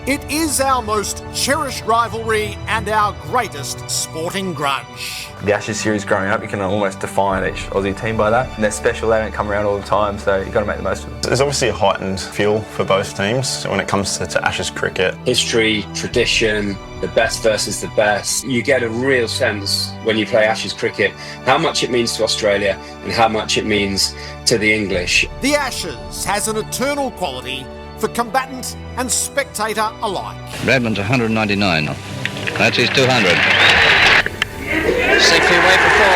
It is our most cherished rivalry and our greatest sporting grudge. The Ashes series growing up, you can almost define each Aussie team by that. And they're special, they don't come around all the time, so you've got to make the most of it. There's obviously a heightened feel for both teams when it comes to Ashes cricket. History, tradition, the best versus the best. You get a real sense when you play Ashes cricket how much it means to Australia and how much it means to the English. The Ashes has an eternal quality for combatant and spectator alike. Bradman's 199. That's his 200. Safely away for 4.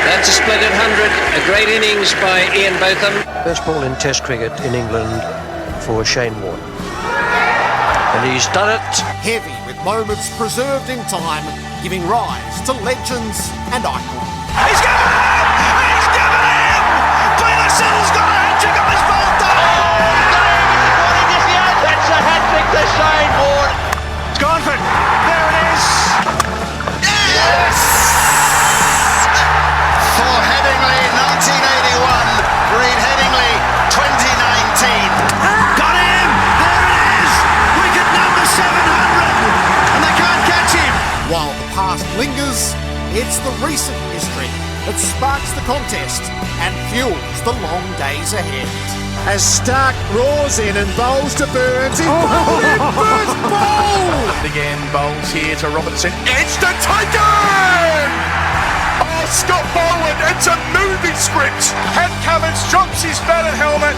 That's a splendid 100. A great innings by Ian Botham. First ball in Test cricket in England for Shane Warne. And he's done it. Heavy with moments preserved in time, giving rise to legends and icons. He's given him! He's given him! Peterson's got a hat-trick on his ball done! That's a hat-trick to Shane Warne. It's gone for it. There it is. Yes! For Headingley 1981. Reed Headingley 2019. Got him! There it is! Wicket number 700. And they can't catch him. While the past lingers, it's the recent history that sparks the contest and fuels the long days ahead. As Stark roars in and bowls to Burns. He bowled in first bowl! And again, bowls here to Robertson. Instant taken! Oh, Scott Boland, it's a movie script. Pat Cummins drops his bat and helmet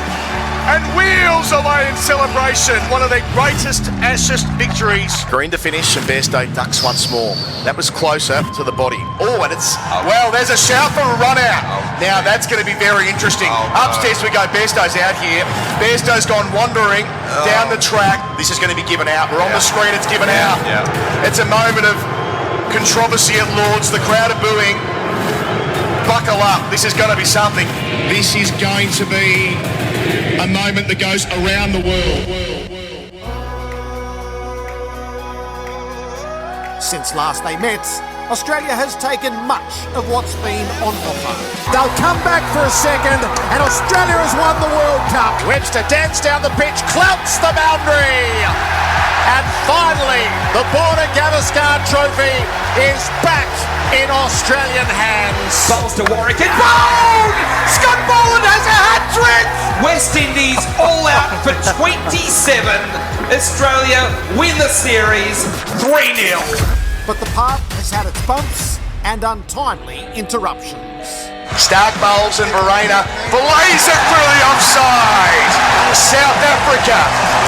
and wheels away in celebration. One of their greatest Ashes victories. Green to finish and Bairstow ducks once more. That was closer to the body. Oh, and it's... Well, there's a shout for a run out. Now, that's going to be very interesting. Upstairs we go. Bairstow's out here. Bairstow's gone wandering down the track. This is going to be given out. We're on the screen. It's given out. It's a moment of controversy at Lords. The crowd are booing. Buckle up. This is going to be something. This is going to be a moment that goes around the world. Since last they met, Australia has taken much of what's been on offer. They'll come back for a second, and Australia has won the World Cup. Webster dance down the pitch, clouts the boundary. And finally, the Border Gavaskar Trophy is back in Australian hands. Bowls to Warwick and bowled! Scott Boland has a hat-trick! West Indies all out for 27. Australia win the series 3-0. But the park has had its bumps and untimely interruptions. Stark bowls and Verena blaze it through the offside. South Africa,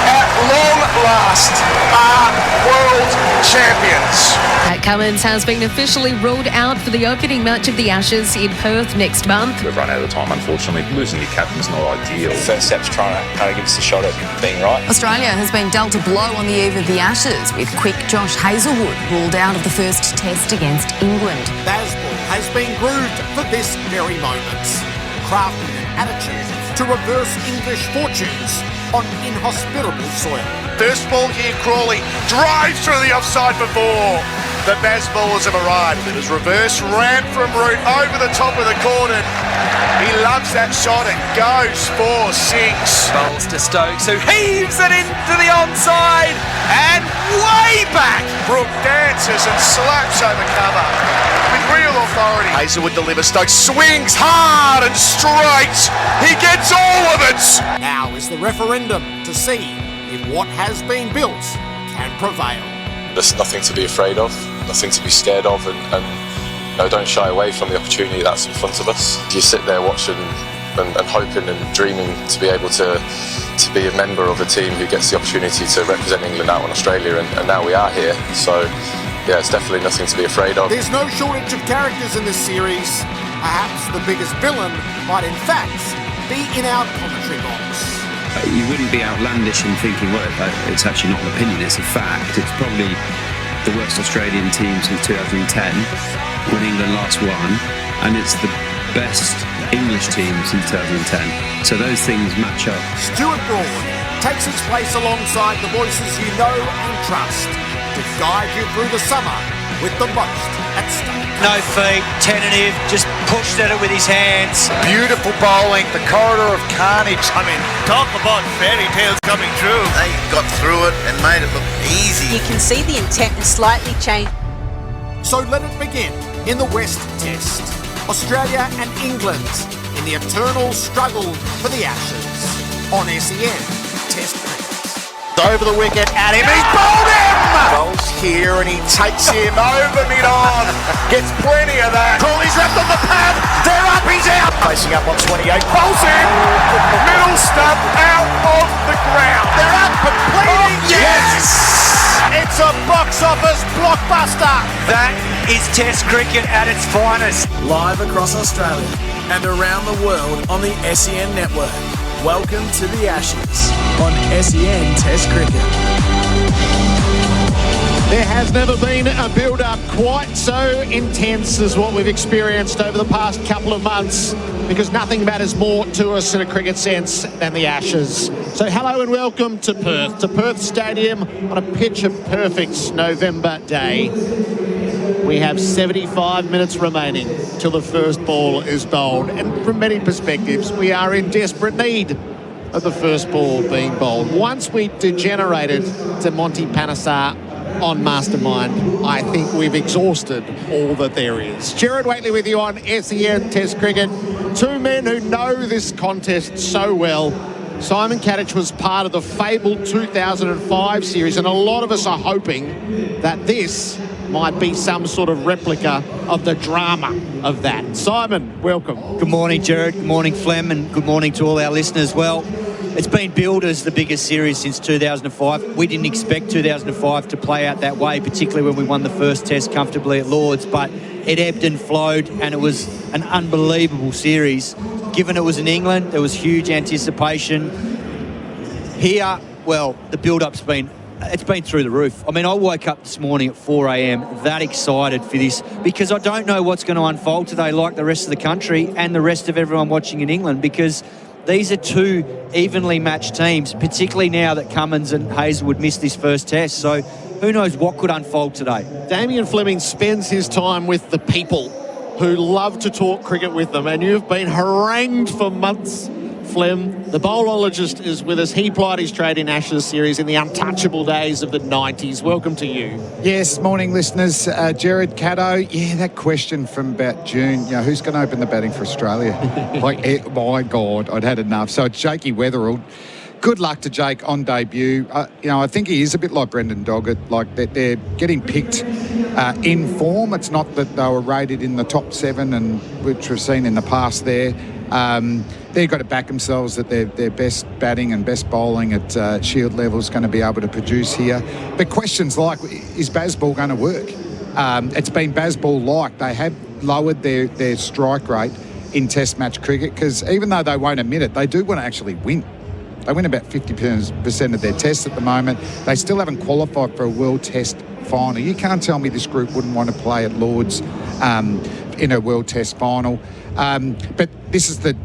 at long last, are world champions. Pat Cummins has been officially ruled out for the opening match of the Ashes in Perth next month. We've run out of time, unfortunately. Losing your captain's not ideal. First step's trying to kind of give us a shot at being right. Australia has been dealt a blow on the eve of the Ashes, with quick Josh Hazlewood ruled out of the first test against England. Bazball has been groomed for this very moment, crafting an attitude to reverse English fortunes on inhospitable soil. First ball here, Crawley drives through the offside for 4. The Bazballers have arrived. It was reverse ramp from Root over the top of the cordon. He loves that shot and goes for 6. Bowls to Stokes, who heaves it into the onside and way back. Brook dances and slaps over cover with real authority. Hazlewood delivers. Stokes swings hard and straight. He gets all of it. Now is the referendum to see if what has been built can prevail. There's nothing to be afraid of, nothing to be scared of, and you know, don't shy away from the opportunity that's in front of us. You sit there watching and hoping and dreaming to be able to be a member of a team who gets the opportunity to represent England out in Australia, and now we are here. So yeah, it's definitely nothing to be afraid of. There's no shortage of characters in this series. Perhaps the biggest villain might in fact be in our commentary box. You wouldn't be outlandish in thinking, well, it's actually not an opinion, it's a fact. It's probably the worst Australian team since 2010, when England last won, and it's the best English team since 2010. So those things match up. Stuart takes its place alongside the voices you know and trust to guide you through the summer with the most at stake. No feet, tentative, just pushed at it with his hands. Beautiful bowling, the corridor of carnage. I mean, talk about fairy tales coming true. They got through it and made it look easy. You can see the intent has slightly changed. So let it begin in the West Test. Australia and England in the eternal struggle for the Ashes on SEN Test Cricket. Over the wicket at him, he's bowled him! Bowls here and he takes him over mid-on. Gets plenty of that. Crawley's left on the pad, they're up, he's out! Facing up on 28, bowls him! Middle stump out of the ground. They're up and bleeding, yes! It's a box office blockbuster! That is Test cricket at its finest. Live across Australia and around the world on the SEN network. Welcome to the Ashes on SEN Test Cricket. There has never been a build-up quite so intense as what we've experienced over the past couple of months, because nothing matters more to us in a cricket sense than the Ashes. So hello and welcome to Perth Stadium on a picture-perfect November day. We have 75 minutes remaining till the first ball is bowled, and from many perspectives we are in desperate need of the first ball being bowled. Once we degenerated to Monty Panesar on Mastermind, I think we've exhausted all that there is. Gerard, Whateley with you on SEN Test Cricket. Two men who know this contest so well. Simon Katich was part of the fabled 2005 series, and a lot of us are hoping that this might be some sort of replica of the drama of that. Simon, welcome. Good morning, Gerard. Good morning, Flem, and good morning to all our listeners. Well, it's been billed as the biggest series since 2005. We didn't expect 2005 to play out that way, particularly when we won the first test comfortably at Lord's, but it ebbed and flowed, and it was an unbelievable series. Given it was in England, there was huge anticipation. Here, well, the build-up's been through the roof. I mean, I woke up this morning at 4 a.m. that excited for this, because I don't know what's going to unfold today, like the rest of the country and the rest of everyone watching in England, because these are two evenly matched teams, particularly now that Cummins and Hazelwood missed this first test. So who knows what could unfold today. Damien Fleming spends his time with the people who love to talk cricket with them, and you've been harangued for months, Flem. The bowlologist is with us. He plied his trade in Ashes series in the untouchable days of the 90s. Welcome to you. Yes, morning listeners. Gerard, Caddo, yeah, that question from about June, who's going to open the batting for Australia? My God, I'd had enough. So it's Jakey Weatherald. Good luck to Jake on debut. I think he is a bit like Brendan Doggett, like that they're getting picked in form. It's not that they were rated in the top 7, and which we've seen in the past there. They've got to back themselves that their best batting and best bowling at Shield level is going to be able to produce here. But questions like, is Bazball going to work? It's been Bazball-like. They have lowered their strike rate in Test match cricket, because even though they won't admit it, they do want to actually win. They win about 50% of their tests at the moment. They still haven't qualified for a World Test final. You can't tell me this group wouldn't want to play at Lord's in a World Test final. But this is the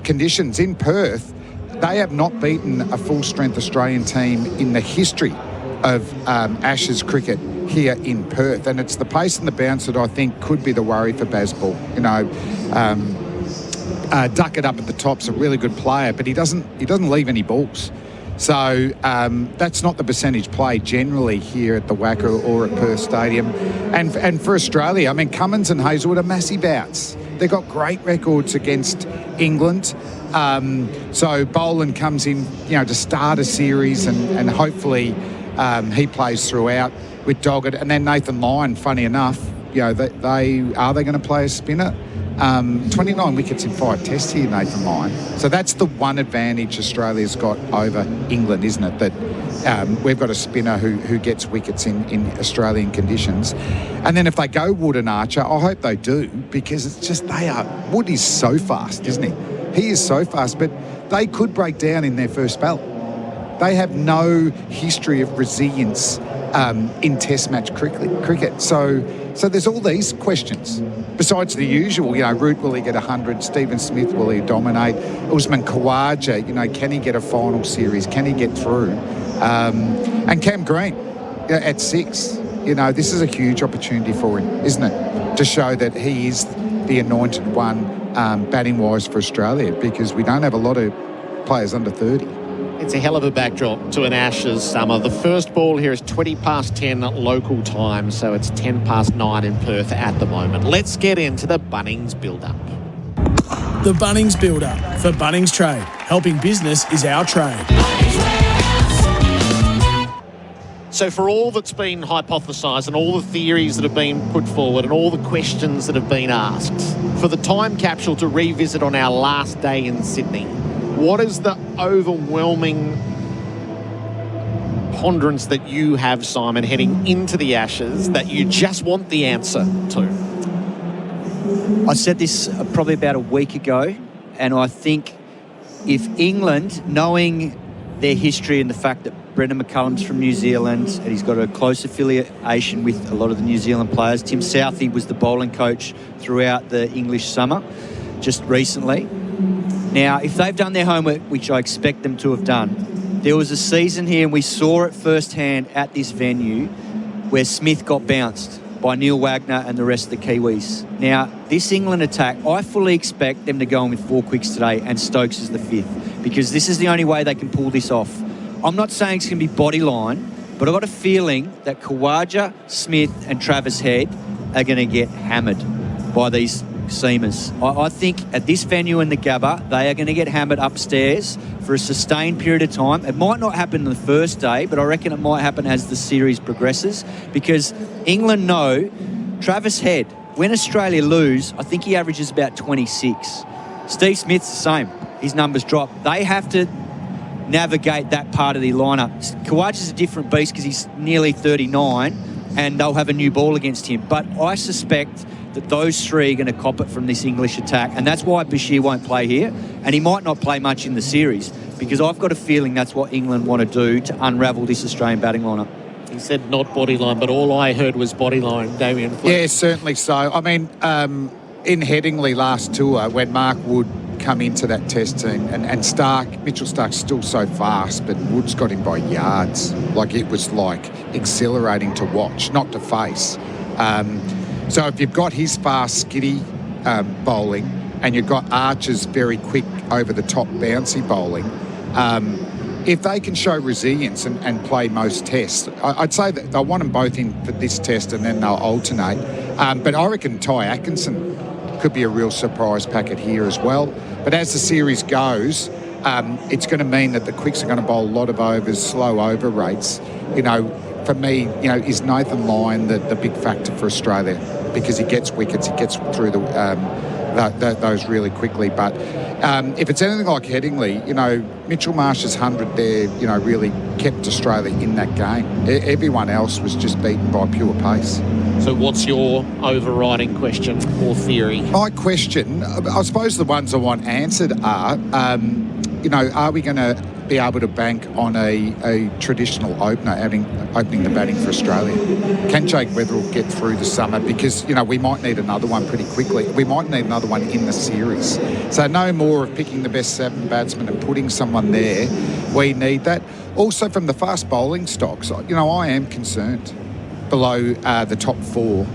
conditions. In Perth, they have not beaten a full-strength Australian team in the history of Ashes cricket here in Perth. And it's the pace and the bounce that I think could be the worry for Bazball. Duckett up at the top's a really good player, but he doesn't leave any balls. So that's not the percentage play generally here at the WACA or at Perth Stadium. And for Australia, I mean, Cummins and Hazelwood are massive outs. They've got great records against England. So Boland comes in, to start a series, and hopefully he plays throughout with Doggett. And then Nathan Lyon, funny enough, are they going to play a spinner? 29 wickets in 5 tests here, Nathan Lyon. So that's the one advantage Australia's got over England, isn't it? That we've got a spinner who gets wickets in Australian conditions. And then if they go Wood and Archer, I hope they do, because it's just Wood is so fast, isn't he? He is so fast, but they could break down in their first spell. They have no history of resilience in Test match cricket. So there's all these questions. Besides the usual, Root, will he get 100? Stephen Smith, will he dominate? Usman Khawaja, can he get a final series? Can he get through? And Cam Green at 6. this is a huge opportunity for him, isn't it? To show that he is the anointed one batting-wise for Australia, because we don't have a lot of players under 30. It's a hell of a backdrop to an Ashes summer. The first ball here is 20 past 10 local time, so it's 10 past 9 in Perth at the moment. Let's get into the Bunnings build-up. The Bunnings build-up for Bunnings Trade. Helping business is our trade. So for all that's been hypothesised and all the theories that have been put forward and all the questions that have been asked, for the time capsule to revisit on our last day in Sydney, what is the overwhelming ponderance that you have, Simon, heading into the Ashes that you just want the answer to? I said this probably about a week ago, and I think if England, knowing their history and the fact that Brendan McCullum's from New Zealand and he's got a close affiliation with a lot of the New Zealand players. Tim Southey was the bowling coach throughout the English summer just recently. Now, if they've done their homework, which I expect them to have done, there was a season here, and we saw it firsthand at this venue, where Smith got bounced by Neil Wagner and the rest of the Kiwis. Now, this England attack, I fully expect them to go in with 4 quicks today and Stokes is the 5th, because this is the only way they can pull this off. I'm not saying it's going to be body line, but I've got a feeling that Khawaja, Smith and Travis Head are going to get hammered by these seamers. I think at this venue in the Gabba, they are going to get hammered upstairs for a sustained period of time. It might not happen the first day, but I reckon it might happen as the series progresses, because England know Travis Head, when Australia lose, I think he averages about 26. Steve Smith's the same. His numbers drop. They have to navigate that part of the lineup. Khawaja's a different beast because he's nearly 39 and they'll have a new ball against him. But I suspect that those three are going to cop it from this English attack, and that's why Bashir won't play here, and he might not play much in the series, because I've got a feeling that's what England want to do to unravel this Australian batting lineup. He said not body line, but all I heard was body line, Damien. Yeah, certainly so. I mean, in Headingley last tour, when Mark Wood come into that test team, and Mitchell Stark's still so fast, but Wood's got him by yards. Like, it was like exhilarating to watch, not to face. So if you've got his fast, skiddy bowling, and you've got Archer's very quick over-the-top bouncy bowling, if they can show resilience and play most tests, I'd say that they'll want them both in for this test and then they'll alternate. But I reckon Ty Atkinson could be a real surprise packet here as well. But as the series goes, it's going to mean that the quicks are going to bowl a lot of overs, slow over rates. For me, is Nathan Lyon the big factor for Australia, because he gets wickets, he gets through those really quickly. But if it's anything like Headingley, Mitchell Marsh's 100 there, really kept Australia in that game. Everyone else was just beaten by pure pace. So what's your overriding question or theory? My question, I suppose the ones I want answered are, are we going to be able to bank on a traditional opener opening the batting for Australia? Can Jake Weatherall get through the summer? Because, we might need another one pretty quickly. We might need another one in the series. So no more of picking the best 7 batsmen and putting someone there. We need that. Also, from the fast bowling stocks, I am concerned below the top 4.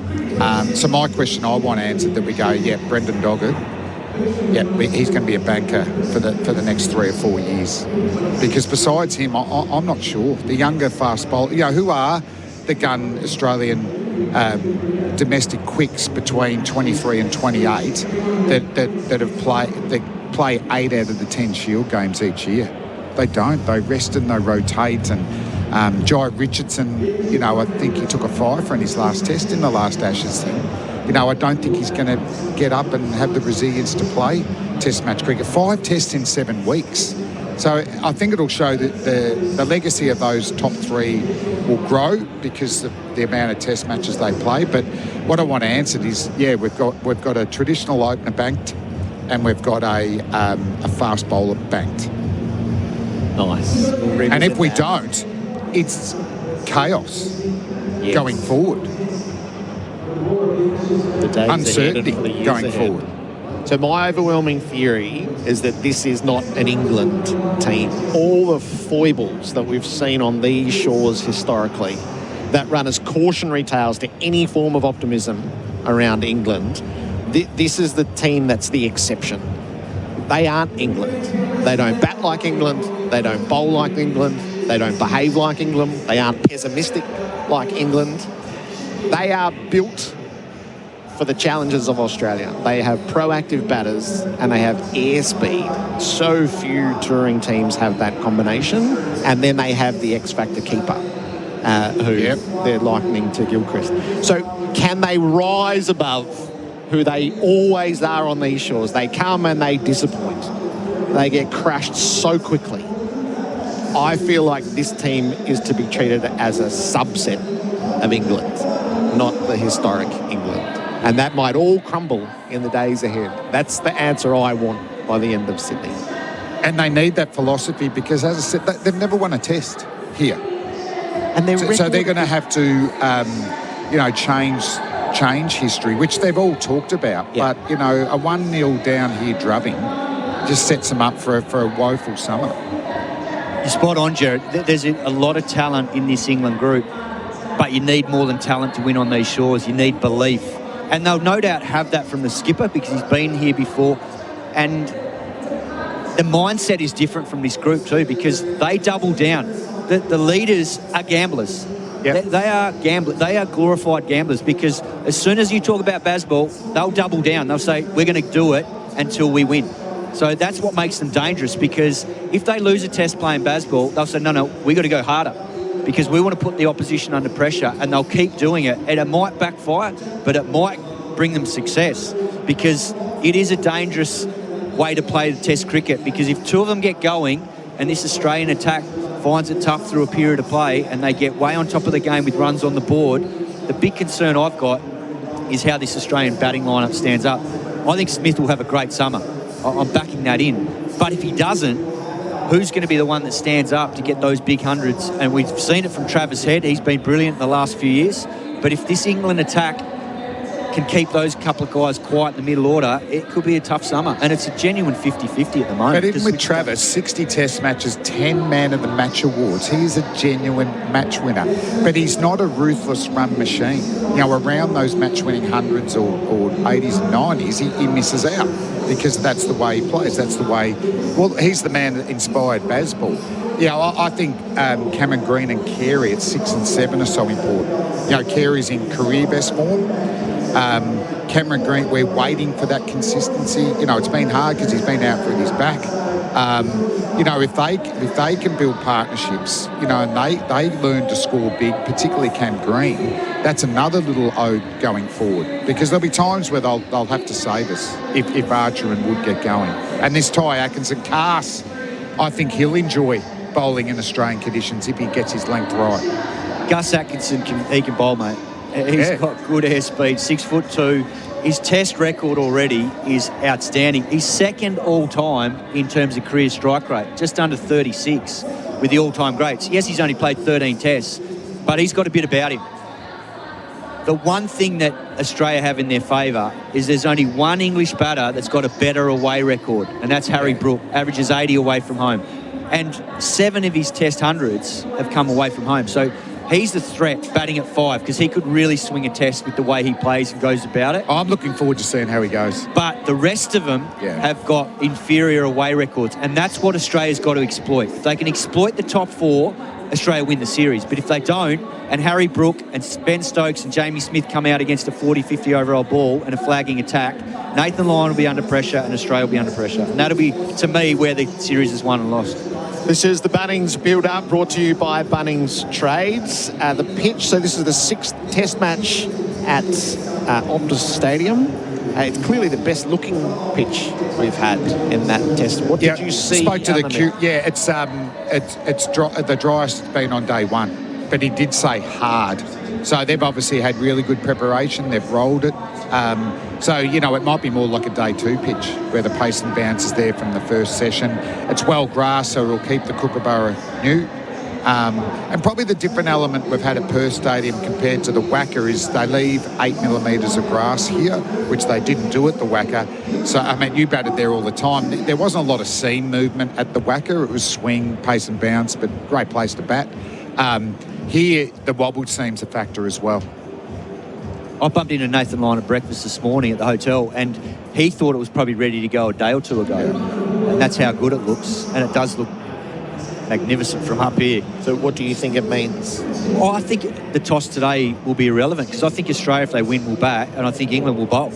So my question I want answered that we go, Brendan Doggett, he's going to be a banker for the next 3 or 4 years. Because besides him, I'm not sure. The younger fast bowler, who are the gun Australian domestic quicks between 23 and 28 that play 8 out of the 10 Shield games each year. They don't. They rest and they rotate. And Jai Richardson, I think he took a 5 in his last test in the last Ashes thing. I don't think he's going to get up and have the resilience to play test match cricket. 5 tests in 7 weeks. So I think it'll show that the legacy of those top 3 will grow because of the amount of test matches they play. But what I want to answer is, we've got a traditional opener banked and we've got a fast bowler banked. Nice. And if we don't, it's chaos going forward. Uncertainty going forward. So my overwhelming theory is that this is not an England team. All the foibles that we've seen on these shores historically that run as cautionary tales to any form of optimism around England, this is the team that's the exception. They aren't England. They don't bat like England. They don't bowl like England. They don't behave like England. They aren't pessimistic like England. They are built for the challenges of Australia. They have proactive batters and they have airspeed. So few touring teams have that combination. And then they have the X-Factor keeper, who they're likening to Gilchrist. So can they rise above who they always are on these shores? They come and they disappoint. They get crushed so quickly. I feel like this team is to be treated as a subset of England, not the historic England. And that might all crumble in the days ahead. That's the answer I want by the end of Sydney. And they need that philosophy because, as I said, they've never won a test here. And so they're going to have to, change history, which they've all talked about. Yeah. But, a 1-0 down here drubbing just sets them up for a woeful summer. You're spot on, Gerard. There's a lot of talent in this England group, but you need more than talent to win on these shores. You need belief. And they'll no doubt have that from the skipper because he's been here before. And the mindset is different from this group too because they double down. The leaders are gamblers. Yep. They are gamblers. They are glorified gamblers because as soon as you talk about baseball, they'll double down. They'll say, we're going to do it until we win. So that's what makes them dangerous because if they lose a test playing baseball, they'll say, no, we got to go harder because we want to put the opposition under pressure and they'll keep doing it. And it might backfire, but it might bring them success because it is a dangerous way to play the test cricket because if two of them get going and this Australian attack finds it tough through a period of play and they get way on top of the game with runs on the board, the big concern I've got is how this Australian batting lineup stands up. I think Smith will have a great summer. I'm backing that in. But if he doesn't, who's going to be the one that stands up to get those big hundreds? And we've seen it from Travis Head. He's been brilliant in the last few years. But if this England attack can keep those couple of guys quiet in the middle order, it could be a tough summer. And it's a genuine 50-50 at the moment. But even with Travis, 60 test matches, 10 Man of the Match awards. He's a genuine match winner. But he's not a ruthless run machine. Around those match-winning hundreds or 80s and 90s, he misses out because that's the way he plays. That's the way... Well, he's the man that inspired baseball. I think Cameron Green and Carey at 6 and 7 are so important. Carey's in career best form. Cameron Green, we're waiting for that consistency. It's been hard because he's been out with his back. If they can build partnerships, and they learn to score big, particularly Cam Green, that's another little ode going forward because there'll be times where they'll have to save us if Archer and Wood get going. And this Ty Atkinson, Cass, I think he'll enjoy bowling in Australian conditions if he gets his length right. Gus Atkinson, he can bowl, mate. He's got good airspeed, 6'2". His test record already is outstanding. He's second all-time in terms of career strike rate, just under 36 with the all-time greats. Yes, he's only played 13 tests, but he's got a bit about him. The one thing that Australia have in their favour is there's only one English batter that's got a better away record, and that's Harry Brook, averages 80 away from home. And 7 of his test hundreds have come away from home. So he's the threat, batting at 5, because he could really swing a test with the way he plays and goes about it. I'm looking forward to seeing how he goes. But the rest of them have got inferior away records, and that's what Australia's got to exploit. If they can exploit the top 4, Australia win the series. But if they don't, and Harry Brook and Ben Stokes and Jamie Smith come out against a 40-50 overall ball and a flagging attack, Nathan Lyon will be under pressure and Australia will be under pressure. And that'll be, to me, where the series is won and lost. This is the Bunnings build-up brought to you by Bunnings Trades. The pitch, so this is the 6th test match at Optus Stadium. It's clearly the best-looking pitch we've had in that test. What did you see? Spoke to it's the driest it's been on day 1, but he did say hard. So they've obviously had really good preparation. They've rolled it. It might be more like a day 2 pitch where the pace and bounce is there from the first session. It's well grassed, so it'll keep the Kookaburra new. And probably the different element we've had at Perth Stadium compared to the Wacker is they leave 8 millimetres of grass here, which they didn't do at the Wacker. So, you batted there all the time. There wasn't a lot of seam movement at the Wacker. It was swing, pace and bounce, but great place to bat. here the wobble seems a factor as well. I bumped into Nathan Lyon at breakfast this morning at the hotel, and he thought it was probably ready to go a day or two ago. And that's how good it looks, and it does look magnificent from up here. So what do you think it means? Oh, I think the toss today will be irrelevant, because I think Australia, if they win, will bat, and I think England will bowl.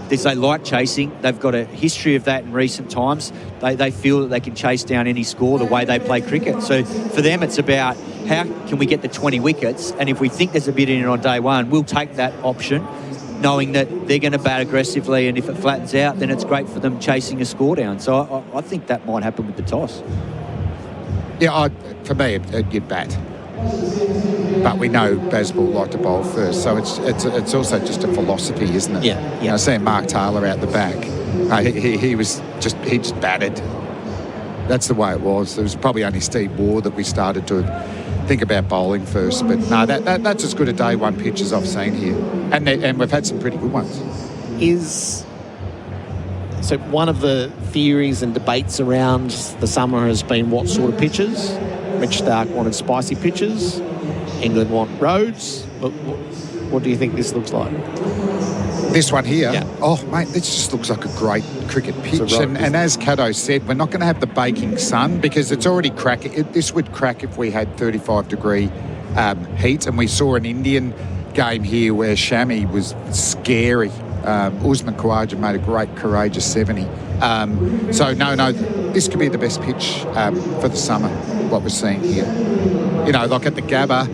They like chasing. They've got a history of that in recent times. They feel that they can chase down any score the way they play cricket. So for them, it's about how can we get the 20 wickets, and if we think there's a bit in it on day one, we'll take that option, knowing that they're going to bat aggressively, and if it flattens out, then it's great for them chasing a score down. So I think that might happen with the toss. Yeah, for me, you'd bat. But we know Bazball like to bowl first, so it's also just a philosophy, isn't it? Yeah. You know, seeing Mark Taylor out the back, he just batted. That's the way it was. There was probably only Steve Waugh that we started to think about bowling first, but no, that's as good a day one pitch as I've seen here, and we've had some pretty good ones. So one of the theories and debates around the summer has been what sort of pitches. Mitch Stark wanted spicy pitches. England want roads. What do you think this looks like? This one here? Yeah. Oh, mate, this just looks like a great cricket pitch. And as Cato said, we're not going to have the baking sun because it's already cracking. This would crack if we had 35-degree heat. And we saw an Indian game here where Shami was scary. Usman Khawaja made a great, courageous 70. So, no, this could be the best pitch for the summer, what we're seeing here. You know, like at the Gabba,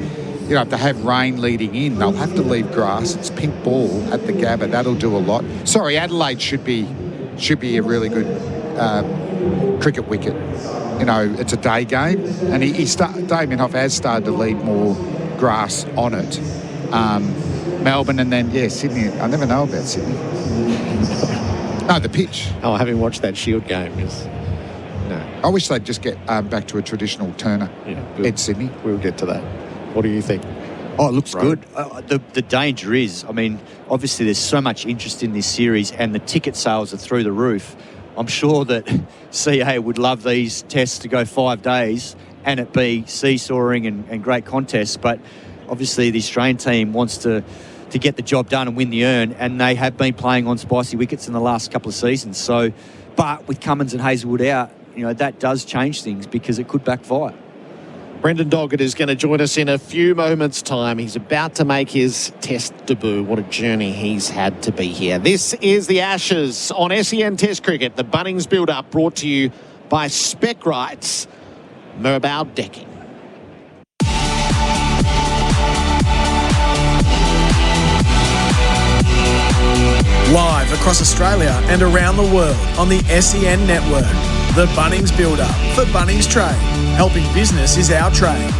you know, if they have rain leading in, they'll have to leave grass. It's pink ball at the Gabba. That'll do a lot. Sorry, Adelaide should be a really good cricket wicket. You know, it's a day game, and Damien Hoff has started to leave more grass on it. Melbourne and then, Sydney. I never know about Sydney. No, the pitch. Oh, having watched that Shield game, no. I wish they'd just get back to a traditional turner at Sydney. We'll get to that. What do you think? Oh, it looks good. The danger is, I mean, obviously there's so much interest in this series and the ticket sales are through the roof. I'm sure that CA would love these tests to go 5 days and it be seesawing and great contests, but obviously the Australian team wants to get the job done and win the urn, and they have been playing on spicy wickets in the last couple of seasons. So, but with Cummins and Hazelwood out, you know, that does change things because it could backfire. Brendan Doggett is going to join us in a few moments' time. He's about to make his test debut. What a journey he's had to be here. This is the Ashes on SEN Test Cricket. The Bunnings build-up brought to you by Spec Rights, Mirabao Decking. Live across Australia and around the world on the SEN network. The Bunnings Builder for Bunnings Trade. Helping business is our trade.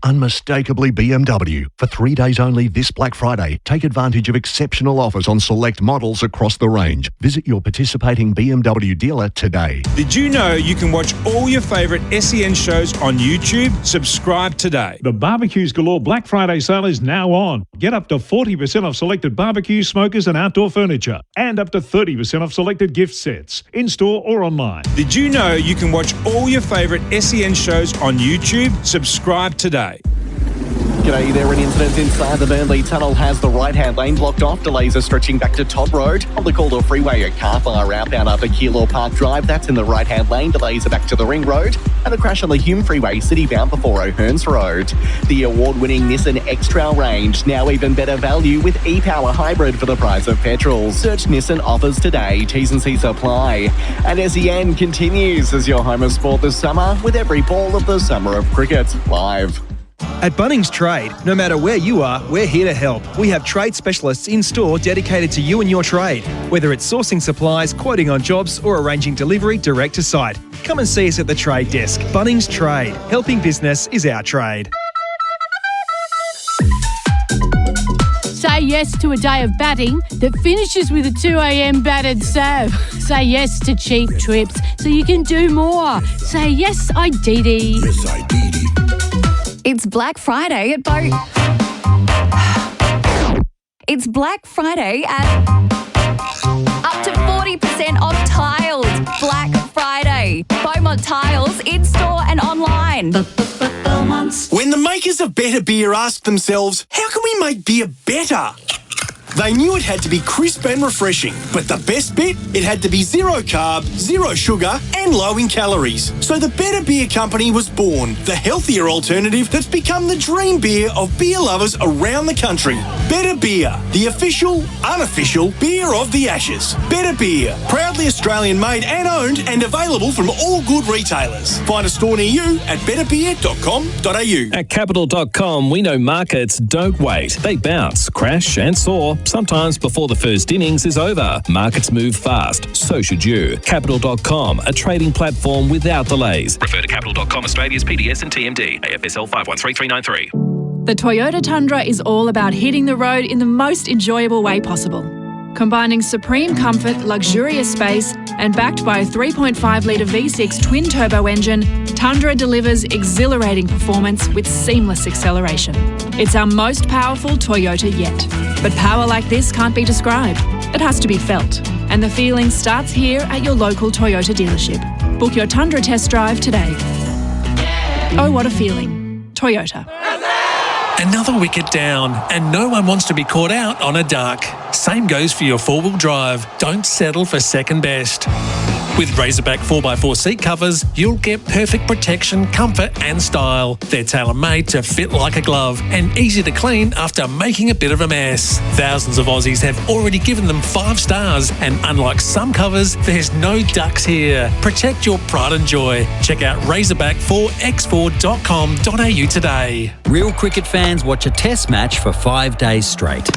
Unmistakably BMW. For 3 days only this Black Friday, take advantage of exceptional offers on select models across the range. Visit your participating BMW dealer today. Did you know you can watch all your favourite SEN shows on YouTube? Subscribe today. The Barbecues Galore Black Friday sale is now on. Get up to 40% off selected barbecue, smokers and outdoor furniture. And up to 30% off selected gift sets, in-store or online. Did you know you can watch all your favourite SEN shows on YouTube? Subscribe today. G'day there, an incident inside the Burnley Tunnel has the right-hand lane blocked off. Delays are stretching back to Todd Road. On the Calder Freeway, a car fire outbound after Keilor Park Drive. That's in the right-hand lane. Delays are back to the Ring Road. And a crash on the Hume Freeway, city-bound before O'Hearns Road. The award-winning Nissan X-Trail range, now even better value with e-Power Hybrid for the price of petrol. Search Nissan offers today. T's and C's apply. And SEN continues as your home of sport this summer with every ball of the summer of cricket live. At Bunnings Trade, no matter where you are, we're here to help. We have trade specialists in store dedicated to you and your trade, whether it's sourcing supplies, quoting on jobs, or arranging delivery direct to site. Come and see us at the trade desk. Bunnings Trade. Helping business is our trade. Say yes to a day of batting that finishes with a 2 a.m. battered serve. Say yes to cheap trips so you can do more. Say yes, I did. Yes, I did. It's Black Friday at It's Black Friday at up to 40% off tiles. Black Friday. Beaumont Tiles in store and online. chance. When the makers of better beer asked themselves, how can we make beer better? They knew it had to be crisp and refreshing, but the best bit? It had to be zero carb, zero sugar, and low in calories. So the Better Beer Company was born, the healthier alternative that's become the dream beer of beer lovers around the country. Better Beer, the official, unofficial beer of the Ashes. Better Beer, proudly Australian made and owned and available from all good retailers. Find a store near you at betterbeer.com.au. At Capital.com, we know markets don't wait. They bounce, crash and soar, sometimes before the first innings is over. Markets move fast, so should you. Capital.com, a trading platform without delays. Refer to Capital.com Australia's PDS and TMD, AFSL 513393. The Toyota Tundra is all about hitting the road in the most enjoyable way possible. Combining supreme comfort, luxurious space, and backed by a 3.5-litre V6 twin-turbo engine, Tundra delivers exhilarating performance with seamless acceleration. It's our most powerful Toyota yet. But power like this can't be described. It has to be felt. And the feeling starts here at your local Toyota dealership. Book your Tundra test drive today. Oh, what a feeling. Toyota. Another wicket down, and no one wants to be caught out on a duck. Same goes for your four-wheel drive. Don't settle for second best. With Razorback 4x4 seat covers, you'll get perfect protection, comfort and style. They're tailor-made to fit like a glove and easy to clean after making a bit of a mess. Thousands of Aussies have already given them 5 stars, and unlike some covers, there's no ducks here. Protect your pride and joy. Check out razorback4x4.com.au today. Real cricket fans watch a test match for 5 days straight.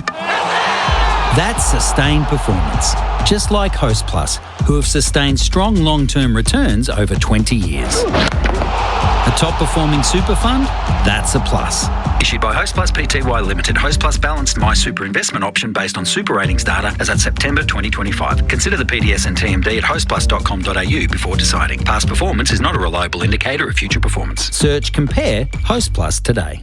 That's sustained performance, just like Host Plus, who have sustained strong long-term returns over 20 years. A top-performing super fund? That's a plus. Issued by Host Plus Pty Limited. Host Plus balanced My Super investment option based on super ratings data as at September 2025. Consider the PDS and TMD at hostplus.com.au before deciding. Past performance is not a reliable indicator of future performance. Search Compare Host Plus today.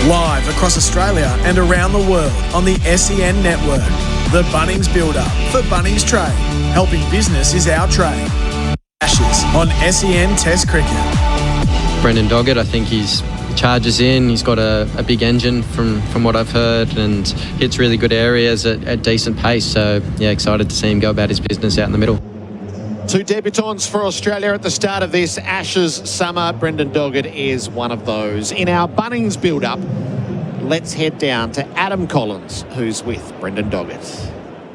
Live across Australia and around the world on the SEN Network. The Bunnings Build-Up for Bunnings Trade. Helping business is our trade. Ashes on SEN Test Cricket. Brendan Doggett, I think he charges in. He's got a big engine from what I've heard and hits really good areas at decent pace. So, yeah, excited to see him go about his business out in the middle. 2 debutants for Australia at the start of this Ashes summer. Brendan Doggett is one of those. In our Bunnings build-up, let's head down to Adam Collins, who's with Brendan Doggett.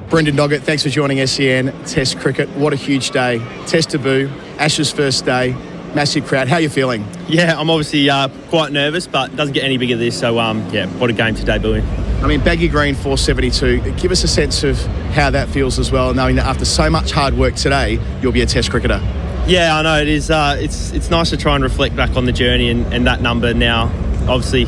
Brendan Doggett, thanks for joining SEN Test Cricket. What a huge day. Test debut, Ashes first day, massive crowd. How are you feeling? Yeah, I'm obviously quite nervous, but it doesn't get any bigger than this. So, yeah, what a game to debut in. I mean, baggy green 472. Give us a sense of how that feels as well, knowing that after so much hard work today, you'll be a Test cricketer. Yeah, I know it is. It's nice to try and reflect back on the journey, and that number now obviously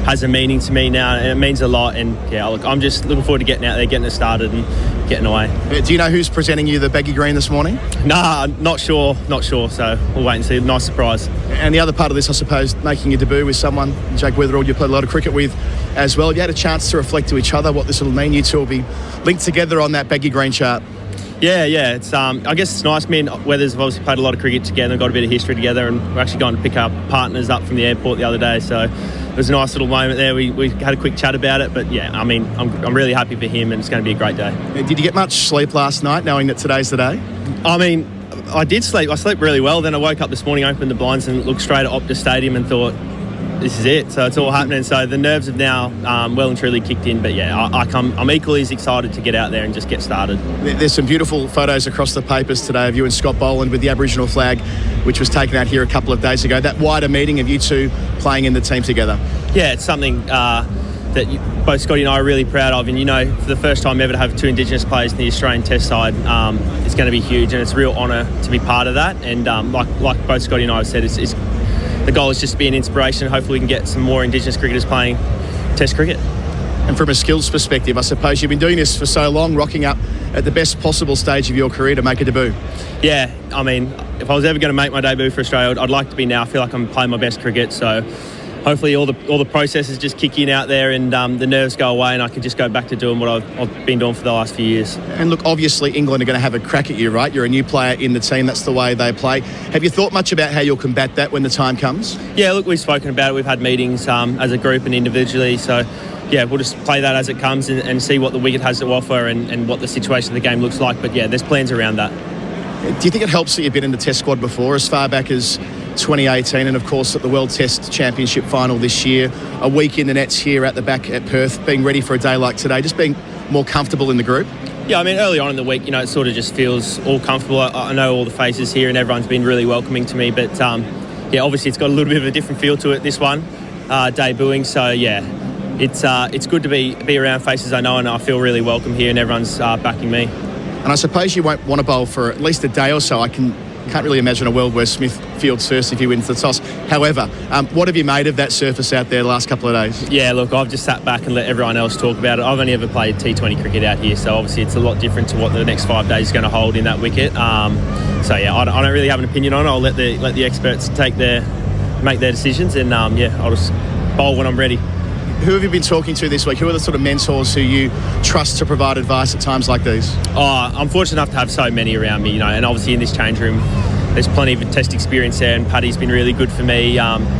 has a meaning to me now, and it means a lot. And yeah, look, I'm just looking forward to getting out there, getting it started, and getting away. Do you know who's presenting you the baggy green this morning? Nah, not sure. So we'll wait and see. Nice surprise. And the other part of this, I suppose, making your debut with someone, Jake Weatherall, you played a lot of cricket with as well. Have you had a chance to reflect to each other what this will mean? You two will be linked together on that baggy green chart. Yeah. It's I guess it's nice. Me and Weathers have obviously played a lot of cricket together and got a bit of history together, and we're actually going to pick up partners up from the airport the other day. So it was a nice little moment there. We had a quick chat about it, but yeah, I mean, I'm really happy for him, and it's going to be a great day. Did you get much sleep last night, knowing that today's the day? I mean, I did sleep. I slept really well. Then I woke up this morning, opened the blinds, and looked straight at Optus Stadium and thought, this is it. So it's all happening. So the nerves have now well and truly kicked in. But yeah, I'm equally as excited to get out there and just get started. There's some beautiful photos across the papers today of you and Scott Boland with the Aboriginal flag, which was taken out here a couple of days ago. That wider meeting of you two playing in the team together. Yeah, it's something that both Scotty and I are really proud of. And, you know, for the first time ever to have 2 Indigenous players in the Australian Test side, it's going to be huge. And it's a real honour to be part of that. And like both Scotty and I have said, it's the goal is just to be an inspiration. Hopefully we can get some more Indigenous cricketers playing Test cricket. And from a skills perspective, I suppose you've been doing this for so long, rocking up at the best possible stage of your career to make a debut. Yeah, I mean, if I was ever going to make my debut for Australia, I'd like to be now. I feel like I'm playing my best cricket. So hopefully all the processes just kick in out there and the nerves go away and I can just go back to doing what I've been doing for the last few years. And look, obviously England are going to have a crack at you, right? You're a new player in the team. That's the way they play. Have you thought much about how you'll combat that when the time comes? Yeah, look, we've spoken about it. We've had meetings as a group and individually. So, yeah, we'll just play that as it comes and see what the wicket has to offer and what the situation of the game looks like. But, yeah, there's plans around that. Do you think it helps that you've been in the Test squad before, as far back as 2018 and, of course, at the World Test Championship final this year, a week in the nets here at the back at Perth, being ready for a day like today, just being more comfortable in the group? Yeah, I mean, early on in the week, it sort of just feels all comfortable. I know all the faces here and everyone's been really welcoming to me, but, yeah, obviously it's got a little bit of a different feel to it, this one, debuting. So, yeah, it's good to be around faces I know and I feel really welcome here and everyone's backing me. And I suppose you won't want to bowl for at least a day or so. I can't really imagine a world where Smith fields first if he wins the toss. However, what have you made of that surface out there the last couple of days? Yeah, look, I've just sat back and let everyone else talk about it. I've only ever played T20 cricket out here, so obviously it's a lot different to what the next 5 days is going to hold in that wicket. So yeah, I don't really have an opinion on it. I'll let the experts make their decisions, and yeah, I'll just bowl when I'm ready. Who have you been talking to this week? Who are the sort of mentors who you trust to provide advice at times like these? Oh, I'm fortunate enough to have so many around me, and obviously in this change room, there's plenty of Test experience there, and Paddy's been really good for me.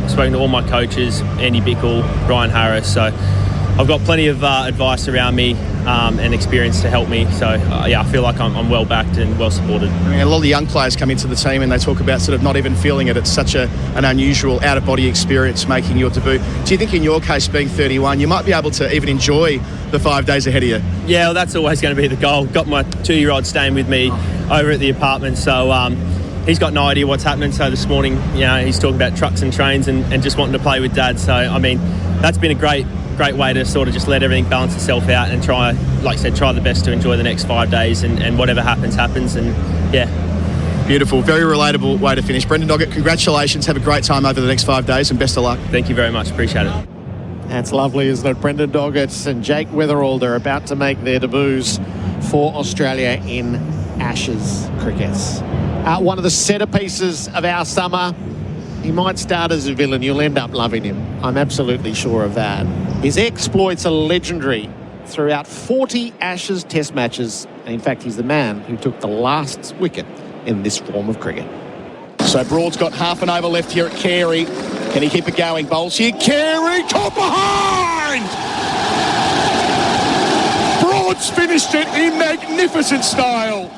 Spoken to all my coaches, Andy Bickle, Ryan Harris, so I've got plenty of advice around me and experience to help me. So, yeah, I feel like I'm well backed and well supported. I mean, a lot of the young players come into the team and they talk about sort of not even feeling it. It's such an unusual out-of-body experience making your debut. Do you think in your case, being 31, you might be able to even enjoy the 5 days ahead of you? Yeah, well, that's always going to be the goal. Got my 2-year-old staying with me over at the apartment, so he's got no idea what's happening. So this morning, he's talking about trucks and trains and just wanting to play with Dad. So, I mean, that's been a great way to sort of just let everything balance itself out and try, like I said, try the best to enjoy the next 5 days and whatever happens. And yeah. Beautiful. Very relatable way to finish. Brendan Doggett, congratulations. Have a great time over the next 5 days and best of luck. Thank you very much. Appreciate it. That's lovely, isn't it? Brendan Doggett and Jake Weatherald are about to make their debuts for Australia in Ashes cricket. One of the centerpieces of our summer. He might start as a villain. You'll end up loving him. I'm absolutely sure of that. His exploits are legendary throughout 40 Ashes Test matches. And in fact, he's the man who took the last wicket in this form of cricket. So Broad's got half an over left here at Carey. Can he keep it going? Bowls here. Carey, top behind! Broad's finished it in magnificent style.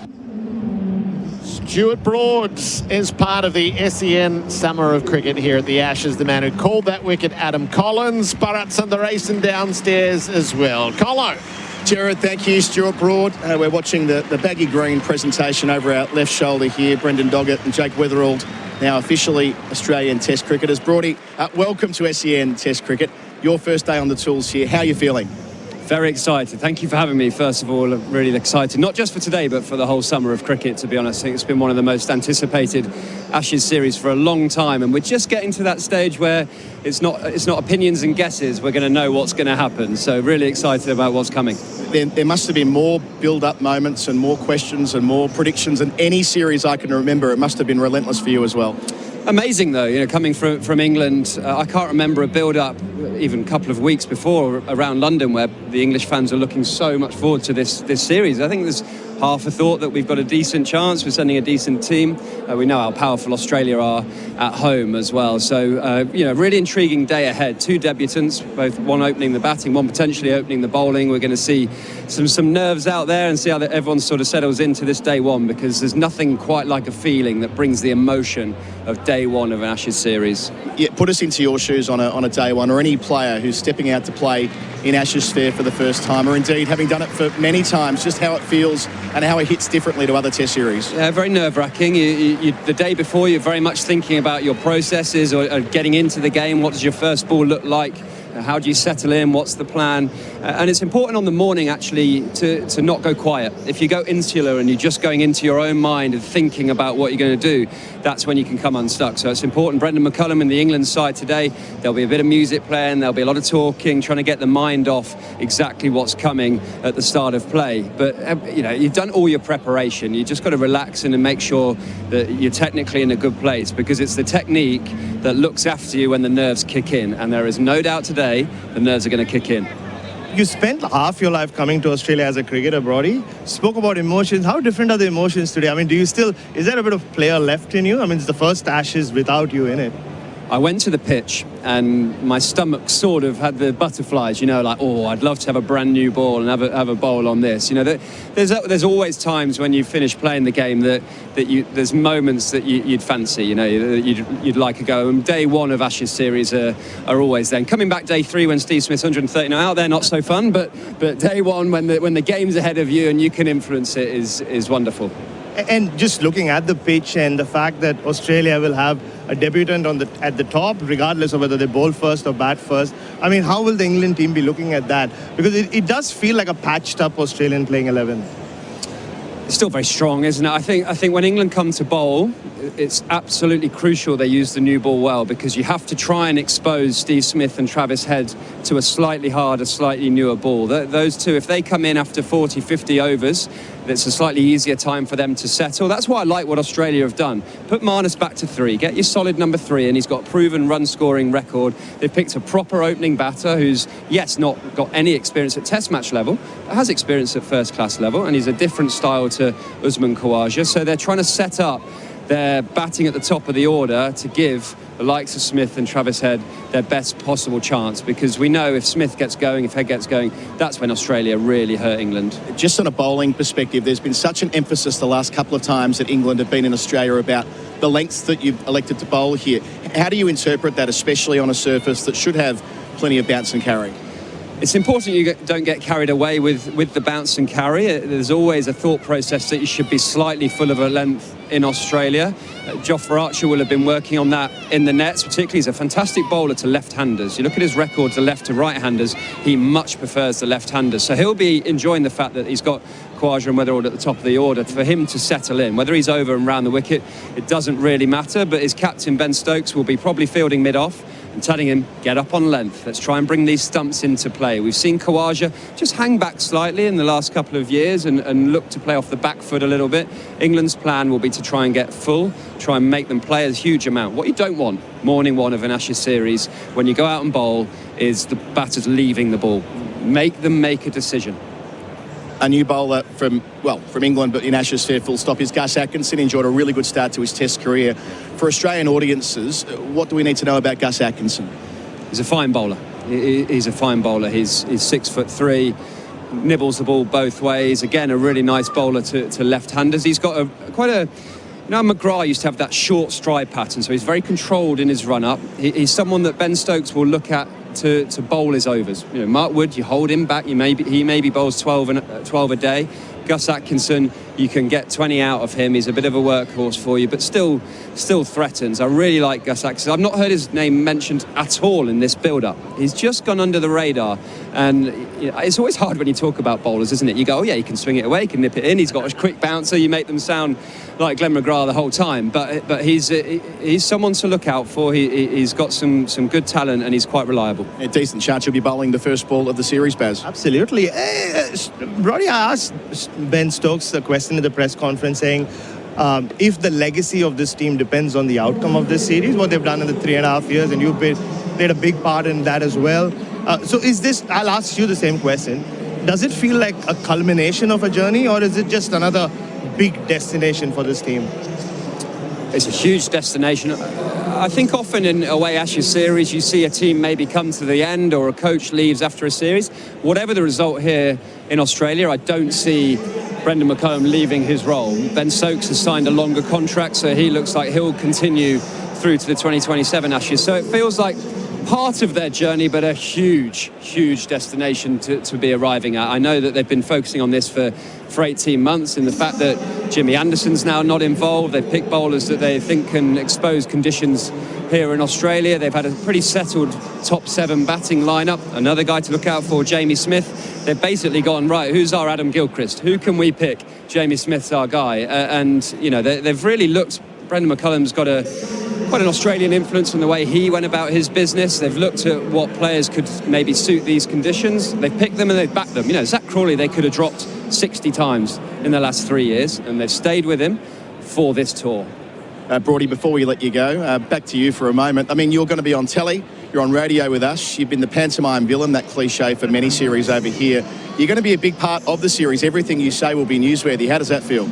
Stuart Broad is part of the SEN Summer of Cricket here at the Ashes. The man who called that wicket, Adam Collins. Bharat Sundaresan downstairs as well. Colo. Gerard, thank you. Stuart Broad. We're watching the baggy green presentation over our left shoulder here. Brendan Doggett and Jake Weatherald, now officially Australian Test cricketers. Broady, welcome to SEN Test Cricket. Your first day on the tools here. How are you feeling? Very excited. Thank you for having me. First of all, I'm really excited, not just for today, but for the whole summer of cricket, to be honest. I think it's been one of the most anticipated Ashes series for a long time, and we're just getting to that stage where it's not opinions and guesses. We're going to know what's going to happen. So really excited about what's coming. There must have been more build-up moments and more questions and more predictions than any series I can remember. It must have been relentless for you as well. Amazing, though, coming from England. I can't remember a build-up even a couple of weeks before around London where the English fans are looking so much forward to this series. I think there's half a thought that we've got a decent chance. We're sending a decent team. We know how powerful Australia are at home as well. So, really intriguing day ahead. 2 debutants, both one opening the batting, one potentially opening the bowling. We're going to see some nerves out there and see how everyone sort of settles into this day one, because there's nothing quite like a feeling that brings the emotion of day one of an Ashes series. Yeah, put us into your shoes on a day one, or any player who's stepping out to play in Ashes fair for the first time, or indeed having done it for many times, just how it feels and how it hits differently to other Test series. Yeah, very nerve-wracking. The day before, you're very much thinking about your processes or getting into the game. What does your first ball look like? How do you settle in? What's the plan? And it's important on the morning, actually, to not go quiet. If you go insular and you're just going into your own mind and thinking about what you're going to do, that's when you can come unstuck. So it's important. Brendan McCullum in the England side today, there'll be a bit of music playing, there'll be a lot of talking, trying to get the mind off exactly what's coming at the start of play. But, you've done all your preparation. You just got to relax and make sure that you're technically in a good place, because it's the technique that looks after you when the nerves kick in. And there is no doubt today the nerves are going to kick in. You spent half your life coming to Australia as a cricketer, Brody. Spoke about emotions. How different are the emotions today? I mean, is there a bit of player left in you? I mean, it's the first Ashes without you in it. I went to the pitch and my stomach sort of had the butterflies, like, I'd love to have a brand new ball and have a bowl on this. There's always times when you finish playing the game that there's moments that you'd fancy, you'd like to go. And day one of Ashes series are always then. Coming back day 3 when Steve Smith's 130 now out there, not so fun, but day one when the game's ahead of you and you can influence it is wonderful. And just looking at the pitch and the fact that Australia will have a debutant at the top, regardless of whether they bowl first or bat first. I mean, how will the England team be looking at that? Because it does feel like a patched-up Australian playing 11. It's still very strong, isn't it? I think when England come to bowl, it's absolutely crucial they use the new ball well, because you have to try and expose Steve Smith and Travis Head to a slightly harder, slightly newer ball. Those two, if they come in after 40, 50 overs, it's a slightly easier time for them to settle. That's why I like what Australia have done. Put Marnus back to 3, get your solid number 3, and he's got a proven run-scoring record. They've picked a proper opening batter who's, yes, not got any experience at Test match level, but has experience at first-class level, and he's a different style to Usman Khawaja. So they're trying to set up their batting at the top of the order to give the likes of Smith and Travis Head their best possible chance, because we know if Smith gets going, if Head gets going, that's when Australia really hurt England. Just on a bowling perspective, there's been such an emphasis the last couple of times that England have been in Australia about the lengths that you've elected to bowl here. How do you interpret that, especially on a surface that should have plenty of bounce and carry? It's important you don't get carried away with the bounce and carry. There's always a thought process that you should be slightly full of a length in Australia. Jofra Archer will have been working on that in the nets, particularly he's a fantastic bowler to left-handers. You look at his record to left to right-handers, he much prefers the left-handers. So he'll be enjoying the fact that he's got Khawaja and Weatherald at the top of the order for him to settle in. Whether he's over and round the wicket, it doesn't really matter, but his captain, Ben Stokes, will be probably fielding mid-off and telling him, get up on length. Let's try and bring these stumps into play. We've seen Khawaja just hang back slightly in the last couple of years and look to play off the back foot a little bit. England's plan will be to try and get full, try and make them play a huge amount. What you don't want, morning one of an Ashes series, when you go out and bowl, is the batters leaving the ball. Make them make a decision. A new bowler from England, but in Ashes fair full stop, is Gus Atkinson. Enjoyed a really good start to his Test career. For Australian audiences, what do we need to know about Gus Atkinson? He's a fine bowler. He's a fine bowler. He's 6'3", nibbles the ball both ways. Again, a really nice bowler to left-handers. He's got quite a... McGrath used to have that short stride pattern, so he's very controlled in his run-up. He's someone that Ben Stokes will look at to bowl his overs. Mark Wood, you hold him back. He maybe bowls 12 a day. Gus Atkinson, you can get 20 out of him. He's a bit of a workhorse for you, but still threatens. I really like Gus Atkinson. I've not heard his name mentioned at all in this build-up. He's just gone under the radar, and it's always hard when you talk about bowlers, isn't it? You go, oh yeah, he can swing it away, he can nip it in. He's got a quick bouncer. You make them sound like Glenn McGrath the whole time, but he's someone to look out for. He's got some good talent, and he's quite reliable. A decent chance he'll be bowling the first ball of the series, Baz. Absolutely. Roddy, I asked Ben Stokes a question at the press conference saying, if the legacy of this team depends on the outcome of this series, what they've done in the 3.5 years, and you've played a big part in that as well. So is this, I'll ask you the same question, does it feel like a culmination of a journey, or is it just another big destination for this team? It's a huge destination. I think often in away Ashes series, you see a team maybe come to the end, or a coach leaves after a series. Whatever the result here in Australia, I don't see Brendan McCullum leaving his role. Ben Stokes has signed a longer contract, so he looks like he'll continue through to the 2027 Ashes. So it feels like part of their journey, but a huge, huge destination to be arriving at. I know that they've been focusing on this for 18 months, and the fact that Jimmy Anderson's now not involved. They've picked bowlers that they think can expose conditions here in Australia. They've had a pretty settled top 7 batting lineup. Another guy to look out for, Jamie Smith. They've basically gone, right, who's our Adam Gilchrist? Who can we pick? Jamie Smith's our guy. And, you know, they've really looked... Brendan McCullum's got quite an Australian influence in the way he went about his business. They've looked at what players could maybe suit these conditions. They've picked them and they've backed them. You know, Zach Crawley, they could have dropped 60 times in the last 3 years, and they've stayed with him for this tour. Brody, before we let you go, back to you for a moment. I mean, you're going to be on telly, you're on radio with us, you've been the pantomime villain, that cliche for many series over here. You're going to be a big part of the series. Everything you say will be newsworthy. How does that feel?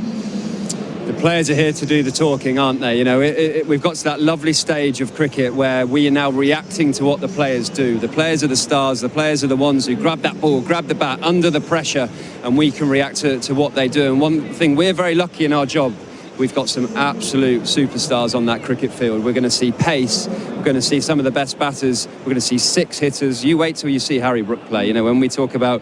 The players are here to do the talking, aren't they? You know, we've got to that lovely stage of cricket where we are now reacting to what the players do. The players are the stars. The players are the ones who grab that ball, grab the bat under the pressure, and we can react to what they do. And one thing, we're very lucky in our job. We've got some absolute superstars on that cricket field. We're going to see pace. We're going to see some of the best batters. We're going to see 6 hitters. You wait till you see Harry Brook play. You know, when we talk about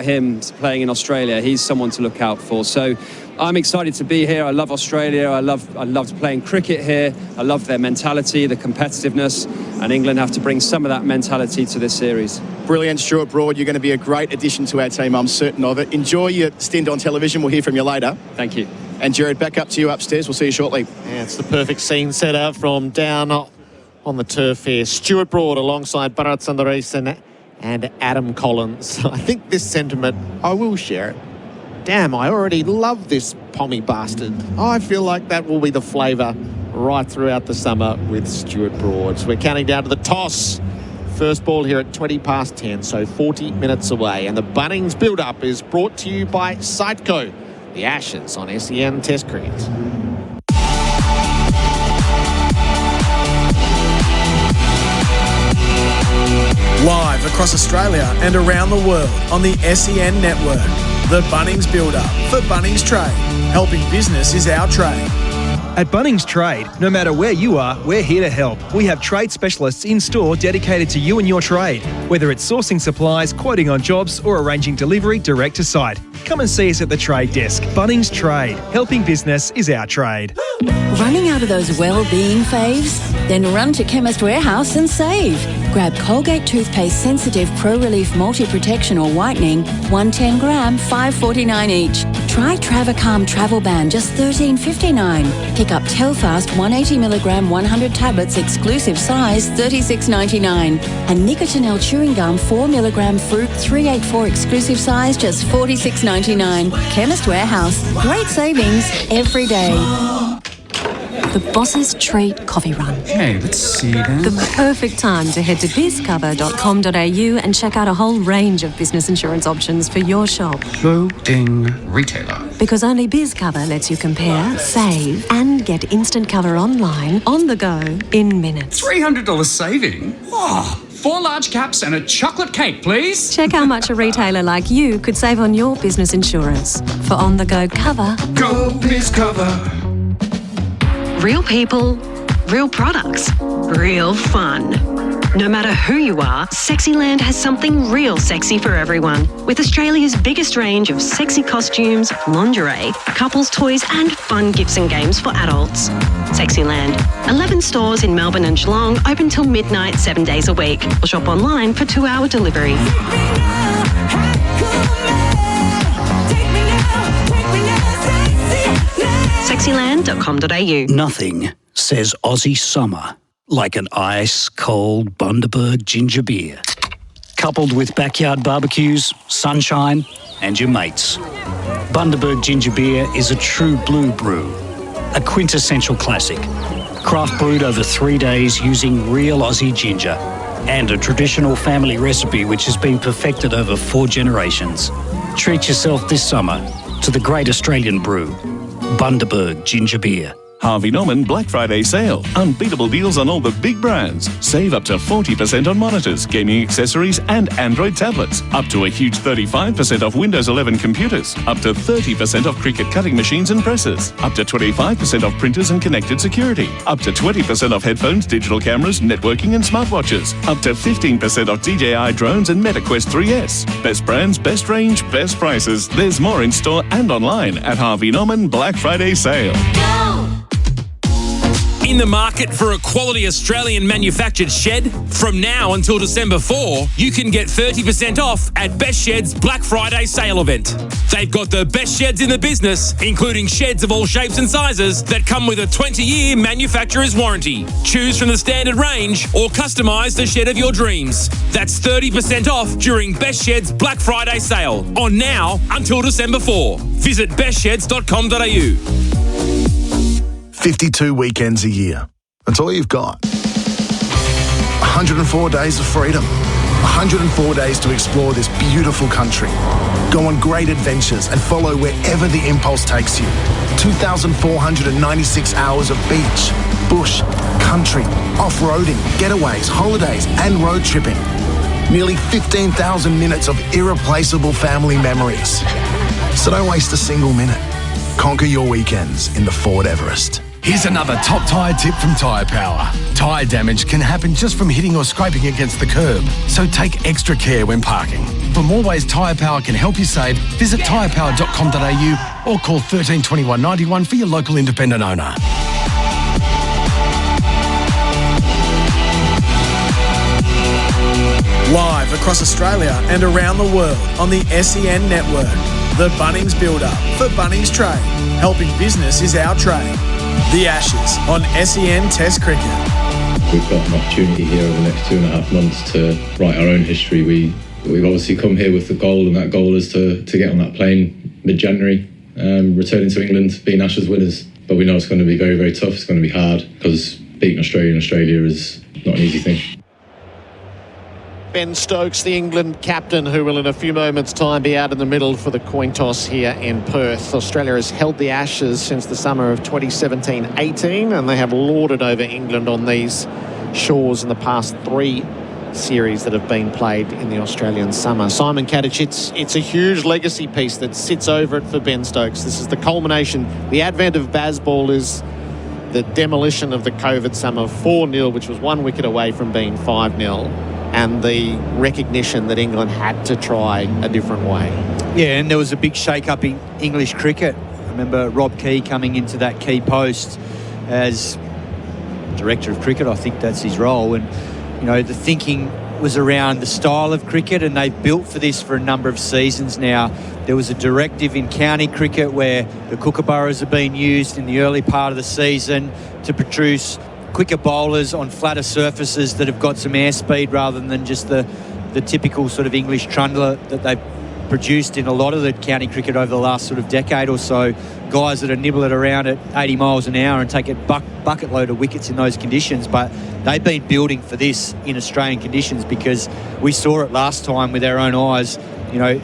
him playing in Australia, he's someone to look out for. So I'm excited to be here. I love Australia. I loved playing cricket here. I love their mentality, the competitiveness, and England have to bring some of that mentality to this series. Brilliant, Stuart Broad. You're going to be a great addition to our team, I'm certain of it. Enjoy your stint on television. We'll hear from you later. Thank you. And Gerard, back up to you upstairs. We'll see you shortly. Yeah, it's the perfect scene setter from down on the turf here. Stuart Broad alongside Bharat, Sundaresan and Adam Collins. I think this sentiment, I will share it. Damn, I already love this pommy bastard. I feel like that will be the flavour right throughout the summer with Stuart Broad. So we're counting down to the toss. First ball here at 20 past 10, so 40 minutes away. And the Bunnings build-up is brought to you by Siteco. The Ashes on SEN Test Cricket. Live across Australia and around the world on the SEN network. The Bunnings Build-Up for Bunnings Trade. Helping business is our trade. At Bunnings Trade, no matter where you are, we're here to help. We have trade specialists in store dedicated to you and your trade, whether it's sourcing supplies, quoting on jobs, or arranging delivery direct to site. Come and see us at the trade desk. Bunnings Trade. Helping business is our trade. Running out of those well-being faves? Then run to Chemist Warehouse and save. Grab Colgate Toothpaste Sensitive Pro Relief Multi-Protection or Whitening, 110 gram, $5.49 each. Try Travacalm Travel Ban, just $13.59. Pick up Telfast 180 milligram 100 tablets exclusive size, $36.99. And Nicotinell Chewing Gum 4 milligram Fruit 384 exclusive size, just $46.99. Chemist Warehouse. Great savings every day. The Boss's Treat Coffee Run. Okay, let's see then. The perfect time to head to bizcover.com.au and check out a whole range of business insurance options for your shop. Loading retailer. Because only BizCover lets you compare, save, and get instant cover online, on the go, in minutes. $300 saving? Oh, 4 large caps and a chocolate cake, please. Check how much a retailer like you could save on your business insurance. For on-the-go cover, go BizCover. Real people, real products, real fun. No matter who you are, Sexyland has something real sexy for everyone. With Australia's biggest range of sexy costumes, lingerie, couples toys and fun gifts and games for adults. Sexyland. 11 stores in Melbourne and Geelong, open till midnight 7 days a week. Or shop online for 2-hour delivery. Sexyland.com.au. Nothing says Aussie summer like an ice-cold Bundaberg ginger beer. Coupled with backyard barbecues, sunshine and your mates. Bundaberg ginger beer is a true blue brew, a quintessential classic. Craft brewed over 3 days using real Aussie ginger and a traditional family recipe which has been perfected over 4 generations. Treat yourself this summer to the great Australian brew, Bundaberg ginger beer. Harvey Norman Black Friday sale. Unbeatable deals on all the big brands. Save up to 40% on monitors, gaming accessories and Android tablets. Up to a huge 35% off Windows 11 computers. Up to 30% off cricket cutting machines and presses. Up to 25% off printers and connected security. Up to 20% off headphones, digital cameras, networking and smartwatches. Up to 15% off DJI drones and MetaQuest 3S. Best brands, best range, best prices. There's more in store and online at Harvey Norman Black Friday sale. In the market for a quality Australian manufactured shed? From now until December 4, you can get 30% off at Best Shed's Black Friday sale event. They've got the best sheds in the business, including sheds of all shapes and sizes that come with a 20-year manufacturer's warranty. Choose from the standard range or customise the shed of your dreams. That's 30% off during Best Shed's Black Friday sale, on now until December 4. Visit bestsheds.com.au. 52 weekends a year. That's all you've got. 104 days of freedom. 104 days to explore this beautiful country. Go on great adventures and follow wherever the impulse takes you. 2,496 hours of beach, bush, country, off-roading, getaways, holidays and road tripping. Nearly 15,000 minutes of irreplaceable family memories. So don't waste a single minute. Conquer your weekends in the Ford Everest. Here's another top tyre tip from Tyre Power. Tyre damage can happen just from hitting or scraping against the curb, so take extra care when parking. For more ways Tyre Power can help you save, visit tyrepower.com.au or call 13 21 91 for your local independent owner. Live across Australia and around the world on the SEN network. The Bunnings Build-Up for Bunnings Trade. Helping business is our trade. The Ashes on SEN Test Cricket. We've got an opportunity here over the next 2.5 months to write our own history. We've obviously come here with the goal, and that goal is to get on that plane mid-January, returning to England, being Ashes winners. But we know it's going to be very, very tough. It's going to be hard because beating Australia in Australia is not an easy thing. Ben Stokes, the England captain, who will in a few moments' time be out in the middle for the coin toss here in Perth. Australia has held the Ashes since the summer of 2017-18, and they have lorded over England on these shores in the past 3 series that have been played in the Australian summer. Simon Katich, it's a huge legacy piece that sits over it for Ben Stokes. This is the culmination. The advent of Bazball is the demolition of the COVID summer 4-0, which was 1 wicket away from being 5-0. And the recognition that England had to try a different way. Yeah, and there was a big shake-up in English cricket. I remember Rob Key coming into that key post as director of cricket. I think that's his role. And, you know, the thinking was around the style of cricket, and they've built for this for a number of seasons now. There was a directive in county cricket where the kookaburras have been used in the early part of the season to produce quicker bowlers on flatter surfaces that have got some airspeed rather than just the typical sort of English trundler that they've produced in a lot of the county cricket over the last sort of decade or so. Guys that are nibbling around at 80 miles an hour and take a bucket load of wickets in those conditions. But they've been building for this in Australian conditions because we saw it last time with our own eyes. You know,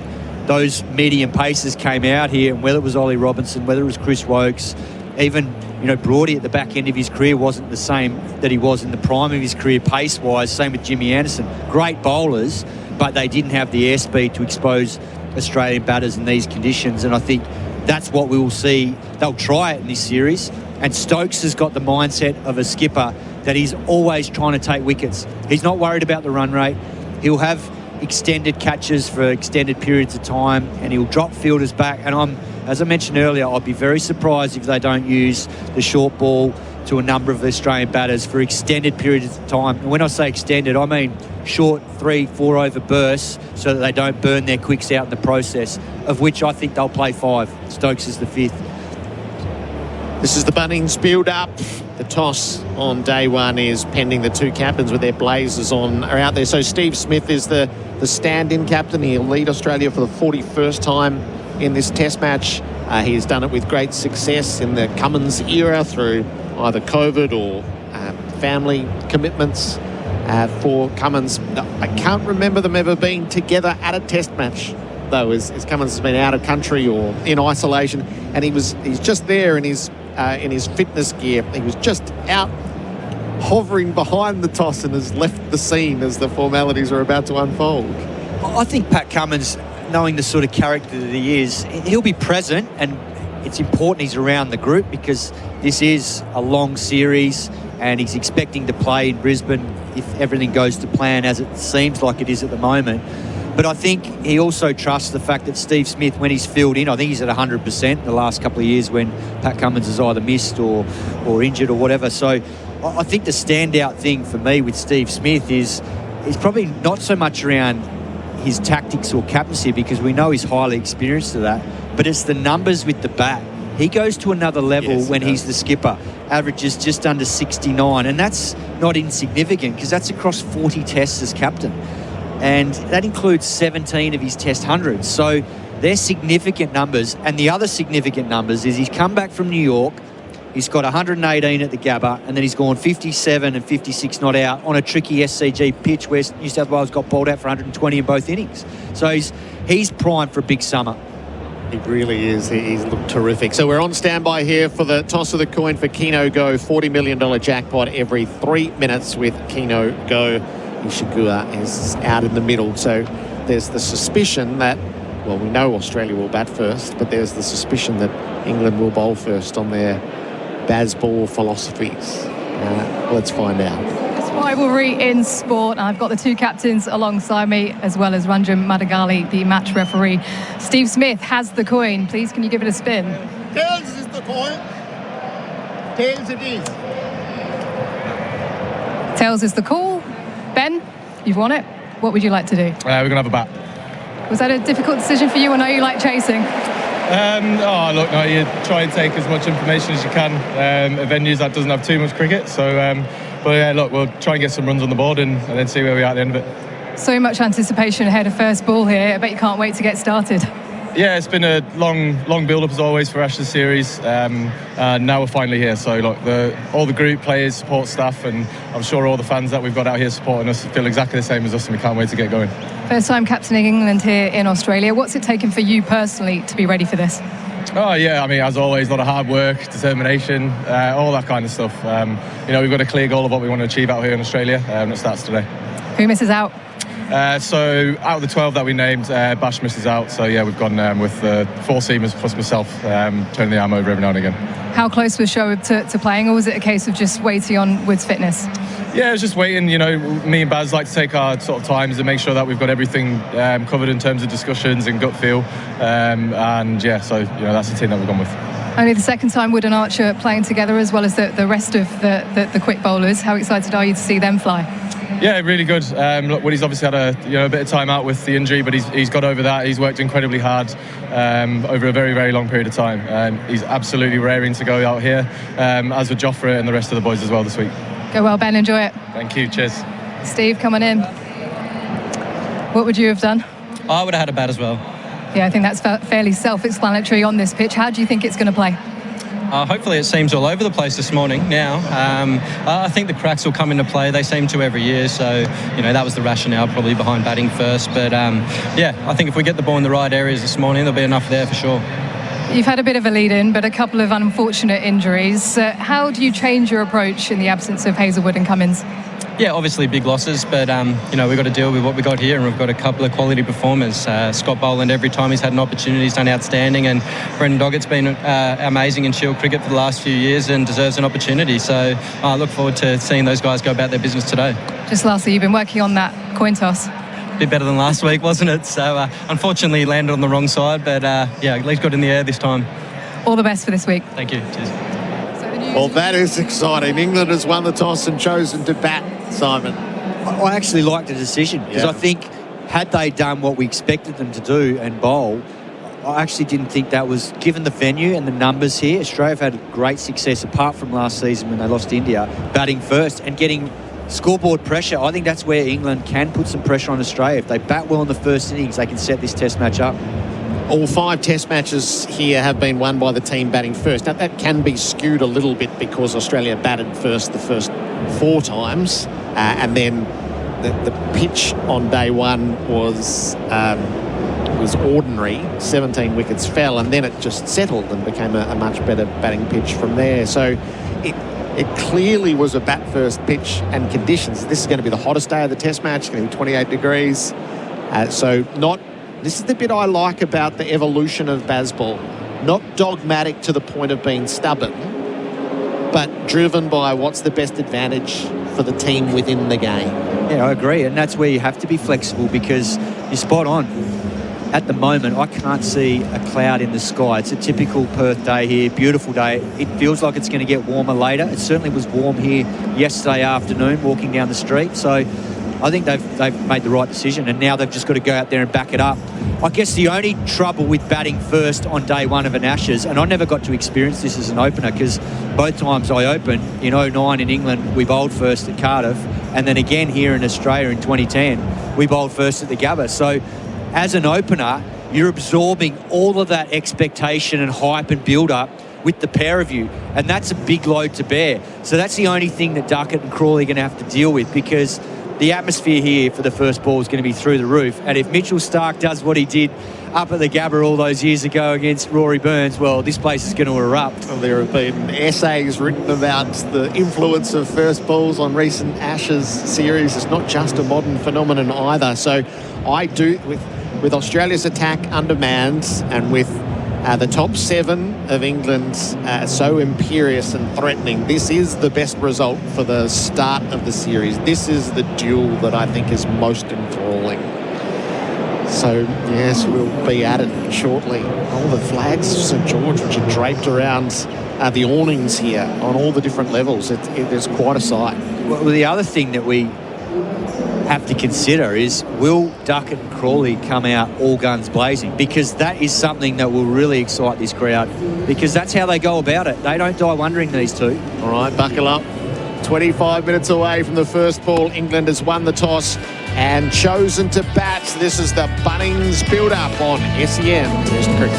those medium paces came out here, and whether it was Ollie Robinson, whether it was Chris Wokes, even, you know, Brody at the back end of his career wasn't the same that he was in the prime of his career pace-wise. Same with Jimmy Anderson. Great bowlers, but they didn't have the airspeed to expose Australian batters in these conditions. And I think that's what we will see. They'll try it in this series. And Stokes has got the mindset of a skipper that he's always trying to take wickets. He's not worried about the run rate. He'll have extended catches for extended periods of time, and he'll drop fielders back. And as I mentioned earlier, I'd be very surprised if they don't use the short ball to a number of Australian batters for extended periods of time. And when I say extended, I mean short 3-4 over bursts so that they don't burn their quicks out in the process, of which I think they'll play 5. Stokes is the 5th. This is the Bunnings build-up. The toss on day 1 is pending. The 2 captains with their blazers on are out there. So Steve Smith is the stand-in captain. He'll lead Australia for the 41st time in this test match. He has done it with great success in the Cummins era through either COVID or family commitments for Cummins. I can't remember them ever being together at a test match, though, as Cummins has been out of country or in isolation. And he's just there in his in his fitness gear. He was just out hovering behind the toss and has left the scene as the formalities are about to unfold. I think Pat Cummins, knowing the sort of character that he is, he'll be present, and it's important he's around the group because this is a long series and he's expecting to play in Brisbane if everything goes to plan, as it seems like it is at the moment. But I think he also trusts the fact that Steve Smith, when he's filled in, I think he's at 100% the last couple of years when Pat Cummins has either missed or injured or whatever. So I think the standout thing for me with Steve Smith is probably not so much around his tactics or captaincy, because we know he's highly experienced to that, but it's the numbers with the bat. He goes to another level when he's the skipper, averages just under 69, and that's not insignificant because that's across 40 tests as captain. And that includes 17 of his test hundreds. So they're significant numbers. And the other significant numbers is he's come back from New York, he's got 118 at the Gabba, and then he's gone 57 and 56 not out on a tricky SCG pitch where New South Wales got bowled out for 120 in both innings. So he's primed for a big summer. He really is. He's looked terrific. So we're on standby here for the toss of the coin for Keno Go. $40 million jackpot every 3 minutes with Keno Go. Ishigua is out in the middle. So there's the suspicion that, well, we know Australia will bat first, but there's the suspicion that England will bowl first on their Bazball philosophies. Let's find out. It's rivalry in sport. I've got the two captains alongside me, as well as Ranjan Madagali, the match referee. Steve Smith has the coin. Please, can you give it a spin? Tails is the coin. Tails it is. Tails is the call. Ben, you've won it. What would you like to do? We're going to have a bat. Was that a difficult decision for you? I know you like chasing. Look, no, you try and take as much information as you can at venues that doesn't have too much cricket. So, but yeah, look, we'll try and get some runs on the board and then see where we are at the end of it. So much anticipation ahead of first ball here. I bet you can't wait to get started. Yeah, it's been a long build-up as always for Ashes series. Now we're finally here. So look, all the group, players, support staff, and I'm sure all the fans that we've got out here supporting us feel exactly the same as us, and we can't wait to get going. First time captaining England here in Australia. What's it taken for you personally to be ready for this? Oh yeah, I mean, as always, a lot of hard work, determination, all that kind of stuff. We've got a clear goal of what we want to achieve out here in Australia, and it starts today. Who misses out? So out of the 12 that we named, Bash misses out. So yeah, we've gone with the four seamers plus myself, turning the arm over every now and again. How close was Shoaib to playing, or was it a case of just waiting on Wood's fitness? Yeah, it was just waiting. Me and Baz like to take our sort of times and make sure that we've got everything covered in terms of discussions and gut feel. And yeah, so that's the team that we've gone with. Only the second time Wood and Archer playing together, as well as the rest of the quick bowlers. How excited are you to see them fly? Yeah, really good. Look, Woody's obviously had a bit of time out with the injury, but he's got over that. He's worked incredibly hard over a very, very long period of time. He's absolutely raring to go out here, as with Joffre and the rest of the boys as well this week. Go well, Ben. Enjoy it. Thank you. Cheers. Steve, coming in. What would you have done? I would have had a bat as well. Yeah, I think that's fairly self-explanatory on this pitch. How do you think it's going to play? Hopefully it seems all over the place this morning now. I think the cracks will come into play. They seem to every year, so that was the rationale probably behind batting first. But I think if we get the ball in the right areas this morning, there'll be enough there for sure. You've had a bit of a lead-in, but a couple of unfortunate injuries. How do you change your approach in the absence of Hazelwood and Cummins? Yeah, obviously big losses, but we've got to deal with what we got here, and we've got a couple of quality performers. Scott Boland, every time he's had an opportunity, he's done outstanding, and Brendan Doggett's been amazing in Shield cricket for the last few years and deserves an opportunity. So I look forward to seeing those guys go about their business today. Just lastly, you've been working on that coin toss. A bit better than last week, wasn't it? So unfortunately landed on the wrong side, but at least got in the air this time. All the best for this week. Thank you. Cheers. Well, that is exciting. England has won the toss and chosen to bat, Simon. I actually like the decision because I think had they done what we expected them to do and bowl, I actually didn't think that was, given the venue and the numbers here, Australia have had great success apart from last season when they lost to India, batting first and getting scoreboard pressure. I think that's where England can put some pressure on Australia. If they bat well in the first innings, they can set this test match up. All 5 test matches here have been won by the team batting first. Now, that can be skewed a little bit because Australia batted first the first 4 times. And then the pitch on day one was was ordinary. 17 wickets fell, and then it just settled and became a much better batting pitch from there. So it clearly was a bat-first pitch and conditions. This is going to be the hottest day of the Test match. It's going to be 28 degrees. This is the bit I like about the evolution of Bazball. Not dogmatic to the point of being stubborn, but driven by what's the best advantage for the team within the game. Yeah, I agree, and that's where you have to be flexible, because you're spot on. At the moment, I can't see a cloud in the sky. It's a typical Perth day here, beautiful day. It feels like it's going to get warmer later. It certainly was warm here yesterday afternoon walking down the street. So I think they've made the right decision, and now they've just got to go out there and back it up. I guess the only trouble with batting first on day one of an Ashes, and I never got to experience this as an opener, because both times I opened, in 2009 in England, we bowled first at Cardiff, and then again here in Australia in 2010, we bowled first at the Gabba. So as an opener, you're absorbing all of that expectation and hype and build-up with the pair of you, and that's a big load to bear. So that's the only thing that Duckett and Crawley are going to have to deal with, because the atmosphere here for the first ball is going to be through the roof. And if Mitchell Starc does what he did up at the Gabba all those years ago against Rory Burns, well, this place is going to erupt. Well, there have been essays written about the influence of first balls on recent Ashes series. It's not just a modern phenomenon either. So I do, with Australia's attack undermanned, and with the top 7 of England so imperious and threatening, this is the best result for the start of the series. This is the duel that I think is most enthralling. So, yes, we'll be at it shortly. All the flags of St George, which are draped around the awnings here on all the different levels. There's quite a sight. Well, the other thing that we have to consider is, will Duckett and Crawley come out all guns blazing? Because that is something that will really excite this crowd, because that's how they go about it. They don't die wondering, these two. All right, buckle up. 25 minutes away from the first ball. England has won the toss and chosen to bat. This is the Bunnings build-up on SEN Test Cricket.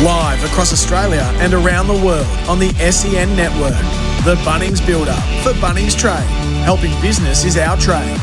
Live across Australia and around the world on the SEN network. The Bunnings Build-Up for Bunnings Trade. Helping business is our trade.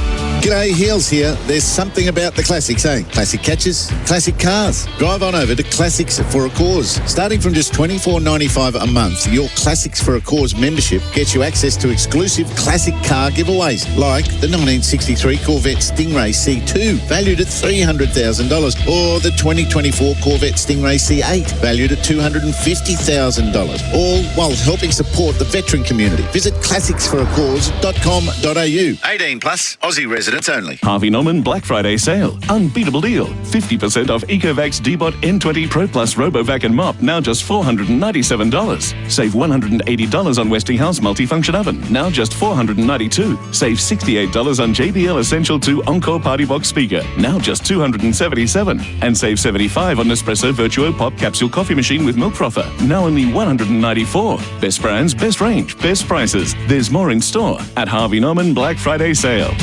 G'day, Heels here. There's something about the classics, eh? Classic catches, classic cars. Drive on over to Classics for a Cause. Starting from just $24.95 a month, your Classics for a Cause membership gets you access to exclusive classic car giveaways, like the 1963 Corvette Stingray C2, valued at $300,000, or the 2024 Corvette Stingray C8, valued at $250,000, all while helping support the veteran community. Visit classicsforacause.com.au. 18 plus, Aussie residents only. Harvey Norman Black Friday sale. Unbeatable deal. 50% off Ecovacs D-Bot N20 Pro Plus RoboVac and Mop, now just $497. Save $180 on Westinghouse multifunction oven, now just $492. Save $68 on JBL Essential 2 Encore Party Box speaker, now just $277. And save $75 on Nespresso Virtuo Pop Capsule Coffee Machine with Milk Frother, now only $194. Best brands, best range, best prices. There's more in store at Harvey Norman Black Friday sale.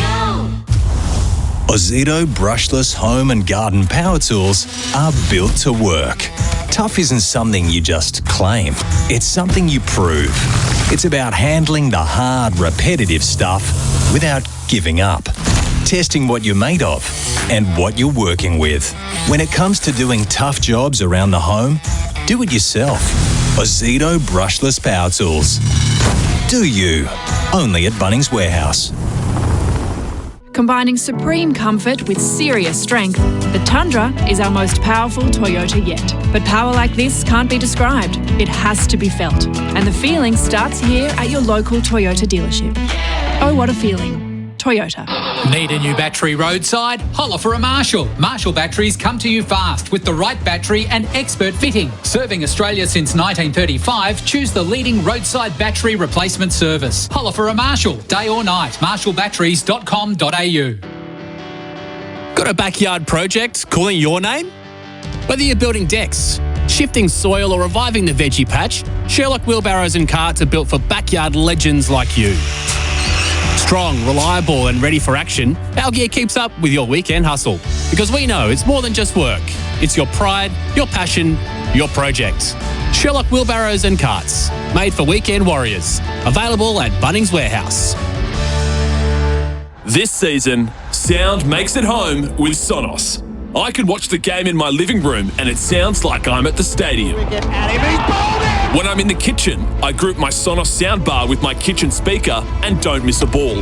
Ozito brushless home and garden power tools are built to work. Tough isn't something you just claim. It's something you prove. It's about handling the hard, repetitive stuff without giving up. Testing what you're made of and what you're working with. When it comes to doing tough jobs around the home, do it yourself. Ozito brushless power tools. Do you? Only at Bunnings Warehouse. Combining supreme comfort with serious strength, the Tundra is our most powerful Toyota yet. But power like this can't be described. It has to be felt. And the feeling starts here at your local Toyota dealership. Oh, what a feeling. Toyota. Need a new battery roadside? Holler for a Marshall. Marshall batteries come to you fast with the right battery and expert fitting. Serving Australia since 1935, choose the leading roadside battery replacement service. Holler for a Marshall, day or night. marshallbatteries.com.au. Got a backyard project calling your name? Whether you're building decks, shifting soil or reviving the veggie patch, Sherlock wheelbarrows and carts are built for backyard legends like you. Strong, reliable and ready for action, our gear keeps up with your weekend hustle. Because we know it's more than just work. It's your pride, your passion, your project. Sherlock wheelbarrows and carts. Made for weekend warriors. Available at Bunnings Warehouse. This season, sound makes it home with Sonos. I can watch the game in my living room and it sounds like I'm at the stadium. When I'm in the kitchen, I group my Sonos soundbar with my kitchen speaker and don't miss a ball.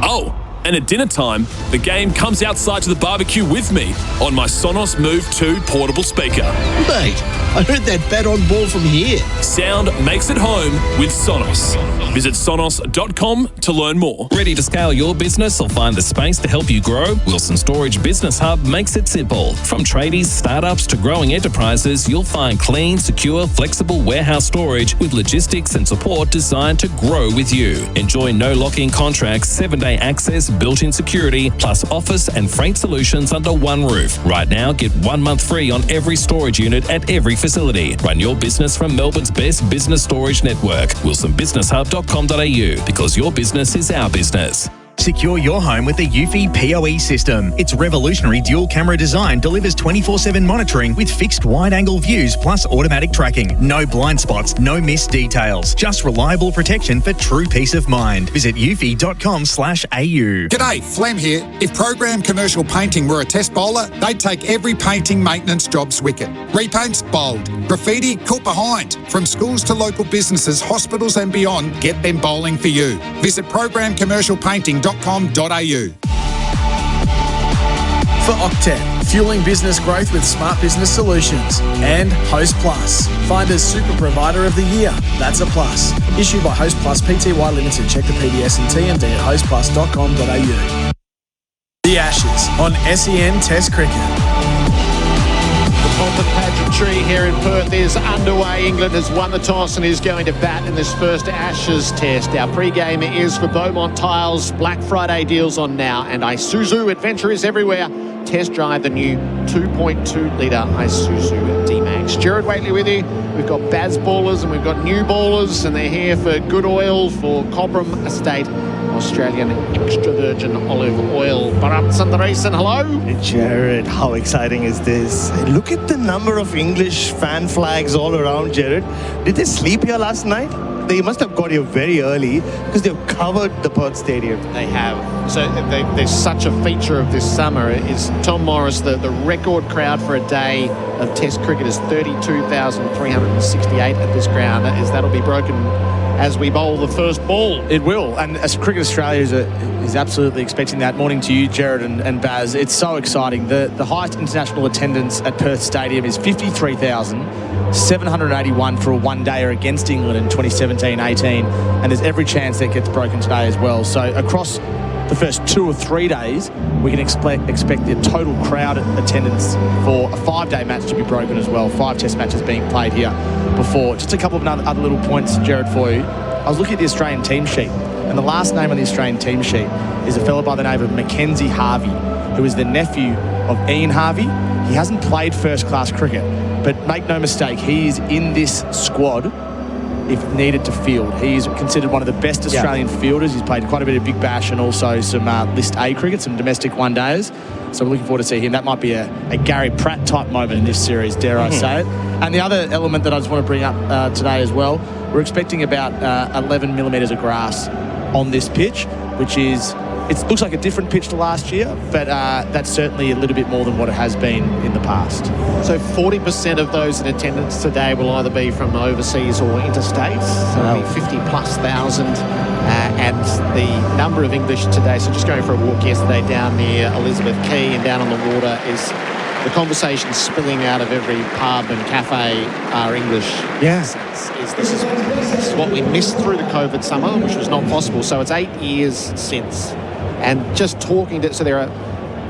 Oh, and at dinner time, the game comes outside to the barbecue with me on my Sonos Move 2 portable speaker. Mate, I heard that bat on ball from here. Sound makes it home with Sonos. Visit sonos.com to learn more. Ready to scale your business or find the space to help you grow? Wilson Storage Business Hub makes it simple. From tradies, startups to growing enterprises, you'll find clean, secure, flexible warehouse storage with logistics and support designed to grow with you. Enjoy no lock-in contracts, 7-day access, built-in security, plus office and freight solutions under one roof. Right now, get 1 month free on every storage unit at every facility. Run your business from Melbourne's best business storage network, wilsonbusinesshub.com.au, because your business is our business. Secure your home with the Eufy PoE system. Its revolutionary dual-camera design delivers 24/7 monitoring with fixed wide-angle views plus automatic tracking. No blind spots, no missed details. Just reliable protection for true peace of mind. Visit eufy.com/au. G'day, Flem here. If Program Commercial Painting were a test bowler, they'd take every painting maintenance job's wicket. Repaints, bowled. Graffiti, caught behind. From schools to local businesses, hospitals and beyond, get them bowling for you. Visit programcommercialpainting.com.au. For Octet, fueling business growth with smart business solutions. And Host Plus, find as Super Provider of the Year. That's a plus. Issued by Host Plus Pty Limited. Check the PDS and TMD at hostplus.com.au. The Ashes on SEN Test Cricket. The pomp and pageantry here in Perth is underway. England has won the toss and is going to bat in this first Ashes test. Our pre-game is for Beaumont Tiles. Black Friday deals on now. And Isuzu Adventure is everywhere. Test drive the new 2.2-litre Isuzu D-Max. Gerard, Whateley with you. We've got Baz ballers and we've got new ballers, and they're here for good oil for Cobram Estate Australian extra virgin olive oil. Bharat, Sundaresan, hello. Gerard, how exciting is this? Look at the number of English fan flags all around, Gerard. Did they sleep here last night? They must have got here very early because they've covered the Perth Stadium. They have. So there's such a feature of this summer is Tom Morris, the record crowd for a day of Test cricket is 32,368 at this ground. That'll be broken as we bowl the first ball. It will, and as Cricket Australia is absolutely expecting that. Morning to you, Gerard and Baz. It's so exciting. The highest international attendance at Perth Stadium is 53,781 for a one-dayer against England in 2017-18, and there's every chance that gets broken today as well. So across the first 2 or 3 days, we can expect the total crowd attendance for a 5-day match to be broken as well. 5 test matches being played here before. Just a couple of other little points, Gerard, for you. I was looking at the Australian team sheet, and the last name on the Australian team sheet is a fellow by the name of Mackenzie Harvey, who is the nephew of Ian Harvey. He hasn't played first-class cricket, but make no mistake, he is in this squad if needed to field. He's considered one of the best Australian fielders. He's played quite a bit of Big Bash and also some List A cricket, some domestic one-dayers. So we're looking forward to see him. That might be a Gary Pratt type moment in this series, dare I say it. And the other element that I just want to bring up today as well, we're expecting about 11 millimetres of grass on this pitch, which is, it looks like a different pitch to last year, but that's certainly a little bit more than what it has been in the past. So 40% of those in attendance today will either be from overseas or interstate, so it'll be 50,000+. And the number of English today, so just going for a walk yesterday down near Elizabeth Quay and down on the water, is the conversation spilling out of every pub and cafe are English. Yeah. This is what we missed through the COVID summer, which was not possible. So it's 8 years since. And just talking to, so there are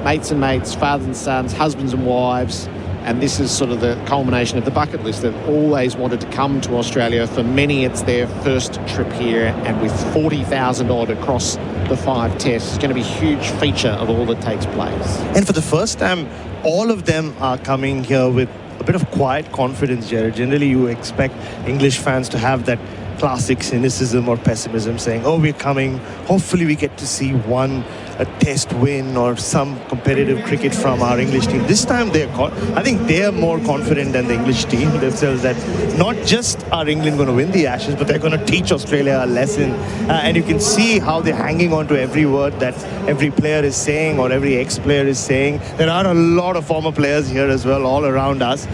mates and mates, fathers and sons, husbands and wives, and this is sort of the culmination of the bucket list. They've always wanted to come to Australia. For many, it's their first trip here, and with 40,000 odd across the 5 tests, it's going to be a huge feature of all that takes place. And for the first time, all of them are coming here with a bit of quiet confidence, Gerard. Generally, you expect English fans to have that classic cynicism or pessimism, saying, oh, we're coming, hopefully we get to see one a test win or some competitive cricket from our English team. This time I think they are more confident than the English team themselves that not just are England going to win the Ashes, but they're going to teach Australia a lesson. And you can see how they're hanging on to every word that every player is saying or every ex-player is saying. There are a lot of former players here as well, all around us.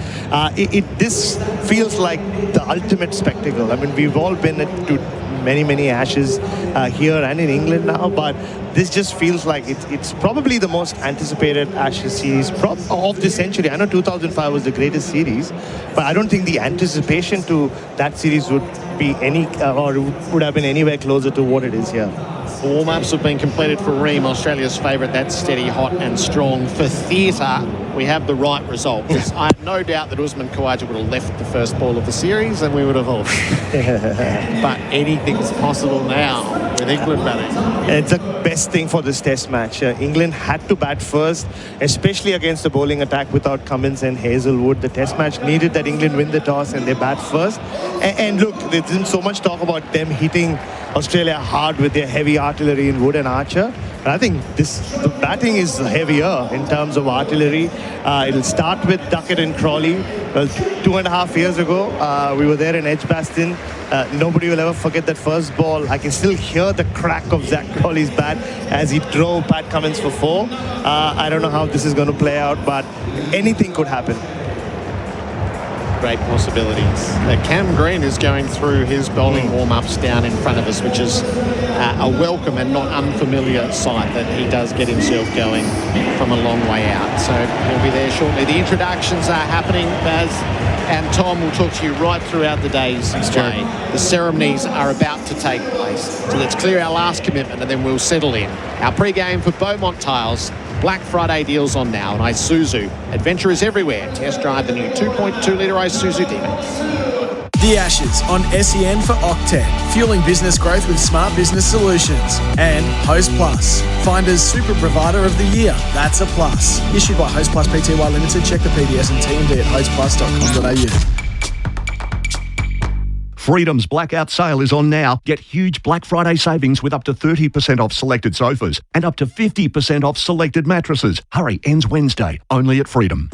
This feels like the ultimate spectacle. I mean, we've all been to many Ashes here and in England now, but this just feels like it's probably the most anticipated Ashes series of the century. I know 2005 was the greatest series, but I don't think the anticipation to that series would be would have been anywhere closer to what it is here. Warm-ups have been completed for Ream, Australia's favourite. That's steady, hot and strong. For theatre, we have the right result. I have no doubt that Usman Khawaja would have left the first ball of the series and we would have all. But anything's possible now with England batting. It's the best thing for this test match. England had to bat first, especially against the bowling attack without Cummins and Hazelwood. The test match needed that England win the toss and they bat first. And look, there's been so much talk about them hitting Australia hard with their heavy artillery in Wood and Archer. But I think the batting is heavier in terms of artillery. It'll start with Duckett and Crawley. Well, 2.5 years ago, we were there in Edgbaston. Nobody will ever forget that first ball. I can still hear the crack of Zach Crawley's bat as he drove Pat Cummins for 4. I don't know how this is going to play out, but anything could happen. Great possibilities. Cam Green is going through his bowling warm-ups down in front of us, which is a welcome and not unfamiliar sight that he does get himself going from a long way out. So he'll be there shortly. The introductions are happening, Baz, and Tom will talk to you right throughout the day's play. The ceremonies are about to take place. So let's clear our last commitment and then we'll settle in. Our pre-game for Beaumont Tiles. Black Friday deals on now, and Isuzu. Adventure is everywhere. Test drive the new 2.2-litre Isuzu Demon. The Ashes on SEN for Octet, fueling business growth with smart business solutions. And Host Plus, Finder's Super Provider of the Year. That's a plus. Issued by Host Plus Pty Limited. Check the PDS and TMD at hostplus.com.au. Freedom's blackout sale is on now. Get huge Black Friday savings with up to 30% off selected sofas and up to 50% off selected mattresses. Hurry, ends Wednesday. Only at Freedom.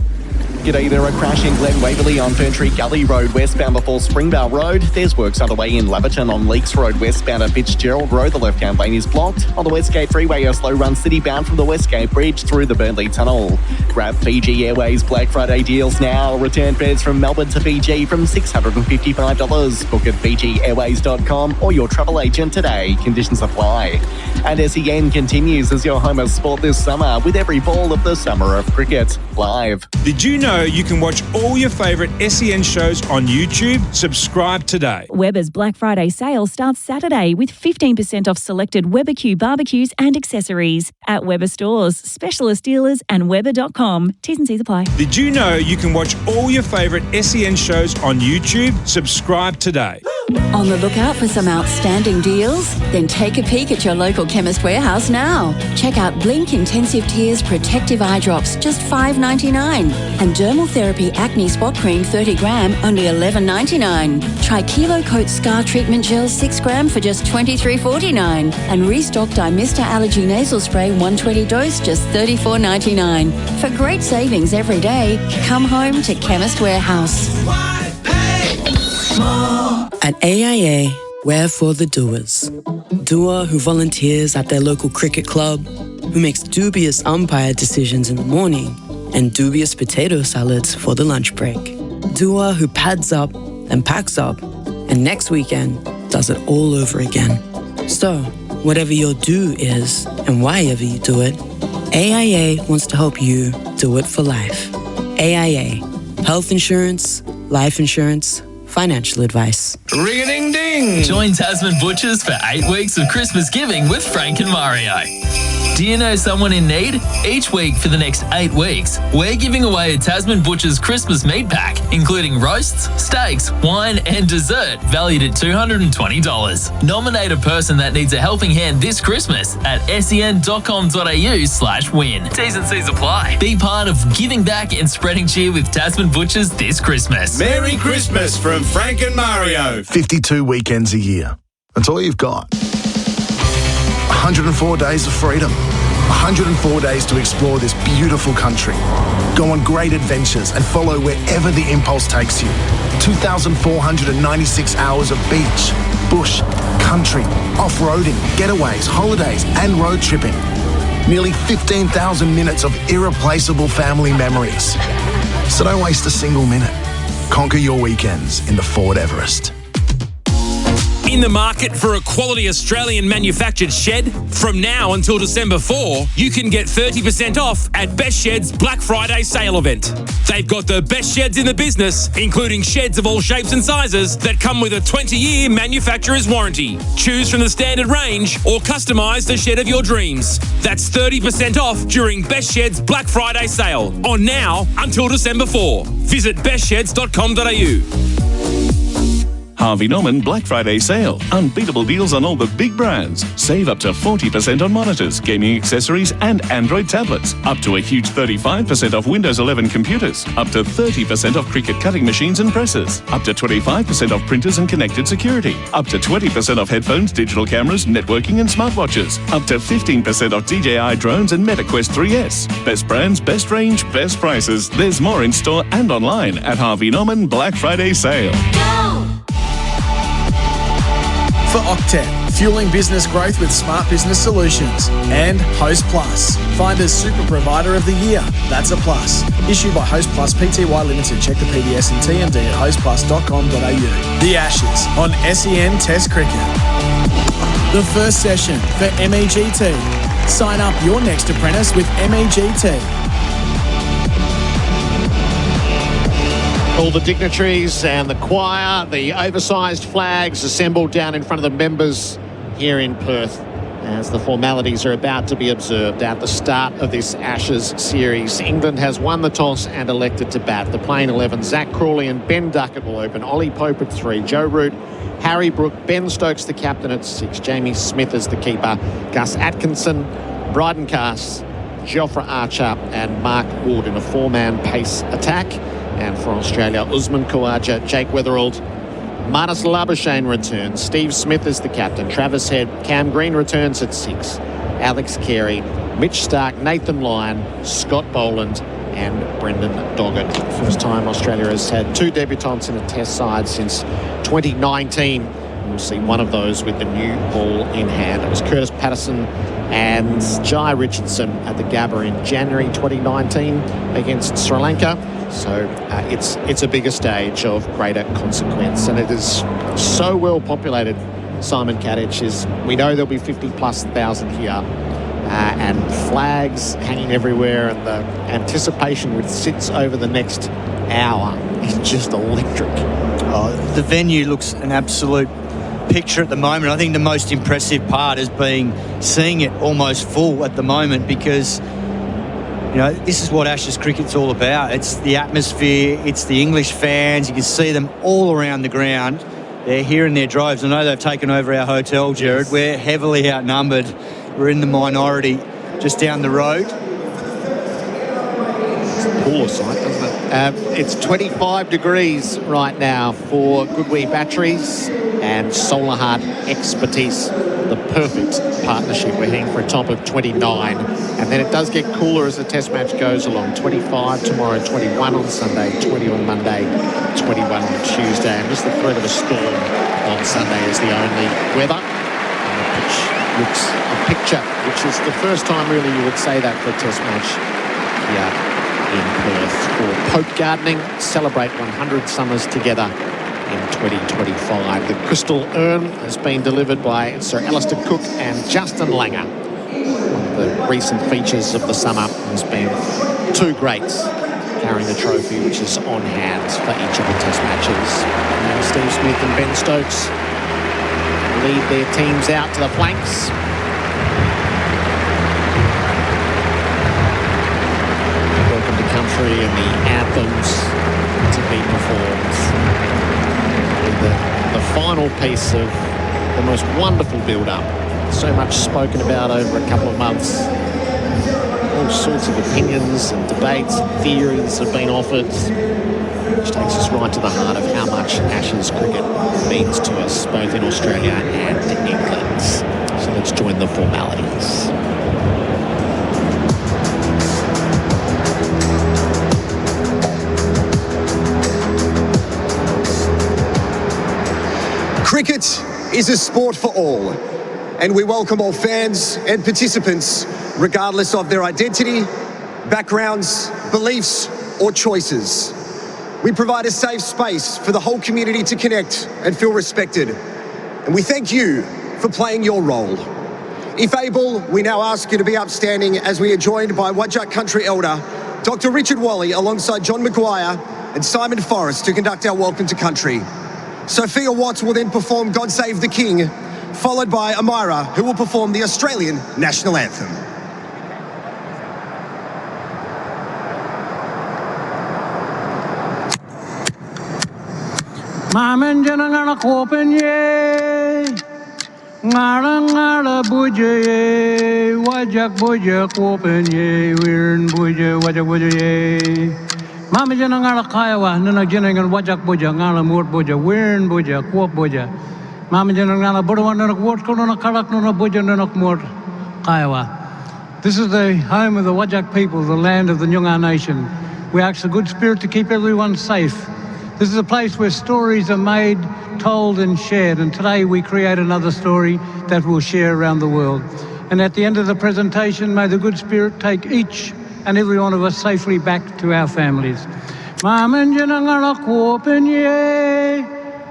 G'day there, a crash in Glen Waverley on Ferntree Gully Road westbound before Springvale Road. There's works underway in Laverton on Leaks Road westbound at Fitzgerald Road. The left-hand lane is blocked. On the Westgate Freeway, a slow run city-bound from the Westgate Bridge through the Burnley Tunnel. Grab Fiji Airways Black Friday deals now. Return fares from Melbourne to Fiji from $655. Book at FijiAirways.com or your travel agent today. Conditions apply. And SEN continues as your home of sport this summer with every ball of the summer of cricket live. Did you know you can watch all your favourite SEN shows on YouTube? Subscribe today. Weber's Black Friday sale starts Saturday with 15% off selected Weber-Q barbecues and accessories at Weber stores, specialist dealers and Weber.com. T's and C's apply. Did you know you can watch all your favourite SEN shows on YouTube? Subscribe today. On the lookout for some outstanding deals? Then take a peek at your local Chemist Warehouse now. Check out Blink Intensive Tears Protective Eye Drops, just $5.99. And Dermal Therapy Acne Spot Cream 30 gram, only $11.99. Try Kilo Coat Scar Treatment Gel 6 gram for just $23.49. And Restock Dimista Allergy Nasal Spray 120 dose, just $34.99. For great savings every day, come home to Chemist Warehouse. At AIA, we're for the doers. Doer who volunteers at their local cricket club, who makes dubious umpire decisions in the morning, and dubious potato salads for the lunch break. Doer who pads up and packs up, and next weekend does it all over again. So, whatever your do is, and why ever you do it, AIA wants to help you do it for life. AIA. Health insurance, life insurance, financial advice. Ring-a-ding-ding! Join Tasman Butchers for 8 weeks of Christmas giving with Frank and Mario. Do you know someone in need? Each week for the next 8 weeks, we're giving away a Tasman Butcher's Christmas meat pack, including roasts, steaks, wine and dessert valued at $220. Nominate a person that needs a helping hand this Christmas at sen.com.au/win. T's and C's apply. Be part of giving back and spreading cheer with Tasman Butchers this Christmas. Merry Christmas from Frank and Mario. 52 weekends a year. That's all you've got. 104 days of freedom. 104 days to explore this beautiful country. Go on great adventures and follow wherever the impulse takes you. 2,496 hours of beach, bush, country, off-roading, getaways, holidays and road tripping. Nearly 15,000 minutes of irreplaceable family memories. So don't waste a single minute. Conquer your weekends in the Ford Everest. In the market for a quality Australian manufactured shed? From now until December 4, you can get 30% off at Best Shed's Black Friday sale event. They've got the best sheds in the business, including sheds of all shapes and sizes that come with a 20-year manufacturer's warranty. Choose from the standard range or customise the shed of your dreams. That's 30% off during Best Shed's Black Friday sale, on now until December 4. Visit bestsheds.com.au. Harvey Norman Black Friday sale. Unbeatable deals on all the big brands. Save up to 40% on monitors, gaming accessories and Android tablets. Up to a huge 35% off Windows 11 computers. Up to 30% off cricket cutting machines and presses. Up to 25% off printers and connected security. Up to 20% off headphones, digital cameras, networking and smartwatches. Up to 15% off DJI drones and MetaQuest 3S. Best brands, best range, best prices. There's more in store and online at Harvey Norman Black Friday sale. For Octet, fueling business growth with smart business solutions. And Host Plus, Finder's Super Provider of the Year. That's a plus. Issued by Host Plus Pty Limited. Check the PDS and TMD at hostplus.com.au. The Ashes on SEN Test Cricket. The first session for MEGT. Sign up your next apprentice with MEGT. All the dignitaries and the choir, the oversized flags assembled down in front of the members here in Perth as the formalities are about to be observed at the start of this Ashes series. England has won the toss and elected to bat. The playing 11, Zach Crawley and Ben Duckett will open. Ollie Pope at 3, Joe Root, Harry Brook, Ben Stokes the captain at 6, Jamie Smith as the keeper, Gus Atkinson, Bryden Cass, Jofra Archer and Mark Wood in a 4-man pace attack. And for Australia, Usman Khawaja, Jake Weatherald, Marnus Labuschagne returns. Steve Smith is the captain. Travis Head, Cam Green returns at 6. Alex Carey, Mitch Stark, Nathan Lyon, Scott Boland and Brendan Doggett. First time Australia has had 2 debutants in a test side since 2019. We'll see one of those with the new ball in hand. It was Curtis Patterson and Jai Richardson at the Gabba in January 2019 against Sri Lanka. So it's a bigger stage of greater consequence, and it is so well populated. Simon Katich is. We know there'll be 50,000+ here, and flags hanging everywhere, and the anticipation which sits over the next hour is just electric. The venue looks an absolute picture at the moment. I think the most impressive part is seeing it almost full at the moment, because you know, this is what Ashes cricket's all about. It's the atmosphere, it's the English fans. You can see them all around the ground. They're here in their droves. I know they've taken over our hotel, Gerard. We're heavily outnumbered. We're in the minority just down the road. It's a cooler sight, doesn't it? It's 25 degrees right now for Goodwee Batteries and Solar Heart Expertise. The perfect partnership. We're heading for a top of 29, and then it does get cooler as the test match goes along. 25 tomorrow, 21 on Sunday, 20 on Monday, 21 on Tuesday, and just the threat of a storm on Sunday is the only weather. And the pitch looks a picture, which is the first time really you would say that for a test match here in Perth. For Pope Gardening, celebrate 100 summers together in 2025. The Crystal Urn has been delivered by Sir Alistair Cook and Justin Langer. One of the recent features of the summer has been 2 greats carrying the trophy, which is on hand for each of the test matches. And Steve Smith and Ben Stokes lead their teams out to the flanks. Welcome to country and the anthems to be performed. The final piece of the most wonderful build-up. So much spoken about over a couple of months. All sorts of opinions and debates and theories have been offered, which takes us right to the heart of how much Ashes cricket means to us, both in Australia and England. So let's join the formalities. Cricket is a sport for all, and we welcome all fans and participants, regardless of their identity, backgrounds, beliefs, or choices. We provide a safe space for the whole community to connect and feel respected, and we thank you for playing your role. If able, we now ask you to be upstanding as we are joined by Whadjuk Country Elder, Dr. Richard Whalley, alongside John Maguire and Simon Forrest to conduct our Welcome to Country. Sophia Watts will then perform God Save the King, followed by Amira, who will perform the Australian National Anthem. Mamen janangana kopenye, ngara buje, wajak buje kopenye, wirin buje, wajak buje. Mamen janangana kayawa, nana janangan wajak buje, ngara mut buje, wirin buje, kop buje. Mamen janangana budawan nana kwot kolona karak nana buje nana mut kayawa. This is the home of the Whadjuk people, the land of the Nyungar Nation. We ask the good spirit to keep everyone safe. This is a place where stories are made, told and shared, and today we create another story that we'll share around the world. And at the end of the presentation, may the good spirit take each and every one of us safely back to our families. Mamen janangala kopenye,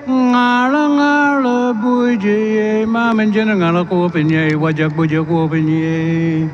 ngala buje, mamen janangala kopenye, wajak buje kopenye.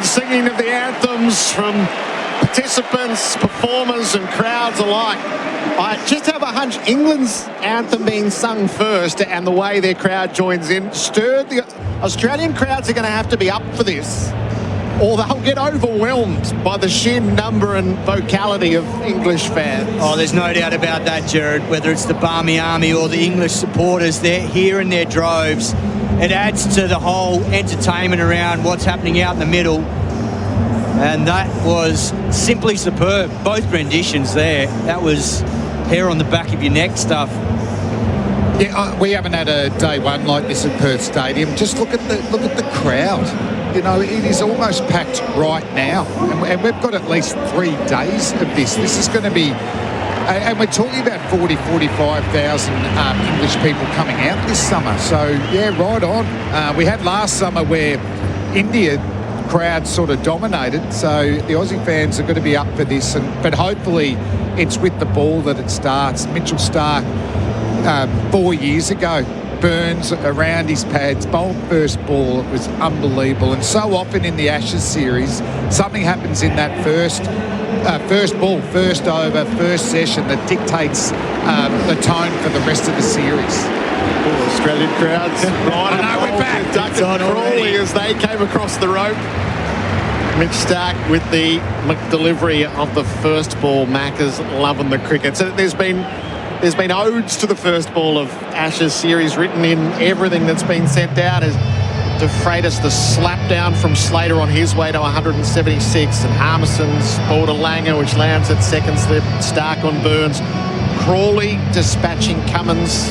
Singing of the anthems from participants, performers and crowds alike. I just have a hunch England's anthem being sung first and the way their crowd joins in stirred the Australian crowds are going to have to be up for this, or they'll get overwhelmed by the sheer number and vocality of English fans. Oh, there's no doubt about that, Gerard. Whether it's the Barmy Army or the English supporters, they're here in their droves. It adds to the whole entertainment around what's happening out in the middle. And that was simply superb. Both renditions there. That was hair on the back of your neck stuff. Yeah, we haven't had a day one like this at Perth Stadium. Just look at the crowd. You know, it is almost packed right now, and we've got at least 3 days of this. This is going to be, and we're talking about 45,000 English people coming out this summer. So yeah, right on. We had last summer where India crowd sort of dominated. So the Aussie fans are going to be up for this. But hopefully it's with the ball that it starts. Mitchell Starc, 4 years ago, Burns around his pads, bowled first ball. It was unbelievable. And so often in the Ashes series, something happens in that first ball, first over, first session that dictates the tone for the rest of the series. Australian crowds right. I know, we're back. Duckett and Crawley as they came across the rope. Mitch Starc with the delivery of the first ball. Macca's loving the cricket. So there's been odes to the first ball of Ashes series written in everything that's been sent out. As De Freitas, the slap down from Slater on his way to 176, and Harmison's ball to Langer, which lands at second slip. Starc on Burns. Crawley dispatching Cummins,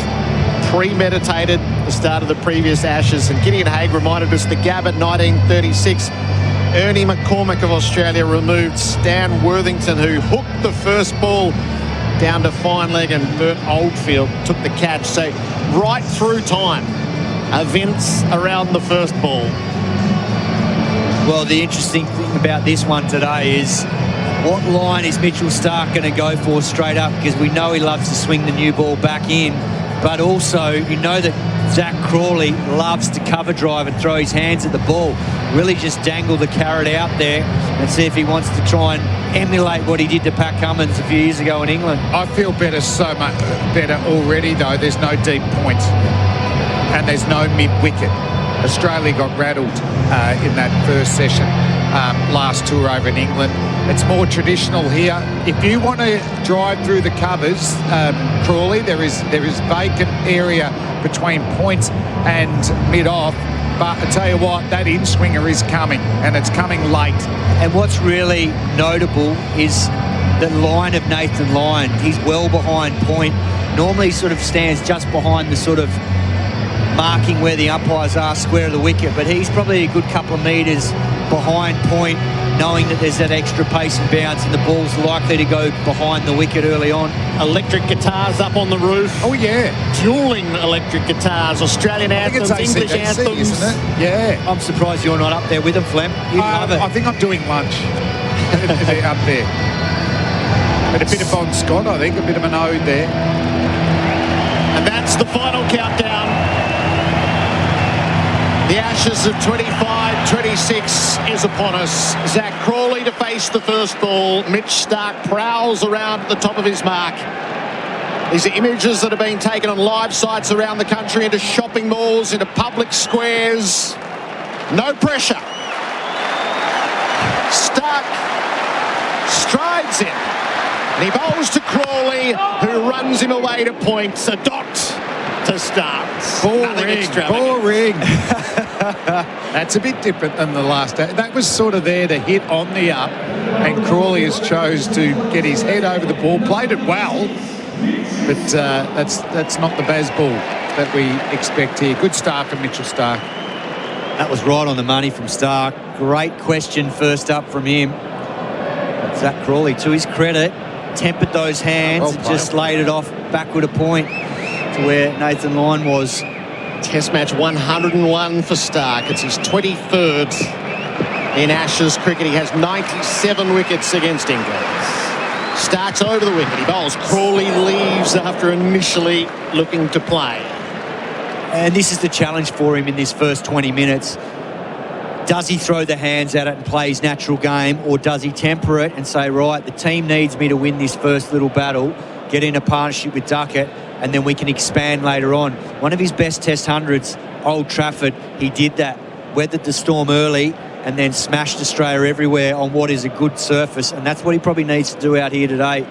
premeditated the start of the previous Ashes. And Gideon Haigh reminded us the Gab at 1936. Ernie McCormack of Australia removed Stan Worthington, who hooked the first ball down to fine leg, and Bert Oldfield took the catch. So right through time, events around the first ball. Well, the interesting thing about this one today is what line is Mitchell Starc going to go for straight up, because we know he loves to swing the new ball back in, but also you know that Zach Crawley loves to cover drive and throw his hands at the ball. Really just dangle the carrot out there and see if he wants to try and emulate what he did to Pat Cummins a few years ago in England. I feel better, so much better already, though. There's no deep point and there's no mid-wicket. Australia got rattled in that first session last tour over in England. It's more traditional here. If you want to drive through the covers, Crawley, there is vacant area between point and mid-off. But I tell you what, that in-swinger is coming, and it's coming late. And what's really notable is the line of Nathan Lyon. He's well behind point. Normally he sort of stands just behind the sort of marking where the umpires are, square of the wicket, but he's probably a good couple of metres behind point, knowing that there's that extra pace and bounce, and the ball's likely to go behind the wicket early on. Electric guitars up on the roof. Oh, yeah. Dueling electric guitars, Australian anthems, English anthems. Isn't it? Yeah. I'm surprised you're not up there with them, Flem. You love it. I think I'm doing lunch up there. But a bit of Bon Scott, I think, a bit of an ode there. And that's the final countdown. The Ashes of 25-26 is upon us. Zach Crawley to face the first ball. Mitch Starc prowls around at the top of his mark. These are images that have been taken on live sites around the country, into shopping malls, into public squares. No pressure. Starc strides in. And he bowls to Crawley, who runs him away to points. A dot to start. Boring. That's a bit different than the last day. That was sort of there to hit on the up, and Crawley has chose to get his head over the ball, played it well, but that's not the Baz ball that we expect here. Good start from Mitchell Starc. That was right on the money from Starc. Great question first up from him. Zach Crawley, to his credit, tempered those hands and just laid it off backward a point to where Nathan Lyon was. Test match 101 for Starc. It's his 23rd in Ashes cricket. He has 97 wickets against England. Starc's over the wicket. He bowls. Crawley leaves after initially looking to play. And this is the challenge for him in this first 20 minutes. Does he throw the hands at it and play his natural game, or does he temper it and say, right, the team needs me to win this first little battle, get in a partnership with Duckett, and then we can expand later on. One of his best Test hundreds, Old Trafford, he did that. Weathered the storm early and then smashed Australia everywhere on what is a good surface, and that's what he probably needs to do out here today,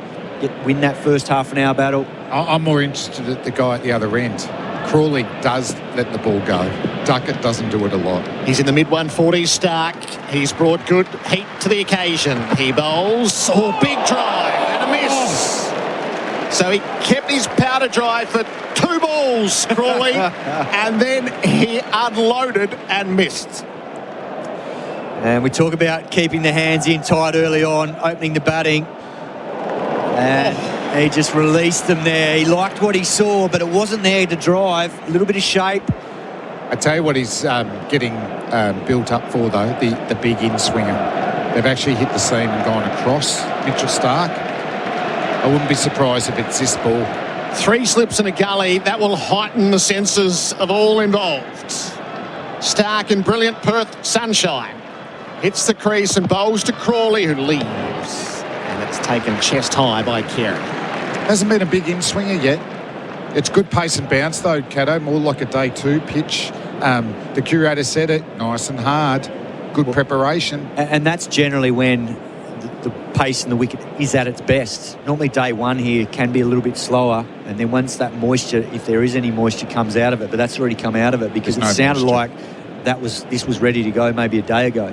win that first half an hour battle. I'm more interested at the guy at the other end. Crawley does let the ball go. Duckett doesn't do it a lot. He's in the mid-140s, Starc. He's brought good heat to the occasion. He bowls. Big drive and a miss. So he kept his powder dry for 2 balls, Crawley, and then he unloaded and missed. And we talk about keeping the hands in tight early on, opening the batting. And he just released them there. He liked what he saw, but it wasn't there to drive. A little bit of shape. I tell you what he's getting built up for, though, the big in-swinger. They've actually hit the seam and gone across Mitchell Starc. I wouldn't be surprised if it's this ball. 3 slips in a gully. That will heighten the senses of all involved. Starc in brilliant Perth sunshine. Hits the crease and bowls to Crawley, who leaves. And it's taken chest high by Carey. Hasn't been a big in-swinger yet. It's good pace and bounce, though, Cato. More like a day 2 pitch. The curator said it, nice and hard. Good preparation. And that's generally when the pace in the wicket is at its best. Normally day 1 here can be a little bit slower, and then once that moisture, if there is any moisture, comes out of it, but that's already come out of it because it sounded like this was ready to go maybe a day ago.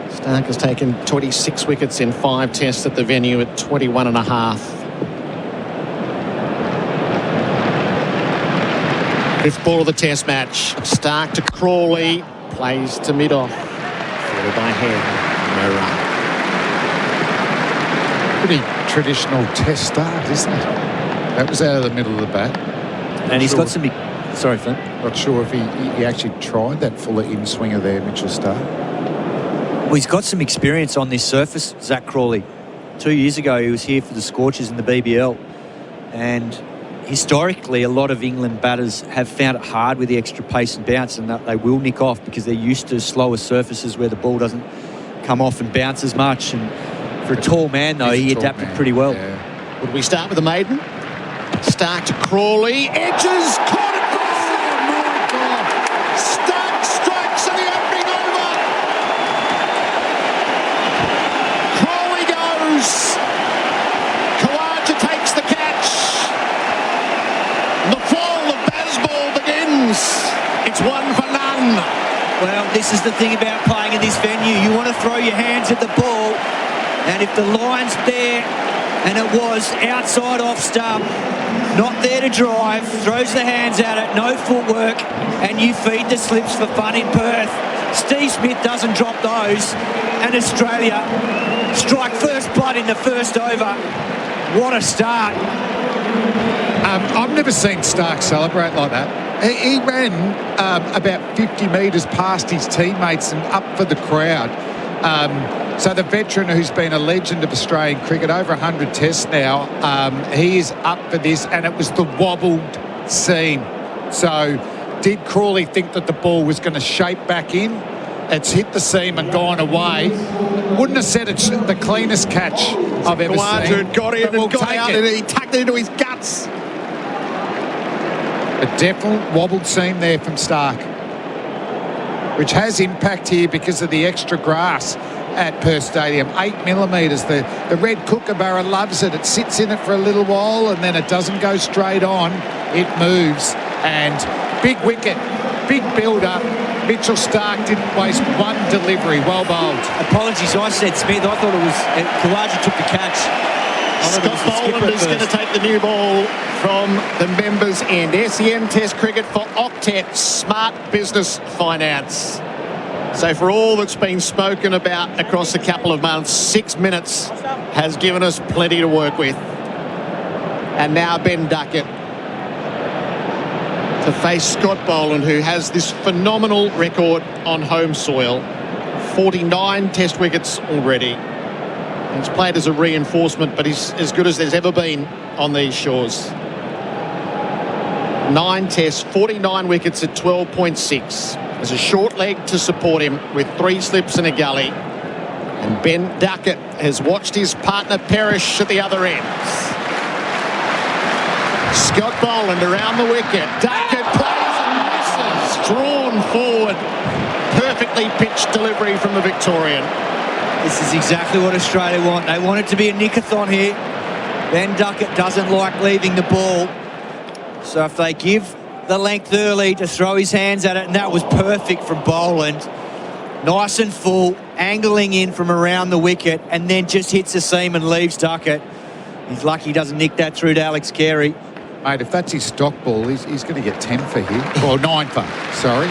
Starc has taken 26 wickets in 5 tests at the venue at 21 and a half. 5th ball of the test match. Starc to Crawley, plays to mid-off. Followed by Head, no run. Pretty traditional test start, isn't it? That was out of the middle of the bat. And he's got some big... Sorry, Flint. Not sure if he actually tried that fuller in-swinger there, Mitchell Starc. Well, he's got some experience on this surface, Zach Crawley. 2 years ago, he was here for the Scorchers in the BBL. And historically, a lot of England batters have found it hard with the extra pace and bounce, and that they will nick off because they're used to slower surfaces where the ball doesn't come off and bounce as much. And for a tall man, though, he adapted pretty well. Yeah. Would we start with the maiden? Starc to Crawley. Edges, caught it. Oh, my God. Starc strikes in the opening over. Crawley goes. Kawaja takes the catch. The fall of Bazball begins. It's 1 for none. Well, this is the thing about playing in this venue. You want to throw your hands at the ball, and if the line's there, and it was outside off stump, not there to drive, throws the hands at it, no footwork, and you feed the slips for fun in Perth. Steve Smith doesn't drop those, and Australia strike first blood in the first over. What a start. I've never seen Starc celebrate like that. He ran about 50 metres past his teammates and up for the crowd. So the veteran who's been a legend of Australian cricket, over 100 tests now, he is up for this, and it was the wobbled seam. So did Crawley think that the ball was going to shape back in? It's hit the seam and gone away. Wouldn't have said it's the cleanest catch I've ever seen. Got in and got out, and he tucked it into his guts. A definite wobbled seam there from Starc, which has impact here because of the extra grass at Perth Stadium. 8 millimetres. The red kookaburra loves it. It sits in it for a little while and then it doesn't go straight on. It moves. And big wicket, big build-up. Mitchell Starc didn't waste one delivery. Well bowled. Apologies, I said Smith. I thought it was Kawaja took the catch. Scott Boland is going to take the new ball from the members' end. SEN Test Cricket for Octet, smart business finance. So for all that's been spoken about across a couple of months, 6 minutes has given us plenty to work with. And now Ben Duckett to face Scott Boland, who has this phenomenal record on home soil. 49 Test wickets already. He's played as a reinforcement, but he's as good as there's ever been on these shores. 9 tests, 49 wickets at 12.6. There's a short leg to support him with 3 slips and a gully. And Ben Duckett has watched his partner perish at the other end. Scott Boland around the wicket. Duckett plays and misses. Drawn forward. Perfectly pitched delivery from the Victorian. This is exactly what Australia want. They want it to be a nickathon here. Ben Duckett doesn't like leaving the ball. So if they give the length early to throw his hands at it, and that was perfect from Boland. Nice and full, angling in from around the wicket, and then just hits the seam and leaves Duckett. He's lucky he doesn't nick that through to Alex Carey. Mate, if that's his stock ball, he's going to get 10 for here. Or 9 for, sorry.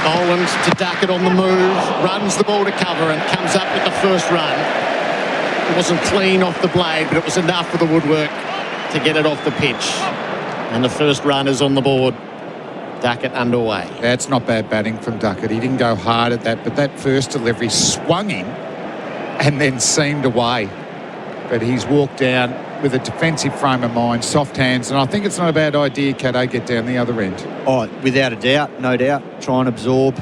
Boland to Duckett on the move, runs the ball to cover and comes up with the first run. It wasn't clean off the blade, but it was enough for the woodwork to get it off the pitch. And the first run is on the board. Duckett underway. That's not bad batting from Duckett. He didn't go hard at that, but that first delivery swung him and then seamed away. But he's walked down with a defensive frame of mind, soft hands, and I think it's not a bad idea, Kato, get down the other end. Oh, without a doubt, no doubt. Try and absorb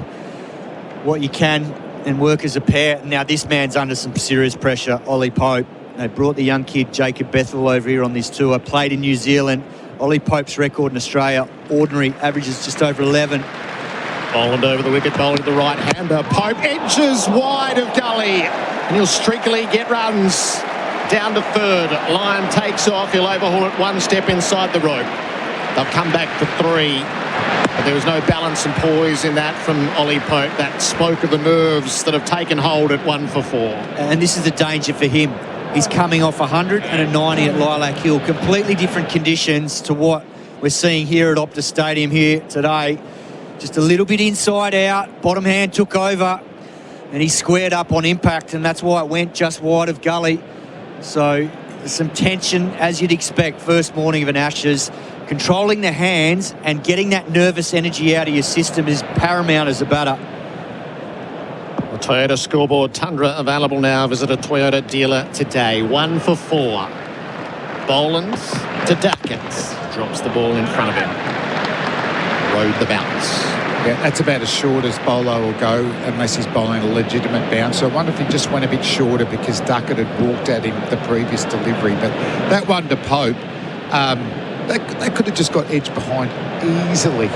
what you can and work as a pair. Now, this man's under some serious pressure, Ollie Pope. They brought the young kid, Jacob Bethel, over here on this tour. Played in New Zealand. Ollie Pope's record in Australia, ordinary, averages just over 11. Boland over the wicket, bowling to the right-hander. Pope edges wide of Gully, and he'll streakily get runs down to third. Lyon takes off. He'll overhaul it one step inside the rope. They'll come back to 3. But there was no balance and poise in that from Ollie Pope. That spoke of the nerves that have taken hold at 1 for 4. And this is the danger for him. He's coming off 100 and a 90 at Lilac Hill. Completely different conditions to what we're seeing here at Optus Stadium here today. Just a little bit inside out. Bottom hand took over and he squared up on impact, and that's why it went just wide of Gully. So there's some tension, as you'd expect, first morning of an Ashes. Controlling the hands and getting that nervous energy out of your system is paramount as a batter. The Toyota scoreboard Tundra available now. Visit a Toyota dealer today. 1 for 4. Boland to Duckett. Drops the ball in front of him. Rode the bounce. Yeah, that's about as short as Bolo will go unless he's bowling a legitimate bounce. So I wonder if he just went a bit shorter because Duckett had walked at him the previous delivery. But that one to Pope, they could have just got edged behind easily.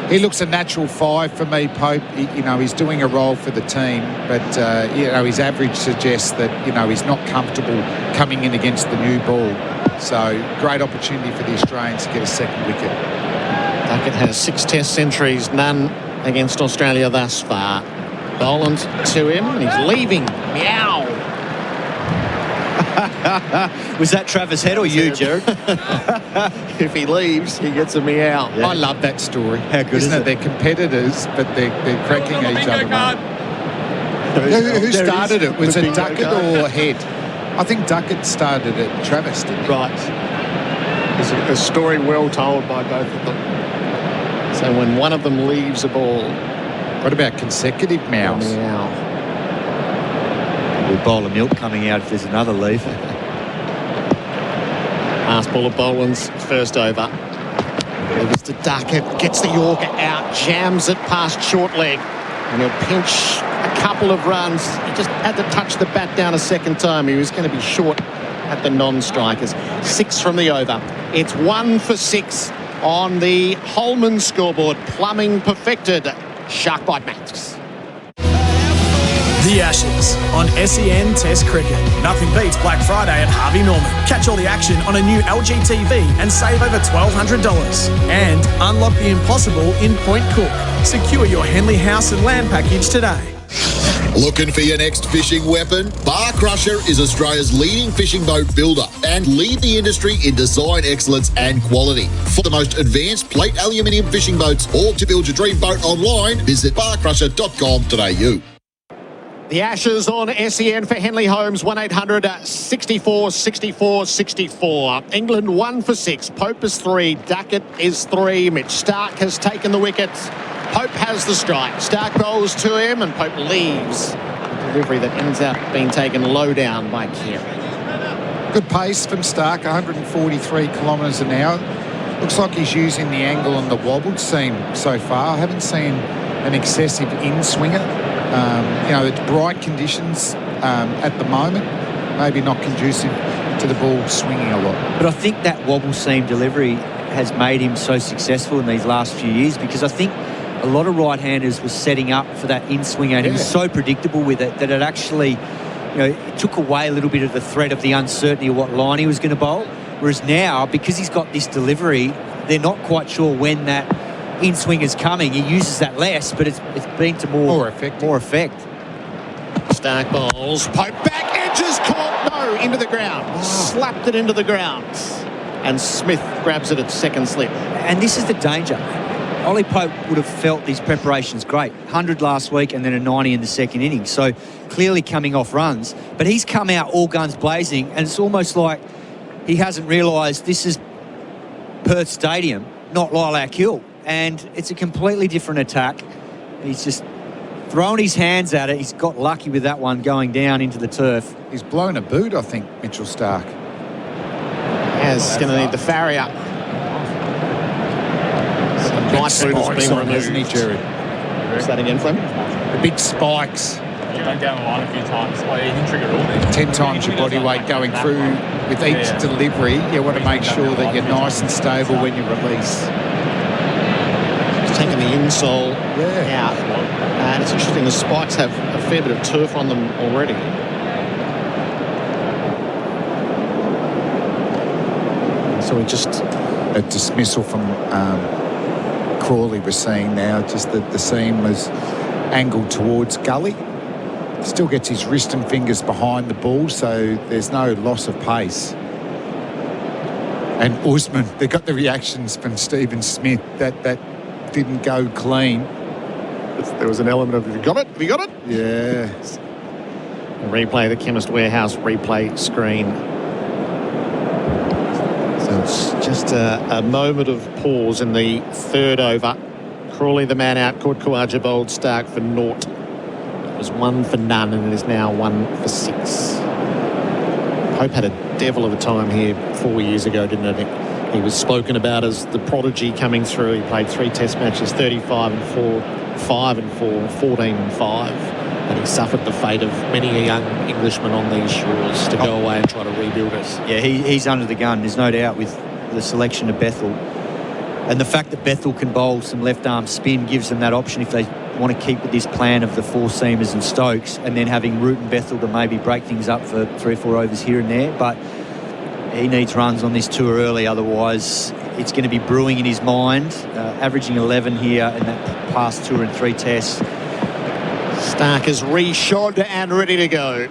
He looks a natural 5 for me, Pope. He's doing a role for the team, but, his average suggests that, he's not comfortable coming in against the new ball. So, great opportunity for the Australians to get a second wicket. Duckett has 6 Test centuries, none against Australia thus far. Boland to him, and he's leaving. Meow. Was that Travis Head or you, Gerard? If he leaves, he gets a meow. Yeah. I love that story. How good isn't it? They're competitors, but they're cracking each other up. Who started it? Was it Duckett or Head? I think Duckett started it. Travis did. Right. It's a story well told by both of them. So when one of them leaves a ball... What about consecutive meows? Meow. We'll bowl of milk coming out if there's another leaf. Last ball of Boland's first over. Delivers to Duckett, gets the Yorker out, jams it past short leg, and he'll pinch a couple of runs. He just had to touch the bat down a second time. He was going to be short at the non-strikers. 6 from the over. It's 1 for 6 on the Holman scoreboard. Plumbing perfected. Shark Bite Max. The Ashes on SEN Test Cricket. Nothing beats Black Friday at Harvey Norman. Catch all the action on a new LG TV and save over $1,200. And unlock the impossible in Point Cook. Secure your Henley house and land package today. Looking for your next fishing weapon? Bar Crusher is Australia's leading fishing boat builder and lead the industry in design excellence and quality. For the most advanced plate aluminium fishing boats or to build your dream boat online, visit barcrusher.com.au. The Ashes on SEN for Henley Holmes, 1-800-64-64-64. England 1 for 6. Pope is 3. Duckett is 3. Mitch Starc has taken the wickets. Pope has the strike. Starc bowls to him and Pope leaves. A delivery that ends up being taken low down by Carey. Good pace from Starc, 143 kilometres an hour. Looks like he's using the angle and the wobble seam so far. I haven't seen an excessive in-swinger. It's bright conditions at the moment, maybe not conducive to the ball swinging a lot. But I think that wobble seam delivery has made him so successful in these last few years, because I think a lot of right-handers were setting up for that in-swinger, and he was so predictable with it that it actually, it took away a little bit of the threat of the uncertainty of what line he was going to bowl. Whereas now, because he's got this delivery, they're not quite sure when that in-swing is coming. He uses that less, but it's been to more effect. Starc bowls. Pope back, edges caught. No, into the ground. Slapped it into the ground. And Smith grabs it at second slip. And this is the danger. Ollie Pope would have felt these preparations great. 100 last week and then a 90 in the second innings. So clearly coming off runs. But he's come out all guns blazing, and it's almost like he hasn't realised this is Perth Stadium, not Lilac Hill. And it's a completely different attack. He's just thrown his hands at it. He's got lucky with that one going down into the turf. He's blown a boot, I think, Mitchell Starc. Yes, going to need the farrier. Some right boot has been removed. Hasn't he, Gerard? Is that again, Fleming? The big spikes. You went down the line a few times. Oh, yeah, you didn't trigger it all then. 10 times your body weight going through with each delivery. You want to make sure that you're nice and stable when you release. He's taking the insole out. And it's interesting, the spikes have a fair bit of turf on them already. So we just... A dismissal from Crawley we're seeing now. Just that the seam was angled towards Gully. Still gets his wrist and fingers behind the ball, so there's no loss of pace. And Usman, they got the reactions from Stephen Smith that didn't go clean. There was an element of, have you got it? Have you got it? Yeah. Replay, the Chemist Warehouse replay screen. So it's just a moment of pause in the third over. Crawley the man out, caught Khawaja bowled Starc for naught. It was 1 for none, and it is now 1 for 6. Pope had a devil of a time here 4 years ago, didn't he? He was spoken about as the prodigy coming through. He played 3 test matches, 35 and 4, 5 and 4, 14 and 5. And he suffered the fate of many a young Englishman on these shores to go away and try to rebuild us. Yeah, he's under the gun, there's no doubt, with the selection of Bethel. And the fact that Bethel can bowl some left-arm spin gives them that option if they want to keep with this plan of the 4-seamers and Stokes, and then having Root and Bethel to maybe break things up for 3 or 4 overs here and there. But he needs runs on this tour early, otherwise it's going to be brewing in his mind. Averaging 11 here in that past tour and 3 tests. Starc is re-shod and ready to go.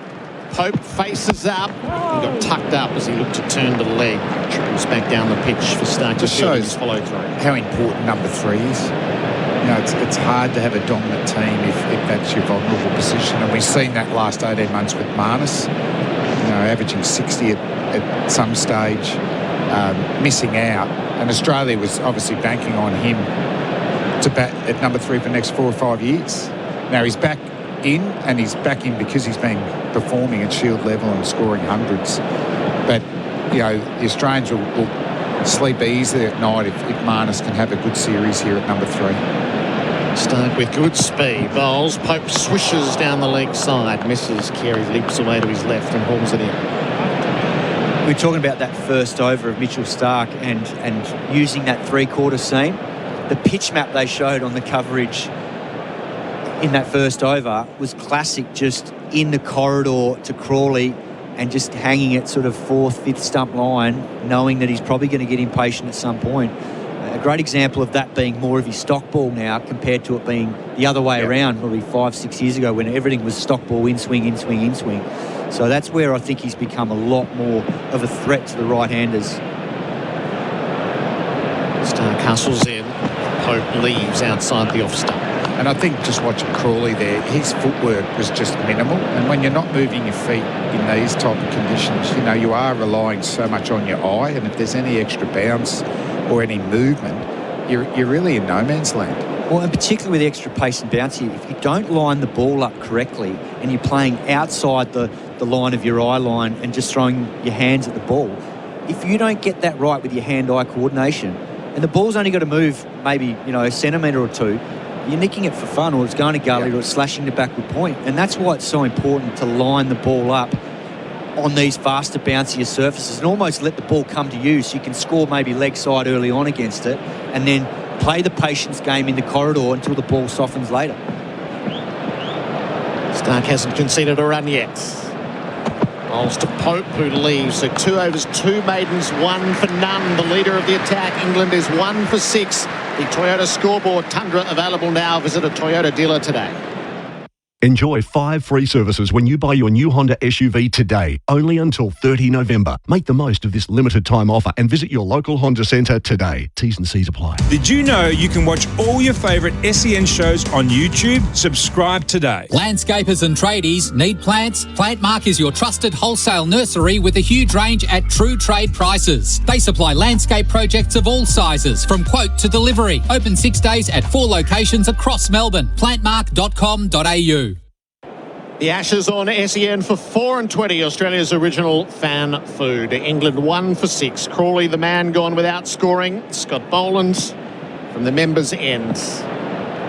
Pope faces up. He got tucked up as he looked to turn the leg. Triples back down the pitch for Starc to shows follow through. How important number 3 is. You know, it's hard to have a dominant team if that's your vulnerable position, and we've seen that last 18 months with Marnus. You know, averaging 60 at some stage, missing out, and Australia was obviously banking on him to bat at number 3 for the next 4 or 5 years. Now he's back in, and he's back in because he's been performing at Shield level and scoring hundreds. But, you know, the Australians will sleep easily at night if Marnus can have a good series here at number 3. Starc with good speed. Bowls. Pope swishes down the leg side. Misses. Carey leaps away to his left and hauls it in. We're talking about that first over of Mitchell Starc and using that 3/4 seam. The pitch map they showed on the coverage in that first over was classic, just in the corridor to Crawley and just hanging it sort of 4th, 5th stump line, knowing that he's probably going to get impatient at some point. A great example of that being more of his stock ball now compared to it being the other way around probably 5-6 years ago when everything was stock ball, in swing, in swing, in swing. So that's where I think he's become a lot more of a threat to the right-handers. Starc hustles in. Pope leaves outside the off stump. And I think just watching Crawley there, his footwork was just minimal. And when you're not moving your feet in these type of conditions, you know, you are relying so much on your eye. And if there's any extra bounce or any movement, you're really in no man's land. Well, and particularly with the extra pace and bounce here, if you don't line the ball up correctly and you're playing outside the line of your eye line and just throwing your hands at the ball, if you don't get that right with your hand-eye coordination, and the ball's only got to move maybe, you know, a centimetre or 2, you're nicking it for fun, or it's going to gully, or it's slashing the backward point. And that's why it's so important to line the ball up on these faster, bouncier surfaces and almost let the ball come to you so you can score maybe leg side early on against it and then play the patience game in the corridor until the ball softens later. Starc hasn't conceded a run yet. Bowls to Pope, who leaves. So 2 overs, 2 maidens, 1 for none. The leader of the attack, England, is 1 for 6. The Toyota scoreboard, Tundra, available now. Visit a Toyota dealer today. Enjoy 5 free services when you buy your new Honda SUV today, only until 30 November. Make the most of this limited time offer and visit your local Honda centre today. T's and C's apply. Did you know you can watch all your favourite SEN shows on YouTube? Subscribe today. Landscapers and tradies need plants? Plantmark is your trusted wholesale nursery with a huge range at true trade prices. They supply landscape projects of all sizes, from quote to delivery. Open 6 days at 4 locations across Melbourne. Plantmark.com.au. The Ashes on SEN for 4:20, Australia's original fan food. England 1 for 6. Crawley, the man, gone without scoring. Scott Boland from the members' end.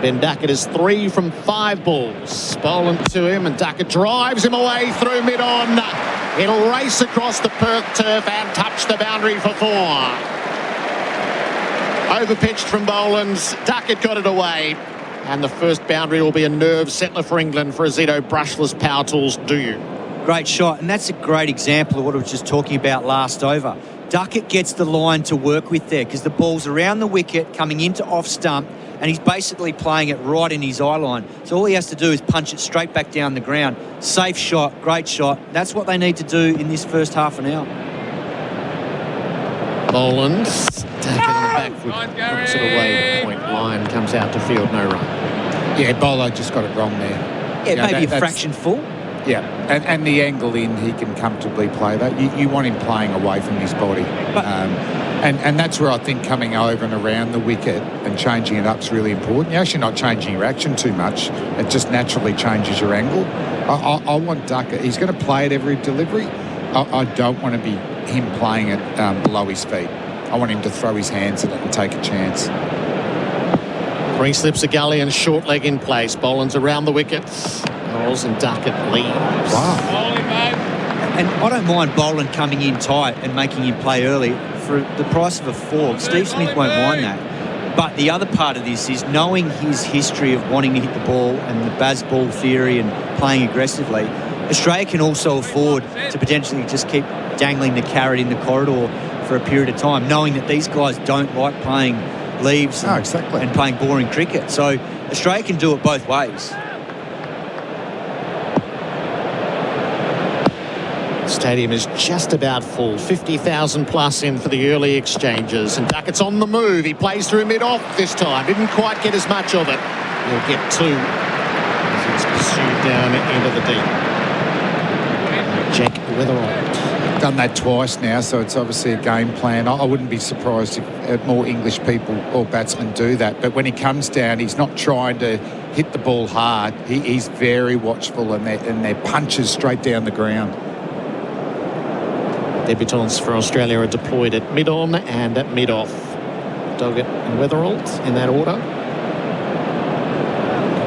Ben Duckett is 3 from 5 balls. Boland to him, and Duckett drives him away through mid-on. It'll race across the Perth turf and touch the boundary for 4. Overpitched from Boland. Duckett got it away. And the first boundary will be a nerve settler for England for a Zito brushless power tools. Do you? Great shot, and that's a great example of what I was just talking about last over. Duckett gets the line to work with there because the ball's around the wicket, coming into off stump, and he's basically playing it right in his eye line. So all he has to do is punch it straight back down the ground. Safe shot, great shot. That's what they need to do in this first half an hour. Boland, take it on the back foot, knocks it away. Point line comes out to field, no run. Yeah, Bolo just got it wrong there. Yeah, maybe a fraction full. Yeah, and the angle in, he can comfortably play that. You want him playing away from his body. And that's where I think coming over and around the wicket and changing it up is really important. You're actually not changing your action too much. It just naturally changes your angle. I want Duckett. He's going to play at every delivery. I don't want to be him playing it below his feet. I want him to throw his hands at it and take a chance. 3 slips a gully and short leg in place. Boland's around the wicket. Rolls and Duckett leaves. Wow. And I don't mind Boland coming in tight and making him play early for the price of a 4. Steve Smith won't mind that. But the other part of this is knowing his history of wanting to hit the ball and the Baz ball theory and playing aggressively. Australia can also afford to potentially just keep dangling the carrot in the corridor for a period of time, knowing that these guys don't like playing leaves and playing boring cricket. So Australia can do it both ways. Stadium is just about full. 50,000 plus in for the early exchanges. And Duckett's on the move. He plays through mid-off this time. Didn't quite get as much of it. He'll get 2 as he's pursued down into the deep. Jack Weatherall. Done that twice now, so it's obviously a game plan. I wouldn't be surprised if more English people or batsmen do that. But when he comes down, he's not trying to hit the ball hard. He's very watchful, and they're punches straight down the ground. Debutants for Australia are deployed at mid-on and at mid-off. Doggett and Weatherall in that order.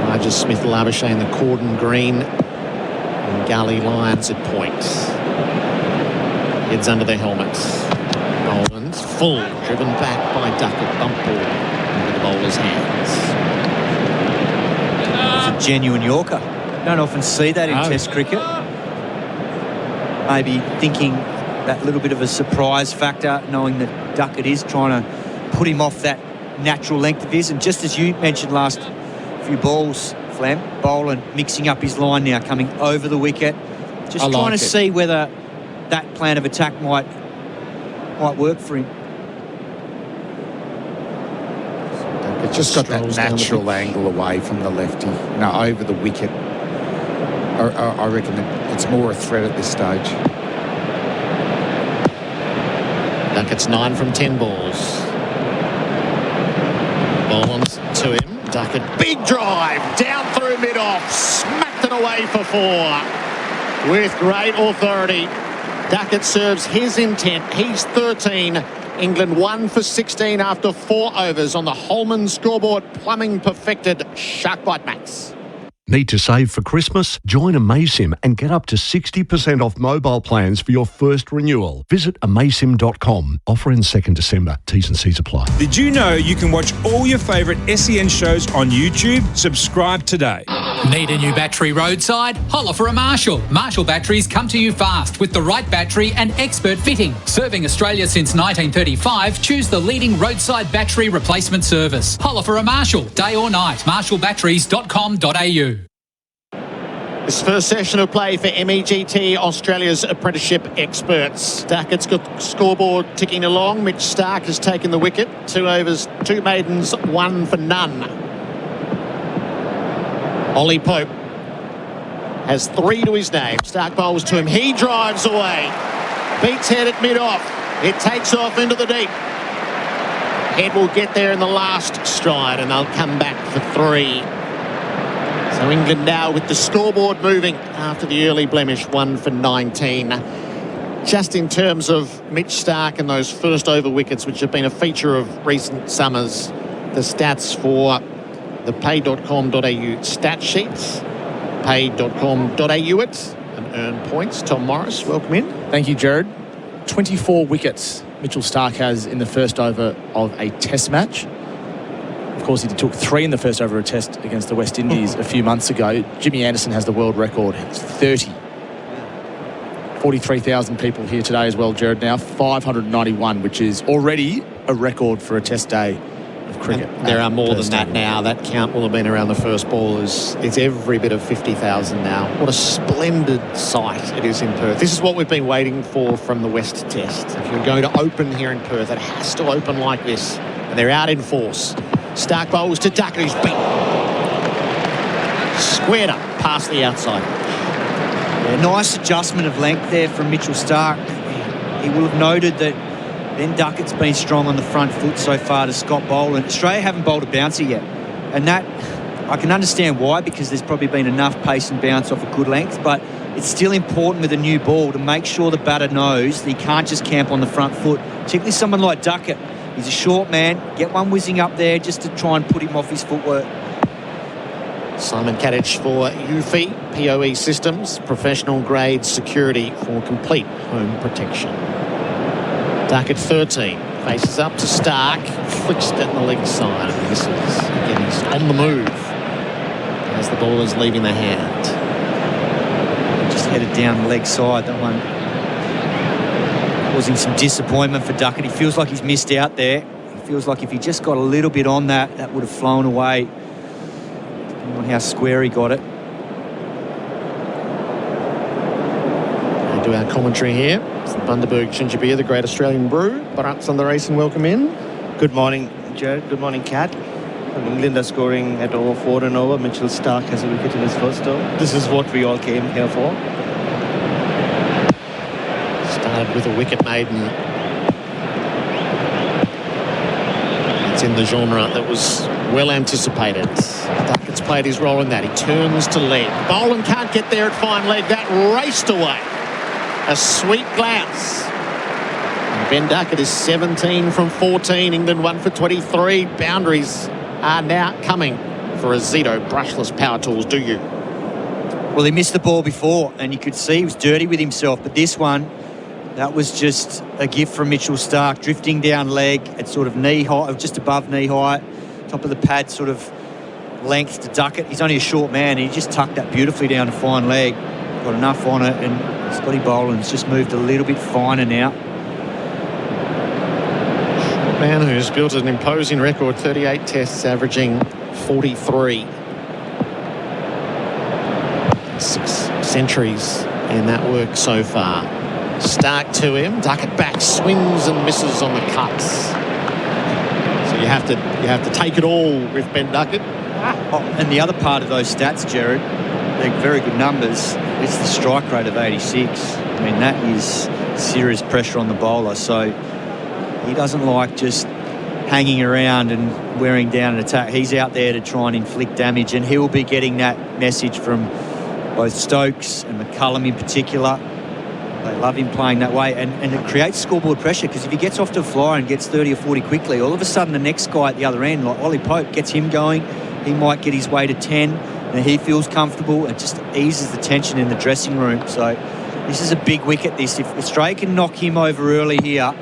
Elijah Smith-Labuschagne in the cordon green. And Gully Lions at point. Heads under their helmets. Boland full, driven back by Duckett. Bump ball into the bowler's hands. It's a genuine Yorker. Don't often see that in Test cricket. Maybe thinking that little bit of a surprise factor, knowing that Duckett is trying to put him off that natural length of his. And just as you mentioned last few balls, Flem, Boland mixing up his line now, coming over the wicket. Just trying to see whether that plan of attack might work for him. It's just got that natural angle away from the lefty. No, over the wicket. I reckon it's more a threat at this stage. Duckett's 9 from 10 balls. Boland to him. Duckett, big drive, down through mid-off, smacked it away for 4 with great authority. Duckett serves his intent. He's 13. England 1 for 16 after 4 overs on the Holman scoreboard. Plumbing perfected. Shark Bite Max. Need to save for Christmas? Join Amasim and get up to 60% off mobile plans for your first renewal. Visit amasim.com. Offer in 2nd December. T's and C's apply. Did you know you can watch all your favourite SEN shows on YouTube? Subscribe today. Need a new battery roadside? Holler for a Marshall. Marshall batteries come to you fast with the right battery and expert fitting. Serving Australia since 1935, choose the leading roadside battery replacement service. Holler for a Marshall, day or night. marshallbatteries.com.au. This first session of play for MEGT, Australia's apprenticeship experts. Duckett's got the scoreboard ticking along. Mitch Stark has taken the wicket. 2 overs, 2 maidens, 1 for none. Ollie Pope has 3 to his name. Stark bowls to him. He drives away. Beats head at mid-off. It takes off into the deep. Head will get there in the last stride and they'll come back for 3. So England now with the scoreboard moving after the early blemish, 1 for 19. Just in terms of Mitch Stark and those first over wickets, which have been a feature of recent summers, the stats for the pay.com.au stat sheets, pay.com.au it, and earn points. Tom Morris, welcome in. Thank you, Gerard. 24 wickets Mitchell Stark has in the first over of a test match. Of course, he took 3 in the first over of a test against the West Indies a few months ago. Jimmy Anderson has the world record. It's 30. 43,000 people here today as well, Gerard. Now 591, which is already a record for a test day of cricket. And there are more than that now. That count will have been around the first ball. It's every bit of 50,000 now. What a splendid sight it is in Perth. This is what we've been waiting for from the West Test. If you're going to open here in Perth, it has to open like this. And they're out in force. Stark bowls to Duckett, who's beat. Squared up past the outside. Yeah, nice adjustment of length there from Mitchell Stark. He will have noted that Ben Duckett's been strong on the front foot so far to Scott Boland. Australia haven't bowled a bouncer yet. And that, I can understand why, because there's probably been enough pace and bounce off a good length, but it's still important with a new ball to make sure the batter knows that he can't just camp on the front foot, particularly someone like Duckett. He's a short man. Get one whizzing up there just to try and put him off his footwork. Simon Katich for UFI, POE Systems, professional grade security for complete home protection. Duckett 13, faces up to Stark, flicks it on the leg side and misses. Again, he's on the move as the ball is leaving the hand. Just headed down the leg side, that one. Causing some disappointment for Duckett. He feels like he's missed out there. He feels like if he just got a little bit on that, that would have flown away. Depending on how square he got it. We do our commentary here. It's the Bundaberg Ginger Beer, the great Australian brew. Bharat, Sundaresan, welcome in. Good morning, Gerard. Good morning, Kat. England are scoring at over 4 and over. Mitchell Stark has a wicket in his first over. This is what we all came here for. Started with a wicket maiden. It's in the genre that was well anticipated. Duckett's played his role in that. He turns to leg. Boland can't get there at fine leg. That raced away. A sweet glance. And Ben Duckett is 17 from 14. England 1 for 23. Boundaries are now coming for a Zito brushless power tools. Do you? Well, he missed the ball before, and you could see he was dirty with himself. But this one, that was just a gift from Mitchell Stark, drifting down leg at sort of knee height, just above knee height, top of the pad sort of length to Duckett. He's only a short man, and he just tucked that beautifully down to fine leg. Got enough on it, and Scotty Boland's just moved a little bit finer now. Man who's built an imposing record, 38 tests, averaging 43. 6 centuries in that work so far. Stark to him. Duckett back, swings and misses on the cuts. So you have to take it all with Ben Duckett. Oh, and the other part of those stats, Gerard, they're very good numbers. It's the strike rate of 86. I mean, that is serious pressure on the bowler. So he doesn't like just hanging around and wearing down an attack. He's out there to try and inflict damage, and he'll be getting that message from both Stokes and McCullum in particular. They love him playing that way, and it creates scoreboard pressure, because if he gets off to a flyer and gets 30 or 40 quickly, all of a sudden the next guy at the other end, like Ollie Pope, gets him going. He might get his way to 10, and he feels comfortable. It just eases the tension in the dressing room. So this is a big wicket, this. If Australia can knock him over early here,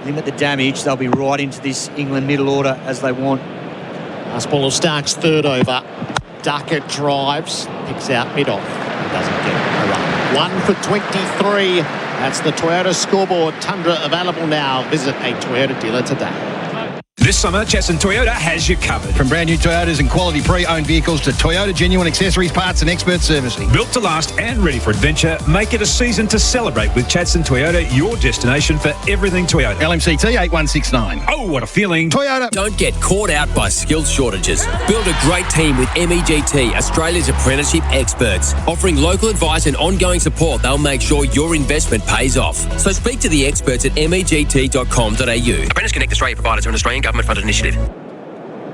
limit the damage, they'll be right into this England middle order as they want. Last ball of Stark's third over. Duckett drives, picks out mid-off. Doesn't get a run. 1 for 23. That's the Toyota scoreboard. Tundra available now. Visit a Toyota dealer today. This summer, Chasson Toyota has you covered. From brand new Toyotas and quality pre-owned vehicles to Toyota genuine accessories, parts and expert servicing. Built to last and ready for adventure, make it a season to celebrate with Chasson Toyota, your destination for everything Toyota. LMCT 8169. Oh, what a feeling. Toyota. Don't get caught out by skills shortages. Build a great team with MEGT, Australia's apprenticeship experts. Offering local advice and ongoing support, they'll make sure your investment pays off. So speak to the experts at MEGT.com.au. Apprentice Connect Australia providers are an Australian government-funded initiative.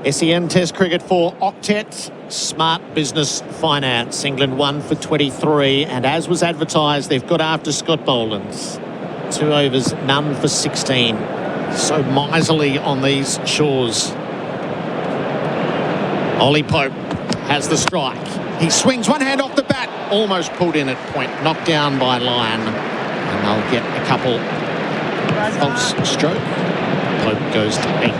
SEN Test Cricket for Octet, Smart Business Finance. England 1 for 23, and as was advertised, they've got after Scott Boland's. 2 overs, none for 16. So miserly on these shores. Ollie Pope has the strike. He swings one hand off the bat, almost pulled in at point, knocked down by Lyon. And they'll get a couple false stroke. Pope goes to 8.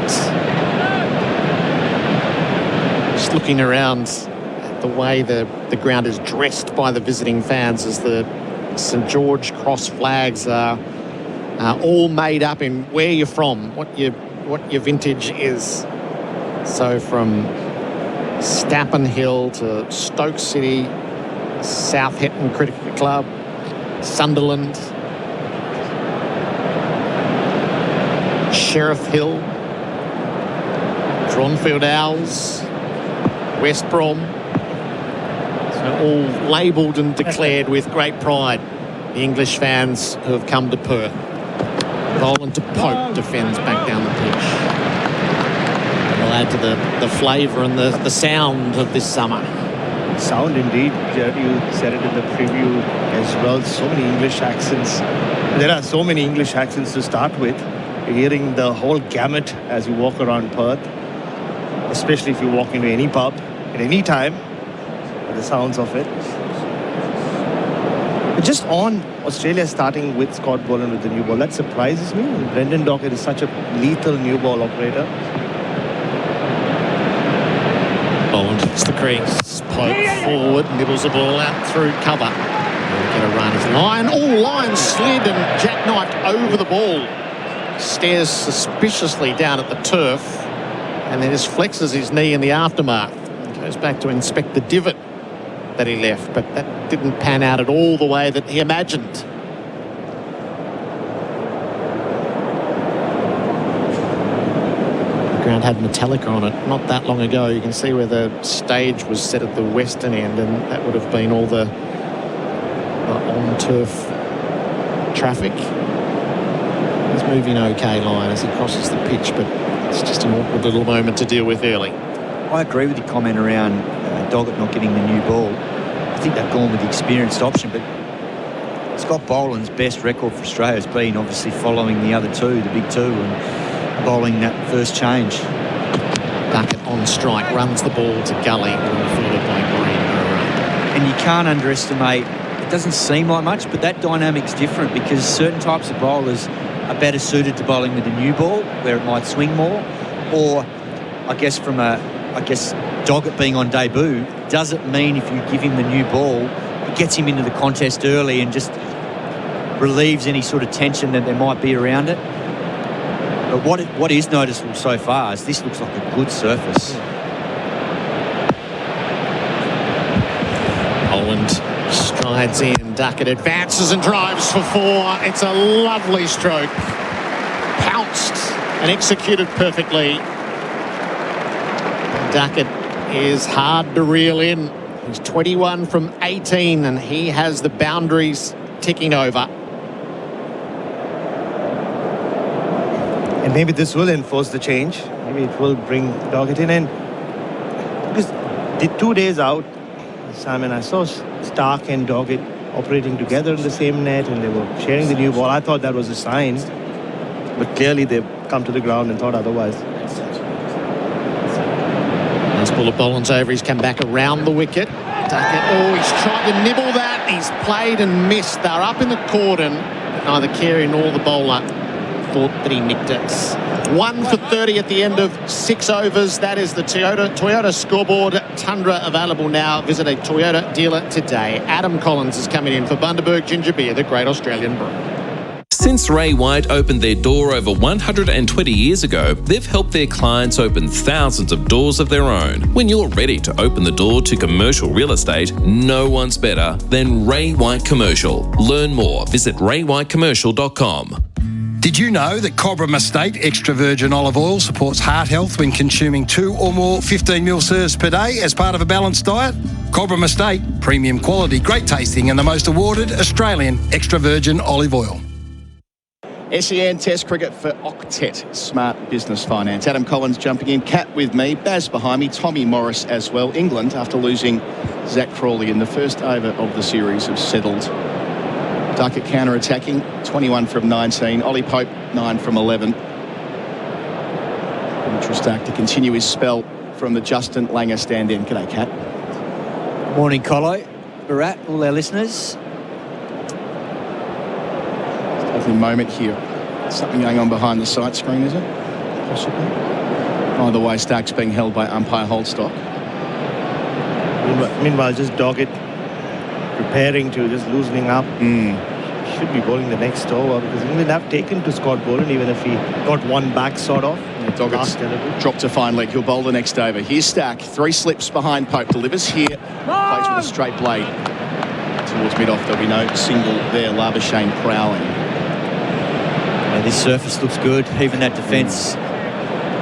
Just looking around at the way the ground is dressed by the visiting fans as the St George cross flags are all made up in where you're from, what your vintage is. So from Stappen Hill to Stoke City, Southampton Cricket Club, Sunderland, Sheriff Hill, Dronfield Owls, West Brom. So all labelled and declared with great pride. The English fans who have come to Perth. Boland to Pope, defends back down the pitch. It'll add to the flavour and the sound of this summer. Sound indeed. Gerard, you said it in the preview as well. So many English accents. There are so many English accents to start with. You're hearing the whole gamut as you walk around Perth, especially if you walk into any pub at any time, the sounds of it. But just on Australia starting with Scott Boland with the new ball, that surprises me. Brendan Dockett is such a lethal new ball operator. Boland hits the crease, Pope forward, nibbles the ball out through cover. Get a run as Lyon slid and jackknifed over the ball. Stares suspiciously down at the turf and then just flexes his knee in the aftermath. Goes back to inspect the divot that he left, but that didn't pan out at all the way that he imagined. The ground had Metallica on it not that long ago. You can see where the stage was set at the western end, and that would have been all the on-turf traffic. He's moving okay, Lyon, as he crosses the pitch, but it's just an awkward little moment to deal with early. I agree with your comment around Doggett not getting the new ball. I think they've gone with the experienced option, but Scott Boland's best record for Australia has been obviously following the other two, the big two, and bowling that first change. Duckett on strike, runs the ball to Gully, fielded by Green. And you can't underestimate, it doesn't seem like much, but that dynamic's different because certain types of bowlers are better suited to bowling with a new ball, where it might swing more, or I guess Doggett being on debut, does it mean if you give him the new ball, it gets him into the contest early and just relieves any sort of tension that there might be around it? But what is noticeable so far is this looks like a good surface. Boland strides in, Duckett advances and drives for 4. It's a lovely stroke. Pounced and executed perfectly. Duckett is hard to reel in. He's 21 from 18 and he has the boundaries ticking over. And maybe this will enforce the change. Maybe it will bring Doggett in. And because the 2 days out, Simon, I saw Stark and Doggett operating together in the same net and they were sharing the new ball. I thought that was a sign. But clearly they've come to the ground and thought otherwise. Nice ball of Boland's over. He's come back around the wicket. Duckett, he's tried to nibble that. He's played and missed. They're up in the cordon. Neither Carey nor the bowler thought that he nicked it. 1 for 30 at the end of 6 overs. That is the Toyota scoreboard. Tundra available now. Visit a Toyota dealer today. Adam Collins is coming in for Bundaberg Ginger Beer, the great Australian brew. Since Ray White opened their door over 120 years ago, they've helped their clients open thousands of doors of their own. When you're ready to open the door to commercial real estate, no one's better than Ray White Commercial. Learn more. Visit raywhitecommercial.com. Did you know that Cobra Estate extra virgin olive oil supports heart health when consuming 2 or more 15ml serves per day as part of a balanced diet? Cobra Estate, premium quality, great tasting and the most awarded Australian extra virgin olive oil. SEN Test Cricket for Octet Smart Business Finance. Adam Collins jumping in, Kat with me, Baz behind me, Tommy Morris as well. England, after losing Zach Crawley in the first over of the series, have settled. Duckett counter-attacking, 21 from 19. Ollie Pope, 9 from 11. Mitchell Starc to continue his spell from the Justin Langer stand-in. G'day, Kat. Morning, Colo. Bharat, all our listeners. Lovely moment here. Something going on behind the sight screen, is it? Possibly. Either way, Stark's being held by umpire Holdstock. Meanwhile, just Doggett preparing to just loosening up. Should be bowling the next over because England have taken to Scott Boland even if he got one back sort of. Doggett's dropped to fine leg. He'll bowl the next over. Here's Stark. 3 slips behind Pope. Delivers here. Plays with a straight blade. Towards mid-off, there'll be no single there. Labuschagne prowling. Yeah, this surface looks good. Even that defence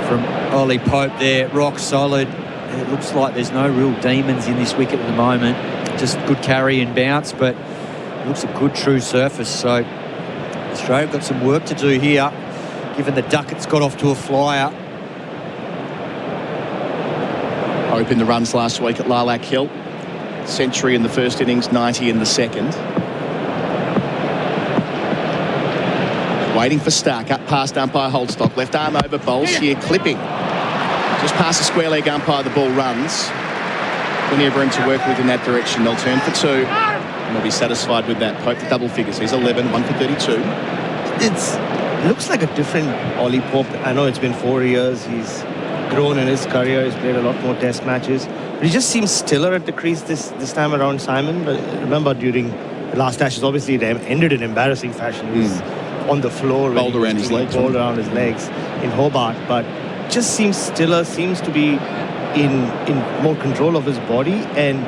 from Ollie Pope there, rock solid. It looks like there's no real demons in this wicket at the moment. Just good carry and bounce, but it looks a good true surface. So Australia got some work to do here, given the Duckett's got off to a flyer. Pope in the runs last week at Lilac Hill. Century in the first innings, 90 in the second. Waiting for Stark, up past umpire Holdstock. Left arm over bowls here, clipping. Just past the square leg umpire, the ball runs. Plenty of room to work with in that direction. They'll turn for 2. And they'll be satisfied with that. Pope to double figures. He's 11, 1 for 32. It looks like a different Ollie Pope. I know it's been 4 years. He's grown in his career. He's played a lot more test matches. But he just seems stiller at the crease this time around, Simon. But remember during the last Ashes, obviously it ended in embarrassing fashion. He was on the floor. Bowled around his legs. Bowled around his legs in Hobart. But just seems stiller, seems to be in more control of his body, and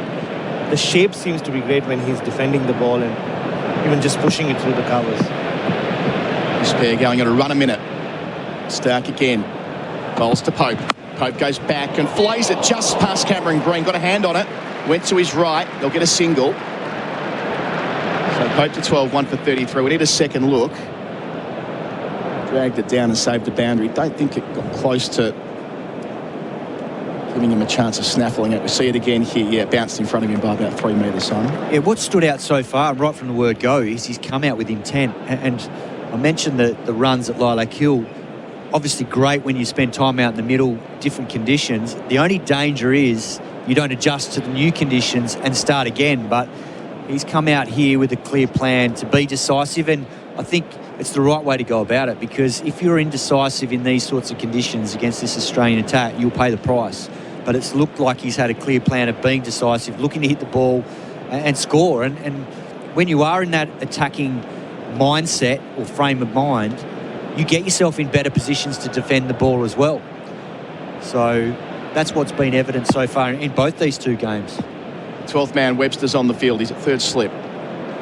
the shape seems to be great when he's defending the ball and even just pushing it through the covers. This pair going at a run a minute. Stark again. Bowls to Pope. Pope goes back and flays it just past Cameron Green. Got a hand on it. Went to his right. They'll get a single. So Pope to 12, 1 for 33. We need a second look. Dragged it down and saved the boundary. Don't think it got close to giving him a chance of snaffling it. We see it again here. Yeah, bounced in front of him by about 3 metres, Simon. Yeah, what stood out so far, right from the word go, is he's come out with intent. And I mentioned the runs at Lilac Hill. Obviously great when you spend time out in the middle, different conditions. The only danger is you don't adjust to the new conditions and start again. But he's come out here with a clear plan to be decisive, and I think it's the right way to go about it, because if you're indecisive in these sorts of conditions against this Australian attack, you'll pay the price. But it's looked like he's had a clear plan of being decisive, looking to hit the ball and score. And when you are in that attacking mindset or frame of mind, you get yourself in better positions to defend the ball as well. So that's what's been evident so far in both these 2 games. 12th man, Webster's on the field. He's at 3rd slip.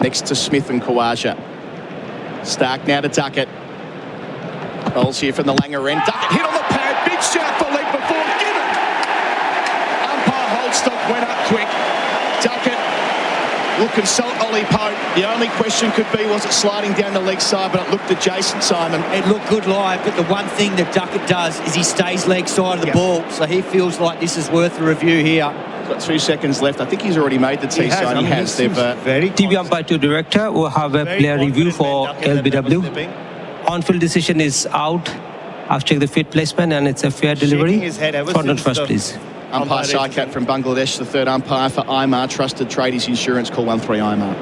Next to Smith and Khawaja. Stark now to Duckett. Bowls here from the Langer end. Duckett hit on the pad. Big shout for leg before given. Umpire Holdstock went up quick. Duckett will consult Ollie Pope. The only question could be, was it sliding down the leg side, but it looked adjacent, Simon. It looked good live, but the one thing that Duckett does is he stays leg side of the ball, so he feels like this is worth a review here. He's got 2 seconds left. I think he's already made the T sign. He has. They've TV umpire to director will have a player review for LBW. On-field decision is out. I've checked the field placement and it's a fair delivery. Front and first, please. Umpire Saikat from Bangladesh, the 3rd umpire for IMAR, Trusted Tradies Insurance. Call 13 IMAR.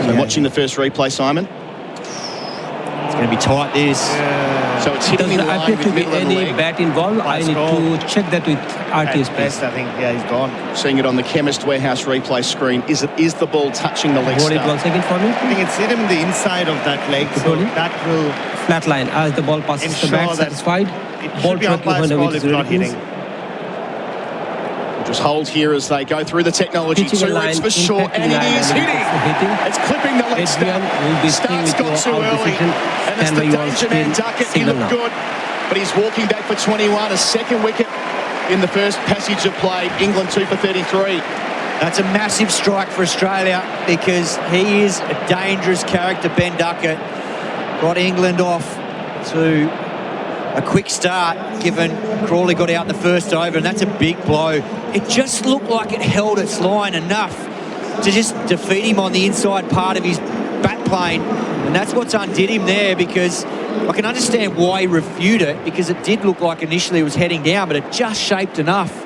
So watching the first replay, Simon. It's going to be tight, this. So it's hitting Does in there line appear with to be middle of the any leg. bat involved? I need to check that with RTS, please. Best, I think, yeah, he's gone. Seeing it on the Chemist Warehouse replay screen. Is the ball touching the leg Hold it stump? 1 second for me. I think it's hit him in the inside of that leg, so that will Flat line as the ball passes the ensure bat, that satisfied. it Ball should be tracking umpire's when the call wicket if is not ready, hitting. please. Just hold here as they go through the technology. Pitching 2 line, roots for short, and impacting line, it is and hitting. It's clipping the leg stump. will be Start's staying got with too your out early. decision. And it's Stand the by your danger man spin Duckett. He signal looked now. good, but he's walking back for 21. A second wicket in the first passage of play. England 2 for 33. That's a massive strike for Australia because he is a dangerous character, Ben Duckett. Got England off to a quick start, given Crawley got out the first over, and that's a big blow. It just looked like it held its line enough to just defeat him on the inside part of his bat plane, and that's what's undid him there, because I can understand why he reviewed it, because it did look like initially it was heading down, but it just shaped enough.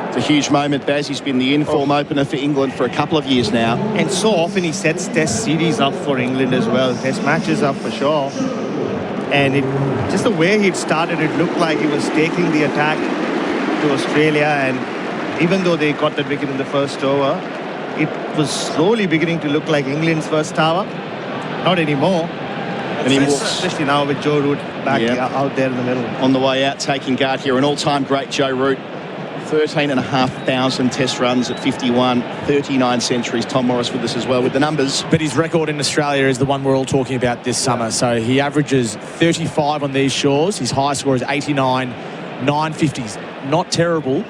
It's a huge moment, Baz. He's been the in-form opener for England for a couple of years now. And so often he sets test series up for England as well, test matches up for sure. And just the way he'd started, it looked like he was taking the attack to Australia, and even though they got that wicket in the first over, it was slowly beginning to look like England's first tower. Not anymore. And he walks, especially now with Joe Root back out there in the middle. on the way out, taking guard here. An all-time great Joe Root. 13,500 test runs at 51, 39 centuries. Tom Morris with us as well with the numbers. But his record in Australia is the one we're all talking about this summer. So he averages 35 on these shores. His high score is 89, 950s. Not terrible,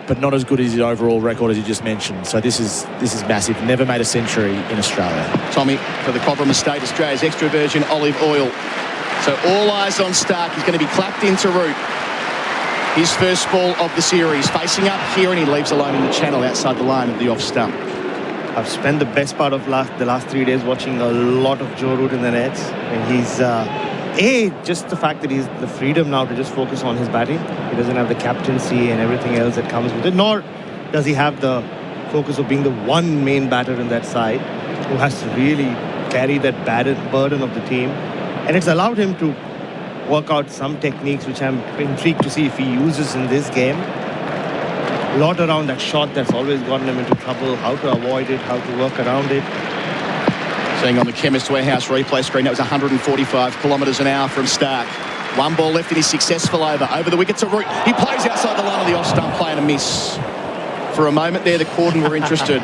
but not as good as his overall record as you just mentioned. So this is massive. Never made a century in Australia. Tommy, for the Cobram Estate, Australia's extra virgin olive oil. So all eyes on Stark. He's going to be clapped into Root. His first ball of the series, facing up here, and he leaves alone in the channel outside the line of the off stump. I've spent the best part of the last 3 days watching a lot of Joe Root in the nets, and he's just the fact that he's the freedom now to just focus on his batting. He doesn't have the captaincy and everything else that comes with it, nor does he have the focus of being the one main batter in that side who has to really carry that burden of the team, and it's allowed him to work out some techniques which I'm intrigued to see if he uses in this game. A lot around that shot that's always gotten him into trouble, how to avoid it, how to work around it. Seeing on the Chemist Warehouse replay screen, that was 145 kilometres an hour from Stark. One ball left in his successful over the wicket to Root. He plays outside the line of the off stump, playing a miss. For a moment there, the Corden were interested.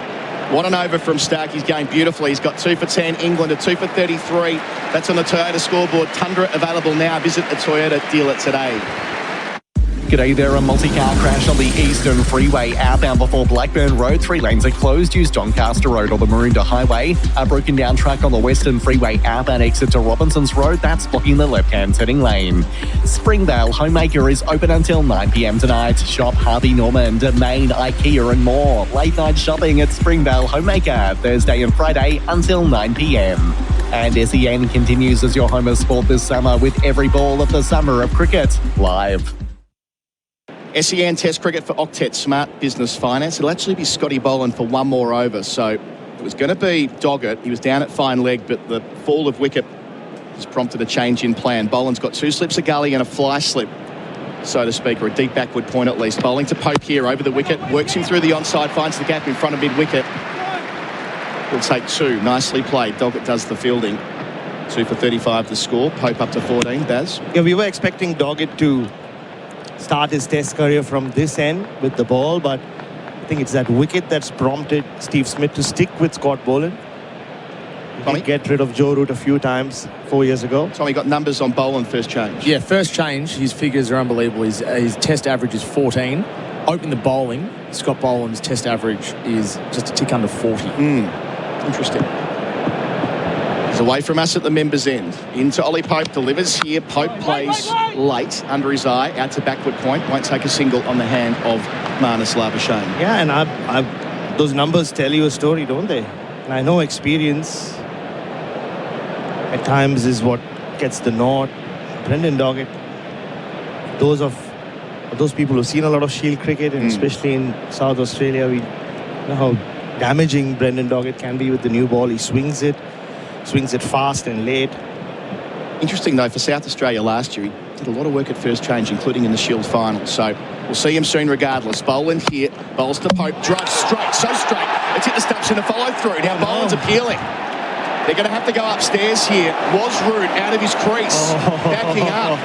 What an over from Stark. He's going beautifully. He's got 2 for 10. England are 2 for 33. That's on the Toyota scoreboard. Tundra available now. Visit a Toyota dealer today. G'day there, a multi-car crash on the Eastern Freeway outbound before Blackburn Road. 3 lanes are closed. Use Doncaster Road or the Maroondah Highway. A broken down truck on the Western Freeway outbound exit to Robinson's Road. That's blocking the left-hand turning lane. Springvale Homemaker is open until 9 p.m. tonight. Shop Harvey Norman, Main, IKEA and more. Late night shopping at Springvale Homemaker, Thursday and Friday until 9 p.m. And SEN continues as your home of sport this summer with every ball of the summer of cricket live. SEN Test Cricket for Octet Smart Business Finance. It'll actually be Scotty Boland for one more over. So it was going to be Doggett. He was down at fine leg, but the fall of wicket has prompted a change in plan. Boland's got 2 slips a gully and a fly slip, so to speak, or a deep backward point at least. Bowling to Pope here over the wicket. Works him through the onside, finds the gap in front of mid-wicket. He'll take 2. Nicely played. Doggett does the fielding. 2 for 35 the score. Pope up to 14. Baz? Yeah, we were expecting Doggett to start his test career from this end with the ball, but I think it's that wicket that's prompted Steve Smith to stick with Scott Boland. He did get rid of Joe Root a few times 4 years ago. Tommy got numbers on Boland first change. Yeah, first change, his figures are unbelievable. His test average is 14. Opening the bowling, Scott Boland's test average is just a tick under 40. Interesting. He's away from us at the members' end. Into Ollie Pope, delivers here. Pope plays late under his eye, out to backward point. Won't take a single on the hand of Marnus Labuschagne. Yeah, and those numbers tell you a story, don't they? And I know experience at times is what gets the nod. Brendan Doggett, those people who've seen a lot of Shield cricket, and especially in South Australia, we know how damaging Brendan Doggett can be with the new ball. He swings it swings it fast and late. Interesting, though, for South Australia last year, he did a lot of work at first change, including in the Shield final. So we'll see him soon regardless. Boland here, bowls to Pope, drives straight, so straight. It's hit the stumps and a follow-through. Now Boland's appealing. They're going to have to go upstairs here. Was Root out of his crease, backing up.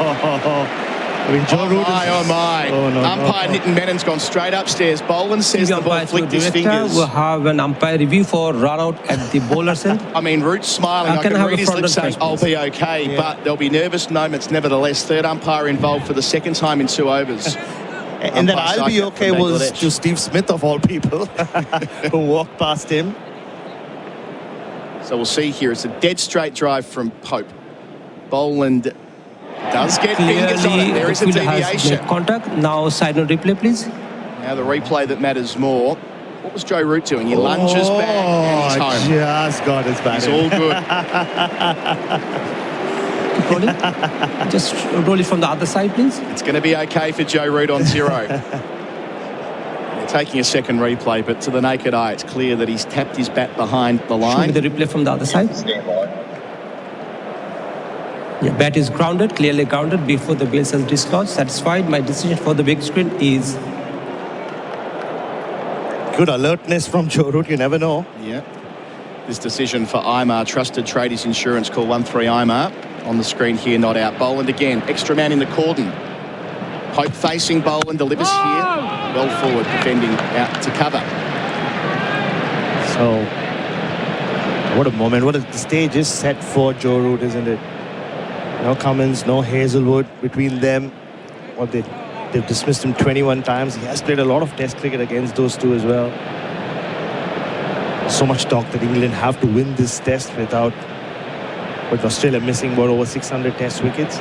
I mean, Joe Root Oh my. Umpire Nitin Menon's gone straight upstairs. Boland says the ball flicked his fingers. We'll have an umpire review for run out at the bowler's end. I mean, Root's smiling. I can read his lips saying, I'll be okay. But there'll be nervous moments nevertheless. Third umpire involved for the second time in 2 overs. And then I'll be okay was to Steve Smith of all people who walked past him. So we'll see here. It's a dead straight drive from Pope. Boland does get fingers on it. There is a deviation. Contact. Now side note replay, please. Now the replay that matters more. What was Joe Root doing? He lunges back and he's home. Just got his back. He's all good. Rolling. Just roll it from the other side, please. It's going to be okay for Joe Root on 0. They're taking a second replay, but to the naked eye, it's clear that he's tapped his bat behind the line. Show me the replay from the other side. Yeah, bat is grounded, clearly grounded before the base has dislodged. Satisfied. My decision for the big screen is... Good alertness from Joe Root, you never know. Yeah. This decision for Imar, Trusted Tradies Insurance, call 13 Imar. On the screen here, not out. Boland again, extra man in the cordon. Pope facing Boland, delivers here. Well forward, defending out to cover. So, what a moment. The stage is set for Joe Root, isn't it? No Cummins, no Hazelwood between them. Well, they've dismissed him 21 times. He has played a lot of test cricket against those two as well. So much talk that England have to win this test with Australia missing about over 600 test wickets.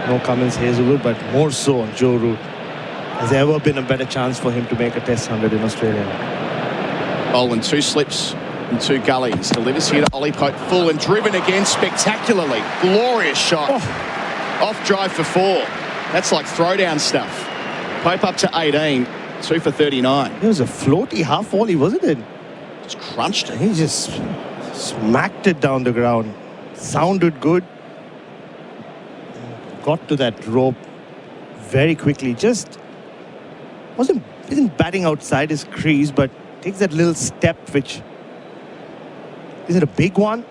No Cummins, Hazelwood, but more so on Joe Root. Has there ever been a better chance for him to make a test 100 in Australia? Boland, 2 slips and 2 gullies. Delivers here to Ollie Pope, full and driven again spectacularly. Glorious shot. Off drive for 4. That's like throwdown stuff. Pope up to 18, 2 for 39. It was a floaty half volley, wasn't it? Just crunched it. He just smacked it down the ground. Sounded good. Got to that rope very quickly. Just isn't batting outside his crease, but takes that little step, which isn't a big one.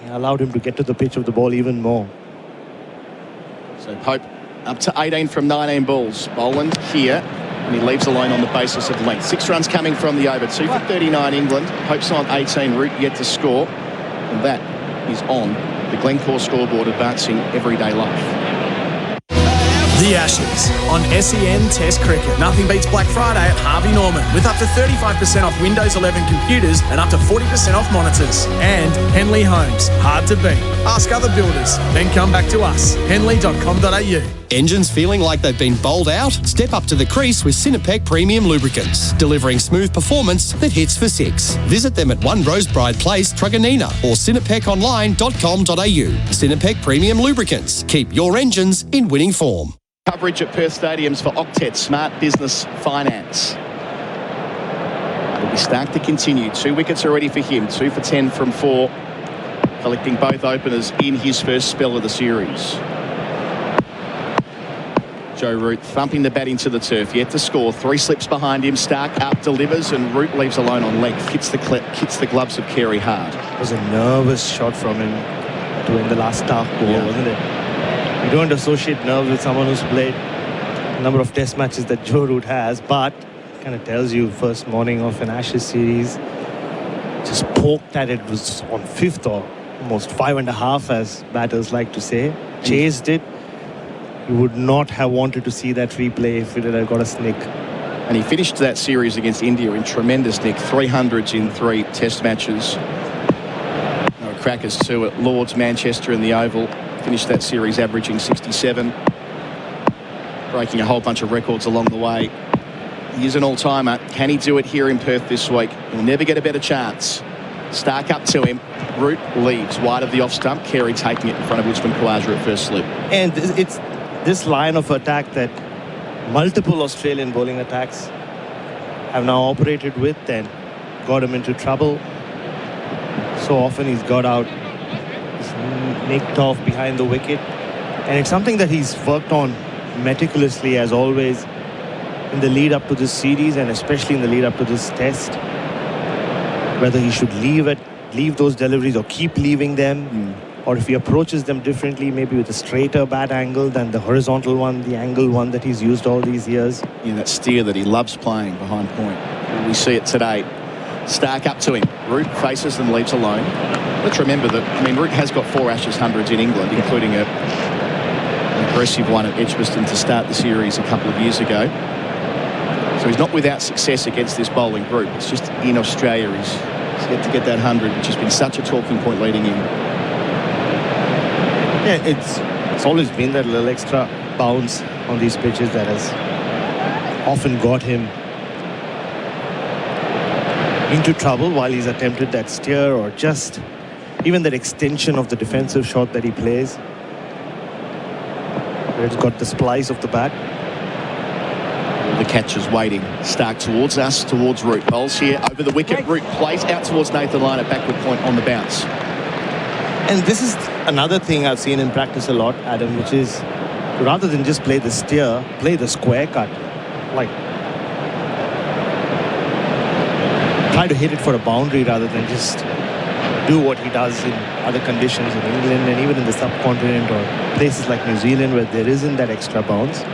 It allowed him to get to the pitch of the ball even more. So Pope up to 18 from 19 balls. Boland here, and he leaves alone on the basis of length. 6 runs coming from the over. 2 for 39 England. Pope's on 18, Root yet to score. And that is on the Glencore scoreboard, advancing everyday life. The Ashes on SEN Test Cricket. Nothing beats Black Friday at Harvey Norman with up to 35% off Windows 11 computers and up to 40% off monitors. And Henley Homes. Hard to beat. Ask other builders, then come back to us. henley.com.au. Engines feeling like they've been bowled out? Step up to the crease with Sinopec Premium Lubricants, delivering smooth performance that hits for 6. Visit them at 1 Rosebride Place, Truganina, or sinopeconline.com.au. Sinopec Premium Lubricants. Keep your engines in winning form. Coverage at Perth Stadiums for Octet Smart Business Finance. It'll be Stark to continue. 2 wickets already for him. 2 for 10 from 4. Collecting both openers in his first spell of the series. Joe Root thumping the bat into the turf. Yet to score. 3 slips behind him. Stark up, delivers, and Root leaves alone on length. Hits the gloves of Carey hard. It was a nervous shot from him to win the last Stark ball, wasn't it? You don't associate nerves with someone who's played a number of test matches that Joe Root has, but kind of tells you first morning of an Ashes series, just poked at it. It was on 5th or almost 5.5, as batters like to say. Chased it. You would not have wanted to see that replay if it had got a snick. And he finished that series against India in tremendous nick. 300s in 3 test matches. No crackers too at Lord's, Manchester in the Oval. Finished that series averaging 67. Breaking a whole bunch of records along the way. He is an all-timer. Can he do it here in Perth this week? He'll never get a better chance. Stark up to him. Root leaves wide of the off stump. Carey taking it in front of Usman Khawaja at first slip. And it's this line of attack that multiple Australian bowling attacks have now operated with and got him into trouble. So often he's got out nicked off behind the wicket. And it's something that he's worked on meticulously, as always, in the lead up to this series, and especially in the lead up to this test. Whether he should leave those deliveries or keep leaving them, or if he approaches them differently, maybe with a straighter bat angle than the horizontal one, the angle one that he's used all these years. Yeah, that steer that he loves playing behind point. We see it today. Stark up to him. Root faces and leaves alone. Let's remember that, Root has got 4 Ashes hundreds in England, including an aggressive one at Edgbaston to start the series a couple of years ago. So he's not without success against this bowling group. It's just in Australia he's yet to get that 100, which has been such a talking point leading in. Yeah, it's always been that little extra bounce on these pitches that has often got him into trouble while he's attempted that steer, or just even that extension of the defensive shot that he plays, where it's got the splice of the bat. All the catchers waiting. Stark towards us, towards Root. Bowls here over the wicket. Root plays out towards Nathan Lyon at backward point on the bounce. And this is another thing I've seen in practice a lot, Adam, which is rather than just play the steer, play the square cut. Like, try to hit it for a boundary rather than just do what he does in other conditions in England and even in the subcontinent or places like New Zealand where there isn't that extra bounce.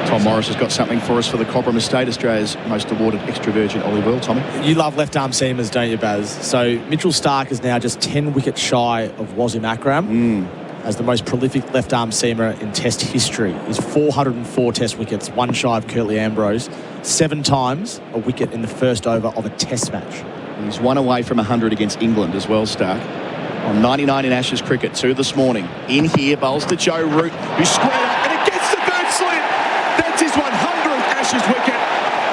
Tom Morris has got something for us for the Cobram Estate, Australia's most awarded extra virgin olive oil. Tommy? You love left-arm seamers, don't you, Baz? So Mitchell Stark is now just 10 wickets shy of Wasim Akram as the most prolific left-arm seamer in Test history. He's 404 Test wickets, one shy of Curtly Ambrose, 7 times a wicket in the first over of a Test match. He's 1 away from 100 against England as well, Stark. On 99 in Ashes cricket, 2 this morning. In here, bowls to Joe Root, who's squared up, and it gets the third slip. That's his 100th Ashes wicket.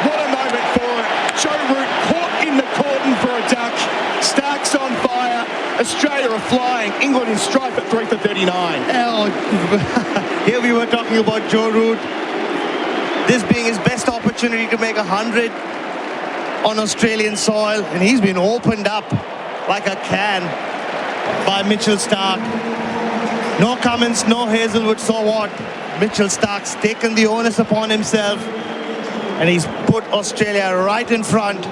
What a moment for it. Joe Root caught in the cordon for a duck. Stark's on fire. Australia are flying. England in strife at 3 for 39. Here we were talking about Joe Root. This being his best opportunity to make 100 on Australian soil, and he's been opened up like a can by Mitchell Stark. No Cummins, no Hazelwood, so what? Mitchell Stark's taken the onus upon himself, and he's put Australia right in front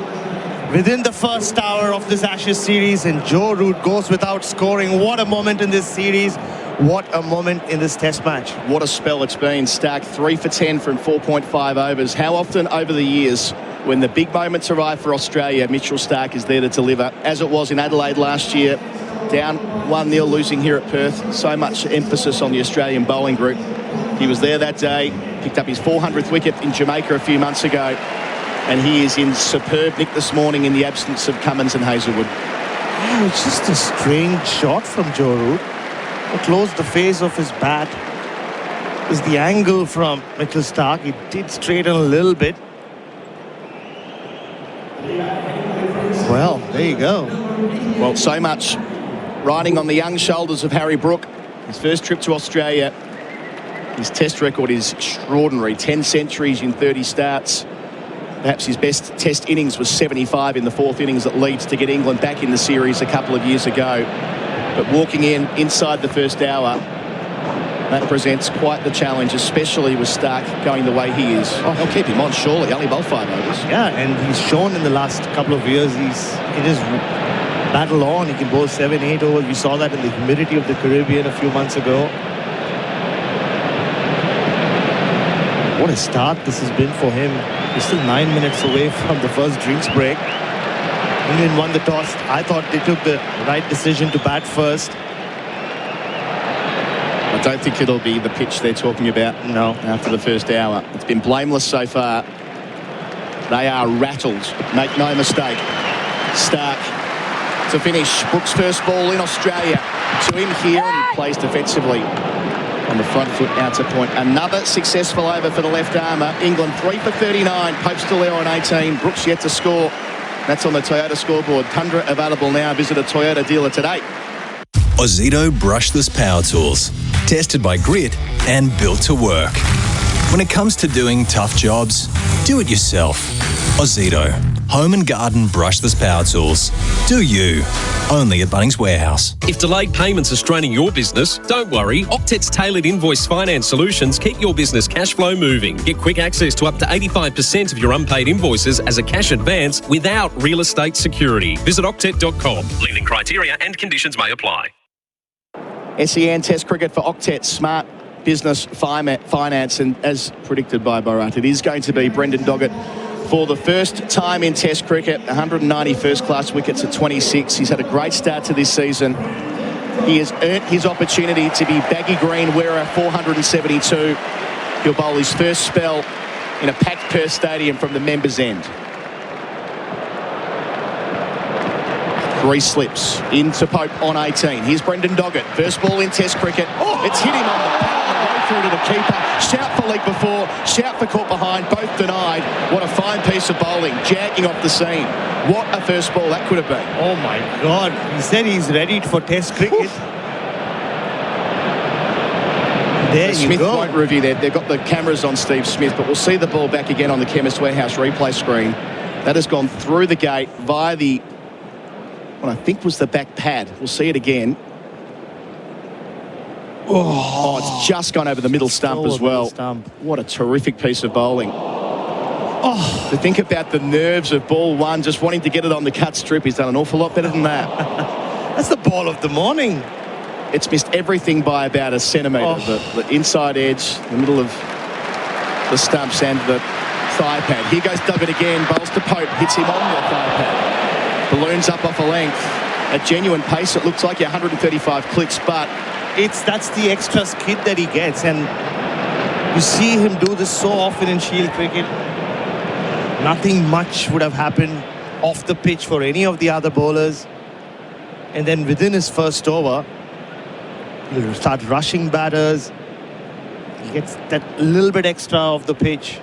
within the first hour of this Ashes series, and Joe Root goes without scoring. What a moment in this series. What a moment in this test match. What a spell it's been. Stark 3 for 10 from 4.5 overs. How often over the years, when the big moments arrive for Australia, Mitchell Stark is there to deliver, as it was in Adelaide last year. Down 1-0, losing here at Perth. So much emphasis on the Australian bowling group. He was there that day, picked up his 400th wicket in Jamaica a few months ago, and he is in superb nick this morning in the absence of Cummins and Hazelwood. Yeah, it's just a strange shot from Joe Root. It closed the face of his bat. It was the angle from Mitchell Stark. He did straighten a little bit. Well, there you go. Well, so much riding on the young shoulders of Harry Brook. His first trip to Australia. His test record is extraordinary. 10 centuries in 30 starts. Perhaps his best test innings was 75 in the 4th innings at Leeds to get England back in the series a couple of years ago. But walking inside the first hour, that presents quite the challenge, especially with Stark going the way he is. Oh, he'll keep him on, surely. Only bowled 5 overs. Yeah, and he's shown in the last couple of years he can just battle on. He can bowl 7, 8 overs. We saw that in the humidity of the Caribbean a few months ago. What a start this has been for him. He's still 9 minutes away from the first drinks break. England won the toss. I thought they took the right decision to bat first. I don't think it'll be the pitch they're talking about after the first hour. It's been blameless so far. They are rattled. Make no mistake. Stark to finish. Brooks' first ball in Australia. To him here, and he plays defensively on the front foot out to point. Another successful over for the left armour. England 3 for 39. Pope still there on 18. Brooks yet to score. That's on the Toyota scoreboard. Tundra available now. Visit a Toyota dealer today. Ozito brushless power tools. Tested by Grit and built to work. When it comes to doing tough jobs, do it yourself. Ozito. Home and garden brushless power tools. Do you. Only at Bunnings Warehouse. If delayed payments are straining your business, don't worry. Octet's tailored invoice finance solutions keep your business cash flow moving. Get quick access to up to 85% of your unpaid invoices as a cash advance without real estate security. Visit octet.com. Lending criteria and conditions may apply. SEN Test Cricket for Octet Smart Business Finance, and as predicted by Bharat, it is going to be Brendan Doggett for the first time in Test cricket. 190 first-class wickets at 26. He's had a great start to this season. He has earned his opportunity to be baggy green wearer 472. He'll bowl his first spell in a packed Perth Stadium from the members' end. 3 slips into Pope on 18. Here's Brendan Doggett. First ball in Test cricket. It's hit him on the way through to the keeper. Shout for leg before, shout for caught behind, both denied. What a fine piece of bowling, jagging off the seam. What a first ball that could have been. Oh my God, he said he's ready for Test cricket. There you Smith go. won't review that. They've got the cameras on Steve Smith, but we'll see the ball back again on the Chemist Warehouse replay screen. That has gone through the gate via the, what I think was the back pad. We'll see it again. Oh, it's just gone over the middle stump as well. What a terrific piece of bowling. Oh, to think about the nerves of ball one, just wanting to get it on the cut strip. He's done an awful lot better than that. That's the ball of the morning. It's missed everything by about a centimetre. The inside edge, the middle of the stumps and the thigh pad. Here goes Doggett again, bowls to Pope, hits him on the thigh pad. Balloons up off a length. At genuine pace, it looks like 135 clicks, but that's the extra skid that he gets, and you see him do this so often in Shield cricket. Nothing much would have happened off the pitch for any of the other bowlers, and then within his first over, he'll start rushing batters. He gets that little bit extra off the pitch.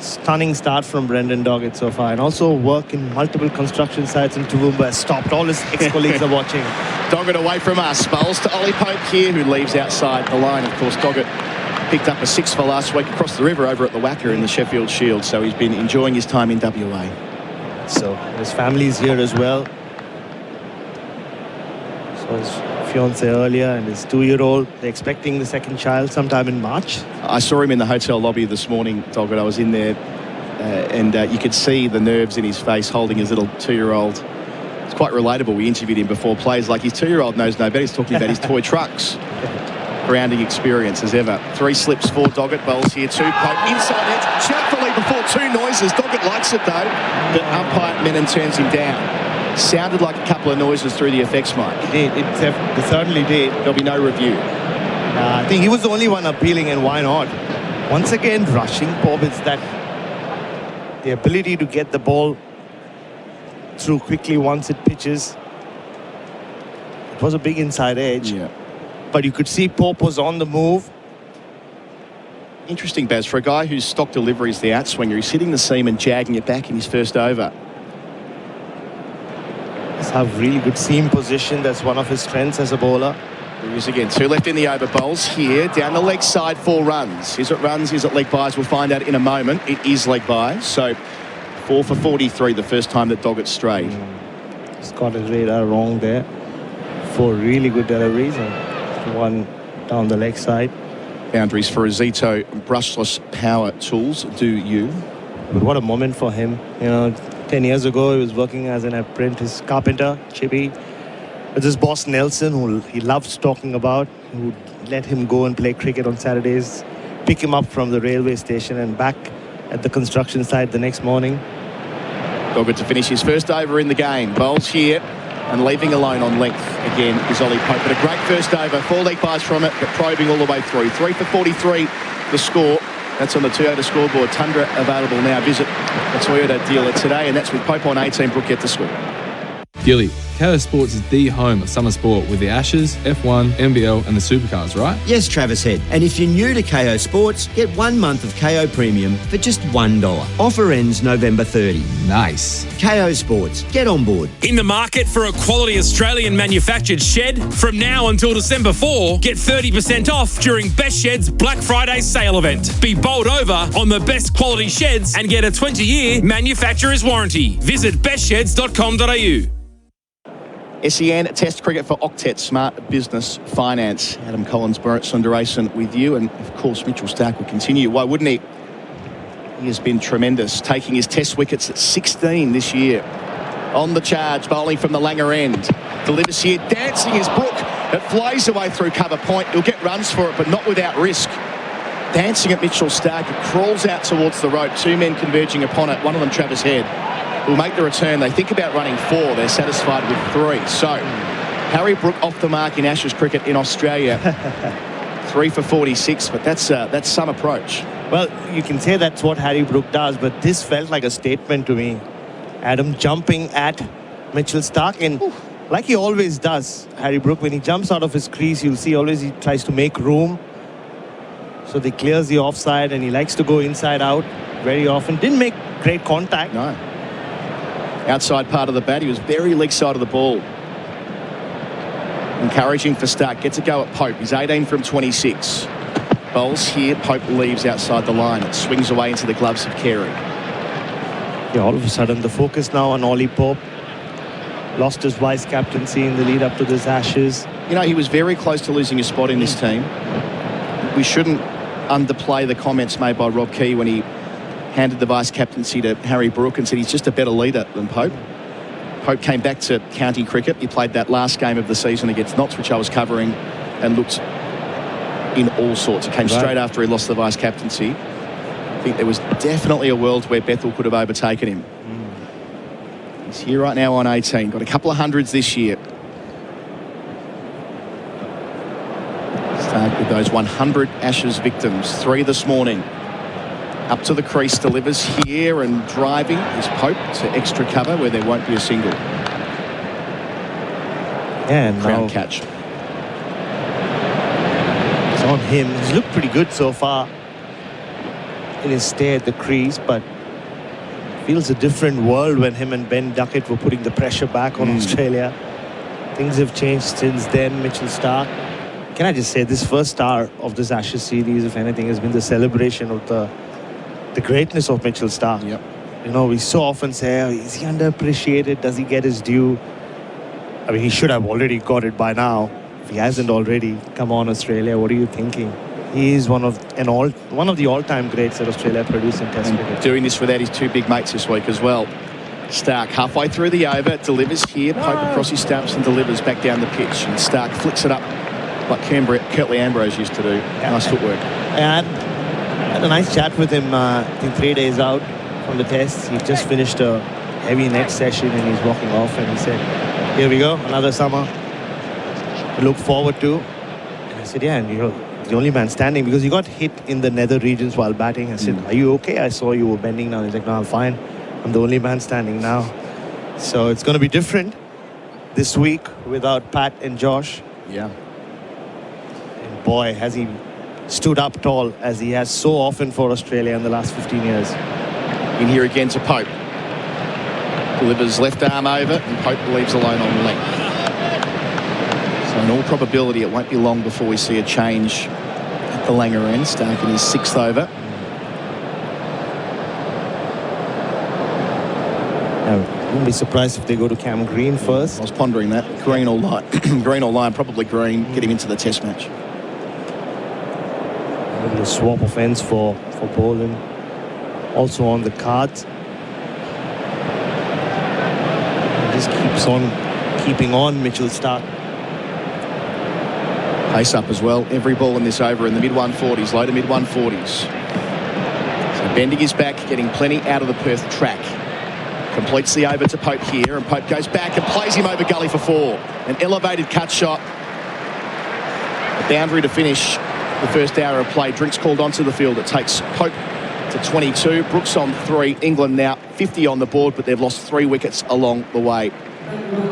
Stunning start from Brendan Doggett so far, and also work in multiple construction sites in Toowoomba has stopped. All his ex-colleagues are watching. Doggett away from us. Bowls to Ollie Pope here, who leaves outside the line. Of course, Doggett picked up a 6 for last week across the river over at the Wacker in the Sheffield Shield, so he's been enjoying his time in WA. So his family's here as well. So his fiancée earlier and his 2-year-old, they're expecting the second child sometime in March. I saw him in the hotel lobby this morning, Doggett. I was in there, and you could see the nerves in his face holding his little 2-year-old. It's quite relatable. We interviewed him before plays. Like, his 2-year-old knows no better. He's talking about his toy trucks. Grounding experience as ever. 3 slips for Doggett. Bowls here, 2 Pope inside edge. Shout for lead before, 2 noises. Doggett likes it though. The umpire Menon turns him down. Sounded like a couple of noises through the effects mic. It did. It certainly did. There'll be no review. I think he was the only one appealing, and why not? Once again, rushing Pope. It's that the ability to get the ball through quickly once it pitches. It was a big inside edge. Yeah. But you could see Pope was on the move. Interesting, Baz, for a guy whose stock delivery is the outswinger, he's hitting the seam and jagging it back in his first over. He's have really good seam position. That's one of his strengths as a bowler. There he is again. 2 left in the over. Bowls here down the leg side, 4 runs. Is it runs? Is it leg byes? We'll find out in a moment. It is leg byes. So 4 for 43 the first time that Doggett strayed. He's got his radar wrong there. 4 really good deliveries and 1 down the leg side. Boundaries for Azito brushless power tools. Do you? But what a moment for him. You know, 10 years ago, he was working as an apprentice carpenter, chippy, with his boss Nelson, who he loves talking about, who would let him go and play cricket on Saturdays, pick him up from the railway station and back at the construction site the next morning. Doggett to finish his first over in the game. Bowls here and leaving alone on length again is Ollie Pope. But a great first over. 4 leg byes from it, but probing all the way through. 3 for 43 the score. That's on the Toyota scoreboard. Tundra available now. Visit a Toyota dealer today, and that's with Pope on 18. Brook yet to score. Gilly, KO Sports is the home of summer sport with the Ashes, F1, NBL and the Supercars, right? Yes, Travis Head. And if you're new to KO Sports, get 1 month of KO Premium for just $1. Offer ends November 30. Nice. KO Sports. Get on board. In the market for a quality Australian manufactured shed? From now until December 4, get 30% off during Best Shed's Black Friday sale event. Be bowled over on the best quality sheds and get a 20-year manufacturer's warranty. Visit bestsheds.com.au. SEN Test Cricket for Octet Smart Business Finance. Adam Collins, Bharat Sundaresan with you, and of course Mitchell Starc will continue. Why wouldn't he? He has been tremendous, taking his Test wickets at 16 this year. On the charge, bowling from the Langer end. Delivers here, dancing his Brook. It flies away through cover point. He'll get runs for it, but not without risk. Dancing at Mitchell Starc. It crawls out towards the rope. 2 men converging upon it. One of them, Travis Head, will make the return. They think about running 4. They're satisfied with 3. So, Harry Brook off the mark in Ashes cricket in Australia. 3 for 46, but that's some approach. Well, you can say that's what Harry Brook does, but this felt like a statement to me. Adam jumping at Mitchell Starc, and like he always does, Harry Brook, when he jumps out of his crease, you'll see always he tries to make room. So they clears the offside, and he likes to go inside out very often. Didn't make great contact. No. Outside part of the bat, he was very leg side of the ball. Encouraging for Starc, gets a go at Pope. He's 18 from 26. Bowls here, Pope leaves outside the line. It swings away into the gloves of Carey. Yeah, all of a sudden the focus now on Ollie Pope. Lost his vice captaincy in the lead up to this Ashes. You know, he was very close to losing a spot in this team. We shouldn't underplay the comments made by Rob Key when he handed the vice captaincy to Harry Brook and said he's just a better leader than Pope. Pope came back to county cricket. He played that last game of the season against Notts, which I was covering, and looked in all sorts. It came straight after he lost the vice captaincy. I think there was definitely a world where Bethel could have overtaken him. He's here right now on 18. Got a couple of hundreds this year. Start with those 100 Ashes victims. 3 this morning. Up to the crease, delivers here, and driving is Pope to extra cover where there won't be a single. And Crown catch. It's on him. He's looked pretty good so far in his stay at the crease, but feels a different world when him and Ben Duckett were putting the pressure back on Australia. Things have changed since then. Mitchell Starc. Can I just say, this first star of this Ashes series, if anything, has been the celebration of the greatness of Mitchell Starc. Yep. You know, we so often say, oh, is he underappreciated? Does he get his due? I mean, he should have already got it by now. If he hasn't already, come on, Australia, what are you thinking? He is one of the all-time greats that Australia produced in Test cricket. Doing this without his 2 big mates this week as well. Starc halfway through the over, delivers here, Pope across his stumps and delivers back down the pitch. And Starc flicks it up like Curtly Ambrose used to do. Nice footwork. And I had a nice chat with him, I think 3 days out from the Tests. He just finished a heavy net session and he's walking off, and he said, here we go, another summer to look forward to. And I said, yeah, and you're the only man standing, because he got hit in the nether regions while batting. I said, are you okay? I saw you were bending down. He's like, no, I'm fine. I'm the only man standing now. So it's going to be different this week without Pat and Josh. Yeah. And boy, has he stood up tall, as he has so often for Australia in the last 15 years. In here again to Pope. Delivers left arm over, and Pope leaves alone on length. So in all probability, it won't be long before we see a change at the Langer end. Starc in his 6th over. I wouldn't be surprised if they go to Cam Green first. I was pondering that. Green or line. Green or line, probably Green, getting into the Test match. A little swap of ends for Poland. Also on the cards. He just keeps on keeping on, Mitchell Starc. Pace up as well. Every ball in this over in the mid-140s, low to mid-140s. So bending his back, getting plenty out of the Perth track. Completes the over to Pope here, and Pope goes back and plays him over gully for 4. An elevated cut shot. A boundary to finish the first hour of play. Drinks called onto the field. It takes Pope to 22. Brooks on 3. England now 50 on the board, but they've lost 3 wickets along the way.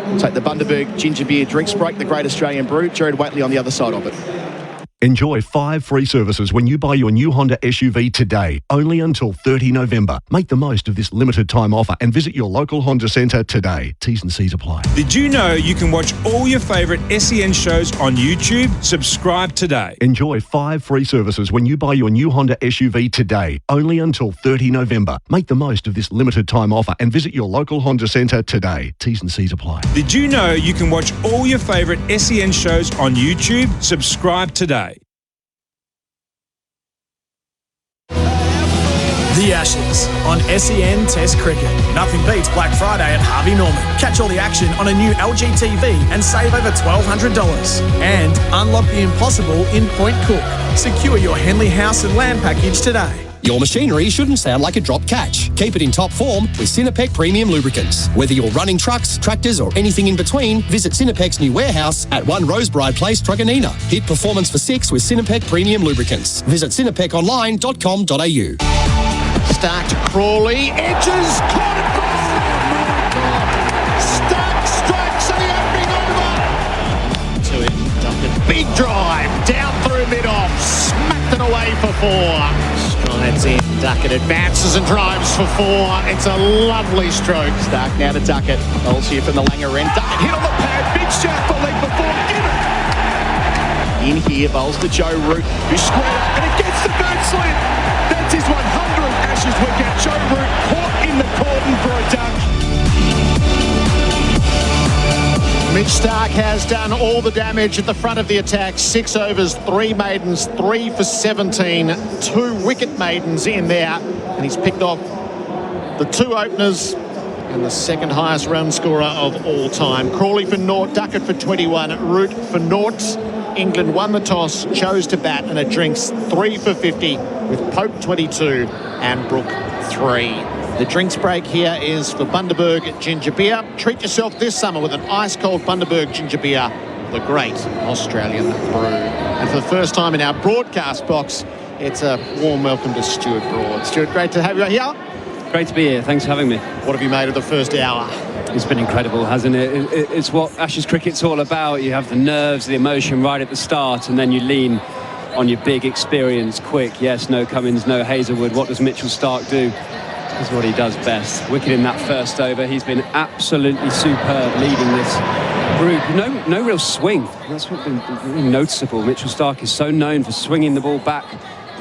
We'll take the Bundaberg Ginger Beer Drinks Break, the Great Australian Brew. Gerard, Whateley on the other side of it. Enjoy 5 free services when you buy your new Honda SUV today, only until 30 November. Make the most of this limited time offer and visit your local Honda Centre today. T's and C's apply. Did you know you can watch all your favourite SEN shows on YouTube? Subscribe today. Enjoy 5 free services when you buy your new Honda SUV today, only until 30 November. Make the most of this limited time offer and visit your local Honda Centre today. T's and C's apply. Did you know you can watch all your favourite SEN shows on YouTube? Subscribe today. The Ashes on SEN Test Cricket. Nothing beats Black Friday at Harvey Norman. Catch all the action on a new LG TV and save over $1,200. And unlock the impossible in Point Cook. Secure your Henley House and Land package today. Your machinery shouldn't sound like a drop catch. Keep it in top form with Sinopec Premium Lubricants. Whether you're running trucks, tractors or anything in between, visit Sinopec's new warehouse at 1 Rosebride Place, Truganina. Hit performance for 6 with Sinopec Premium Lubricants. Visit sinopeconline.com.au. Stark to Crawley, edges, caught it. Stark strikes and the opening over. To it, Duncan, big drive, down through mid-off, smacked it away for 4. Strides in, Duckett advances and drives for 4. It's a lovely stroke. Stark now to Duckett. Bowls here from the Langer end. Duckett hit on the pad, big shaft for leg before, give it. In here, bowls to Joe Root, who squared up and it gets the bird slit. That's his 100th Ashes wicket. Joe Root caught in the cordon for a duck. Mitch Stark has done all the damage at the front of the attack. 6 overs, 3 maidens, 3 for 17, 2 wicket maidens in there. And he's picked off the 2 openers and the second highest run scorer of all time. Crawley for naught, Duckett for 21, Root for naught. England won the toss, chose to bat, and it drinks 3 for 50 with Pope 22 and Brook 3. The drinks break here is for Bundaberg Ginger Beer. Treat yourself this summer with an ice-cold Bundaberg Ginger Beer, the great Australian brew. And for the first time in our broadcast box, it's a warm welcome to Stuart Broad. Stuart, great to have you here. Great to be here. Thanks for having me. What have you made of the first hour? It's been incredible, hasn't it? It's what Ashes cricket's all about. You have the nerves, the emotion right at the start, and then you lean on your big experience, quick. Yes, no Cummins, no Hazelwood. What does Mitchell Starc do? This is what he does best. Wicket in that first over. He's been absolutely superb leading this group. No real swing. That's what's been really noticeable. Mitchell Starc is so known for swinging the ball back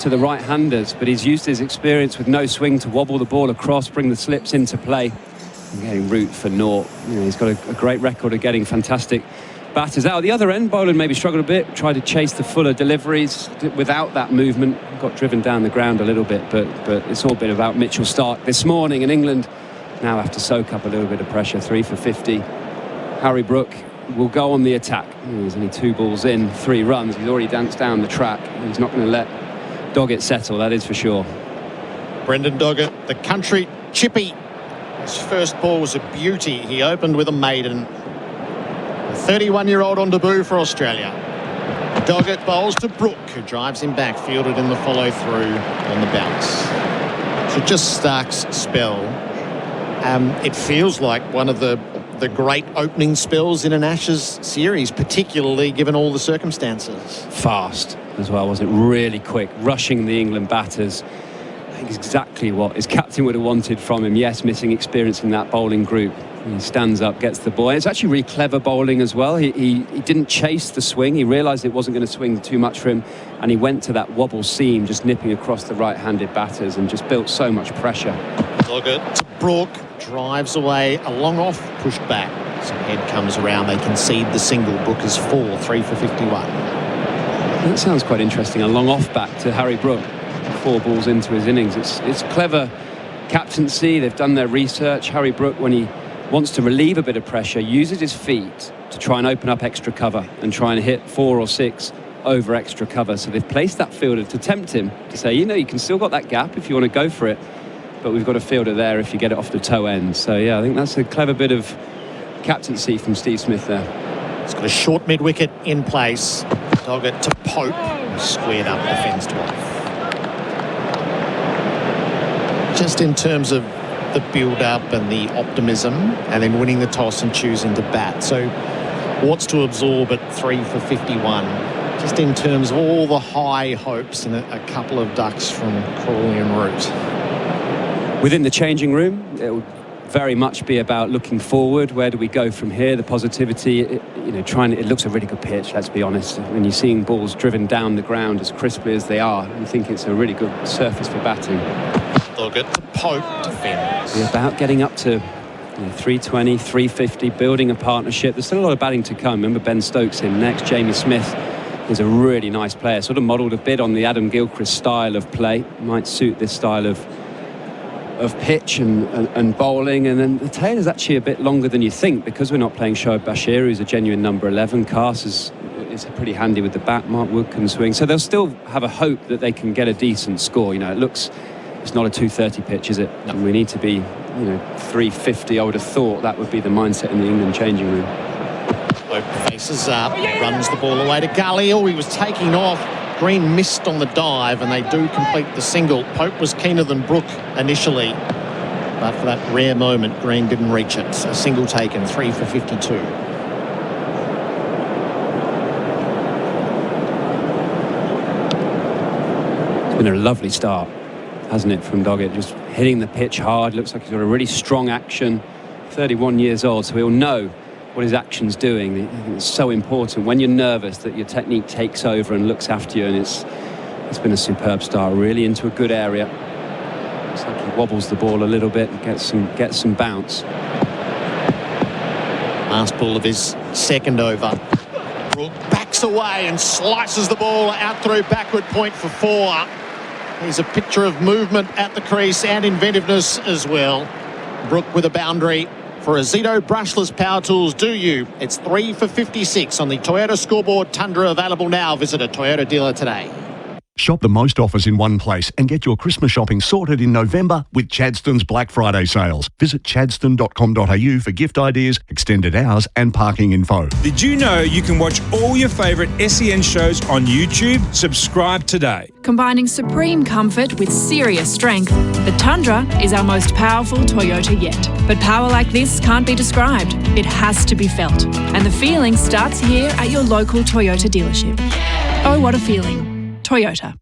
to the right-handers, but he's used his experience with no swing to wobble the ball across, bring the slips into play. And getting Root for naught. He's got a great record of getting fantastic batters out. At the other end, Boland maybe struggled a bit, tried to chase the fuller deliveries without that movement, got driven down the ground a little bit, but it's all been about Mitchell Starc this morning, and England now have to soak up a little bit of pressure. 3 for 50. Harry Brook will go on the attack. There's only 2 balls in, 3 runs. He's already danced down the track. He's not going to let Doggett settle, that is for sure. Brendan Doggett, the country chippy. His first ball was a beauty. He opened with a maiden. A 31-year-old on debut for Australia. Doggett bowls to Brook, who drives him back, fielded in the follow-through on the bounce. So just Stark's spell. It feels like one of the great opening spells in an Ashes series, particularly given all the circumstances. Fast as well, wasn't it? Really quick, rushing the England batters. I think exactly what his captain would have wanted from him. Yes, missing experience in that bowling group. He stands up, gets the ball. It's actually really clever bowling as well. He didn't chase the swing. He realised it wasn't going to swing too much for him, and he went to that wobble seam, just nipping across the right-handed batters, and just built so much pressure. Doggett to Brook, drives away, a long off, pushed back. Some head comes around, they concede the single. Brook is 4, 3 for 51. That sounds quite interesting, a long off back to Harry Brook. 4 balls into his innings. It's clever captaincy. They've done their research. Harry Brook, when he wants to relieve a bit of pressure, uses his feet to try and open up extra cover and try and hit 4 or 6 over extra cover. So they've placed that fielder to tempt him to say, you can still got that gap if you want to go for it, but we've got a fielder there if you get it off the toe end. So yeah, I think that's a clever bit of captaincy from Steve Smith there. He's got a short mid-wicket in place. Doggett to Pope, squared up the fence off. Just in terms of the build-up and the optimism, and then winning the toss and choosing to bat. So what's to absorb at 3 for 51? Just in terms of all the high hopes and a couple of ducks from Crawley and Root. Within the changing room, it will very much be about looking forward. Where do we go from here? The positivity, it looks a really good pitch, let's be honest. When you're seeing balls driven down the ground as crisply as they are, you think it's a really good surface for batting. Look at the Pope defence. It's about getting up to 320, 350, building a partnership. There's still a lot of batting to come. Remember Ben Stokes in next. Jamie Smith is a really nice player, sort of modelled a bit on the Adam Gilchrist style of play. Might suit this style of pitch and bowling. And then the tail is actually a bit longer than you think, because we're not playing Shoaib Bashir, who's a genuine number 11. Cars is pretty handy with the bat. Mark Wood can swing. So they'll still have a hope that they can get a decent score. It's not a 230 pitch, is it? No. And we need to be 350. I would have thought that would be the mindset in the England changing room. Pope faces up, runs the ball away to Gully. He was taking off. Green missed on the dive, and they do complete the single. Pope was keener than Brook initially, but for that rare moment, Green didn't reach it. A single taken, 3 for 52. It's been a lovely start, hasn't it, from Doggett? Just hitting the pitch hard. Looks like he's got a really strong action. 31 years old, so he'll know what his action's doing. I think it's so important when you're nervous that your technique takes over and looks after you, and it's been a superb start, really into a good area. Looks like he wobbles the ball a little bit and gets some bounce. Last ball of his second over. Brook backs away and slices the ball out through backward point for 4. He's a picture of movement at the crease and inventiveness as well. Brook with a boundary. For a Zito brushless power tools, do you? It's 3 for 56 on the Toyota scoreboard. Tundra available now. Visit a Toyota dealer today. Shop the most offers in one place and get your Christmas shopping sorted in November with Chadstone's Black Friday sales. Visit chadstone.com.au for gift ideas, extended hours and parking info. Did you know you can watch all your favourite SEN shows on YouTube? Subscribe today. Combining supreme comfort with serious strength, the Tundra is our most powerful Toyota yet. But power like this can't be described. It has to be felt. And the feeling starts here at your local Toyota dealership. Oh, what a feeling. Toyota.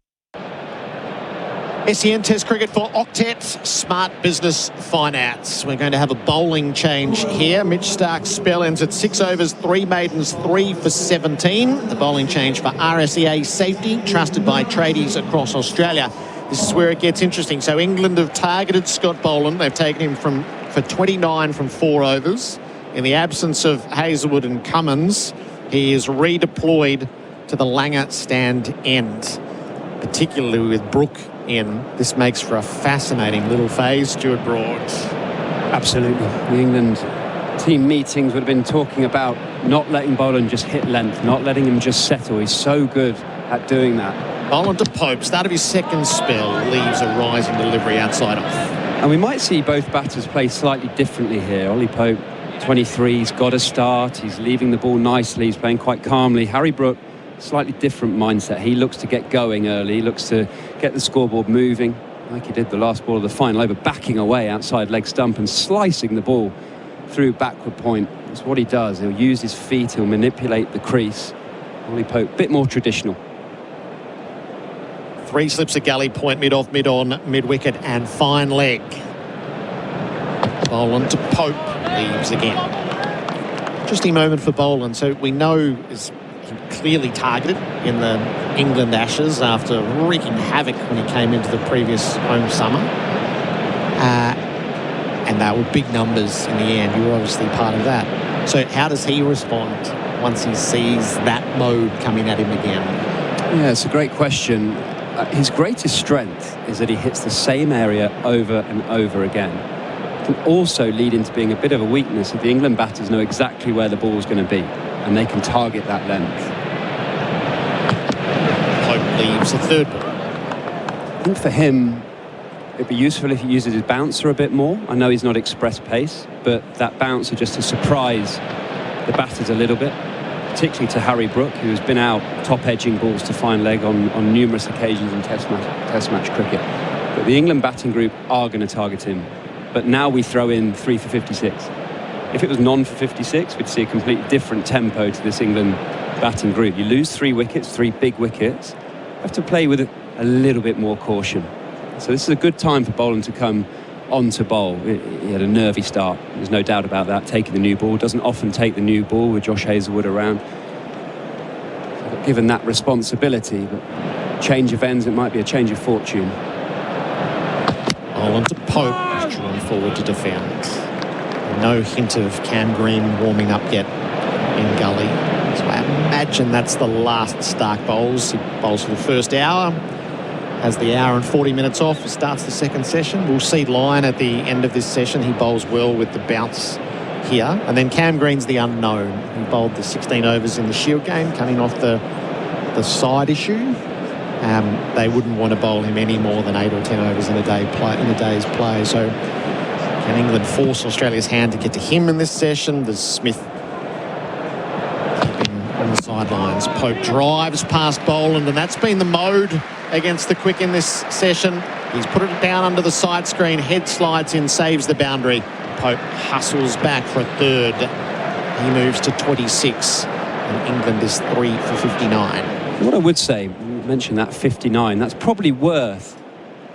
SEN Test Cricket for Octet Smart Business Finance. We're going to have a bowling change here. Mitch Stark's spell ends at 6 overs, 3 maidens, 3 for 17. The bowling change for RSEA Safety, trusted by tradies across Australia. This is where it gets interesting. So England have targeted Scott Boland. They've taken him for 29 from 4 overs. In the absence of Hazelwood and Cummins, he is redeployed to the Langer stand end, particularly with Brook in. This makes for a fascinating little phase. Stuart Broad. Absolutely. The England team meetings would have been talking about not letting Boland just hit length, not letting him just settle. He's so good at doing that. Boland to Pope, start of his second spell, leaves a rising delivery outside off. And we might see both batters play slightly differently here. Ollie Pope, 23, he's got a start. He's leaving the ball nicely. He's playing quite calmly. Harry Brook, slightly different mindset. He looks to get going early. He looks to get the scoreboard moving, like he did the last ball of the final over, backing away outside leg stump and slicing the ball through backward point. That's what he does. He'll use his feet. He'll manipulate the crease. Ollie Pope, bit more traditional. 3 slips at gully point, mid-off, mid-on, mid-wicket and fine leg. Boland to Pope, leaves again. Interesting moment for Boland. So we know is clearly targeted in the England Ashes after wreaking havoc when he came into the previous home summer. And they were big numbers in the end. You were obviously part of that. So how does he respond once he sees that mode coming at him again? Yeah, it's a great question. His greatest strength is that he hits the same area over and over again. It can also lead into being a bit of a weakness if the England batters know exactly where the ball's going to be and they can target that length. Pope leaves the third ball. I think for him, it'd be useful if he uses his bouncer a bit more. I know he's not express pace, but that bouncer just to surprise the batters a little bit, particularly to Harry Brook, who has been out top-edging balls to fine leg on numerous occasions in test match cricket. But the England batting group are going to target him but now we throw in 3 for 56. If it was none for 56, we'd see a completely different tempo to this England batting group. You lose 3 wickets, 3 big wickets. You have to play with a little bit more caution. So this is a good time for Boland to come on to bowl. He had a nervy start, there's no doubt about that, taking the new ball. Doesn't often take the new ball with Josh Hazlewood around. So given that responsibility, but change of ends, it might be a change of fortune. Boland to Pope, who's drawn forward to defend. No hint of Cam Green warming up yet in gully. So I imagine that's the last Stark bowls. He bowls for the first hour, has the hour and 40 minutes off, starts the second session. We'll see Lyon at the end of this session. He bowls well with the bounce here. And then Cam Green's the unknown. He bowled the 16 overs in the Shield game, coming off the side issue. They wouldn't want to bowl him any more than 8 or 10 overs in a day's play. So can England force Australia's hand to get to him in this session? There's Smith keeping on the sidelines. Pope drives past Boland, and that's been the mode against the quick in this session. He's put it down under the side screen, head slides in, saves the boundary. Pope hustles back for a third. He moves to 26, and England is 3 for 59. What I would say, you mentioned that 59, that's probably worth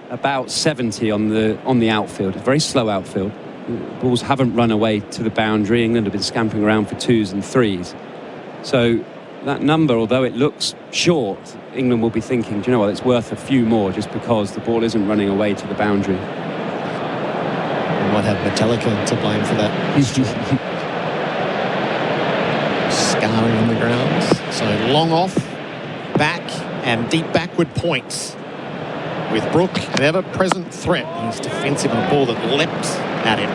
about 70 on the outfield. A very slow outfield. Balls haven't run away to the boundary. England have been scampering around for 2s and 3s. So that number, although it looks short, England will be thinking, do you know what, it's worth a few more just because the ball isn't running away to the boundary. We might have Metallica to blame for that. Scarring on the ground. So long off, back, and deep backward points. With Brook, an ever-present threat. He's defensive on a ball that leapt at him.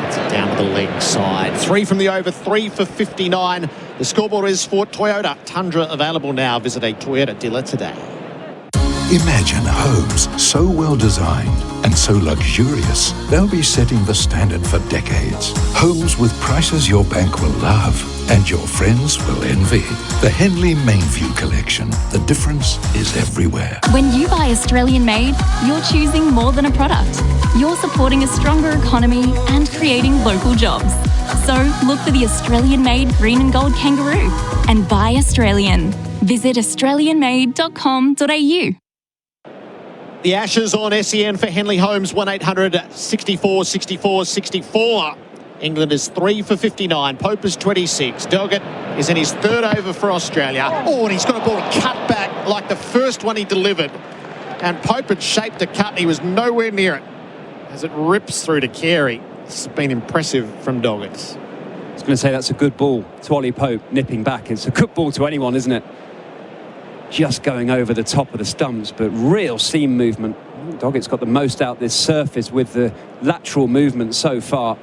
Gets it down to the leg side. 3 from the over, 3 for 59. The scoreboard is for Toyota Tundra, available now. Visit a Toyota dealer today. Imagine homes so well designed and so luxurious, they'll be setting the standard for decades. Homes with prices your bank will love and your friends will envy. The Henley Mainview Collection. The difference is everywhere. When you buy Australian made, you're choosing more than a product. You're supporting a stronger economy and creating local jobs. So look for the Australian made green and gold kangaroo and buy Australian. Visit australianmade.com.au. The Ashes on SEN for Henley Holmes, 1800 64 64 64. England is 3 for 59. Pope is 26. Doggett is in his third over for Australia. Oh, and he's got a ball cut back like the first one he delivered. And Pope had shaped a cut. He was nowhere near it as it rips through to Carey. This has been impressive from Doggett. I was going to say that's a good ball to Ollie Pope, nipping back. It's a good ball to anyone, isn't it? Just going over the top of the stumps, but real seam movement. Doggett's got the most out this surface with the lateral movement so far.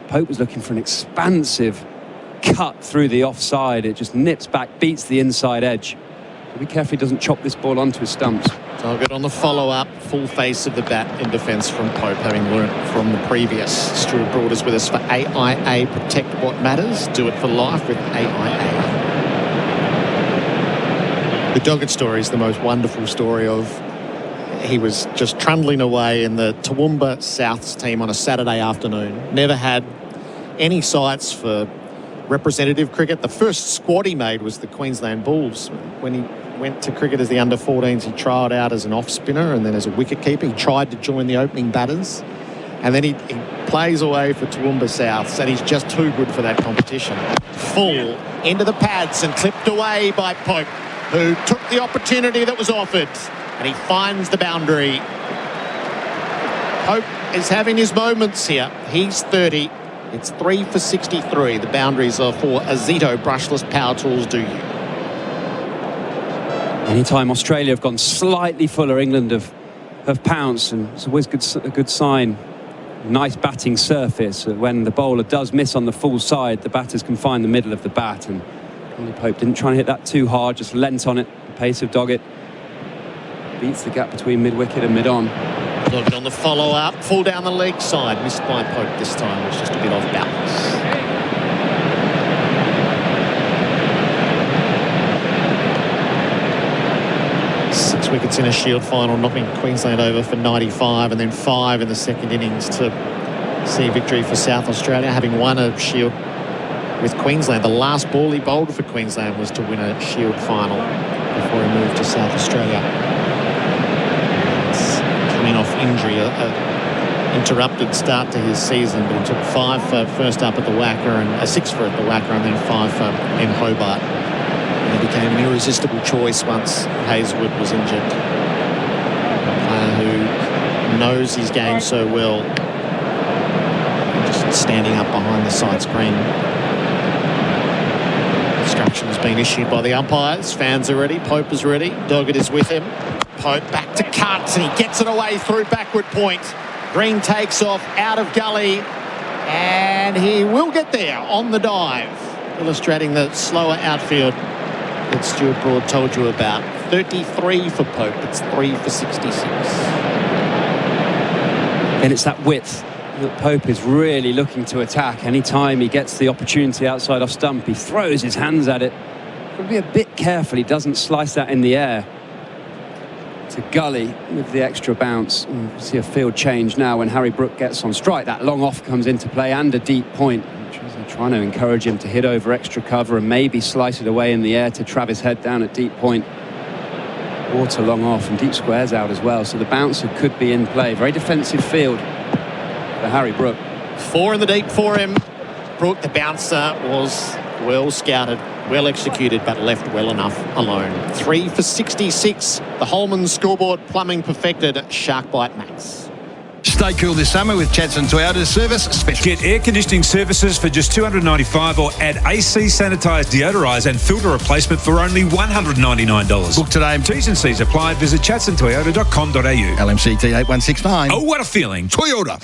Pope was looking for an expansive cut through the offside. It just nips back, beats the inside edge. Be careful he doesn't chop this ball onto his stumps. Doggett on the follow-up, full face of the bat in defence from Pope, having learnt from the previous. Stuart Broad is with us for AIA. Protect what matters. Do it for life with AIA. The Doggett story is the most wonderful story of... He was just trundling away in the Toowoomba Souths team on a Saturday afternoon. Never had any sights for representative cricket. The first squad he made was the Queensland Bulls. When he went to cricket as the under-14s, he trialled out as an off-spinner and then as a wicket-keeper. He tried to join the opening batters. And then he plays away for Toowoomba Souths, and he's just too good for that competition. Full into the pads and clipped away by Pope, who took the opportunity that was offered. And he finds the boundary. Pope is having his moments here. He's 30. It's 3 for 63. The boundaries are for Azito brushless power tools. Do you? Anytime Australia have gone slightly fuller, England have pounced, and it's always a good sign. Nice batting surface. When the bowler does miss on the full side, the batters can find the middle of the bat. And Ollie Pope didn't try and hit that too hard, just leant on it. The pace of Doggett beats the gap between mid-wicket and mid-on. Doggett on the follow-up, full down the leg side. Missed by Pope this time. It was just a bit off balance. 6 wickets in a Shield final, knocking Queensland over for 95, and then 5 in the second innings to see victory for South Australia, having won a Shield with Queensland. The last ball he bowled for Queensland was to win a Shield final before he moved to South Australia. It's coming off injury, interrupted start to his season, but he took 5 for first up at the Wacker and a 6 for at the Wacker, and then 5 for in Hobart. And he became an irresistible choice once Hazelwood was injured. A player who knows his game so well, just standing up behind the side screen. Instruction has been issued by the umpires. Fans are ready. Pope is ready. Doggett is with him. Pope back to cut, and he gets it away through backward point. Green takes off out of gully, and he will get there on the dive, illustrating the slower outfield that Stuart Broad told you about. 33 for Pope. It's 3 for 66. And it's that width that Pope is really looking to attack. Anytime he gets the opportunity outside off stump, he throws his hands at it. Got to be a bit careful he doesn't slice that in the air. To gully with the extra bounce. We see a field change now when Harry Brook gets on strike. That long off comes into play and a deep point. They're trying to encourage him to hit over extra cover and maybe slice it away in the air to Travis Head down at deep point. Water long off and deep squares out as well. So the bouncer could be in play. Very defensive field for Harry Brook. 4 in the deep for him. Brook, the bouncer, was well scouted, well executed, but left well enough alone. 3 for 66. The Holman scoreboard plumbing perfected. Shark Bite Max. Stay cool this summer with Chadson Toyota's service special. Get air conditioning services for just $295, or add AC sanitised deodorise and filter replacement for only $199. Book today. T's and C's apply. Visit chadsontoyota.com.au. LMCT 8169. Oh, what a feeling. Toyota.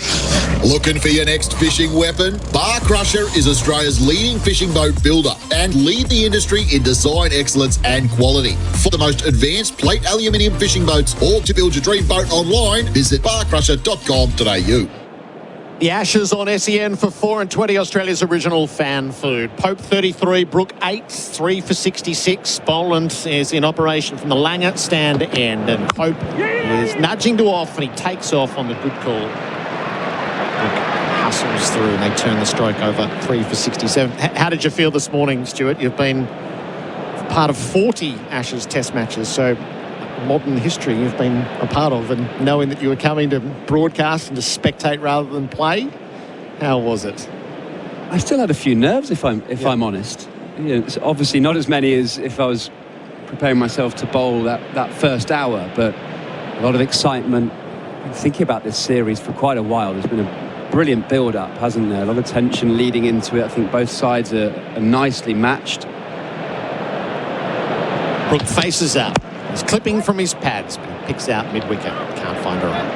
Looking for your next fishing weapon? Bar Crusher is Australia's leading fishing boat builder and lead the industry in design excellence and quality. For the most advanced plate aluminium fishing boats, or to build your dream boat online, visit barcrusher.com.au. The Ashes on SEN for 4 and 20, Australia's original fan food. Pope 33, Brook 8, 3 for 66. Boland is in operation from the Langer stand end, and Pope is nudging to off, and he takes off on the good call. Brook hustles through, and they turn the stroke over. 3 for 67. How did you feel this morning, Stuart? You've been part of 40 Ashes test matches, so modern history you've been a part of, and knowing that you were coming to broadcast and to spectate rather than play, how was it? I still had a few nerves, if I'm honest. You know, it's obviously not as many as if I was preparing myself to bowl that first hour, but a lot of excitement. I've been thinking about this series for quite a while. There's been a brilliant build-up, hasn't there? A lot of tension leading into it. I think both sides are nicely matched. Brook faces up. He's clipping from his pads, but he picks out mid-wicket. Can't find her out.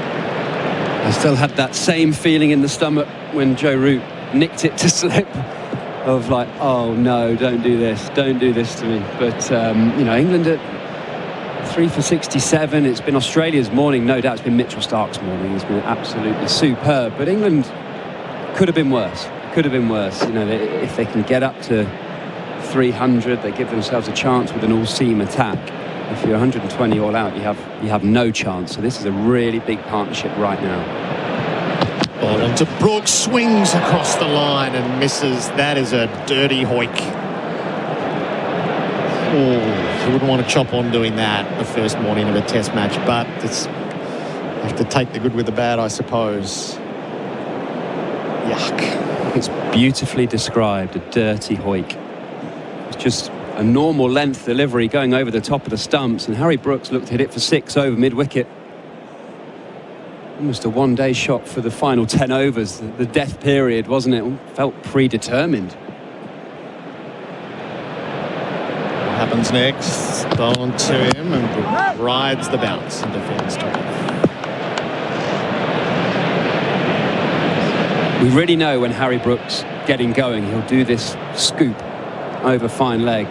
I still had that same feeling in the stomach when Joe Root nicked it to slip, of like, oh no, don't do this to me. But you know, England at 3 for 67. It's been Australia's morning, no doubt. It's been Mitchell Stark's morning. It's been absolutely superb. But England could have been worse. Could have been worse. You know, if they can get up to 300, they give themselves a chance with an all-seam attack. If you're 120 all out, you have no chance. So this is a really big partnership right now. Ball into Brooks, swings across the line and misses. That is a dirty hoik. Oh, you wouldn't want to chop on doing that the first morning of a test match, but it's have to take the good with the bad, I suppose. Yuck. It's beautifully described, a dirty hoik. It's just a normal length delivery going over the top of the stumps, and Harry Brooks looked to hit it for 6 over mid-wicket. Almost a one-day shot for the final 10 overs, the death period, wasn't it? Felt predetermined. What happens next? Ball to him, and rides the bounce and defends to it. We really know when Harry Brooks getting going, he'll do this scoop over fine leg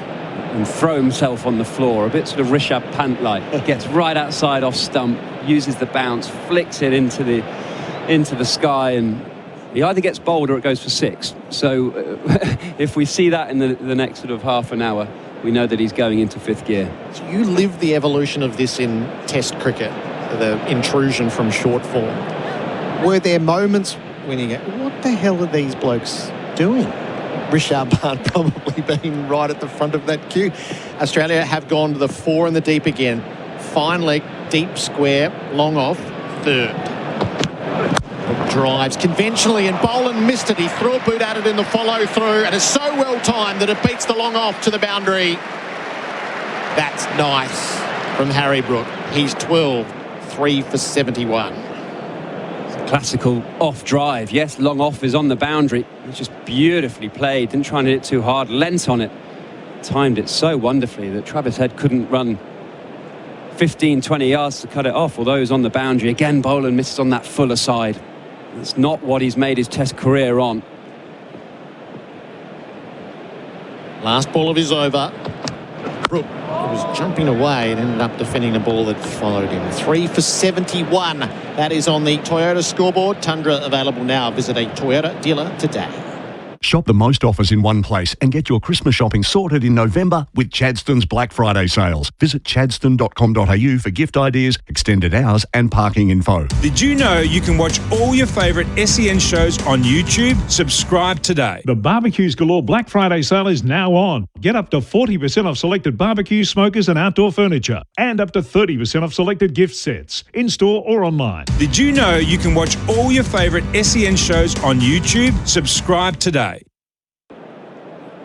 and throw himself on the floor, a bit sort of Rishabh Pant-like. Gets right outside off stump, uses the bounce, flicks it into the sky, and he either gets bowled or it goes for 6. So if we see that in the next sort of half an hour, we know that he's going into fifth gear. So you lived the evolution of this in Test cricket, the intrusion from short form. Were there moments when you go, what the hell are these blokes doing? Richard Bharat probably being right at the front of that queue. Australia have gone to the 4 in the deep again. Fine leg, deep square, long off, third. Drives conventionally and Boland missed it. He threw a boot at it in the follow through and is so well timed that it beats the long off to the boundary. That's nice from Harry Brook. He's 12, 3 for 71. Classical off drive. Yes, long off is on the boundary. It's just beautifully played. Didn't try and hit it too hard. Lent on it. Timed it so wonderfully that Travis Head couldn't run 15, 20 yards to cut it off, although he was on the boundary. Again, Boland misses on that fuller side. It's not what he's made his Test career on. Last ball of his over. Brook was jumping away and ended up defending the ball that followed him. 3 for 71. That is on the Toyota scoreboard. Tundra available now. Visit a Toyota dealer today. Shop the most offers in one place and get your Christmas shopping sorted in November with Chadstone's Black Friday sales. Visit chadstone.com.au for gift ideas, extended hours and parking info. Did you know you can watch all your favourite SEN shows on YouTube? Subscribe today. The Barbecues Galore Black Friday sale is now on. Get up to 40% off selected barbecue, smokers and outdoor furniture. And up to 30% off selected gift sets, in-store or online. Did you know you can watch all your favourite SEN shows on YouTube? Subscribe today.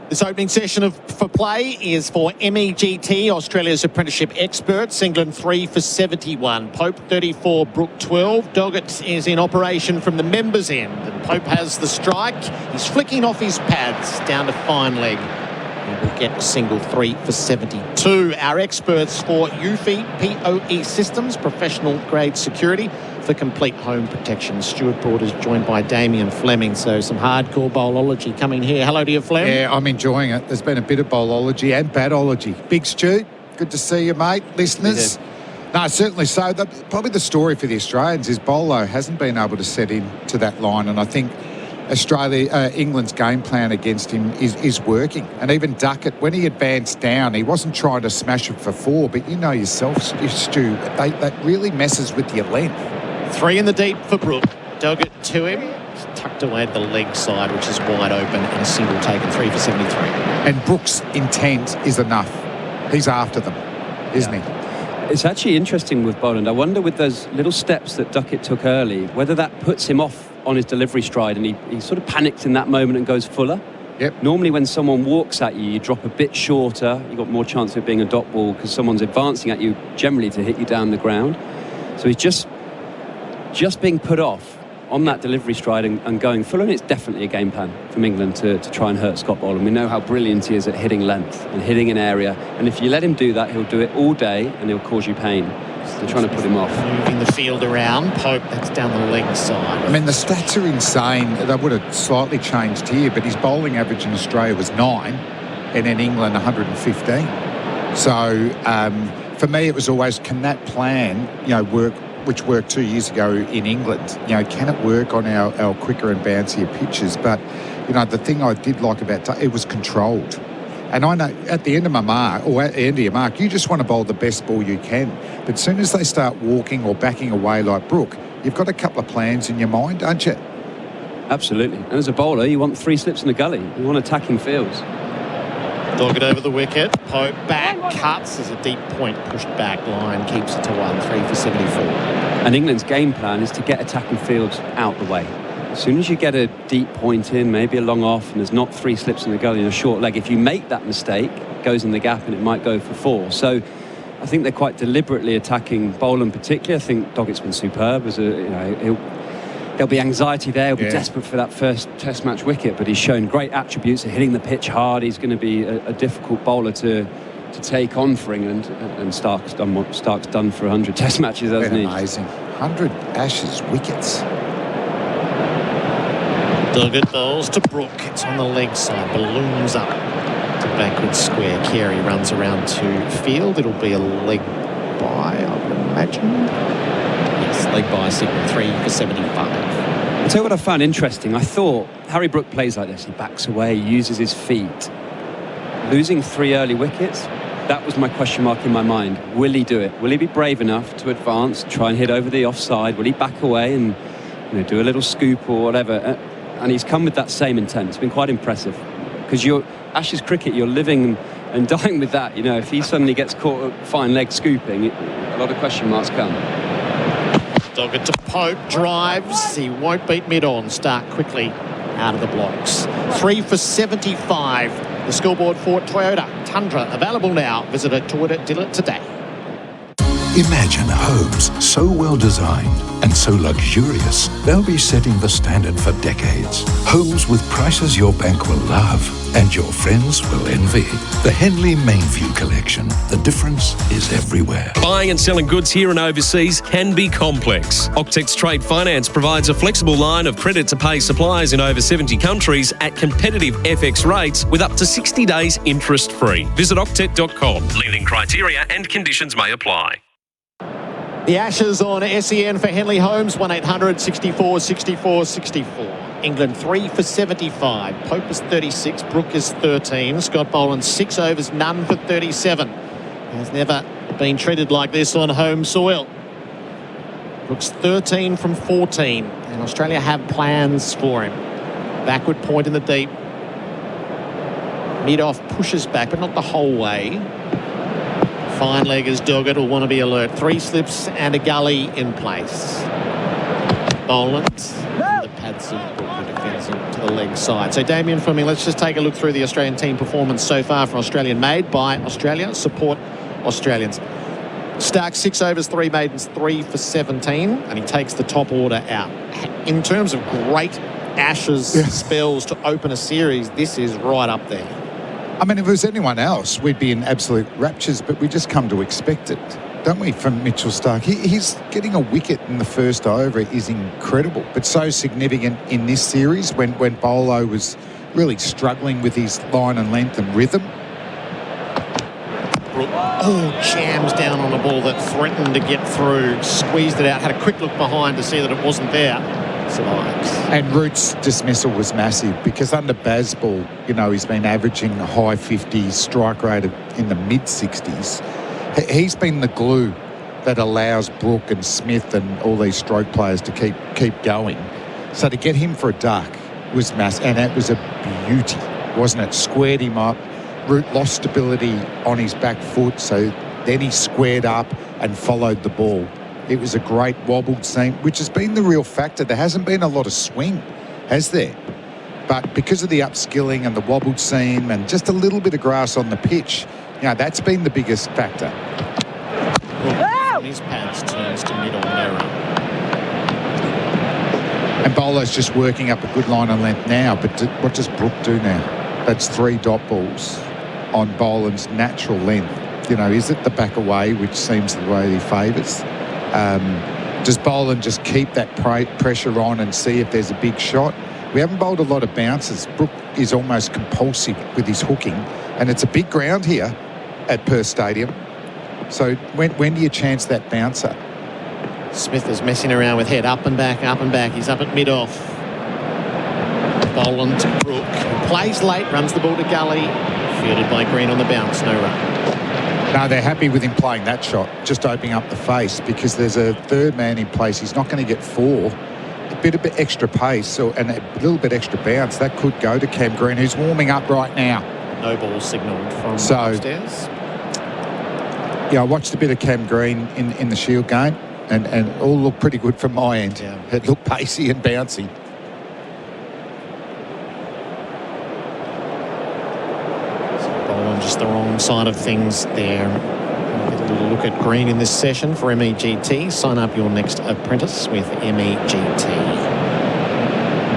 This opening session for play is for MEGT, Australia's apprenticeship experts. England 3 for 71. Pope 34, Brook 12. Doggett is in operation from the members' end. And Pope has the strike. He's flicking off his pads down to fine leg. He will get a single 3 for 72. Our experts for UFI POE systems, professional grade security for complete home protection. Stuart Broad is joined by Damien Fleming, so some hardcore bowlology coming here. Hello to you, Flem. Yeah, I'm enjoying it. There's been a bit of bowlology and batology. Big Stu, good to see you, mate. Listeners. No, certainly so. Probably the story for the Australians is Bolo hasn't been able to set into that line, and I think England's game plan against him is working. And even Duckett, when he advanced down, he wasn't trying to smash it for 4, but you know yourself, Stu, that really messes with your length. 3 in the deep for Brook. Doggett to him. He's tucked away at the leg side, which is wide open, and a single taken, 3 for 73. And Brook's intent is enough. He's after them, isn't he? It's actually interesting with Boland. I wonder with those little steps that Duckett took early, whether that puts him off on his delivery stride and he sort of panics in that moment and goes fuller. Yep. Normally when someone walks at you, you drop a bit shorter. You've got more chance of it being a dot ball because someone's advancing at you generally to hit you down the ground. So he's just being put off on that delivery stride and going full, and it's definitely a game plan from England to try and hurt Scott Boland. We know how brilliant he is at hitting length and hitting an area, and if you let him do that, he'll do it all day and he'll cause you pain. So they're trying to put him off. Moving the field around. Pope, that's down the leg side. I mean, the stats are insane. They would have slightly changed here, but his bowling average in Australia was 9 and in England 115. So for me, it was always, can that plan, work, which worked 2 years ago in England, can it work on our quicker and bouncier pitches? But, the thing I did like about it was controlled. And I know at the end of my mark, or at the end of your mark, you just want to bowl the best ball you can. But as soon as they start walking or backing away like Brook, you've got a couple of plans in your mind, don't you? Absolutely. And as a bowler, you want 3 slips in the gully. You want attacking fields. Doggett over the wicket. Pope back, cuts as a deep point pushed back line, keeps it to 1, 3 for 74. And England's game plan is to get attacking fields out the way. As soon as you get a deep point in, maybe a long off, and there's not 3 slips in the gully and a short leg, if you make that mistake, it goes in the gap and it might go for 4. So I think they're quite deliberately attacking Boland particularly. I think Doggett's been superb. There'll be anxiety there. He'll be desperate for that first Test match wicket, but he's shown great attributes of hitting the pitch hard. He's going to be a difficult bowler to take on for England. And Stark's done what Stark's done for 100 Test matches, hasn't he? Amazing. 100 Ashes wickets. Doggett bowls to Brook. It's on the leg side. Balloons up to backward square. Carey runs around to field. It'll be a leg by, I would imagine. Yes, leg by signal, 3 for 75. I'll tell you what I found interesting. I thought Harry Brook plays like this. He backs away, he uses his feet. losing 3 early wickets, that was my question mark in my mind. Will he do it? Will he be brave enough to advance, try and hit over the offside? Will he back away and do a little scoop or whatever? And he's come with that same intent. It's been quite impressive. Because Ashes cricket, you're living and dying with that. If he suddenly gets caught fine leg scooping, a lot of question marks come. Doggett to Pope, drives. He won't beat mid-on. Start quickly out of the blocks. 3 for 75. The scoreboard for Toyota Tundra, available now. Visit a Toyota dealer today. Imagine homes so well designed and so luxurious, they'll be setting the standard for decades. Homes with prices your bank will love and your friends will envy. The Henley Mainview Collection. The difference is everywhere. Buying and selling goods here and overseas can be complex. Octex Trade Finance provides a flexible line of credit to pay suppliers in over 70 countries at competitive FX rates with up to 60 days interest-free. Visit octet.com. Lending criteria and conditions may apply. The Ashes on SEN for Henley Holmes, 1-800 64 64 64. England 3 for 75. Pope is 36, Brook is 13. Scott Boland 6 overs, none for 37. Has never been treated like this on home soil. Brook's 13 from 14, and Australia have plans for him. Backward point in the deep. Mid-off pushes back, but not the whole way. Fine leggers Doggett will want to be alert. 3 slips and a gully in place. Boland. The pads of Brook who defends him to the leg side. So Damien, Fleming, let's just take a look through the Australian team performance so far from Australian made by Australia. Support Australians. Stark 6 overs, 3 maidens, 3 for 17, and he takes the top order out. In terms of great Ashes spells to open a series, this is right up there. I mean, if it was anyone else, we'd be in absolute raptures, but we just come to expect it, don't we, from Mitchell Starc? He's getting a wicket in the first over is incredible, but so significant in this series when Bolo was really struggling with his line and length and rhythm. Jams down on a ball that threatened to get through, squeezed it out, had a quick look behind to see that it wasn't there. Survives. And Root's dismissal was massive because under Bazball, he's been averaging a high 50s, strike rate in the mid-60s. He's been the glue that allows Brook and Smith and all these stroke players to keep going. So to get him for a duck was massive, and it was a beauty, wasn't it? Squared him up. Root lost stability on his back foot, so then he squared up and followed the ball. It was a great wobbled seam, which has been the real factor. There hasn't been a lot of swing, has there? But because of the upskilling and the wobbled seam and just a little bit of grass on the pitch, that's been the biggest factor. His pads turns to mid or narrow. And Bolo's just working up a good line on length now, but what does Brook do now? That's 3 dot balls on Boland's natural length. Is it the back away, which seems the way he favours? Does Boland just keep that pressure on and see if there's a big shot? We haven't bowled a lot of bounces. Brook is almost compulsive with his hooking, and it's a big ground here at Perth Stadium. So when do you chance that bouncer? Smith is messing around with head up and back, up and back. He's up at mid-off. Boland to Brook. Plays late, runs the ball to gully. Fielded by Green on the bounce, no run. No, they're happy with him playing that shot, just opening up the face, because there's a third man in place. He's not going to get 4. A bit extra pace and a little bit extra bounce. That could go to Cam Green, who's warming up right now. No ball signalled from upstairs. Yeah, I watched a bit of Cam Green in the Shield game, and all looked pretty good from my end. Yeah. It looked pacey and bouncy. On just the wrong side of things there. Get a little look at Green in this session for MEGT. Sign up your next apprentice with MEGT.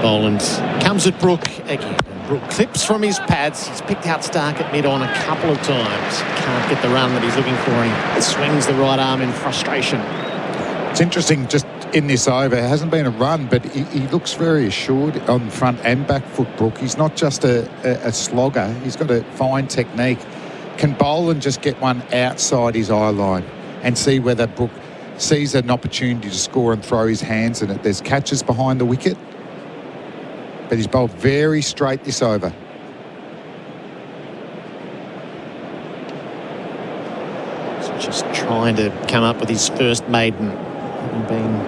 Boland comes at Brook again. Brook clips from his pads. He's picked out Starc at mid-on a couple of times. Can't get the run that he's looking for, and he swings the right arm in frustration. It's interesting, just in this over, it hasn't been a run, but he looks very assured on front and back foot, Brook. He's not just a slogger. He's got a fine technique. Can Boland just get one outside his eye line and see whether Brook sees an opportunity to score and throw his hands in it? There's catches behind the wicket, but he's bowled very straight this over. trying to come up with his first maiden. And being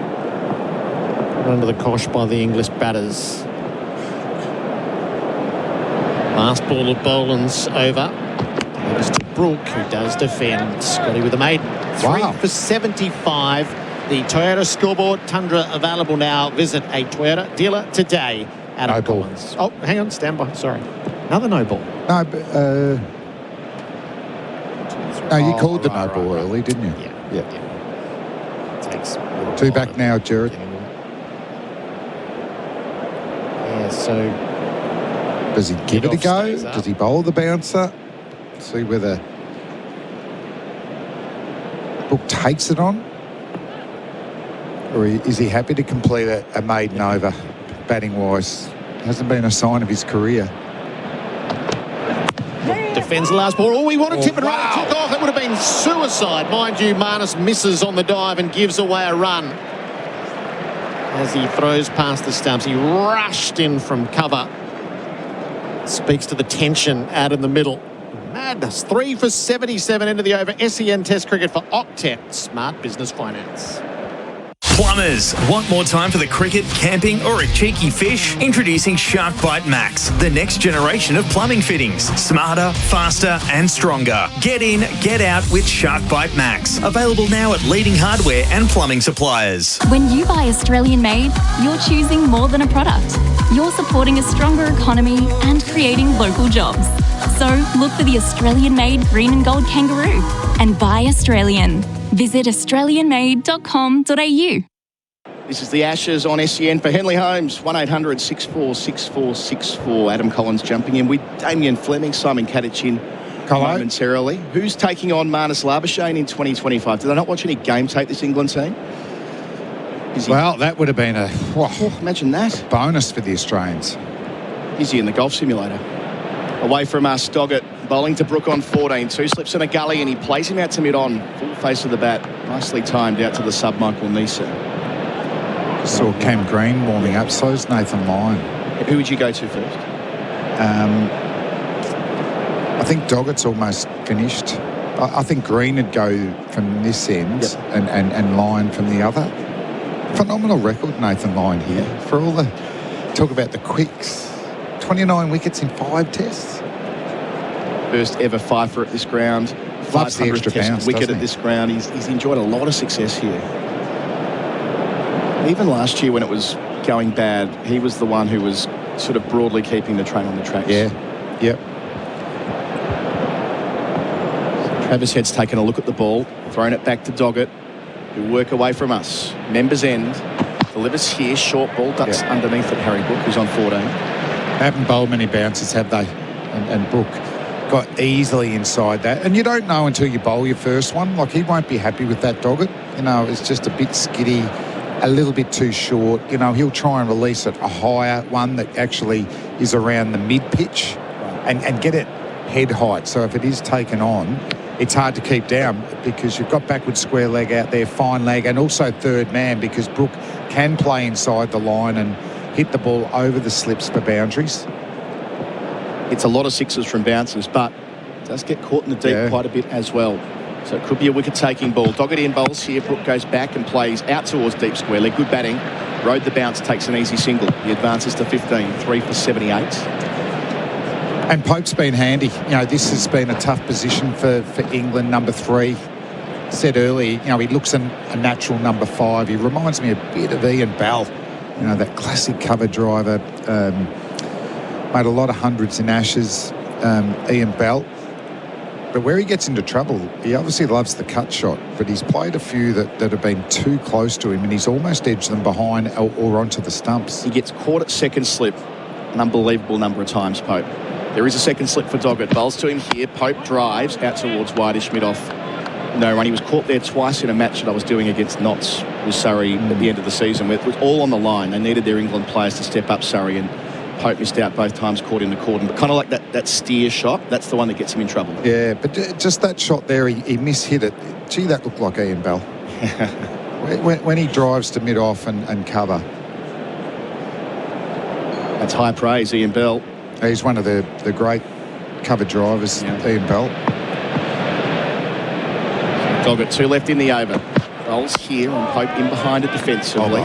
put under the cosh by the English batters. Last ball of Boland's over. Goes to Brooke, who does defend. Scotty with a maiden. 3 for 75. The Toyota scoreboard. Tundra available now. Visit a Toyota dealer today. Adam Collins. Oh, hang on. Stand by. Sorry. Another no ball. No, but, you called the no ball early, didn't you? Yeah. Takes 2 back now, Gerard. Yeah, so... Does he give it a go? Does he bowl the bouncer? See whether Book takes it on? Or is he happy to complete a maiden over, batting-wise? Hasn't been a sign of his career. Defends the last ball. Oh, he wanted to tip it right. Took off. That would have been suicide. Mind you, Marnus misses on the dive and gives away a run. As he throws past the stumps, he rushed in from cover. Speaks to the tension out in the middle. Madness. 3 for 77 into the over. SEN Test Cricket for Octet. Smart Business Finance. Plumbers, want more time for the cricket, camping or a cheeky fish? Introducing Shark Bite Max, the next generation of plumbing fittings. Smarter, faster and stronger. Get in, get out with Shark Bite Max. Available now at leading hardware and plumbing suppliers. When you buy Australian made, you're choosing more than a product. You're supporting a stronger economy and creating local jobs. So look for the Australian made green and gold kangaroo and buy Australian. Visit australianmade.com.au. This is the Ashes on SEN for Henley Holmes. 1800 64 6464. Adam Collins jumping in with Damien Fleming, Simon Katich in momentarily. Who's taking on Marnus Labuschagne in 2025? Did I not watch any game tape, this England team? Well, that would have been a imagine that bonus for the Australians. Is he in the golf simulator? Away from us, Doggett bowling to Brooke on 14. 2 slips in a gully and he plays him out to mid-on. Full face of the bat. Nicely timed out to the sub-Michael Neser. Saw Cam Green warming up. So's Nathan Lyon. Who would you go to first? I think Doggett's almost finished. I think Green would go from this end and Lyon from the other. Phenomenal record, Nathan Lyon here. For all the talk about the quicks. 29 wickets in 5 tests. First ever fifer at this ground. Loves the extra bounce, wicket at this ground. He's enjoyed a lot of success here. Even last year when it was going bad, he was the one who was sort of broadly keeping the train on the tracks. Yeah, yep. Travis Head's taken a look at the ball, thrown it back to Doggett, who work away from us. Members end, delivers here, short ball, ducks underneath at Harry Brook, who's on 14. Haven't bowled many bounces, have they? And Brook got easily inside that. And you don't know until you bowl your first one. Like, he won't be happy with that Doggett. You know, it's just a bit skiddy, a little bit too short. You know, he'll try and release it a higher one that actually is around the mid-pitch and get it head height. So if it is taken on, it's hard to keep down because you've got backward square leg out there, fine leg, and also third man because Brook can play inside the line and hit the ball over the slips for boundaries. It's a lot of sixes from bouncers, but does get caught in the deep quite a bit as well. So it could be a wicket-taking ball. Doggett in bowls here. Brook goes back and plays out towards deep square leg. Good batting. Rode the bounce, takes an easy single. He advances to 15, 3 for 78. And Pope's been handy. You know, this has been a tough position for England, number 3. Said earlier, you know, he looks a natural number 5. He reminds me a bit of Ian Bell. You know, that classic cover driver. Made a lot of hundreds in Ashes, Ian Bell. But where he gets into trouble, he obviously loves the cut shot, but he's played a few that have been too close to him and he's almost edged them behind or onto the stumps. He gets caught at second slip an unbelievable number of times, Pope. There is a second slip for Doggett. Bowls to him here. Pope drives out towards wideish mid-off. No run. He was caught there twice in a match that I was doing against Notts with Surrey at the end of the season. It was all on the line. They needed their England players to step up Surrey, and Pope missed out both times, caught in the cordon. But kind of like that steer shot, that's the one that gets him in trouble. Yeah, but just that shot there, he mishit it. Gee, that looked like Ian Bell. when he drives to mid-off and cover. That's high praise, Ian Bell. He's one of the great cover drivers, Ian Bell. Doggett, 2 left in the over. Bowls here and Pope in behind it defensively.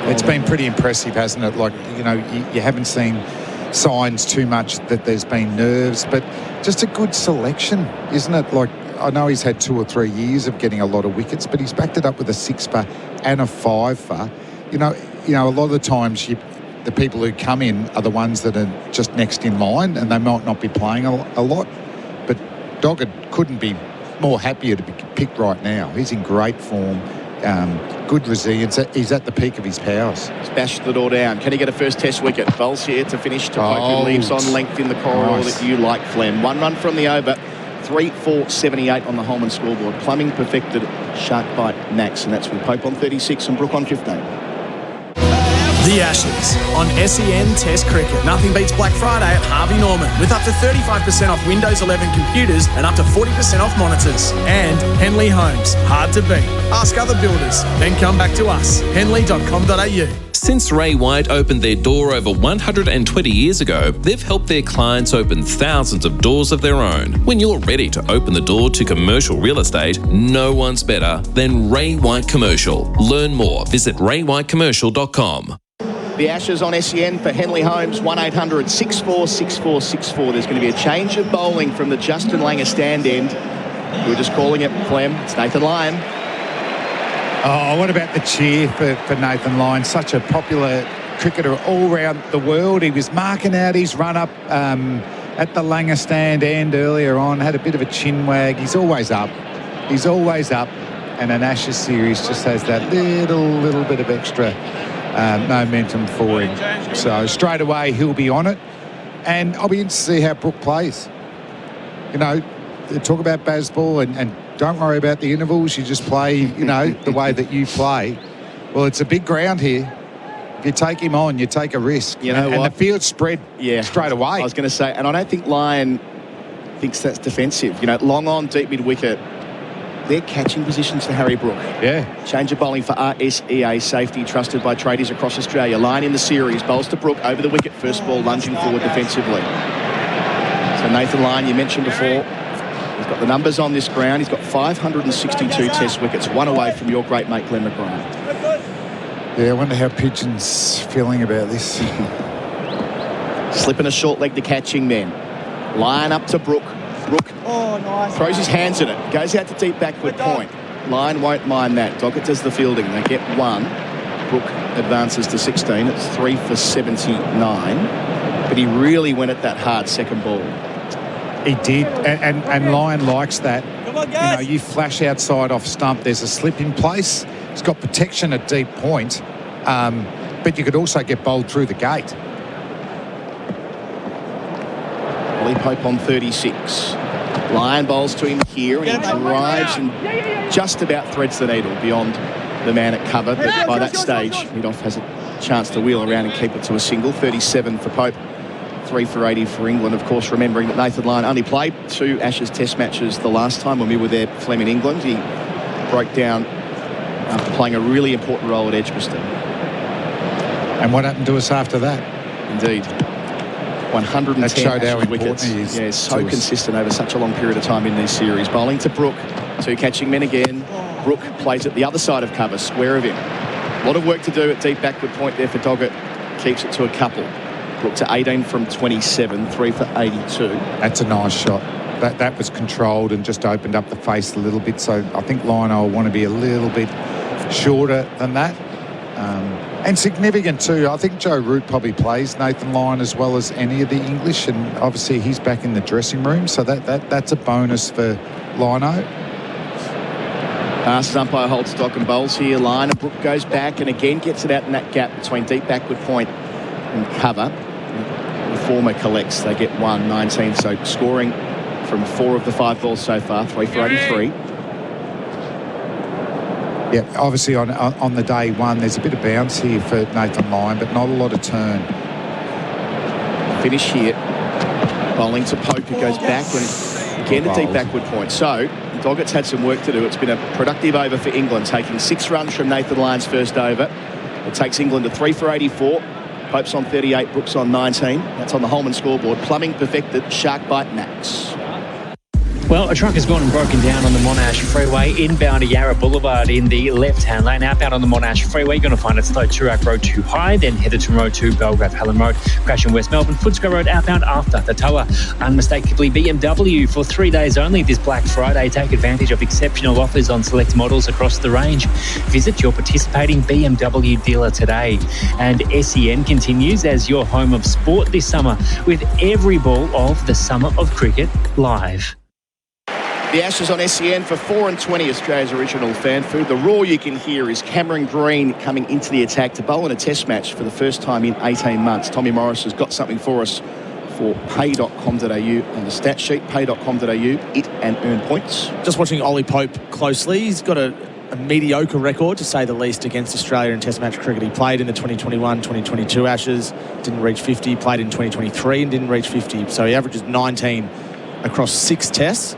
It's been pretty impressive, hasn't it? Like, you know, you haven't seen signs too much that there's been nerves, but just a good selection, isn't it? Like, I know he's had 2 or 3 years of getting a lot of wickets, but he's backed it up with a 6-for and a 5-for. You know, a lot of the times the people who come in are the ones that are just next in line, and they might not be playing a lot. But Doggett couldn't be more happier to be picked right now. He's in great form, good resilience. He's at the peak of his powers. He's bashed it all down. Can he get a first test wicket? Bowls here to finish to Pope, who leaves on length in the corridor that you like, Flem. 1 run from the over. 3-4-78 on the Holman scoreboard. Plumbing perfected, shark bite max, and that's with Pope on 36 and Brook on 15. The Ashes on SEN Test Cricket. Nothing beats Black Friday at Harvey Norman with up to 35% off Windows 11 computers and up to 40% off monitors. And Henley Homes. Hard to beat. Ask other builders, then come back to us. henley.com.au. Since Ray White opened their door over 120 years ago, they've helped their clients open thousands of doors of their own. When you're ready to open the door to commercial real estate, no one's better than Ray White Commercial. Learn more. Visit raywhitecommercial.com. The Ashes on SEN for Henley Homes, 1800 64 64 64. There's going to be a change of bowling from the Justin Langer stand end. We were just calling it, Clem. It's Nathan Lyon. Oh, what about the cheer for Nathan Lyon? Such a popular cricketer all around the world. He was marking out his run-up at the Langer stand end earlier on, had a bit of a chin wag. He's always up. He's always up. And an Ashes series just has that little bit of extra momentum for him. So straight away he'll be on it, and I'll be interested to see how Brook plays. You know, they talk about baseball and don't worry about the intervals, you just play, you know, the way that you play. Well, it's a big ground here. If you take him on, you take a risk. You know and what? the field spread straight away. I was going to say, and I don't think Lyon thinks that's defensive. You know, long on, deep mid-wicket. They're catching positions for Harry Brook. Yeah. Change of bowling for RSEA Safety, trusted by tradies across Australia. Line in the series, bowls to Brook over the wicket. First ball, lunging forward defensively. So Nathan Lyon, you mentioned before, he's got the numbers on this ground. He's got 562 test wickets, 1 away from your great mate Glenn McGrath. Yeah, I wonder how Pigeon's feeling about this. Slipping a short leg to catching men. Lyon up to Brook. Brook throws his hands at it, goes out to deep backward point. Lyon won't mind that. Doggett does the fielding. They get 1. Brook advances to 16. It's 3 for 79. But he really went at that hard second ball. He did, and Lyon likes that. You know, you flash outside off stump, there's a slip in place. It's got protection at deep point, but you could also get bowled through the gate. Ollie Pope on 36. Lyon bowls to him here, and he drives and just about threads the needle beyond the man at cover. But by that stage, Midoff has a chance to wheel around and keep it to a single. 37 for Pope, 3 for 80 for England. Of course, remembering that Nathan Lyon only played 2 Ashes Test matches the last time when we were there, Fleming, England. He broke down after playing a really important role at Edgbaston. And what happened to us after that? Indeed. 110 that showed how important wickets. he is. Yeah, so consistent over such a long period of time in these series. Bowling to Brook, 2 catching men again. Brook plays at the other side of cover, square of him. A lot of work to do at deep backward point there for Doggett. Keeps it to a couple. Brook to 18 from 27, 3 for 82. That's a nice shot. That was controlled and just opened up the face a little bit. So I think Lionel will want to be a little bit shorter than that. And significant too. I think Joe Root probably plays Nathan Lyon as well as any of the English, and obviously he's back in the dressing room, so that's a bonus for Lino. Pass umpire holds stock and bowls here. Lyon, and Brook goes back and again gets it out in that gap between deep backward point and cover. The former collects. They get 19, so scoring from 4 of the 5 balls so far, 3 for 83. Yeah, obviously on the day 1, there's a bit of bounce here for Nathan Lyon, but not a lot of turn. Finish here. Bowling to Pope, who goes back and again a deep backward point. So Doggett's had some work to do. It's been a productive over for England, taking 6 runs from Nathan Lyon's first over. It takes England to 3 for 84. Pope's on 38, Brook's on 19. That's on the Holman scoreboard. Plumbing perfected, shark bite max. Well, a truck has gone and broken down on the Monash Freeway inbound to Yarra Boulevard in the left-hand lane. Outbound on the Monash Freeway, you're going to find it slow Turak Road to High, then Heatherton Road to Belgrave Helen Road. Crash in West Melbourne, Footscray Road outbound after the tower. Unmistakably BMW for 3 days only this Black Friday. Take advantage of exceptional offers on select models across the range. Visit your participating BMW dealer today. And SEN continues as your home of sport this summer with every ball of the Summer of Cricket live. The Ashes on SEN for 4:20, Australia's original fan food. The roar you can hear is Cameron Green coming into the attack to bowl in a test match for the first time in 18 months. Tommy Morris has got something for us for pay.com.au on the stat sheet, pay.com.au, it and earn points. Just watching Ollie Pope closely. He's got a mediocre record, to say the least, against Australia in test match cricket. He played in the 2021-2022 Ashes, didn't reach 50, played in 2023 and didn't reach 50. So he averages 19 across 6 tests.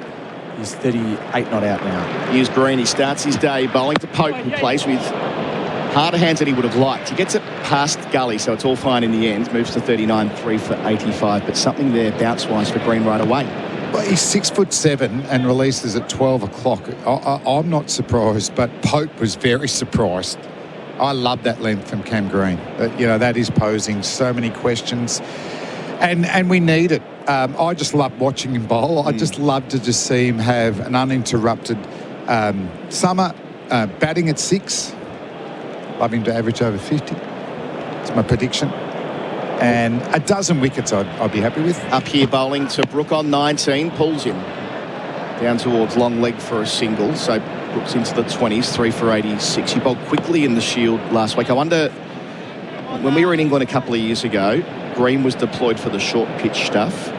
He's 38 not out now. Here's Green. He starts his day bowling to Pope, who plays with harder hands than he would have liked. He gets it past Gully, so it's all fine in the end. Moves to 39, 3 for 85. But something there bounce-wise for Green right away. Well, he's 6'7" and releases at 12 o'clock. I'm not surprised, but Pope was very surprised. I love that length from Cam Green. That is posing so many questions. And we need it. I just love watching him bowl. I just love to just see him have an uninterrupted summer. Batting at 6. Love him to average over 50. It's my prediction. And a dozen wickets I'd be happy with. Up here bowling to Brook on 19. Pulls him down towards long leg for a single. So Brook's into the 20s, 3 for 86. He bowled quickly in the Shield last week. I wonder, when we were in England a couple of years ago, Green was deployed for the short pitch stuff,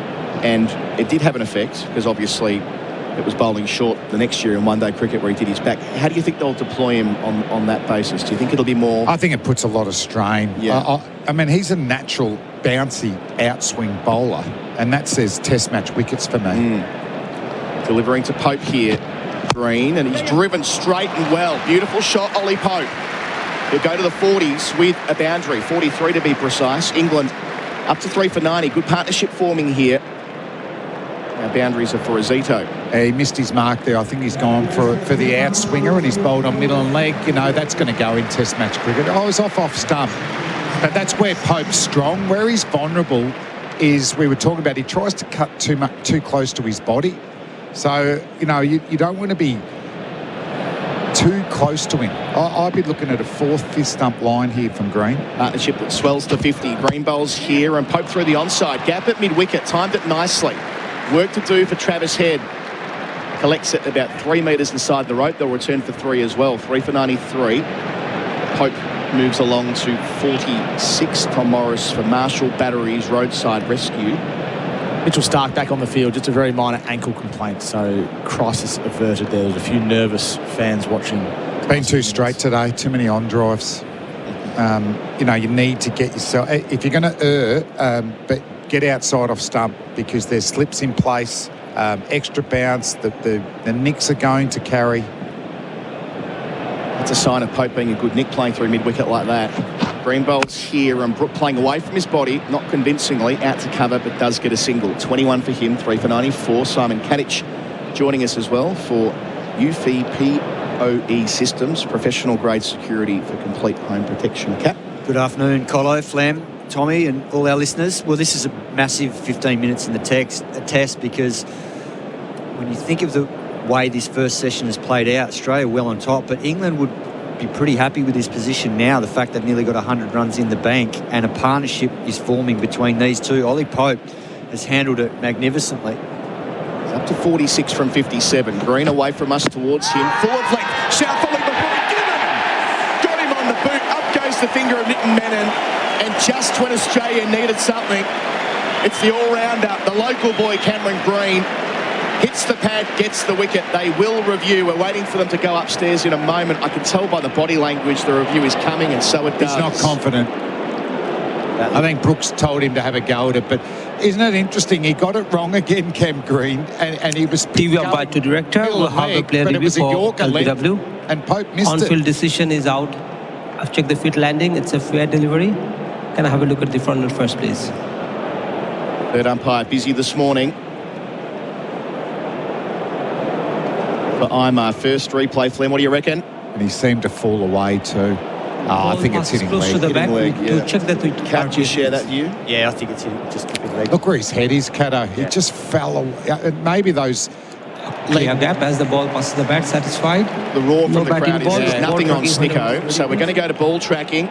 and it did have an effect because obviously it was bowling short the next year in one-day cricket where he did his back. How do you think they'll deploy him on that basis? Do you think it'll be more... I think it puts a lot of strain. Yeah. I mean, he's a natural bouncy outswing bowler, and that says test match wickets for me. Delivering to Pope here, Green, and he's driven straight and well. Beautiful shot, Ollie Pope. He'll go to the 40s with a boundary, 43 to be precise. England up to 3 for 90. Good partnership forming here. Our boundaries are for Azito. He missed his mark there. I think he's gone for the outswinger, and he's bowled on middle and leg. That's going to go in test match cricket. I was off stump. But that's where Pope's strong. Where he's vulnerable is, we were talking about, he tries to cut too close to his body. So, you don't want to be too close to him. I'd be looking at a 4th, 5th stump line here from Green. Partnership that swells to 50. Green bowls here and Pope through the onside. Gap at mid-wicket. Timed it nicely. Work to do for Travis Head. Collects it about 3 metres inside the rope. They'll return for 3 as well. 3 for 93. Pope moves along to 46. Tom Morris for Marshall Batteries Roadside Rescue. Mitchell Starc back on the field, just a very minor ankle complaint, so crisis averted there. There's a few nervous fans watching. It's been too straight today, too many on drives. You need to get yourself, if you're going to err, but get outside off stump, because there's slips in place, extra bounce, the nicks are going to carry. That's a sign of Pope being a good nick, playing through mid-wicket like that. Green bowls here and Brook playing away from his body, not convincingly, out to cover, but does get a single. 21 for him, 3 for 94. Simon Katich joining us as well for UFPOE Systems, professional grade security for complete home protection. Cap. Good afternoon, Colo, Flam, Tommy and all our listeners. Well, this is a massive 15 minutes in the test, because when you think of the way this first session has played out, Australia well on top, but England would be pretty happy with his position now, the fact they've nearly got 100 runs in the bank, and a partnership is forming between these two. Ollie Pope has handled it magnificently. He's up to 46 from 57. Green away from us towards him. Forward flank. Southall before given. Got him on the boot. Up goes the finger of Nitin Menon. And just when Australia needed something, it's the all-rounder, the local boy Cameron Green. Hits the pad, gets the wicket. They will review. We're waiting for them to go upstairs in a moment. I can tell by the body language the review is coming, and so it does. He's not confident. I think Brooks told him to have a go at it, but isn't it interesting? He got it wrong again, Cam Green, and he was... TV umpire to director will have a player review for LBW. And Pope missed it. On-field decision is out. I've checked the field landing. It's a fair delivery. Can I have a look at the front end first, please? Third umpire busy this morning. for Imar. First replay, Flem, what do you reckon? And he seemed to fall away too. I think it's hitting leg. To check that Cat, do you share that view? Yeah, I think it's hitting just keeping leg. Look where his head is, Kato. He just fell away. Maybe those... Clear gap as the ball passes the bat, satisfied. The roar from the crowd is ball, there's nothing on Snicko. So we're going to go to ball tracking.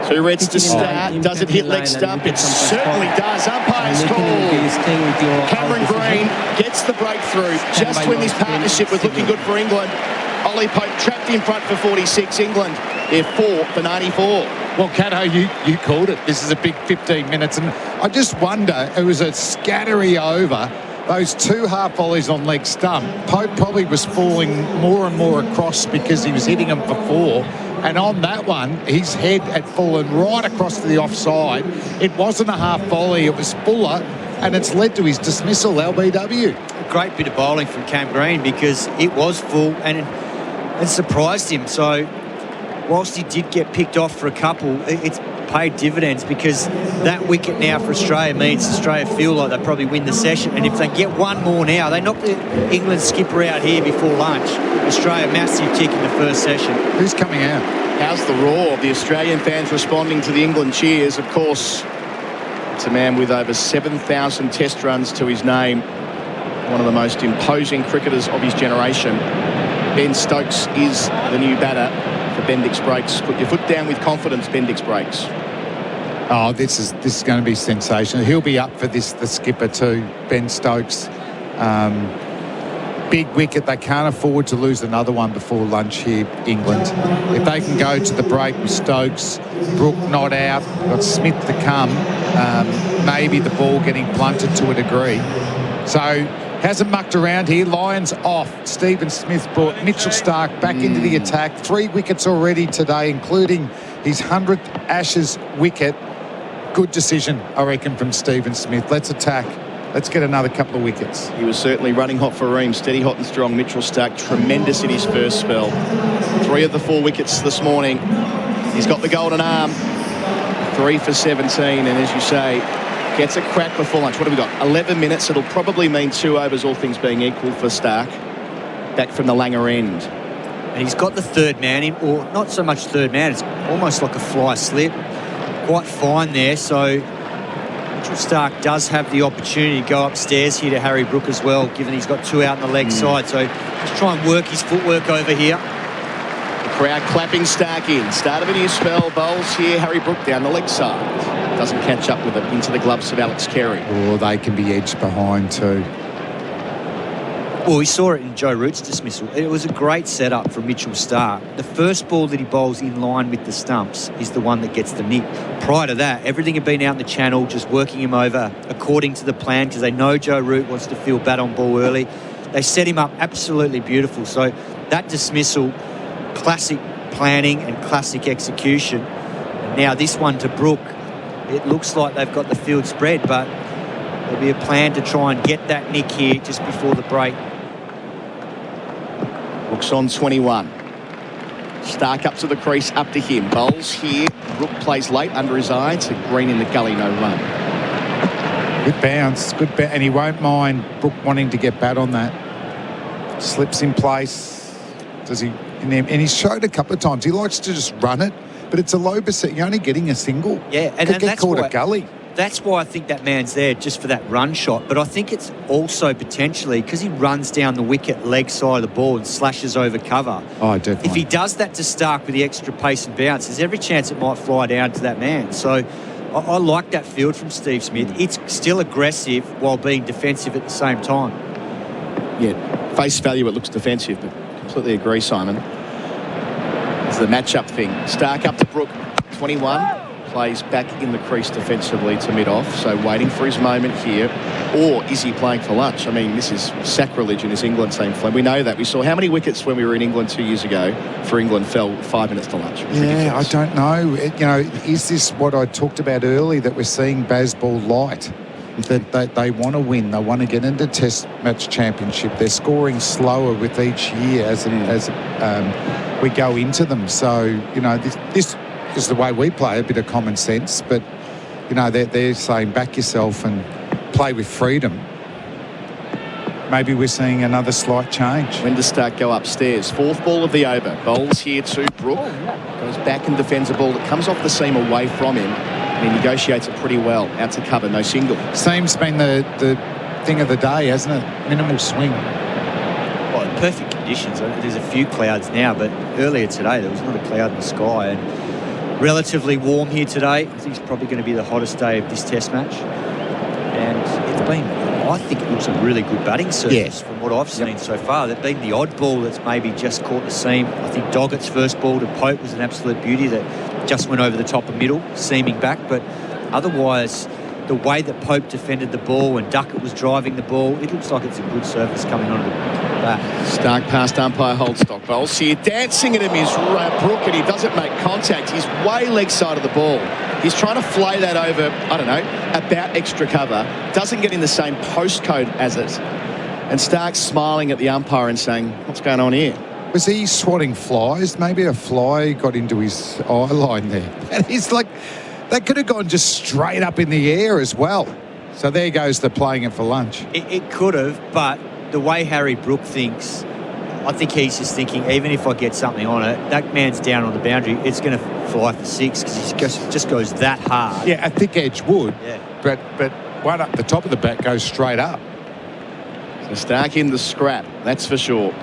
2 reds to start. Does it hit leg stump? It certainly does. Umpire's call. Cameron Green gets the breakthrough just when this partnership was looking good for England. Ollie Pope trapped in front for 46. England, they're 4 for 94. Well, Kato, you called it. This is a big 15 minutes. And I just wonder, it was a scattery over. Those 2 half volleys on leg stump, Pope probably was falling more and more across because he was hitting them for 4. And on that one, his head had fallen right across to the offside. It wasn't a half volley, it was fuller, and it's led to his dismissal, LBW. A great bit of bowling from Cam Green because it was full and it surprised him. So whilst he did get picked off for a couple, it's paid dividends because that wicket now for Australia means Australia feel like they probably win the session. And if they get one more now, they knock the England skipper out here before lunch. Australia massive tick in the first session. Who's coming out? How's the roar of the Australian fans responding to the England cheers? Of course, it's a man with over 7,000 test runs to his name. One of the most imposing cricketers of his generation. Ben Stokes is the new batter for Bendix Breaks. Put your foot down with confidence, Bendix Breaks. Oh, this is going to be sensational. He'll be up for this, the skipper too, Ben Stokes. Big wicket. They can't afford to lose another one before lunch here, England. If they can go to the break with Stokes, Brook not out, got Smith to come, maybe the ball getting blunted to a degree. So hasn't mucked around here. Lyons off. Stephen Smith brought Mitchell Starc back into the attack. 3 wickets already today, including his 100th Ashes wicket. Good decision, I reckon, from Stephen Smith. Let's attack. Let's get another couple of wickets. He was certainly running hot for Ream. Steady, hot and strong. Mitchell Starc, tremendous in his first spell. 3 of the 4 wickets this morning. He's got the golden arm. 3 for 17. And as you say, gets a crack before lunch. What have we got? 11 minutes. It'll probably mean 2 overs, all things being equal for Starc. Back from the Langer end. And he's got the third man in, or not so much third man, it's almost like a fly slip. Quite fine there. So Mitchell Starc does have the opportunity to go upstairs here to Harry Brook as well, given he's got 2 out on the leg side. So just try and work his footwork over here. The crowd clapping Starc in. Start of a new spell. Bowls here. Harry Brook down the leg side. Doesn't catch up with it into the gloves of Alex Carey. Or they can be edged behind too. Well, we saw it in Joe Root's dismissal. It was a great setup from Mitchell Starc. The first ball that he bowls in line with the stumps is the one that gets the nick. Prior to that, everything had been out in the channel, just working him over according to the plan, because they know Joe Root wants to field bat on ball early. They set him up absolutely beautiful. So that dismissal, classic planning and classic execution. Now this one to Brook, it looks like they've got the field spread, but there'll be a plan to try and get that nick here just before the break. Brook's on 21. Starc up to the crease, up to him. Bowls here. Brook plays late under his eye to Green in the gully, no run. Good bounce, and he won't mind Brook wanting to get bat on that. Slips in place. Does he? And he's showed a couple of times. He likes to just run it, but it's a low percent. You're only getting a single. Yeah, and could get that's caught why, a gully. That's why I think that man's there, just for that run shot. But I think it's also potentially because he runs down the wicket leg side of the ball and slashes over cover. Oh, definitely. If he does that to Starc with the extra pace and bounce, there's every chance it might fly down to that man. So I like that field from Steve Smith. It's still aggressive while being defensive at the same time. Yeah, face value, it looks defensive, but completely agree, Simon. It's the matchup thing. Starc up to Brook, 21. Plays back in the crease defensively to mid-off, so waiting for his moment here. Or is he playing for lunch? I mean, this is sacrilege in this England team. We know that. We saw how many wickets when we were in England 2 years ago for England fell 5 minutes to lunch. Yeah, I don't know. Is this what I talked about early, that we're seeing Bazball light? That they want to win. They want to get into Test Match Championship. They're scoring slower with each year as we go into them. So, this is the way we play, a bit of common sense, but they're saying back yourself and play with freedom. maybe we're seeing another slight change. When does Stark go upstairs? Fourth ball of the over. Bowls here to Brook. Goes back and defends a ball that comes off the seam away from him. And he negotiates it pretty well. Out to cover, no single. Seam's been the thing of the day, hasn't it? Minimal swing. Well, perfect conditions. There's a few clouds now, but earlier today there was not a cloud in the sky. And relatively warm here today. I think it's probably going to be the hottest day of this Test match. And it's been, I think it looks a really good batting surface from what I've seen so far. There's been the odd ball that's maybe just caught the seam. I think Doggett's first ball to Pope was an absolute beauty that just went over the top of middle, seaming back. But otherwise, the way that Pope defended the ball and Duckett was driving the ball, it looks like it's a good surface coming onto the bat. Stark past umpire Holdstock. Bowls here, dancing at him is Brook, and he doesn't make contact. He's way leg side of the ball. He's trying to flay that over, I don't know, about extra cover. Doesn't get in the same postcode as it. And Stark's smiling at the umpire and saying, what's going on here? Was he swatting flies? Maybe a fly got into his eye line there. And he's like, that could have gone just straight up in the air as well. So there goes the playing it for lunch. It could have, but the way Harry Brook thinks, I think he's just thinking, even if I get something on it, that man's down on the boundary, it's going to fly for six because he just goes that hard. Yeah, a thick edge would, yeah. but one up the top of the bat goes straight up. So Stark in the scrap, that's for sure.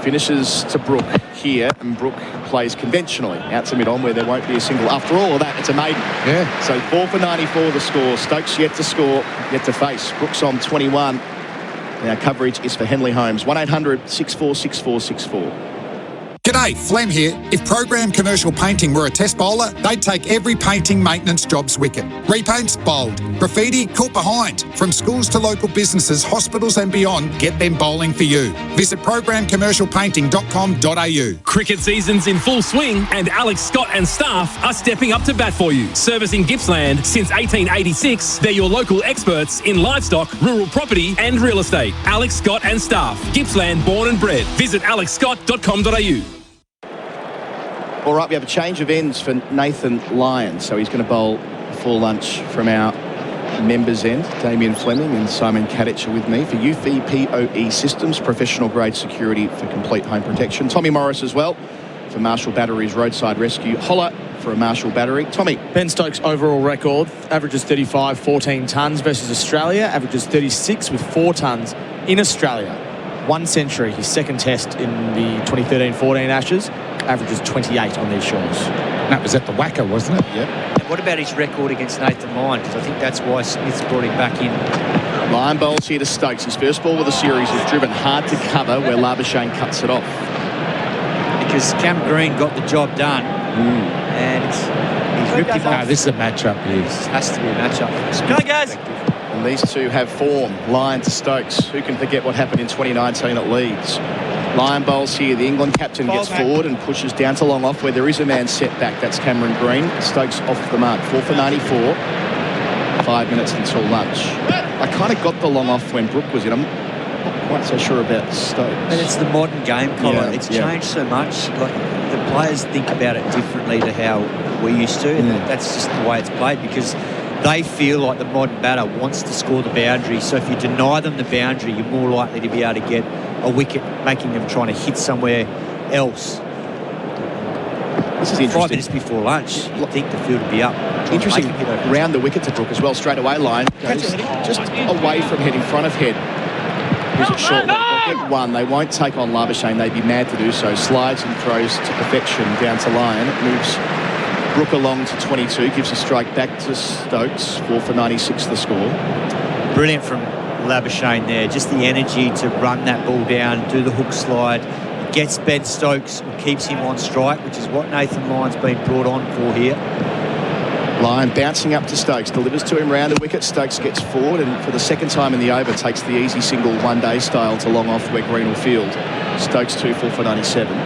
Finishes to Brook here, and Brook plays conventionally out to mid-on where there won't be a single. After all of that, it's a maiden. Yeah. So 4 for 94 the score. Stokes yet to score, yet to face. Brook's on 21. Now coverage is for Henley Holmes. 1800 646464. G'day, Flem here. If Program Commercial Painting were a test bowler, they'd take every painting maintenance job's wicket. Repaints, bowled. Graffiti, caught behind. From schools to local businesses, hospitals and beyond, get them bowling for you. Visit programcommercialpainting.com.au. Cricket season's in full swing and Alex Scott and staff are stepping up to bat for you. Servicing Gippsland since 1886, they're your local experts in livestock, rural property and real estate. Alex Scott and staff. Gippsland born and bred. Visit alexscott.com.au. All right, we have a change of ends for Nathan Lyon. So he's going to bowl full lunch from our members' end. Damien Fleming and Simon Katich are with me for UVPOE Systems, professional grade security for complete home protection. Tommy Morris as well for Marshall Battery's roadside rescue. Holler for a Marshall Battery. Tommy. Ben Stokes' overall record averages 35, 14 tonnes versus Australia, averages 36 with 4 tonnes in Australia. 1 century, his second test in the 2013-14 Ashes, averages 28 on these shores. That was at the Wacker, wasn't it? Yep. And what about his record against Nathan Lyon? Because I think that's why Smith's brought him back in. Lyon bowls here to Stokes. His first ball of the series is driven hard to cover where Labuschagne cuts it off. Because Cam Green got the job done. And he's ripped him off. This is a matchup here. This has to be a matchup. Go, guys! And these two have form. Lyon to Stokes. Who can forget what happened in 2019 at Leeds? Lyon bowls here. The England captain gets forward and pushes down to long off where there is a man set back. That's Cameron Green. Stokes off the mark. 4 for 94. 5 minutes until lunch. I kind of got the long off when Brook was in. I'm not quite so sure about Stokes. But it's the modern game, Colin. Yeah, it's changed so much. Like, the players think about it differently to how we used to. And that's just the way it's played because they feel like the modern batter wants to score the boundary. So if you deny them the boundary, you're more likely to be able to get a wicket, making them trying to hit somewhere else. This is interesting. 5 minutes before lunch, you'd think the field would be up. Interesting. Round the wicket to Brook as well. Straight away, Lyon goes just away from head, in front of head. Who's it short? They'll get 1. They won't take on Labuschagne. They'd be mad to do so. Slides and throws to perfection down to Lyon. It moves Brook along to 22. Gives a strike back to Stokes. 4 for 96 the score. Brilliant from Labuschagne there. Just the energy to run that ball down, do the hook slide. It gets Ben Stokes and keeps him on strike, which is what Nathan Lyon's been brought on for here. Lyon bouncing up to Stokes, delivers to him round the wicket. Stokes gets forward and for the second time in the over takes the easy single one-day style to long off where Green will field. Stokes 2 4 for 97.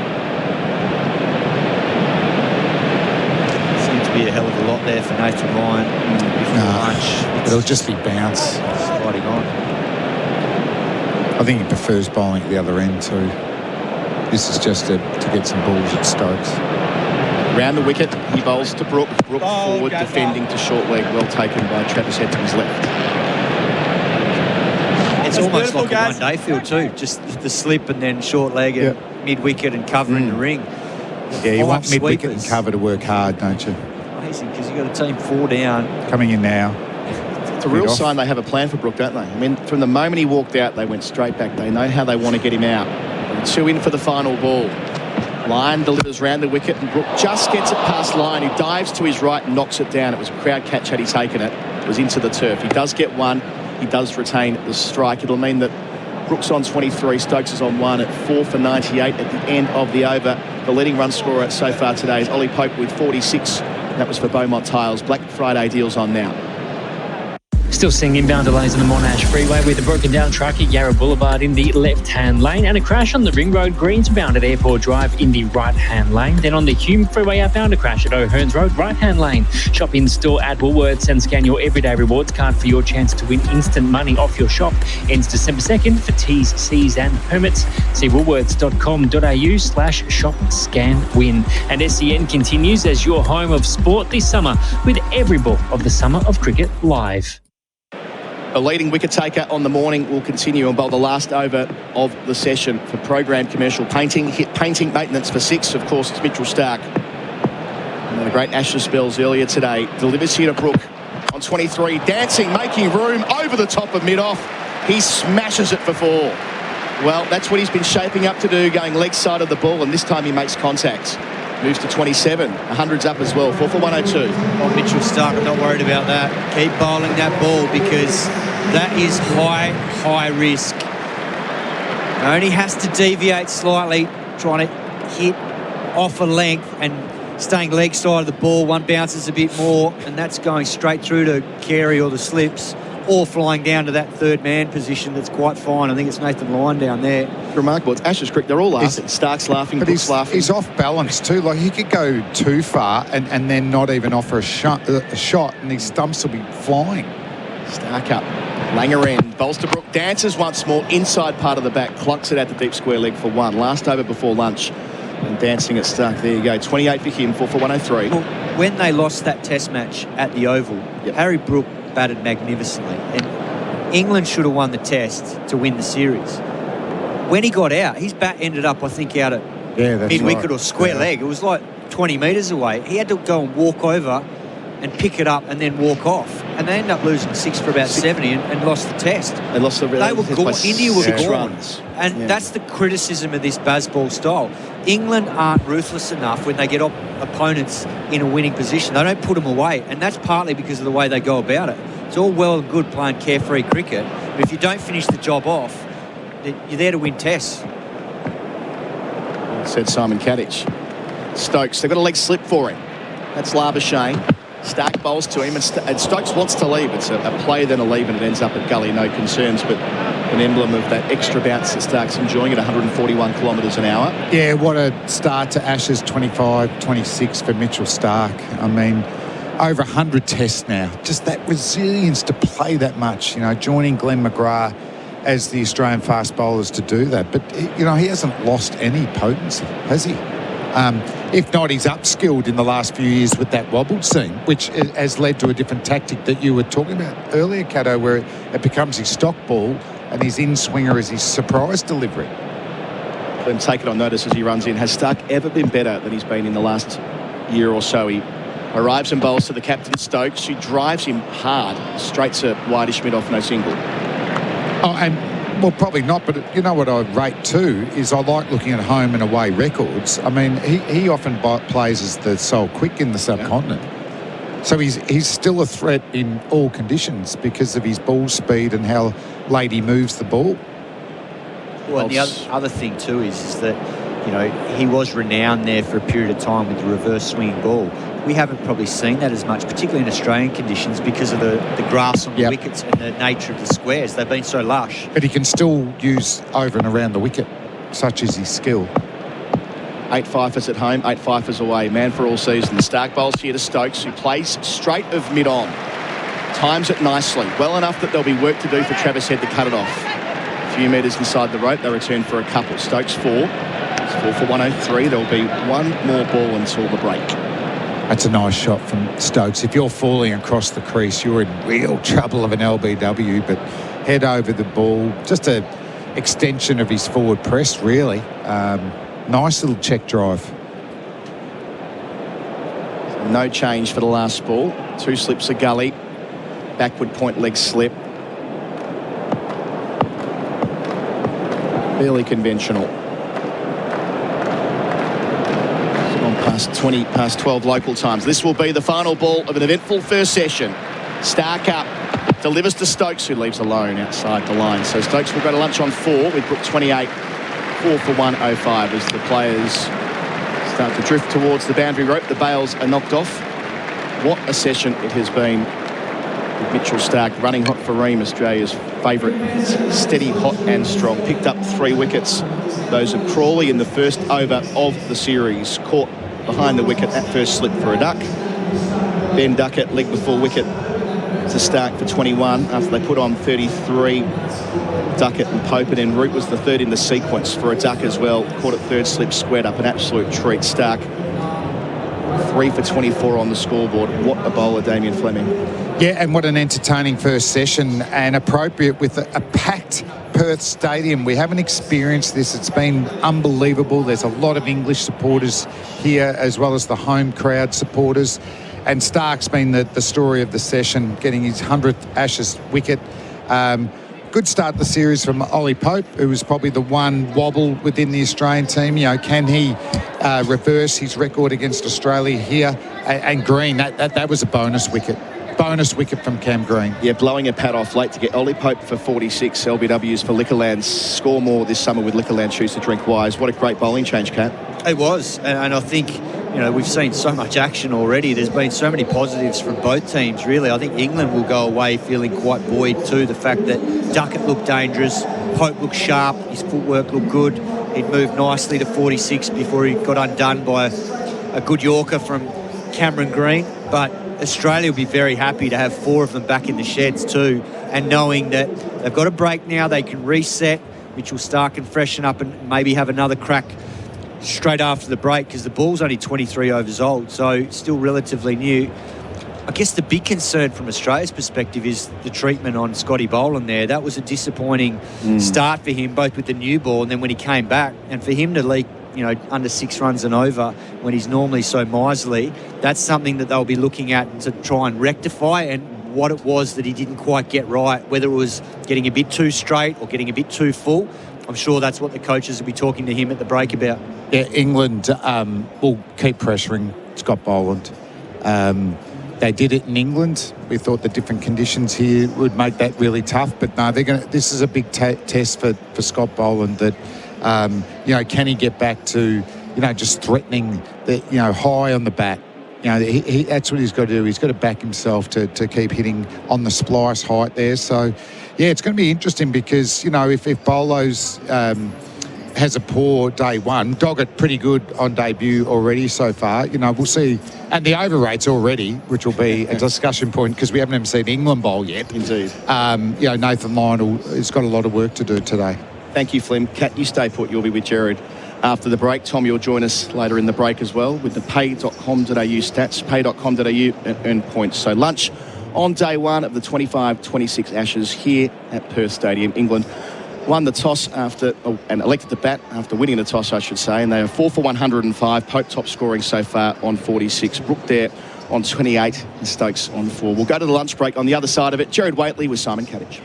Seems to be a hell of a lot there for Nathan Lyon before lunch. It'll just be bounce. Sliding on. I think he prefers bowling at the other end too. This is just to get some balls at Stokes. Round the wicket, he bowls to Brook. Brook forward, defending to short leg. Well taken by Travis Head to his left. It's almost like a one-day field too. Just the slip and then short leg and mid-wicket and covering the ring. Yeah, you want mid-wicket and cover to work hard, don't you? Amazing, because you've got a team 4 down. Coming in now. It's a real sign they have a plan for Brook, don't they? I mean, from the moment he walked out, they went straight back. They know how they want to get him out. And 2 in for the final ball. Lyon delivers round the wicket, and Brook just gets it past Lyon, who dives to his right and knocks it down. It was a crowd catch had he taken it. It was into the turf. He does get one. He does retain the strike. It'll mean that Brook's on 23, Stokes is on 1 at 4 for 98 at the end of the over. The leading run scorer so far today is Ollie Pope with 46. That was for Beaumont Tiles. Black Friday deals on now. Still seeing inbound delays on the Monash Freeway with a broken down truck at Yarra Boulevard in the left-hand lane and a crash on the Ring Road Greensbound at Airport Drive in the right-hand lane. Then on the Hume Freeway outbound, a crash at O'Hearns Road, right-hand lane. Shop in-store at Woolworths and scan your Everyday Rewards card for your chance to win instant money off your shop. Ends December 2nd for T's, C's and permits. See woolworths.com.au/shop-scan-win. And SEN continues as your home of sport this summer with every ball of the Summer of Cricket live. A leading wicket taker on the morning will continue and bowl the last over of the session for program commercial painting. Hit painting maintenance for 6. Of course, it's Mitchell Starc. And then a great Ashes spells earlier today. Delivers here to Brook on 23. Dancing, making room over the top of mid-off. He smashes it for 4. Well, that's what he's been shaping up to do, going leg side of the ball, and this time he makes contact. Moves to 27. 100's up as well. 4 for 102. Oh, Mitchell Starc, I'm not worried about that. Keep bowling that ball because that is high risk. Only has to deviate slightly, trying to hit off a length and staying leg side of the ball. One bounces a bit more, and that's going straight through to Carey or the slips, or flying down to that third man position. That's quite fine. I think it's Nathan Lyon down there. Remarkable. It's Ashes cricket. They're all laughing. Stark's laughing, but Brook's laughing. He's off balance too. Like, he could go too far and then not even offer a shot, and his stumps will be flying. Stark up. Langer end. Bowls to Brook. Dances once more. Inside part of the back. Clocks it out the deep square leg for 1. Last over before lunch. And dancing at Stark. There you go. 28 for him. 4 for 103. Well, when they lost that test match at the Oval, Harry Brook batted magnificently, and England should have won the test to win the series. When he got out, his bat ended up, I think, out at mid-wicket or square leg. It was like 20 metres away. He had to go and walk over and pick it up and then walk off. And they ended up losing 6 for about 70 and lost the test. They lost the They were gone. India were gone. Runs. And that's the criticism of this Bazball style. England aren't ruthless enough when they get opponents in a winning position. They don't put them away. And that's partly because of the way they go about it. It's all well and good playing carefree cricket, but if you don't finish the job off, you're there to win tests. Said Simon Katich. Stokes, they've got a leg slip for him. That's Labuschagne. Stark bowls to him, and Stokes wants to leave. It's a play, then a leave, and it ends up at gully, no concerns, but an emblem of that extra bounce that Stark's enjoying at 141 kilometres an hour. Yeah, what a start to Ashes. 25-26 for Mitchell Starc. I mean, over 100 tests now. Just that resilience to play that much, joining Glenn McGrath as the Australian fast bowlers to do that. But, he hasn't lost any potency, has he? If not, he's upskilled in the last few years with that wobbled seam, which has led to a different tactic that you were talking about earlier, Cato, where it becomes his stock ball and his in-swinger is his surprise delivery. Then take it on notice as he runs in. Has Stark ever been better than he's been in the last year or so? He arrives and bowls to the captain, Stokes, who drives him hard, straight to wideish mid-off, no single. Oh, and well, probably not, but you know what I rate too is I like looking at home and away records. I mean, he often plays as the sole quick in the subcontinent. So he's still a threat in all conditions because of his ball speed and how late he moves the ball. Well, and the other thing too is that, he was renowned there for a period of time with the reverse swinging ball. We haven't probably seen that as much, particularly in Australian conditions, because of the grass on the wickets and the nature of the squares. They've been so lush. But he can still use over and around the wicket, such is his skill. 8 fifers at home, 8 fifers away. Man for all season. Stark bowls here to Stokes, who plays straight of mid-on. Times it nicely. Well enough that there'll be work to do for Travis Head to cut it off. A few metres inside the rope, they return for a couple. Stokes 4. It's 4 for 103. There'll be one more ball until the break. That's a nice shot from Stokes. If you're falling across the crease, you're in real trouble of an LBW, but head over the ball. Just a extension of his forward press, really. Nice little check drive. No change for the last ball. 2 slips a gully. Backward point leg slip. Fairly conventional. It's gone past 12 local times. This will be the final ball of an eventful first session. Stark up. Delivers to Stokes, who leaves alone outside the line. So Stokes will go to lunch on 4 with Brook 28. 4 for 105 as the players start to drift towards the boundary rope. The bails are knocked off. What a session it has been. With Mitchell Stark running hot for Ream, Australia's favourite. Steady, hot and strong. Picked up 3 wickets. Those of Crawley in the first over of the series. Caught behind the wicket at first slip for a duck. Ben Duckett legged the full wicket to Stark for 21 after they put on 33. Duckett and Pope, and then Root was the third in the sequence for a duck as well. Caught at third slip, squared up, an absolute treat. Stark 3 for 24 on the scoreboard. What a bowler, Damien Fleming. Yeah, and what an entertaining first session, and appropriate with a packed Perth Stadium. We haven't experienced this. It's been unbelievable. There's a lot of English supporters here, as well as the home crowd supporters. And Stark's been the story of the session, getting his 100th Ashes wicket. Good start to the series from Ollie Pope, who was probably the one wobble within the Australian team. You know, can he reverse his record against Australia here? And Green, that was a bonus wicket. Bonus wicket from Cam Green. Yeah, blowing a pad off late to get Ollie Pope for 46 LBWs for Liquorland. Score more this summer with Liquorland. Choose to drink wise. What a great bowling change, Kat. It was, and I think, you know, we've seen so much action already. There's been so many positives from both teams, really. I think England will go away feeling quite buoyed too. The fact that Duckett looked dangerous, Pope looked sharp, his footwork looked good. He'd moved nicely to 46 before he got undone by a good Yorker from Cameron Green. But Australia will be very happy to have 4 of them back in the sheds too, and knowing that they've got a break now, they can reset. Mitchell Stark can freshen up and maybe have another crack straight after the break, because the ball's only 23 overs old, so still relatively new. I guess the big concern from Australia's perspective is the treatment on Scotty Boland there. That was a disappointing start for him, both with the new ball and then when he came back. And for him to leak, you know, under 6 runs and over when he's normally so miserly, that's something that they'll be looking at to try and rectify, and what it was that he didn't quite get right, whether it was getting a bit too straight or getting a bit too full. I'm sure that's what the coaches will be talking to him at the break about. Yeah, England will keep pressuring Scott Boland. They did it in England. We thought the different conditions here would make that really tough, but no, this is a big test for Scott Boland. That you know, can he get back to, you know, just threatening the, you know, high on the bat. You know, that's what he's got to do. He's got to back himself to keep hitting on the splice height there. So, yeah, it's going to be interesting because, you know, if Bolo's has a poor day one, Doggett pretty good on debut already so far. You know, we'll see. And the over rates already, which will be a discussion point because we haven't even seen England bowl yet. Indeed. You know, Nathan Lyon has got a lot of work to do today. Thank you, Flem. Kat, you stay put. You'll be with Gerard after the break. Tom, you'll join us later in the break as well with the pay.com.au stats, pay.com.au and earn points. So lunch on day one of the 25-26 Ashes here at Perth Stadium. England won the toss and elected to bat after winning the toss, I should say, and they are 4 for 105. Pope top scoring so far on 46. Brook there on 28 and Stokes on 4. We'll go to the lunch break on the other side of it. Gerard Whateley with Simon Katich.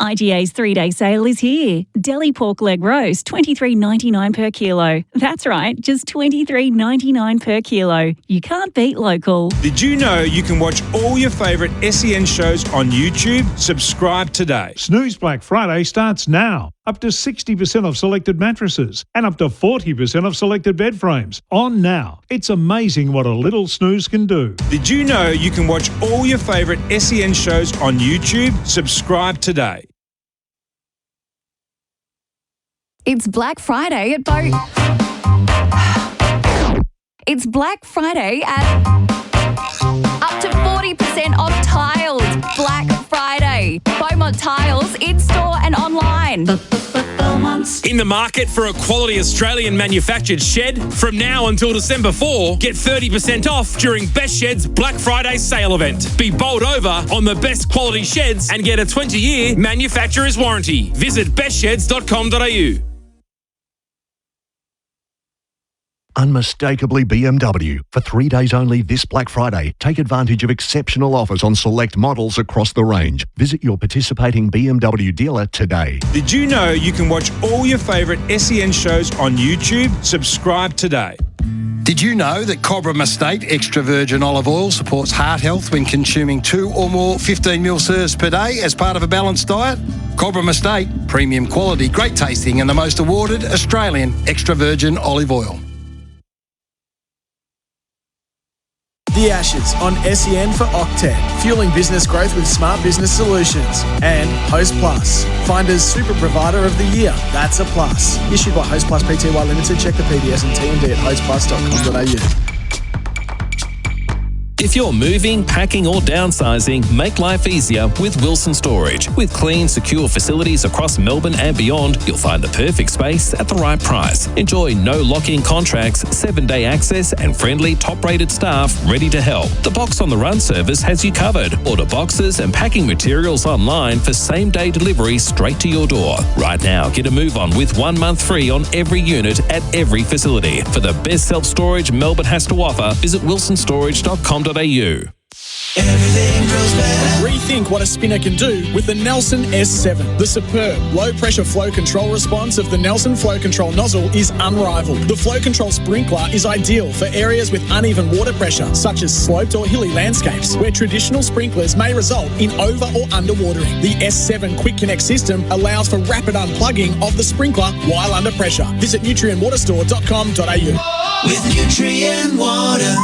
IGA's 3-day sale is here. Deli pork leg roast, $23.99 per kilo. That's right, just $23.99 per kilo. You can't beat local. Did you know you can watch all your favourite SEN shows on YouTube? Subscribe today. Snooze Black Friday starts now. Up to 60% off selected mattresses and up to 40% off selected bed frames. On now. It's amazing what a little snooze can do. Did you know you can watch all your favourite SEN shows on YouTube? Subscribe today. It's Black Friday at It's Black Friday at up to 40% off tiles. Black Friday. Beaumont Tiles in store and online. Beaumont Solutions. In the market for a quality Australian manufactured shed? From now until December 4, get 30% off during Best Shed's Black Friday sale event. Be bowled over on the best quality sheds and get a 20-year manufacturer's warranty. Visit bestsheds.com.au. Unmistakably BMW. For 3 days only this Black Friday, take advantage of exceptional offers on select models across the range. Visit your participating BMW dealer today. Did you know you can watch all your favourite SEN shows on YouTube? Subscribe today. Did you know that Cobram Estate extra virgin olive oil supports heart health when consuming 2 or more 15ml serves per day as part of a balanced diet? Cobram Estate, premium quality, great tasting and the most awarded Australian extra virgin olive oil. The Ashes on SEN for Octet, fueling business growth with smart business solutions. And Host Plus, Finder's Super Provider of the Year. That's a plus. Issued by Host Plus Pty Limited. Check the PDS and TND at hostplus.com.au. If you're moving, packing or downsizing, make life easier with Wilson Storage. With clean, secure facilities across Melbourne and beyond, you'll find the perfect space at the right price. Enjoy no lock-in contracts, 7-day access and friendly, top-rated staff ready to help. The Box on the Run service has you covered. Order boxes and packing materials online for same-day delivery straight to your door. Right now, get a move on with 1 month free on every unit at every facility. For the best self-storage Melbourne has to offer, visit wilsonstorage.com.au. Everything grows better. Rethink what a spinner can do with the Nelson S7. The superb low-pressure flow control response of the Nelson Flow Control nozzle is unrivaled. The flow control sprinkler is ideal for areas with uneven water pressure, such as sloped or hilly landscapes, where traditional sprinklers may result in over or underwatering. The S7 Quick Connect system allows for rapid unplugging of the sprinkler while under pressure. Visit nutrientwaterstore.com.au. With Nutrient Water.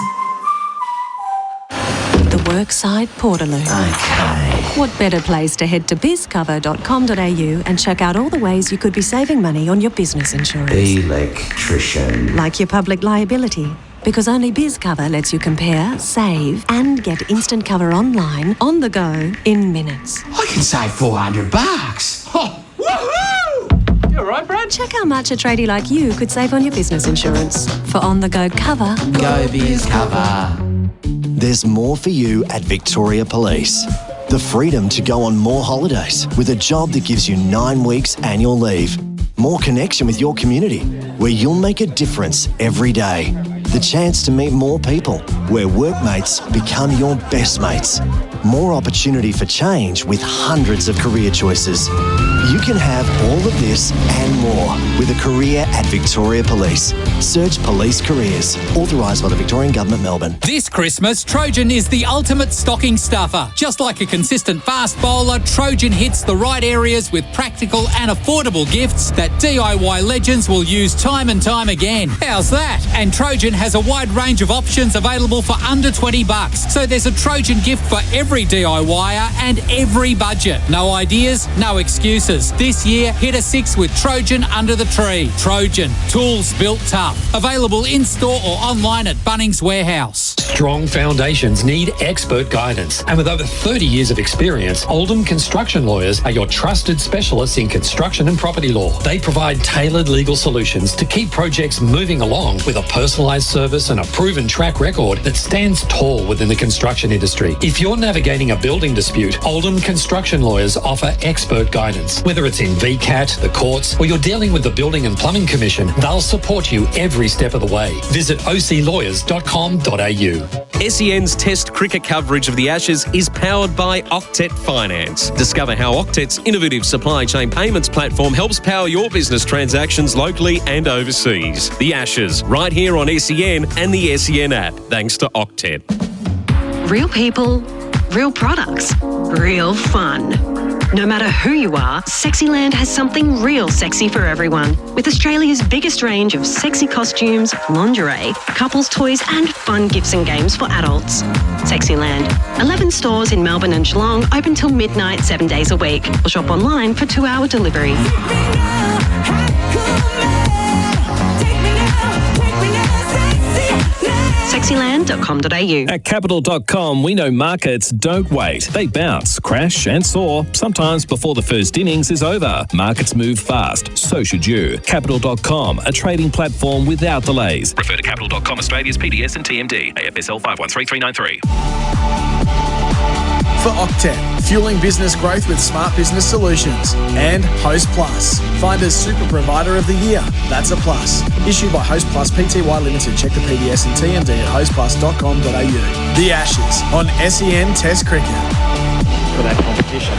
The Workside Portaloo. Okay. What better place to head to bizcover.com.au and check out all the ways you could be saving money on your business insurance. Electrician. Like your public liability. Because only BizCover lets you compare, save, and get instant cover online, on the go, in minutes. I can save $400. Oh, woohoo! You all right, Brad? Check how much a tradie like you could save on your business insurance. For on-the-go cover, Go BizCover. There's more for you at Victoria Police. The freedom to go on more holidays with a job that gives you 9 weeks annual leave. More connection with your community, where you'll make a difference every day. The chance to meet more people, where workmates become your best mates. More opportunity for change with hundreds of career choices. You can have all of this and more with a career at Victoria Police. Search Police Careers. Authorised by the Victorian Government, Melbourne. This Christmas, Trojan is the ultimate stocking stuffer. Just like a consistent fast bowler, Trojan hits the right areas with practical and affordable gifts that DIY legends will use time and time again. How's that? And Trojan has a wide range of options available for under $20. So there's a Trojan gift for every DIYer and every budget. No ideas, no excuses. This year, hit a 6 with Trojan under the tree. Trojan, tools built tough. Available in-store or online at Bunnings Warehouse. Strong foundations need expert guidance. And with over 30 years of experience, Oldham Construction Lawyers are your trusted specialists in construction and property law. They provide tailored legal solutions to keep projects moving along with a personalised service and a proven track record that stands tall within the construction industry. If you're navigating a building dispute, Oldham Construction Lawyers offer expert guidance. Whether it's in VCAT, the courts, or you're dealing with the Building and Plumbing Commission, they'll support you every step of the way. Visit oclawyers.com.au. SEN's Test cricket coverage of the Ashes is powered by Octet Finance. Discover how Octet's innovative supply chain payments platform helps power your business transactions locally and overseas. The Ashes, right here on SEN and the SEN app, thanks to Octet. Real people, real products, real fun. No matter who you are, Sexyland has something real sexy for everyone. With Australia's biggest range of sexy costumes, lingerie, couples toys and fun gifts and games for adults. Sexyland. 11 stores in Melbourne and Geelong, open till midnight 7 days a week. Or shop online for 2-hour delivery. sexyland.com.au. At Capital.com, we know markets don't wait. They bounce, crash and soar, sometimes before the first innings is over. Markets move fast, so should you. Capital.com, a trading platform without delays. Refer to Capital.com Australia's PDS and TMD. AFSL 513393. For Octet, fueling business growth with smart business solutions. And Host Plus, Finder's Super Provider of the Year. That's a plus. Issued by Host Plus Pty Limited. Check the PDS and TMD at hostplus.com.au. The Ashes on SEN Test Cricket. For that competition.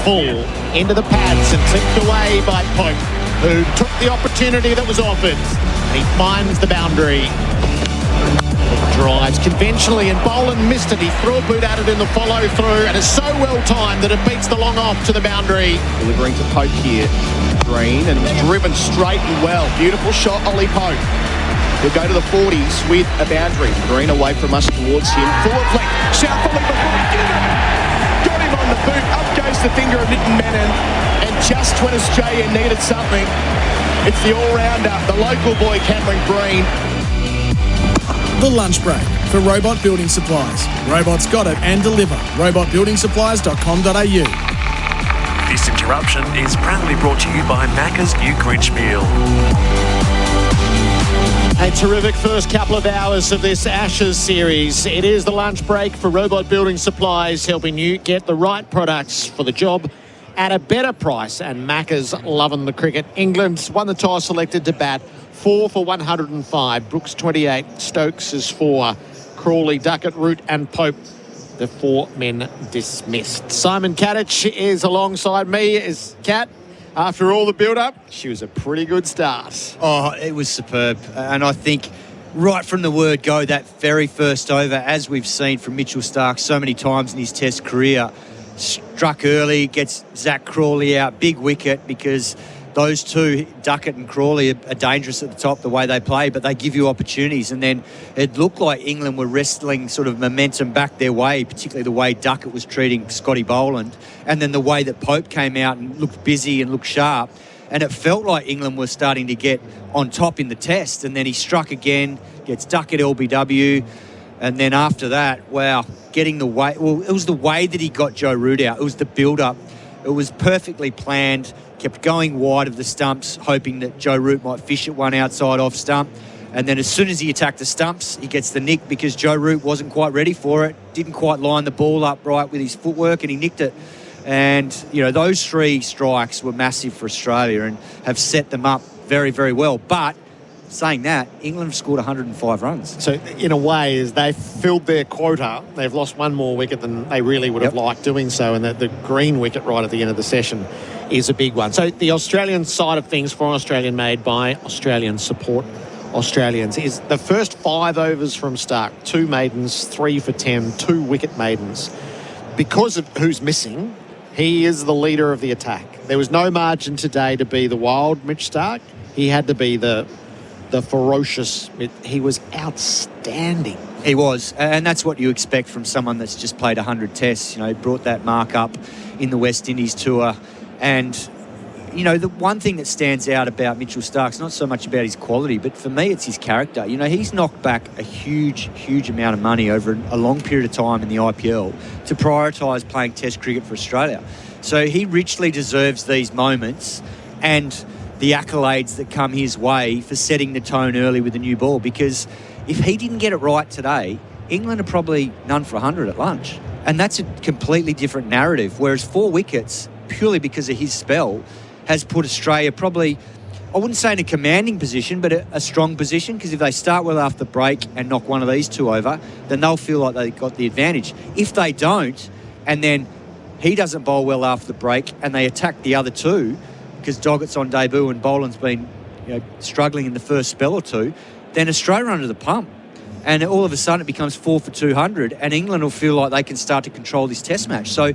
Full into the pads and tipped away by Pope, who took the opportunity that was offered. And he finds the boundary. Drives conventionally and Boland missed it. He threw a boot at it in the follow through and it's so well timed that it beats the long off to the boundary. Delivering to Pope here. Green and driven straight and well. Beautiful shot, Ollie Pope. He'll go to the 40s with a boundary. Green away from us towards him. Full of flick. Shout for Liverpool. Got him on the boot. Up goes the finger of Nitin Menon. And just when Australia needed something, it's the all-rounder, the local boy Cameron Green. The lunch break for Robot Building Supplies. Robots got it and deliver. robotbuildingsupplies.com.au. This interruption is proudly brought to you by Macca's New Grinch Meal. A terrific first couple of hours of this Ashes series. It is the lunch break for Robot Building Supplies, helping you get the right products for the job at a better price. And Macca's loving the cricket. England won the toss, selected to bat. 4 for 105. Brooks 28. Stokes is 4. Crawley, Duckett, Root and Pope, the 4 men dismissed. Simon Katich is alongside me. Is Kat, after all the build-up, she was a pretty good start. Oh, it was superb. And I think right from the word go, that very first over, as we've seen from Mitchell Starc so many times in his Test career, struck early, gets Zach Crawley out, big wicket, because those two, Duckett and Crawley, are dangerous at the top the way they play, but they give you opportunities. And then it looked like England were wrestling sort of momentum back their way, particularly the way Duckett was treating Scotty Boland, and then the way that Pope came out and looked busy and looked sharp. And it felt like England were starting to get on top in the Test. And then he struck again, gets Duckett LBW. And then after that, wow, getting the way... Well, it was the way that he got Joe Root out. It was the build-up. It was perfectly planned. Kept going wide of the stumps, hoping that Joe Root might fish at one outside off stump. And then as soon as he attacked the stumps, he gets the nick because Joe Root wasn't quite ready for it, didn't quite line the ball up right with his footwork, and he nicked it. And, you know, those 3 strikes were massive for Australia and have set them up very, very well. But saying that, England have scored 105 runs. So, in a way, as they've filled their quota, they've lost one more wicket than they really would have liked doing so, and the green wicket right at the end of the session is a big one. So the Australian side of things, for Australian made by Australian support Australians, is the first 5 overs from Starc, 2 maidens, 3 for 10, 2 wicket maidens. Because of who's missing, he is the leader of the attack. There was no margin today to be the wild Mitch Starc. He had to be the ferocious. He was outstanding. He was, and that's what you expect from someone that's just played 100 tests. You know, brought that mark up in the West Indies tour. And, you know, the one thing that stands out about Mitchell Starc's not so much about his quality, but for me it's his character. You know, he's knocked back a huge amount of money over a long period of time in the IPL to prioritise playing Test cricket for Australia. So he richly deserves these moments and the accolades that come his way for setting the tone early with the new ball, because if he didn't get it right today, England are probably none for 100 at lunch. And that's a completely different narrative, whereas 4 wickets, purely because of his spell, has put Australia probably, I wouldn't say in a commanding position, but a strong position, because if they start well after the break and knock one of these 2 over, then they'll feel like they've got the advantage. If they don't, and then he doesn't bowl well after the break and they attack the other 2, because Doggett's on debut and Boland's been, you know, struggling in the first spell or 2, then Australia are under the pump. And all of a sudden it becomes 4 for 200 and England will feel like they can start to control this Test match. So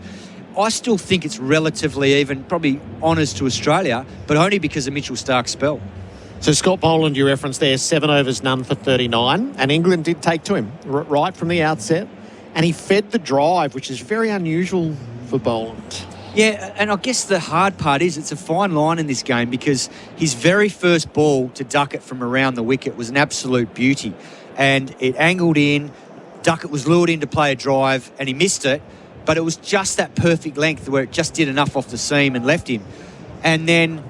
I still think it's relatively even, probably honours to Australia, but only because of Mitchell Starc's spell. So Scott Boland, you referenced there, 7 overs, none for 39, and England did take to him right from the outset, and he fed the drive, which is very unusual for Boland. Yeah, and I guess the hard part is it's a fine line in this game because his very first ball to Duckett from around the wicket was an absolute beauty. And it angled in, Duckett was lured in to play a drive and he missed it, but it was just that perfect length where it just did enough off the seam and left him. And then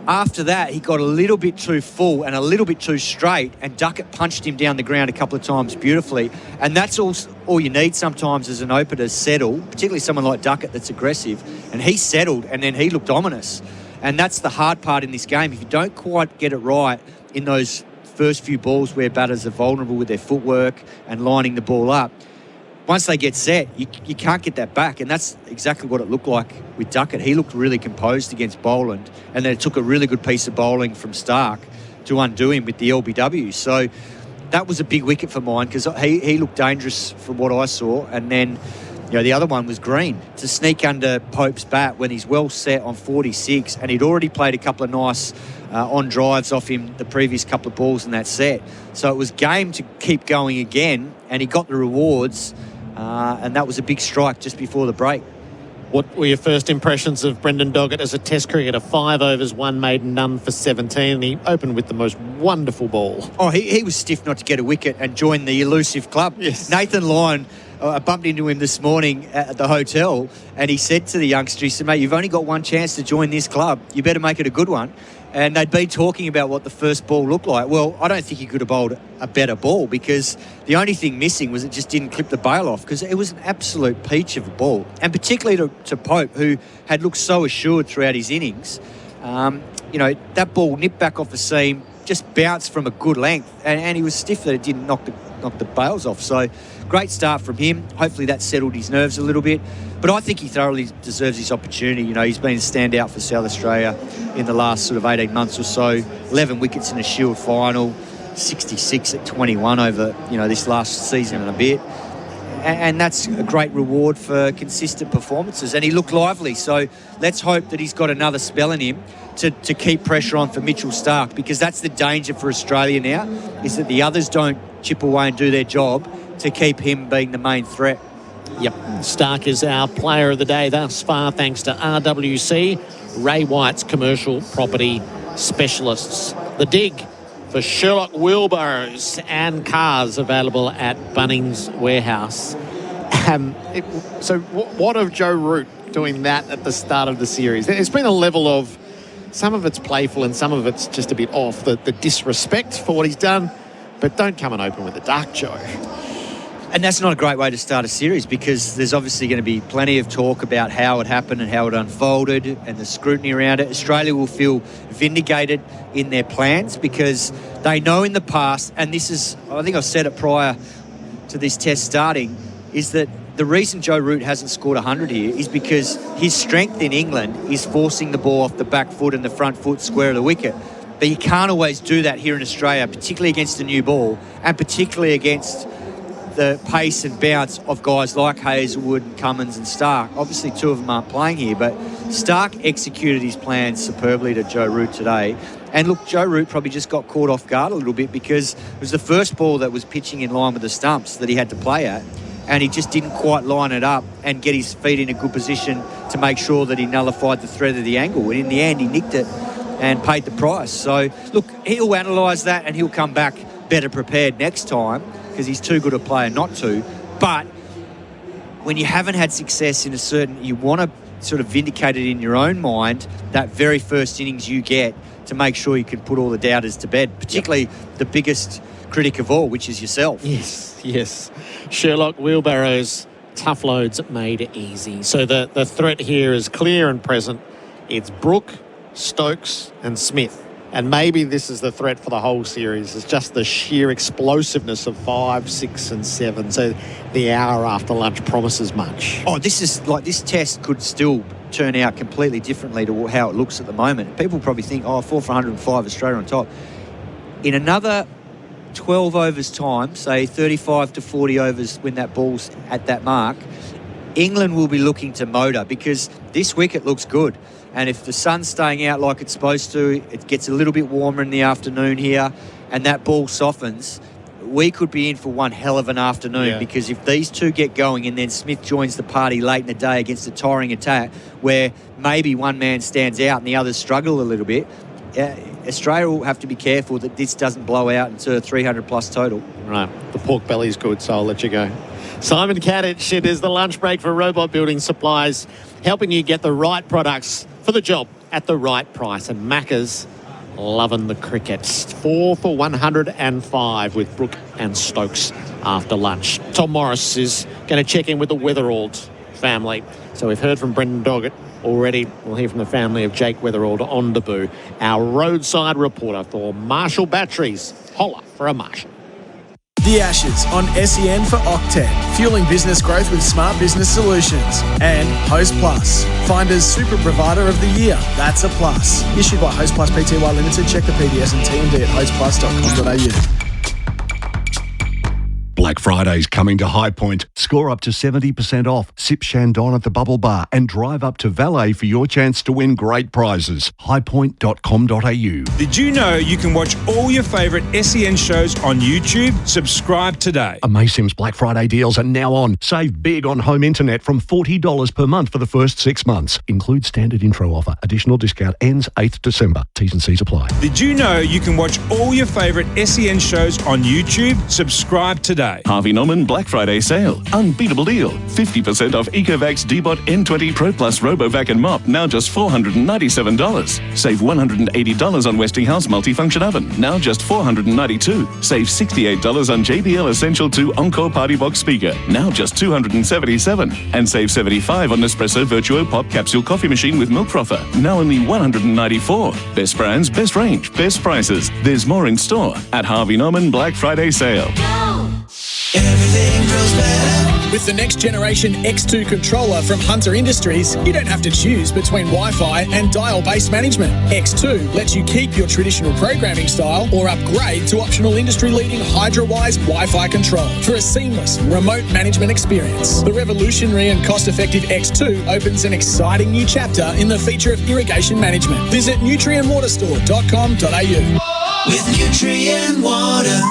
after that, he got a little bit too full and a little bit too straight, and Duckett punched him down the ground a couple of times beautifully. And that's all you need sometimes as an opener to settle, particularly someone like Duckett that's aggressive. And he settled, and then he looked ominous. And that's the hard part in this game. If you don't quite get it right in those first few balls where batters are vulnerable with their footwork and lining the ball up, once they get set, you can't get that back. And that's exactly what it looked like with Duckett. He looked really composed against Boland, and then it took a really good piece of bowling from Stark to undo him with the LBW. So that was a big wicket for mine because he looked dangerous from what I saw. And then, the other one was Green to sneak under Pope's bat when he's well set on 46, and he'd already played a couple of nice on drives off him the previous couple of balls in that set. So it was game to keep going again, and he got the rewards. And that was a big strike just before the break. What were your first impressions of Brendan Doggett as a Test cricketer? 5 overs, 1 maiden, none for 17. He opened with the most wonderful ball. Oh, he was stiff not to get a wicket and join the elusive club. Yes. Nathan Lyon, I bumped into him this morning at the hotel, and he said to the youngster, he said, mate, you've only got one chance to join this club. You better make it a good one. And they'd been talking about what the first ball looked like. Well, I don't think he could have bowled a better ball because the only thing missing was it just didn't clip the bail off because it was an absolute peach of a ball. And particularly to Pope, who had looked so assured throughout his innings. That ball nipped back off the seam, just bounced from a good length, and he was stiff that it didn't knock the bails off. So great start from him. Hopefully that settled his nerves a little bit. But I think he thoroughly deserves his opportunity. He's been a standout for South Australia in the last sort of 18 months or so. 11 wickets in a Shield final, 66 at 21 over, this last season and a bit. And that's a great reward for consistent performances. And he looked lively. So let's hope that he's got another spell in him to keep pressure on for Mitchell Stark, because that's the danger for Australia now, is that the others don't chip away and do their job to keep him being the main threat. Yep, Stark is our player of the day thus far, thanks to RWC, Ray White's commercial property specialists. The Dig for Sherlock wheelbarrows and cars available at Bunnings Warehouse. So what of Joe Root doing that at the start of the series? There's been a level of, some of it's playful and some of it's just a bit off, the disrespect for what he's done, but don't come and open with a duck, Joe. And that's not a great way to start a series, because there's obviously going to be plenty of talk about how it happened and how it unfolded and the scrutiny around it. Australia will feel vindicated in their plans because they know in the past, and this is, I think I've said it prior to this test starting, is that the reason Joe Root hasn't scored 100 here is because his strength in England is forcing the ball off the back foot and the front foot square of the wicket. But you can't always do that here in Australia, particularly against a new ball and particularly against the pace and bounce of guys like Hazelwood and Cummins and Stark. Obviously, two of them aren't playing here, but Stark executed his plans superbly to Joe Root today. And look, Joe Root probably just got caught off guard a little bit because it was the first ball that was pitching in line with the stumps that he had to play at, and he just didn't quite line it up and get his feet in a good position to make sure that he nullified the thread of the angle. And in the end, he nicked it and paid the price. So, look, he'll analyse that and he'll come back better prepared next time, because he's too good a player not to. But when you haven't had success in a certain, you want to sort of vindicate it in your own mind, that very first innings you get, to make sure you can put all the doubters to bed, particularly the biggest critic of all, which is yourself. Yes. Sherlock wheelbarrows, tough loads made easy. So the threat here is clear and present. It's Brook, Stokes and Smith. And maybe this is the threat for the whole series. It's just the sheer explosiveness of 5, 6 and 7. So the hour after lunch promises much. Oh, this test could still turn out completely differently to how it looks at the moment. People probably think, 4 for 105, Australia on top. In another 12 overs time, say 35 to 40 overs when that ball's at that mark, England will be looking to motor, because this wicket looks good. And if the sun's staying out like it's supposed to, it gets a little bit warmer in the afternoon here, and that ball softens, we could be in for one hell of an afternoon because if these two get going and then Smith joins the party late in the day against a tiring attack where maybe one man stands out and the others struggle a little bit, Australia will have to be careful that this doesn't blow out into a 300-plus total. Right. The pork belly's good, so I'll let you go. Simon Katich, it is the lunch break for Robot Building Supplies, helping you get the right products for the job at the right price. And Macca's loving the cricket. 4 for 105 with Brooke and Stokes after lunch. Tom Morris is going to check in with the Weatherald family. So we've heard from Brendan Doggett already. We'll hear from the family of Jake Weatherald on debut. Our roadside reporter for Marshall Batteries. Holla for a Marshall. The Ashes on SEN for Octet, fueling business growth with smart business solutions. And Host Plus, Finder's Super Provider of the Year. That's a plus. Issued by Host Plus Pty Limited. Check the PDS and TMD at hostplus.com.au. Black Friday's coming to High Point. Score up to 70% off. Sip Shandon at the Bubble Bar and drive up to Valet for your chance to win great prizes. highpoint.com.au. Did you know you can watch all your favourite SEN shows on YouTube? Subscribe today. Amaysim's Black Friday deals are now on. Save big on home internet from $40 per month for the first 6 months. Include standard intro offer. Additional discount ends 8th December. T's and C's apply. Did you know you can watch all your favourite SEN shows on YouTube? Subscribe today. Harvey Norman Black Friday sale. Unbeatable deal. 50% off Ecovacs D-Bot N20 Pro Plus RoboVac and Mop, now just $497. Save $180 on Westinghouse multifunction oven, now just $492. Save $68 on JBL Essential 2 Encore Party Box speaker, now just $277. And save $75 on Nespresso Virtuo Pop Capsule Coffee Machine with Milk Frother, now only $194. Best brands, best range, best prices. There's more in store at Harvey Norman Black Friday sale. Everything grows better. With the next generation X2 controller from Hunter Industries, you don't have to choose between Wi-Fi and dial-based management. X2 lets you keep your traditional programming style or upgrade to optional industry-leading Hydra-Wise Wi-Fi control for a seamless remote management experience. The revolutionary and cost-effective X2 opens an exciting new chapter in the feature of irrigation management. Visit nutrientwaterstore.com.au. With Nutrient Water.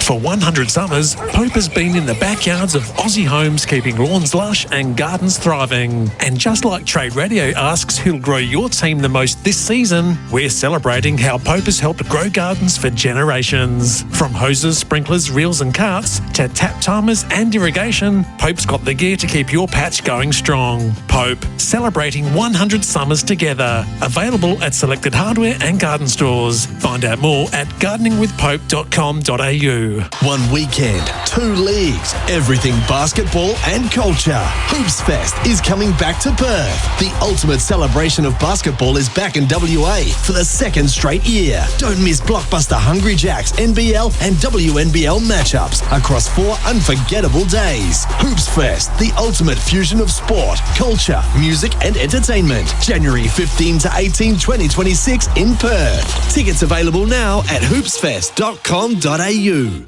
For 100 summers, Pope has been in the backyards of Aussie homes, keeping lawns lush and gardens thriving. And just like Trade Radio asks who'll grow your team the most this season, we're celebrating how Pope has helped grow gardens for generations. From hoses, sprinklers, reels and carts to tap timers and irrigation, Pope's got the gear to keep your patch going strong. Pope, celebrating 100 summers together. Available at selected hardware and garden stores. Find out more at gardeningwithpope.com.au. One weekend, 2 leagues, everything basketball and culture. Hoops Fest is coming back to Perth. The ultimate celebration of basketball is back in WA for the 2nd straight year. Don't miss blockbuster Hungry Jacks, NBL and WNBL matchups across 4 unforgettable days. Hoops Fest, the ultimate fusion of sport, culture, music and entertainment. January 15 to 18, 2026 in Perth. Tickets available now at hoopsfest.com.au.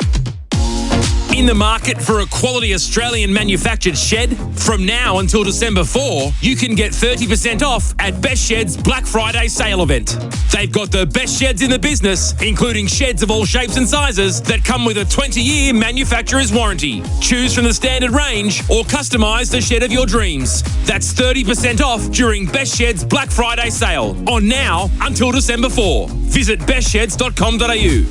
In the market for a quality Australian manufactured shed? From now until December 4, you can get 30% off at Best Shed's Black Friday sale event. They've got the best sheds in the business, including sheds of all shapes and sizes that come with a 20-year manufacturer's warranty. Choose from the standard range or customise the shed of your dreams. That's 30% off during Best Shed's Black Friday sale, on now until December 4. Visit bestsheds.com.au.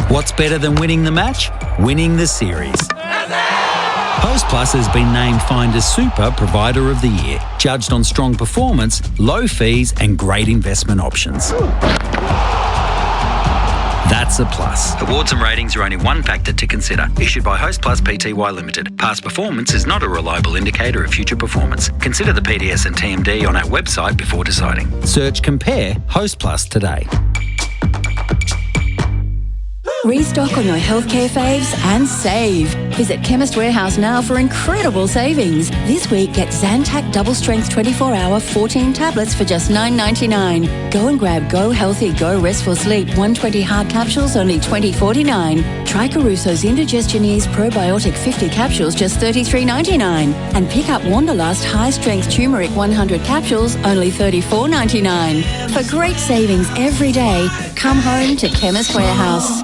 What's better than winning the match? Winning the series. Host Plus has been named Finder's Super Provider of the Year, judged on strong performance, low fees and great investment options. That's a plus. Awards and ratings are only one factor to consider. Issued by Host Plus Pty Limited. Past performance is not a reliable indicator of future performance. Consider the PDS and TMD on our website before deciding. Search Compare Host Plus today. Restock on your healthcare faves and save. Visit Chemist Warehouse now for incredible savings. This week, get Zantac Double Strength 24-hour 14 tablets for just $9.99. Go and grab Go Healthy, Go Restful Sleep 120 hard capsules, only $20.49. Try Caruso's Indigestion Ease Probiotic 50 capsules, just $33.99. And pick up Wanderlust High Strength Turmeric 100 capsules, only $34.99. For great savings every day, come home to Chemist Warehouse.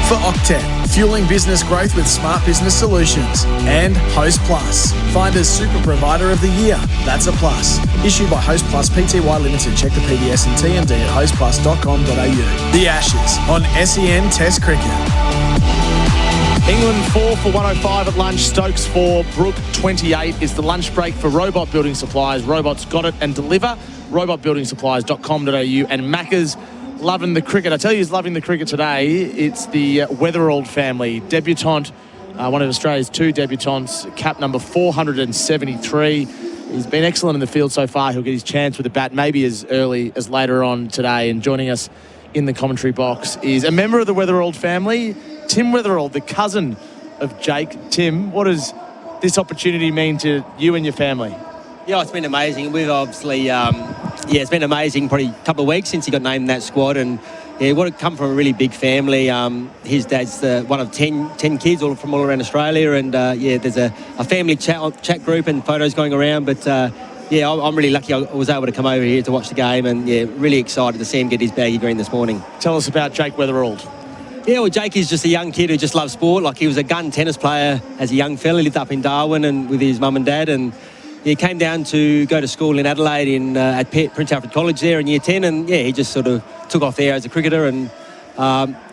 For Octet, fueling business growth with smart business solutions. And Host Plus, find as Super Provider of the Year. That's a plus. Issued by Host Plus Pty Limited. Check the PDS and TMD at hostplus.com.au. The Ashes on SEN Test Cricket. England 4 for 105 at lunch. Stokes 4, Brook 28 is the lunch break for Robot Building Supplies. Robots got it and deliver. Robotbuildingsupplies.com.au. And Macca's loving the cricket. I tell you who's loving the cricket today. It's the Wetherald family. Debutante, one of Australia's 2 debutantes, cap number 473. He's been excellent in the field so far. He'll get his chance with the bat maybe as early as later on today. And joining us in the commentary box is a member of the Wetherald family, Tim Wetherald, the cousin of Jake. Tim, what does this opportunity mean to you and your family? Yeah, it's been amazing. We've obviously, it's been amazing. Probably a couple of weeks since he got named in that squad, and yeah, what come from a really big family. His dad's one of 10 kids, all from all around Australia, and there's a family chat group and photos going around. But I'm really lucky. I was able to come over here to watch the game, and really excited to see him get his baggy green this morning. Tell us about Jake Wetherald. Yeah, well, Jake is just a young kid who just loves sport. Like, he was a gun tennis player as a young fella. He lived up in Darwin and with his mum and dad, and he came down to go to school in Adelaide at Prince Alfred College there in Year 10, and he just sort of took off there as a cricketer, and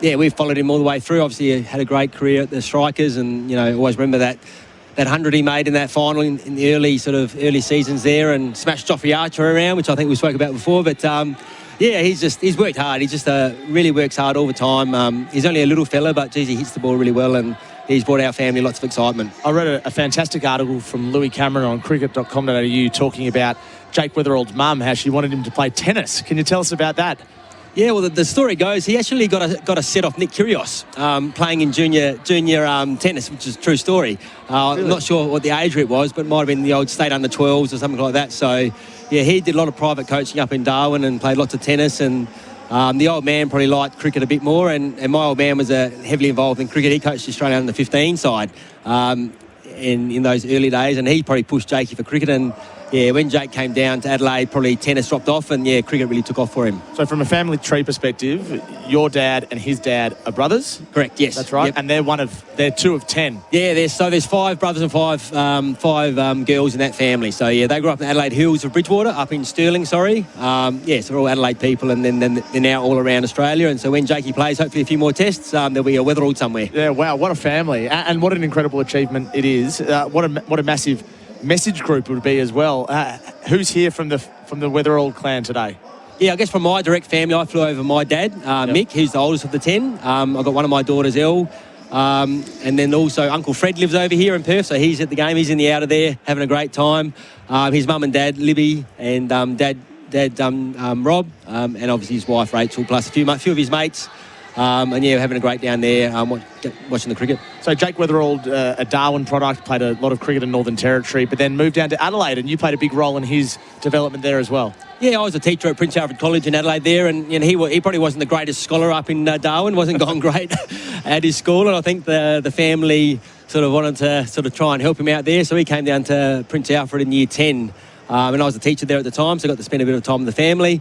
we've followed him all the way through. Obviously, he had a great career at the Strikers, and always remember that 100 he made in that final in the early seasons there, and smashed Joffrey Archer around, which I think we spoke about before. But he's worked hard. He just really works hard all the time. He's only a little fella, but geez, he hits the ball really well, and he's brought our family lots of excitement. I read a fantastic article from Louis Cameron on cricket.com.au talking about Jake Wetherald's mum, how she wanted him to play tennis. Can you tell us about that? Yeah, well, the story goes he actually got a set off Nick Kyrgios playing in junior tennis, which is a true story. Really? I'm not sure what the age group was, but it might have been the old state under-12s or something like that. So, he did a lot of private coaching up in Darwin and played lots of tennis, and the old man probably liked cricket a bit more, and my old man was heavily involved in cricket. He coached the Australia under 15 side in those early days, and he probably pushed Jakey for cricket. And when Jake came down to Adelaide, probably tennis dropped off, and cricket really took off for him. So from a family tree perspective, your dad and his dad are brothers? Correct, yes. That's right. Yep. And they're 2 of 10. Yeah, there's 5 brothers and 5 girls in that family. So they grew up in Adelaide Hills of Bridgewater, up in Stirling, sorry. So they're all Adelaide people, and then they're now all around Australia. And so when Jakey plays, hopefully a few more tests, there'll be a Wetherald somewhere. Yeah, wow, what a family. And what an incredible achievement it is. What a massive message group would be as well. Who's here from the Wetherald clan today? Yeah, I guess from my direct family, I flew over my dad, Mick, who's the oldest of the 10. I've got one of my daughters, Elle. And then also Uncle Fred lives over here in Perth, so he's at the game. He's in the outer there, having a great time. His mum and dad, Libby, and dad Rob, and obviously his wife, Rachel, plus a few of his mates. We're having a great down there watching the cricket. So Jake Wetherald, a Darwin product, played a lot of cricket in Northern Territory, but then moved down to Adelaide, and you played a big role in his development there as well. Yeah, I was a teacher at Prince Alfred College in Adelaide there, and he probably wasn't the greatest scholar up in Darwin, wasn't gone great at his school, and I think the family sort of wanted to try and help him out there, so he came down to Prince Alfred in Year 10, and I was a teacher there at the time, so I got to spend a bit of time with the family.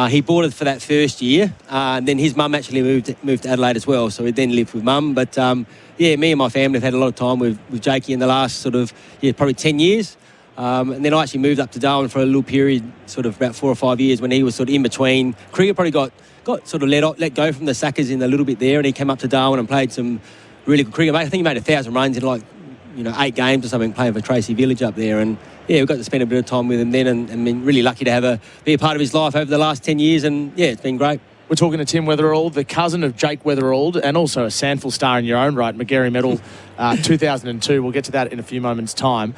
He boarded for that first year, and then his mum actually moved to Adelaide as well, so he then lived with mum. But me and my family have had a lot of time with Jakey in the last probably 10 years. And then I actually moved up to Darwin for a little period, sort of about 4 or 5 years, when he was sort of in between. Cricket probably got sort of let go from the Sackers in a little bit there, and he came up to Darwin and played some really good cricket. I think he made 1,000 runs in 8 games or something, playing for Tracy Village up there. And we got to spend a bit of time with him then, and been really lucky to be a part of his life over the last 10 years, and it's been great. We're talking to Tim Wetherald, the cousin of Jake Wetherald, and also a Sandful star in your own right, Magarey Medal 2002. We'll get to that in a few moments' time.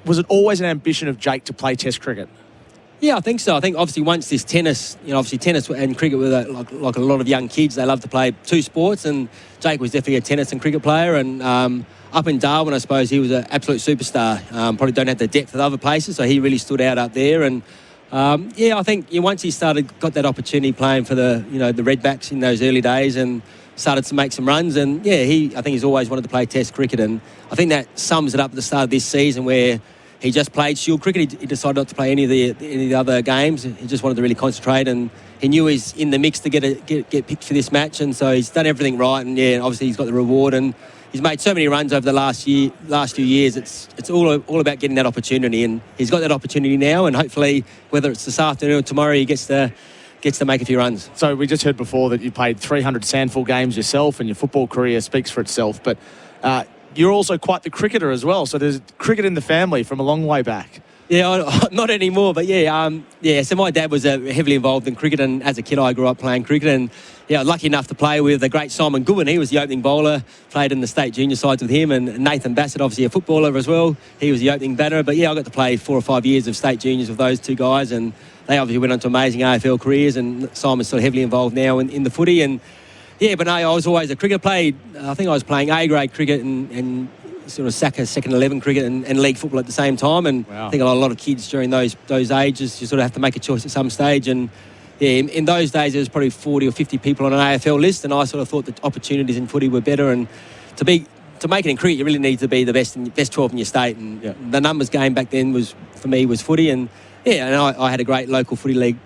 Was it always an ambition of Jake to play Test cricket? Yeah, I think so. I think obviously once this tennis, obviously tennis and cricket were like a lot of young kids, they love to play two sports, and Jake was definitely a tennis and cricket player, and up in Darwin, I suppose, he was an absolute superstar. Probably don't have the depth of other places, so he really stood out up there, and I think once he got that opportunity playing for the Redbacks in those early days and started to make some runs, and I think he's always wanted to play Test cricket, and I think that sums it up at the start of this season where he just played Shield cricket. He decided not to play any of the other games. He just wanted to really concentrate, and he knew he's in the mix to get picked for this match, and so he's done everything right, and obviously he's got the reward, and he's made so many runs over the last few years. It's all about getting that opportunity, and he's got that opportunity now, and hopefully whether it's this afternoon or tomorrow, he gets to make a few runs. So we just heard before that you played 300 Sandful games yourself, and your football career speaks for itself, but you're also quite the cricketer as well, so there's cricket in the family from a long way back. Yeah, not anymore, but so my dad was heavily involved in cricket, and as a kid I grew up playing cricket, and lucky enough to play with the great Simon Goodwin. He was the opening bowler, played in the state junior sides with him, and Nathan Bassett, obviously a footballer as well. He was the opening batter, but I got to play 4 or 5 years of state juniors with those two guys, and they obviously went on to amazing AFL careers, and Simon's still heavily involved now in the footy, and but no, I was always a cricketer. I think I was playing A-grade cricket and sort of second 11 cricket and league football at the same time, and wow. I think a lot of kids during those ages, you sort of have to make a choice at some stage, and in those days there was probably 40 or 50 people on an AFL list, and I sort of thought that opportunities in footy were better, and to make it in cricket you really need to be the best 12 in your state, and the numbers game back then was footy, and I had a great local footy league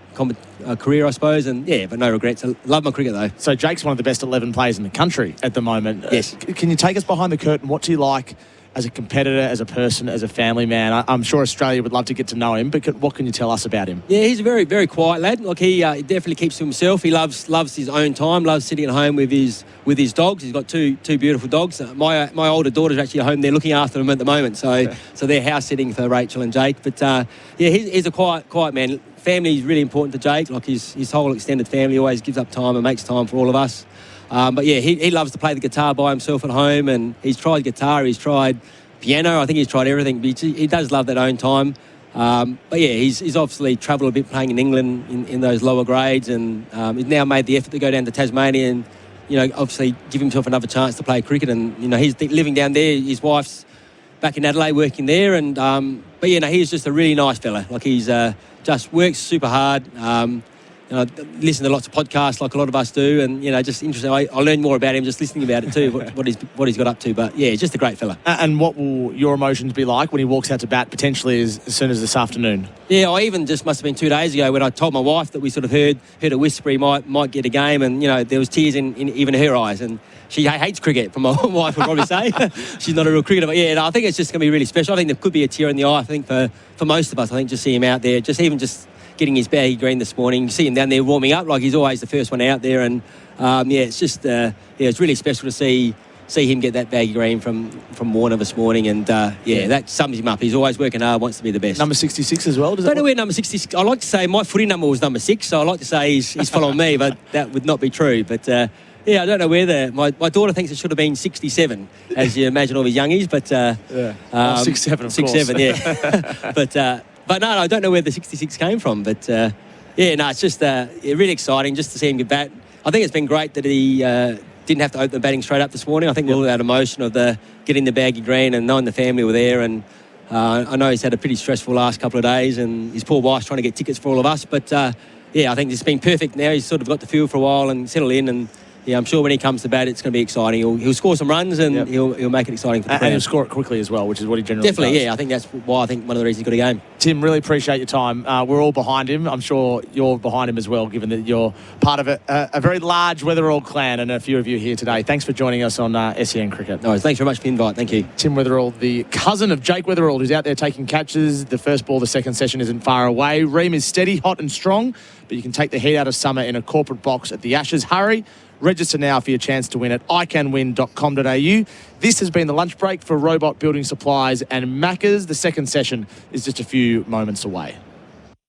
career, I suppose, and but no regrets. I love my cricket though. So Jake's one of the best 11 players in the country at the moment. Yes. Can you take us behind the curtain? What do you like as a competitor, as a person, as a family man? I'm sure Australia would love to get to know him, but what can you tell us about him? Yeah, he's a very, very quiet lad. Like he definitely keeps to himself. He loves his own time, loves sitting at home with his dogs. He's got two beautiful dogs. My older daughter's actually at home. They're looking after them at the moment, so they're house sitting for Rachel and Jake. But he's a quiet man. Family is really important to Jake. Like his whole extended family always gives up time and makes time for all of us. But he loves to play the guitar by himself at home, and he's tried guitar, he's tried piano, I think he's tried everything, but he does love that own time. But he's obviously travelled a bit playing in England in those lower grades, and he's now made the effort to go down to Tasmania and obviously give himself another chance to play cricket, and he's living down there. His wife's back in Adelaide working there, and he's just a really nice fella. Like he's just works super hard. Listen to lots of podcasts like a lot of us do, and just interesting. I learned more about him just listening about it too, what he's got up to. But just a great fella. And what will your emotions be like when he walks out to bat potentially as soon as this afternoon? Yeah, I even just must have been 2 days ago when I told my wife that we sort of heard a whisper he might get a game, and there was tears in even her eyes, and she hates cricket, from my wife would probably say. She's not a real cricketer, but I think it's just going to be really special. I think there could be a tear in the eye. I think for most of us, I think just see him out there, just getting his baggy green this morning, see him down there warming up like he's always the first one out there, and it's just it's really special to see him get that baggy green from Warner this morning, and that sums him up. He's always working hard, wants to be the best. Number 66 as well? I don't know where number 66. I like to say my footy number was number 6, so I like to say he's following me, but that would not be true. But I don't know where my daughter thinks it should have been 67, as you imagine all these youngies, but 67, of course. 67, yeah. But no, I don't know where the 66 came from. But it's just really exciting just to see him get bat. I think it's been great that he didn't have to open the batting straight up this morning. I think all that emotion of getting the baggy green and knowing the family were there, and I know he's had a pretty stressful last couple of days, and his poor wife's trying to get tickets for all of us. But I think it's been perfect now. He's sort of got the feel for a while and settled in, and I'm sure when he comes to bat, it's going to be exciting. He'll score some runs, and he'll make it exciting for the crowd. And he'll score it quickly as well, which is what he generally Definitely, does. I think that's why one of the reasons he got a game. Tim, really appreciate your time. We're all behind him. I'm sure you're behind him as well, given that you're part of a very large Weatherall clan, and a few of you here today. Thanks for joining us on SEN Cricket. No, thanks very much for the invite. Thank you. Tim Weatherall, the cousin of Jake Weatherall, who's out there taking catches. The first ball, the second session isn't far away. Ream is steady, hot and strong, but you can take the heat out of summer in a corporate box at the Ashes. Hurry. Register now for your chance to win at iCanWin.com.au. This has been the lunch break for Robot Building Supplies and Macca's. The second session is just a few moments away.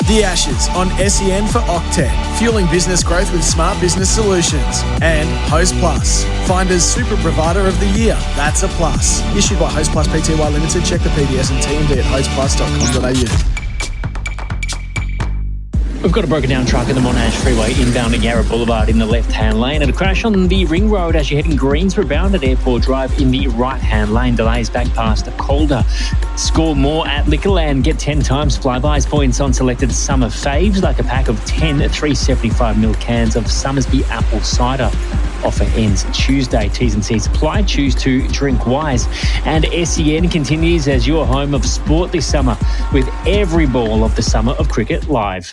The Ashes on SEN for Octet, fueling business growth with smart business solutions. And Host Plus, Finder's Super Provider of the Year. That's a plus. Issued by Host Plus Pty Limited. Check the PDS and TMD at hostplus.com.au. We've got a broken down truck in the Monash Freeway inbound at Yarra Boulevard in the left-hand lane, and a crash on the Ring Road as you're heading Greensborough bound at Airport Drive in the right-hand lane. Delays back past Calder. Score more at Liquorland. Get 10 times Flybuys points on selected summer faves, like a pack of 10 375ml cans of Summersby apple cider. Offer ends Tuesday. T's and C's apply. Choose to drink wise. And SEN continues as your home of sport this summer with every ball of the summer of cricket live.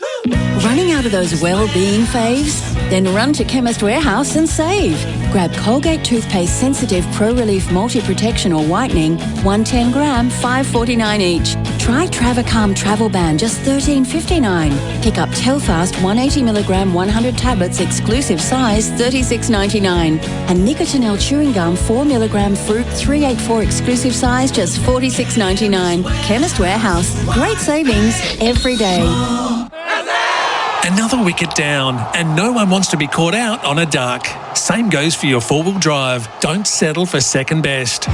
Running out of those well-being faves? Then run to Chemist Warehouse and save. Grab Colgate Toothpaste Sensitive Pro Relief Multi-Protection or Whitening, 110 gram, $5.49 each. Try Travacalm Travel Band, just $13.59. Pick up Telfast 180 milligram 100 tablets exclusive size, $36.99. And Nicotinell Chewing Gum 4 milligram Fruit 384 exclusive size, just $46.99. Chemist Warehouse. Great savings every day. Another wicket down, and no one wants to be caught out on a duck. Same goes for your four-wheel drive. Don't settle for second best.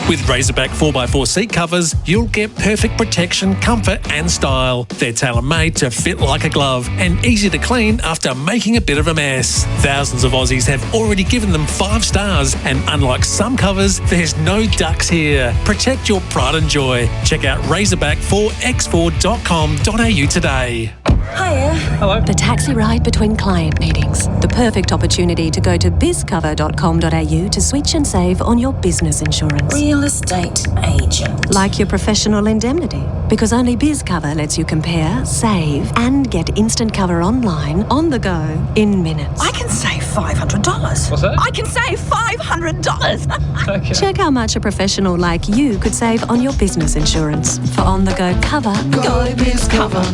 With Razorback 4x4 seat covers, you'll get perfect protection, comfort and style. They're tailor-made to fit like a glove and easy to clean after making a bit of a mess. Thousands of Aussies have already given them 5 stars, and unlike some covers, there's no ducks here. Protect your pride and joy. Check out razorback4x4.com.au today. Hiya. Hello. The taxi ride between client meetings. The perfect opportunity to go to bizcover.com.au to switch and save on your business insurance. Real estate agent. Like your professional indemnity. Because only BizCover lets you compare, save, and get instant cover online, on the go, in minutes. I can save $500. What's that? I can save $500. Okay. Check how much a professional like you could save on your business insurance. For on-the-go cover, go BizCover.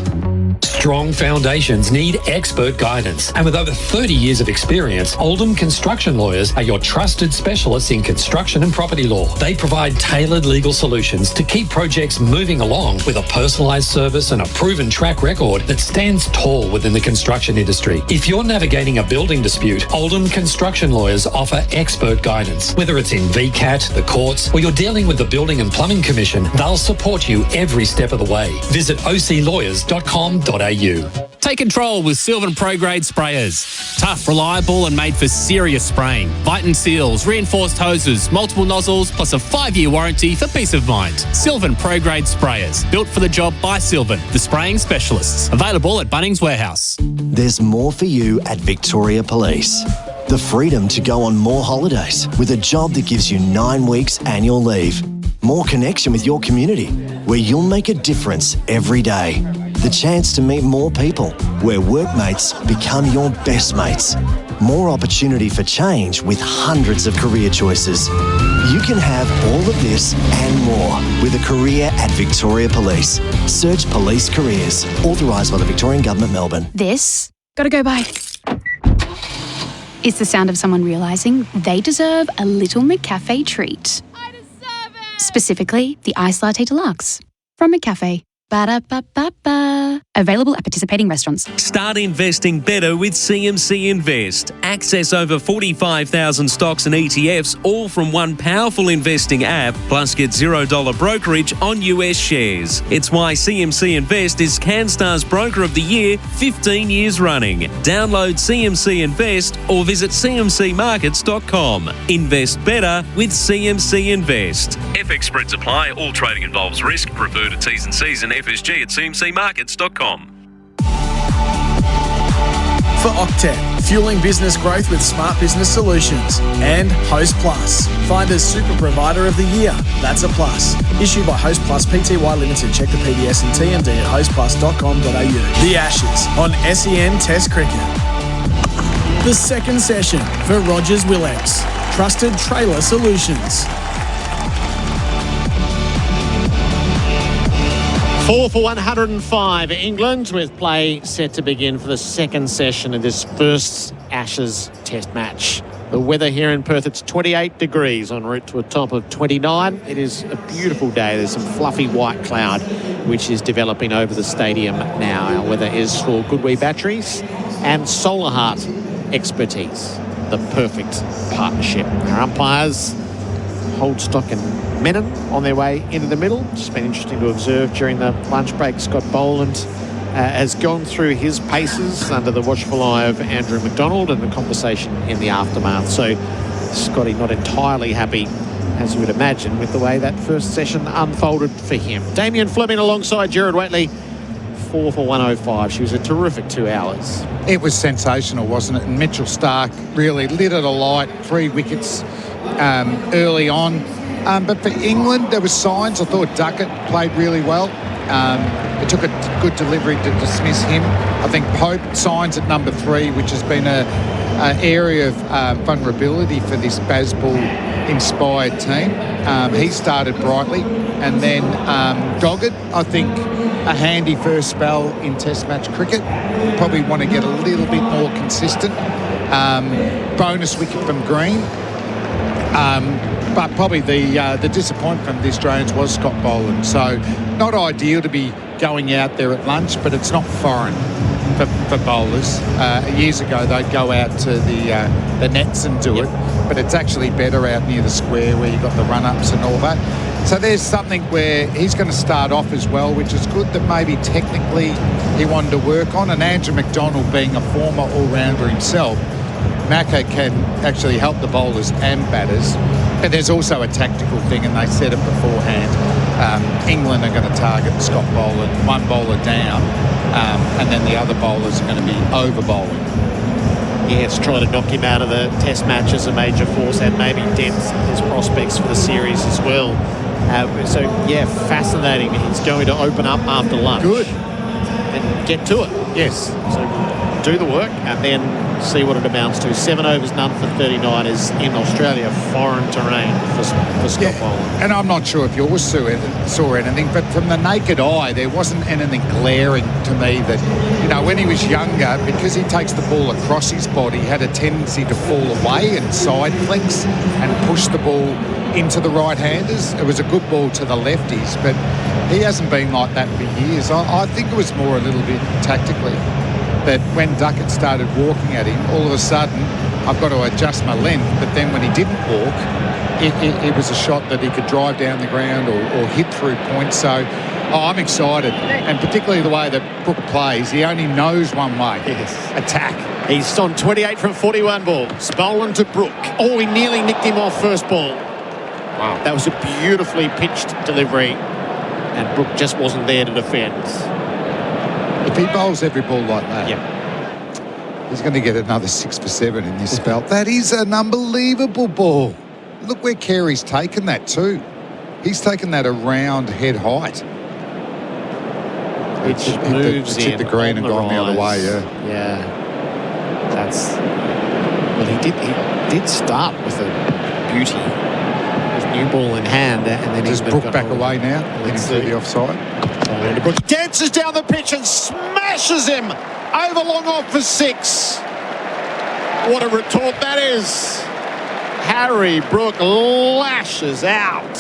Strong foundations need expert guidance. And with over 30 years of experience, Oldham Construction Lawyers are your trusted specialists in construction and property law. They provide tailored legal solutions to keep projects moving along with a personalised service and a proven track record that stands tall within the construction industry. If you're navigating a building dispute, Oldham Construction Lawyers offer expert guidance. Whether it's in VCAT, the courts, or you're dealing with the Building and Plumbing Commission, they'll support you every step of the way. Visit oclawyers.com.au. Take control with Sylvan Pro Grade sprayers. Tough, reliable and made for serious spraying. Viton seals, reinforced hoses, multiple nozzles, plus a 5-year warranty for peace of mind. Sylvan Pro Grade sprayers. Built for the job by Sylvan, the spraying specialists. Available at Bunnings Warehouse. There's more for you at Victoria Police. The freedom to go on more holidays with a job that gives you 9 weeks annual leave. More connection with your community, where you'll make a difference every day. The chance to meet more people, where workmates become your best mates. More opportunity for change with hundreds of career choices. You can have all of this and more with a career at Victoria Police. Search Police Careers. Authorised by the Victorian Government, Melbourne. This, gotta go by. It's the sound of someone realising they deserve a little McCafe treat. I deserve it! Specifically, the Iced Latte Deluxe from McCafe. Ba-da-ba-ba-ba. Available at participating restaurants. Start investing better with CMC Invest. Access over 45,000 stocks and ETFs, all from one powerful investing app, plus get $0 brokerage on US shares. It's why CMC Invest is CanStar's Broker of the Year 15 years running. Download CMC Invest or visit cmcmarkets.com. Invest better with CMC Invest. FX spreads apply. All trading involves risk. Refer to T's and C's and FSG at cmcmarkets.com. For Octet, fueling business growth with smart business solutions. And Host Plus, find as Super Provider of the Year. That's a plus. Issued by Host Plus Pty Limited. Check the PDS and TMD at hostplus.com.au. The Ashes on SEN Test Cricket. The second session for Rogers Willex. Trusted Trailer Solutions. 4 for 105 England, with play set to begin for the second session of this first Ashes Test match. The weather here in Perth, it's 28 degrees en route to a top of 29. It is a beautiful day. There's some fluffy white cloud which is developing over the stadium now. Our weather is for Goodwee batteries and Solar Heart expertise. The perfect partnership. Our umpires, Holdstock and Menon, on their way into the middle. It's been interesting to observe during the lunch break. Scott Boland has gone through his paces under the watchful eye of Andrew McDonald and the conversation in the aftermath. So Scotty not entirely happy, as you would imagine, with the way that first session unfolded for him. Damien Fleming alongside Gerard Whateley, 4 for 105. She was a terrific 2 hours. It was sensational, wasn't it? And Mitchell Stark really lit it alight, 3 wickets early on. But for England, there were signs. I thought Duckett played really well. It took a good delivery to dismiss him. I think Pope signs at number 3, which has been an area of vulnerability for this Bazball-inspired team. He started brightly. And then Doggett, I think, a handy first spell in Test match cricket. Probably want to get a little bit more consistent. Bonus wicket from Green. But probably the disappointment from the Australians was Scott Boland. So not ideal to be going out there at lunch, but it's not foreign for bowlers. Years ago, they'd go out to the nets and do it, but it's actually better out near the square where you've got the run-ups and all that. So there's something where he's going to start off as well, which is good, that maybe technically he wanted to work on. And Andrew McDonald, being a former all-rounder himself, Macca can actually help the bowlers and batters. But there's also a tactical thing, and they said it beforehand. England are going to target Scott Boland, one bowler down, and then the other bowlers are going to be over-bowling. Yes, trying to knock him out of the Test match as a major force and maybe dent his prospects for the series as well. So, yeah, fascinating. He's going to open up after lunch. Good. And get to it. Yes. So do the work and then see what it amounts to. 7 overs, none for 39 is in Australia, foreign terrain for Scott Boland. And I'm not sure if yours saw anything, but from the naked eye, there wasn't anything glaring to me that, you know, when he was younger, because he takes the ball across his body, he had a tendency to fall away and side flex and push the ball into the right-handers. It was a good ball to the lefties, but he hasn't been like that for years. I think it was more a little bit tactically, that when Duckett started walking at him, all of a sudden I've got to adjust my length, but then when he didn't walk, it was a shot that he could drive down the ground or hit through points. So I'm excited, and particularly the way that Brook plays. He only knows one way. Yes. Attack. He's on 28 from 41 balls. Boland to Brook. Oh, he nearly nicked him off first ball. Wow. That was a beautifully pitched delivery, and Brook just wasn't there to defend. If he bowls every ball like that, he's going to get another 6 for 7 in this spell. That is an unbelievable ball. Look where Carey's taken that too. He's taken that around head height. Which moves in. Hit the green and gone the other way, Yeah. That's... Well, he did start with a beauty. His new ball in hand. And then Does Brook back away now? Let's see the offside. Brook dances down the pitch and smashes him over long off for 6. What a retort that is. Harry Brook lashes out.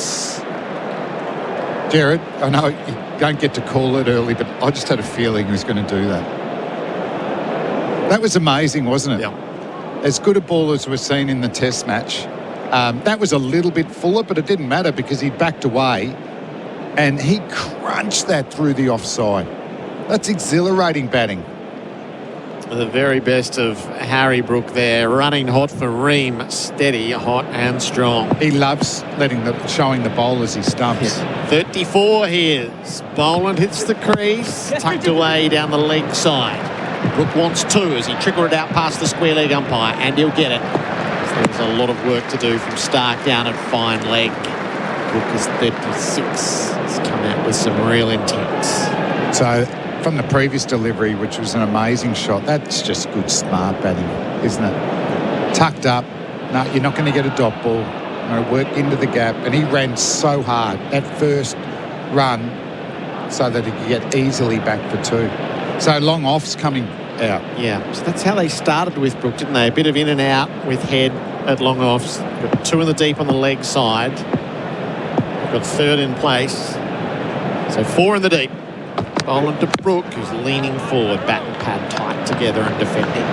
Gerard, I know you don't get to call it early, but I just had a feeling he was going to do that. That was amazing, wasn't it? Yeah. As good a ball as we've seen in the Test match. That was a little bit fuller, but it didn't matter because he backed away and he crunched that through the offside. That's exhilarating batting. The very best of Harry Brook there, running hot for Ream, steady, hot and strong. He loves showing the bowlers his stumps. Yeah. 34 here. Boland hits the crease, tucked away down the leg side. Brook wants 2 as he trickled it out past the square leg umpire, and he'll get it. So there's a lot of work to do from Stark down at fine leg. Brook is 36. He's come out with some real intent. So from the previous delivery, which was an amazing shot, that's just good smart batting, isn't it? Tucked up. No, you're not going to get a dot ball. I'm going to work into the gap. And he ran so hard that first run so that he could get easily back for 2. So long off's coming out. Yeah, so that's how they started with Brook, didn't they? A bit of in and out with head at long offs. Got 2 in the deep on the leg side. Got 3rd in place. So 4 in the deep. Boland to Brook, who's leaning forward, bat and pad tight together and defending.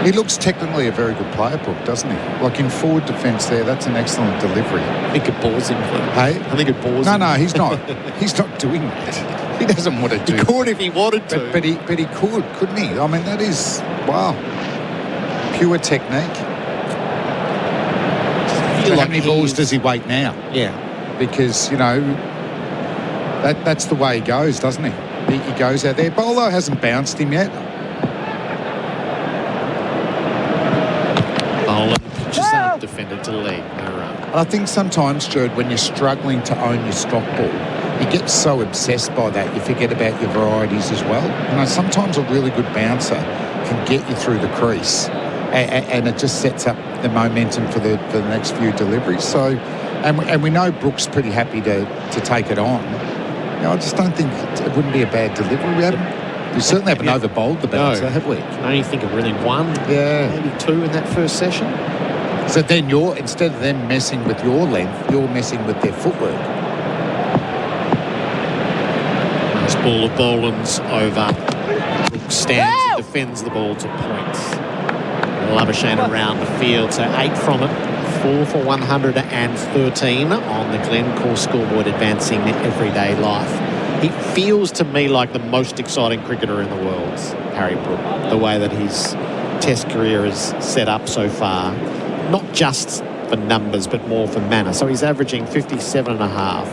He looks technically a very good player, Brook, doesn't he? Like in forward defence there, that's an excellent delivery. I think it bores him. Hey? I think it bores him. No, he's not. He's not doing that. He doesn't want to do. He could if he wanted to. But he could, couldn't he? I mean, that is, wow, pure technique. So how many balls does he wait now? Yeah. Because, that's the way he goes, doesn't he? He goes out there. Bolo hasn't bounced him yet. Boland pitches up, defender to lead. And I think sometimes, Stuart, when you're struggling to own your stock ball, you get so obsessed by that, you forget about your varieties as well. Sometimes a really good bouncer can get you through the crease, and it just sets up the momentum for the next few deliveries. So, and we know Brooks pretty happy to take it on. I just don't think it wouldn't be a bad delivery. We certainly haven't over-bowled the bouncer, have we? I can only think of really one, maybe two in that first session. So then instead of them messing with your length, you're messing with their footwork. Nice ball of Boland's over. Brooks stands and defends the ball to points. Labuschagne around the field, so 8 from it. 4 for 113 on the Glencore scoreboard, advancing everyday life. He feels to me like the most exciting cricketer in the world, Harry Brook, the way that his Test career is set up so far. Not just for numbers, but more for manner. So he's averaging 57.5.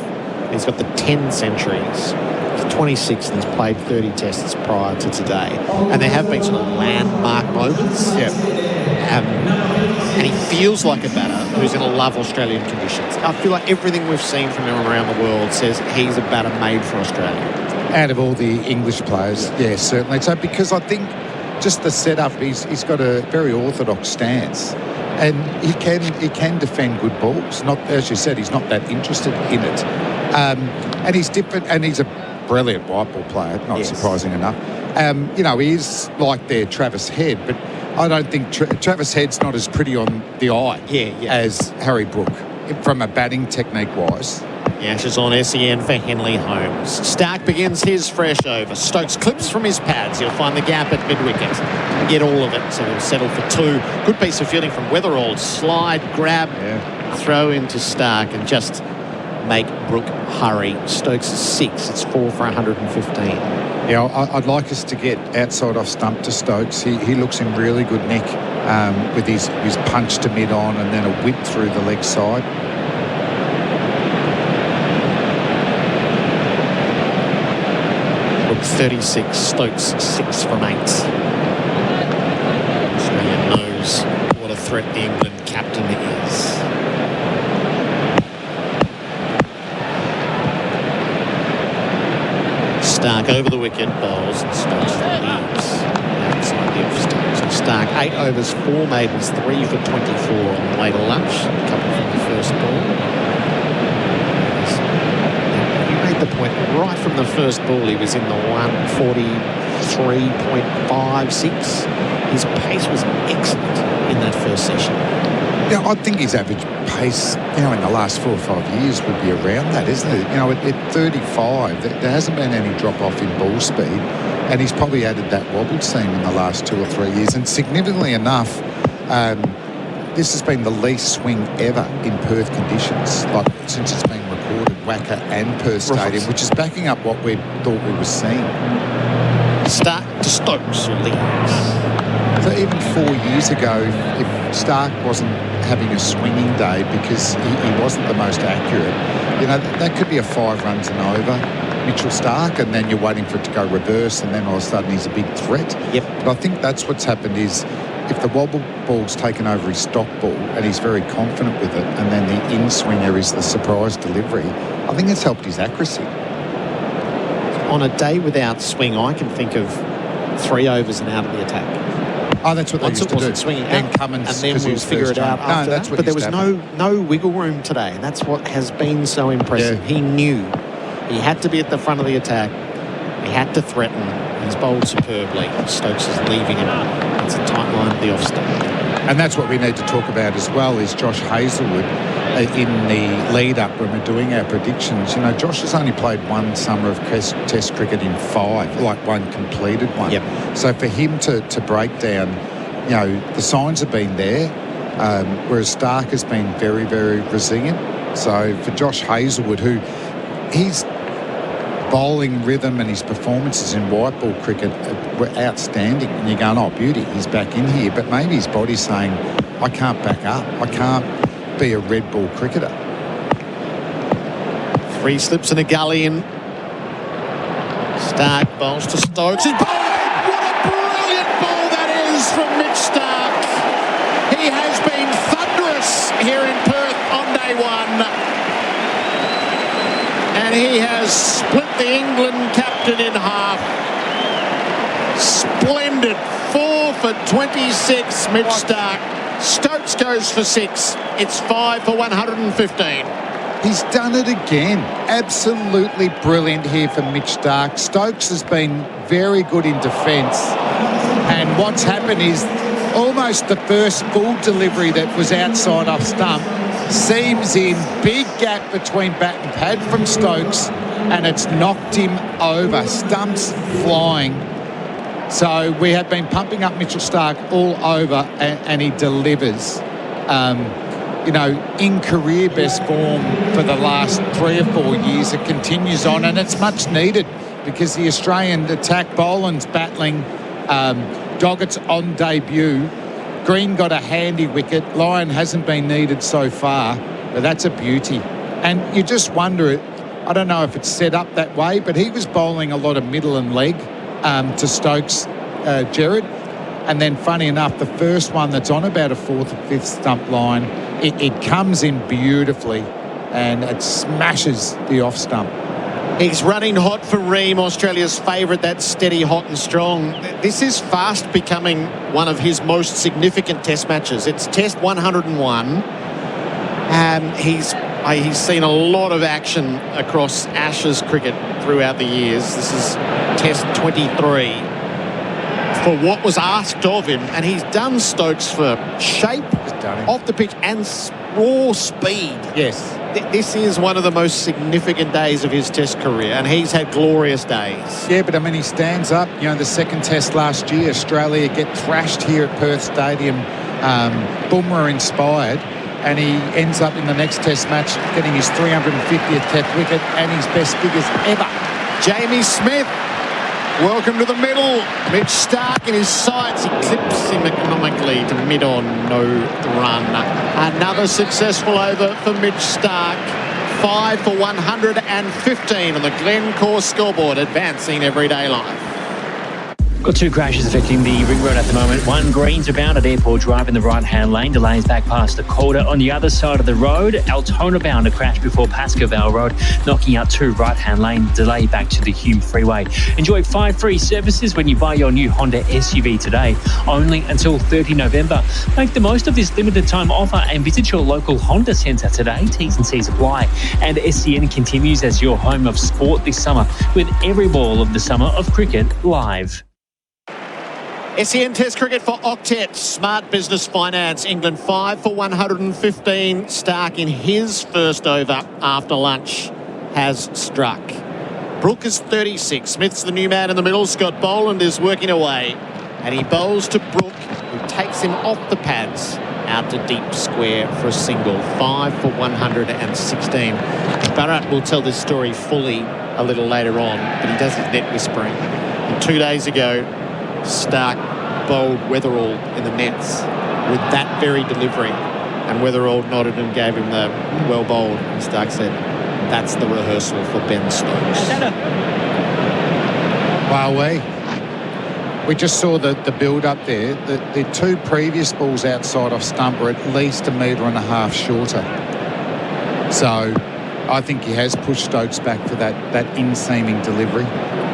He's got the 10 centuries. He's 26 and he's played 30 tests prior to today. And there have been sort of landmark moments. Yeah. And he feels like a batter who's going to love Australian conditions. I feel like everything we've seen from him around the world says he's a batter made for Australia. Out of all the English players, yeah, certainly. So because I think just the setup, he's got a very orthodox stance. And he can defend good balls. Not, as you said, he's not that interested in it. And he's different, and he's a brilliant white ball player, not surprising enough. He is like their Travis Head, but I don't think Travis Head's not as pretty on the eye as Harry Brook, from a batting technique-wise. The Ashes on SEN for Henley Holmes. Stark begins his fresh over. Stokes clips from his pads. He'll find the gap at mid-wicket. Get all of it, so he'll settle for 2. Good piece of fielding from Weatherall. Slide, grab, throw into Stark and just make Brook hurry. Stokes is 6. It's 4 for 115. Yeah, I'd like us to get outside off stump to Stokes. He looks in really good nick with his punch to mid-on and then a whip through the leg side. Brook 36, Stokes 6 from 8. Australia knows what a threat the England captain is. Stark over the wicket, bowls and Stokes leaves outside the off stump. So Stark 8 overs, 4 maidens, 3 for 24 on later lunch. A couple from the first ball. He made the point right from the first ball. He was in the 143.56. His pace was excellent in that first session. Yeah, I think his average pace, in the last 4 or 5 years would be around that, isn't it? At 35, there hasn't been any drop-off in ball speed, and he's probably added that wobble seam in the last 2 or 3 years. And significantly enough, this has been the least swing ever in Perth conditions, like since it's been recorded, WACA and Perth Stadium, which is backing up what we thought we were seeing. Stark to Stokes, who leaves. So even 4 years ago, if Stark wasn't having a swinging day because he wasn't the most accurate, that could be a 5 runs and over, Mitchell Stark, and then you're waiting for it to go reverse, and then all of a sudden he's a big threat. Yep. But I think that's what's happened is if the wobble ball's taken over his stock ball and he's very confident with it, and then the in-swinger is the surprise delivery, I think it's helped his accuracy. On a day without swing, I can think of 3 overs and out of the attack. Oh, that's what they used to do. Swinging then out, Cummins, and then we'll figure it out after that's that. What but there was no wiggle room today, and that's what has been so impressive. Yeah. He knew he had to be at the front of the attack. He had to threaten. He's bowled superbly. Stokes is leaving him. It's a tight line at the off stump. And that's what we need to talk about as well, is Josh Hazlewood in the lead-up when we're doing our predictions. Josh has only played 1 summer of Test cricket in 5, like 1 completed one. Yep. So for him to break down, the signs have been there, whereas Stark has been very, very resilient. So for Josh Hazlewood, who he's bowling rhythm and his performances in white ball cricket were outstanding. And you're going, oh, beauty, he's back in here. But maybe his body's saying, I can't back up. I can't be a red ball cricketer. 3 slips in a gully in. Stark bowls to Stokes. He's bowling! What a brilliant ball that is from Mitch Stark. He has been thunderous here in Perth on day 1. And he has split the England captain in half. Splendid. 4 for 26, Mitch Stark. Stokes goes for 6. It's 5 for 115. He's done it again. Absolutely brilliant here for Mitch Stark. Stokes has been very good in defence. And what's happened is almost the first full delivery that was outside off stump seams in, big gap between bat and pad from Stokes, and it's knocked him over. Stumps flying. So we have been pumping up Mitchell Stark all over, and he delivers. In career best form for the last 3 or 4 years. It continues on, and it's much needed because the Australian attack bowling's battling. Doggett's on debut. Green got a handy wicket. Lyon hasn't been needed so far, but that's a beauty. And you just wonder, I don't know if it's set up that way, but he was bowling a lot of middle and leg to Stokes, Gerard. And then, funny enough, the first one that's on about a 4th or 5th stump line, it comes in beautifully and it smashes the off stump. He's running hot for Ream, Australia's favourite. That's steady, hot and strong. This is fast becoming one of his most significant test matches. It's test 101. He's seen a lot of action across Ashes cricket throughout the years. This is test 23 for what was asked of him. And he's done Stokes for shape, off the pitch and raw speed. Yes. This is one of the most significant days of his test career, and he's had glorious days. Yeah, but I mean, he stands up. The second test last year, Australia get thrashed here at Perth Stadium, Bumrah inspired, and he ends up in the next test match getting his 350th test wicket and his best figures ever. Jamie Smith, welcome to the middle. Mitch Stark in his sights. He clips him economically to mid-on, no run. Another successful over for Mitch Stark. 5 for 115 on the Glencore scoreboard, advancing everyday life. Got 2 crashes affecting the ring road at the moment. One, Greens bound at Airport Drive in the right-hand lane. Delays back past the Calder. On the other side of the road, Altona bound a crash before Pascoe Road, knocking out 2 right-hand lane. Delay back to the Hume Freeway. Enjoy 5 free services when you buy your new Honda SUV today, only until 30 November. Make the most of this limited time offer and visit your local Honda centre today. T's and C's apply. And SEN continues as your home of sport this summer with every ball of the summer of cricket live. SEN Test cricket for Octet. Smart Business Finance. England 5 for 115. Stark in his first over after lunch has struck. Brooke is 36. Smith's the new man in the middle. Scott Boland is working away. And he bowls to Brooke, who takes him off the pads out to deep square for a single. 5 for 116. Bharat will tell this story fully a little later on, but he does his net whispering. And 2 days ago, Stark bowled Weatherall in the nets with that very delivery, and Weatherall nodded and gave him the well bowled, and Stark said, that's the rehearsal for Ben Stokes. Wow, we just saw the build up there. The 2 previous balls outside off stump were at least 1.5 metres shorter. So I think he has pushed Stokes back for that inseaming delivery.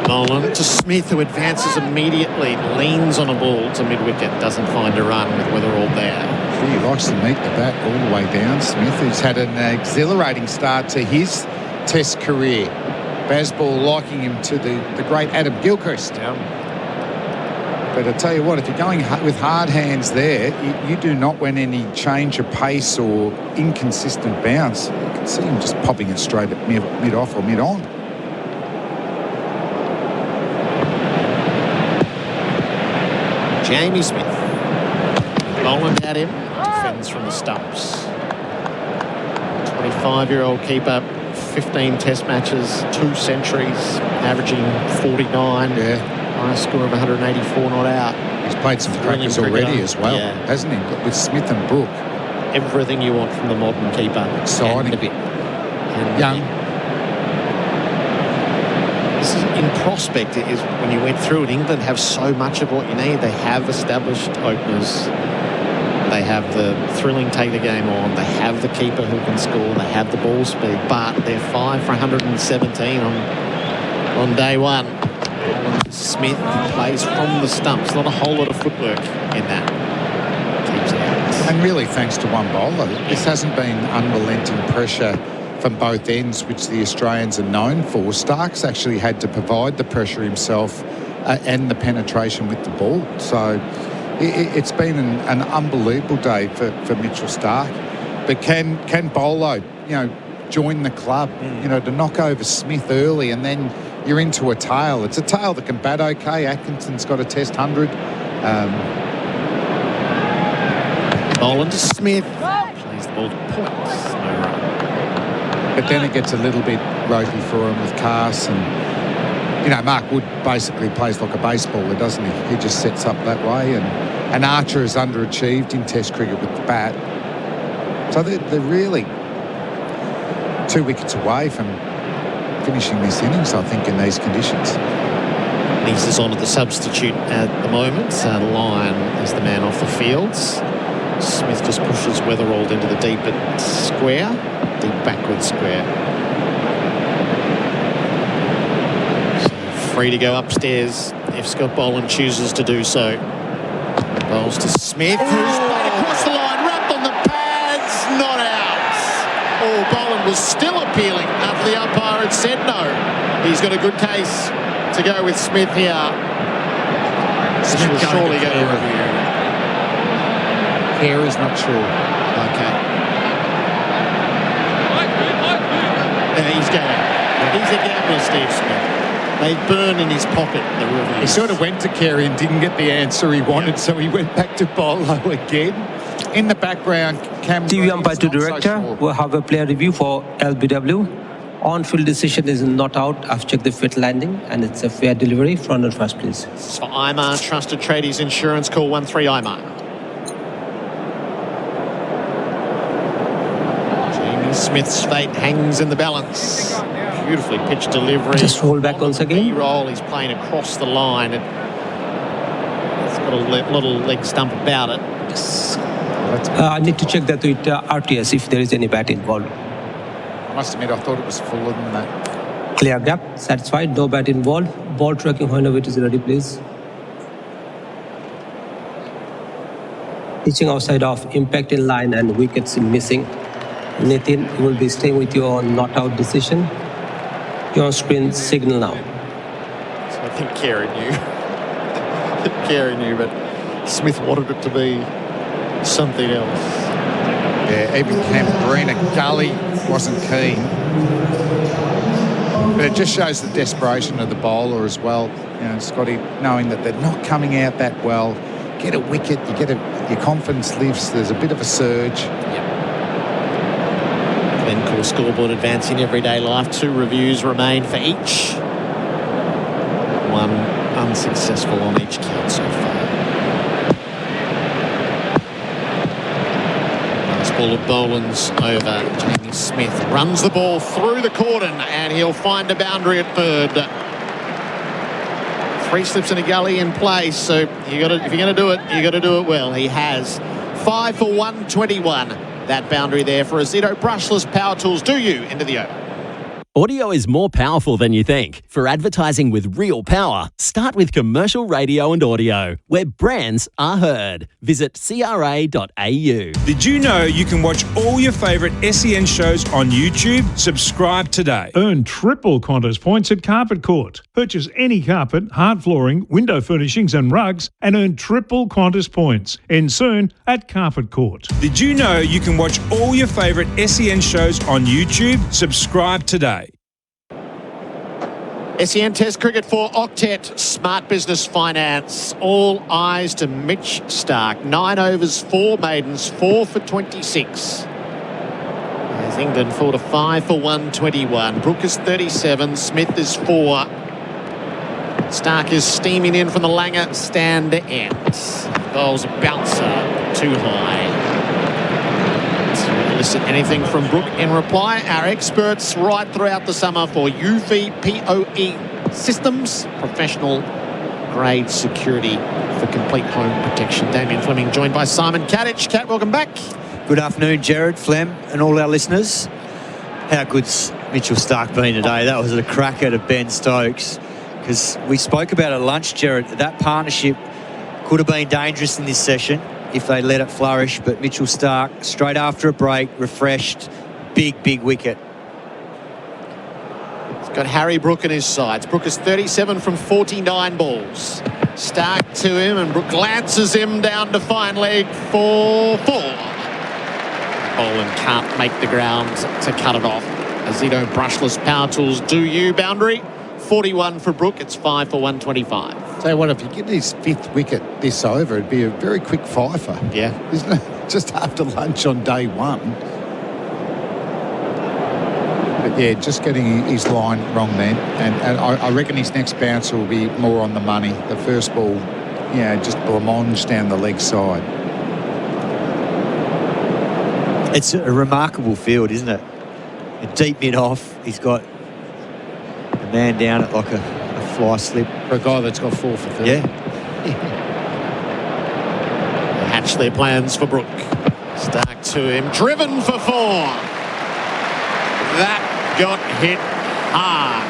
Nolan to Smith, who advances immediately, leans on a ball to mid-wicket, doesn't find a run with Weatherall there. He likes to meet the bat all the way down. Smith, who's had an exhilarating start to his test career. Bazball liking him to the great Adam Gilchrist. Yeah. But I tell you what, if you're going with hard hands there, you do not want any change of pace or inconsistent bounce. You can see him just popping it straight at mid-off or mid-on. Jamie Smith. Boland at him. Defends from the stumps. 25-year-old keeper 15 test matches, 2 centuries, averaging 49. Yeah. Highest score of 184 not out. He's played some crackers already as well, hasn't he? With Smith and Brook. Everything you want from the modern keeper. Exciting. And a bit. And young. This is in prospect. It is when you went through it, England have so much of what you need. They have established openers. They have the thrilling take the game on. They have the keeper who can score. They have the ball speed. But they're 5 for 117 on day one. Smith plays from the stumps. Not a whole lot of footwork in that. Keeps it out. And really thanks to one bowler. This hasn't been unrelenting pressure from both ends, which the Australians are known for. Stark's actually had to provide the pressure himself and the penetration with the ball. So it's been an unbelievable day for Mitchell Stark. But can Bolo, join the club, to knock over Smith early, and then you're into a tail. It's a tail that can bat okay. Atkinson's got a test 100. Boland to Smith. Plays the ball to points. No run. But then it gets a little bit ropey for him with Cass, and Mark Wood basically plays like a baseballer, doesn't he? He just sets up that way, and Archer has underachieved in Test cricket with the bat. So they're really 2 wickets away from finishing this innings, I think, in these conditions. Neese is on at the substitute at the moment. Lyon is the man off the fields. Smith just pushes Weatherald into the deep backward square. So free to go upstairs if Scott Boland chooses to do so. Bowls to Smith, who's played across the line, wrapped on the pads, not out. Oh, Boland was still appealing after the umpire had said no. He's got a good case to go with Smith here. Smith will surely get a review. Care is not sure. Okay. He's going. He's a gambler, Steve Smith. They burn in his pocket, the review. He sort of went to Carey and didn't get the answer he wanted, so he went back to Bolo again. In the background, Cam... TV umpire to director will have a player review for LBW. On-field decision is not out. I've checked the fit landing, and it's a fair delivery. Front and first, please. This is for Imar, Trusted Tradies Insurance. Call 13 Imar. Jamie Smith's fate hangs in the balance. Beautifully pitched delivery. Just roll back once again. B-roll, he's playing across the line. And it's got a little leg stump about it. I need to check that with RTS if there is any bat involved. I must admit, I thought it was fuller than that. Clear gap, satisfied, no bat involved. Ball tracking whenever it is ready, please. Pitching outside of impact in line and wickets missing. Nathan, you will be staying with your not out decision. Your screen signal now. So I think Carey knew. Carey knew, but Smith wanted it to be something else. Yeah, even Cam Green at Gully wasn't keen. But it just shows the desperation of the bowler as well. Scotty, knowing that they're not coming out that well. Get a wicket, your confidence lifts, there's a bit of a surge. Yep. Glencore scoreboard advancing everyday life. 2 reviews remain for each. 1 unsuccessful on each count so far. Ball of Boland's over. Jamie Smith runs the ball through the cordon and he'll find a boundary at third. 3 slips in a gully in place, so if you're going to do it, you got to do it well. He has 5 for 121. That boundary there for Azito brushless power tools. Do you into the over? Audio is more powerful than you think. For advertising with real power, start with commercial radio and audio, where brands are heard. Visit cra.au. Did you know you can watch all your favourite SEN shows on YouTube? Subscribe today. Earn triple Qantas points at Carpet Court. Purchase any carpet, hard flooring, window furnishings and rugs and earn triple Qantas points. End soon at Carpet Court. Did you know you can watch all your favourite SEN shows on YouTube? Subscribe today. SEN Test Cricket for Octet, Smart Business Finance. All eyes to Mitch Stark. 9 overs, 4 maidens, 4 for 26. As England fall to 5 for 121. Brooke is 37. Smith is 4. Stark is steaming in from the Langer stand to end. Bowls a bouncer too high. To elicit anything from Brooke in reply, our experts right throughout the summer for UV POE systems, professional grade security for complete home protection. Damien Fleming joined by Simon Katich. Kat, welcome back. Good afternoon, Gerard, Flem, and all our listeners. How good's Mitchell Stark been today? That was a cracker to Ben Stokes. Because we spoke about at lunch, Gerard, that partnership could have been dangerous in this session if they let it flourish. But Mitchell Stark, straight after a break, refreshed, big wicket. He's got Harry Brooke in his sides. Brooke is 37 from 49 balls. Stark to him, and Brooke glances him down to fine leg for 4. Boland can't make the ground to cut it off. Azito brushless power tools do you. Boundary 41 for Brooke. It's 5 for 125. Tell you what, if you get his 5th wicket this over, it'd be a very quick fifer. Yeah. Isn't it? Just after lunch on day 1. But yeah, just getting his line wrong then. And I reckon his next bouncer will be more on the money. The first ball, just blancmange down the leg side. It's a remarkable field, isn't it? A deep mid-off. He's got a man down it like a fly slip. For a guy that's got 4 for 30. Yeah. Hatch their plans for Brooke. Stark to him. Driven for 4. That got hit hard.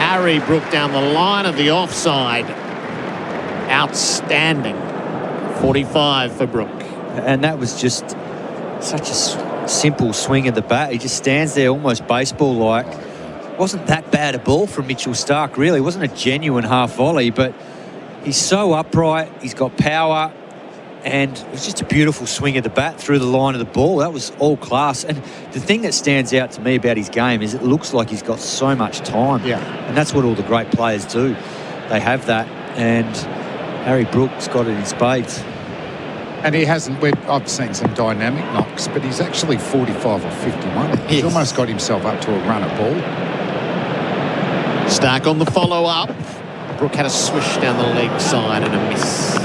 Harry Brooke down the line of the offside. Outstanding. 45 for Brooke. And that was just such a simple swing of the bat. He just stands there almost baseball-like. Wasn't that bad a ball from Mitchell Stark, really. It wasn't a genuine half volley, but he's so upright. He's got power, and it was just a beautiful swing of the bat through the line of the ball. That was all class. And the thing that stands out to me about his game is it looks like he's got so much time. Yeah. And that's what all the great players do. They have that, and Harry Brooke's got it in spades. And he hasn't, I've seen some dynamic knocks, but he's actually 45 or 51. He's almost got himself up to a run at ball. Stark on the follow-up. Brooke had a swish down the leg side and a miss.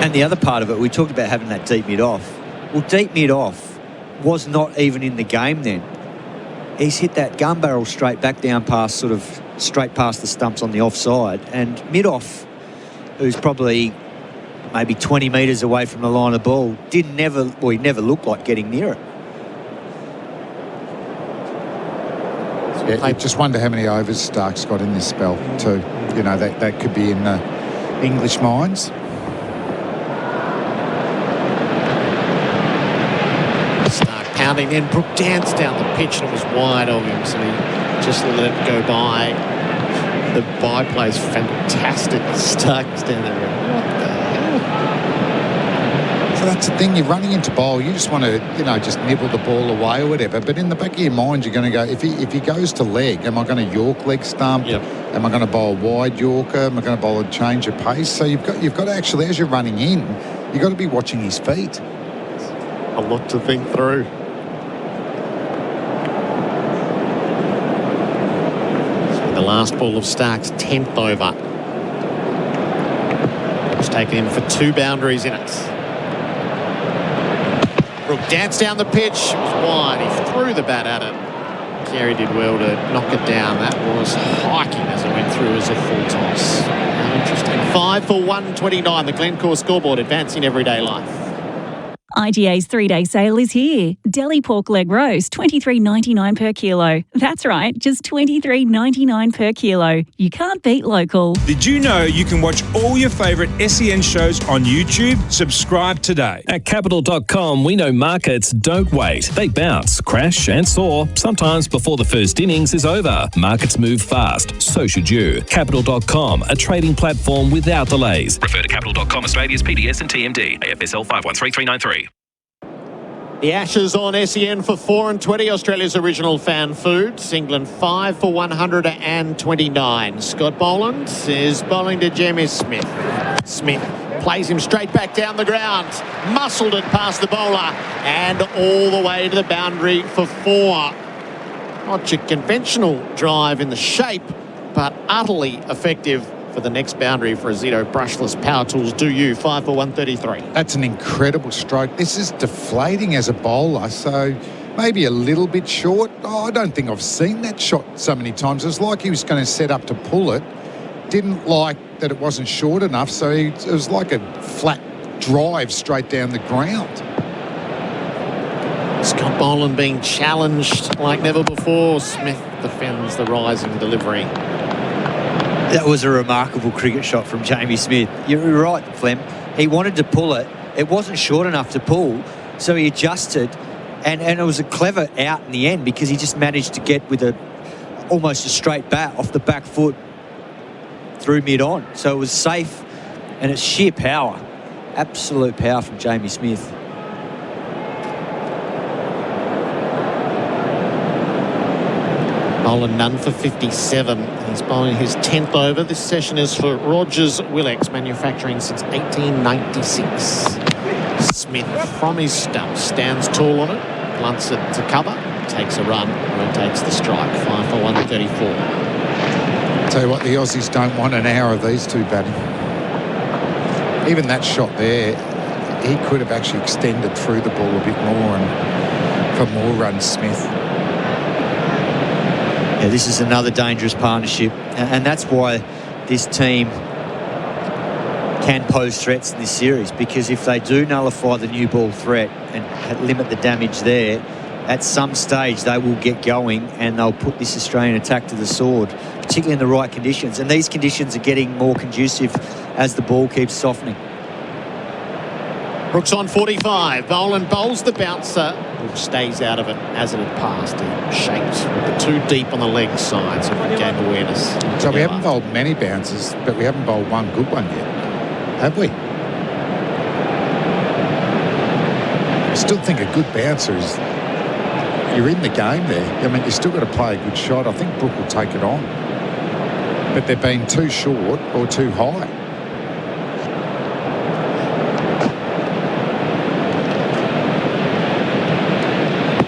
And the other part of it, we talked about having that deep mid-off. Well, deep mid-off was not even in the game then. He's hit that gun barrel straight back down past, straight past the stumps on the offside. And mid-off, who's probably maybe 20 metres away from the line of the ball, he never looked like getting near it. Yeah, I just wonder how many overs Stark's got in this spell too. That could be in the English minds. Stark pounding in. Brooke danced down the pitch and it was wide of him, so he just let it go by. The byplay's fantastic. Stark's down there. What the hell? So that's the thing. You're running into bowl. You just want to, just nibble the ball away or whatever. But in the back of your mind, you're going to go, if he goes to leg, am I going to York leg stump? Yep. Am I going to bowl wide Yorker? Am I going to bowl a change of pace? So you've got to actually, as you're running in, you've got to be watching his feet. A lot to think through. The last ball of Stark's 10th over. It's taken him for 2 boundaries in it. Brooke danced down the pitch. It was wide. He threw the bat at it. Carey did well to knock it down. That was hiking as it went through as a full toss. Interesting. 5 for 129. The Glencore scoreboard, advancing everyday life. IGA's 3-day sale is here. Deli pork leg roast, $23.99 per kilo. That's right, just $23.99 per kilo. You can't beat local. Did you know you can watch all your favourite SEN shows on YouTube? Subscribe today. At Capital.com, we know markets don't wait. They bounce, crash and soar, sometimes before the first innings is over. Markets move fast, so should you. Capital.com, a trading platform without delays. Refer to Capital.com Australia's PDS and TMD, AFSL 513393. The Ashes on SEN for 4.20, Australia's original fan foods. England 5 for 129. Scott Boland is bowling to Jamie Smith. Smith plays him straight back down the ground. Muscled it past the bowler and all the way to the boundary for 4. Not your conventional drive in the shape, but utterly effective for the next boundary for a Zito brushless power tools. Do you 5 for 133? That's an incredible stroke. This is deflating as a bowler, so maybe a little bit short. I don't think I've seen that shot so many times. It was like he was going to set up to pull it. Didn't like that it wasn't short enough, so it was like a flat drive straight down the ground. Scott Boland being challenged like never before. Smith defends the rising delivery. That was a remarkable cricket shot from Jamie Smith. You're right, Flem. He wanted to pull it. It wasn't short enough to pull, so he adjusted, and it was a clever out in the end because he just managed to get with almost a straight bat off the back foot through mid-on. So it was safe, and it's sheer power. Absolute power from Jamie Smith. Boland none for 57. He's bowling his 10th over. This session is for Rogers Willex, manufacturing since 1896. Smith from his stump stands tall on it, blunts it to cover, takes a run, rotates the strike. 5 for 134. Tell you what, the Aussies don't want an hour of these two batting. Even that shot there, he could have actually extended through the ball a bit more and for more runs, Smith. Yeah, this is another dangerous partnership, and that's why this team can pose threats in this series, because if they do nullify the new ball threat and limit the damage there, at some stage they will get going and they'll put this Australian attack to the sword, particularly in the right conditions. And these conditions are getting more conducive as the ball keeps softening. Brooks on 45. Boland bowls the bouncer. Brooks stays out of it as it had passed. He shakes with the two deep on the leg side, so we gain awareness. So we haven't bowled many bouncers, but we haven't bowled one good one yet, have we? I still think a good bouncer is, you're in the game there. I mean, you still got to play a good shot. I think Brook will take it on. But they've been too short or too high.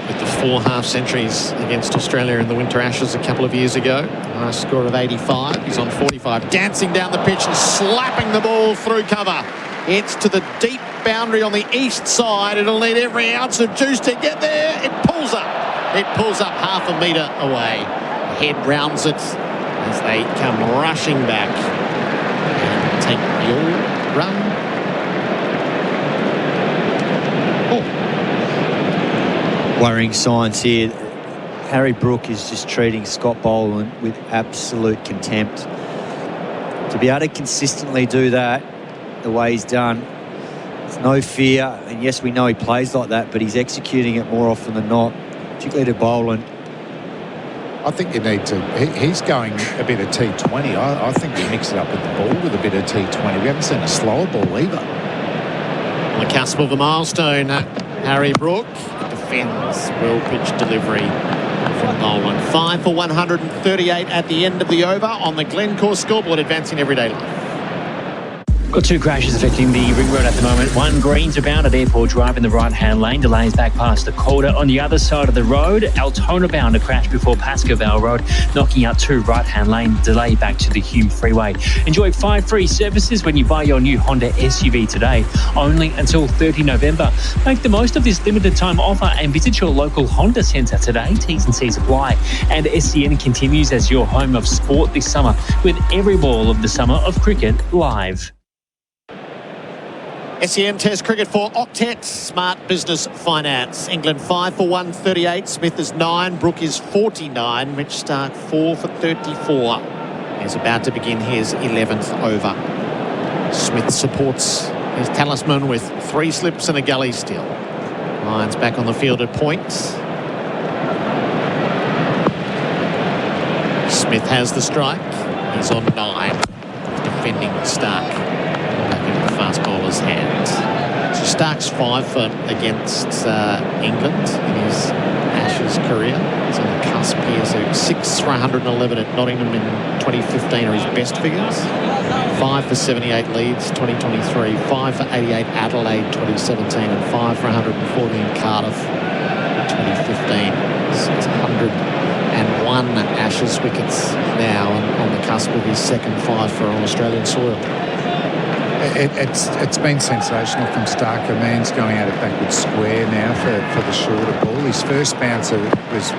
With the 4 half-centuries against Australia in the Winter Ashes a couple of years ago, a score of 85. He's on 45, dancing down the pitch and slapping the ball through cover. It's to the deep boundary on the east side. It'll need every ounce of juice to get there. It pulls up. It pulls up half a metre away. The head rounds it as they come rushing back and take your run. Oh. Worrying signs here. Harry Brook is just treating Scott Boland with absolute contempt. To be able to consistently do that the way he's done, there's no fear, and yes, we know he plays like that, but he's executing it more often than not, particularly to Boland. I think you need to, he's going a bit of T20. I think you mix it up with the ball with a bit of T20. We haven't seen a slower ball either. On the cusp of a milestone, Harry Brook defends well-pitched delivery from Boland. 5 for 138 at the end of the over on the Glencore scoreboard, advancing everyday life. Got 2 crashes affecting the ring road at the moment. One Greens bound at Airport Drive in the right-hand lane, delays back past the Calder. On the other side of the road, Altona bound a crash before Pascoe Road, knocking out 2 right-hand lane, delay back to the Hume Freeway. Enjoy 5 free services when you buy your new Honda SUV today, only until 30 November. Make the most of this limited time offer and visit your local Honda centre today. T's and C's apply. And SEN continues as your home of sport this summer with every ball of the summer of cricket live. SEN Test Cricket for Octet Smart Business Finance. England 5 for 138. Smith is 9. Brook is 49. Mitch Starc 4 for 34. He's about to begin his 11th over. Smith supports his talisman with 3 slips and a gully steal. Lions back on the field at points. Smith has the strike. He's on 9. Defending Starc. Back into the fast bowler's hands. Just Stark's 5 for against England in his Ashes career. He's on the cusp here, so 6 for 111 at Nottingham in 2015 are his best figures. 5 for 78 Leeds 2023, 5 for 88 Adelaide 2017, and 5 for 114 Cardiff 2015. So it's 101 Ashes wickets now, and on the cusp of his second 5 for on Australian soil. It's been sensational from Stark. A man's going at it backwards square now for the shorter ball. His first bouncer was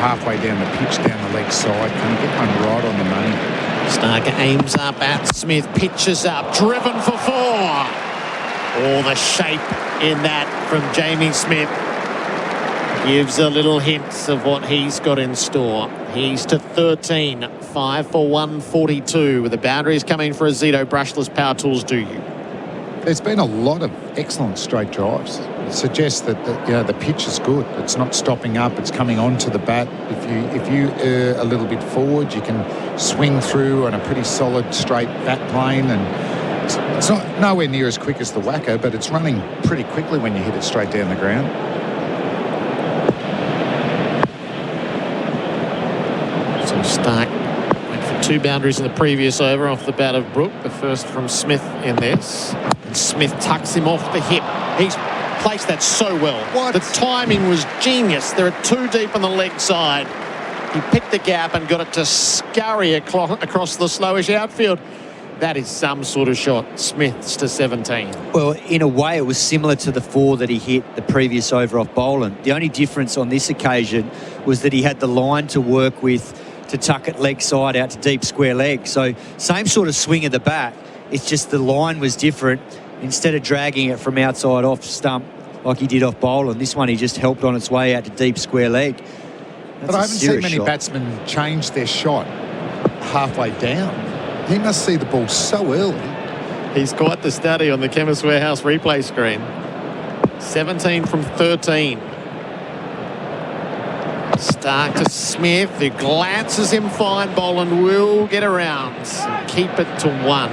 halfway down the pitch, down the leg side. Can he get one right on the money? Stark aims up at Smith, pitches up, driven for 4. All the shape in that from Jamie Smith gives a little hint of what he's got in store. He's to 13, 5 for 142, with the boundaries coming for a Zito brushless power tools. Do you? There's been a lot of excellent straight drives. It suggests that the pitch is good. It's not stopping up. It's coming onto the bat. If you err a little bit forward, you can swing through on a pretty solid straight bat plane, and it's not nowhere near as quick as the whacker, but it's running pretty quickly when you hit it straight down the ground. Stark went for 2 boundaries in the previous over off the bat of Brook. The first from Smith in this. And Smith tucks him off the hip. He's placed that so well. The timing was genius. They're at 2 deep on the leg side. He picked the gap and got it to scurry across the slowish outfield. That is some sort of shot. Smith's to 17. Well, in a way, it was similar to the 4 that he hit the previous over off Boland. The only difference on this occasion was that he had the line to work with to tuck it leg side out to deep square leg. So same sort of swing of the bat. It's just the line was different. Instead of dragging it from outside off stump like he did off Boland, this one he just helped on its way out to deep square leg. But I haven't seen many batsmen change their shot halfway down. He must see the ball so early. He's quite the study on the Chemist Warehouse replay screen. 17 from 13. Stark to Smith, who glances him fine. Boland will get around and keep it to 1.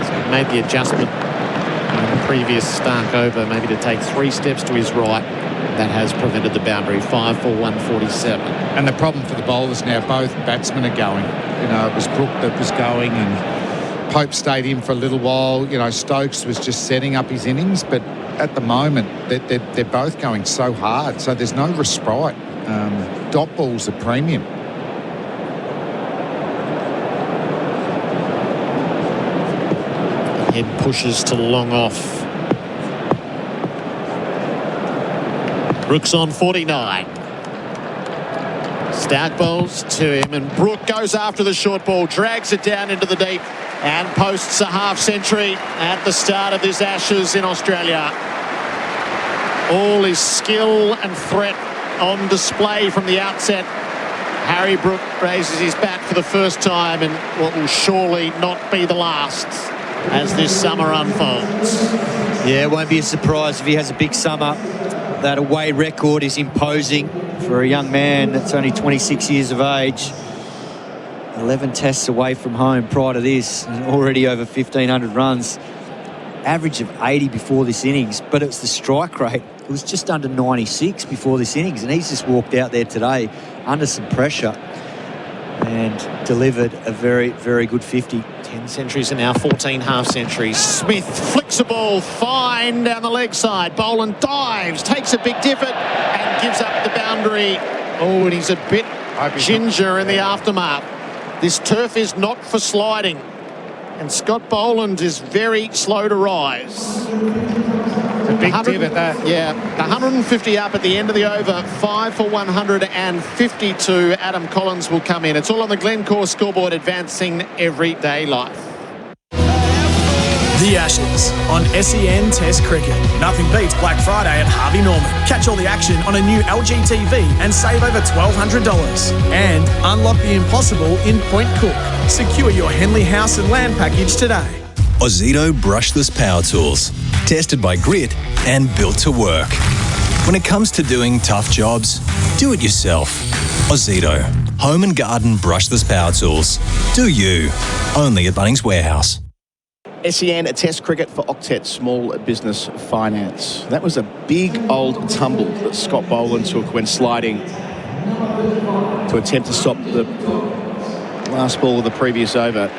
So he made the adjustment in the previous Stark over, maybe to take 3 steps to his right. That has prevented the boundary. 5 for 147. And the problem for the bowlers now, both batsmen are going. You know, it was Brook that was going, and Pope stayed in for a little while. You know, Stokes was just setting up his innings, but at the moment they're both going so hard, so there's no respite. Dot balls are premium. The head pushes to long off. Brooks on 49. Stark bowls to him, and Brook goes after the short ball, drags it down into the deep, and posts a half century at the start of this Ashes in Australia. All his skill and threat on display from the outset. Harry Brook raises his bat for the first time in what will surely not be the last as this summer unfolds. Yeah, it won't be a surprise if he has a big summer. That away record is imposing for a young man that's only 26 years of age. 11 tests away from home prior to this, and already over 1,500 runs. Average of 80 before this innings, but it's the strike rate. It was just under 96 before this innings, and he's just walked out there today under some pressure and delivered a very, very good 50. 10 centuries and now 14 half centuries. Smith flicks a ball fine down the leg side. Boland dives, takes a big divot and gives up the boundary. Oh, and he's a bit ginger in the aftermath. This turf is not for sliding, and Scott Boland is very slow to rise. It's a big divot, that. Yeah, 150 up at the end of the over. 5 for 152. Adam Collins will come in. It's all on the Glencore scoreboard, advancing everyday life. The Ashes on SEN Test Cricket. Nothing beats Black Friday at Harvey Norman. Catch all the action on a new LG TV and save over $1,200. And unlock the impossible in Point Cook. Secure your Henley House and Land package today. Ozito brushless power tools. Tested by Grit and built to work. When it comes to doing tough jobs, do it yourself. Ozito. Home and garden brushless power tools. Do you. Only at Bunnings Warehouse. SEN Test Cricket for Octet Small Business Finance. That was a big old tumble that Scott Boland took when sliding to attempt to stop the last ball of the previous over.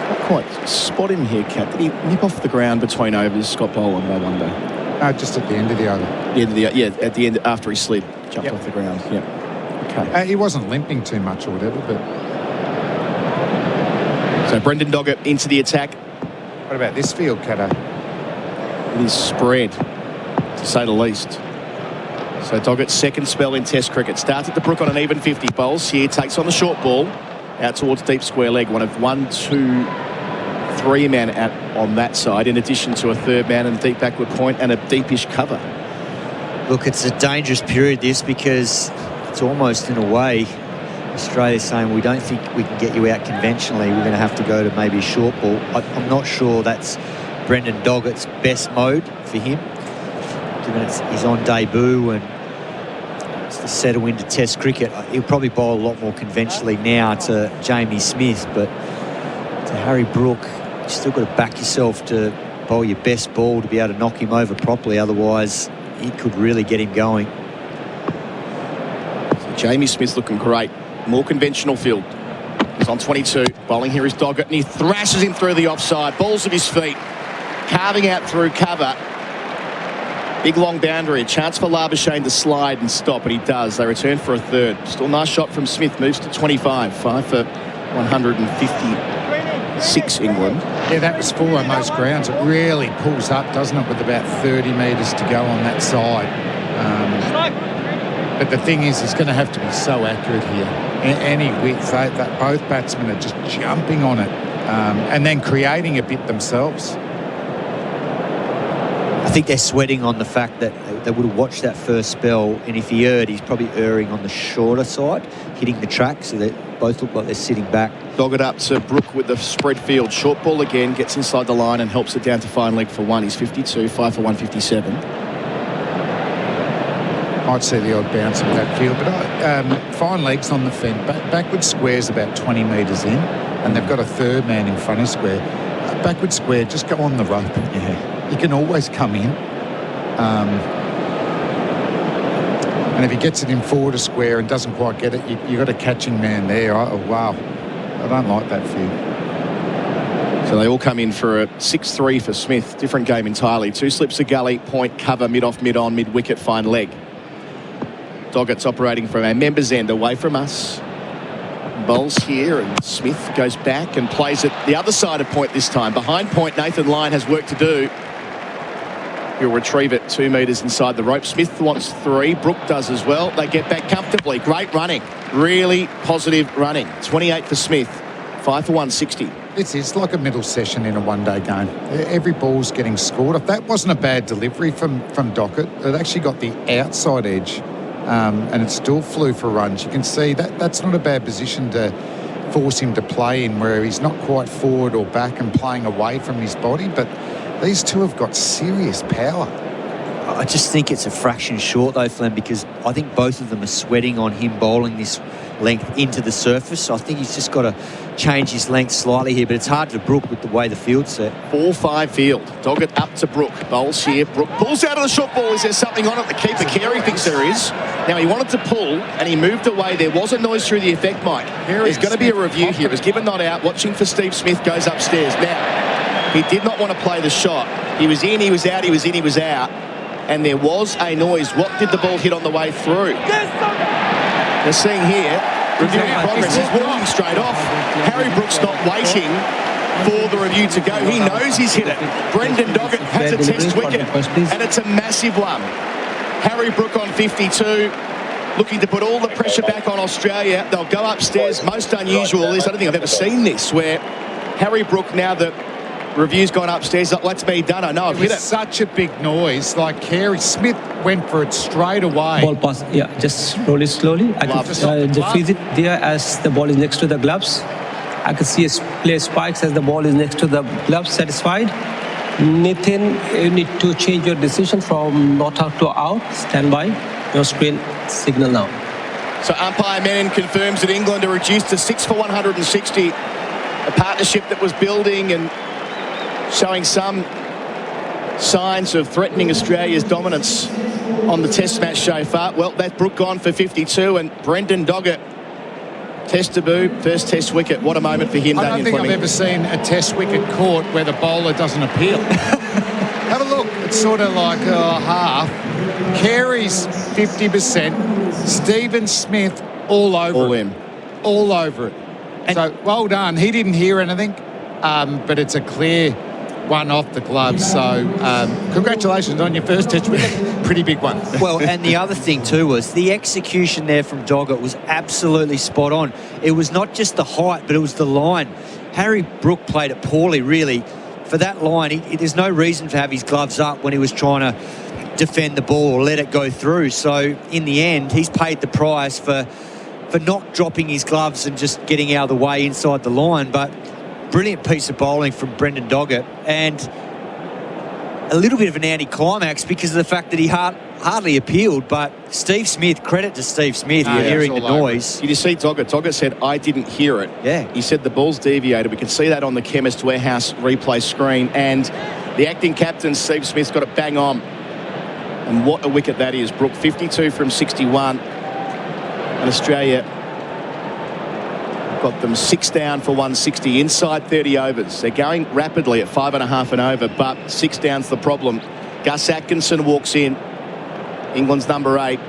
Not quite spot him here, Kat. Did he nip off the ground between overs, Scott Boland, I wonder? No, just at the end of the over. At the end, after he slid, jumped off the ground. Yeah. Okay. He wasn't limping too much or whatever, but... So Brendan Doggett into the attack. What about this field, Kato? It is spread, to say the least. So Doggett's second spell in Test cricket. Starts at the Brook on an even 50. Bowls here, takes on the short ball. Out towards deep square leg. One of 1, 2, 3 men out on that side, in addition to a third man and a deep backward point and a deepish cover. Look, it's a dangerous period, this, because it's almost, in a way, Australia's saying we don't think we can get you out conventionally. We're going to have to go to maybe a short ball. I'm not sure that's Brendan Doggett's best mode for him, given he's on debut and it's to settle into Test cricket. He'll probably bowl a lot more conventionally now to Jamie Smith, but to Harry Brook, you've still got to back yourself to bowl your best ball to be able to knock him over properly. Otherwise, he could really get him going. So Jamie Smith's looking great. More conventional field. He's on 22. Bowling here is Doggett, and he thrashes him through the offside. Balls of his feet. Carving out through cover. Big long boundary. A chance for Labuschagne to slide and stop, and he does. They return for a third. Still nice shot from Smith. Moves to 25. 5 for 156 England. Yeah, that was 4 on most grounds. It really pulls up, doesn't it, with about 30 metres to go on that side. But the thing is, he's going to have to be so accurate here. Any width, that both batsmen are just jumping on it and then creating a bit themselves. I think they're sweating on the fact that they would have watched that first spell, and if he erred, he's probably erring on the shorter side, hitting the track, so they both look like they're sitting back. Doggett up to Brook with the spread field. Short ball again, gets inside the line and helps it down to fine leg for 1. He's 52, 5 for 157. Might see the odd bounce of that field, but fine legs on the fence. Backward square's about 20 metres in, and they've got a third man in front of square. Backward square, just go on the rope. Yeah. You can always come in. And if he gets it in forward of square and doesn't quite get it, you've got a catching man there. Oh, wow. I don't like that field. So they all come in for a 6-3 for Smith. Different game entirely. 2 slips of gully, point, cover, mid-off, mid-on, mid-wicket, fine leg. Doggett's operating from our members' end, away from us. Bowls here, and Smith goes back and plays it the other side of point this time. Behind point, Nathan Lyon has work to do. He'll retrieve it 2 metres inside the rope. Smith wants 3. Brook does as well. They get back comfortably. Great running. Really positive running. 28 for Smith. 5 for 160. It's like a middle session in a one-day game. Every ball's getting scored. If that wasn't a bad delivery from Doggett, it actually got the outside edge. And it still flew for runs. You can see that's not a bad position to force him to play in, where he's not quite forward or back and playing away from his body, but these two have got serious power. I just think it's a fraction short though, Flem, because I think both of them are sweating on him bowling this length into the surface. So I think he's just got to change his length slightly here, but it's hard to Brook with the way the field's set. 4-5 field. Doggett up to Brook. Bowls here. Brook pulls out of the short ball. Is there something on it? The keeper, Carey, thinks there is. Now, he wanted to pull, and he moved away. There was a noise through the effect mic. There's going to be a review here. He was given not out. Watching for Steve Smith, goes upstairs. Now, he did not want to play the shot. He was in, he was out, he was in, he was out. And there was a noise. What did the ball hit on the way through? They're seeing here, reviewing progress. He's walking straight off. Harry Brook's not waiting for the review to go. He knows he's hit it. Brendan Doggett has a test wicket, and it's a massive one. Harry Brook on 52, looking to put all the pressure back on Australia. They'll go upstairs. Most unusual is, I don't think I've ever seen this, where Harry Brook, now that review's gone upstairs, that's me done. I know I've hit it. Such a big noise. Like Carey Smith went for it straight away. Ball pass, yeah, just roll it slowly. I can freeze it there as the ball is next to the gloves. I can see a player spikes as the ball is next to the gloves. Satisfied? Nathan, you need to change your decision from not out to out. Stand by. Your screen signal now. So umpire Menon confirms that England are reduced to 6 for 160. a partnership that was building and showing some signs of threatening Australia's dominance on the Test match so far. Well, that's Brook gone for 52, and Brendan Doggett, Test debut, first Test wicket. What a moment for him, Damien I don't think Fleming. I've ever seen a Test wicket caught where the bowler doesn't appeal. Have a look. It's sort of like half. Carey's 50%. Stephen Smith all over it. All over it. So, well done. He didn't hear anything, but it's a clear one off the glove. So, congratulations on your first Test wicket. Pretty big one. Well, and the other thing too was the execution there from Doggett was absolutely spot on. It was not just the height, but it was the line. Harry Brook played it poorly, really. For that line, there's no reason to have his gloves up when he was trying to defend the ball or let it go through. So, in the end, he's paid the price for not dropping his gloves and just getting out of the way inside the line. But brilliant piece of bowling from Brendan Doggett, and a little bit of an anticlimax because of the fact that he hardly appealed. But Steve Smith, credit to Steve Smith, you're hearing the noise. Did you see Doggett? Doggett said, I didn't hear it. Yeah. He said the ball's deviated. We can see that on the Chemist Warehouse replay screen. And the acting captain, Steve Smith's got it bang on. And what a wicket that is. Brook 52 from 61. And Australia got them 6 down for 160 inside 30 overs. They're going rapidly at 5.5 and over, but 6 down's the problem. Gus Atkinson walks in, England's number 8.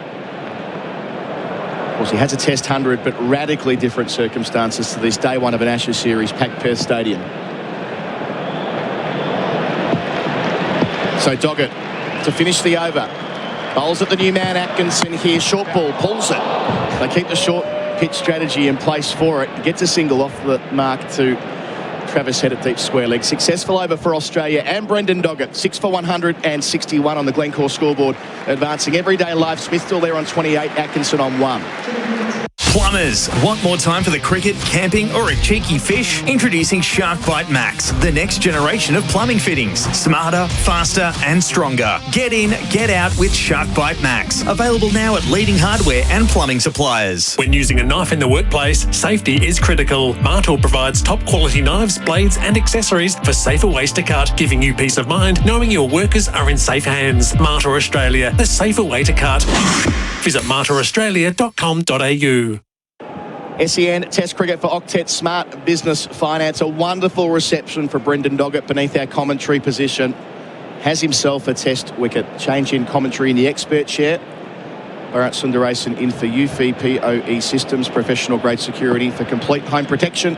Of course, he has a Test 100, but radically different circumstances to this day one of an Ashes series, packed Perth Stadium. So Doggett to finish the over. Bowls at the new man Atkinson here. Short ball, pulls it. They keep the short pitch strategy in place for it. Gets a single off the mark to Travis Head at deep square leg. Successful over for Australia and Brendan Doggett. 6 for 161 on the Glencore scoreboard. Advancing every day live. Smith still there on 28. Atkinson on 1. Plumbers, want more time for the cricket, camping or a cheeky fish? Introducing Shark Bite Max, the next generation of plumbing fittings. Smarter, faster and stronger. Get in, get out with Shark Bite Max. Available now at leading hardware and plumbing suppliers. When using a knife in the workplace, safety is critical. Martel provides top quality knives, blades and accessories for safer ways to cut, giving you peace of mind knowing your workers are in safe hands. Martel Australia, the safer way to cut. Visit martelaustralia.com.au. SEN Test cricket for Octet Smart Business Finance. A wonderful reception for Brendan Doggett beneath our commentary position. Has himself a Test wicket. Change in commentary in the expert chair. Bharat Sundaresan in for UFPOE Systems, professional grade security for complete home protection.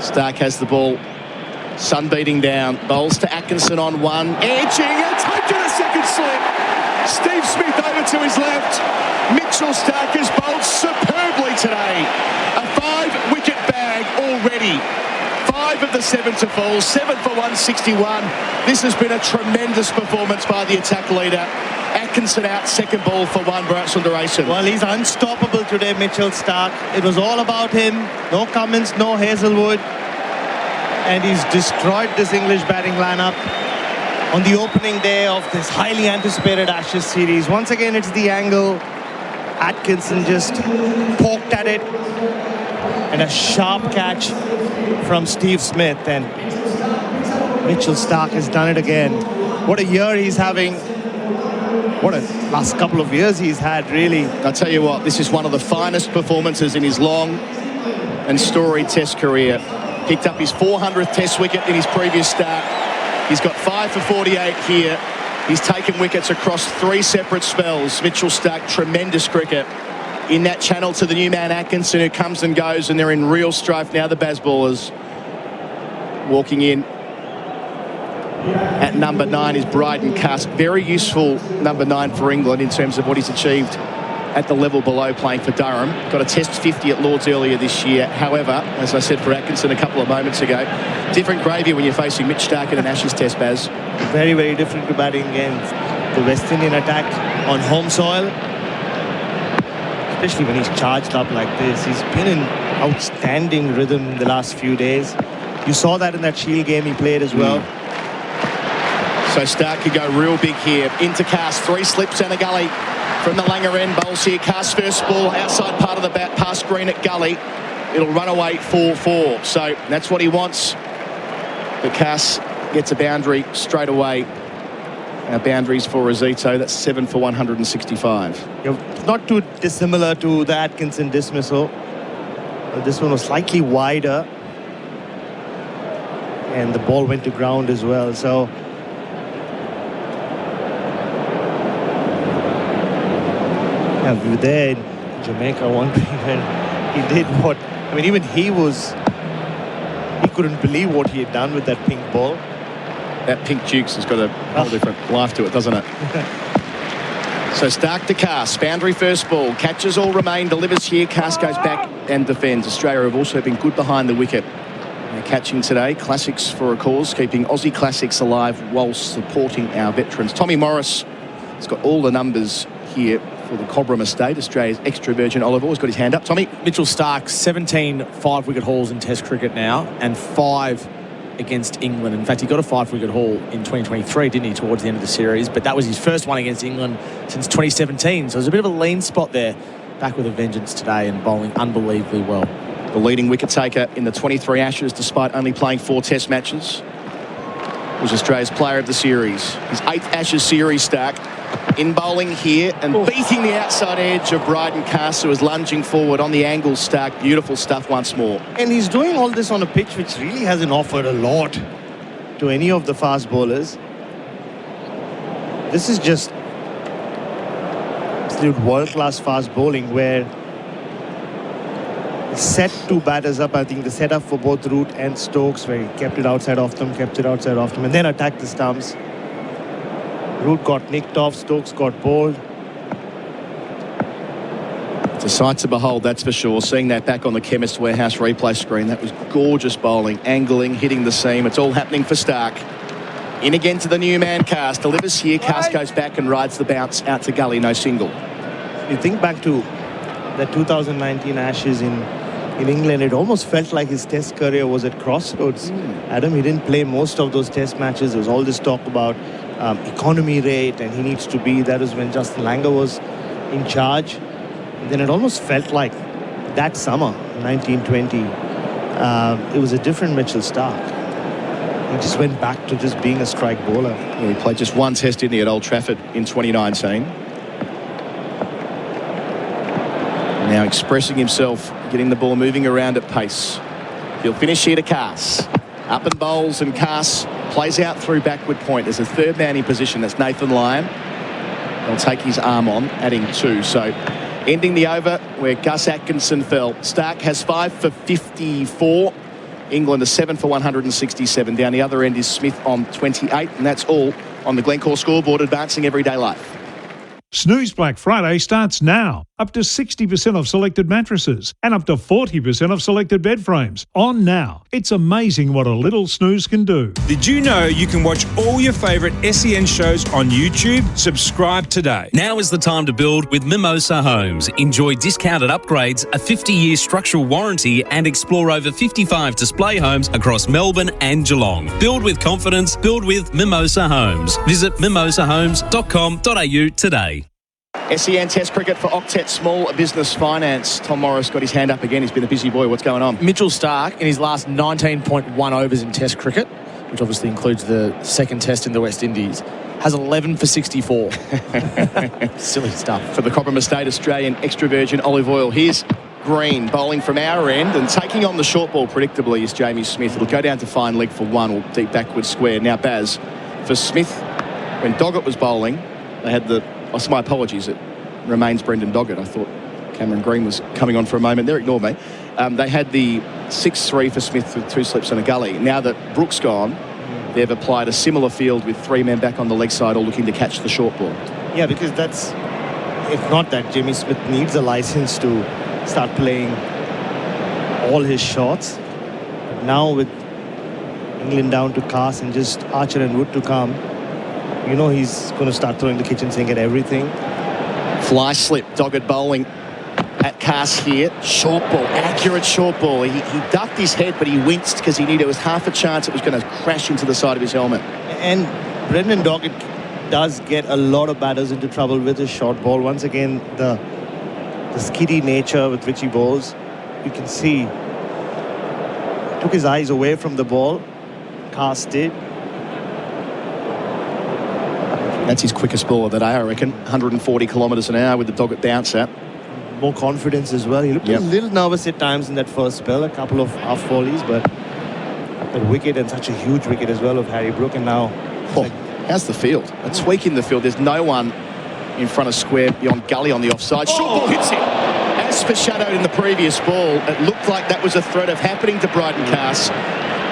Stark has the ball. Sun beating down. Bowls to Atkinson on 1. Edging and taken a second slip. Steve Smith over to his left. Mitchell Stark has bowled superbly today. A 5-wicket bag already. 5 of the 7 to fall. 7 for 161. This has been a tremendous performance by the attack leader. Atkinson out, second ball for 1, Bharat Sundaresan. Well, he's unstoppable today, Mitchell Stark. It was all about him. No Cummins, no Hazelwood. And he's destroyed this English batting lineup on the opening day of this highly anticipated Ashes series. Once again, it's the angle. Atkinson just poked at it. And a sharp catch from Steve Smith. And Mitchell Stark has done it again. What a year he's having. What a last couple of years he's had, really. I'll tell you what, this is one of the finest performances in his long and storied Test career. Picked up his 400th Test wicket in his previous start. He's got 5 for 48 here. He's taken wickets across 3 separate spells. Mitchell Stark, tremendous cricket. In that channel to the new man Atkinson, who comes and goes, and they're in real strife now, the Baz ballers. Walking in at number 9 is Bryden Cusk. Very useful number 9 for England in terms of what he's achieved at the level below playing for Durham. Got a Test 50 at Lords earlier this year. However, as I said for Atkinson a couple of moments ago, different gravy when you're facing Mitch Stark in an Ashes Test, Baz. Very, very different to batting against the West Indian attack on home soil. Especially when he's charged up like this. He's been in outstanding rhythm the last few days. You saw that in that Shield game he played as well. So Stark could go real big here. Into Cast, 3 slips and a gully from the Langer end. Bowls here. Cast first ball outside part of the bat past Green at gully. it'll run away 4-4. So that's what he wants. But Cass gets a boundary straight away. Our boundaries for Rosito, that's 7 for 165. Yeah, not too dissimilar to the Atkinson dismissal. This one was slightly wider. And the ball went to ground as well. So yeah, we were there in Jamaica wondering when he did what. I mean, even he couldn't believe what he had done with that pink ball. That pink Dukes has got a whole different life to it, doesn't it? So Stark to Cass, boundary first ball, catches all remain, delivers here, Cass goes back and defends. Australia have also been good behind the wicket. They're catching today, classics for a cause, keeping Aussie classics alive while supporting our veterans. Tommy Morris has got all the numbers here for the Cobram estate, Australia's extra virgin olive oil. He's got his hand up, Tommy. Mitchell Stark, 17 5-wicket hauls in Test cricket now, and 5 against England. In fact, he got a 5-wicket haul in 2023, didn't he, towards the end of the series? But that was his first one against England since 2017. So it was a bit of a lean spot there. Back with a vengeance today and bowling unbelievably well. The leading wicket taker in the 23 Ashes, despite only playing 4 Test matches, was Australia's player of the series. His 8th Ashes series, Stark. In bowling here and beating the outside edge of Bryden Cass, who is lunging forward on the angle. Stark, beautiful stuff once more. And he's doing all this on a pitch which really hasn't offered a lot to any of the fast bowlers. This is just absolute world-class fast bowling where he set 2 batters up. I think the setup for both Root and Stokes, where he kept it outside of them, and then attacked the stumps. Root got nicked off, Stokes got bowled. It's a sight to behold, that's for sure. Seeing that back on the Chemist Warehouse replay screen, that was gorgeous bowling, angling, hitting the seam. It's all happening for Stark. In again to the new man, Cass. Delivers here, Cass goes back and rides the bounce out to gully, no single. You think back to the 2019 Ashes in England, it almost felt like his Test career was at crossroads. Adam, he didn't play most of those Test matches. There was all this talk about economy rate, and he needs to be. That was when Justin Langer was in charge. And then it almost felt like that summer, 1920, it was a different Mitchell Stark. He just went back to just being a strike bowler. Yeah, he played just 1 Test, didn't he, at Old Trafford in 2019. Now expressing himself, getting the ball moving around at pace. He'll finish here to Cass. Up and bowls, and Cass plays out through backward point. There's a 3rd man in position. That's Nathan Lyon. He'll take his arm on, adding 2. So ending the over where Gus Atkinson fell. Stark has 5 for 54. England is 7 for 167. Down the other end is Smith on 28. And that's all on the Glencore scoreboard, advancing everyday life. Snooze Black Friday starts now. Up to 60% off selected mattresses and up to 40% off selected bed frames. On now. It's amazing what a little snooze can do. Did you know you can watch all your favourite SEN shows on YouTube? Subscribe today. Now is the time to build with Mimosa Homes. Enjoy discounted upgrades, a 50-year structural warranty, and explore over 55 display homes across Melbourne and Geelong. Build with confidence. Build with Mimosa Homes. Visit mimosahomes.com.au today. SEN Test cricket for Octet Small Business Finance. Tom Morris got his hand up again. He's been a busy boy. What's going on? Mitchell Stark, in his last 19.1 overs in Test cricket, which obviously includes the 2nd Test in the West Indies, has 11 for 64. Silly stuff. For the Cobram Estate Australian extra virgin olive oil. Here's Green bowling from our end, and taking on the short ball predictably is Jamie Smith. It'll go down to fine leg for 1 or deep backward square. Now Baz, for Smith, when Doggett was bowling, they had the... Oh, my apologies, it remains Brendan Doggett. I thought Cameron Green was coming on for a moment there. Ignore me. They had the 6-3 for Smith with 2 slips and a gully. Now that Brooks gone, they've applied a similar field with 3 men back on the leg side, all looking to catch the short ball. Yeah, because that's... If not that, Jimmy Smith needs a license to start playing all his shots. But now with England down to Cass and just Archer and Wood to come, you know he's going to start throwing the kitchen sink at everything. Fly slip, Doggett bowling at Cass here. Short ball, accurate short ball. He ducked his head, but he winced because he knew there was half a chance it was going to crash into the side of his helmet. And Brendan Doggett does get a lot of batters into trouble with his short ball. Once again, the skiddy nature with which he bowls. you can see, took his eyes away from the ball. Cast did. That's his quickest ball of the day, I reckon. 140 kilometres an hour with the Doggett bouncer. More confidence as well. He looked a little nervous at times in that first spell. A couple of half volleys, but that wicket, and such a huge wicket as well of Harry Brook. And now, how's the field? A tweak in the field. There's no one in front of square beyond Gully on the offside. Short ball hits him. As foreshadowed in the previous ball, it looked like that was a threat of happening to Bryden Cass.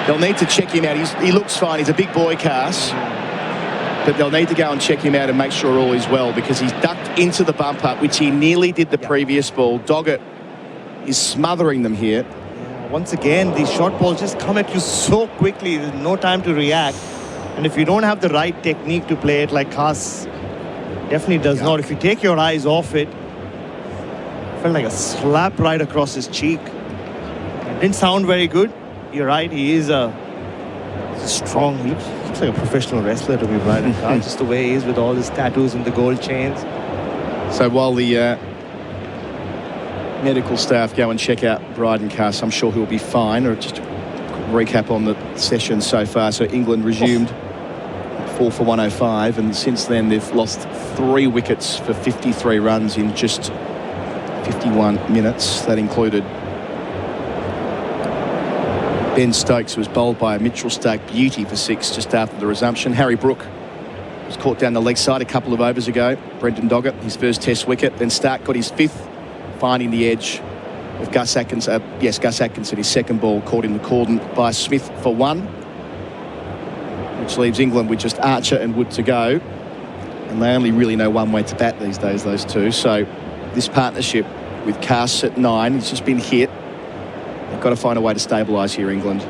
They'll need to check him out. He looks fine. He's a big boy, Cass. But they'll need to go and check him out and make sure all is well, because he's ducked into the bump up, which he nearly did the previous ball. Doggett is smothering them here. Once again, these short balls just come at you so quickly. There's no time to react. And if you don't have the right technique to play it, like Cass definitely does not. If you take your eyes off it, felt like a slap right across his cheek. It didn't sound very good. You're right, he is strong. He looks like a professional wrestler to me, Bryden Cass, just the way he is with all his tattoos and the gold chains. So while the medical staff go and check out Bryden Cass, I'm sure he'll be fine. Or just a quick recap on the session so far. So England resumed 4 for 105, and since then they've lost 3 wickets for 53 runs in just 51 minutes. That included Ben Stokes, was bowled by a Mitchell Stark beauty for 6 just after the resumption. Harry Brook was caught down the leg side a couple of overs ago. Brendan Doggett, his first test wicket. Then Stark got his 5th, finding the edge of Gus Atkinson. Gus Atkinson, his second ball caught in the cordon by Smith for 1, which leaves England with just Archer and Wood to go. And they only really know one way to bat these days, those two. So this partnership with Cass at 9, he's just been hit. They've got to find a way to stabilise here, England,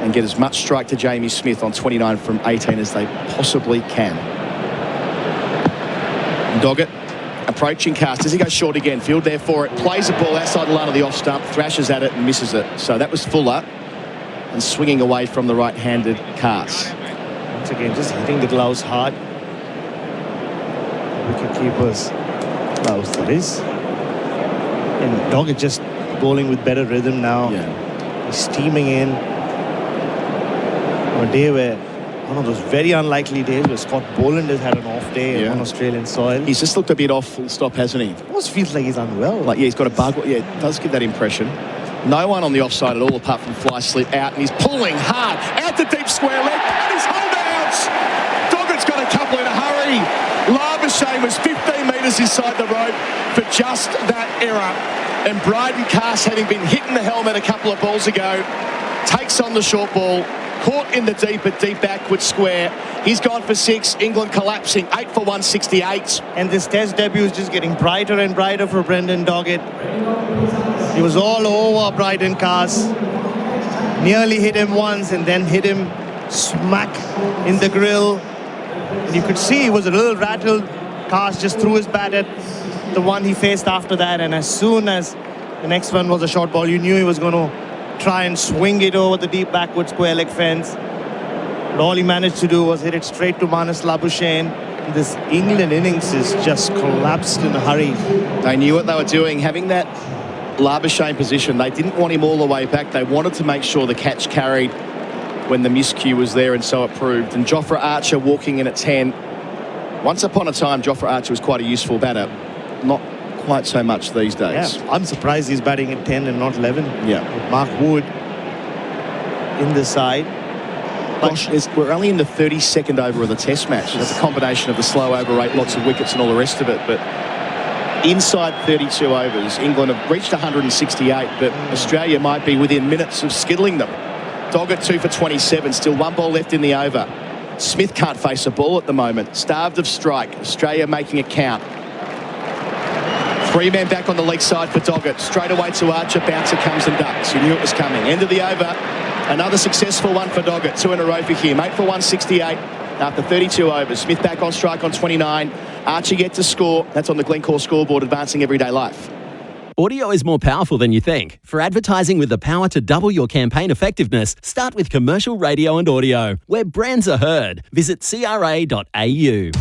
and get as much strike to Jamie Smith on 29 from 18 as they possibly can. Doggett approaching Cass. Does he go short again? Field there for it. Plays the ball outside the line of the off stump, thrashes at it and misses it. So that was Fuller, and swinging away from the right-handed Cass. Once again, just hitting the gloves hard. Wicket-keeper's gloves, that is. And Doggett just bowling with better rhythm now. He's steaming in. On a day where, one of those very unlikely days where Scott Boland has had an off day on Australian soil. He's just looked a bit off full stop, hasn't he? It almost feels like he's unwell. He's got a bug. Yeah, it does give that impression. No one on the offside at all apart from Fly slip out, and he's pulling hard out to deep square leg, and he's hold outs. Doggett's got a couple in a hurry. Labuschagne was 15 metres inside the rope for just that error. And Bryden Cass, having been hit in the helmet a couple of balls ago, takes on the short ball, caught in the deep backward square. He's gone for 6. England collapsing 8 for 168. And this test debut is just getting brighter and brighter for Brendan Doggett. He was all over Bryden Cass. Nearly hit him once and then hit him smack in the grill. And you could see he was a little rattled. Cass just threw his bat at the one he faced after that, and as soon as the next one was a short ball, you knew he was going to try and swing it over the deep backward square leg fence. But all he managed to do was hit it straight to Marnus Labuschagne. This England innings is just collapsed in a hurry. They knew what they were doing, having that Labuschagne position. They didn't want him all the way back. They wanted to make sure the catch carried when the miscue was there, and so it proved. And Jofra Archer walking in at 10. Once upon a time, Jofra Archer was quite a useful batter. Not quite so much these days. Yeah, I'm surprised he's batting at 10 and not 11. Yeah. With Mark Wood in the side. Gosh, we're only in the 32nd over of the test match. That's a combination of the slow over rate, lots of wickets and all the rest of it. But inside 32 overs, England have reached 168, but Australia might be within minutes of skiddling them. Doggett 2 for 27, still 1 ball left in the over. Smith can't face a ball at the moment. Starved of strike. Australia making it count. 3 men back on the leg side for Doggett. Straight away to Archer. Bouncer comes and ducks. You knew it was coming. End of the over. Another successful one for Doggett. 2 in a row for him. 8 for 168 after 32 overs. Smith back on strike on 29. Archer yet to score. That's on the Glencore scoreboard, advancing everyday life. Audio is more powerful than you think. For advertising with the power to double your campaign effectiveness, start with commercial radio and audio, where brands are heard. Visit cra.au.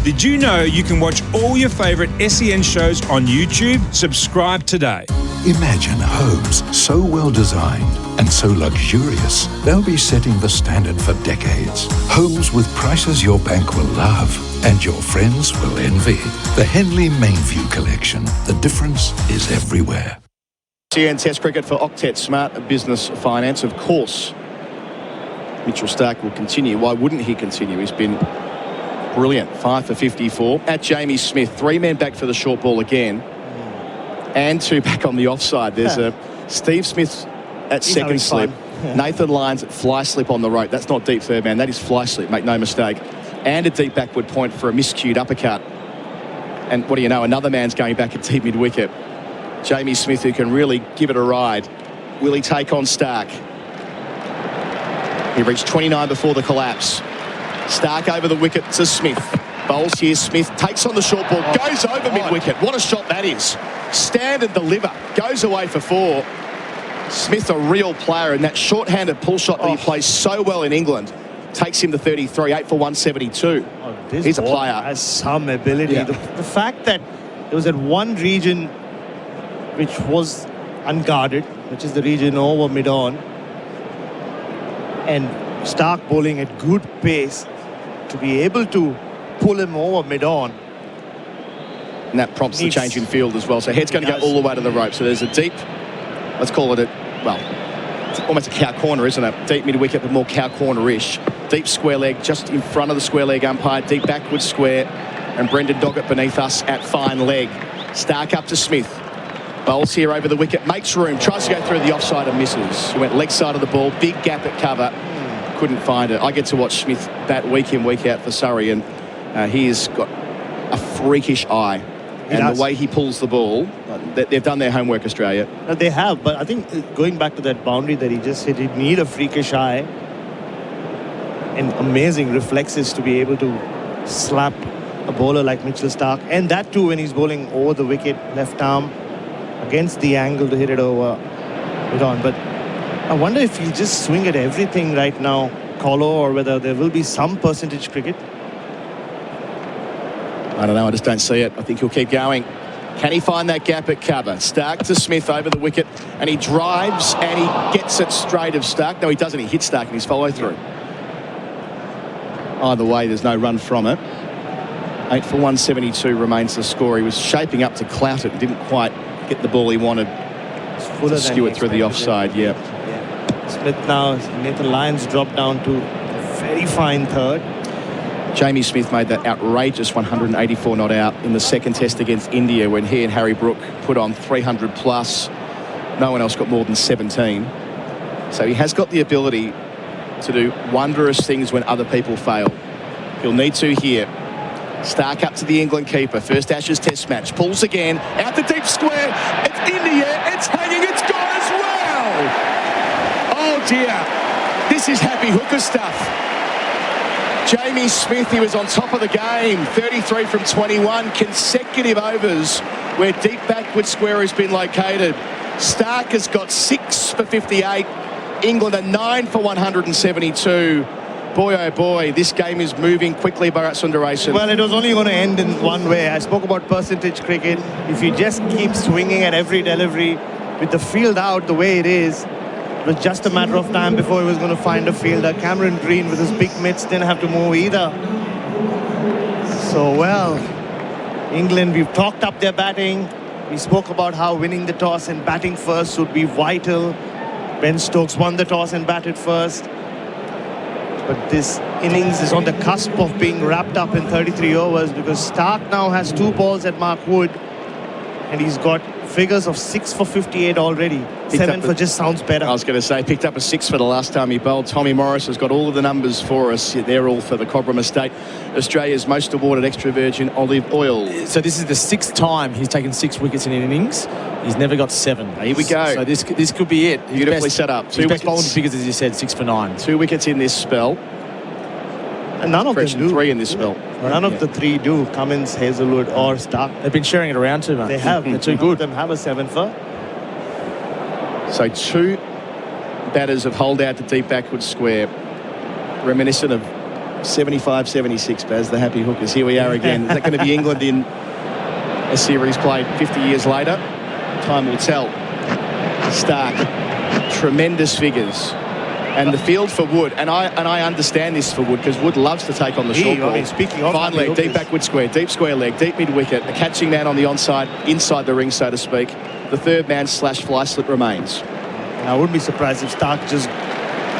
Did you know you can watch all your favourite SEN shows on YouTube? Subscribe today. Imagine homes so well designed and so luxurious, they'll be setting the standard for decades. Homes with prices your bank will love and your friends will envy. The Henley Mainview Collection. The difference is everywhere. SEN Test Cricket for Octet Smart Business Finance. Of course, Mitchell Starc will continue. Why wouldn't he continue? He's been brilliant. 5 for 54. At Jamie Smith, 3 men back for the short ball again. And 2 back on the offside. There's a Steve Smith at second slip. Nathan Lyons at fly slip on the rope. That's not deep third man. That is fly slip, make no mistake. And a deep backward point for a miscued uppercut. And what do you know? Another man's going back at deep mid-wicket. Jamie Smith, who can really give it a ride. Will he take on Starc? He reached 29 before the collapse. Starc over the wicket to Smith. Bowls here. Smith takes on the short ball. Goes over mid-wicket. What a shot that is. Stand and deliver. Goes away for 4. Smith, a real player, and that short-handed pull shot that he plays so well in England takes him to 33, 8 for 172. He's a player. Has some ability. Yeah. The fact that there was that one region which was unguarded, which is the region over mid-on, and Starc bowling at good pace to be able to pull him over mid-on. And that prompts the change in field as well. So head's going to go all the way to the rope. So there's a deep, let's call it it's almost a cow corner, isn't it? Deep mid-wicket, but more cow corner-ish. Deep square leg, just in front of the square leg umpire. Deep backwards square. And Brendan Doggett beneath us at fine leg. Starc up to Smith. Bowls here over the wicket, makes room, tries to go through the offside and misses. He went leg side of the ball, big gap at cover. Couldn't find it. I get to watch Smith bat week in, week out for Surrey, and he has got a freakish eye. And the way he pulls the ball, they've done their homework, Australia. They have, but I think going back to that boundary that he just hit, he'd need a freakish eye and amazing reflexes to be able to slap a bowler like Mitchell Starc. And that too when he's bowling over the wicket, left arm, against the angle to hit it over mid-on. But I wonder if he'll just swing at everything right now, Colo, or whether there will be some percentage cricket. I don't know, I just don't see it. I think he'll keep going. Can he find that gap at cover? Starc to Smith over the wicket, and he drives and he gets it straight of Starc. No, he doesn't. He hits Starc in his follow-through. Either way, there's no run from it. 8 for 172 remains the score. He was shaping up to clout it and didn't quite get the ball he wanted to skew it through the offside. Yeah. Smith now, Nathan Lyons dropped down to a very fine third. Jamie Smith made that outrageous 184 not out in the second test against India when he and Harry Brook put on 300 plus. No one else got more than 17. So he has got the ability to do wondrous things when other people fail. He'll need to here. Starc up to the England keeper. First Ashes test match. Pulls again. Out the deep square. It's in the air. It's hanging. It's gone as well. Oh dear. This is happy hooker stuff. Jamie Smith, he was on top of the game. 33 from 21 consecutive overs where deep backward square has been located. Starc has got 6 for 58. England are 9 for 172. Boy, oh boy, this game is moving quickly, Bharat Sundaresan. Well, it was only going to end in one way. I spoke about percentage cricket. If you just keep swinging at every delivery with the field out the way it is, it was just a matter of time before he was going to find a fielder. Cameron Green with his big mitts didn't have to move either. So, well, England, we've talked up their batting. We spoke about how winning the toss and batting first would be vital. Ben Stokes won the toss and batted first. But this innings is on the cusp of being wrapped up in 33 overs because Starc now has 2 balls at Mark Wood and he's got figures of 6 for 58 already. 7 for just sounds better. I was going to say, picked up a 6 for the last time he bowled. Tommy Morris has got all of the numbers for us. They're all for the Cobram Estate, Australia's most awarded extra virgin olive oil. So this is the 6th time he's taken 6 wickets in an innings. He's never got 7. Here we go. So this could be it. Beautifully set up. His best bowling figures, as you said, 6 for 9. 2 wickets in this spell. And none of them do. 3 in this spell. None of the 3 do. Cummins, Hazelwood or Starc. They've been sharing it around too much. They have. They're too good. Them have a 7 for. So 2 batters have holed out to deep backward square. Reminiscent of 75-76, Baz, the happy hookers. Here we are again. Is that going to be England in a series played 50 years later? Time will tell. Stark, tremendous figures. And the field for Wood, and I understand this for Wood, because Wood loves to take on the short ball. Speaking of fine leg, deep backward square, deep square leg, deep mid wicket, a catching man on the onside, inside the ring, so to speak. The third man / fly slip remains. I wouldn't be surprised if Stark just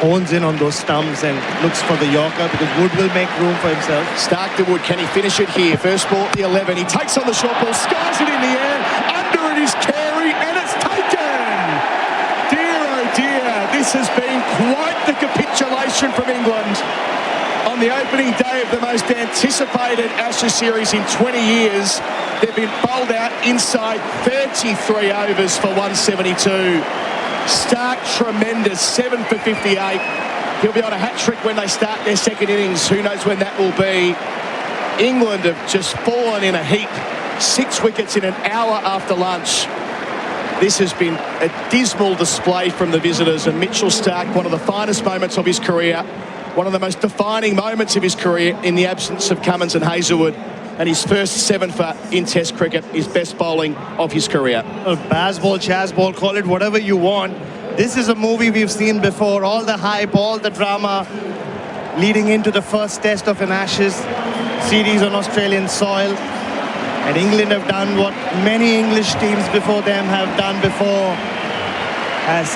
hones in on those stumps and looks for the Yorker, because Wood will make room for himself. Stark to Wood, can he finish it here? First ball at the 11, he takes on the short ball, skies it in the air, under it is Carey, and it's taken! Dear oh dear, this has been quite the capitulation from England on the opening day of the most anticipated Ashes series in 20 years. They've been bowled out inside 33 overs for 172. Stark tremendous, 7 for 58. He'll be on a hat-trick when they start their second innings. Who knows when that will be. England have just fallen in a heap. 6 wickets in an hour after lunch. This has been a dismal display from the visitors, and Mitchell Stark, one of the finest moments of his career, one of the most defining moments of his career in the absence of Cummins and Hazlewood, and his first 7 for in Test cricket, his best bowling of his career. Bazball, Chazball, call it whatever you want. This is a movie we've seen before. All the hype, all the drama leading into the first test of an Ashes series on Australian soil. And England have done what many English teams before them have done before, has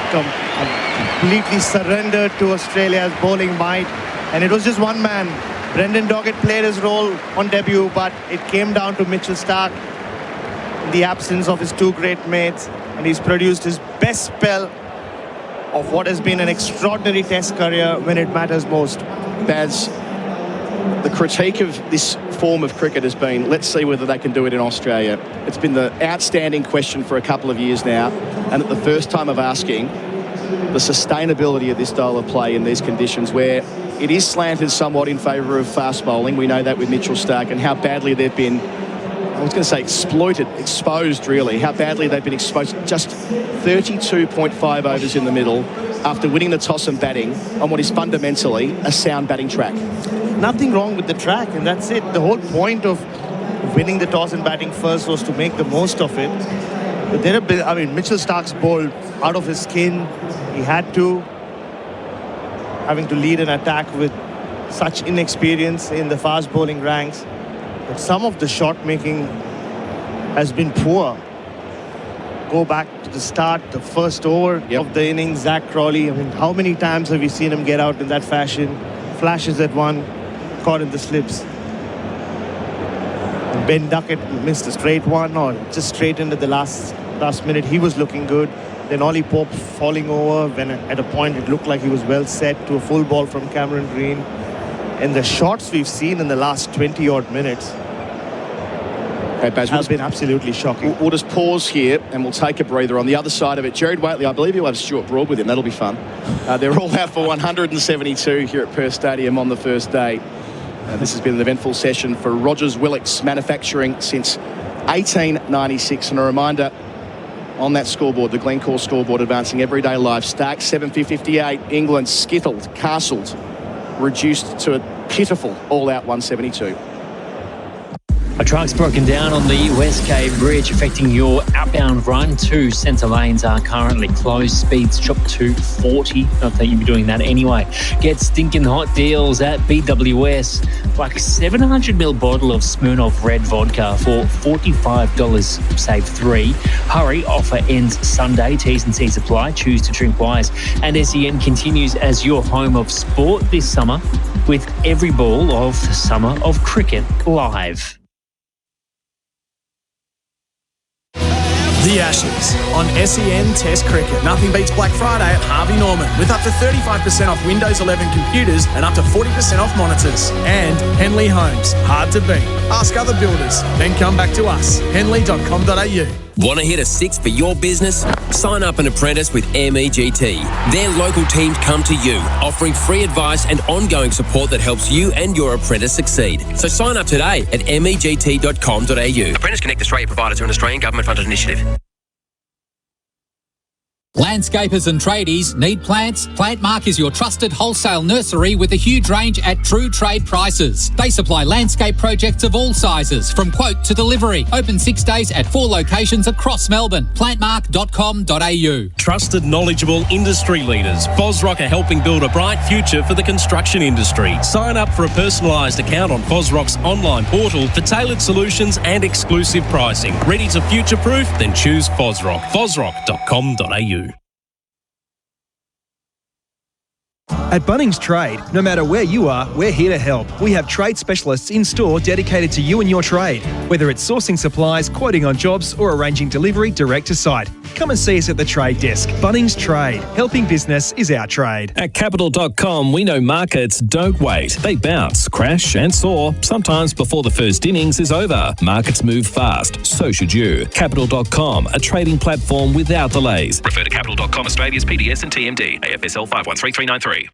completely surrendered to Australia's bowling might. And it was just one man. Brendan Doggett played his role on debut, but it came down to Mitchell Stark in the absence of his 2 great mates, and he's produced his best spell of what has been an extraordinary test career when it matters most. Baz, the critique of this form of cricket has been, let's see whether they can do it in Australia. It's been the outstanding question for a couple of years now, and at the first time of asking, the sustainability of this style of play in these conditions where it is slanted somewhat in favour of fast bowling. We know that with Mitchell Stark, and how badly they've been, I was going to say exposed really, how badly they've been exposed. Just 32.5 overs in the middle after winning the toss and batting on what is fundamentally a sound batting track. Nothing wrong with the track, and that's it. The whole point of winning the toss and batting first was to make the most of it. But Mitchell Stark's bowled out of his skin. He had to, having to lead an attack with such inexperience in the fast bowling ranks. But some of the shot making has been poor. Go back to the start, the first over of the innings, Zach Crawley. How many times have we seen him get out in that fashion? Flashes at one, caught in the slips. And Ben Duckett missed a straight one, or just straight into the last minute. He was looking good. Then Ollie Pope falling over when at a point it looked like he was well set to a full ball from Cameron Green. And the shots we've seen in the last 20-odd minutes have been absolutely shocking. We'll just pause here and we'll take a breather. On the other side of it, Gerard Whateley, I believe he'll have Stuart Broad with him. That'll be fun. They're all out for 172 here at Perth Stadium on the first day. This has been an eventful session for Rogers Willicks Manufacturing since 1896. And a reminder, on that scoreboard, the Glencore scoreboard advancing every day live. Stark 7 for 58. England skittled, castled, reduced to a pitiful all-out 172. A truck's broken down on the West Cape Bridge, affecting your outbound run. 2 centre lanes are currently closed. Speeds chopped to 40. Not that you'd be doing that anyway. Get stinking hot deals at BWS. Like 700ml bottle of Smirnoff Red Vodka for $45. Save 3. Hurry, offer ends Sunday. T's and C's apply. Choose to drink wise. And SEN continues as your home of sport this summer with every ball of the Summer of Cricket live. The Ashes on SEN Test Cricket. Nothing beats Black Friday at Harvey Norman with up to 35% off Windows 11 computers and up to 40% off monitors. And Henley Homes. Hard to beat. Ask other builders, then come back to us. henley.com.au. Want to hit a 6 for your business? Sign up an apprentice with MEGT. Their local teams come to you, offering free advice and ongoing support that helps you and your apprentice succeed. So sign up today at MEGT.com.au. Apprentice Connect Australia provided to an Australian government-funded initiative. Landscapers and tradies need plants? Plantmark is your trusted wholesale nursery with a huge range at true trade prices. They supply landscape projects of all sizes, from quote to delivery. Open 6 days at 4 locations across Melbourne. Plantmark.com.au. Trusted, knowledgeable industry leaders. Fosrock are helping build a bright future for the construction industry. Sign up for a personalised account on Fosrock's online portal for tailored solutions and exclusive pricing. Ready to future-proof? Then choose Fosrock. Fosrock.com.au. At Bunnings Trade, no matter where you are, we're here to help. We have trade specialists in store dedicated to you and your trade, whether it's sourcing supplies, quoting on jobs, or arranging delivery direct to site. Come and see us at the trade desk. Bunnings Trade. Helping business is our trade. At Capital.com, we know markets don't wait. They bounce, crash and soar, sometimes before the first innings is over. Markets move fast, so should you. Capital.com, a trading platform without delays. Refer to Capital.com Australia's PDS and TMD. AFSL 513393.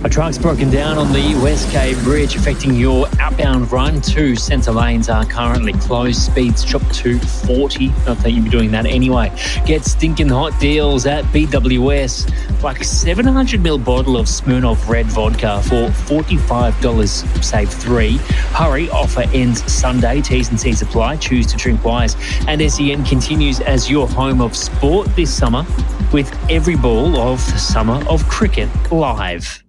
A truck's broken down on the West Cape Bridge, affecting your outbound run. 2 centre lanes are currently closed. Speeds dropped to 40. Not that you'd be doing that anyway. Get stinking hot deals at BWS. Like a 700ml bottle of Smirnoff Red Vodka for $45. Save 3. Hurry, offer ends Sunday. T's and C's apply. Choose to drink wise. And SEN continues as your home of sport this summer with every ball of the summer of cricket live.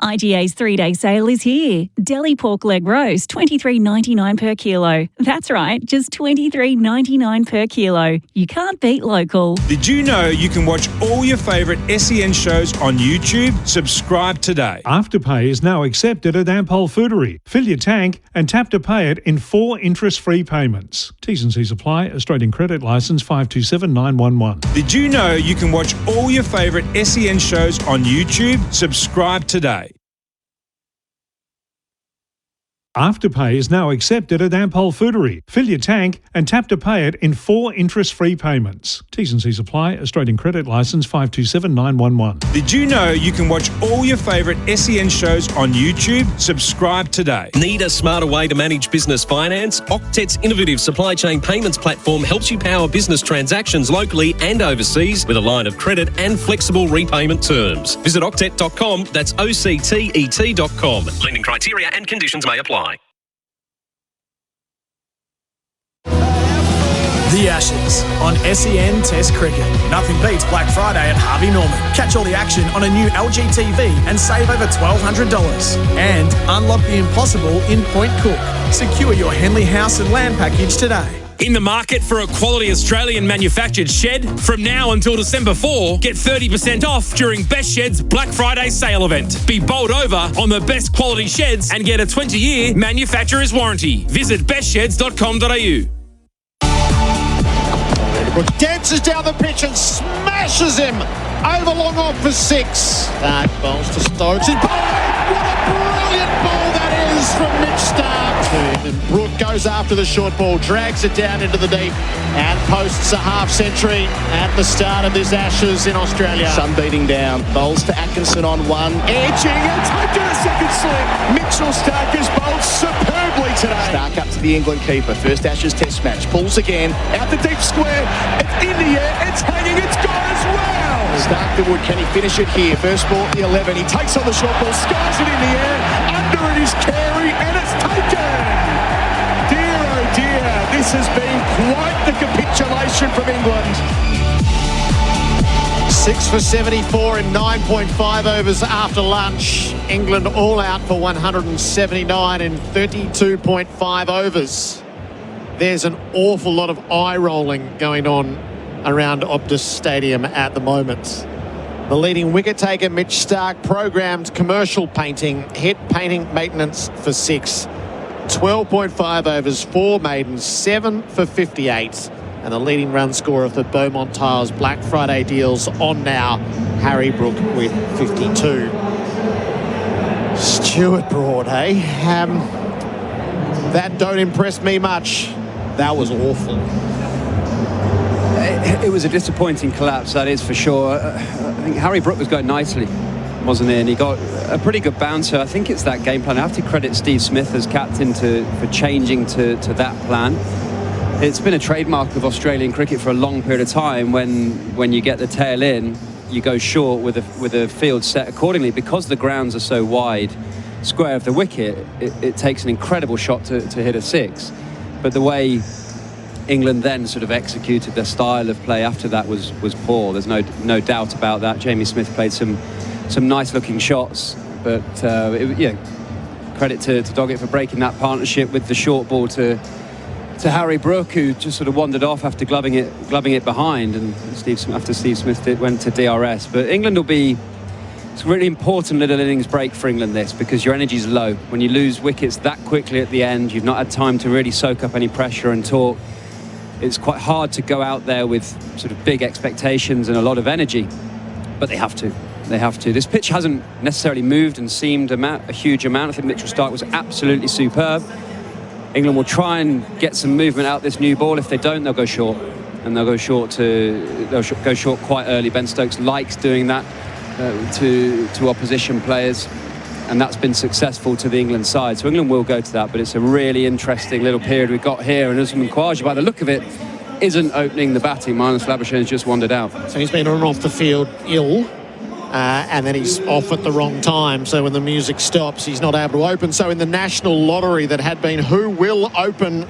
IGA's 3-day sale is here. Deli pork leg roast, $23.99 per kilo. That's right, just $23.99 per kilo. You can't beat local. Did you know you can watch all your favourite SEN shows on YouTube? Subscribe today. Afterpay is now accepted at Ampol Foodery. Fill your tank and tap to pay it in 4 interest-free payments. T's and C's apply. Australian Credit Licence 527911. Did you know you can watch all your favourite SEN shows on YouTube? Subscribe today. Afterpay is now accepted at Ampol Foodery. Fill your tank and tap to pay it in 4 interest-free payments. T's and C's apply. Australian Credit Licence 527911. Did you know you can watch all your favourite SEN shows on YouTube? Subscribe today. Need a smarter way to manage business finance? Octet's innovative supply chain payments platform helps you power business transactions locally and overseas with a line of credit and flexible repayment terms. Visit octet.com, that's OCTET.com. Lending criteria and conditions may apply. The Ashes on SEN Test Cricket. Nothing beats Black Friday at Harvey Norman. Catch all the action on a new LG TV and save over $1,200. And unlock the impossible in Point Cook. Secure your Henley house and land package today. In the market for a quality Australian manufactured shed? From now until December 4, get 30% off during Best Shed's Black Friday sale event. Be bowled over on the best quality sheds and get a 20-year manufacturer's warranty. Visit bestsheds.com.au. Dances down the pitch and smashes him over long off for 6. That bowls to Stokes. What a brilliant ball that is from Mitch Stark. And Brooke goes after the short ball, drags it down into the deep and posts a half century at the start of this Ashes in Australia. Sun beating down, bowls to Atkinson on 1. Edging and taking a second slip. Mitchell Stark has bowled superbly today. Stark up to the England keeper. First Ashes test match. Pulls again. Out the deep square. It's in the air. It's hanging. It's gone as well. Stark the wood. Can he finish it here? First ball at the 11. He takes on the short ball. Skies it in the air. Under it is Carey. And it's taken. Dear oh dear. This has been quite the capitulation from England. 6 for 74 in 9.5 overs after lunch. England all out for 179 in 32.5 overs. There's an awful lot of eye rolling going on around Optus Stadium at the moment. The leading wicket taker, Mitch Stark, programmed commercial painting, hit painting maintenance for 6. 12.5 overs, 4 maidens, 7 for 58. And the leading run scorer for Beaumont Tiles Black Friday deals on now, Harry Brook with 52. Stuart Broad, eh? That don't impress me much. That was awful. It was a disappointing collapse, that is for sure. I think Harry Brook was going nicely, wasn't he? And he got a pretty good bouncer. I think it's that game plan. I have to credit Steve Smith as captain for changing to that plan. It's been a trademark of Australian cricket for a long period of time. When you get the tail in, you go short with a field set accordingly. Because the grounds are so wide, square of the wicket, it takes an incredible shot to hit a six. But the way England then sort of executed their style of play after that was poor. There's no doubt about that. Jamie Smith played some nice looking shots, but credit to Doggett for breaking that partnership with the short ball to Harry Brook, who just sort of wandered off after gloving it behind, and after Steve Smith went to DRS. But England will be, it's a really important little innings break for England, this, because your energy's low. When you lose wickets that quickly at the end, you've not had time to really soak up any pressure and talk. It's quite hard to go out there with sort of big expectations and a lot of energy, but they have to. They have to. This pitch hasn't necessarily moved and seemed a huge amount. I think Mitchell Starc was absolutely superb. England will try and get some movement out this new ball. If they don't, they'll go short, and they'll go short quite early. Ben Stokes likes doing that to opposition players, and that's been successful to the England side. So England will go to that, but it's a really interesting little period we've got here. And Usman Khawaja, by the look of it, isn't opening the batting. Marnus Labuschagne's just wandered out. So he's been on and off the field ill. And then he's off at the wrong time, so when the music stops, he's not able to open. So in the national lottery that had been who will open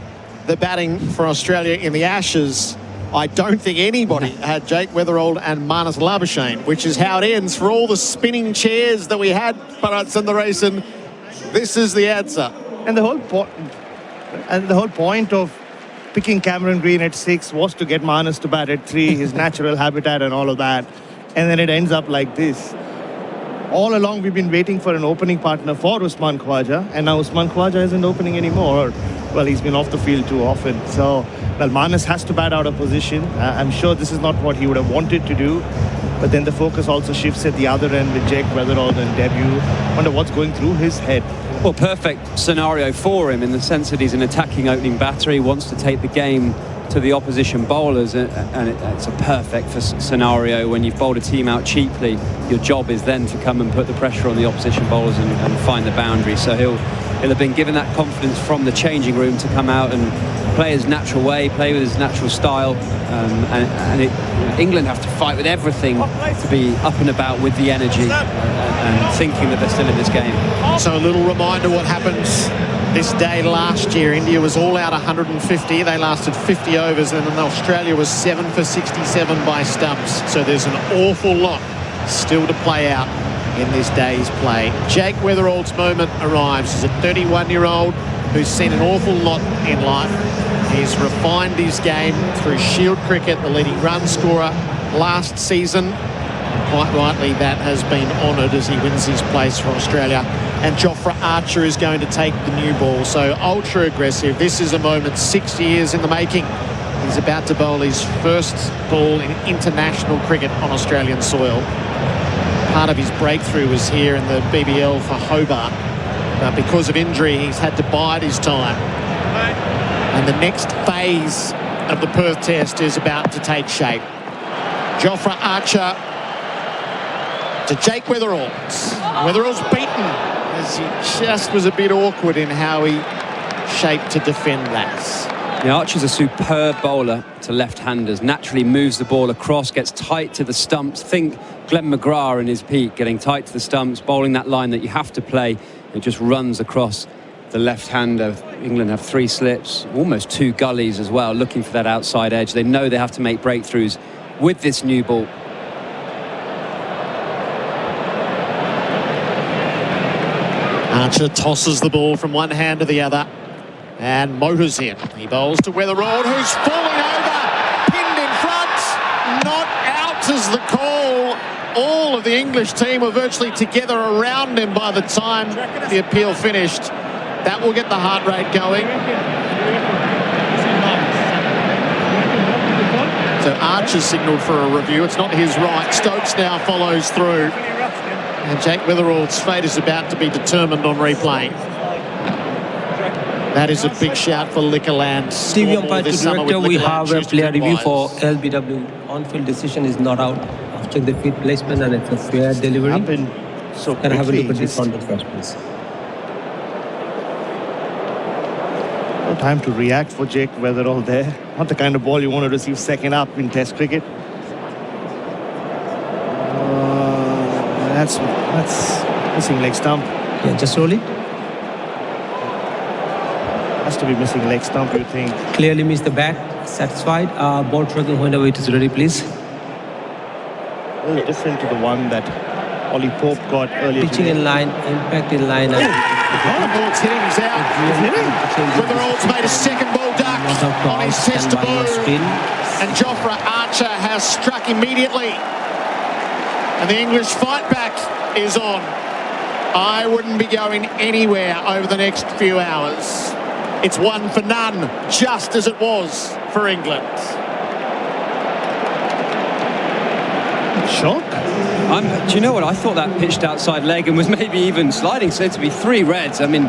the batting for Australia in the Ashes, I don't think anybody had Jake Weatherald and Marnus Labuschagne, which is how it ends for all the spinning chairs that we had. Bharat Sundaresan, this is the answer. And the whole point of picking Cameron Green at 6 was to get Marnus to bat at 3, his natural habitat and all of that. And then it ends up like this. All along, we've been waiting for an opening partner for Usman Khawaja, and now Usman Khawaja isn't opening anymore. Well, he's been off the field too often. So, Marnus has to bat out of position. I'm sure this is not what he would have wanted to do. But then the focus also shifts at the other end with Jake Weatherald and debut. I wonder what's going through his head. Well, perfect scenario for him in the sense that he's an attacking opening batter. He wants to take the game to the opposition bowlers, and it's a perfect scenario. When you've bowled a team out cheaply, your job is then to come and put the pressure on the opposition bowlers and find the boundary. So he'll have been given that confidence from the changing room to come out and play his natural way, play with his natural style, England have to fight with everything to be up and about with the energy and thinking that they're still in this game. So a little reminder what happens this day last year. India was all out 150. They lasted 50 overs, and then Australia was 7 for 67 by stumps. So there's an awful lot still to play out in this day's play. Jake Weatherald's moment arrives. He's a 31-year-old who's seen an awful lot in life. He's refined his game through Shield cricket, the leading run scorer last season. Quite rightly, that has been honoured as he wins his place for Australia. And Jofra Archer is going to take the new ball. So ultra aggressive. This is a moment 6 years in the making. He's about to bowl his first ball in international cricket on Australian soil. Part of his breakthrough was here in the BBL for Hobart. But because of injury, he's had to bide his time. And the next phase of the Perth Test is about to take shape. Jofra Archer to Jake Weatherald. Weatherald's beaten as he just was a bit awkward in how he shaped to defend that. Now, Archer's a superb bowler to left-handers. Naturally moves the ball across, gets tight to the stumps. Think Glenn McGrath in his peak, getting tight to the stumps, bowling that line that you have to play. It just runs across the left-hander. England have 3 slips, almost 2 gullies as well, looking for that outside edge. They know they have to make breakthroughs with this new ball. Archer tosses the ball from one hand to the other and motors in. He bowls to Weatherald, who's falling over, pinned in front, not out is the call. All of the English team were virtually together around him by the time the appeal finished. That will get the heart rate going. So Archer signalled for a review. It's not his right. Stokes now follows through. And Jake Weatherald's fate is about to be determined on replay. That is a big shout for Liquorland. TV umpire to director, we have a player review for LBW. On-field decision is not out. I've checked the field placement and it's a fair delivery. Can I have a look at this on the first, please? No time to react for Jake Weatherall there. Not the kind of ball you want to receive second up in Test cricket. That's missing leg stump. Yeah, just roll it. Has to be missing leg stump, you think. Clearly missed the bat. Satisfied. Ball tracking whenever it is ready, please. A little different to the one that Ollie Pope got earlier. Pitching in line, impact in line. Ball's hitting, he's out. Weatherall's made a second ball duck on his test debut. And Jofra Archer has struck immediately. And the English fight back is on. I wouldn't be going anywhere over the next few hours. It's 1 for none, just as it was for England. Shock. Do you know what? I thought that pitched outside leg and was maybe even sliding, so to be 3 reds. I mean,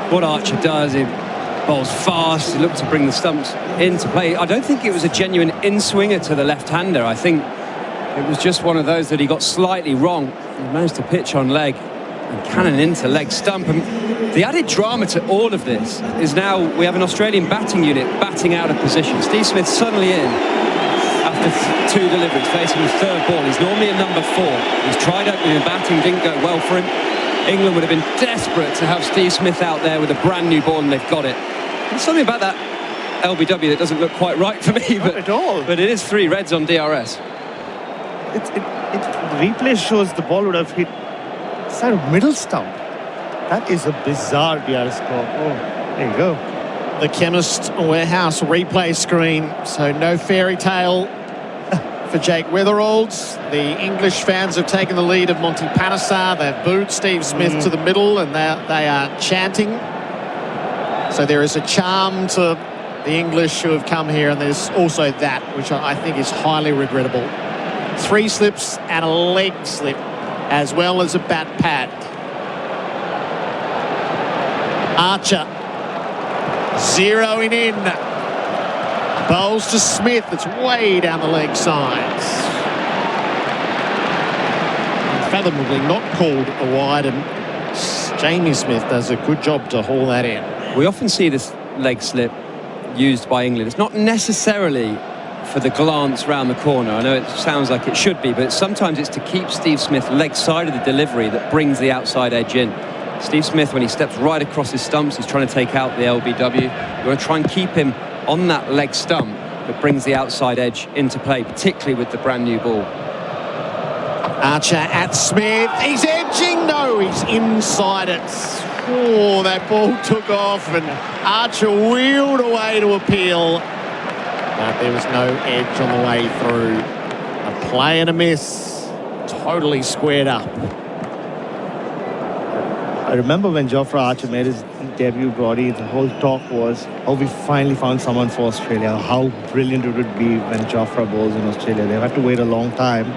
what Archer does, he bowls fast, he looked to bring the stumps into play. I don't think it was a genuine in-swinger to the left-hander. I think it was just one of those that he got slightly wrong. He managed to pitch on leg and cannon into leg stump. And the added drama to all of this is now we have an Australian batting unit batting out of position. Steve Smith suddenly in after 2 deliveries, facing his 3rd ball. He's normally a number 4. He's tried opening and batting, didn't go well for him. England would have been desperate to have Steve Smith out there with a brand new ball, and they've got it. There's something about that LBW that doesn't look quite right for me. Not at all. But it is 3 reds on DRS. The replay shows the ball would have hit side of middle stump. That is a bizarre DRS score. Oh, there you go. The Chemist Warehouse replay screen. So no fairy tale for Jake Weatherall. The English fans have taken the lead of Monty Panesar. They've booed Steve Smith to the middle, and they are chanting. So there is a charm to the English who have come here, and there's also that, which I think is highly regrettable. 3 slips and a leg slip, as well as a bat pad. Archer zeroing in. Bowls to Smith. It's way down the leg sides. Fathomably not called a wide, and Jamie Smith does a good job to haul that in. We often see this leg slip used by England. It's not necessarily for the glance round the corner. I know it sounds like it should be, but sometimes it's to keep Steve Smith leg side of the delivery that brings the outside edge in. Steve Smith, when he steps right across his stumps, he's trying to take out the LBW. You want to try and keep him on that leg stump that brings the outside edge into play, particularly with the brand new ball. Archer at Smith. He's edging. No, he's inside it. Oh, that ball took off, and Archer wheeled away to appeal. But there was no edge on the way through. A play and a miss. Totally squared up. I remember when Jofra Archer made his debut, Brody, the whole talk was, oh, we finally found someone for Australia. How brilliant it would be when Jofra bowls in Australia. They've had to wait a long time.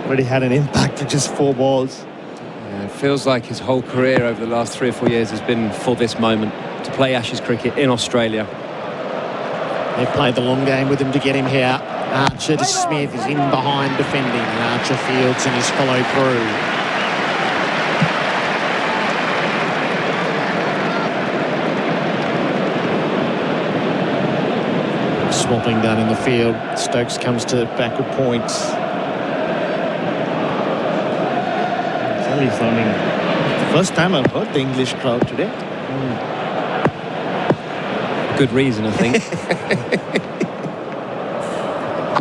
Already had an impact with just 4 balls. Yeah, it feels like his whole career over the last 3 or 4 years has been for this moment, to play Ashes cricket in Australia. They've played the long game with him to get him here. Archer to Smith is in behind defending. Archer fields and is followed through. Swapping done in the field. Stokes comes to backward points. It's only sounding... It's the first time I've heard the English crowd today. Good reason, I think.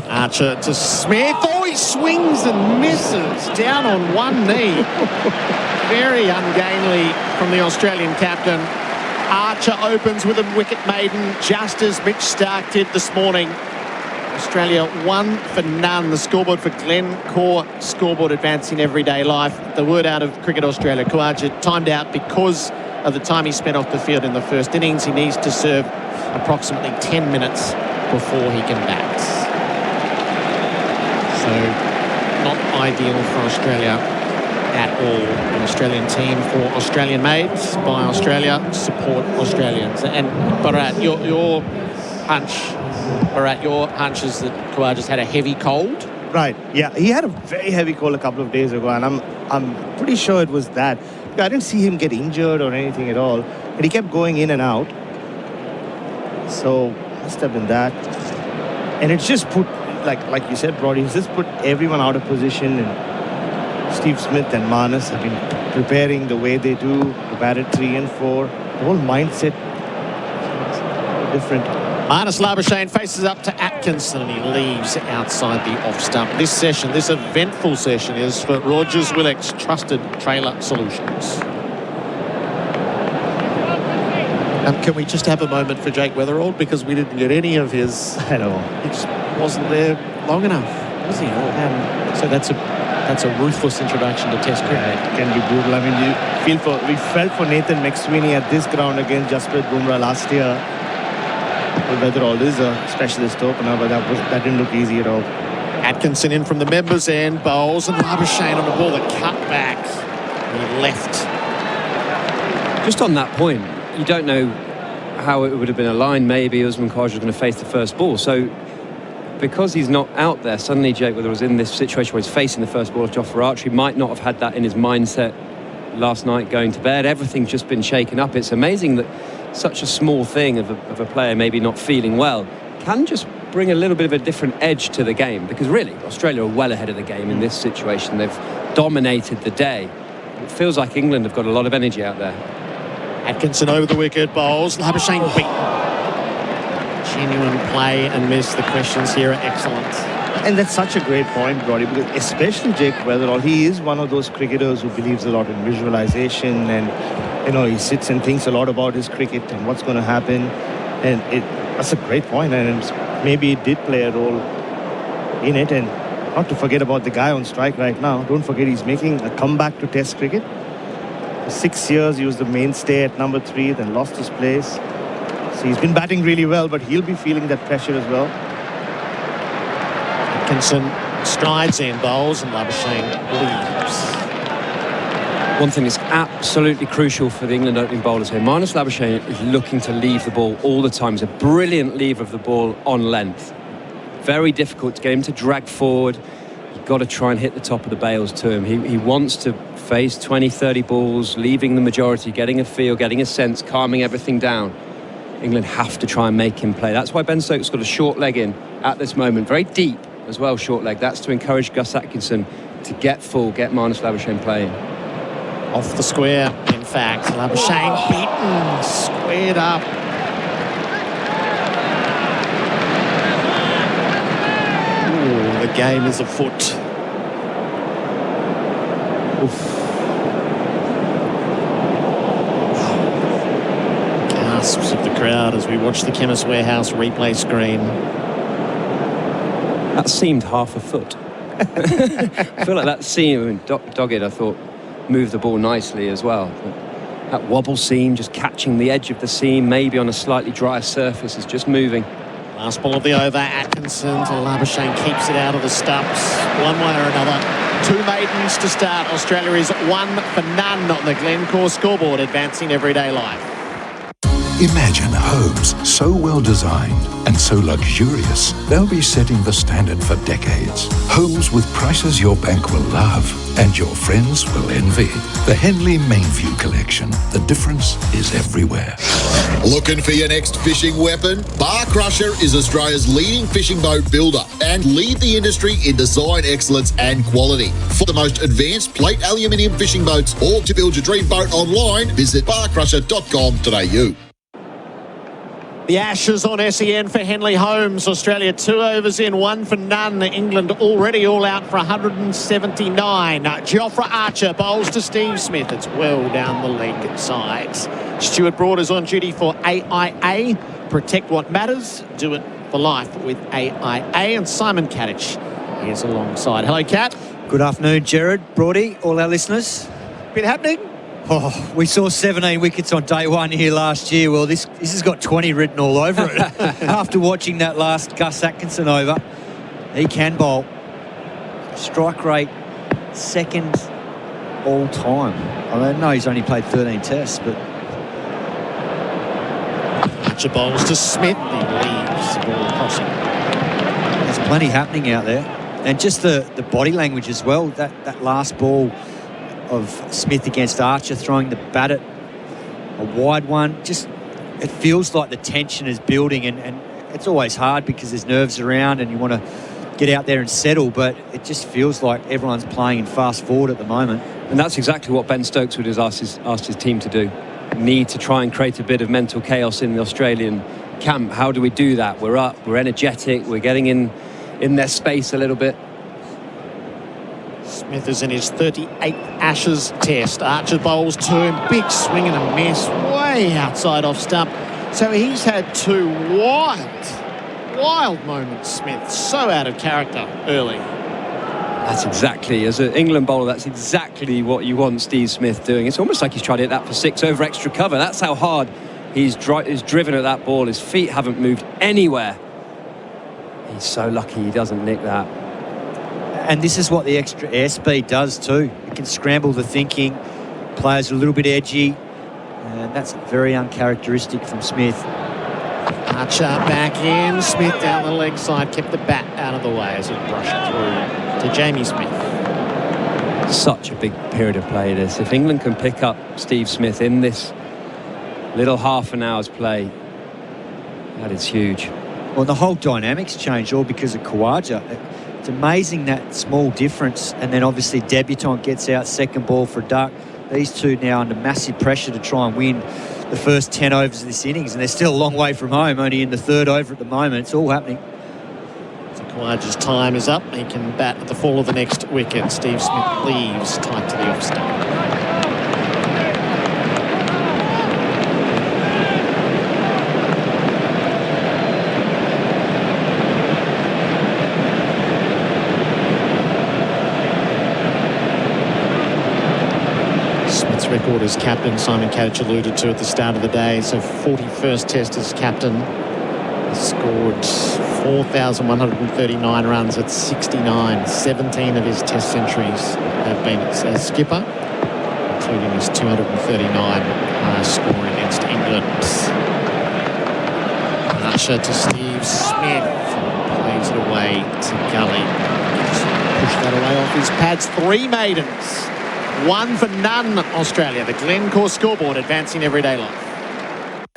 Archer to Smith. Oh, he swings and misses. Down on one knee. Very ungainly from the Australian captain. Archer opens with a wicket maiden, just as Mitch Stark did this morning. Australia 1 for none. The scoreboard for Glencore scoreboard advancing everyday life. The word out of Cricket Australia, Khawaja timed out because of the time he spent off the field in the first innings. He needs to serve approximately 10 minutes before he can bat. So not ideal for Australia at all. An Australian team for Australian made by Australia, support Australians. And Bharat, your hunch is that Khawaja's had a heavy cold? Right, yeah. He had a very heavy cold a couple of days ago, and I'm pretty sure it was that. I didn't see him get injured or anything at all, and he kept going in and out. So must have been that. And it's just put, like you said, Brody, it's just put everyone out of position. And Steve Smith and Marnus have been preparing the way they do to bat at 3 and 4. The whole mindset is different. Marnus Labuschagne faces up to Atkinson and he leaves outside the off stump. This session, this eventful session, is for Rogers Willock's trusted trailer solutions. Can we just have a moment for Jake Weatherald, because we didn't get any of his. I know. He just wasn't there long enough, was he? So that's a ruthless introduction to Test cricket. Yeah, it can be brutal. I mean, we felt for Nathan McSweeney at this ground against Jasprit Bumrah last year. Weatherald is a specialist opener, but that didn't look easy at all. Atkinson in from the members' end, bowls, and Labuschagne on the ball that cut back and left. Just on that point, you don't know how it would have been aligned. Maybe Usman Khawaja was going to face the first ball. So because he's not out there, suddenly Jake Weatherald was in this situation where he's facing the first ball of Jofra Archer. He might not have had that in his mindset last night going to bed. Everything's just been shaken up. It's amazing that such a small thing of a player maybe not feeling well can just bring a little bit of a different edge to the game, because really Australia are well ahead of the game in this situation. They've dominated the day. It feels like England have got a lot of energy out there. Atkinson over the wicket, bowls. Labuschagne beat. Genuine play and miss. The questions here are excellent. And that's such a great point, Brody, because especially Jake Weatherald, he is one of those cricketers who believes a lot in visualization, and, you know, he sits and thinks a lot about his cricket and what's going to happen. And that's a great point, and maybe it did play a role in it. And not to forget about the guy on strike right now. Don't forget he's making a comeback to Test cricket. For 6 years, he was the mainstay at number 3, then lost his place. So he's been batting really well, but he'll be feeling that pressure as well. Atkinson strides in, bowls, and Labuschagne leaves. One thing that's absolutely crucial for the England opening bowlers here, Marnus Labuschagne is looking to leave the ball all the time. He's a brilliant lever of the ball on length. Very difficult to get him to drag forward. You've got to try and hit the top of the bails to him. He wants to face 20, 30 balls, leaving the majority, getting a feel, getting a sense, calming everything down. England have to try and make him play. That's why Ben Stokes got a short leg in at this moment. Very deep as well, short leg. That's to encourage Gus Atkinson to get full, get Marnus Labuschagne playing. Off the square, in fact. Labuschagne beaten, squared up. Ooh, the game is afoot. Oof. Gasps of the crowd as we watch the Chemist Warehouse replay screen. That seemed half a foot. I feel like that seam, Doggett, I thought, moved the ball nicely as well. But that wobble seam, just catching the edge of the seam, maybe on a slightly drier surface, is just moving. Last ball of the over, Atkinson to Labuschagne, keeps it out of the stumps one way or another. 2 maidens to start. Australia is 1 for none on the Glencore scoreboard, advancing everyday life. Imagine homes so well designed and so luxurious, they'll be setting the standard for decades. Homes with prices your bank will love and your friends will envy. The Henley Mainview Collection. The difference is everywhere. Looking for your next fishing weapon? Bar Crusher is Australia's leading fishing boat builder and lead the industry in design excellence and quality. For the most advanced plate aluminium fishing boats or to build your dream boat online, visit barcrusher.com.au. The Ashes on SEN for Henley Holmes. Australia 2 overs in, 1 for none. England already all out for 179. Jofra Archer bowls to Steve Smith. It's well down the leg side. Stuart Broad is on duty for AIA. Protect what matters. Do it for life with AIA. And Simon Katich is alongside. Hello, Kat. Good afternoon, Gerard, Brody, all our listeners. Been happening? Oh, we saw 17 wickets on day 1 here last year. Well, this has got 20 written all over it. After watching that last Gus Atkinson over, he can bowl. Strike rate, 2nd all time. I know he's only played 13 tests, but... Archer bowls to Smith. He leaves the ball crossing. There's plenty happening out there. And just the body language as well. That last ball of Smith against Archer, throwing the bat at a wide one. Just it feels like the tension is building, and it's always hard because there's nerves around and you want to get out there and settle, but it just feels like everyone's playing in fast forward at the moment. And that's exactly what Ben Stokes would have asked his team to do. Need to try and create a bit of mental chaos in the Australian camp. How do we do that? We're up, we're energetic, we're getting in their space a little bit. Smith is in his 38th Ashes test. Archer bowls to him, big swing and a miss, way outside off stump. So he's had two wild moments, Smith. So out of character early. That's exactly, as an England bowler, that's exactly what you want Steve Smith doing. It's almost like he's tried to hit that for 6 over extra cover. That's how hard he's driven at that ball. His feet haven't moved anywhere. He's so lucky he doesn't nick that. And this is what the extra airspeed does too. It can scramble the thinking. Players are a little bit edgy, and that's very uncharacteristic from Smith. Archer back in, Smith down the leg side, kept the bat out of the way as he brushed through to Jamie Smith. Such a big period of play this. If England can pick up Steve Smith in this little half an hour's play, that is huge. Well, the whole dynamics changed all because of Khawaja. It's amazing that small difference, and then obviously debutant gets out, second ball for duck. These two now under massive pressure to try and win the first 10 overs of this innings, and they're still a long way from home, only in the third over at the moment. It's all happening. So Khawaja's time is up. He can bat at the fall of the next wicket. Steve Smith leaves tight to the off stump. Record as captain, Simon Katich alluded to at the start of the day. So 41st test as captain. He scored 4,139 runs at 69. 17 of his test centuries have been as skipper, including his 239 highest score against England. Archer to Steve Smith. Plays it away to Gully. Push that away off his pads. 3 maidens. 1 for none, Australia. The Glencore scoreboard advancing everyday life.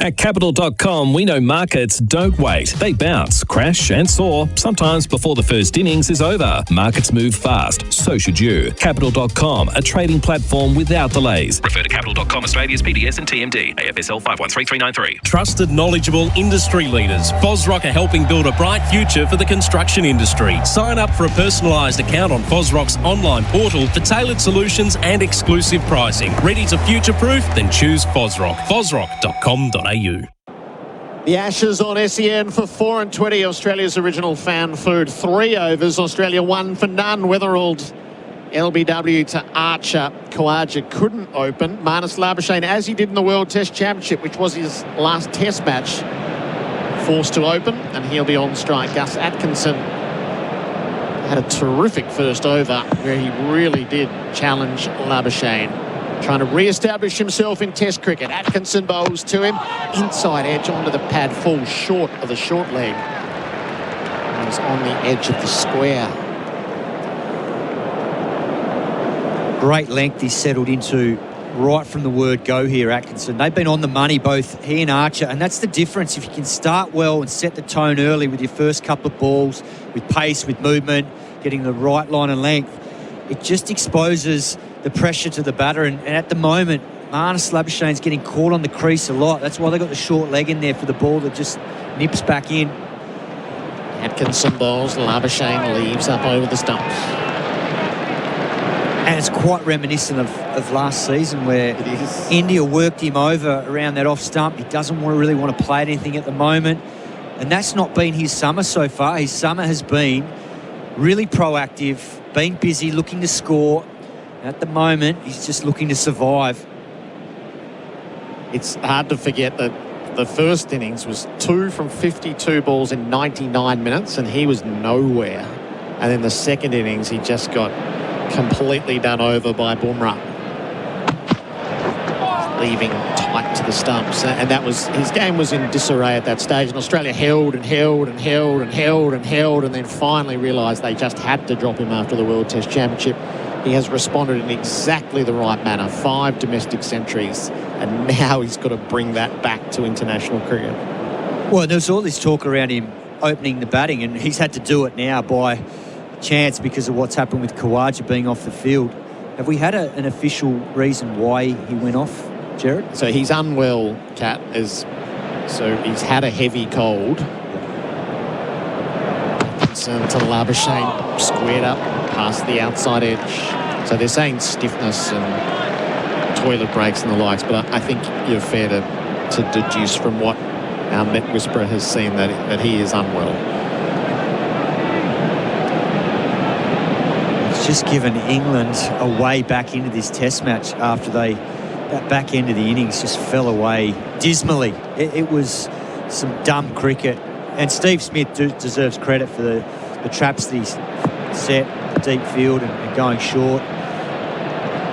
At Capital.com, we know markets don't wait. They bounce, crash and soar, sometimes before the first innings is over. Markets move fast, so should you. Capital.com, a trading platform without delays. Refer to Capital.com Australia's PDS and TMD. AFSL 513393. Trusted, knowledgeable industry leaders. Fosrock are helping build a bright future for the construction industry. Sign up for a personalised account on Fosrock's online portal for tailored solutions and exclusive pricing. Ready to future-proof? Then choose Fosrock. Fosrock.com.au. The Ashes on SEN for 4 and 20. Australia's original fan food. 3 overs. Australia 1 for none. Weatherald LBW to Archer. Khawaja couldn't open. Marnus Labuschagne, as he did in the World Test Championship, which was his last Test match, forced to open, and he'll be on strike. Gus Atkinson had a terrific first over where he really did challenge Labuschagne, trying to re-establish himself in Test cricket. Atkinson bowls to him. Inside edge onto the pad. Falls short of the short leg. He's on the edge of the square. Great length he's settled into right from the word go here, Atkinson. They've been on the money, both he and Archer, and that's the difference. If you can start well and set the tone early with your first couple of balls, with pace, with movement, getting the right line and length, it just exposes the pressure to the batter, and at the moment Marnus Labuschagne's getting caught on the crease a lot. That's why they got the short leg in there for the ball that just nips back in. Atkinson bowls, Labuschagne leaves up over the stumps. And it's quite reminiscent of last season where India worked him over around that off stump. He doesn't really want to play at anything at the moment, and that's not been his summer so far. His summer has been really proactive, been busy, looking to score. At the moment, he's just looking to survive. It's hard to forget that the first innings was 2 from 52 balls in 99 minutes, and he was nowhere. And then the second innings, he just got completely done over by Bumrah, leaving tight to the stumps. And that was, his game was in disarray at that stage. And Australia held and held and held and held and held, and then finally realised they just had to drop him after the World Test Championship. he has responded in exactly the right manner. 5 domestic centuries, and now he's got to bring that back to international cricket. Well, there's all this talk around him opening the batting, and he's had to do it now by chance because of what's happened with Khawaja being off the field. Have we had an official reason why he went off, Gerard? So he's unwell, Kat, so he's had a heavy cold. Concern to Labuschagne, squared up past the outside edge. So they're saying stiffness and toilet breaks and the likes, but I think you're fair to deduce from what our net whisperer has seen that he is unwell. It's just given England a way back into this test match after that back end of the innings just fell away dismally. It was some dumb cricket. And Steve Smith deserves credit for the traps that he's set, the deep field and going short.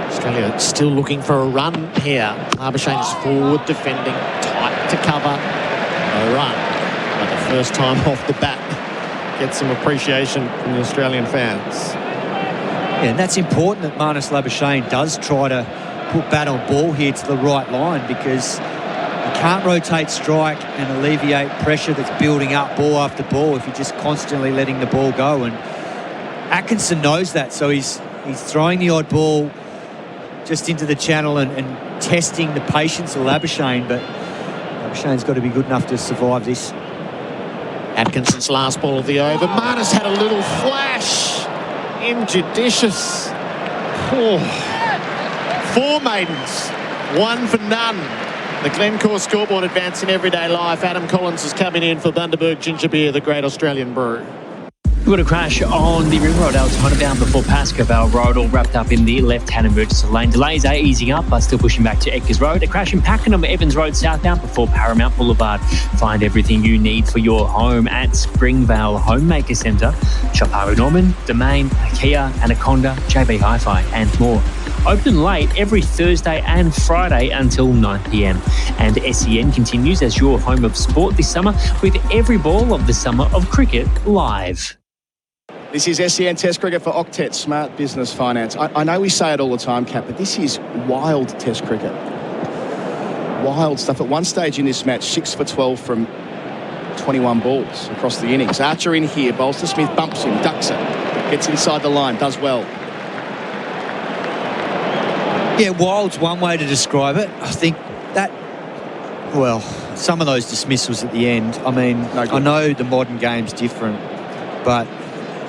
Australia still looking for a run here. Labuschagne is forward defending, tight to cover. No run. But the first time off the bat gets some appreciation from the Australian fans. Yeah, and that's important that Marnus Labuschagne does try to put bat on ball here to the right line, because you can't rotate strike and alleviate pressure that's building up ball after ball if you're just constantly letting the ball go. And Atkinson knows that, so he's throwing the odd ball just into the channel and testing the patience of Labuschagne, but Labuschagne's got to be good enough to survive this. Atkinson's last ball of the over. Marnus had a little flash. Injudicious. Oh. 4 maidens, 1 for none. The Glencore scoreboard advance in everyday life. Adam Collins is coming in for Bundaberg Ginger Beer, the great Australian brew. We got a crash on the Ring Road outside bound before Pascoe Road, all wrapped up in the left-hand emergency lane. Delays are easing up, but still pushing back to Eckers Road. A crash in Pakenham Evans Road southbound before Paramount Boulevard. Find everything you need for your home at Springvale Homemaker Centre. Shop Harvey Norman, Domain, IKEA, Anaconda, JB Hi-Fi and more. Open late every Thursday and Friday until 9 p.m. And SEN continues as your home of sport this summer with every ball of the summer of cricket live. This is SEN Test Cricket for Octet Smart Business Finance. I know we say it all the time, Cap, but this is wild Test cricket. Wild stuff. At one stage in this match, 6 for 12 from 21 balls across the innings. Archer in here, bowls to Smith, bumps him, ducks it, gets inside the line, does well. Yeah, wild's one way to describe it. I think that, well, some of those dismissals at the end, I mean, I know the modern game's different, but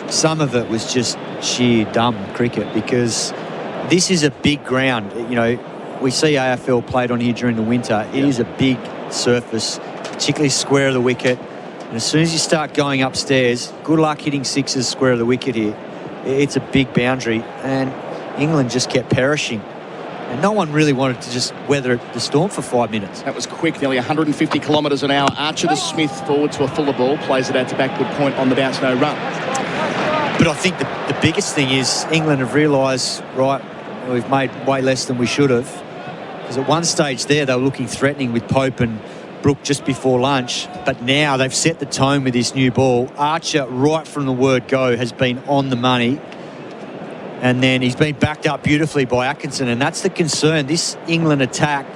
some of it was just sheer dumb cricket, because this is a big ground. You know, we see AFL played on here during the winter. It is a big surface, particularly square of the wicket. And as soon as you start going upstairs, good luck hitting sixes square of the wicket here. It's a big boundary, and England just kept perishing. And no one really wanted to just weather the storm for 5 minutes. That was quick, nearly 150 kilometres an hour. Archer to Smith, forward to a fuller ball, plays it out to backward point on the bounce, no run. But I think the biggest thing is England have realised, right, we've made way less than we should have. Because at one stage there, they were looking threatening with Pope and Brook just before lunch. But now they've set the tone with this new ball. Archer, right from the word go, has been on the money. And then he's been backed up beautifully by Atkinson, and that's the concern. This England attack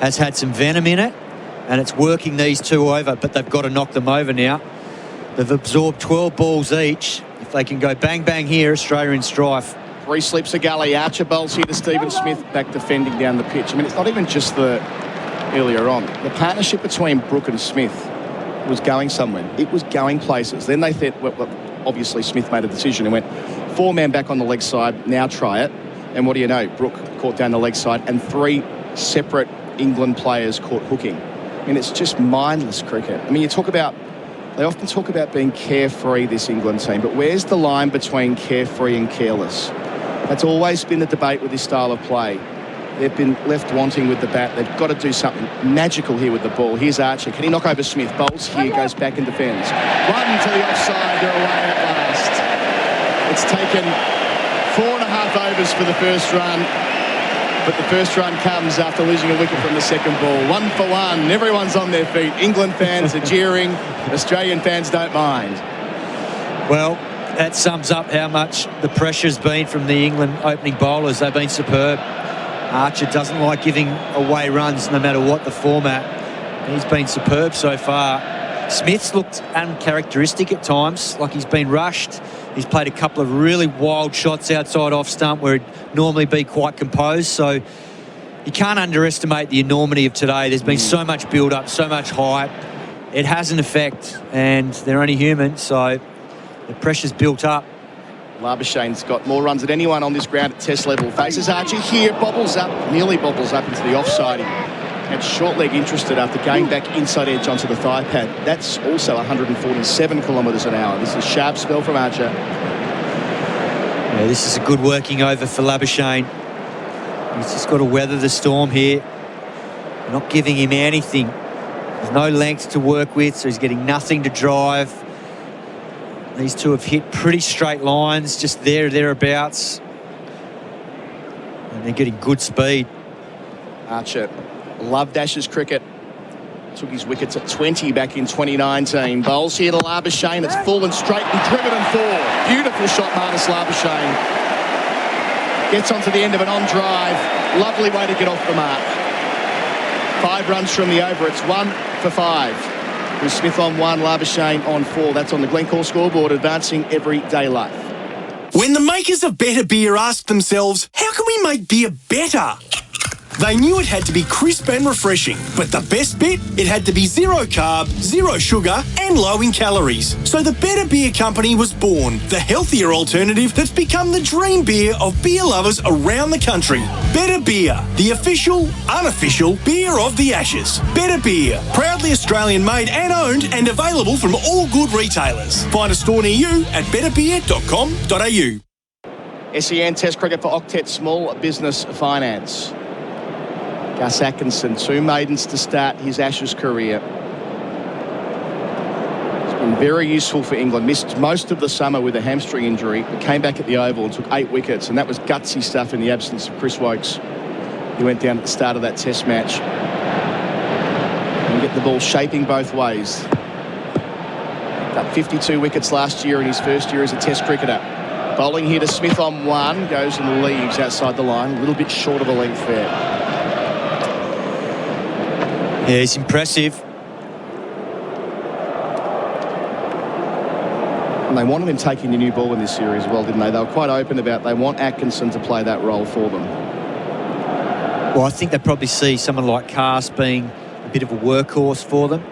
has had some venom in it, and it's working these two over, but they've got to knock them over now. They've absorbed 12 balls each. If they can go bang-bang here, Australia in strife. 3 slips a gully. Archer bowls here to Stephen Smith, back defending down the pitch. I mean, it's not even just the earlier on. The partnership between Brook and Smith was going somewhere. It was going places. Then they thought, well, obviously Smith made a decision and went 4-man back on the leg side, now try it. And what do you know? Brook caught down the leg side and 3 separate England players caught hooking. I mean, it's just mindless cricket. I mean, they often talk about being carefree, this England team, but where's the line between carefree and careless? That's always been the debate with this style of play. They've been left wanting with the bat. They've got to do something magical here with the ball. Here's Archer. Can he knock over Smith? Bowls here, goes back and defends. Run to the offside. They're away at last. It's taken 4.5 overs for the first run, but the first run comes after losing a wicket from the second ball. 1 for 1. Everyone's on their feet. England fans are jeering. Australian fans don't mind. Well, that sums up how much the pressure's been from the England opening bowlers. They've been superb. Archer doesn't like giving away runs no matter what the format. He's been superb so far. Smith's looked uncharacteristic at times, like he's been rushed. He's played a couple of really wild shots outside off stump where he'd normally be quite composed. So you can't underestimate the enormity of today. There's been so much build-up, so much hype. It has an effect, and they're only human, so the pressure's built up. Labuschagne's got more runs than anyone on this ground at test level. Faces Archie here, bobbles up, nearly bobbles up into the offside. And short leg interested after going back inside edge onto the thigh pad. That's also 147 kilometres an hour. This is a sharp spell from Archer. Yeah, this is a good working over for Labuschagne. He's just got to weather the storm here. They're not giving him anything. There's no length to work with, so he's getting nothing to drive. These two have hit pretty straight lines, just thereabouts. And they're getting good speed. Archer loved Ashes cricket. Took his wickets at 20 back in 2019. Bowls here to Labuschagne. It's full and straight and driven and four. Beautiful shot, Marnus Labuschagne. Gets onto the end of an on drive. Lovely way to get off the mark. 5 runs from the over. It's 1 for 5. With Smith on 1, Labuschagne on 4. That's on the Glencore scoreboard, advancing everyday life. When the makers of better beer asked themselves, how can we make beer better? They knew it had to be crisp and refreshing, but the best bit? It had to be 0 carb, 0 sugar and low in calories. So the Better Beer Company was born, the healthier alternative that's become the dream beer of beer lovers around the country. Better Beer, the official, unofficial beer of the Ashes. Better Beer, proudly Australian made and owned and available from all good retailers. Find a store near you at betterbeer.com.au. SEN Test cricket for Octet Small Business Finance. Gus Atkinson, 2 maidens to start his Ashes career. It's been very useful for England. Missed most of the summer with a hamstring injury, but came back at the Oval and took 8 wickets, and that was gutsy stuff in the absence of Chris Wokes. He went down at the start of that Test match. And get the ball shaping both ways. Got 52 wickets last year in his first year as a Test cricketer. Bowling here to Smith on 1, goes and leaves outside the line. A little bit short of a length there. Yeah, he's impressive. And they wanted him taking the new ball in this series as well, didn't they? They were quite open about they want Atkinson to play that role for them. Well, I think they probably see someone like Cast being a bit of a workhorse for them.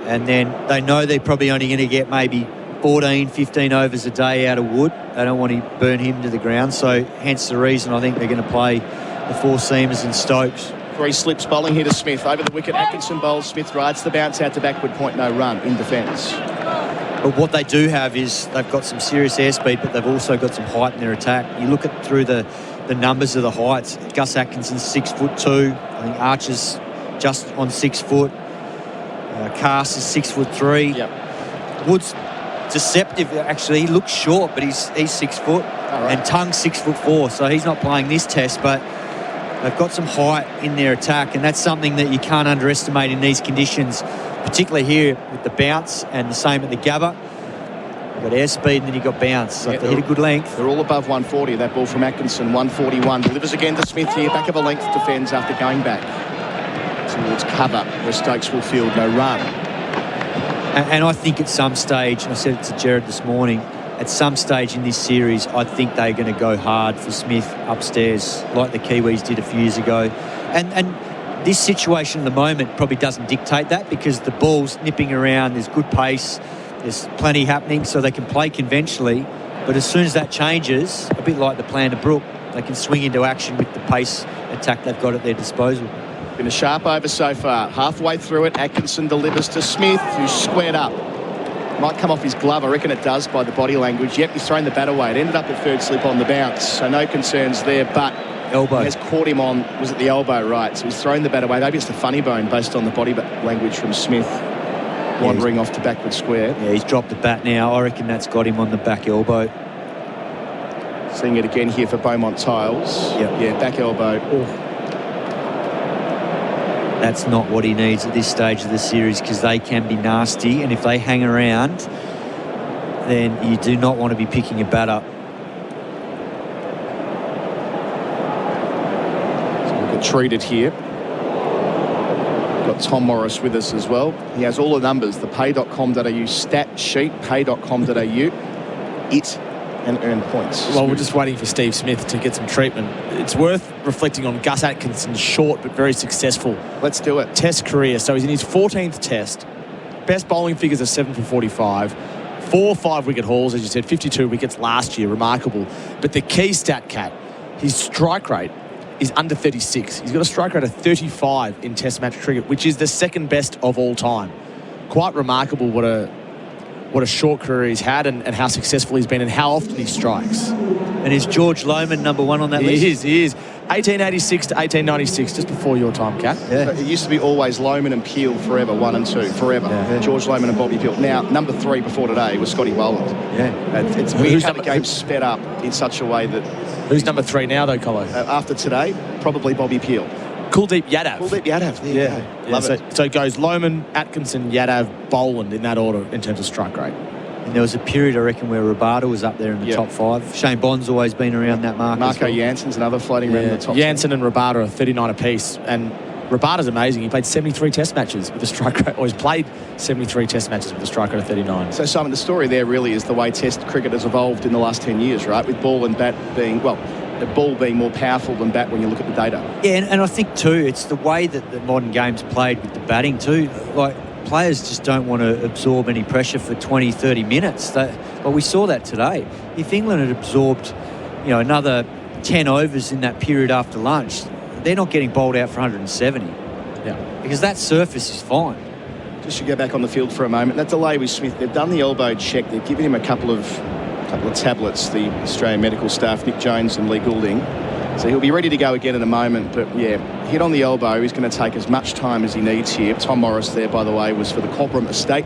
And then they know they're probably only going to get maybe 14, 15 overs a day out of Wood. They don't want to burn him to the ground. So hence the reason I think they're going to play the 4 seamers and Stokes. 3 slips bowling here to Smith. Over the wicket, Atkinson bowls. Smith rides the bounce out to backward point, no run in defence. But what they do have is they've got some serious airspeed, but they've also got some height in their attack. You look at through the numbers of the heights. Gus Atkinson's 6'2". I think Archer's just on 6 foot. Cast is 6'3". Yep. Wood's deceptive, actually. He looks short, but he's 6 foot. Right. And Tung's 6'4", so he's not playing this test, but they've got some height in their attack, and that's something that you can't underestimate in these conditions, particularly here with the bounce and the same at the Gabba. You've got airspeed and then you've got bounce. So if they hit a good length. They're all above 140. That ball from Atkinson, 141. Delivers again to Smith here. Back of a length defends after going back towards cover, where Stokes will field no run. And I think at some stage, I said it to Gerard this morning, at some stage in this series, I think they're going to go hard for Smith upstairs, like the Kiwis did a few years ago. And this situation at the moment probably doesn't dictate that, because the ball's nipping around, there's good pace, there's plenty happening, so they can play conventionally. But as soon as that changes, a bit like the plan to Brook, they can swing into action with the pace attack they've got at their disposal. Been a sharp over so far. Halfway through it, Atkinson delivers to Smith, who's squared up. Might come off his glove, I reckon it does, by the body language. Yep, he's thrown the bat away. It ended up at third slip on the bounce, so no concerns there, but elbow has caught him on, was it the elbow, right? So he's thrown the bat away. Maybe it's the funny bone based on the body language from Smith, wandering off to backward square. Yeah, he's dropped the bat now. I reckon that's got him on the back elbow. Seeing it again here for Beaumont Tiles. Yep. Yeah, back elbow. Oh. That's not what he needs at this stage of the series, because they can be nasty, and if they hang around then you do not want to be picking your bat up. So we'll get treated here. Got Tom Morris with us as well. He has all the numbers, the pay.com.au stat sheet, pay.com.au, it and earn points. Well, we're just waiting for Steve Smith to get some treatment. It's worth reflecting on Gus Atkinson's short but very successful. Let's do it. Test career. So he's in his 14th test. Best bowling figures are 7 for 45. 4 5-wicket hauls, as you said, 52 wickets last year. Remarkable. But the key stat, Kat, his strike rate is under 36. He's got a strike rate of 35 in Test match cricket, which is the second best of all time. Quite remarkable what a short career he's had and how successful he's been and how often he strikes. And is George Lohmann number one on that list? He is. 1886 to 1896, just before your time, Kat. Yeah. It used to be always Lohmann and Peel forever, 1 and 2, forever. Yeah. George Lohmann and Bobby Peel. Now, number 3 before today was Scotty Boland. Yeah. It's weird how the game's sped up in such a way that... Who's number 3 now, though, Colo? After today, probably Bobby Peel. Kuldeep Yadav. Kuldeep Yadav, there you go. Love it. So it goes Lohmann, Atkinson, Yadav, Boland in that order in terms of strike rate. And there was a period, I reckon, where Rabada was up there in the top 5. Shane Bond's always been around that mark. Marco Janssen's another floating around in the top 10. Janssen and Rabada are 39 apiece. And Rabada's amazing. He played 73 test matches with a strike rate, or he's played 73 test matches with a strike rate of 39. So, Simon, the story there really is the way test cricket has evolved in the last 10 years, right? With ball and bat being, well, the ball being more powerful than bat when you look at the data. Yeah, and I think, too, it's the way that the modern game's played with the batting, too. Like, players just don't want to absorb any pressure for 20, 30 minutes. But we saw that today. If England had absorbed, another 10 overs in that period after lunch, they're not getting bowled out for 170. Yeah. Because that surface is fine. Just to go back on the field for a moment, that delay with Smith, they've done the elbow check. They've given him a couple of tablets, the Australian medical staff, Nick Jones and Lee Goulding. So he'll be ready to go again in a moment. But, hit on the elbow. He's going to take as much time as he needs here. Tom Morris there, by the way, was for the Cobram Estate,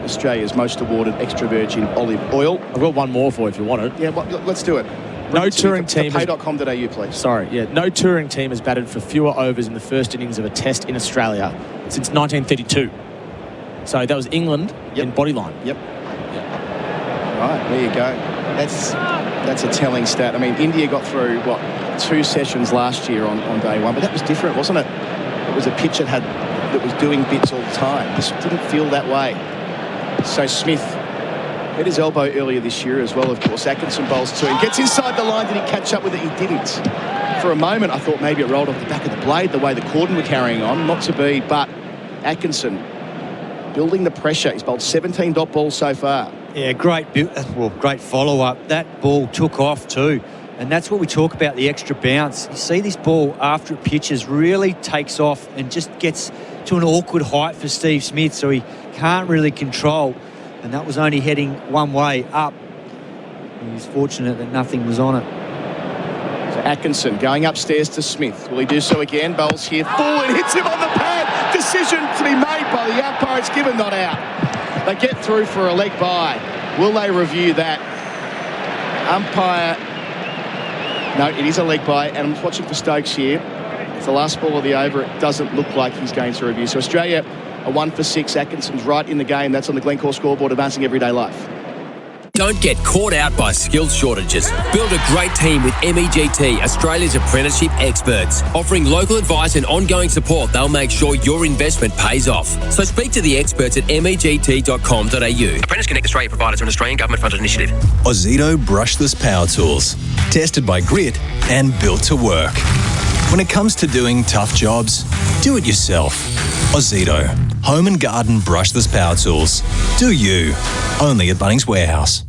Australia's most awarded extra virgin olive oil. I've got one more for you if you want it. Yeah, let's do it. No touring team. Pay.com.au, please. Sorry, no touring team has batted for fewer overs in the first innings of a test in Australia since 1932. So that was England in Bodyline. Yep. Right, there you go. That's a telling stat. I mean, India got through, 2 sessions last year on day 1, but that was different, wasn't it? It was a pitch that was doing bits all the time. This didn't feel that way. So Smith hit his elbow earlier this year as well, of course. Atkinson bowls 2 and gets inside the line. Did he catch up with it? He didn't. For a moment, I thought maybe it rolled off the back of the blade, the way the cordon were carrying on. Not to be, but Atkinson building the pressure. He's bowled 17 dot balls so far. Yeah, great follow-up. That ball took off too. And that's what we talk about, the extra bounce. You see this ball, after it pitches, really takes off and just gets to an awkward height for Steve Smith, so he can't really control. And that was only heading one way, up. And he's fortunate that nothing was on it. So Atkinson going upstairs to Smith. Will he do so again? Bowls here, full and hits him on the pad. Decision to be made by the umpire. It's given, not out. They get through for a leg bye. Will they review that? Umpire... No, it is a leg bye, and I'm watching for Stokes here. It's the last ball of the over. It doesn't look like he's going to review. So Australia are 1 for 6. Atkinson's right in the game. That's on the Glencore scoreboard, advancing everyday life. Don't get caught out by skills shortages. Build a great team with MEGT, Australia's apprenticeship experts. Offering local advice and ongoing support, they'll make sure your investment pays off. So speak to the experts at MEGT.com.au. Apprentice Connect Australia providers are an Australian government-funded initiative. Ozito brushless power tools. Tested by Grit and built to work. When it comes to doing tough jobs, do it yourself. Ozito. Home and garden brushless power tools. Do you. Only at Bunnings Warehouse.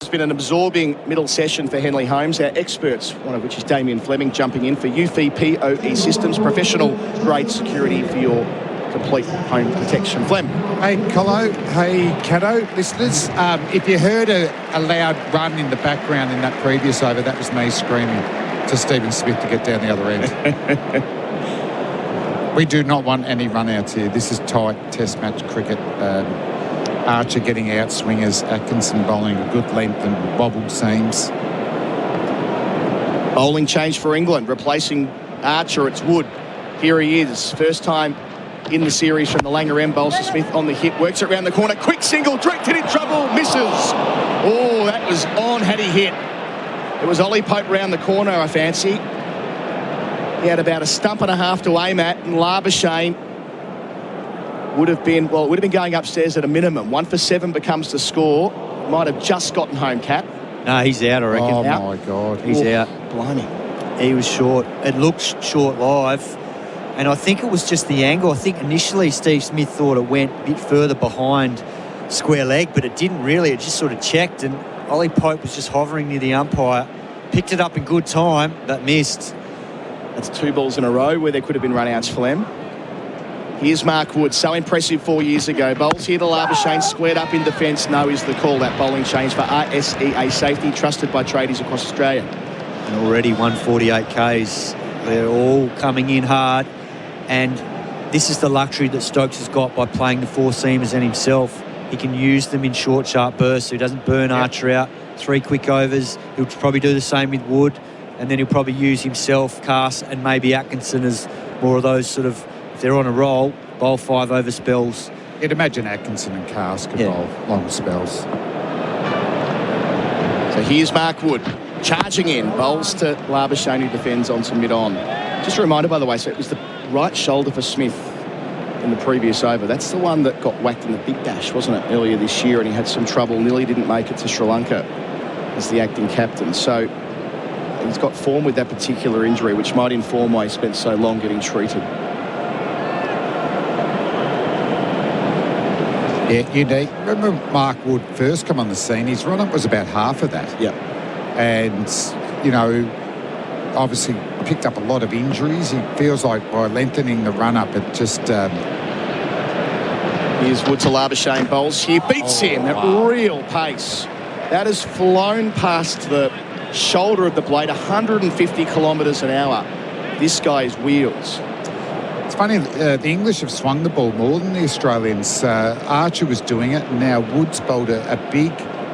It's been an absorbing middle session for Henley Holmes. Our experts, one of which is Damien Fleming, jumping in for UFI POE Systems, professional grade security for your complete home protection. Flem. Hey, Colo. Hey, Caddo listeners. If you heard a loud run in the background in that previous over, that was me screaming to Stephen Smith to get down the other end. We do not want any run-outs here. This is tight test match cricket. Archer getting out swingers, Atkinson bowling a good length and bobbled seams. Bowling change for England, replacing Archer. It's Wood. Here he is. First time in the series from the Langer end. Bowles to Smith on the hit, works it around the corner, quick single, directed in trouble, misses. Oh, that was on had he hit. It was Ollie Pope round the corner, I fancy. He had about a stump and a half to aim at, and Labuschagne would have been going upstairs at a minimum. 1 for 7 becomes the score. Might have just gotten home, Cap. No, he's out, I reckon. Oh, out. my God. He's out. Blimey. He was short. It looked short live. And I think it was just the angle. I think initially Steve Smith thought it went a bit further behind square leg, but it didn't really. It just sort of checked, and Ollie Pope was just hovering near the umpire. Picked it up in good time, but missed. That's 2 balls in a row where there could have been run-outs for them. Here's Mark Wood, so impressive 4 years ago. Bowles here to Labuschagne, squared up in defence. No is the call. That bowling change for RSEA Safety, trusted by tradies across Australia. And already 148 Ks. They're all coming in hard. And this is the luxury that Stokes has got by playing the 4-seamers and himself. He can use them in short, sharp bursts, so he doesn't burn Archer out. 3 quick overs. He'll probably do the same with Wood. And then he'll probably use himself, Cass, and maybe Atkinson as more of those sort of, if they're on a roll, bowl 5 over spells. You'd imagine Atkinson and Cass could bowl long spells. So here's Mark Wood charging in. Bowls to Labuschagne, who defends onto mid-on. Just a reminder, by the way, so it was the right shoulder for Smith in the previous over. That's the one that got whacked in the big dash, wasn't it, earlier this year, and he had some trouble. Nearly didn't make it to Sri Lanka as the acting captain. So he's got form with that particular injury, which might inform why he spent so long getting treated. Yeah, unique. Remember Mark Wood first come on the scene, his run-up was about half of that. Yeah. And, you know, obviously picked up a lot of injuries. He feels like by lengthening the run-up, it just... Here's Wood to Labuschagne. Bowles here, beats him at real pace. That has flown past the shoulder of the blade, 150 kilometres an hour. This guy's wheels. It's funny, the English have swung the ball more than the Australians. Archer was doing it, and now Woods bowled a big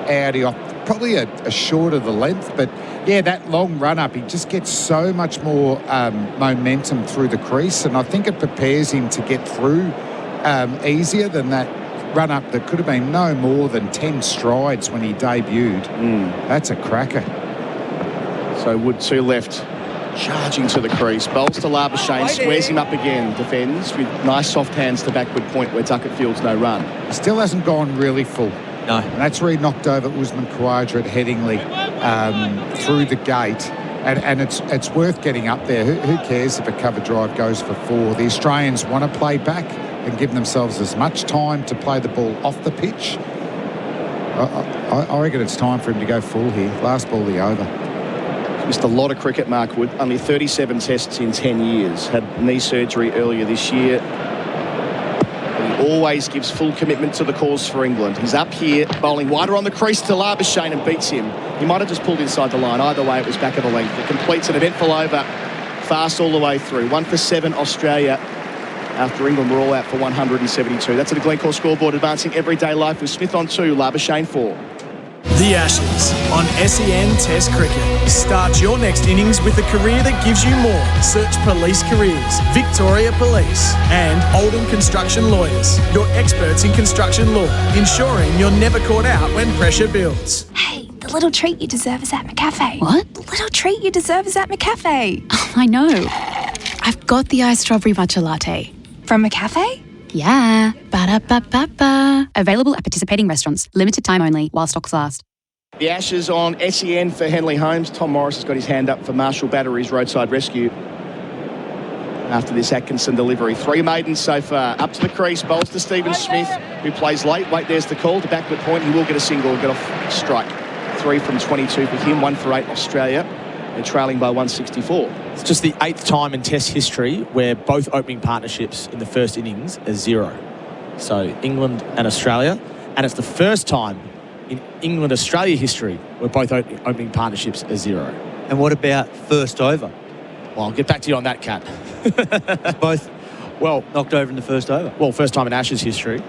outie off, probably a short of the length, but yeah, that long run-up, he just gets so much more momentum through the crease, and I think it prepares him to get through easier than that run-up that could have been no more than 10 strides when he debuted. That's a cracker. So Wood 2 left, charging to the crease. Bowls to Labuschagne, squares him up again, defends with nice soft hands to backward point where Duckett Field's no run. He still hasn't gone really full. No. And that's where he knocked over Usman Khawaja at Headingley through the gate. And it's worth getting up there. Who cares if a cover drive goes for 4? The Australians want to play back and give themselves as much time to play the ball off the pitch. I reckon it's time for him to go full here. Last ball, the over. Missed a lot of cricket, Mark Wood. Only 37 tests in 10 years. Had knee surgery earlier this year. He always gives full commitment to the cause for England. He's up here, bowling wider on the crease to Labuschagne and beats him. He might have just pulled inside the line. Either way, it was back of the length. It completes an eventful over, fast all the way through. 1 for 7 Australia after England were all out for 172. That's at the Glencore scoreboard, advancing everyday life with Smith on 2, Labuschagne 4. The Ashes on SEN Test Cricket. Start your next innings with a career that gives you more. Search Police Careers, Victoria Police, and Oldham Construction Lawyers. Your experts in construction law, ensuring you're never caught out when pressure builds. Hey, the little treat you deserve is at McCafe. What? The little treat you deserve is at McCafe. Oh, I know. I've got the iced strawberry matcha latte. From McCafe? Yeah. Ba-da-ba-ba-ba. Available at participating restaurants. Limited time only while stocks last. The Ashes on SEN for Henley Holmes. Tom Morris has got his hand up for Marshall Battery's roadside rescue. After this Atkinson delivery. 3 maidens so far. Up to the crease. Bowls to Stephen Smith, who plays late. Wait, there's the call to backward point. He will get a single. Get off strike. 3 from 22 for him. 1 for 8 Australia. They're trailing by 164. It's just the 8th time in Test history where both opening partnerships in the first innings are 0. So England and Australia. And it's the first time in England-Australia history where both opening partnerships are 0. And what about first over? Well, I'll get back to you on that, Kat. Both knocked over in the first over. Well, first time in Ashes history.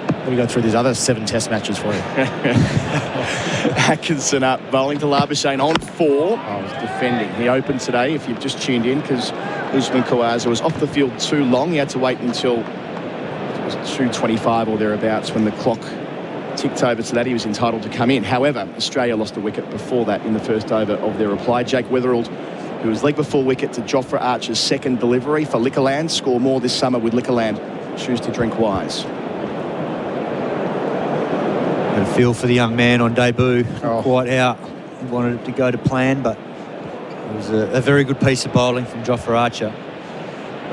Let me go through these other 7 Test matches for you. Atkinson up, bowling to Labuschagne on 4. I was defending. He opened today, if you've just tuned in, because Usman Khawaja was off the field too long. He had to wait until 2:25 or thereabouts when the clock ticked over to that. He was entitled to come in. However, Australia lost a wicket before that in the first over of their reply. Jake Weatherald, who was leg before wicket to Jofra Archer's second delivery for Liquorland. Score more this summer with Liquorland. Choose to drink wise. Got a feel for the young man on debut. Quite out. He wanted it to go to plan, but it was a very good piece of bowling from Jofra Archer.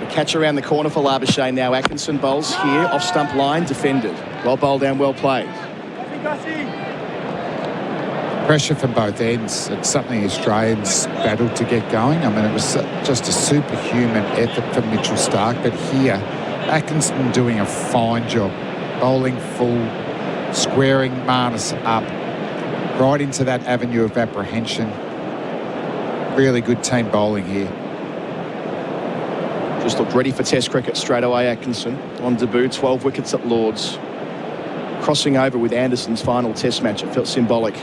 A catch around the corner for Labuschagne now. Atkinson bowls here, off stump line, defended. Well bowled and well played. Pressure from both ends. It's something Australians battled to get going. I mean, it was just a superhuman effort from Mitchell Starc. But here, Atkinson doing a fine job. Bowling full, squaring Marnus up, right into that avenue of apprehension. Really good team bowling here. Just looked ready for Test cricket straight away, Atkinson. On debut, 12 wickets at Lords. Crossing over with Anderson's final Test match. It felt symbolic.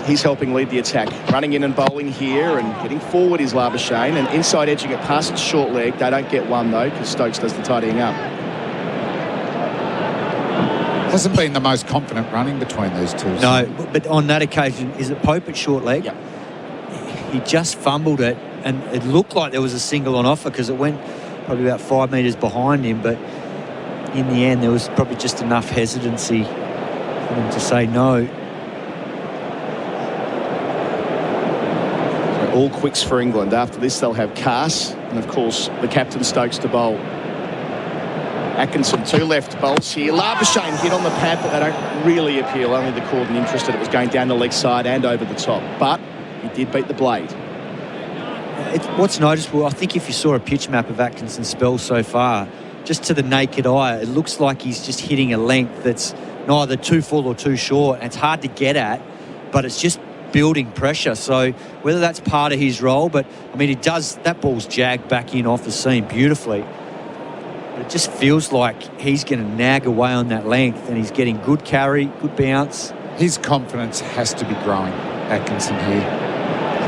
He's helping lead the attack. Running in and bowling here and getting forward is Labuschagne, and inside edging it past its short leg. They don't get one though because Stokes does the tidying up. Hasn't been the most confident running between these two. No, but on that occasion, is it Pope at short leg? Yep. He just fumbled it, and it looked like there was a single on offer because it went probably about 5 metres behind him, but in the end there was probably just enough hesitancy for him to say no. All quicks for England. After this, they'll have Cass and, of course, the captain Stokes to bowl. Atkinson, two left bowls here. Labuschagne hit on the pad, but they don't really appeal. Only the Corden interested. It was going down the leg side and over the top. But he did beat the blade. What's noticeable, I think if you saw a pitch map of Atkinson's spell so far, just to the naked eye, it looks like he's just hitting a length that's neither too full or too short. And it's hard to get at, but it's just building pressure. So whether that's part of his role, but I mean, it does, that ball's jagged back in off the seam beautifully. But it just feels like he's going to nag away on that length, and he's getting good carry, good bounce. His confidence has to be growing, Atkinson here.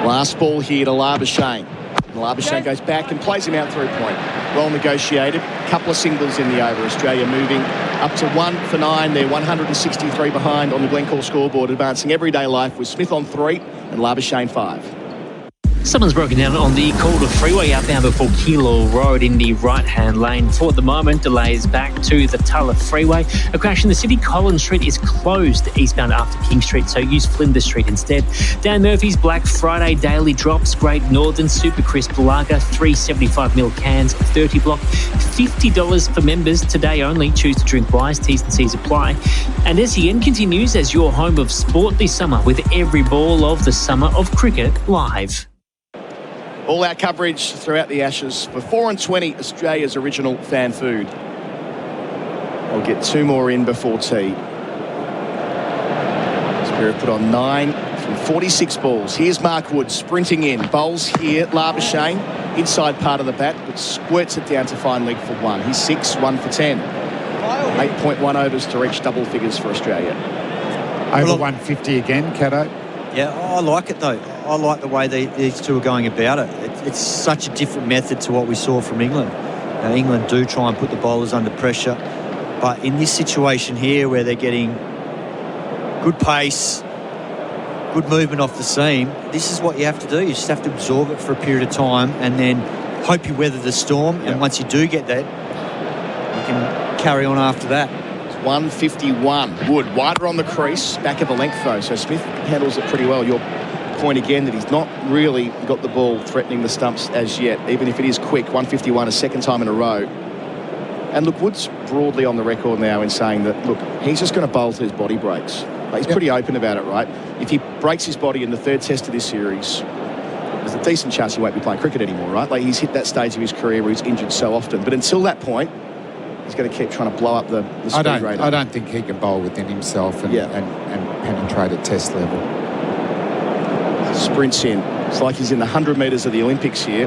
Last ball here to Labuschagne. Labuschagne goes back and plays him out through point. Well negotiated. Couple of singles in the over. Australia moving up to 1 for 9. They're 163 behind on the Glencore scoreboard, advancing everyday life with Smith on 3 and Labuschagne 5. Someone's broken down on the Calder Freeway outbound before Kilo Road in the right-hand lane. For the moment, delays back to the Tulla Freeway. A crash in the city. Collins Street is closed eastbound after King Street, so use Flinders Street instead. Dan Murphy's Black Friday daily drops. Great Northern Super Crisp Lager, 375ml cans, 30 block, $50 for members today only. Choose to drink wise. T's and C's apply. And SEN continues as your home of sport this summer with every ball of the summer of cricket live. All our coverage throughout the Ashes for 4 and 20, Australia's original fan food. I'll get 2 more in before tea. Spirit put on 9 from 46 balls. Here's Mark Wood sprinting in. Bowls here, Labuschagne, inside part of the bat, but squirts it down to fine leg for 1. He's 6, 1 for 10. 8.1 overs to reach double figures for Australia. Over 150 again, Cato. Yeah, I like it though. I like the way these two are going about it. It's such a different method to what we saw from England. England do try and put the bowlers under pressure, but in this situation here where they're getting good pace, good movement off the seam, this is what you have to do. You just have to absorb it for a period of time and then hope you weather the storm. And once you do get that, you can carry on after that. 151. Wood wider on the crease, back of the length though, so Smith handles it pretty well. Your point again that he's not really got the ball threatening the stumps as yet, even if it is quick. 151 a second time in a row. And look, Wood's broadly on the record now in saying that, look, he's just going to bowl till his body breaks. He's pretty open about it, right? If he breaks his body in the 3rd test of this series, there's a decent chance he won't be playing cricket anymore, right? Like, he's hit that stage of his career where he's injured so often. But until that point, he's going to keep trying to blow up the speed radar. I don't think he can bowl within himself and penetrate at test level. Sprints in. It's like he's in the 100 metres of the Olympics here.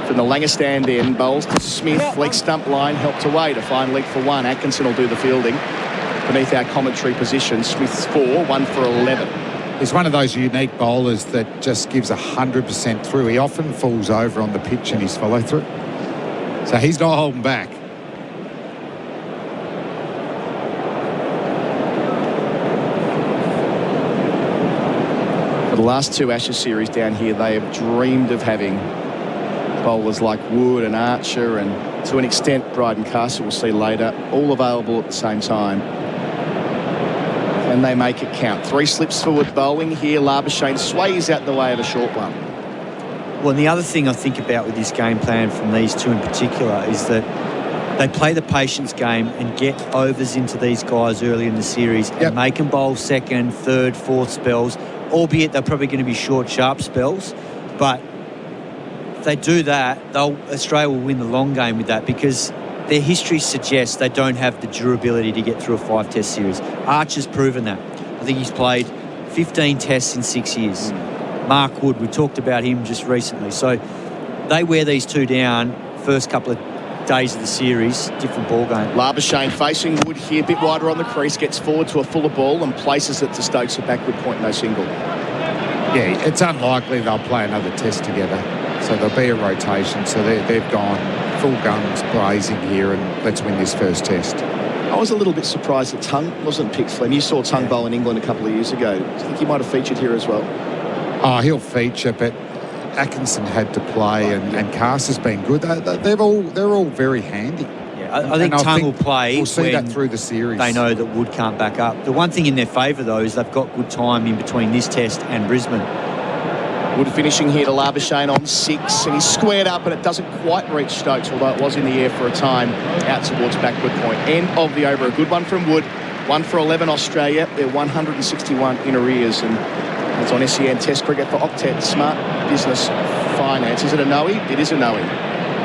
From the Langer stand end, bowls to Smith, leg stump line, helped away to find leg for 1. Atkinson will do the fielding. Beneath our commentary position, Smith's 4, 1 for 11. He's one of those unique bowlers that just gives 100% through. He often falls over on the pitch in his follow-through. So he's not holding back. For the last two Ashes series down here, they have dreamed of having bowlers like Wood and Archer, and to an extent Bryden Castle we'll see later, all available at the same time. And they make it count. 3 slips forward bowling here. Labuschagne sways out the way of a short one. Well, and the other thing I think about with this game plan from these two in particular is that they play the patience game and get overs into these guys early in the series and make them bowl second, third, fourth spells, albeit they're probably going to be short, sharp spells. But if they do that, Australia will win the long game with that, because their history suggests they don't have the durability to get through a 5-test series. Archer's proven that. I think he's played 15 tests in 6 years. Mark Wood, we talked about him just recently. So they wear these two down first couple of days of the series, different ball game. Labuschagne facing Wood here, a bit wider on the crease, gets forward to a fuller ball and places it to Stokes at backward point, no single. Yeah, it's unlikely they'll play another test together. So there'll be a rotation. So they've gone full guns blazing here, and let's win this first test. I was a little bit surprised that Tung wasn't picked, Flem. You saw Tung bowl in England a couple of years ago. Do you think he might have featured here as well? Oh, he'll feature, but Atkinson had to play, and Carter's been good. They're all very handy. Yeah, I think Tung will play. We'll see that through the series. They know that Wood can't back up. The one thing in their favour, though, is they've got good time in between this test and Brisbane. Wood finishing here to Labuschagne on 6, and he's squared up, and it doesn't quite reach Stokes, although it was in the air for a time out towards backward point. End of the over. A good one from Wood. 1 for 11 Australia. They're 161 in arrears, and it's on SEN Test Cricket for Octet Smart Business Finance. Is it a no-y? It is a no-y.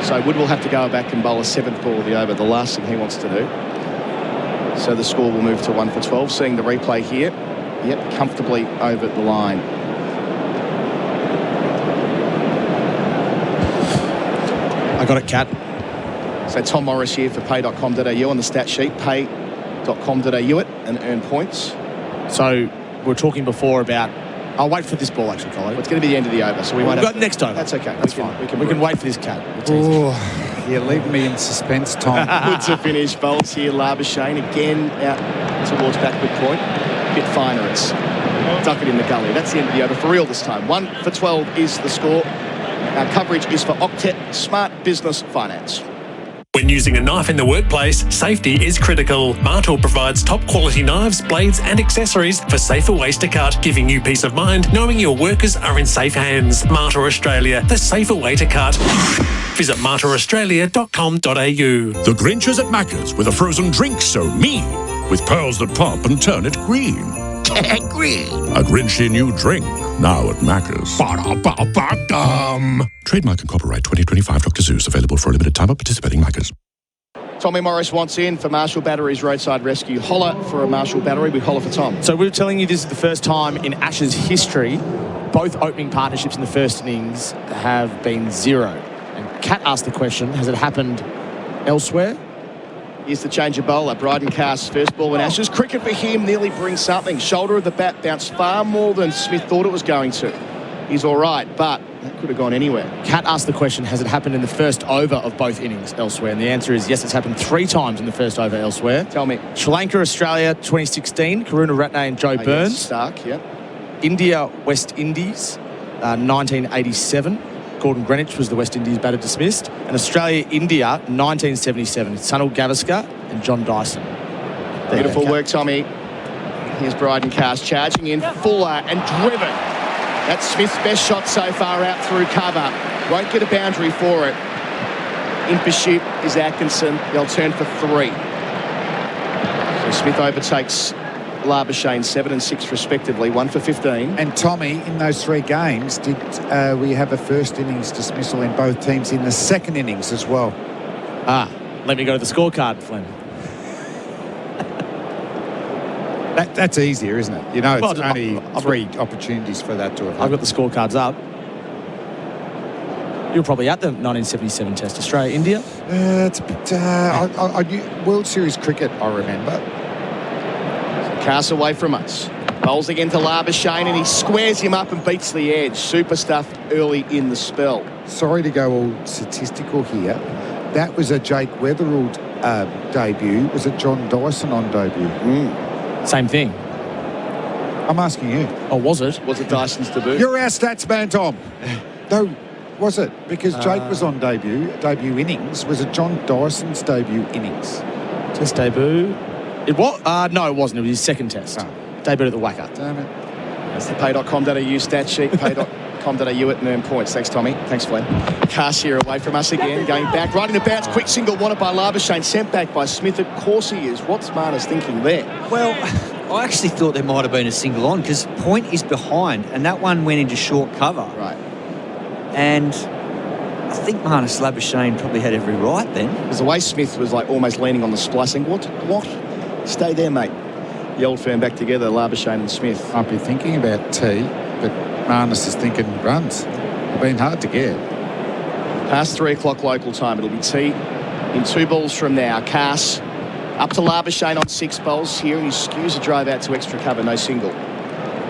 So Wood will have to go back and bowl a 7th ball of the over, the last thing he wants to do. So the score will move to 1 for 12. Seeing the replay here. Yep, comfortably over the line. I got it, Kat. So Tom Morris here for pay.com.au on the stat sheet. Pay.com.au it and earn points. So we're talking before about... I'll wait for this ball, actually, Colin. Well, it's going to be the end of the over, so we won't have... next over. That's okay. That's fine. We can wait for this, Kat. Oh, you're leaving me in suspense, Tom. Good to finish. Bowls here. Labuschagne again out towards backward point. Bit finer. It's duck it in the gully. That's the end of the over for real this time. 1 for 12 is the score. Our coverage is for Octet Smart Business Finance. When using a knife in the workplace, safety is critical. Martel provides top quality knives, blades and accessories for safer ways to cut, giving you peace of mind knowing your workers are in safe hands. Martel Australia, the safer way to cut. Visit martelaustralia.com.au. The Grinch is at Macca's with a frozen drink so mean, with pearls that pop and turn it green. Green. A Grinchy new drink, now at Macca's. Ba-da-ba-ba-dum. Trademark and copyright 2025 Dr. Zeus, available for a limited time at participating Macca's. Tommy Morris wants in for Marshall Battery's Roadside Rescue. Holler for a Marshall Battery. We holler for Tom. So we were telling you this is the first time in Ashes history both opening partnerships in the first innings have been 0. And Kat asked the question, has it happened elsewhere? Here's the change of bowler. Bryden Cast's first ball in Ashes. Cricket for him nearly brings something. Shoulder of the bat bounced far more than Smith thought it was going to. He's all right, but that could have gone anywhere. Kat asked the question, has it happened in the first over of both innings elsewhere? And the answer is yes, it's happened 3 times in the first over elsewhere. Tell me. Sri Lanka, Australia, 2016, Karuna Ratne and Joe Burns. Yes, Stark, yeah. India, West Indies, 1987. Gordon Greenwich was the West Indies batter dismissed. And Australia, India, 1977. Sunil Gavaskar and John Dyson. Beautiful work, Tommy. Here's Bryden Cast charging in, fuller and driven. That's Smith's best shot so far out through cover. Won't get a boundary for it. In pursuit is Atkinson. They'll turn for 3. So Smith overtakes Labuschagne 7 and 6 respectively, 1 for 15. And Tommy, in those 3 games, did we have a first innings dismissal in both teams in the second innings as well? Let me go to the scorecard, Flynn. That's easier, isn't it? You know, it's only 3 opportunities for that to have happened. I've got the scorecards up. You're probably at the 1977 Test, Australia, India. It's a bit, World Series cricket, I remember. Cast away from us. Bowls again to Labuschagne, and he squares him up and beats the edge. Super stuff early in the spell. Sorry to go all statistical here. That was a Jake Weatherald debut. Was it John Dyson on debut? Same thing. I'm asking you. Oh, was it? Was it Dyson's debut? You're our stats man, Tom. No, was it? Because Jake was on debut innings. Was it John Dyson's debut innings? Test debut. It was? No, it wasn't. It was his second test. Oh. Debut at the Wacker. Damn it. That's the pay.com.au stat sheet. Pay.com.au at earn points. Thanks, Tommy. Thanks, Flynn. Cass here away from us again. Going back. Right in the bounce. Quick single wanted by Labuschagne. Sent back by Smith. Of course he is. What's Marnus thinking there? Well, I actually thought there might have been a single on because Point is behind and that one went into short cover. Right. And I think Marnus Labuschagne probably had every right then. Because the way Smith was like almost leaning on the splicing. What? Stay there, mate. The old firm back together, Labuschagne and Smith. Might be thinking about tee, but Marnus is thinking runs. They've been hard to get. Past 3 o'clock local time. It'll be tee in 2 balls from now. Cass up to Labuschagne on 6 balls here, and he skews a drive out to extra cover, no single.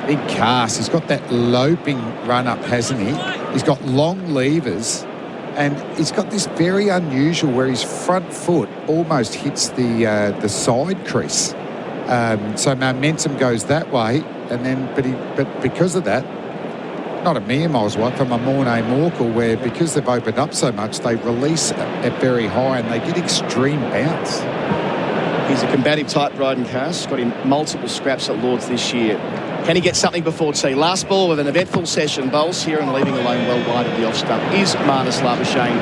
Big Cass. He's got that loping run-up, hasn't he? He's got long levers, and he's got this very unusual where his front foot almost hits the side crease. So momentum goes that way, and then but because of that, not a million miles away from a Mornay Morkel, where because they've opened up so much, they release it very high and they get extreme bounce. He's a combative type, Bryden Cass. Got in multiple scraps at Lords this year. Can he get something before tee? Last ball with an eventful session. Bowls here and leaving alone well wide of the off stump is Marnus Labuschagne.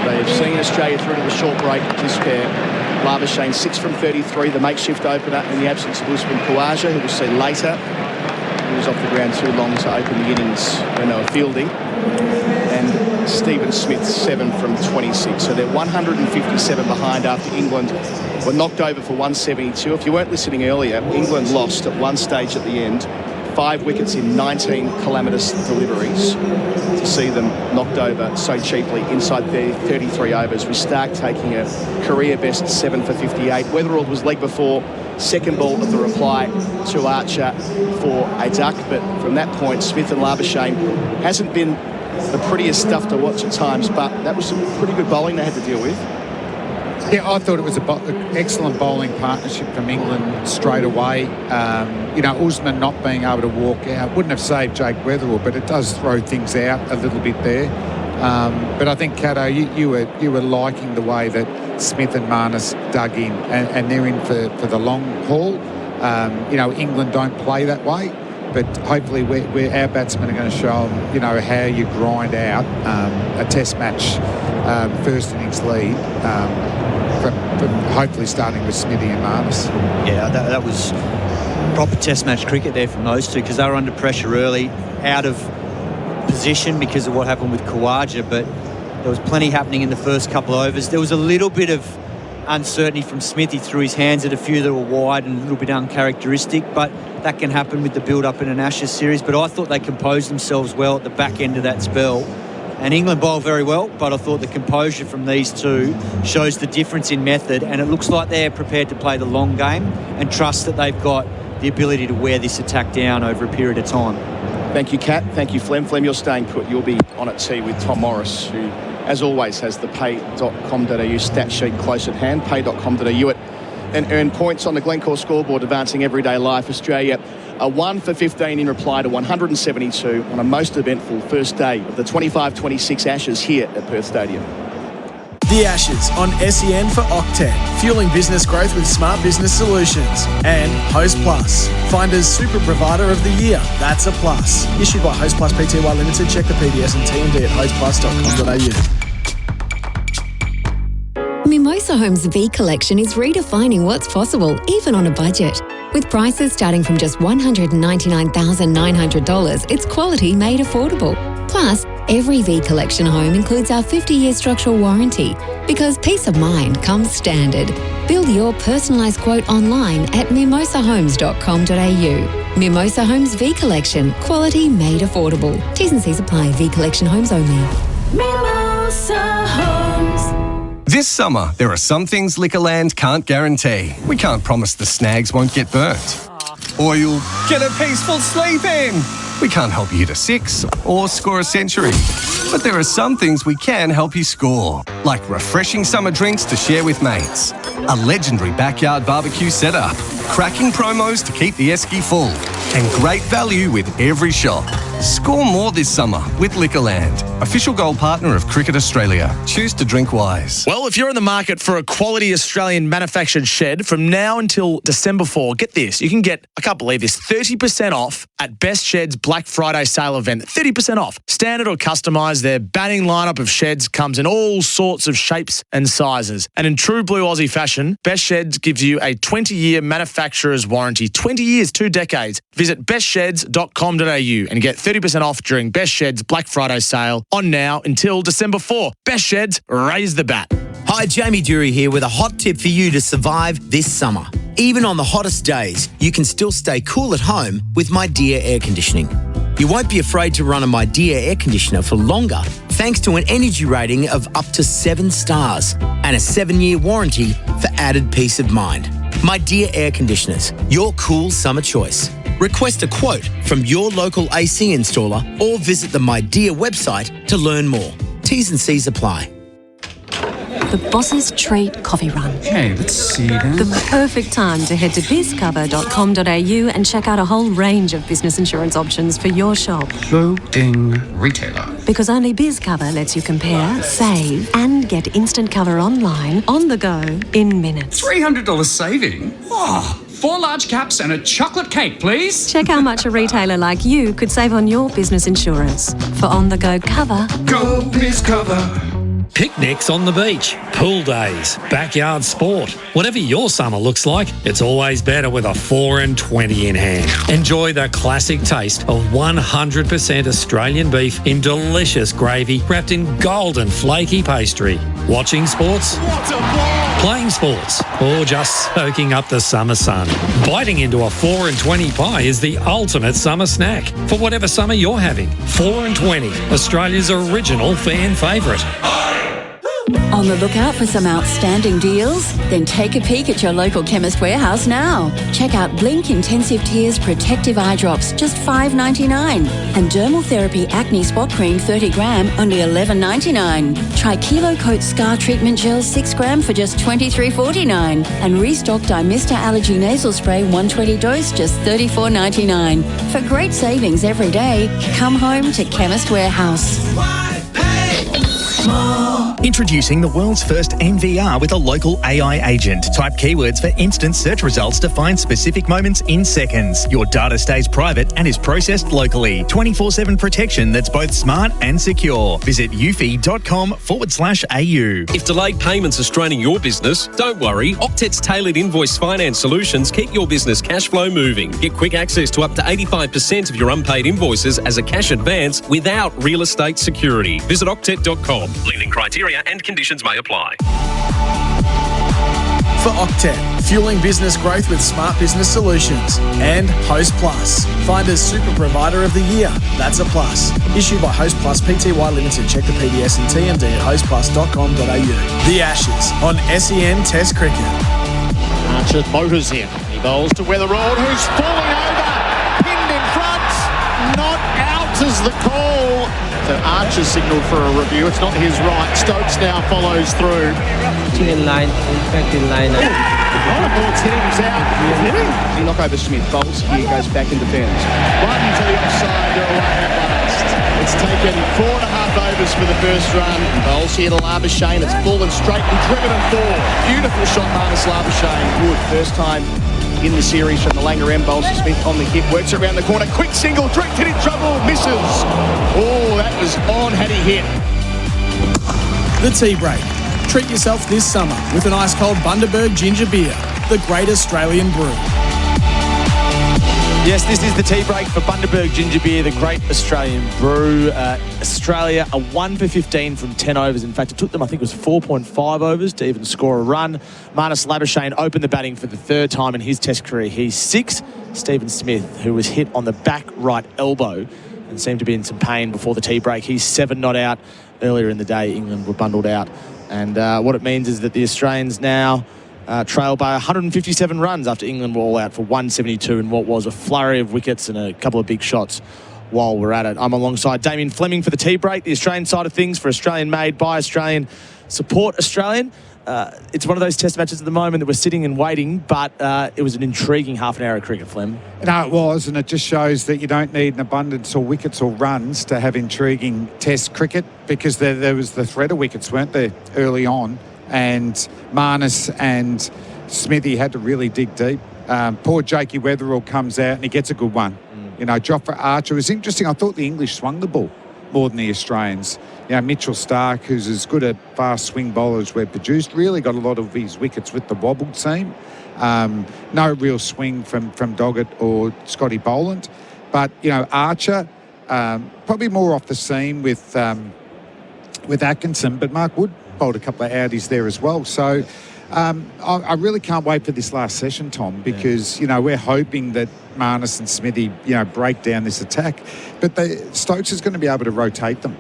They've seen Australia through to the short break. This pair, Labuschagne 6 from 33, the makeshift opener in the absence of Usman Khawaja, who we'll see later. He was off the ground too long to open the innings when they were fielding. And Stephen Smith 7 from 26. So they're 157 behind after England were knocked over for 172. If you weren't listening earlier, England lost at one stage at the end, 5 wickets in 19 calamitous deliveries to see them knocked over so cheaply inside their 33 overs, with Stark taking a career best 7 for 58. Weatherald was leg before, second ball of the reply to Archer for a duck, but from that point, Smith and Labuschagne hasn't been the prettiest stuff to watch at times, but that was some pretty good bowling they had to deal with. Yeah, I thought it was an excellent bowling partnership from England straight away. Usman not being able to walk out wouldn't have saved Jake Weatherall, but it does throw things out a little bit there. But I think, Cato, you were liking the way that Smith and Marnus dug in, and they're in for the long haul. England don't play that way, but hopefully our batsmen are going to show them, how you grind out a test match first innings lead. From hopefully starting with Smithy and Marnus. Yeah, that was proper test match cricket there from those two, because they were under pressure early, out of position because of what happened with Khawaja, but there was plenty happening in the first couple of overs. There was a little bit of uncertainty from Smithy, threw his hands at a few that were wide and a little bit uncharacteristic, but that can happen with the build-up in an Ashes series. But I thought they composed themselves well at the back end of that spell. And England bowled very well, but I thought the composure from these two shows the difference in method, and it looks like they're prepared to play the long game and trust that they've got the ability to wear this attack down over a period of time. Thank you, Kat. Thank you, Flem. Flem, you're staying put. You'll be on at tee with Tom Morris, who, as always, has the pay.com.au stat sheet close at hand. Pay.com.au and earn points on the Glencore scoreboard, advancing everyday life. Australia a 1 for 15 in reply to 172 on a most eventful first day of the 25-26 Ashes here at Perth Stadium. The Ashes on SEN for Octet, fueling business growth with smart business solutions. And Host Plus, Finder's Super Provider of the Year. That's a plus. Issued by Host Plus Pty Limited. Check the PDS and TMD at hostplus.com.au. Mimosa Homes V Collection is redefining what's possible, even on a budget. With prices starting from just $199,900, it's quality made affordable. Plus, every V Collection home includes our 50-year structural warranty, because peace of mind comes standard. Build your personalised quote online at mimosahomes.com.au. Mimosa Homes V Collection, quality made affordable. T's and C's apply. V Collection homes only. Mimosa Homes. This summer, there are some things Liquorland can't guarantee. We can't promise the snags won't get burnt. or you'll get a peaceful sleep in. We can't help you hit a 6 or score a century. But there are some things we can help you score, like refreshing summer drinks to share with mates, a legendary backyard barbecue setup, cracking promos to keep the esky full, and great value with every shop. Score more this summer with Liquorland, official gold partner of Cricket Australia. Choose to drink wise. Well, if you're in the market for a quality Australian manufactured shed from now until December 4, get this. You can get, I can't believe this, 30% off at Best Shed's Black Friday sale event. 30% off. Standard or customised, their banning lineup of sheds comes in all sorts of shapes and sizes. And in true blue Aussie fashion, Best Sheds gives you a 20-year manufacturer's warranty. 20 years, 2 decades. Visit bestsheds.com.au and get 30% off during Best Shed's Black Friday sale on now until December 4. Best Sheds, raise the bat. Hi, Jamie Dury here with a hot tip for you to survive this summer. Even on the hottest days, you can still stay cool at home with My Dear Air Conditioning. You won't be afraid to run a My Dear air conditioner for longer thanks to an energy rating of up to 7 stars and a 7-year warranty for added peace of mind. My Dear Air Conditioners, your cool summer choice. Request a quote from your local AC installer or visit the My Dear website to learn more. T's and C's apply. The Boss's Treat Coffee Run. Okay, let's see then. The perfect time to head to bizcover.com.au and check out a whole range of business insurance options for your shop. Loading retailer. Because only BizCover lets you compare, save, and get instant cover online, on the go, in minutes. $300 saving? Wow. 4 large caps and a chocolate cake, please. Check how much a retailer like you could save on your business insurance. For on-the-go cover, go BizCover. Picnics on the beach, pool days, backyard sport. Whatever your summer looks like, it's always better with a 4 and 20 in hand. Enjoy the classic taste of 100% Australian beef in delicious gravy wrapped in golden flaky pastry. Watching sports? Playing sports, or just soaking up the summer sun. Biting into a 4 and 20 pie is the ultimate summer snack for whatever summer you're having. 4 and 20, Australia's original fan favourite. On the lookout for some outstanding deals? Then take a peek at your local Chemist Warehouse now. Check out Blink Intensive Tears Protective Eye Drops, just $5.99. And Dermal Therapy Acne Spot Cream 30 gram, only $11.99. Try Kilo Coat Scar Treatment Gel 6 gram for just $23.49. And Restock Dimista Allergy Nasal Spray 120 dose, just $34.99. For great savings every day, come home to Chemist Warehouse. Introducing the world's first NVR with a local AI agent. Type keywords for instant search results to find specific moments in seconds. Your data stays private and is processed locally. 24/7 protection that's both smart and secure. Visit eufy.com/au. If delayed payments are straining your business, don't worry. Octet's tailored invoice finance solutions keep your business cash flow moving. Get quick access to up to 85% of your unpaid invoices as a cash advance without real estate security. Visit octet.com. Lending criteria and conditions may apply. For Octet, fueling business growth with smart business solutions. And Host Plus, find as Super Provider of the Year. That's a plus. Issued by Host Plus Pty Limited. Check the PDS and TMD at hostplus.com.au. The Ashes on SEN Test Cricket. Archer motors in. He bowls to Weatherald, who's falling over. Pinned in front. Not out is the call. So Archer signalled for a review. It's not his right. Stokes now follows through. In line, impacted line. Ball's hitting him out. He knock over Smith. Bowls here, goes back in defence. One to the offside, they're away at last. It's taken 4.5 overs for the first run. Bowls here to Labuschagne. It's fallen straight and driven and four. Beautiful shot, Marnus Labuschagne. Good. First time in the series from the Langer M. Bowles to Smith on the hit. Works around the corner. Quick single. Direct hit in trouble. Misses. Oh, that was on had he hit. The Tea Break. Treat yourself this summer with an ice-cold Bundaberg ginger beer, the great Australian brew. Yes, this is the tea break for Bundaberg Ginger Beer, the great Australian brew. Australia, a 1 for 15 from 10 overs. In fact, it took them, I think it was 4.5 overs to even score a run. Marnus Labuschagne opened the batting for the 3rd time in his Test career. He's 6. Stephen Smith, who was hit on the back right elbow and seemed to be in some pain before the tea break. He's 7 not out. Earlier in the day, England were bundled out. And what it means is that the Australians now trail by 157 runs after England were all out for 172 in what was a flurry of wickets and a couple of big shots while we're at it. I'm alongside Damien Fleming for the tea break, the Australian side of things, for Australian made, by Australian, support Australian. It's one of those test matches at the moment that we're sitting and waiting, but it was an intriguing half an hour of cricket, Flem. No, it was, and it just shows that you don't need an abundance of wickets or runs to have intriguing test cricket, because there was the threat of wickets, weren't there, early on, and Marnus and Smithy had to really dig deep. Poor Jakey Weatherall comes out and he gets a good one. You know, Jofra Archer was interesting. I thought the English swung the ball more than the Australians. You know, Mitchell Starc, who's as good a fast swing bowler as we've produced, really got a lot of his wickets with the wobble seam. No real swing from Doggett or Scotty Boland. But, you know, Archer, probably more off the seam with Atkinson, but Mark Wood bowled a couple of outies there as well. So I really can't wait for this last session, Tom, because, you know, we're hoping that Marnus and Smithy, you know, break down this attack. But Stokes is going to be able to rotate them.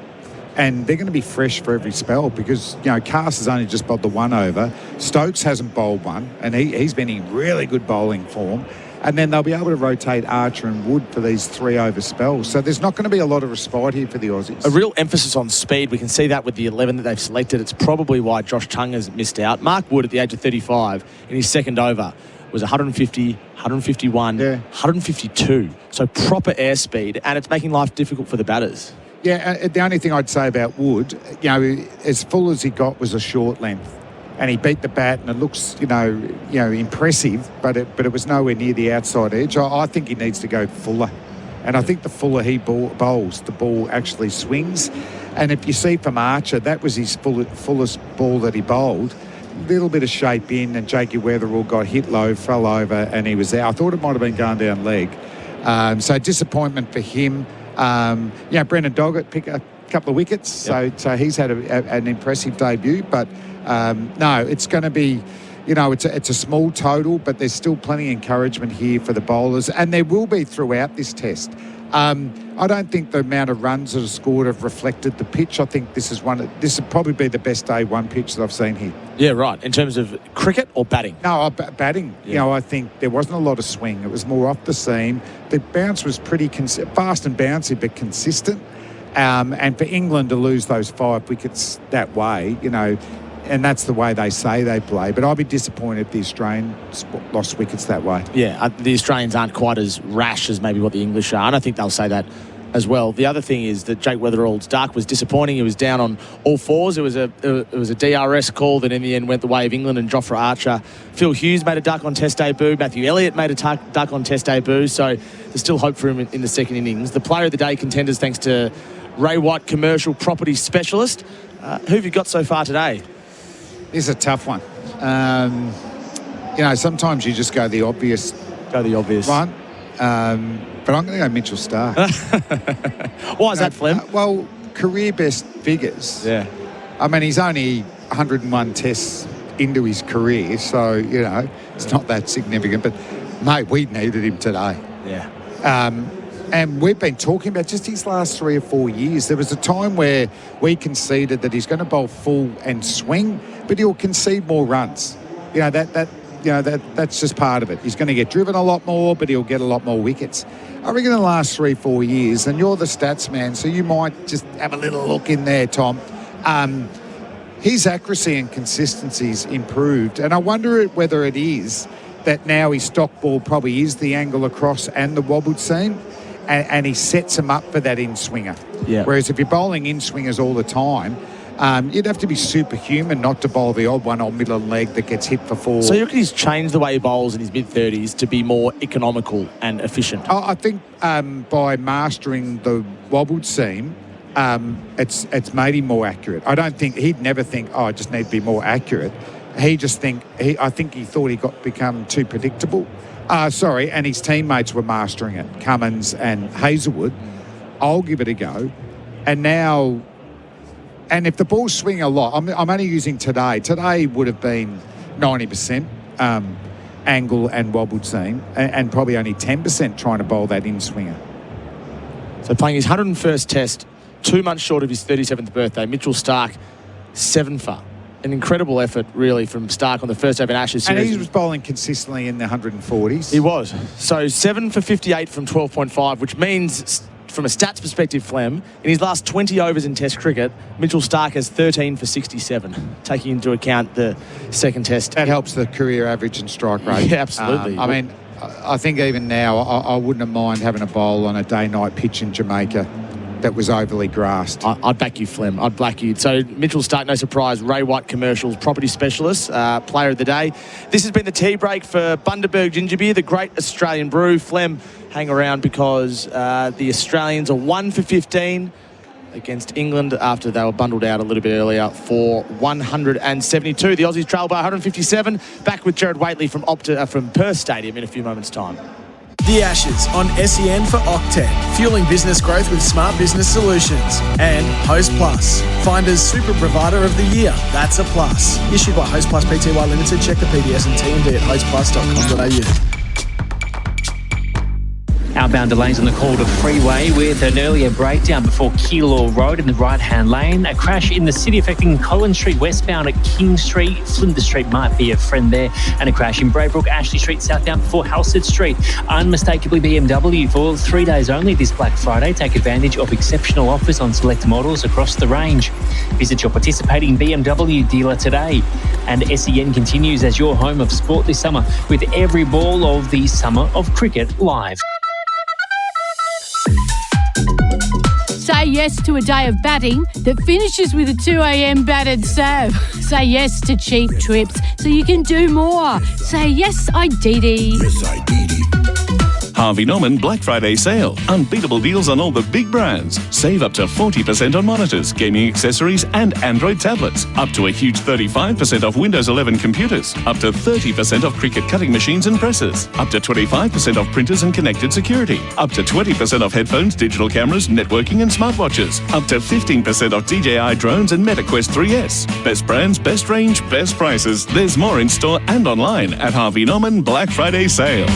And they're going to be fresh for every spell because, you know, Cass has only just bowled the one over. Stokes hasn't bowled one, and he's been in really good bowling form. And then they'll be able to rotate Archer and Wood for these 3 over spells. So there's not going to be a lot of respite here for the Aussies. A real emphasis on speed. We can see that with the 11 that they've selected. It's probably why Josh Tongue has missed out. Mark Wood, at the age of 35, in his second over, was 150, 151, 152. So proper airspeed, and it's making life difficult for the batters. Yeah, the only thing I'd say about Wood, you know, as full as he got was a short length. And he beat the bat, and it looks, you know, impressive, but it was nowhere near the outside edge. I think he needs to go fuller, and I think the fuller he bowls, the ball actually swings. And if you see from Archer, that was his fullest ball that he bowled. Little bit of shape in, and Jakey Weatherall got hit low, fell over, and he was out. I thought it might have been going down leg. So disappointment for him. Brendan Doggett picked a couple of wickets, so he's had an impressive debut, but. No, it's going to be, you know, it's a small total, but there's still plenty of encouragement here for the bowlers, and there will be throughout this test. I don't think the amount of runs that are scored have reflected the pitch. I think this would probably be the best day one pitch that I've seen here. Yeah, right. In terms of cricket or batting? No, batting. Yeah. You know, I think there wasn't a lot of swing. It was more off the seam. The bounce was pretty fast and bouncy, but consistent. And for England to lose those 5 wickets that way, you know, and that's the way they say they play. But I'll be disappointed if the Australians lost wickets that way. Yeah, the Australians aren't quite as rash as maybe what the English are, and I think they'll say that as well. The other thing is that Jake Weatherall's duck was disappointing. He was down on all fours. It was a DRS call that in the end went the way of England and Jofra Archer. Phil Hughes made a duck on Test debut. Matthew Elliott made a duck on Test debut. So there's still hope for him in the second innings. The Player of the Day contenders, thanks to Ray White, commercial property specialist. Who have you got so far today? This is a tough one. You know, sometimes you just go the obvious. one. But I'm going to go Mitchell Starc. Why is that, Flem? Well, career best figures. Yeah. I mean, he's only 101 tests into his career, so, you know, it's not that significant. But, mate, we needed him today. Yeah. And we've been talking about just his last 3 or 4 years. There was a time where we conceded that he's going to bowl full and swing, but he'll concede more runs. You know, that's just part of it. He's going to get driven a lot more, but he'll get a lot more wickets. I reckon in the last 3 or 4 years, and you're the stats man, so you might just have a little look in there, Tom. His accuracy and consistency's improved, and I wonder whether it is that now his stock ball probably is the angle across and the wobbled seam. And he sets him up for that in-swinger. Yeah. Whereas if you're bowling in-swingers all the time, you'd have to be superhuman not to bowl the odd one on middle and leg that gets hit for 4. So you reckon he's changed the way he bowls in his mid-30s to be more economical and efficient? I think by mastering the wobbled seam, it's made him more accurate. I don't think he'd never think, I just need to be more accurate. I think he thought he become too predictable. And his teammates were mastering it, Cummins and Hazelwood. I'll give it a go. And now, and if the balls swing a lot, I'm only using today. Today would have been 90% angle and wobbled seam, and probably only 10% trying to bowl that in-swinger. So playing his 101st test, 2 months short of his 37th birthday, Mitchell Starc, 7 for. an incredible effort, really, from Stark on the first over in Ashes series. And he was bowling consistently in the 140s. He was. So 7 for 58 from 12.5, which means, from a stats perspective, Flem, in his last 20 overs in Test cricket, Mitchell Stark has 13 for 67, taking into account the second Test. That helps the career average and strike rate. Yeah, absolutely. I mean, I think even now, I wouldn't mind having a bowl on a day-night pitch in Jamaica that was overly grassed. I'd back you, Flem. I'd back you. So Mitchell Stark, no surprise, Ray White Commercials Property Specialist, Player of the Day. This has been the tea break for Bundaberg Ginger Beer, the great Australian brew. Flem, hang around because the Australians are 1 for 15 against England after they were bundled out a little bit earlier for 172. The Aussies trail by 157. Back with Gerard Whateley from Perth Stadium in a few moments' time. The Ashes on SEN for Octet, fueling business growth with smart business solutions. And Host Plus, Finder's Super Provider of the Year. That's a plus. Issued by Host Plus Pty Limited. Check the PDS and TND at hostplus.com.au. Outbound delays on the Calder Freeway with an earlier breakdown before Keilor Road in the right-hand lane. A crash in the city affecting Collins Street westbound at King Street. Flinders Street might be a friend there. And a crash in Braybrook, Ashley Street southbound before Halstead Street. Unmistakably BMW for 3 days only this Black Friday. Take advantage of exceptional offers on select models across the range. Visit your participating BMW dealer today. And SEN continues as your home of sport this summer with every ball of the Summer of Cricket live. Say yes to a day of batting that finishes with a 2 a.m. battered serve. Say yes to cheap trips so you can do more. Say yes, I did. Yes, I did. Harvey Norman Black Friday sale. Unbeatable deals on all the big brands. Save up to 40% on monitors, gaming accessories and Android tablets. Up to a huge 35% off Windows 11 computers. Up to 30% off cricket cutting machines and presses. Up to 25% off printers and connected security. Up to 20% off headphones, digital cameras, networking and smartwatches. Up to 15% off DJI drones and MetaQuest 3S. Best brands, best range, best prices. There's more in store and online at Harvey Norman Black Friday sale.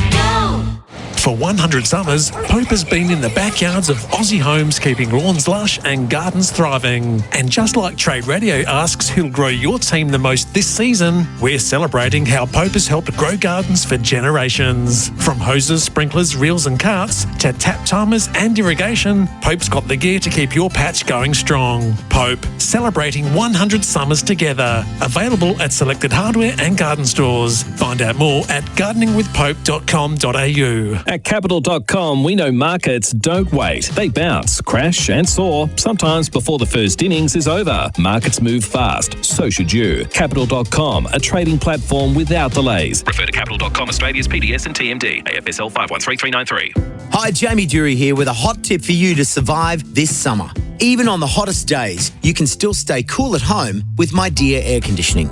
For 100 summers, Pope has been in the backyards of Aussie homes, keeping lawns lush and gardens thriving. And just like Trade Radio asks who'll grow your team the most this season, we're celebrating how Pope has helped grow gardens for generations. From hoses, sprinklers, reels and carts to tap timers and irrigation, Pope's got the gear to keep your patch going strong. Pope, celebrating 100 summers together. Available at selected hardware and garden stores. Find out more at gardeningwithpope.com.au. At Capital.com, we know markets don't wait. They bounce, crash and soar, sometimes before the first innings is over. Markets move fast, so should you. Capital.com, a trading platform without delays. Refer to Capital.com, Australia's PDS and TMD, AFSL 513393. Hi, Jamie Dury here with a hot tip for you to survive this summer. Even on the hottest days, you can still stay cool at home with My Dear Air Conditioning.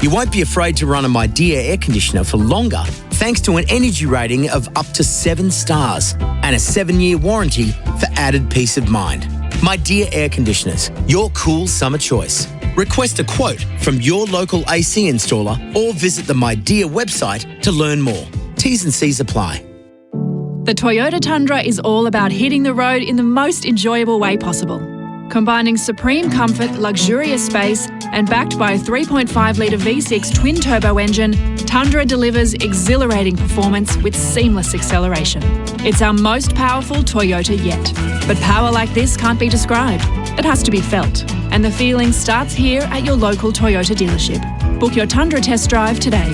You won't be afraid to run a My Dear air conditioner for longer thanks to an energy rating of up to 7 stars and a 7-year warranty for added peace of mind. My Dear Air Conditioners, your cool summer choice. Request a quote from your local AC installer or visit the My Dear website to learn more. T's and C's apply. The Toyota Tundra is all about hitting the road in the most enjoyable way possible. Combining supreme comfort, luxurious space, and backed by a 3.5-litre V6 twin-turbo engine, Tundra delivers exhilarating performance with seamless acceleration. It's our most powerful Toyota yet. But power like this can't be described. It has to be felt. And the feeling starts here at your local Toyota dealership. Book your Tundra test drive today.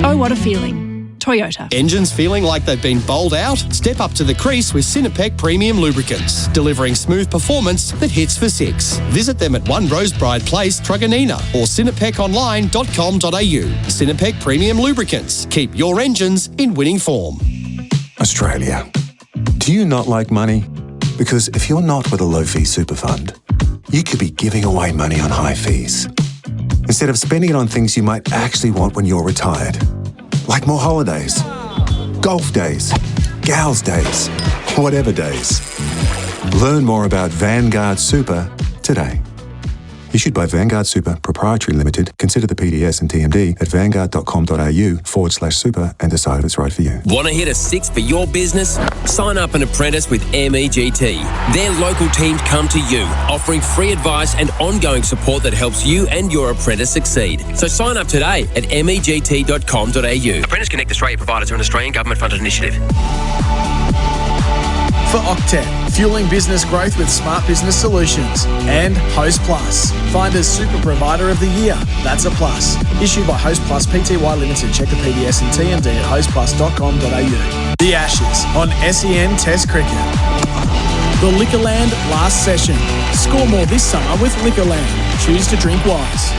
Oh, what a feeling. Toyota. Engines feeling like they've been bowled out? Step up to the crease with Sinopec Premium Lubricants, delivering smooth performance that hits for 6. Visit them at 1 Rosebride Place, Truganina, or sinopeconline.com.au. Sinopec Premium Lubricants. Keep your engines in winning form. Australia. Do you not like money? Because if you're not with a low-fee super fund, you could be giving away money on high fees, instead of spending it on things you might actually want when you're retired. Like more holidays, golf days, gals days, whatever days. Learn more about Vanguard Super today. Issued by Vanguard Super Proprietary Limited. Consider the PDS and TMD at vanguard.com.au/super and decide if it's right for you. Want to hit a six for your business? Sign up an apprentice with MEGT. Their local teams come to you, offering free advice and ongoing support that helps you and your apprentice succeed. So sign up today at MEGT.com.au. Apprentice Connect Australia providers are an Australian government-funded initiative. For Octet, fueling business growth with smart business solutions. And Host Plus, find as Super Provider of the Year. That's a plus. Issued by Host Plus Pty Limited. Check the PDS and TMD at hostplus.com.au. The Ashes on SEN Test Cricket. The Liquorland last session. Score more this summer with Liquorland. Choose to drink wise.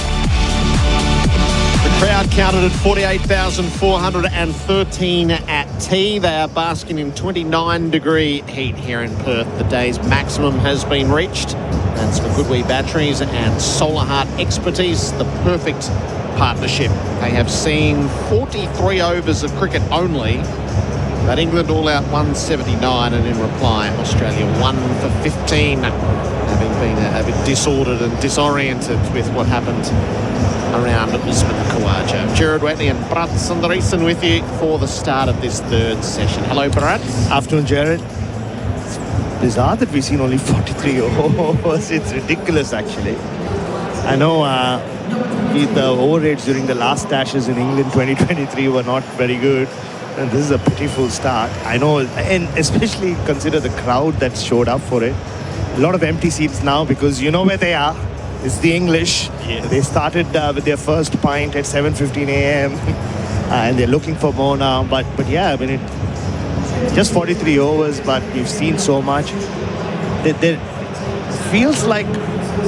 The crowd counted at 48,413 at tea. They are basking in 29-degree heat here in Perth. The day's maximum has been reached. That's for Goodwee Batteries and Solar Heart Expertise, the perfect partnership. They have seen 43 overs of cricket only, but England all out 179, and in reply, Australia 1 for 15, having been a bit disordered and disoriented with what happened around Usman Khawaja. Gerard, Whateley and Bharat Sundaresan with you for the start of this third session. Hello, Bharat. Afternoon, Gerard. It's bizarre that we've seen only 43 overs. It's ridiculous, actually. I know the over rates during the last Ashes in England 2023 were not very good. And this is a pitiful start. I know, and especially consider the crowd that showed up for it. A lot of empty seats now because you know where they are. It's the English. Yes. They started with their first pint at 7:15 a.m. And they're looking for more now. But yeah, I mean, it just 43 overs, but we've seen so much. It feels like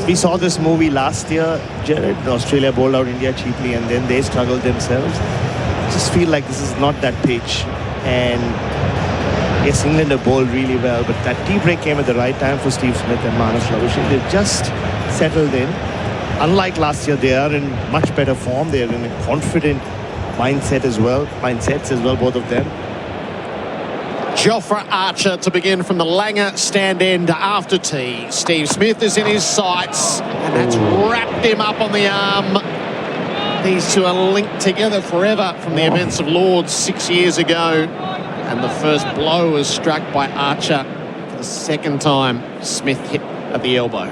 we saw this movie last year, Gerard. Australia bowled out India cheaply and then they struggled themselves. I just feel like this is not that pitch. And yes, England have bowled really well, but that tea break came at the right time for Steve Smith and Manas Labuschagne. They've just settled in. Unlike last year, they are in much better form. They're in a confident mindsets as well, both of them. Jofra Archer to begin from the Langer stand end after tea. Steve Smith is in his sights, and that's wrapped him up on the arm. These two are linked together forever from the events of Lords 6 years ago. And the first blow was struck by Archer. For the second time, Smith hit at the elbow.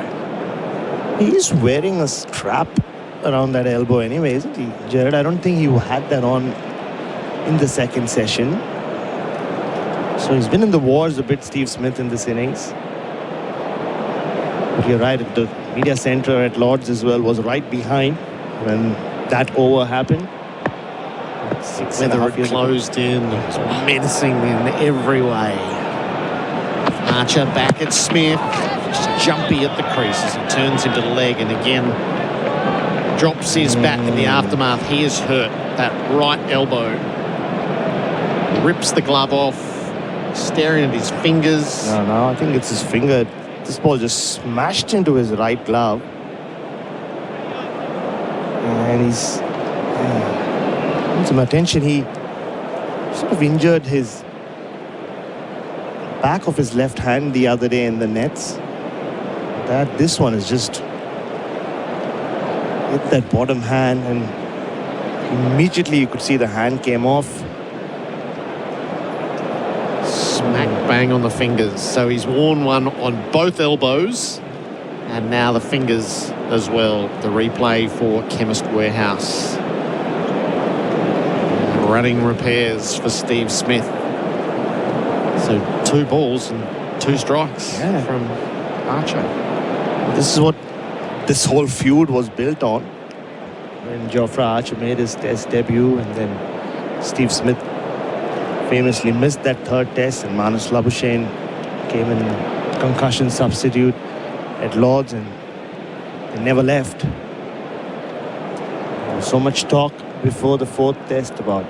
He's wearing a strap around that elbow anyway, isn't he, Gerard? I don't think he had that on in the second session. So he's been in the wars a bit, Steve Smith, in this innings. But you're right, the media centre at Lords as well was right behind when that over happened. Whether it closed in, it was menacing in every way. Archer back at Smith, just jumpy at the crease as he turns into the leg and again drops his bat in the aftermath. He is hurt. That right elbow rips the glove off, staring at his fingers. No, I think it's his finger. This ball just smashed into his right glove. And he's some attention. He sort of injured his back of his left hand the other day in the nets. This one is just hit that bottom hand, and immediately you could see the hand came off. Smack bang on the fingers. So he's worn one on both elbows, and now the fingers as well. The replay for Chemist Warehouse. Running repairs for Steve Smith. So 2 balls and 2 strikes from Archer. This is what this whole feud was built on. When Jofra Archer made his test debut, and then Steve Smith famously missed that third test, and Manas Labuschagne came in concussion substitute at Lords, and they never left. There was so much talk before the 4th test about,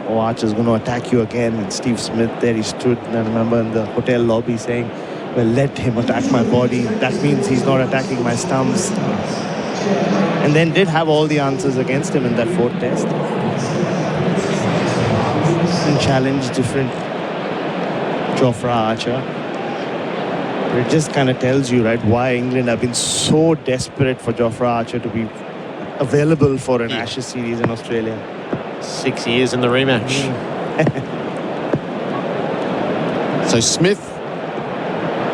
oh, Archer's going to attack you again. And Steve Smith, there he stood, and I remember in the hotel lobby saying, well, let him attack my body. That means he's not attacking my stumps. And then did have all the answers against him in that 4th test. And challenged different Jofra Archer. It just kind of tells you, right, why England have been so desperate for Jofra Archer to be available for an Ashes series in Australia. 6 years in the rematch. So Smith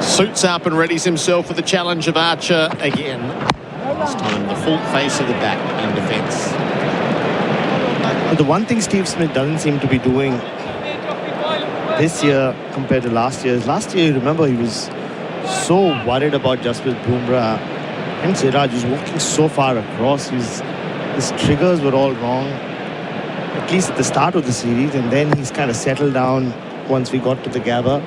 suits up and readies himself for the challenge of Archer again. This time the full face of the bat in defence. But the one thing Steve Smith doesn't seem to be doing this year compared to last year is you remember he was so worried about Jasprit Bumrah and Gerard was walking so far across. His triggers were all wrong, at least at the start of the series, and then he's kind of settled down once we got to the Gabba.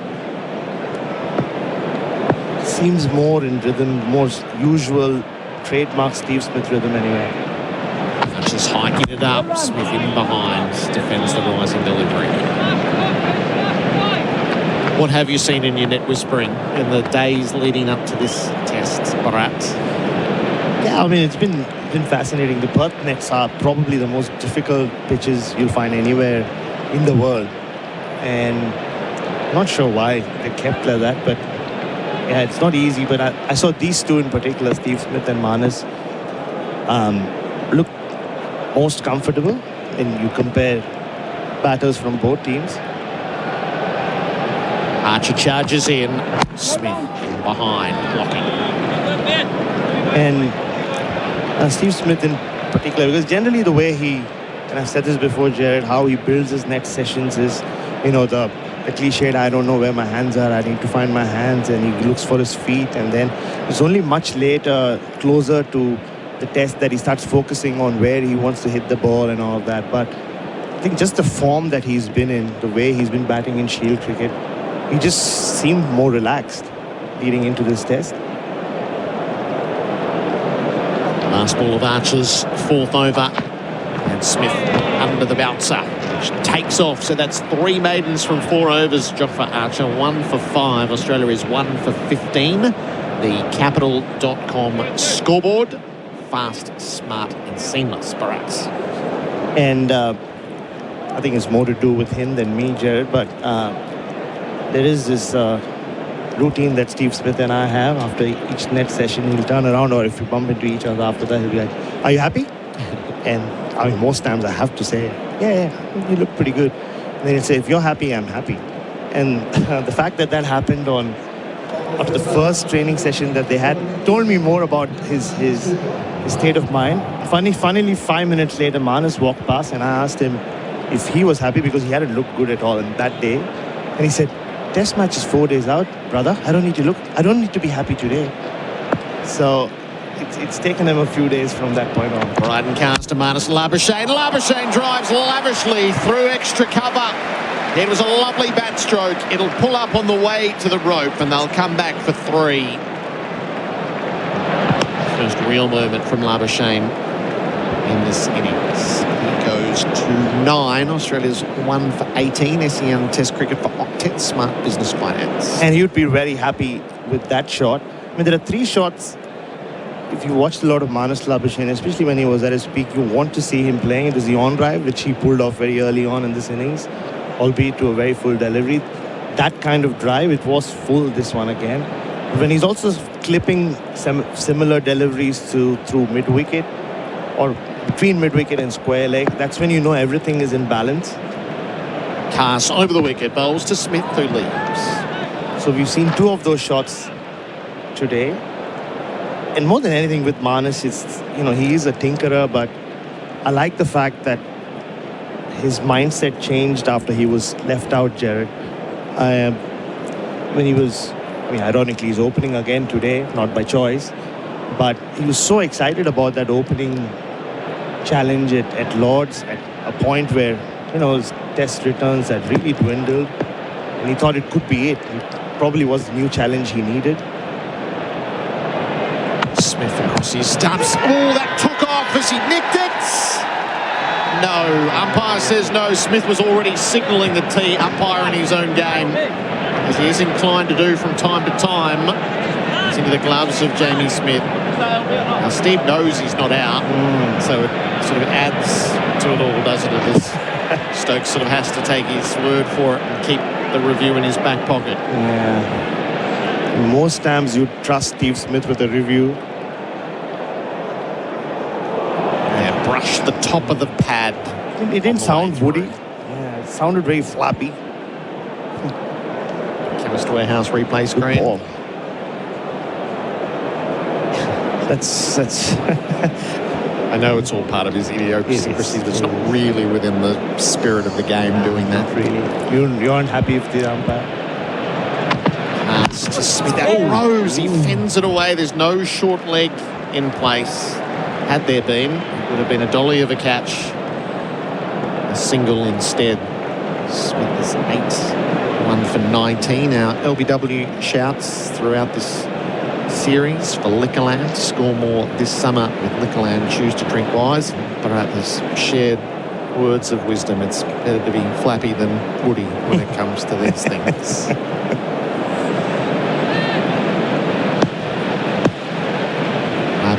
Seems more in rhythm, more usual trademark Steve Smith rhythm anyway. Just hiking it up, Smith in behind, defends the rising delivery. What have you seen in your net whispering in the days leading up to this test, Bharat? Yeah, I mean, it's been fascinating. The Perth nets are probably the most difficult pitches you'll find anywhere in the world. And I'm not sure why they kept like that, but yeah, it's not easy. But I saw these two in particular, Steve Smith and Manas, look most comfortable when you compare batters from both teams. Archer charges in, Smith in behind, blocking. And Steve Smith in particular, because generally the way he, and I've said this before, Gerard, how he builds his net sessions is, you know, the cliched, I don't know where my hands are, I need to find my hands, and he looks for his feet, and then it's only much later, closer to the test, that he starts focusing on where he wants to hit the ball and all of that. But I think just the form that he's been in, the way he's been batting in Shield cricket, he just seemed more relaxed leading into this test. Last ball of Archer's fourth over, and Smith under the bouncer, which takes off. So that's 3 maidens from 4 overs. Jofra Archer 1 for 5. Australia is 1 for 15. The Capital.com scoreboard. Fast, smart and seamless, Bharat. And I think it's more to do with him than me, Gerard, but there is this routine that Steve Smith and I have. After each net session, he'll turn around, or if we bump into each other after that, he'll be like, "Are you happy?" And I mean, most times I have to say, yeah, you look pretty good. And then he'll say, "If you're happy, I'm happy." And the fact that happened after the first training session that they had told me more about his state of mind. Funnily, 5 minutes later, Manas walked past and I asked him if he was happy because he hadn't looked good at all in that day. And he said, "Test match is 4 days out, brother. I don't need to be happy today." So it's taken him a few days from that point on. Bryden cast to Marnus Labuschagne. Labuschagne drives lavishly through extra cover. It was a lovely bat stroke. It'll pull up on the way to the rope and they'll come back for 3. First real moment from Labuschagne in this innings. He goes to 9. Australia's 1 for 18. SEN Test cricket for Octet Smart Business Finance. And he would be very happy with that shot. I mean, there are 3 shots. If you watched a lot of Marnus Labuschagne, especially when he was at his peak, you want to see him playing. It was the on drive, which he pulled off very early on in this innings, albeit to a very full delivery. That kind of drive, it was full, this one again. When he's also clipping some similar deliveries through mid-wicket or between mid-wicket and square leg, that's when you know everything is in balance. Cast over the wicket, bowls to Smith, who leaves. So we've seen 2 of those shots today. And more than anything with Marnus, it's, you know, he is a tinkerer, but I like the fact that his mindset changed after he was left out, Gerard. When he was, I mean, ironically, he's opening again today, not by choice, but he was so excited about that opening challenge at Lord's at a point where, you know, his test returns had really dwindled, and he thought it could be it. It probably was the new challenge he needed. Smith across his stumps. Oh, that took off as he nicked it. No, umpire says no. Smith was already signalling the tee, umpire in his own game, as he is inclined to do from time to time. It's into the gloves of Jamie Smith. Now, Steve knows he's not out, so it sort of adds to it all, doesn't it? As Stokes sort of has to take his word for it and keep the review in his back pocket. Yeah. Most times you trust Steve Smith with a review. Yeah, brush the top of the pad. It didn't sound woody. Yeah, it sounded very flappy. Chemist Warehouse replay screen. Ball. That's I know it's all part of his idiosyncrasy, but it's not really within the spirit of the game doing that. Really. You aren't happy with the umpire? It's just Smith. That rose, he fends it away. There's no short leg in place. Had there been, it would have been a dolly of a catch. A single instead. Smith is 8, 1 for 19. Our LBW shouts throughout this series for Liquorland to score more this summer with Liquorland. Choose to drink wise. Bharat has shared words of wisdom. It's better to be flappy than woody when it comes to these things.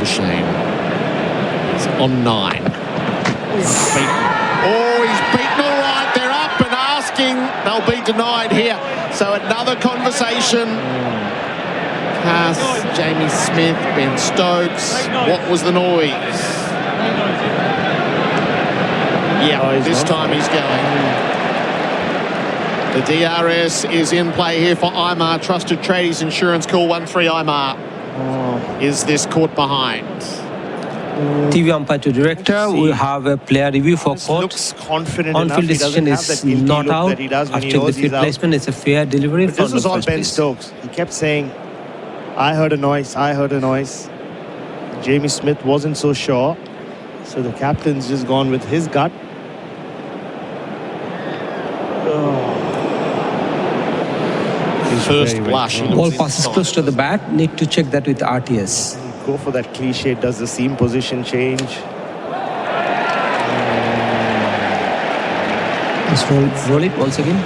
Shane is on 9. He's beaten all right. They're up and asking. They'll be denied here. So another conversation. Cass, Jamie Smith, Ben Stokes. What was the noise? Yeah, this time he's going. The DRS is in play here for Imar. Trusted Tradies Insurance. Call 13 Imar. Is this caught behind? TV umpire to director. We have a player review for court. Looks confident On-field enough. decision is not out. After the field placement, it's a fair delivery. But this was all Ben Stokes. He kept saying, I heard a noise, I heard a noise. Jamie Smith wasn't so sure. So the captain's just gone with his gut. First blush. Ball passes close to the bat. Need to check that with RTS. Go for that cliche. Does the seam position change? Just roll it once again.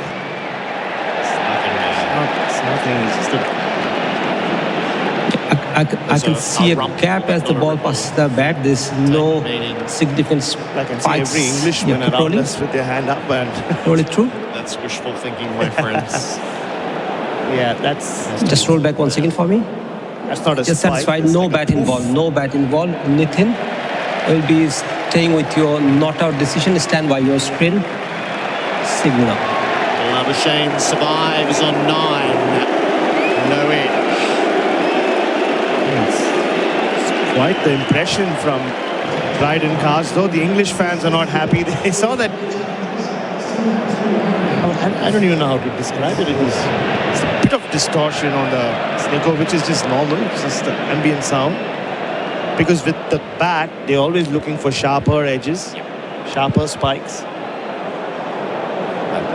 It's nothing. It's just I can see a gap as the ball passes the bat. There's no significant I can see every Englishman around us with their hand up and roll it through. That's wishful thinking, my friends. Yeah, that's... Just roll back once again for me. That's not a Just spike. satisfied. That's No like bat involved. No bat involved. Nathan will be staying with your not out decision. Stand by your screen. Signal. Labuschagne survives on 9. No edge. It's quite the impression from Dryden Cars. Though the English fans are not happy. They saw that... I don't even know how to describe it. It's a bit of distortion on the Sneko, which is just normal. It's just the ambient sound. Because with the bat, they're always looking for sharper edges, sharper spikes.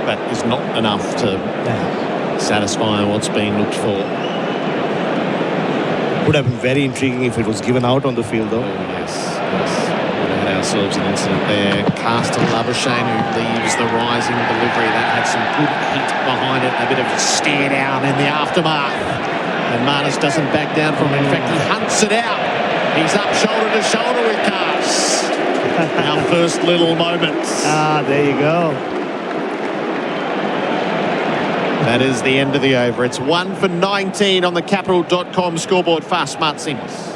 That is not enough to satisfy what's being looked for. Would have been very intriguing if it was given out on the field, though. Yes. We had ourselves an incident there. Carsten Labuschagne, who leaves the rising delivery. That had some good heat behind it. A bit of a stare down in the aftermath. And Marnus doesn't back down from it. In fact, he hunts it out. He's up shoulder to shoulder with Cars. Our first little moment. There you go. That is the end of the over. It's 1 for 19 on the Capital.com scoreboard. Fast Smart Sims.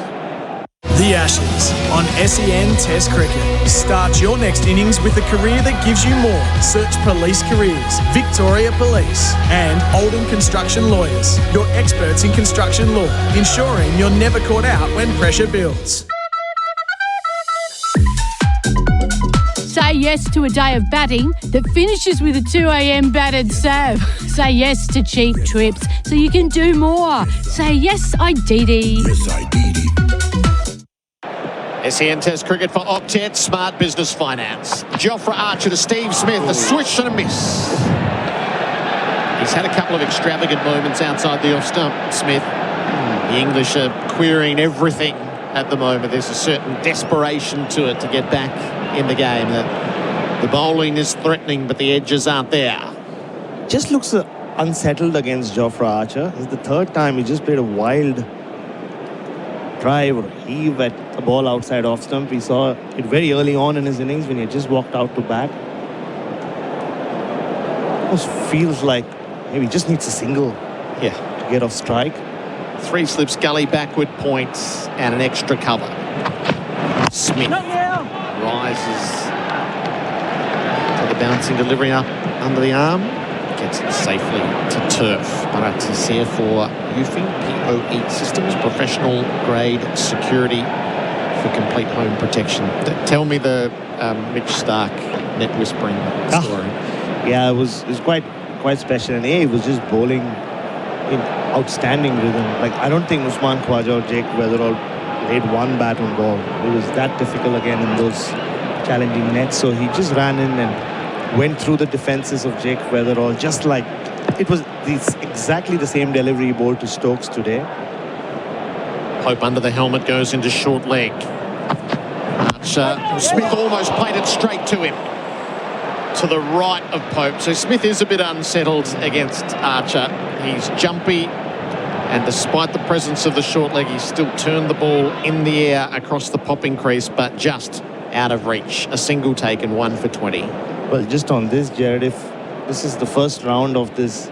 The Ashes on SEN Test Cricket. Start your next innings with a career that gives you more. Search Police Careers, Victoria Police and Oldham Construction Lawyers. Your experts in construction law, ensuring you're never caught out when pressure builds. Say yes to a day of batting that finishes with a 2 a.m. battered serve. Say yes to cheap trips so you can do more. Say yes, Ididi. Yes, Ididi. SEN Test Cricket for Octet, Smart Business Finance. Jofra Archer to Steve Smith, a swish and a miss. He's had a couple of extravagant moments outside the off-stump, Smith. The English are querying everything at the moment. There's a certain desperation to it to get back in the game. The bowling is threatening, but the edges aren't there. Just looks unsettled against Jofra Archer. It's the third time he just played a wild drive or heave at a ball outside off stump. We saw it very early on in his innings when he just walked out to bat. Almost feels like maybe he just needs a single to get off strike. 3 slips gully, backward points, and an extra cover. Smith rises to the bouncing delivery up under the arm. Gets it safely to turf. Bharat is here for Eufing, POE Systems, professional grade security for complete home protection. Tell me the Mitch Starc net whispering story. Yeah, it was quite special. And he was just bowling in outstanding rhythm. Like, I don't think Usman Khwaja or Jake Weatherall laid one bat on ball. It was that difficult again in those challenging nets. So he just ran in and went through the defenses of Jake Weatherall, just like it was exactly the same delivery he bowled to Stokes today. Pope under the helmet goes into short leg. Smith almost played it straight to him, to the right of Pope. So Smith is a bit unsettled against Archer. He's jumpy, and despite the presence of the short leg, he's still turned the ball in the air across the popping crease, but just out of reach. A single taken, 1 for 20. Well, just on this, Gerard, if this is the first round of this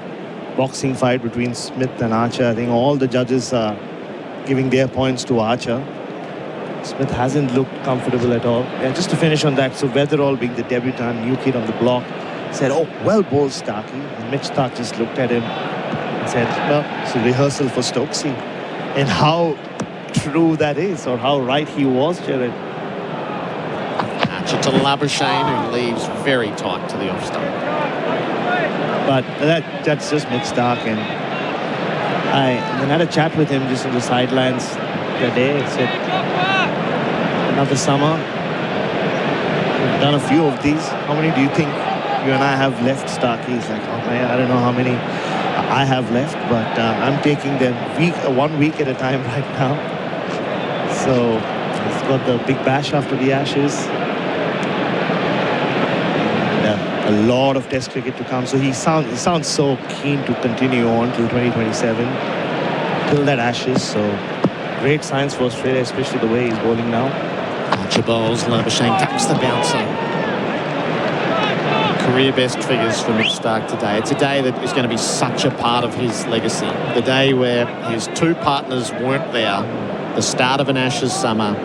boxing fight between Smith and Archer, I think all the judges are giving their points to Archer. Smith hasn't looked comfortable at all. Yeah, just to finish on that, so Weatherall, being the debutant, new kid on the block, said, "Oh, well bowled, Starkey." And Mitch Starc just looked at him and said, "Well, it's a rehearsal for Stokesy." And how true that is, or how right he was, Gerard. To Labuschagne, who leaves very tight to the off stump. But that's just Mitch Starc, and I had a chat with him just on the sidelines today. He said, another summer, we've done a few of these. How many do you think you and I have left, Starkey? He's like, oh man, I don't know how many I have left, but I'm taking them 1 week at a time right now. So he's got the big bash after the Ashes. A lot of Test cricket to come, so he sounds so keen to continue on till 2027, till that Ashes. So great signs for Australia, especially the way he's bowling now. Archer bowls, Labuschagne taps the bouncer. Career best figures for Mitch Starc today. It's a day that is going to be such a part of his legacy. The day where his 2 partners weren't there. The start of an Ashes summer.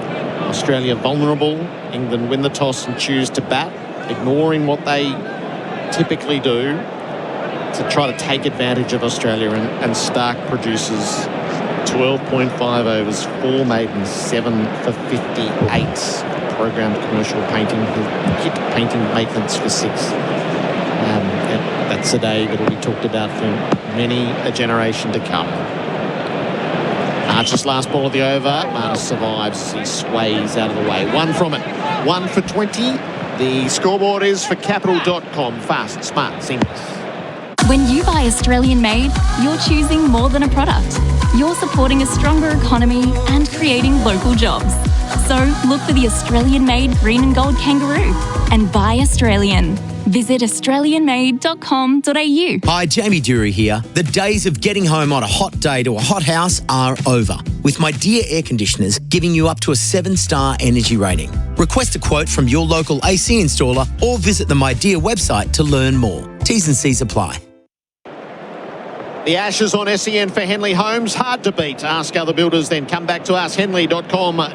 Australia vulnerable. England win the toss and choose to bat, ignoring what they typically do to try to take advantage of Australia, and Starc produces 12.5 overs, 4 maidens, 7 for 58. Programmed commercial painting, hit painting maintenance for 6. That's a day that will be talked about for many a generation to come. Archer's last ball of the over. Marnus survives. He sways out of the way. 1 from it. 1 for 20. The scoreboard is for Capital.com. Fast, smart, seamless. When you buy Australian made, you're choosing more than a product. You're supporting a stronger economy and creating local jobs. So look for the Australian made green and gold kangaroo and buy Australian. Visit australianmade.com.au. Hi, Jamie Dury here. The days of getting home on a hot day to a hot house are over, with My Dear Air Conditioners giving you up to a 7-star energy rating. Request a quote from your local AC installer or visit the My Dear website to learn more. T's and C's apply. The Ashes on SEN for Henley Homes. Hard to beat. Ask other builders, then come back to us. Henley.com.au.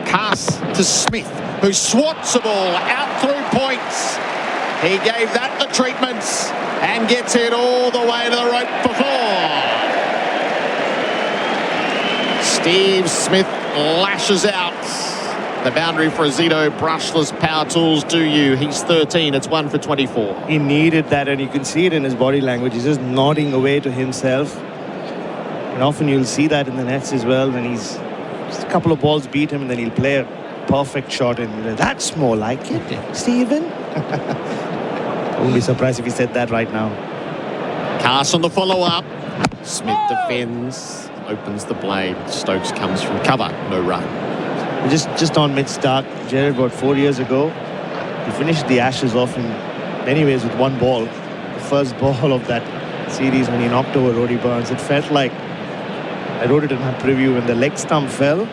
Pass to Smith, who swats the ball out through points. He gave that the treatments and gets it all the way to the rope for 4. Steve Smith lashes out. The boundary for Azito, brushless power tools do you. He's 13, it's 1 for 24. He needed that, and you can see it in his body language. He's just nodding away to himself. And often you'll see that in the nets as well, when he's just a couple of balls beat him and then he'll play a perfect shot and that's more like it, Stephen. I wouldn't be surprised if he said that right now. Carson the follow-up. Smith defends, opens the blade. Stokes comes from cover, no run. Just on Mitch Starc, Gerard, about 4 years ago, he finished the Ashes off in many ways with 1 ball. The first ball of that series when he knocked over Roddy Burns. It felt like, I wrote it in my preview, when the leg stump fell,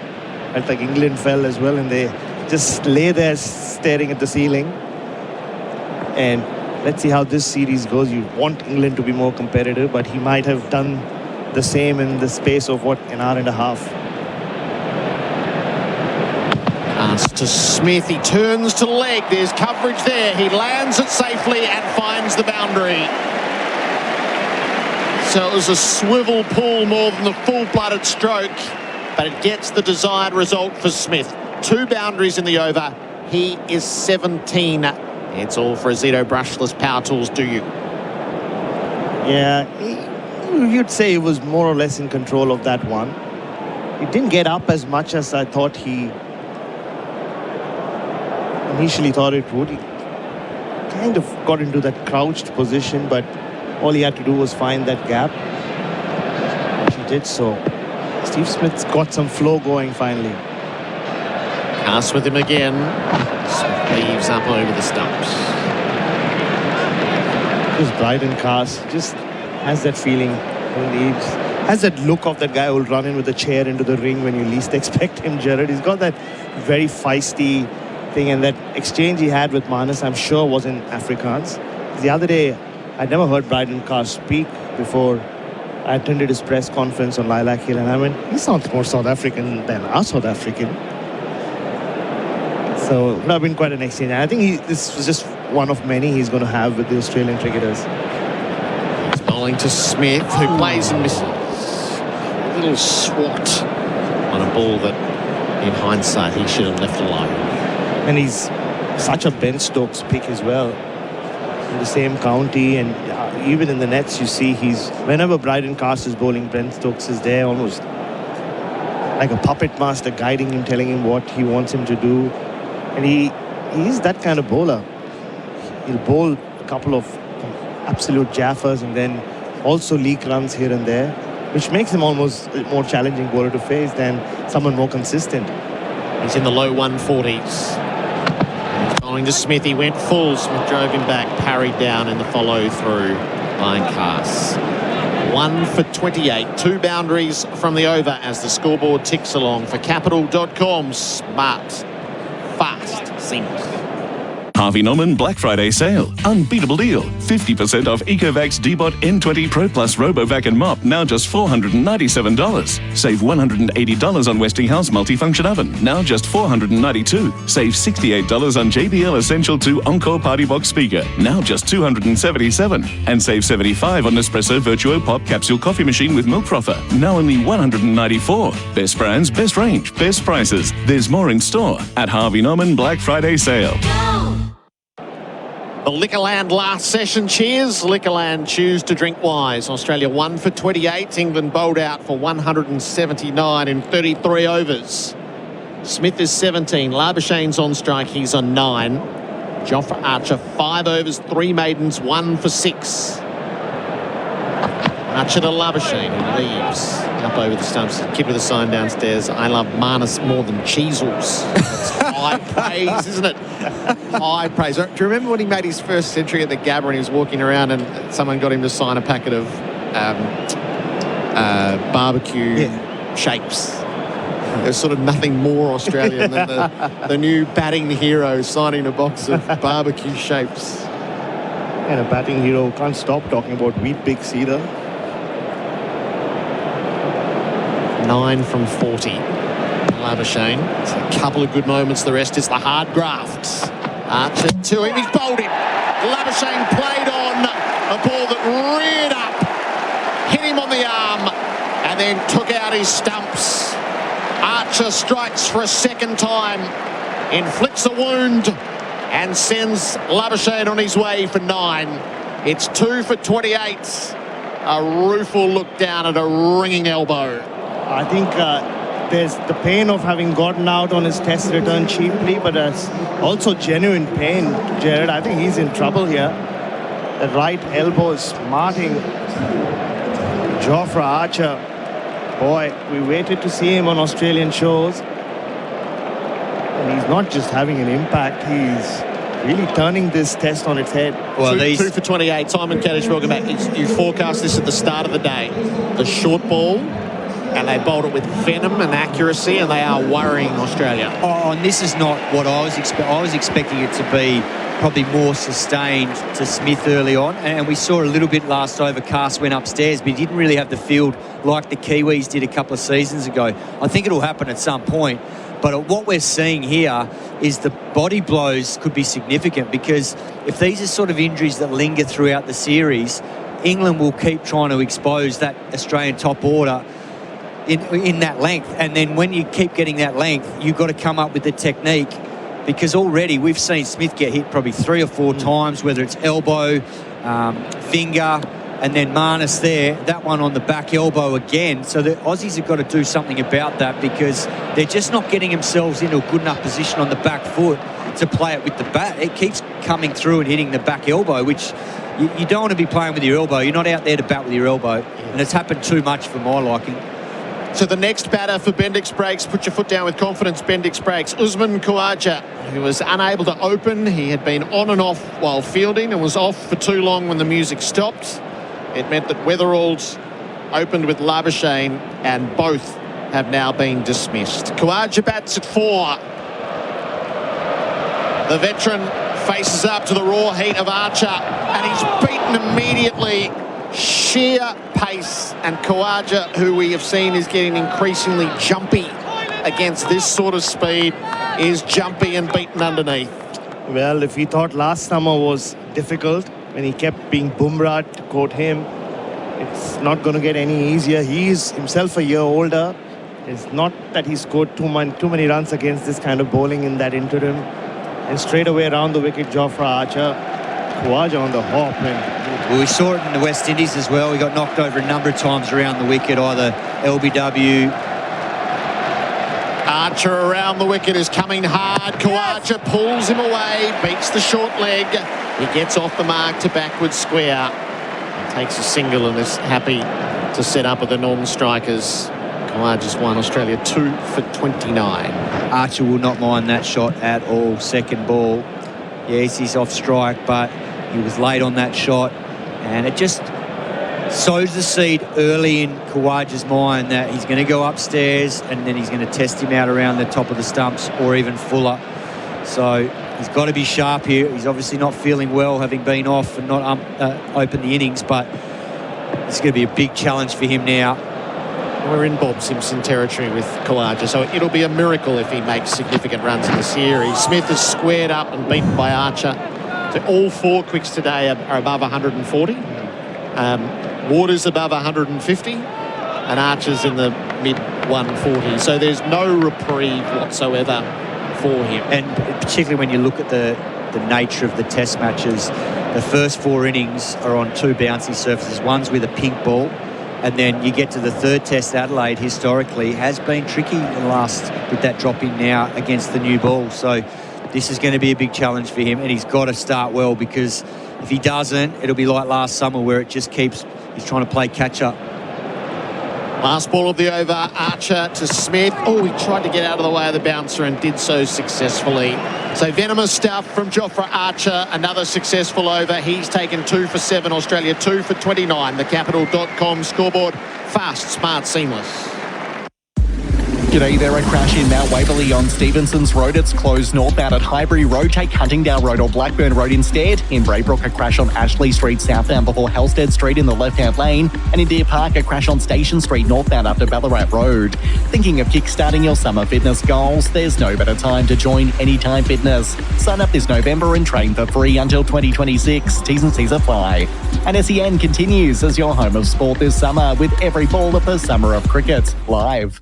felt like England fell as well, and they just lay there staring at the ceiling. And let's see how this series goes. You want England to be more competitive, but he might have done the same in the space of, an hour and a half. Pass to Smith. He turns to leg. There's coverage there. He lands it safely and finds the boundary. So it was a swivel pull more than the full-blooded stroke, but it gets the desired result for Smith. 2 boundaries in the over. He is 17. It's all for Azito Brushless Power Tools, do you? Yeah, you'd say he was more or less in control of that one. He didn't get up as much as I thought he initially thought it would. He kind of got into that crouched position, but all he had to do was find that gap. He did so. Steve Smith's got some flow going finally. Pass with him again. Smith leaves up over the stumps. Just Bryden Cass just has that feeling. He has that look of that guy who'll run in with a chair into the ring when you least expect him, Gerard. He's got that very feisty thing, and that exchange he had with Manas, I'm sure, was in Afrikaans. The other day, I'd never heard Bryden Cass speak before. I attended his press conference on Lilac Hill, and I went, he sounds more South African than our South African. So it would have been quite an exchange. And I think this was just one of many he's going to have with the Australian cricketers. He's bowling to Smith, who plays and misses. A little swat on a ball that, in hindsight, he should have left alone. And he's such a Ben Stokes pick as well. In the same county, and even in the nets, you see whenever Bryden Cass is bowling, Ben Stokes is there, almost like a puppet master, guiding him, telling him what he wants him to do. And he's that kind of bowler. He'll bowl a couple of absolute jaffers and then also leak runs here and there, which makes him almost a more challenging bowler to face than someone more consistent. He's in the low 140s. Following to Smith, he went full. Smith drove him back, parried down in the follow-through by Cass. 1 for 28. 2 boundaries from the over as the scoreboard ticks along. For Capital.com, smart, fast, seamless. Harvey Norman Black Friday sale. Unbeatable deal. 50% off Ecovacs Dbot N20 Pro Plus RoboVac and Mop, now just $497. Save $180 on Westinghouse multifunction oven, now just $492. Save $68 on JBL Essential 2 Encore Party Box speaker, now just $277. And save $75 on Nespresso Virtuo Pop Capsule Coffee Machine with Milk Frother, now only $194. Best brands, best range, best prices. There's more in store at Harvey Norman Black Friday sale. The Liquorland last session, cheers. Liquorland, choose to drink wise. Australia 1 for 28. England bowled out for 179 in 33 overs. Smith is 17. Labuschagne's on strike. He's on 9. Jofra Archer, 5 overs, 3 maidens, 1 for 6. Archer to Labuschagne, who leaves up over the stumps. Kid with a sign downstairs. I love Marnus more than Cheezels. That's high praise, isn't it? High praise. Do you remember when he made his first century at the Gabba and he was walking around and someone got him to sign a packet of barbecue shapes? There's sort of nothing more Australian than the new batting hero signing a box of barbecue shapes. And a batting hero can't stop talking about wheat bix either. 9 from 40. Labuschagne. It's a couple of good moments. The rest is the hard graft. Archer to him. He's bowled him. Labuschagne played on a ball that reared up, hit him on the arm, and then took out his stumps. Archer strikes for a second time, inflicts a wound, and sends Labuschagne on his way for 9. It's 2 for 28. A rueful look down at a ringing elbow. I think there's the pain of having gotten out on his test return cheaply, but there's also genuine pain, Gerard. I think he's in trouble here. The right elbow is smarting Jofra Archer. Boy, we waited to see him on Australian shows. And he's not just having an impact, he's really turning this test on its head. Well, 2 for 28. Simon Katich, welcome back. You forecast this at the start of the day. The short ball, and they bowled it with venom and accuracy, and they are worrying Australia. Oh, and this is not what I was expecting. I was expecting it to be probably more sustained to Smith early on. And we saw a little bit last over. Cass went upstairs, but he didn't really have the field like the Kiwis did a couple of seasons ago. I think it'll happen at some point. But what we're seeing here is the body blows could be significant, because if these are sort of injuries that linger throughout the series, England will keep trying to expose that Australian top order in that length. And then when you keep getting that length, you've got to come up with the technique, because already we've seen Smith get hit probably 3 or 4 times, whether it's elbow, finger, and then Marnus there, that one on the back elbow again. So the Aussies have got to do something about that, because they're just not getting themselves into a good enough position on the back foot to play it with the bat. It keeps coming through and hitting the back elbow, which you don't want to be playing with your elbow. You're not out there to bat with your elbow. And it's happened too much for my liking. So the next batter for Bendix Breaks, put your foot down with confidence, Bendix Breaks, Usman Khawaja, who was unable to open. He had been on and off while fielding and was off for too long when the music stopped. It meant that Weatherald opened with Labuschagne, and both have now been dismissed. Khawaja bats at 4. The veteran faces up to the raw heat of Archer, and he's beaten immediately. Sheer pace, and Khawaja, who we have seen is getting increasingly jumpy against this sort of speed, is jumpy and beaten underneath. Well, if we thought last summer was difficult, when he kept being Bumrah, to quote him, it's not going to get any easier. He's himself a year older. It's not that he scored too many runs against this kind of bowling in that interim. And straight away around the wicket, Jofra Archer, Khawaja on the hop. Well, we saw it in the West Indies as well. He got knocked over a number of times around the wicket, either LBW. Archer around the wicket is coming hard. Khawaja pulls him away, beats the short leg. He gets off the mark to backward square. He takes a single and is happy to set up with the non-strikers. Khawaja's won Australia 2 for 29. Archer will not mind that shot at all. Second ball. Yes, he's off strike, but he was late on that shot. And it just sows the seed early in Khawaja's mind that he's going to go upstairs and then he's going to test him out around the top of the stumps or even fuller. So he's got to be sharp here. He's obviously not feeling well, having been off and not opened the innings, but it's going to be a big challenge for him now. We're in Bob Simpson territory with Khawaja, so it'll be a miracle if he makes significant runs in the series. Smith is squared up and beaten by Archer. So all 4 quicks today are above 140. Waters above 150, and Archer's in the mid-140. So there's no reprieve whatsoever for him. And particularly when you look at the nature of the test matches, the first 4 innings are on 2 bouncy surfaces. One's with a pink ball, and then you get to the third test. Adelaide historically has been tricky in the last with that drop in now against the new ball. So this is going to be a big challenge for him, and he's got to start well, because if he doesn't, it'll be like last summer where it just keeps, he's trying to play catch up. Last ball of the over, Archer to Smith. Oh, he tried to get out of the way of the bouncer and did so successfully. So venomous stuff from Jofra Archer, another successful over. He's taken 2 for 7, Australia 2 for 29. The Capital.com scoreboard, fast, smart, seamless. G'day there, a crash in Mount Whateley on Stevenson's Road. It's closed northbound at Highbury Road. Take Huntingdale Road or Blackburn Road instead. In Braybrook, a crash on Ashley Street southbound before Halstead Street in the left-hand lane. And in Deer Park, a crash on Station Street northbound up to Ballarat Road. Thinking of kickstarting your summer fitness goals? There's no better time to join Anytime Fitness. Sign up this November and train for free until 2026. T's and C's apply. And SEN continues as your home of sport this summer with every ball of the Summer of Cricket live.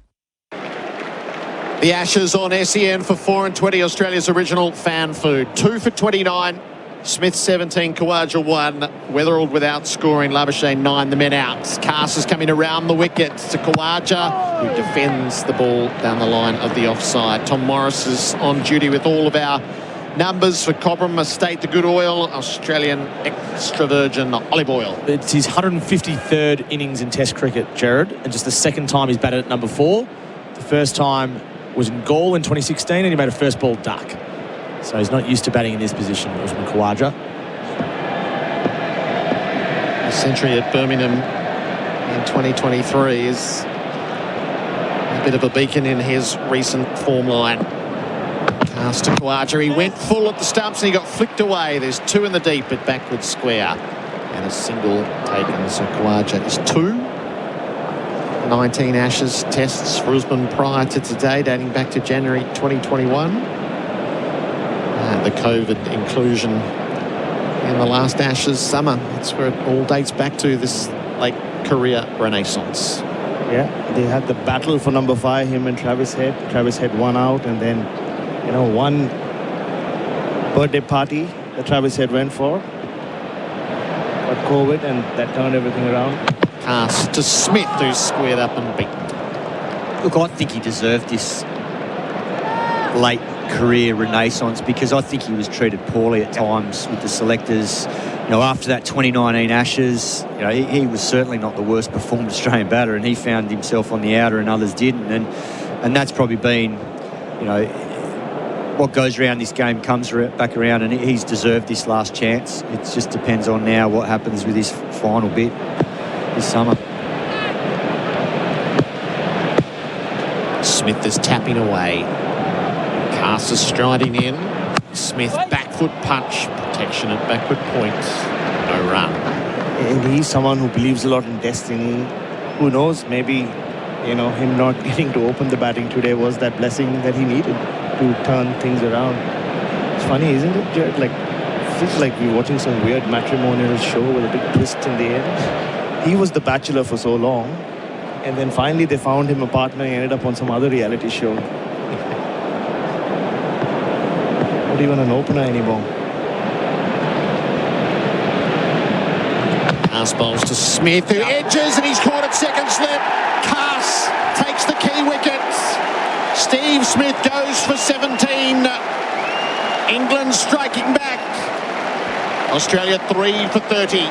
The Ashes on SEN for 4 and 20, Australia's original fan food. 2 for 29, Smith 17, Khawaja 1. Weatherald without scoring, Labuschagne 9, the men out. Cass is coming around the wicket to Khawaja, who defends the ball down the line of the offside. Tom Morris is on duty with all of our numbers for Cobram Estate, the good oil, Australian extra virgin olive oil. It's his 153rd innings in Test cricket, Gerard, and just the second time he's batted at number 4. The first time was in Gaul in 2016, and he made a first ball duck. So he's not used to batting in this position, Usman Khawaja. A century at Birmingham in 2023 is a bit of a beacon in his recent form line. Pass to Khawaja. He went full at the stumps and he got flicked away. There's 2 in the deep at backward square. And a single taken. So Khawaja is 2. 19 Ashes tests for Usman prior to today, dating back to January 2021. The COVID inclusion in the last Ashes summer. That's where it all dates back to, this late career renaissance. Yeah, they had the battle for number 5, him and Travis Head. Travis Head won out, and then, one birthday party that Travis Head went for got COVID, and that turned everything around. Pass to Smith, who's squared up and beaten. Look, I think he deserved this late career renaissance because I think he was treated poorly at times with the selectors. After that 2019 Ashes, he was certainly not the worst performed Australian batter, and he found himself on the outer and others didn't. And that's probably been, what goes around this game comes back around, and he's deserved this last chance. It just depends on now what happens with his final bit this summer. Smith is tapping away. Carter striding in. Smith back foot punch. Protection at backward point. No run. And he's someone who believes a lot in destiny. Who knows, maybe, him not getting to open the batting today was that blessing that he needed to turn things around. It's funny, isn't it, Gerard? It feels like we're watching some weird matrimonial show with a big twist in the end. He was the bachelor for so long, and then finally they found him a partner and ended up on some other reality show. Not even an opener anymore. Pass bowls to Smith, who edges, and he's caught at second slip. Cass takes the key wickets. Steve Smith goes for 17. England striking back. Australia 3 for 30.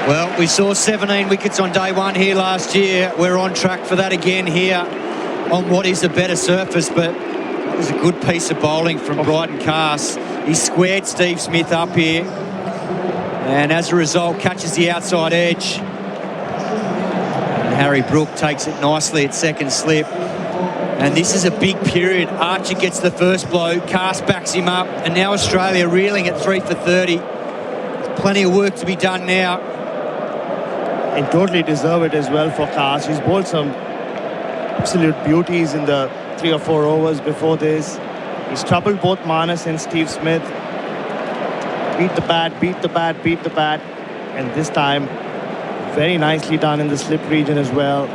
Well, we saw 17 wickets on day 1 here last year. We're on track for that again here on what is a better surface, but it was a good piece of bowling from Bryden Cass. He squared Steve Smith up here, and as a result catches the outside edge. And Harry Brook takes it nicely at second slip. And this is a big period. Archer gets the first blow, Cass backs him up, and now Australia reeling at 3 for 30. There's plenty of work to be done now. And totally deserve it as well for Cass. He's bowled some absolute beauties in the 3 or 4 overs before this. He's troubled both Manas and Steve Smith. Beat the bat, beat the bat, beat the bat. And this time, very nicely done in the slip region as well.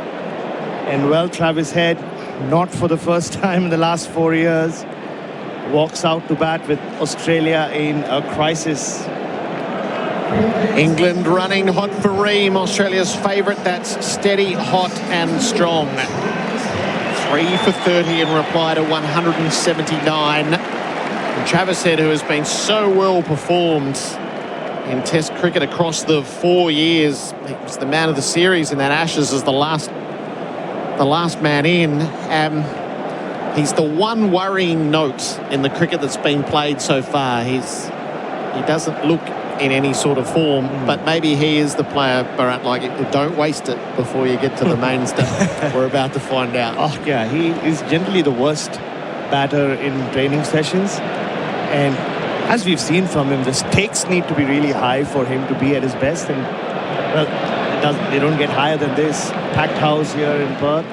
And well, Travis Head, not for the first time in the last 4 years, walks out to bat with Australia in a crisis. England running hot for Ream, Australia's favourite. That's steady, hot and strong. 3 for 30 in reply to 179. And Travis Head, who has been so well performed in Test cricket across the 4 years, he was the man of the series in that Ashes as the last man in. He's the one worrying note in the cricket that's been played so far. He doesn't look in any sort of form, but maybe he is the player, Bharat, don't waste it before you get to the main stuff. We're about to find out. Oh, yeah, he is generally the worst batter in training sessions. And as we've seen from him, the stakes need to be really high for him to be at his best. And, well, they don't get higher than this. Packed house here in Perth.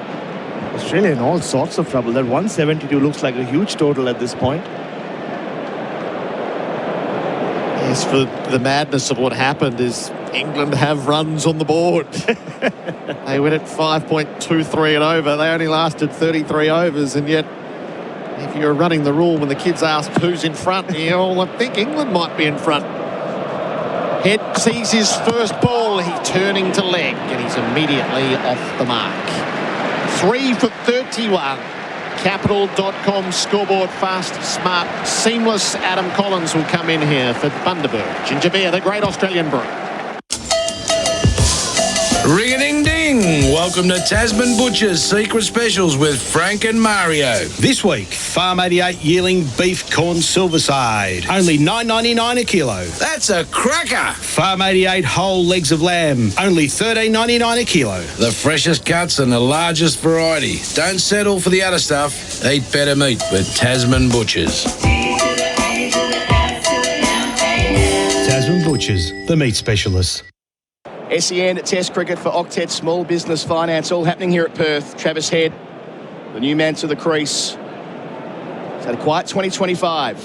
Australia in all sorts of trouble. That 172 looks like a huge total at this point. Yes, for the madness of what happened is England have runs on the board. They went at 5.23 and over. They only lasted 33 overs, and yet if you're running the rule when the kids ask who's in front, I think England might be in front. Head sees his first ball. He's turning to leg, and he's immediately off the mark. 3 for 31. Capital.com scoreboard, fast, smart, seamless. Adam Collins will come in here for Bundaberg. Ginger Beer, the great Australian brew. Ring-a-ding-ding! Welcome to Tasman Butcher's Secret Specials with Frank and Mario. This week, Farm 88 yearling beef corn silverside, only $9.99 a kilo. That's a cracker. Farm 88 whole legs of lamb, only $13.99 a kilo. The freshest cuts and the largest variety. Don't settle for the other stuff. Eat better meat with Tasman Butchers. Tasman Butchers, the meat specialists. SEN Test Cricket for Octet Small Business Finance, all happening here at Perth. Travis Head, the new man to the crease. He's had a quiet 2025.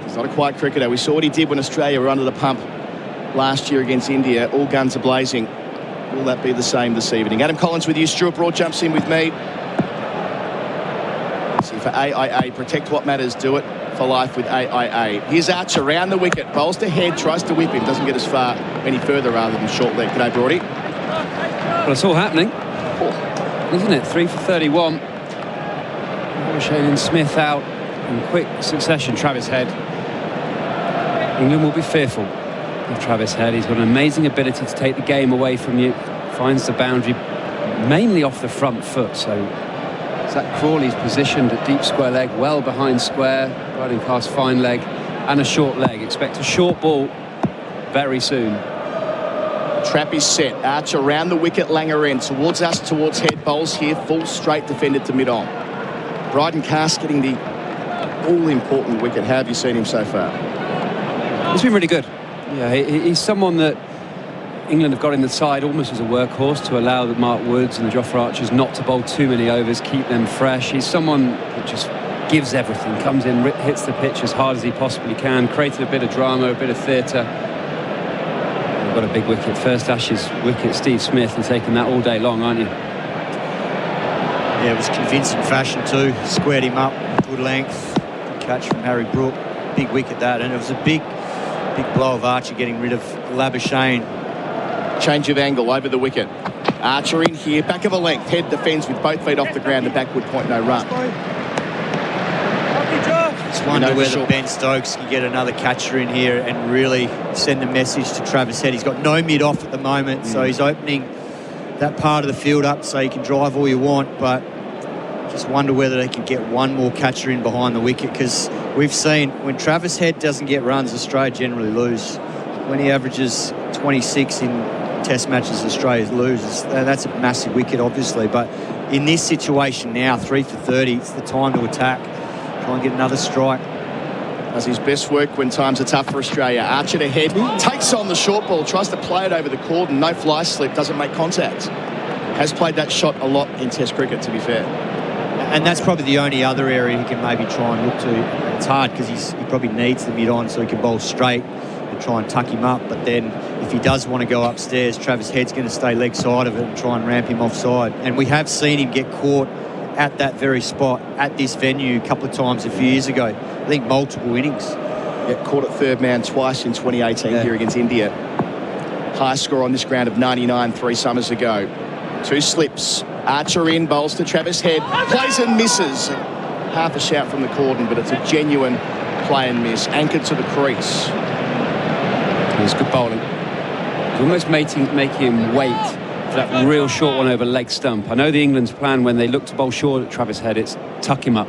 He's not a quiet cricketer. We saw what he did when Australia were under the pump last year against India. All guns are blazing. Will that be the same this evening? Adam Collins with you. Stuart Broad jumps in with me. See for AIA, protect what matters, do it for life with AIA. Here's Archer around the wicket, bowls to Head, tries to whip him, doesn't get as far any further rather than short leg. G'day, Broady. Well, it's all happening, isn't it? 3 for 31. Shane and Smith out in quick succession. Travis Head. England will be fearful of Travis Head. He's got an amazing ability to take the game away from you. Finds the boundary mainly off the front foot, so Zach Crawley's positioned at deep square leg, well behind square, riding past fine leg and a short leg. Expect a short ball very soon. Trap is set. Archer around the wicket, Langer in. Towards us, towards Head. Bowls here, full straight defended to mid-on. Bryden Cast getting the all-important wicket. How have you seen him so far? He's been really good. Yeah, he's someone that England have got in the side almost as a workhorse to allow the Mark Woods and the Jofra Archers not to bowl too many overs, keep them fresh. He's someone that just gives everything, comes in, hits the pitch as hard as he possibly can, created a bit of drama, a bit of theatre. They've got a big wicket. First Ashes wicket, Steve Smith, and taken that all day long, aren't you? Yeah, it was convincing fashion too. Squared him up, good length, good catch from Harry Brook. Big wicket that, and it was a big blow of Archer getting rid of Labuschagne. Change of angle over the wicket. Archer in here, back of a length. Head defends with both feet off the ground. The backward point, no run. Just wonder whether Ben Stokes can get another catcher in here and really send a message to Travis Head. He's got no mid-off at the moment, so he's opening that part of the field up so you can drive all you want, but just wonder whether they can get one more catcher in behind the wicket, because we've seen when Travis Head doesn't get runs, Australia generally lose. When he averages 26 in Test matches, Australia loses. That's a massive wicket, obviously, but in this situation now, 3 for 30, it's the time to attack. Try and get another strike. Does his best work when times are tough for Australia. Archer to Head, takes on the short ball, tries to play it over the cordon, no fly slip, doesn't make contact. Has played that shot a lot in Test cricket, to be fair. And that's probably the only other area he can maybe try and look to. It's hard because he probably needs the mid-on so he can bowl straight and try and tuck him up. But then if he does want to go upstairs, Travis Head's going to stay leg side of it and try and ramp him offside. And we have seen him get caught at that very spot at this venue a couple of times a few years ago. I think multiple innings. Yeah, caught at third man twice in 2018 here against India. High score on this ground of 99 3 summers ago. 2 slips. Archer in, bowls to Travis Head. Plays and misses. Half a shout from the cordon, but it's a genuine play and miss. Anchored to the crease. It was good bowling. It's almost making him wait for that real short one over leg stump. I know the England's plan when they look to bowl short at Travis Head, it's tuck him up.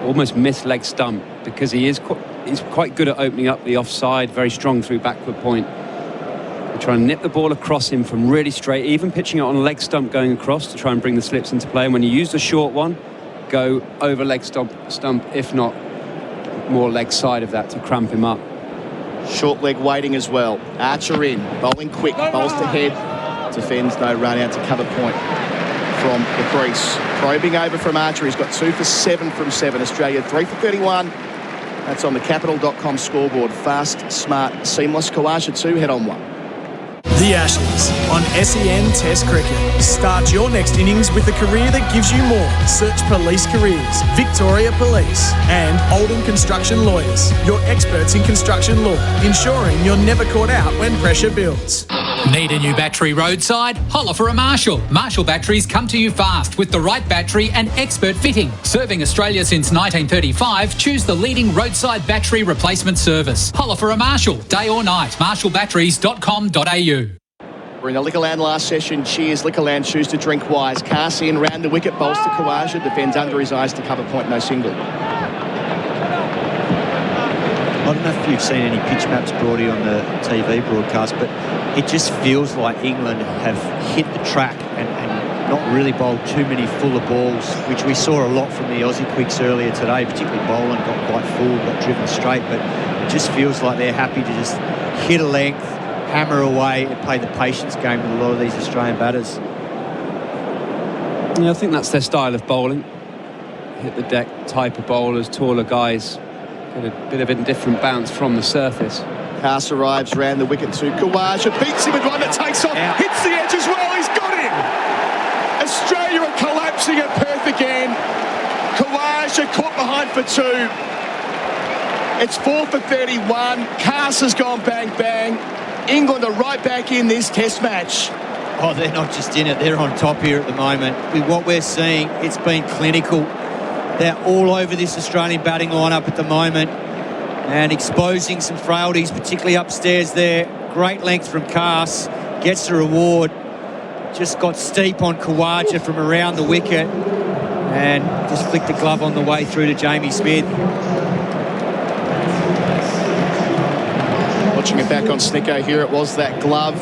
Almost miss leg stump, because he's quite good at opening up the offside, very strong through backward point. They try and nip the ball across him from really straight, even pitching it on a leg stump going across to try and bring the slips into play. And when you use the short one, go over leg stump, if not more leg side of that to cramp him up. Short leg waiting as well. Archer in, bowling quick, bowls to Head, defends, no run out to cover point from the crease. Probing over from Archer, he's got 2 for 7 from 7. Australia 3 for 31. That's on the Capital.com scoreboard. Fast, smart, seamless. Kawaja 2, head on 1. The Ashes on SEN Test Cricket. Start your next innings with a career that gives you more. Search Police Careers, Victoria Police, and Oldham Construction Lawyers. Your experts in construction law, ensuring you're never caught out when pressure builds. Need a new battery roadside? Holler for a Marshall. Marshall batteries come to you fast with the right battery and expert fitting. Serving Australia since 1935, choose the leading roadside battery replacement service. Holler for a Marshall, day or night. marshallbatteries.com.au. We're in the Liquorland last session. Cheers, Liquorland, choose to drink wise. Cast in, round the wicket, bowls to Khawaja, defends under his eyes to cover point, no single. I don't know if you've seen any pitch maps, Broady, on the TV broadcast, but it just feels like England have hit the track and not really bowled too many fuller balls, which we saw a lot from the Aussie quicks earlier today, particularly Boland got quite full, got driven straight, but it just feels like they're happy to just hit a length, hammer away and play the patience game with a lot of these Australian batters. Yeah, I think that's their style of bowling. Hit the deck type of bowlers, taller guys, get a bit of a different bounce from the surface. Cass arrives round the wicket to Khawaja, beats him with one that takes off, hits the edge as well, he's got him! Australia are collapsing at Perth again. Khawaja caught behind for 2. It's 4 for 31. Cass has gone bang, bang. England are right back in this test match. Oh, they're not just in it, they're on top here at the moment. With what we're seeing, it's been clinical. They're all over this Australian batting lineup at the moment and exposing some frailties, particularly upstairs there. Great length from Cass, gets the reward. Just got steep on Khawaja from around the wicket and just flicked the glove on the way through to Jamie Smith. Watching it back on Snicko here, it was that glove.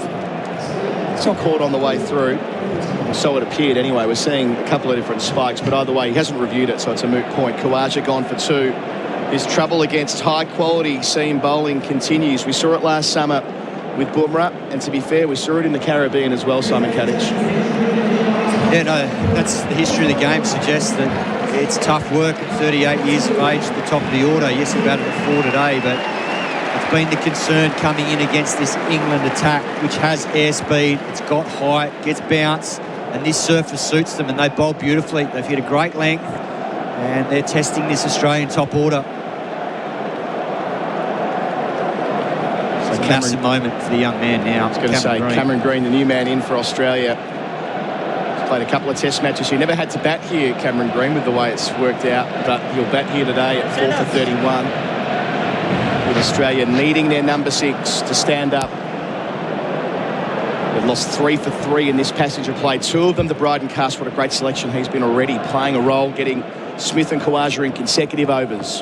It's not caught on the way through. So it appeared anyway. We're seeing a couple of different spikes, but either way, he hasn't reviewed it, so it's a moot point. Khawaja gone for 2. His trouble against high-quality seam bowling continues. We saw it last summer with Bumrah, and to be fair, we saw it in the Caribbean as well, Simon Katich. Yeah, no, that's the history of the game, suggests that it's tough work at 38 years of age at the top of the order. Yes, he batted at 4 today, but it's been the concern coming in against this England attack, which has airspeed, it's got height, gets bounce, and this surface suits them, and they bowl beautifully. They've hit a great length, and they're testing this Australian top order. It's a massive moment for the young man now. I was going to say, Cameron Green, the new man in for Australia. He's played a couple of test matches. He never had to bat here, Cameron Green, with the way it's worked out, but he'll bat here today at 4 for 31. With Australia needing their number 6 to stand up. They've lost 3 for 3 in this passage of play. 2 of them to Bryden Cass. What a great selection he's been already, playing a role, getting Smith and Khawaja in consecutive overs.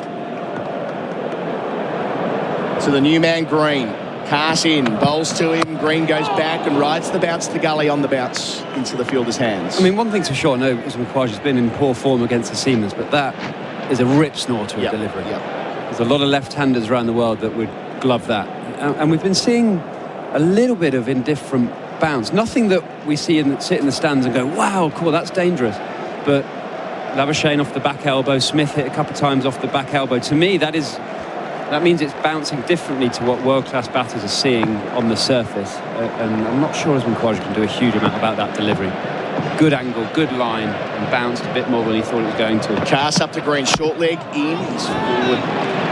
To the new man, Green. Cass in, bowls to him. Green goes back and rides the bounce to gully on the bounce into the fielder's hands. I mean, one thing's for sure, I know Khawaja's been in poor form against the seamers, but that is a rip snorter of delivery. There's a lot of left-handers around the world that would glove that. And we've been seeing a little bit of indifferent bounce. Nothing that we sit in the stands and go, wow, cool, that's dangerous. But Labuschagne off the back elbow, Smith hit a couple of times off the back elbow. To me, that means it's bouncing differently to what world-class batters are seeing on the surface. And I'm not sure Khawaja can do a huge amount about that delivery. Good angle, good line, and bounced a bit more than he thought it was going to. Cass up to Green, short leg in, he's forward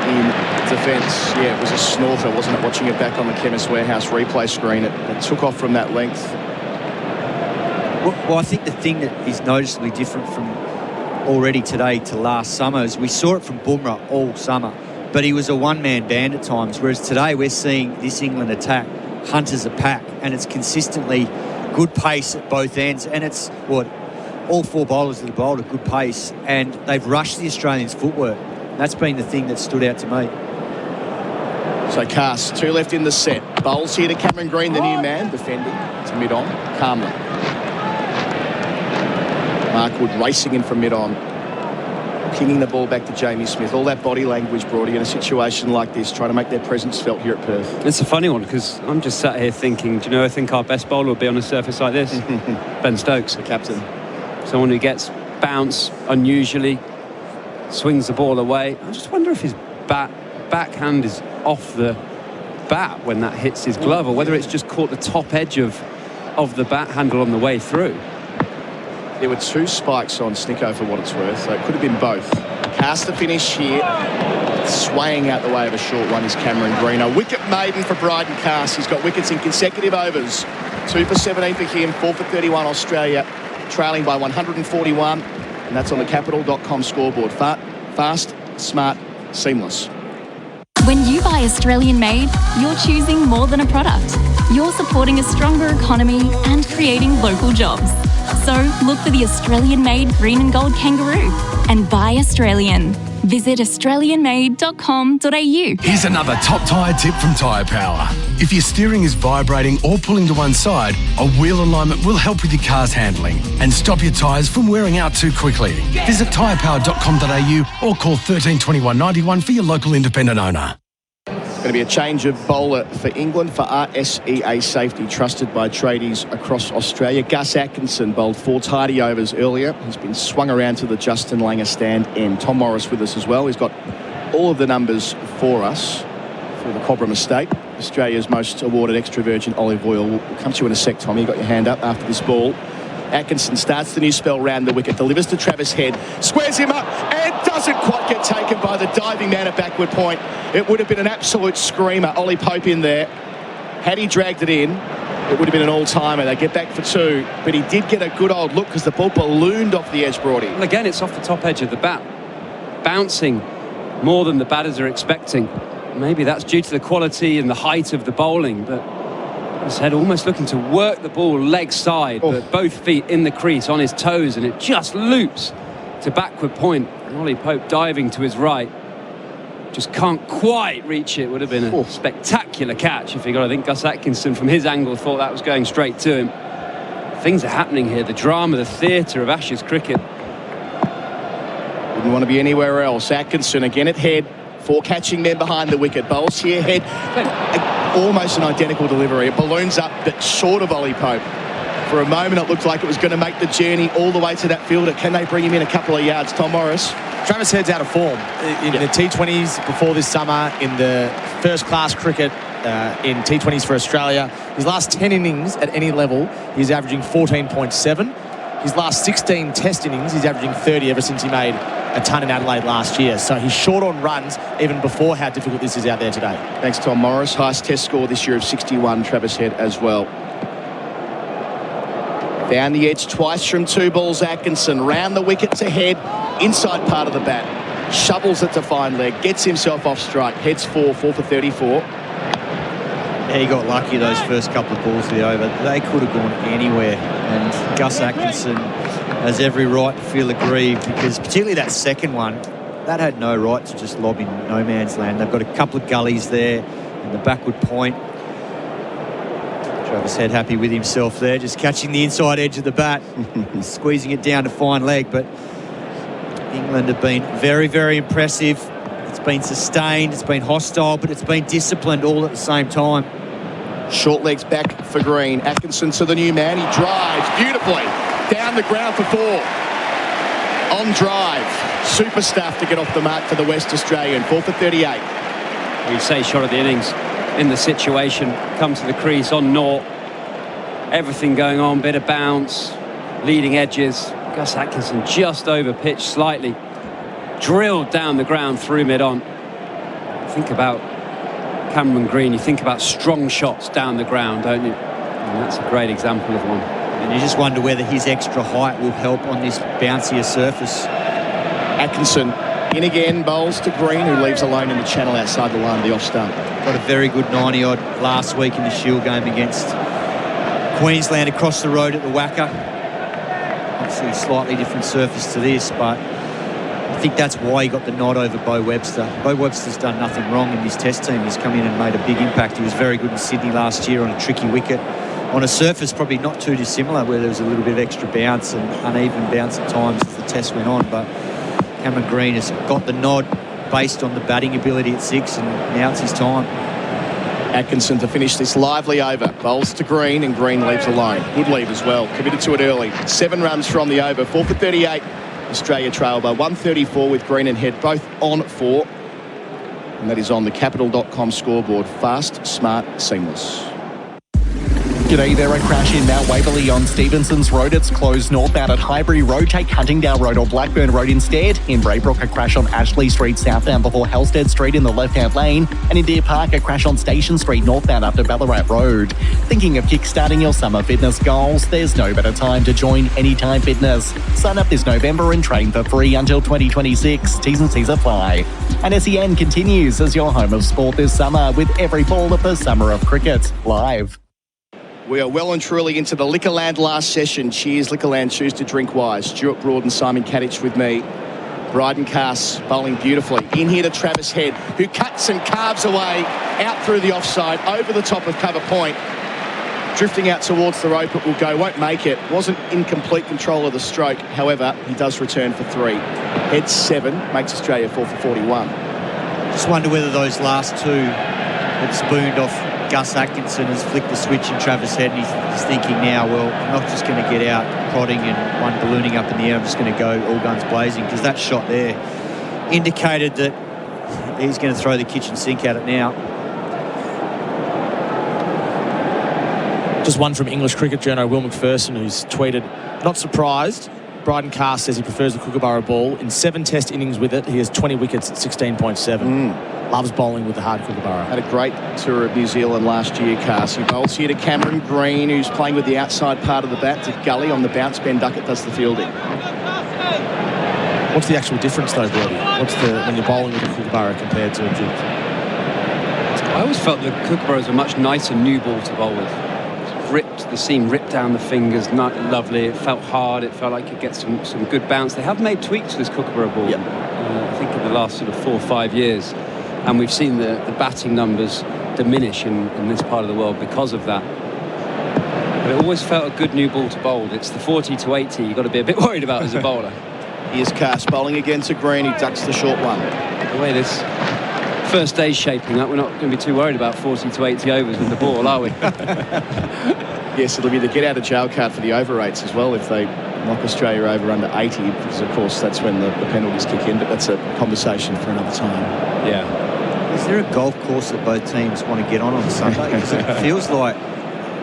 in defence. Yeah, it was a snorter, wasn't it? Watching it back on the Chemist Warehouse replay screen, it took off from that length. Well, I think the thing that is noticeably different from already today to last summer is we saw it from Bumrah all summer, but he was a one-man band at times, whereas today we're seeing this England attack hunt as a pack, and it's consistently good pace at both ends, and it's all 4 bowlers that have bowled at good pace, and they've rushed the Australians' footwork. That's been the thing that stood out to me. So Cass, 2 left in the set. Bowls here to Cameron Green, the new man, defending to mid-on, calmly. Mark Wood racing in from mid-on, pinging the ball back to Jamie Smith. All that body language brought in a situation like this, trying to make their presence felt here at Perth. It's a funny one, because I'm just sat here thinking, do you know, I think our best bowler would be on a surface like this. Ben Stokes. The captain. Someone who gets bounce unusually, swings the ball away. I just wonder if his backhand is off the bat when that hits his glove, or whether it's just caught the top edge of the bat handle on the way through. There were 2 spikes on Snicko for what it's worth, so it could have been both. Cass to finish here. Swaying out the way of a short one is Cameron Green. A wicket maiden for Bryden Cass. He's got wickets in consecutive overs. 2 for 17 for him, 4 for 31 Australia, trailing by 141. And that's on the capital.com scoreboard. Fast, smart, seamless. When you buy Australian made, you're choosing more than a product. you're supporting a stronger economy and creating local jobs. So look for the Australian-made green and gold kangaroo and buy Australian. Visit australianmade.com.au. Here's another top tyre tip from Tyre Power. If your steering is vibrating or pulling to one side, a wheel alignment will help with your car's handling and stop your tyres from wearing out too quickly. Visit tyrepower.com.au or call 13 21 91 for your local independent owner. Going to be a change of bowler for England for RSEA Safety, trusted by tradies across Australia. Gus Atkinson bowled 4 tidy overs earlier. He's been swung around to the Justin Langer stand end. Tom Morris with us as well. He's got all of the numbers for us for the Cobram estate. Australia's most awarded extra virgin olive oil. We'll come to you in a sec, Tommy. You got your hand up after this ball. Atkinson starts the new spell round the wicket, delivers to Travis Head, squares him up and doesn't quite get taken by the diving man at backward point. It would have been an absolute screamer. Ollie Pope in there. Had he dragged it in, it would have been an all-timer. They get back for 2, but he did get a good old look because the ball ballooned off the edge, Broady. Well, again, it's off the top edge of the bat, bouncing more than the batters are expecting. Maybe that's due to the quality and the height of the bowling, but his head almost looking to work the ball leg side, but both feet in the crease on his toes, and it just loops to backward point. And Ollie Pope diving to his right, just can't quite reach it. Would have been a spectacular catch if he got it. I think Gus Atkinson from his angle thought that was going straight to him. Things are happening here, the drama, the theatre of Ashes cricket. Wouldn't want to be anywhere else. Atkinson again at Head, 4 catching men behind the wicket. Bowls here, Head. Almost an identical delivery. It balloons up, but short of Ollie Pope. For a moment, it looked like it was going to make the journey all the way to that fielder. Can they bring him in a couple of yards? Tom Morris. Travis Head's out of form in the T20s before this summer, in the first-class cricket in T20s for Australia. His last 10 innings at any level, he's averaging 14.7. His last 16 test innings, he's averaging 30 ever since he made a ton in Adelaide last year. So he's short on runs even before how difficult this is out there today. Thanks, Tom Morris. Highest test score this year of 61, Travis Head as well. Down the edge twice from 2 balls, Atkinson. Round the wicket to Head, inside part of the bat. Shovels it to fine leg, gets himself off strike. Head's 4 for 34. Yeah, he got lucky those first couple of balls of the over. They could have gone anywhere. And Gus Atkinson has every right to feel aggrieved, because particularly that second one, that had no right to just lob in no man's land. They've got a couple of gullies there in the backward point. Travis Head happy with himself there, just catching the inside edge of the bat, squeezing it down to fine leg. But England have been very, very impressive. It's been sustained, it's been hostile, but it's been disciplined all at the same time. Short legs back for Green. Atkinson to the new man. He drives beautifully down the ground for 4. On drive. Super stuff to get off the mark for the West Australian. 4 for 38. We say shot of the innings in the situation. Come to the crease on naught. Everything going on. Bit of bounce. Leading edges. Gus Atkinson just over pitch slightly. Drilled down the ground through mid-on. Think about Cameron Green, you think about strong shots down the ground, don't you? And that's a great example of one. And you just wonder whether his extra height will help on this bouncier surface. Atkinson in again, bowls to Green, who leaves alone in the channel outside the line of the off stump. Got a very good 90-odd last week in the Shield game against Queensland across the road at the Wacker. Obviously a slightly different surface to this, but I think that's why he got the nod over Bo Webster. Bo Webster's done nothing wrong in this test team. He's come in and made a big impact. He was very good in Sydney last year on a tricky wicket, on a surface probably not too dissimilar, where there was a little bit of extra bounce and uneven bounce at times as the test went on. But Cameron Green has got the nod based on the batting ability at 6, and now it's his time. Atkinson to finish this lively over. Bowls to Green, and Green leaves alone. Good leave as well. Committed to it early. 7 runs from the over. 4 for 38. Australia trail by 134 with Green and Head both on 4. And that is on the Capital.com scoreboard. Fast, smart, seamless. G'day there, a crash in Mount Whateley on Stevenson's Road. It's closed northbound at Highbury Road. Take Huntingdale Road or Blackburn Road instead. In Braybrook, a crash on Ashley Street southbound before Halstead Street in the left-hand lane. And in Deer Park, a crash on Station Street northbound after Ballarat Road. Thinking of kickstarting your summer fitness goals? There's no better time to join Anytime Fitness. Sign up this November and train for free until 2026. T's and C's apply. And SEN continues as your home of sport this summer with every ball of the Summer of Cricket live. We are well and truly into the Liquorland last session. Cheers, Liquorland. Choose to drink wise. Stuart Broad and Simon Katich with me. Bryden Cass bowling beautifully. In here to Travis Head, who cuts and carves away out through the offside, over the top of cover point. Drifting out towards the rope, it will go. Won't make it. Wasn't in complete control of the stroke. However, he does return for 3. Head 7 makes Australia 4 for 41. Just wonder whether those last two have spooned off Gus Atkinson, has flicked the switch in Travis Head, and he's thinking now, well, I'm not just going to get out prodding and one ballooning up in the air, I'm just going to go all guns blazing, because that shot there indicated that he's going to throw the kitchen sink at it now. Just one from English cricket journo Will McPherson, who's tweeted, not surprised, Bryden Cass says he prefers the Kookaburra ball. In 7 test innings with it, he has 20 wickets at 16.7. Loves bowling with the hard Kookaburra. Had a great tour of New Zealand last year, Cass. He bowls here to Cameron Green, who's playing with the outside part of the bat, to Gully on the bounce. Ben Duckett does the fielding. What's the actual difference, though, Brody? When you're bowling with a Kookaburra compared to a jig? I always felt the Kookaburras were much nicer new ball to bowl with. The seam ripped down the fingers, not lovely. It felt hard. It felt like it gets some good bounce. They have made tweaks to this Kookaburra ball, I think, in the last sort of 4 or 5 years. And we've seen the batting numbers diminish in this part of the world because of that. But it always felt a good new ball to bowl. It's the 40 to 80 you've got to be a bit worried about as a bowler. Here's Cass bowling again to Green. He ducks the short one. The way this first day's shaping up, we're not going to be too worried about 40 to 80 overs with the ball, are we? Yes, it'll be the get out of jail card for the over rates as well if they knock Australia over under 80, because of course that's when the penalties kick in, but that's a conversation for another time. Yeah. Is there a golf course that both teams want to get on Sunday? Because it feels like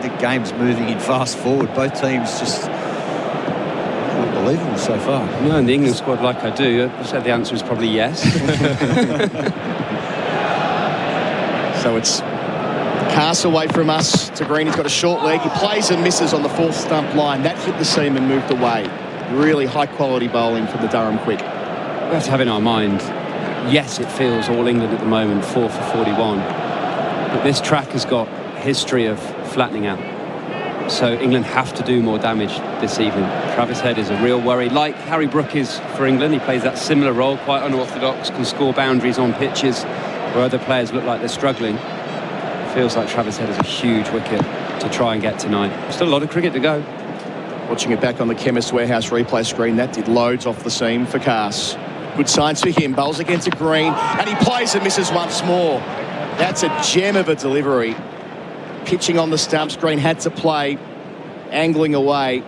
the game's moving in fast forward. Both teams just unbelievable so far. No, in the England squad, like I do, I said the answer is probably yes. So it's Cass away from us to Green. He's got a short leg. He plays and misses on the 4th stump line. That hit the seam and moved away. Really high-quality bowling from the Durham Quick. We have to have in our mind, yes, it feels all England at the moment, 4 for 41. But this track has got history of flattening out. So England have to do more damage this evening. Travis Head is a real worry, like Harry Brook is for England. He plays that similar role, quite unorthodox, can score boundaries on pitches where other players look like they're struggling. Feels like Travis Head is a huge wicket to try and get tonight. Still a lot of cricket to go. Watching it back on the Chemist Warehouse replay screen, that did loads off the seam for Cass. Good signs for him. Bowls again to Green, and he plays and misses once more. That's a gem of a delivery. Pitching on the stumps, Green had to play, angling away.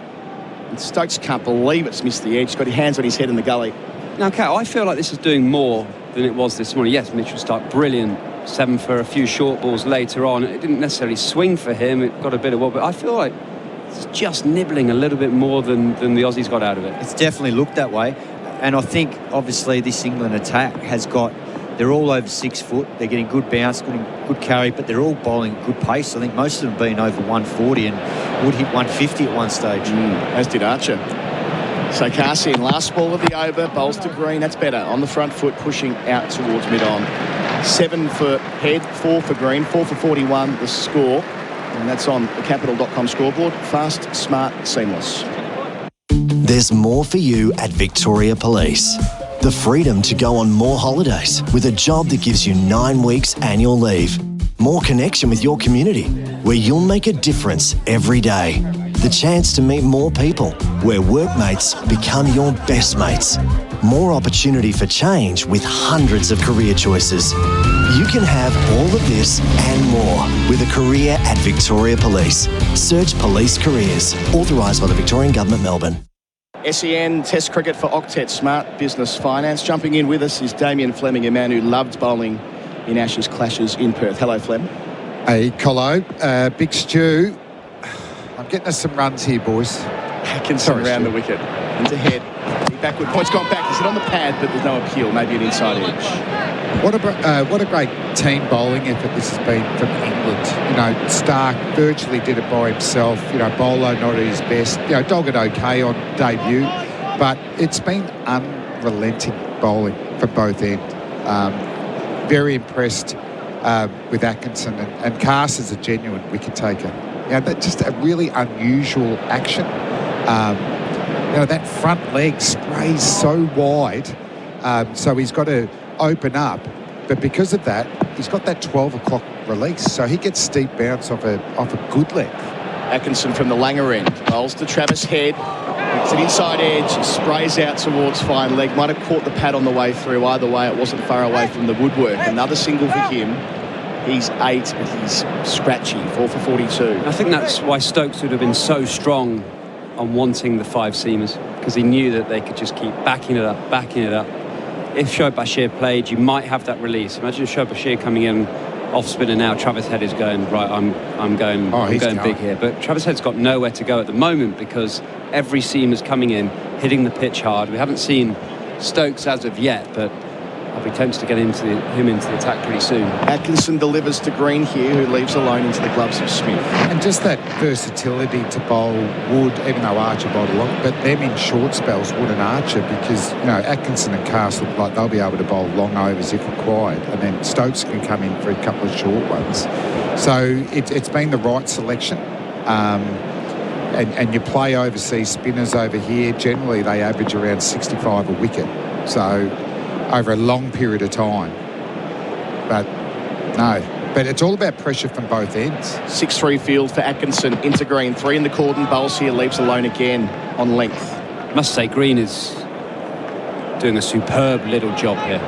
And Stokes can't believe it's missed the edge. He's got his hands on his head in the gully. Now, Kat, I feel like this is doing more than it was this morning. Yes, Mitchell Stark, brilliant. 7 for a few short balls later on. It didn't necessarily swing for him. It got a bit of what, but I feel like it's just nibbling a little bit more than the Aussies got out of it. It's definitely looked that way. And I think, obviously, this England attack has got... They're all over 6 foot. They're getting good bounce, good carry, but they're all bowling good pace. I think most of them have been over 140 and would hit 150 at one stage. As did Archer. So Cass in, last ball of the over, bowls to Green. That's better. On the front foot, pushing out towards mid-on. 7 for Head, 4 for Green, 4 for 41, the score. And that's on the Capital.com scoreboard. Fast, smart, seamless. There's more for you at Victoria Police. The freedom to go on more holidays with a job that gives you 9 weeks annual leave. More connection with your community, where you'll make a difference every day. The chance to meet more people, where workmates become your best mates. More opportunity for change with hundreds of career choices. You can have all of this and more with a career at Victoria Police. Search Police Careers. Authorised by the Victorian Government, Melbourne. SEN Test Cricket for Octet Smart Business Finance. Jumping in with us is Damien Fleming, a man who loved bowling in Ashes clashes in Perth. Hello, Flem. Hey, Colo. Big Stu. I'm getting us some runs here, boys. Atkinson around the wicket. Into Head. The backward point's gone back. Is it on the pad, but there's no appeal. Maybe an inside edge. What a great team bowling effort this has been from England. You know, Stark virtually did it by himself. You know, Bolo not at his best. You know, dogged okay on debut, but it's been unrelenting bowling from both ends. Very impressed with Atkinson, and Cass is a genuine wicket taker. That's just a really unusual action. That front leg sprays so wide, so he's got to open up. But because of that, he's got that 12 o'clock release, so he gets steep bounce off a good length. Atkinson from the Langer end. Bowls to Travis Head. It's an inside edge. Sprays out towards fine leg. Might have caught the pad on the way through. Either way, it wasn't far away from the woodwork. Another single for him. He's 8, but he's scratchy. 4 for 42. I think that's why Stokes would have been so strong on wanting the 5-seamers, because he knew that they could just keep backing it up. If Shoaib Bashir played, you might have that release. Imagine Shoaib Bashir coming in off spinner now. Travis Head is going, right, I'm going big here. But Travis Head's got nowhere to go at the moment because every seamer's coming in, hitting the pitch hard. We haven't seen Stokes as of yet, but I'll be tempted to get him into the attack pretty soon. Atkinson delivers to Green here, who leaves alone into the gloves of Smith. And just that versatility to bowl Wood, even though Archer bowled along, but them in short spells, Wood and Archer, because Atkinson and Cass look like they'll be able to bowl long overs if required, and then Stokes can come in for a couple of short ones. So it's been the right selection. And you play overseas spinners over here, generally they average around 65 a wicket. So over a long period of time. But it's all about pressure from both ends. 6-3 field for Atkinson into Green. 3 in the cordon. Bowles here, leaves alone again on length. I must say, Green is doing a superb little job here.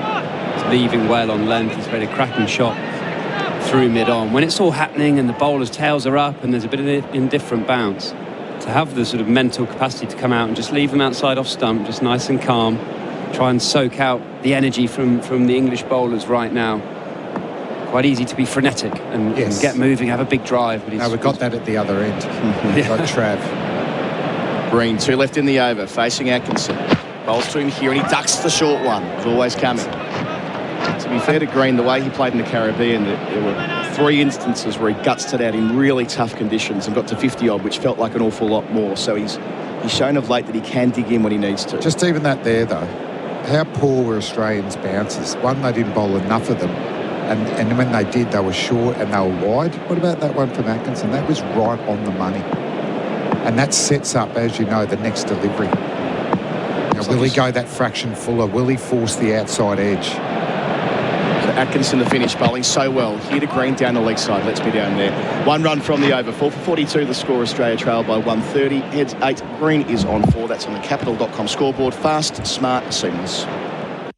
He's leaving well on length. He's made a cracking shot through mid-on. When it's all happening and the bowlers' tails are up and there's a bit of indifferent bounce, to have the sort of mental capacity to come out and just leave them outside off stump, just nice and calm, try and soak out the energy from the English bowlers right now. Quite easy to be frenetic and get moving, have a big drive. But we've got that at the other end. Like Trav. Green, 2 left in the over, facing Atkinson. Bowls to him here and he ducks the short one. It's always coming. To be fair to Green, the way he played in the Caribbean, there were 3 instances where he gutsed it out in really tough conditions and got to 50-odd, which felt like an awful lot more. So he's shown of late that he can dig in when he needs to. Just even that there, though. How poor were Australians' bounces? One, they didn't bowl enough of them. And when they did, they were short and they were wide. What about that one from Atkinson? That was right on the money. And that sets up, as you know, the next delivery. Will he go that fraction fuller? Will he force the outside edge? So Atkinson, the finish, bowling so well. Here to Green down the leg side. Let's be down there. 1 run from the over. 4 for 42. The score, Australia trail by 130. Heads 8. Green is on 4. That's on the capital.com scoreboard. Fast, smart, seamless.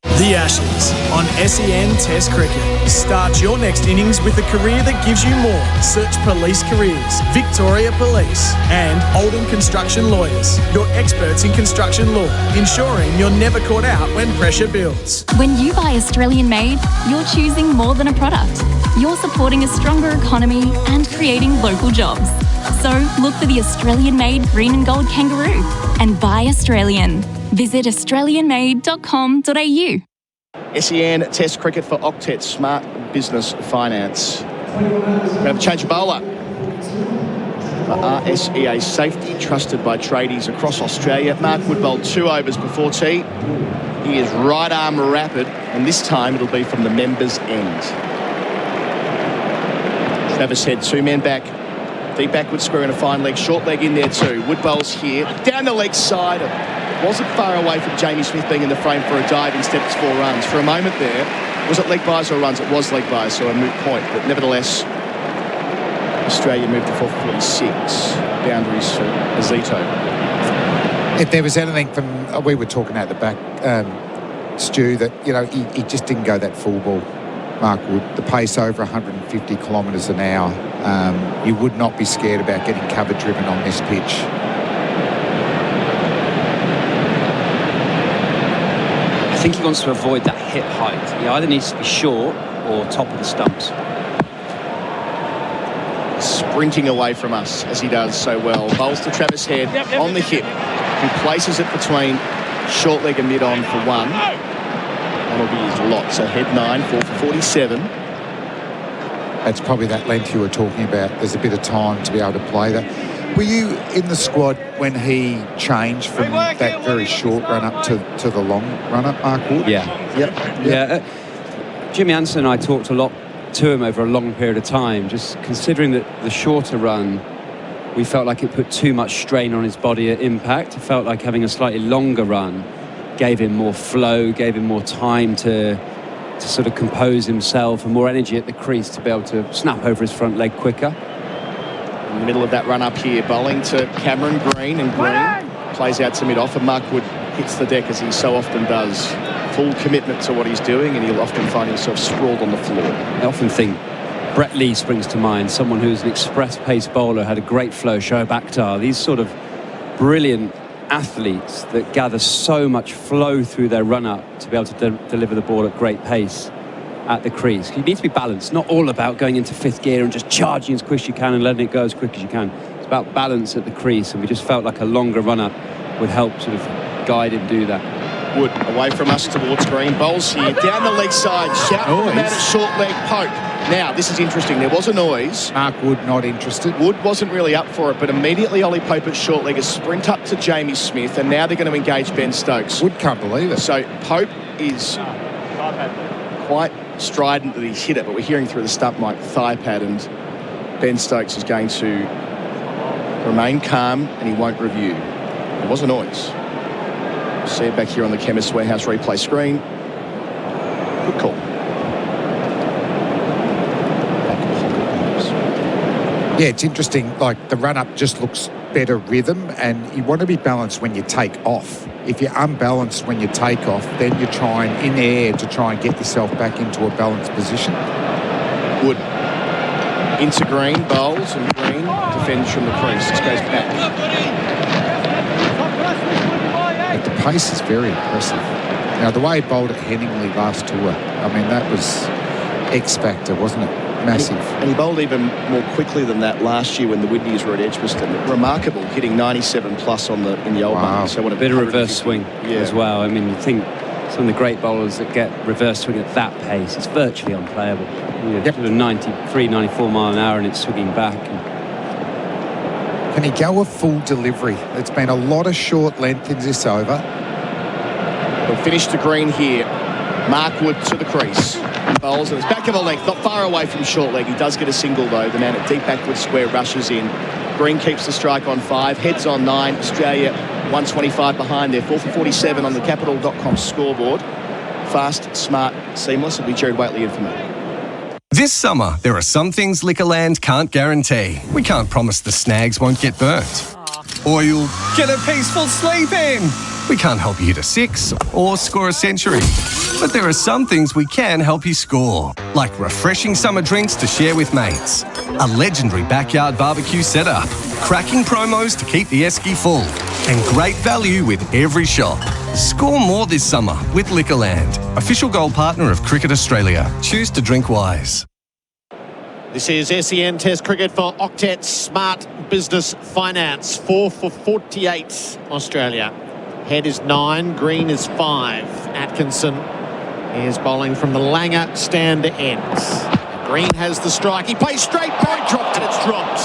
The Ashes on SEN Test Cricket. Start your next innings with a career that gives you more. Search Police Careers, Victoria Police, and Oldham Construction Lawyers. Your experts in construction law, ensuring you're never caught out when pressure builds. When you buy Australian made, you're choosing more than a product. You're supporting a stronger economy and creating local jobs. So look for the Australian made green and gold kangaroo and buy Australian. Visit australianmade.com.au. SEN Test Cricket for Octet Smart Business Finance. We're going to have a change of bowler. RSEA Safety, trusted by tradies across Australia. Mark Wood bowled 2 overs before tea. He is right arm rapid, and this time it'll be from the members' end. Travis Head, 2 men back. Deep backward square and a fine leg. Short leg in there too. Wood bowls here. Down the leg side. Wasn't far away from Jamie Smith being in the frame for a dive. Instead it's 4 runs. For a moment there, was it leg buys or runs? It was leg buys, so a moot point. But nevertheless, Australia moved to 4 for 46. Boundaries for Azito. If there was anything from, we were talking out the back, Stu, that, he just didn't go that full ball. Mark Wood, the pace over 150 kilometres an hour. You would not be scared about getting cover driven on this pitch. I think he wants to avoid that hit height. He either needs to be short or top of the stumps. Sprinting away from us as he does so well. Bowls to Travis Head on the hip, who places it between short leg and mid-on for 1. That'll be his lot. So Head 9, 4 for 47. That's probably that length you were talking about. There's a bit of time to be able to play that. Were you in the squad when he changed from that very short run-up to the long run-up, Mark Wood? Yeah. Yep. Jimmy Anderson and I talked a lot to him over a long period of time, just considering that the shorter run we felt like it put too much strain on his body at impact. It felt like having a slightly longer run gave him more flow, gave him more time to sort of compose himself and more energy at the crease to be able to snap over his front leg quicker. In the middle of that run up here, bowling to Cameron Green, and Green plays out to mid-off, and Mark Wood hits the deck as he so often does. Full commitment to what he's doing, and he'll often find himself sprawled on the floor. I often think Brett Lee springs to mind, someone who's an express pace bowler, had a great flow, Shoaib Akhtar. These sort of brilliant athletes that gather so much flow through their run-up to be able to deliver the ball at great pace at the crease. You need to be balanced, not all about going into fifth gear and just charging as quick as you can and letting it go as quick as you can. It's about balance at the crease, and we just felt like a longer run-up would help sort of guide him do that. Wood away from us towards Green. Bowls here down the leg side. Shout from out at short leg poke. Now, this is interesting. There was a noise. Mark Wood not interested. Wood wasn't really up for it, but immediately Ollie Pope at short leg, a sprint up to Jamie Smith, and now they're going to engage Ben Stokes. Wood can't believe it. So Pope is quite strident that he's hit it, but we're hearing through the stump mic thigh pad, and Ben Stokes is going to remain calm and he won't review. There was a noise. See it back here on the Chemist Warehouse replay screen. Good call. Yeah, it's interesting. Like, the run-up just looks better rhythm, and you want to be balanced when you take off. If you're unbalanced when you take off, then you're trying in the air to try and get yourself back into a balanced position. Wood into Green, bowls, and Green defends from the crease. This goes back. But the pace is very impressive. Now, the way he bowled at Henningly last tour, I mean, that was X-Factor, wasn't it? Massive. And he bowled even more quickly than that last year when the Whitneys were at Edgbaston. Remarkable, hitting 97 plus in the old one. So what a bit of reverse swing as well. I mean, you think some of the great bowlers that get reverse swing at that pace, it's virtually unplayable. Sort of 93, 94 mile an hour, and it's swinging back. Can he go a full delivery? There's been a lot of short length in this over. We'll finish to Green here. Mark Wood to the crease. He bowls, and it's back of the length, not far away from short leg. He does get a single, though. The man at deep backward square rushes in. Green keeps the strike on 5, heads on 9. Australia 125 behind there. 4 for 47 on the Capital.com scoreboard. Fast, smart, seamless. It'll be Gerard Whateley in for me. This summer, there are some things Liquorland can't guarantee. We can't promise the snags won't get burnt, or you'll get a peaceful sleep in. We can't help you hit a 6 or score a century. But there are some things we can help you score, like refreshing summer drinks to share with mates, a legendary backyard barbecue setup, cracking promos to keep the esky full, and great value with every shop. Score more this summer with Liquorland, official gold partner of Cricket Australia. Choose to drink wise. This is SEN Test Cricket for Octet Smart Business Finance. 4 for 48 Australia. Head is 9, Green is 5. Atkinson is bowling from the Langer stand ends. Green has the strike. He plays straight, point dropped, and it's dropped.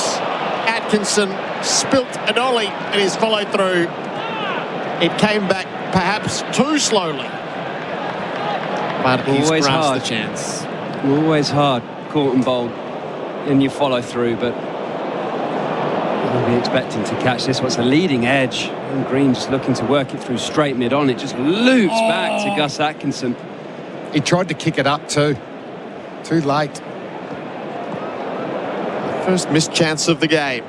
Atkinson spilt an ollie and is followed through. It came back perhaps too slowly. But he's Always grasped hard. the chance. Always hard, caught and bowled, and you follow through, but you'll be expecting to catch this. What's a leading edge? And Green just looking to work it through straight mid-on. It just loops back to Gus Atkinson. He tried to kick it up too. Too late. First missed chance of the game.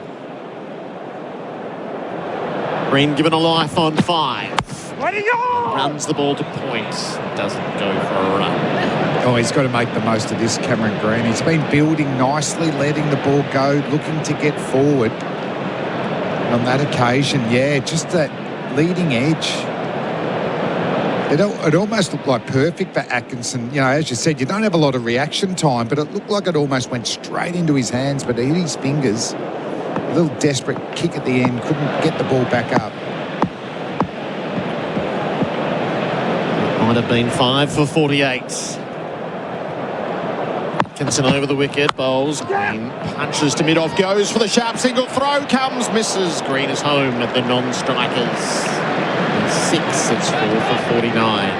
Green given a life on 5. Runs the ball to point. Doesn't go for a run. Oh, he's got to make the most of this, Cameron Green. He's been building nicely, letting the ball go, looking to get forward. And on that occasion, yeah, just that leading edge. It almost looked like perfect for Atkinson. You know, as you said, you don't have a lot of reaction time, but it looked like it almost went straight into his hands, but he hit his fingers. A little desperate kick at the end, couldn't get the ball back up. Might have been 5 for 48. Atkinson over the wicket, bowls. Green punches to mid-off, goes for the sharp single throw, comes, misses. Green is home at the non-strikers. 6, it's 4 for 49.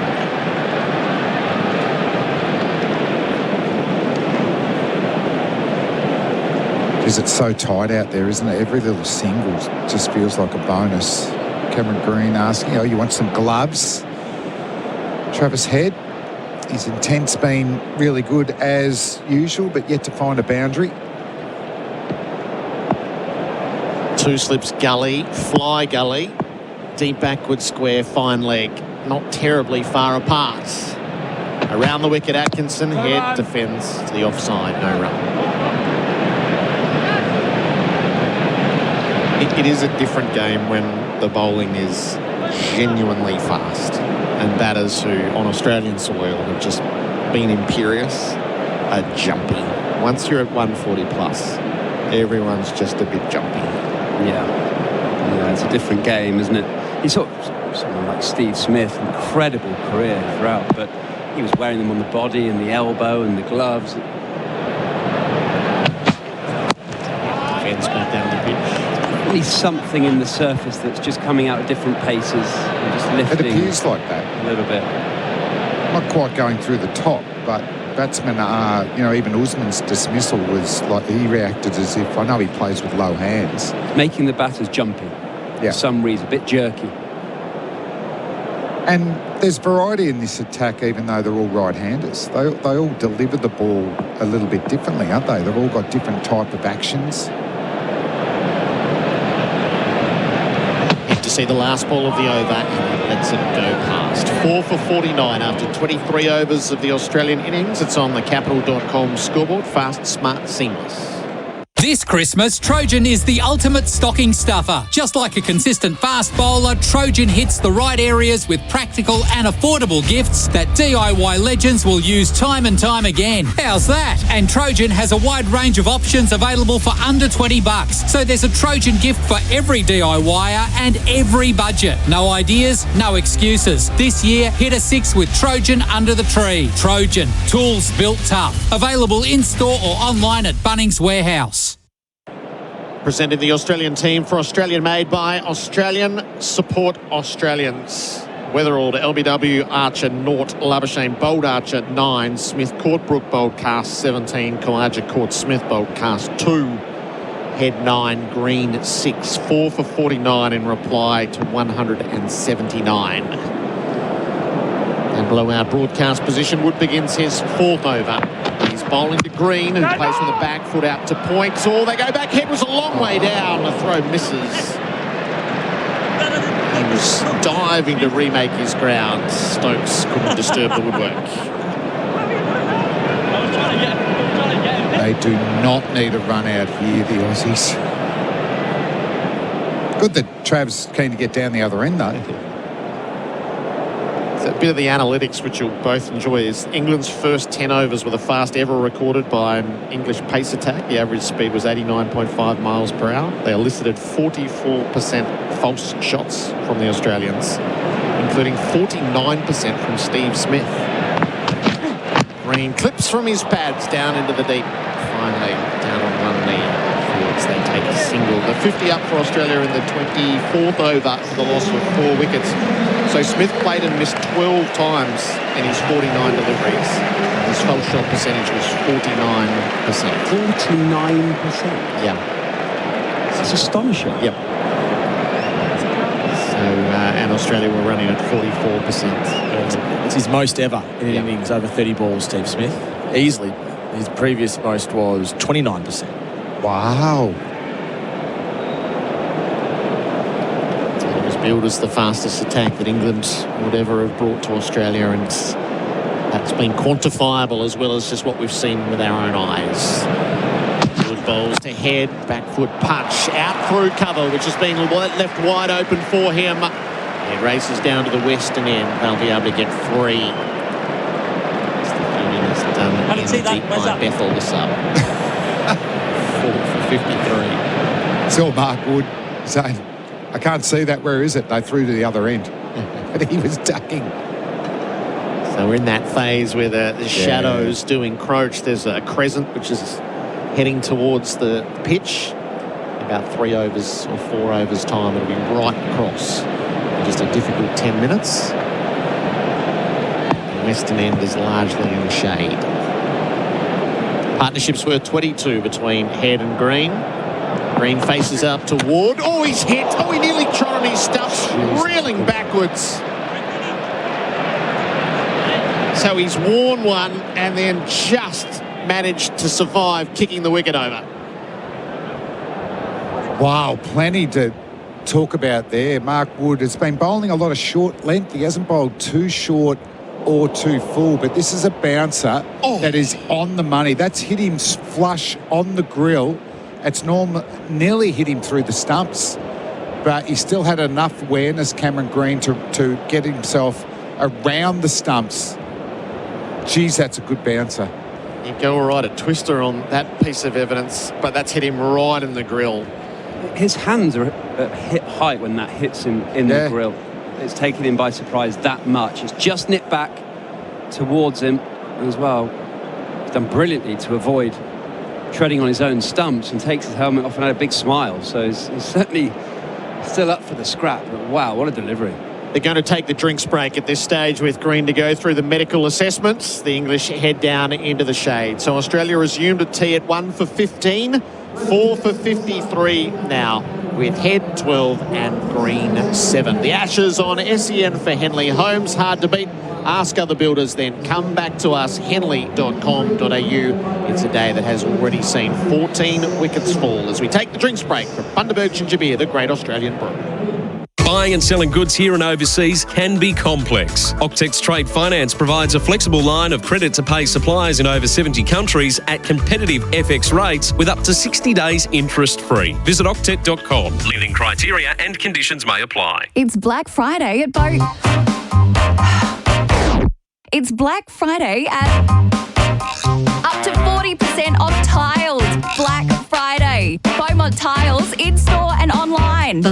Because it's so tight out there, isn't it? Every little single just feels like a bonus. Cameron Green asking, you want some gloves? Travis Head, his intent's been really good as usual, but yet to find a boundary. Two slips gully, fly gully, deep backward square, fine leg. Not terribly far apart. Around the wicket, Atkinson, Head defends to the offside, no run. It is a different game when the bowling is genuinely fast and batters who on Australian soil have just been imperious are jumpy. Once you're at 140 plus, everyone's just a bit jumpy. Yeah, it's a different game, isn't it? You saw someone like Steve Smith, incredible career throughout, but he was wearing them on the body and the elbow and the gloves. Defends back down the pitch. At least something in the surface that's just coming out at different paces and just lifting. It appears like that. A little bit. Not quite going through the top, but batsmen are, even Usman's dismissal was like he reacted as if, I know he plays with low hands. Making the batters jumpy for some reason, a bit jerky. And there's variety in this attack, even though they're all right-handers. They all deliver the ball a little bit differently, aren't they? They've all got different type of actions. To see the last ball of the over and lets it go past. 4 for 49 after 23 overs of the Australian innings. It's on the Capital.com scoreboard. Fast, smart, seamless. This Christmas, Trojan is the ultimate stocking stuffer. Just like a consistent fast bowler, Trojan hits the right areas with practical and affordable gifts that DIY legends will use time and time again. How's that? And Trojan has a wide range of options available for under $20. So there's a Trojan gift for every DIYer and every budget. No ideas, no excuses. This year, hit a 6 with Trojan under the tree. Trojan, tools built tough. Available in-store or online at Bunnings Warehouse. Presenting the Australian team for Australian made by Australian Support Australians. Weatherall to LBW, Archer, Nort, Labuschagne, bowled Archer, 9, Smith, Courtbrook, bowled Cast, 17, Kawaja, Court, Smith, bowled Cast, 2, Head, 9, Green, 6, 4 for 49 in reply to 179. And below our broadcast position, Wood begins his 4th over. He's bowling to Green, who plays from the back foot out to point. Oh, they go back. Head was a long way down. The throw misses. He was diving to remake his ground. Stokes couldn't disturb the woodwork. They do not need a run out here, the Aussies. Good that Trav's keen to get down the other end, though. A bit of the analytics which you'll both enjoy is England's first 10 overs were the fast ever recorded by an English pace attack. The average speed was 89.5 miles per hour. They elicited 44% false shots from the Australians, including 49% from Steve Smith. Green clips from his pads down into the deep. Finally down on one knee. They take a single. The 50 up for Australia in the 24th over for the loss of 4 wickets. So Smith played and missed 12 times in his 49 deliveries. His false shot percentage was 49%. 49%? Yeah. That's astonishing. Yep. So, and Australia were running at 44%. It's his most ever in innings over 30 balls, Steve Smith. Easily. His previous most was 29%. Wow. It was billed as the fastest attack that England would ever have brought to Australia, and that's been quantifiable as well as just what we've seen with our own eyes. Good bowls to Head, back foot punch, out through cover, which has been left wide open for him. He races down to the western end. They'll be able to get 3. How did you see that? Where's that? Bethel the sub. 4 for 53. Saw Mark Wood saying, I can't see that, where is it? They threw to the other end. But he was ducking. So we're in that phase where the shadows do encroach. There's a crescent which is heading towards the pitch. About 3 overs or 4 overs time, it'll be right across. Just a difficult 10 minutes. The western end is largely in the shade. Partnership's worth 22 between Head and Green. Green faces up to Ward. Oh, he's hit. Oh, he nearly trod on his stumps, reeling backwards. So he's worn one and then just managed to survive kicking the wicket over. Wow, plenty to talk about there. Mark Wood has been bowling a lot of short length. He hasn't bowled too short or too full, but this is a bouncer that is on the money. That's hit him flush on the grill. It's nearly hit him through the stumps, but he still had enough awareness, Cameron Green, to get himself around the stumps. Geez, that's a good bouncer. He'd go all right at twister on that piece of evidence, but that's hit him right in the grill. His hands are at hip height when that hits him in the grill. It's taken him by surprise that much. It's just nipped back towards him as well. He's done brilliantly to avoid treading on his own stumps and takes his helmet off and had a big smile. So he's certainly still up for the scrap. But wow, what a delivery. They're going to take the drinks break at this stage with Green to go through the medical assessments. The English head down into the shade. So Australia resumed at tee at 1 for 15, 4 for 53 now, with Head 12 and Green 7. The Ashes on SEN for Henley. Homes hard to beat. Ask other builders then. Come back to us, henley.com.au. It's a day that has already seen 14 wickets fall as we take the drinks break from Bundaberg Ginger Beer, the great Australian brew. Buying and selling goods here and overseas can be complex. Octet's Trade Finance provides a flexible line of credit to pay suppliers in over 70 countries at competitive FX rates with up to 60 days interest-free. Visit octet.com. Lending criteria and conditions may apply. It's Black Friday at It's Black Friday at up to 40% off tiles. Black Friday. Beaumont Tiles in-store and online.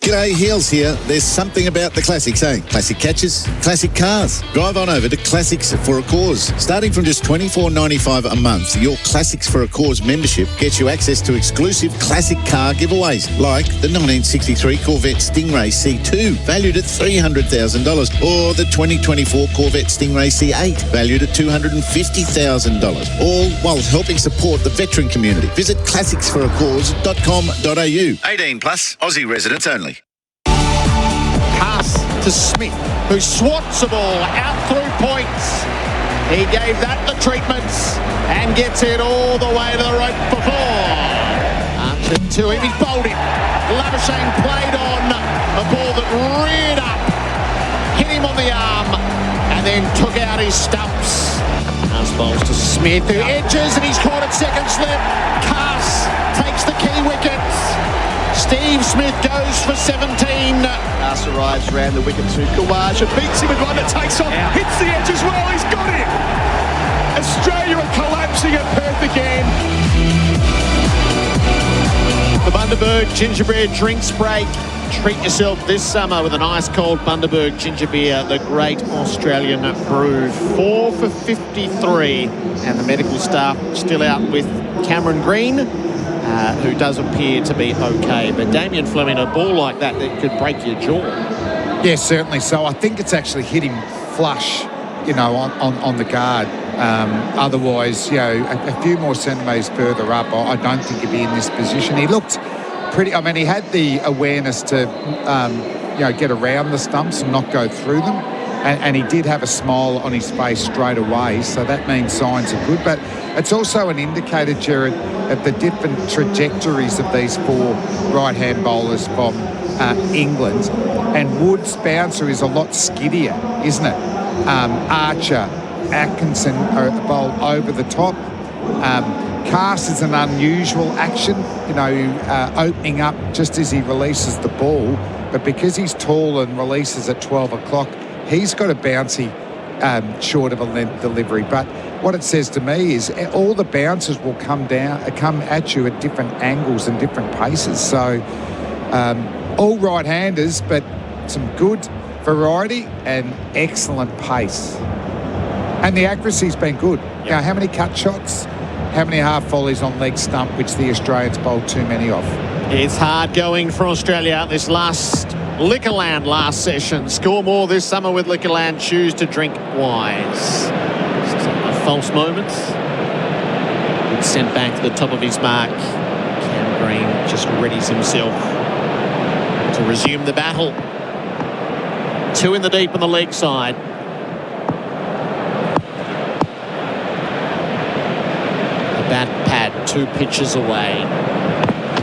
G'day, Heels here. There's something about the classics, eh? Classic catches, classic cars. Drive on over to Classics for a Cause. Starting from just $24.95 a month, your Classics for a Cause membership gets you access to exclusive classic car giveaways, like the 1963 Corvette Stingray C2, valued at $300,000, or the 2024 Corvette Stingray C8, valued at $250,000, all while helping support the veteran community. Visit classicsforacause.com.au. 18 plus, Aussie residents only. Pass to Smith, who swats the ball out through points. He gave that the treatments and gets it all the way to the rope for 4. Archer to him, he's bowled it. Labuschagne played on a ball that reared up, hit him on the arm, and then took out his stumps. Pass bowls to Smith, who edges, and he's caught at second slip. Cass takes the key wickets. Steve Smith goes for 17. Cass arrives around the wicket to Kawaj and beats him with one that takes off, hits the edge as well, he's got it! Australia are collapsing at Perth again. The Bundaberg Ginger Beer drinks break. Treat yourself this summer with an ice cold Bundaberg Ginger Beer, the great Australian brew. 4 for 53, and the medical staff still out with Cameron Green, who does appear to be okay. But Damien, Fleming, a ball like that could break your jaw. Yes, certainly so. I think it's actually hit him flush, on the guard. Otherwise, a few more centimetres further up, I don't think he'd be in this position. He looked pretty, he had the awareness to, get around the stumps and not go through them. And he did have a smile on his face straight away, so that means signs are good. But it's also an indicator, Gerard, of the different trajectories of these 4 right-hand bowlers from England. And Wood's bouncer is a lot skiddier, isn't it? Archer, Atkinson are bowl over the top. Cass is an unusual action, opening up just as he releases the ball. But because he's tall and releases at 12 o'clock, he's got a bouncy short of a length delivery. But what it says to me is all the bouncers will come at you at different angles and different paces. So all right-handers, but some good variety and excellent pace. And the accuracy's been good. Now, how many cut shots? How many half volleys on leg stump, which the Australians bowled too many of? It's hard going for Australia. This last Liquorland last session. Score more this summer with Liquorland. Choose to drink wise. Just a false moment. Sent back to the top of his mark. Cam Green just readies himself to resume the battle. 2 in the deep on the leg side. The bat pad 2 pitches away.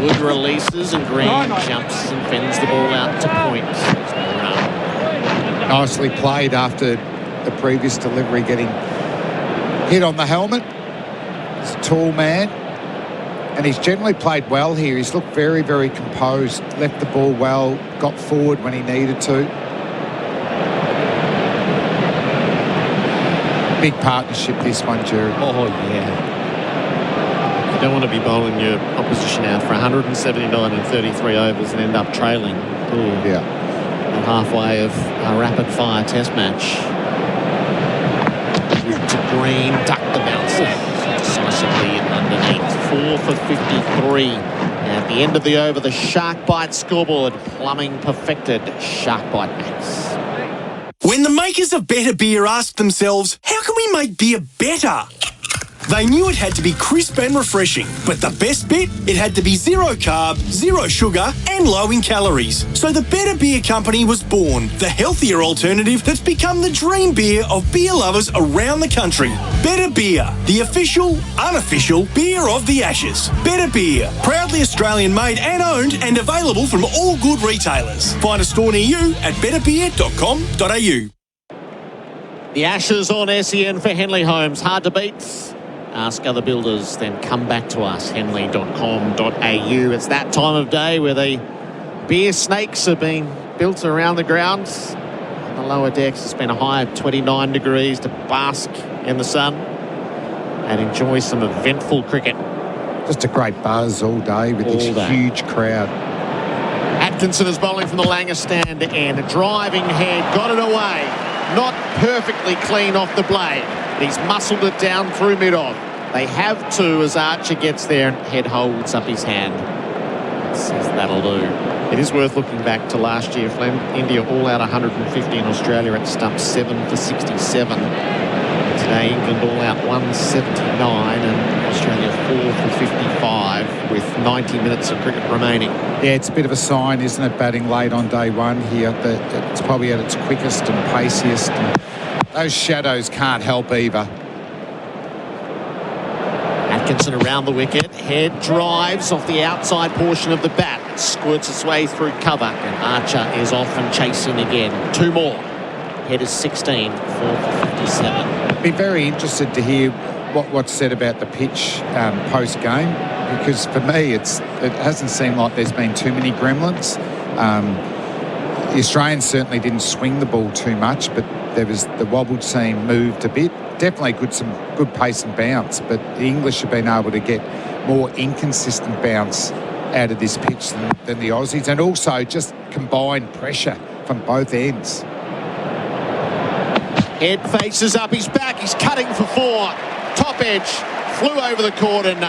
Wood releases and Green jumps and fends the ball out to point. Nicely played after the previous delivery, getting hit on the helmet. He's a tall man, and he's generally played well here. He's looked very, very composed, left the ball well, got forward when he needed to. Big partnership, this one, Gerard. Oh, yeah. You don't want to be bowling your opposition out for 179 and 33 overs and end up trailing. Ooh. Yeah. Halfway of a rapid-fire test match. To Green, duck the bouncer. Decisively underneath. 4 for 53. At the end of the over, the Shark Bite scoreboard. Plumbing perfected. Shark Bite Max. When the makers of better beer asked themselves, how can we make beer better? They knew it had to be crisp and refreshing, but the best bit? It had to be 0 carb, 0 sugar and low in calories. So the Better Beer Company was born, the healthier alternative that's become the dream beer of beer lovers around the country. Better Beer, the official, unofficial beer of the Ashes. Better Beer, proudly Australian made and owned and available from all good retailers. Find a store near you at betterbeer.com.au. The Ashes on SEN for Henley Homes. Hard to beat. Ask other builders, then come back to us, henley.com.au. It's that time of day where the beer snakes are being built around the grounds. On the lower decks, it's been a high of 29 degrees to bask in the sun and enjoy some eventful cricket. Just a great buzz all day with this huge crowd. Atkinson is bowling from the Langer stand and driving head, got it away. Not perfectly clean off the blade. He's muscled it down through mid-off. They have to as Archer gets there and head holds up his hand. Says that'll do. It is worth looking back to last year. India all out 150 in Australia at stump 7 for 67. Today England all out 179 and Australia 4 for 55 with 90 minutes of cricket remaining. Yeah, it's a bit of a sign, isn't it, batting late on day one here, that it's probably at its quickest and paciest. And those shadows can't help either. Atkinson around the wicket. Head drives off the outside portion of the bat. Squirts its way through cover. And Archer is off and chasing again. 2 more. Head is 16. 4 for 57. I'd be very interested to hear what's said about the pitch post-game. Because for me, it hasn't seemed like there's been too many gremlins. The Australians certainly didn't swing the ball too much, but there was the wobble seam moved a bit. Definitely some good pace and bounce, but the English have been able to get more inconsistent bounce out of this pitch than the Aussies, and also just combined pressure from both ends. Head faces up, he's back, he's cutting for 4. Top edge, flew over the cordon,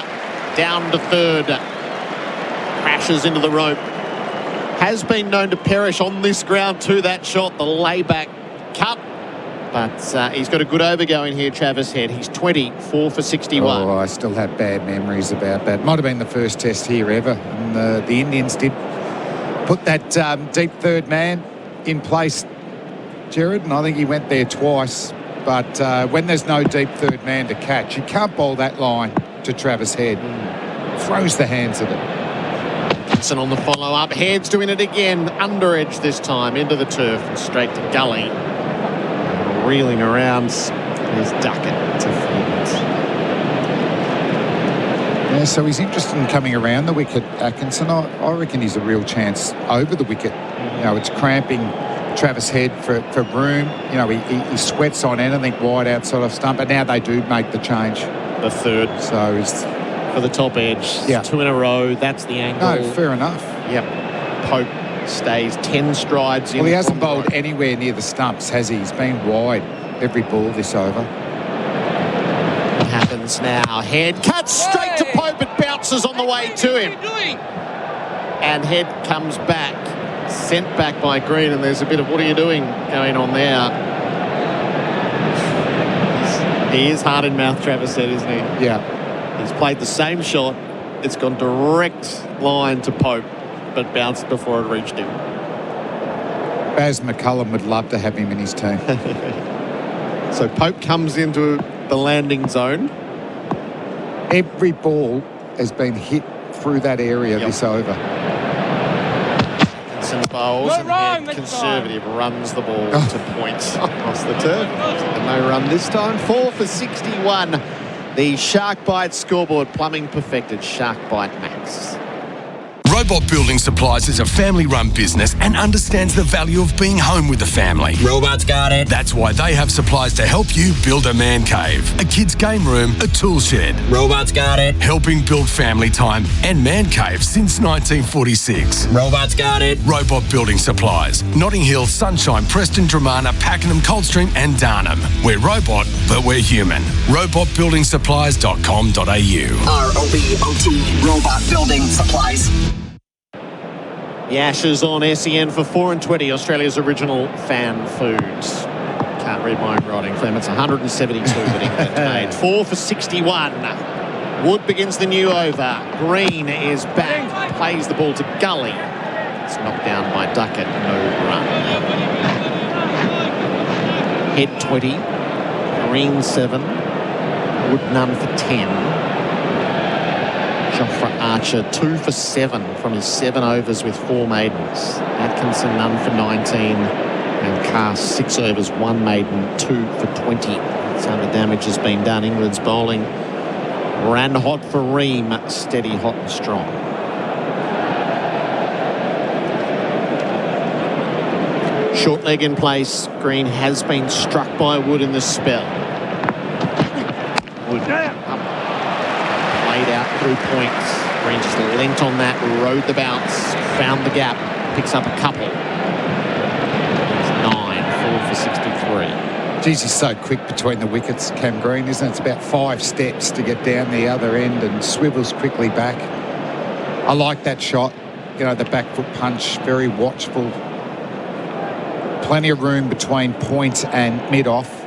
down to third. Crashes into the rope. Has been known to perish on this ground to that shot, the layback cut. But he's got a good over going here, Travis Head. He's 20, 4 for 61. Oh, I still have bad memories about that. Might have been the first test here ever. And the Indians did put that deep third man in place, Gerard, and I think he went there twice. But when there's no deep third man to catch, you can't bowl that line to Travis Head. Throws the hands at it. Atkinson on the follow-up. Head's doing it again. Under edge this time, into the turf and straight to gully. Reeling around is Duckett to field. Yeah, so he's interested in coming around the wicket, Atkinson. I reckon he's a real chance over the wicket. You know, it's cramping Travis Head for room. You know, he sweats on anything wide outside of stump, but now they do make the change. The third. So he's for the top edge. Yeah. 2 in a row. That's the angle. No, fair enough. Yep. Pope stays 10 strides in. Well, he hasn't bowled anywhere near the stumps, has he? He's been wide every ball this over. What happens now? Head cuts straight to Pope. It bounces on the way to him. And Head comes back. Sent back by Green, and there's a bit of what are you doing going on there. He is hard in mouth, Travis said, isn't he? Yeah. He's played the same shot. It's gone direct line to Pope, but bounced before it reached him. Baz McCullum would love to have him in his team. So Pope comes into the landing zone. Every ball has been hit through that area this over. Atkinson bowls and Head conservative runs the ball to points across the turf. And no run this time. 4 for 61. The Shark Bite scoreboard. Plumbing perfected. Shark Bite Max. Robot Building Supplies is a family-run business and understands the value of being home with the family. Robots got it. That's why they have supplies to help you build a man cave, a kid's game room, a tool shed. Robots got it. Helping build family time and man caves since 1946. Robots got it. Robot Building Supplies. Notting Hill, Sunshine, Preston, Dramana, Pakenham, Coldstream and Darnham. We're robot, but we're human. robotbuildingsupplies.com.au. ROBOT, Robot Building Supplies. The Ashes on SEN for 4 and 20, Australia's original fan foods. Can't read my own writing, Clem. It's 172 that England made. 4 for 61. Wood begins the new over. Green is back. Plays the ball to Gully. It's knocked down by Duckett. No run. Head 20. Green 7. Wood none for 10. Jofra Archer 2 for 7 from his 7 overs with 4 maidens. Atkinson none for 19 and Carr 6 overs, 1 maiden, 2 for 20. That's how the damage has been done. England's bowling ran hot for Ream, steady, hot and strong. Short leg in place. Green has been struck by Wood in the spell. Wood up. Played out through points. Green just leant on that, rode the bounce, found the gap, picks up a couple. It's 9, 4 for 63. Geez, he's so quick between the wickets, Cam Green, isn't it? It's about 5 steps to get down the other end and swivels quickly back. I like that shot. You know, the back foot punch, very watchful. Plenty of room between point and mid-off.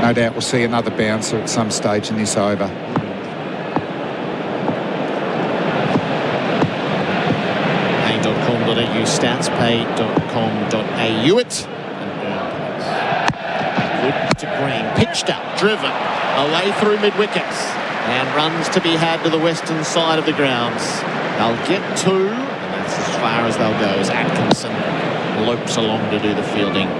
No doubt we'll see another bouncer at some stage in this over. Pay.com.au stats, pay.com.au it. Wood to Green, pitched up, driven, away through mid-wickets, and runs to be had to the western side of the grounds. They'll get 2, and that's as far as they'll go as Atkinson lopes along to do the fielding.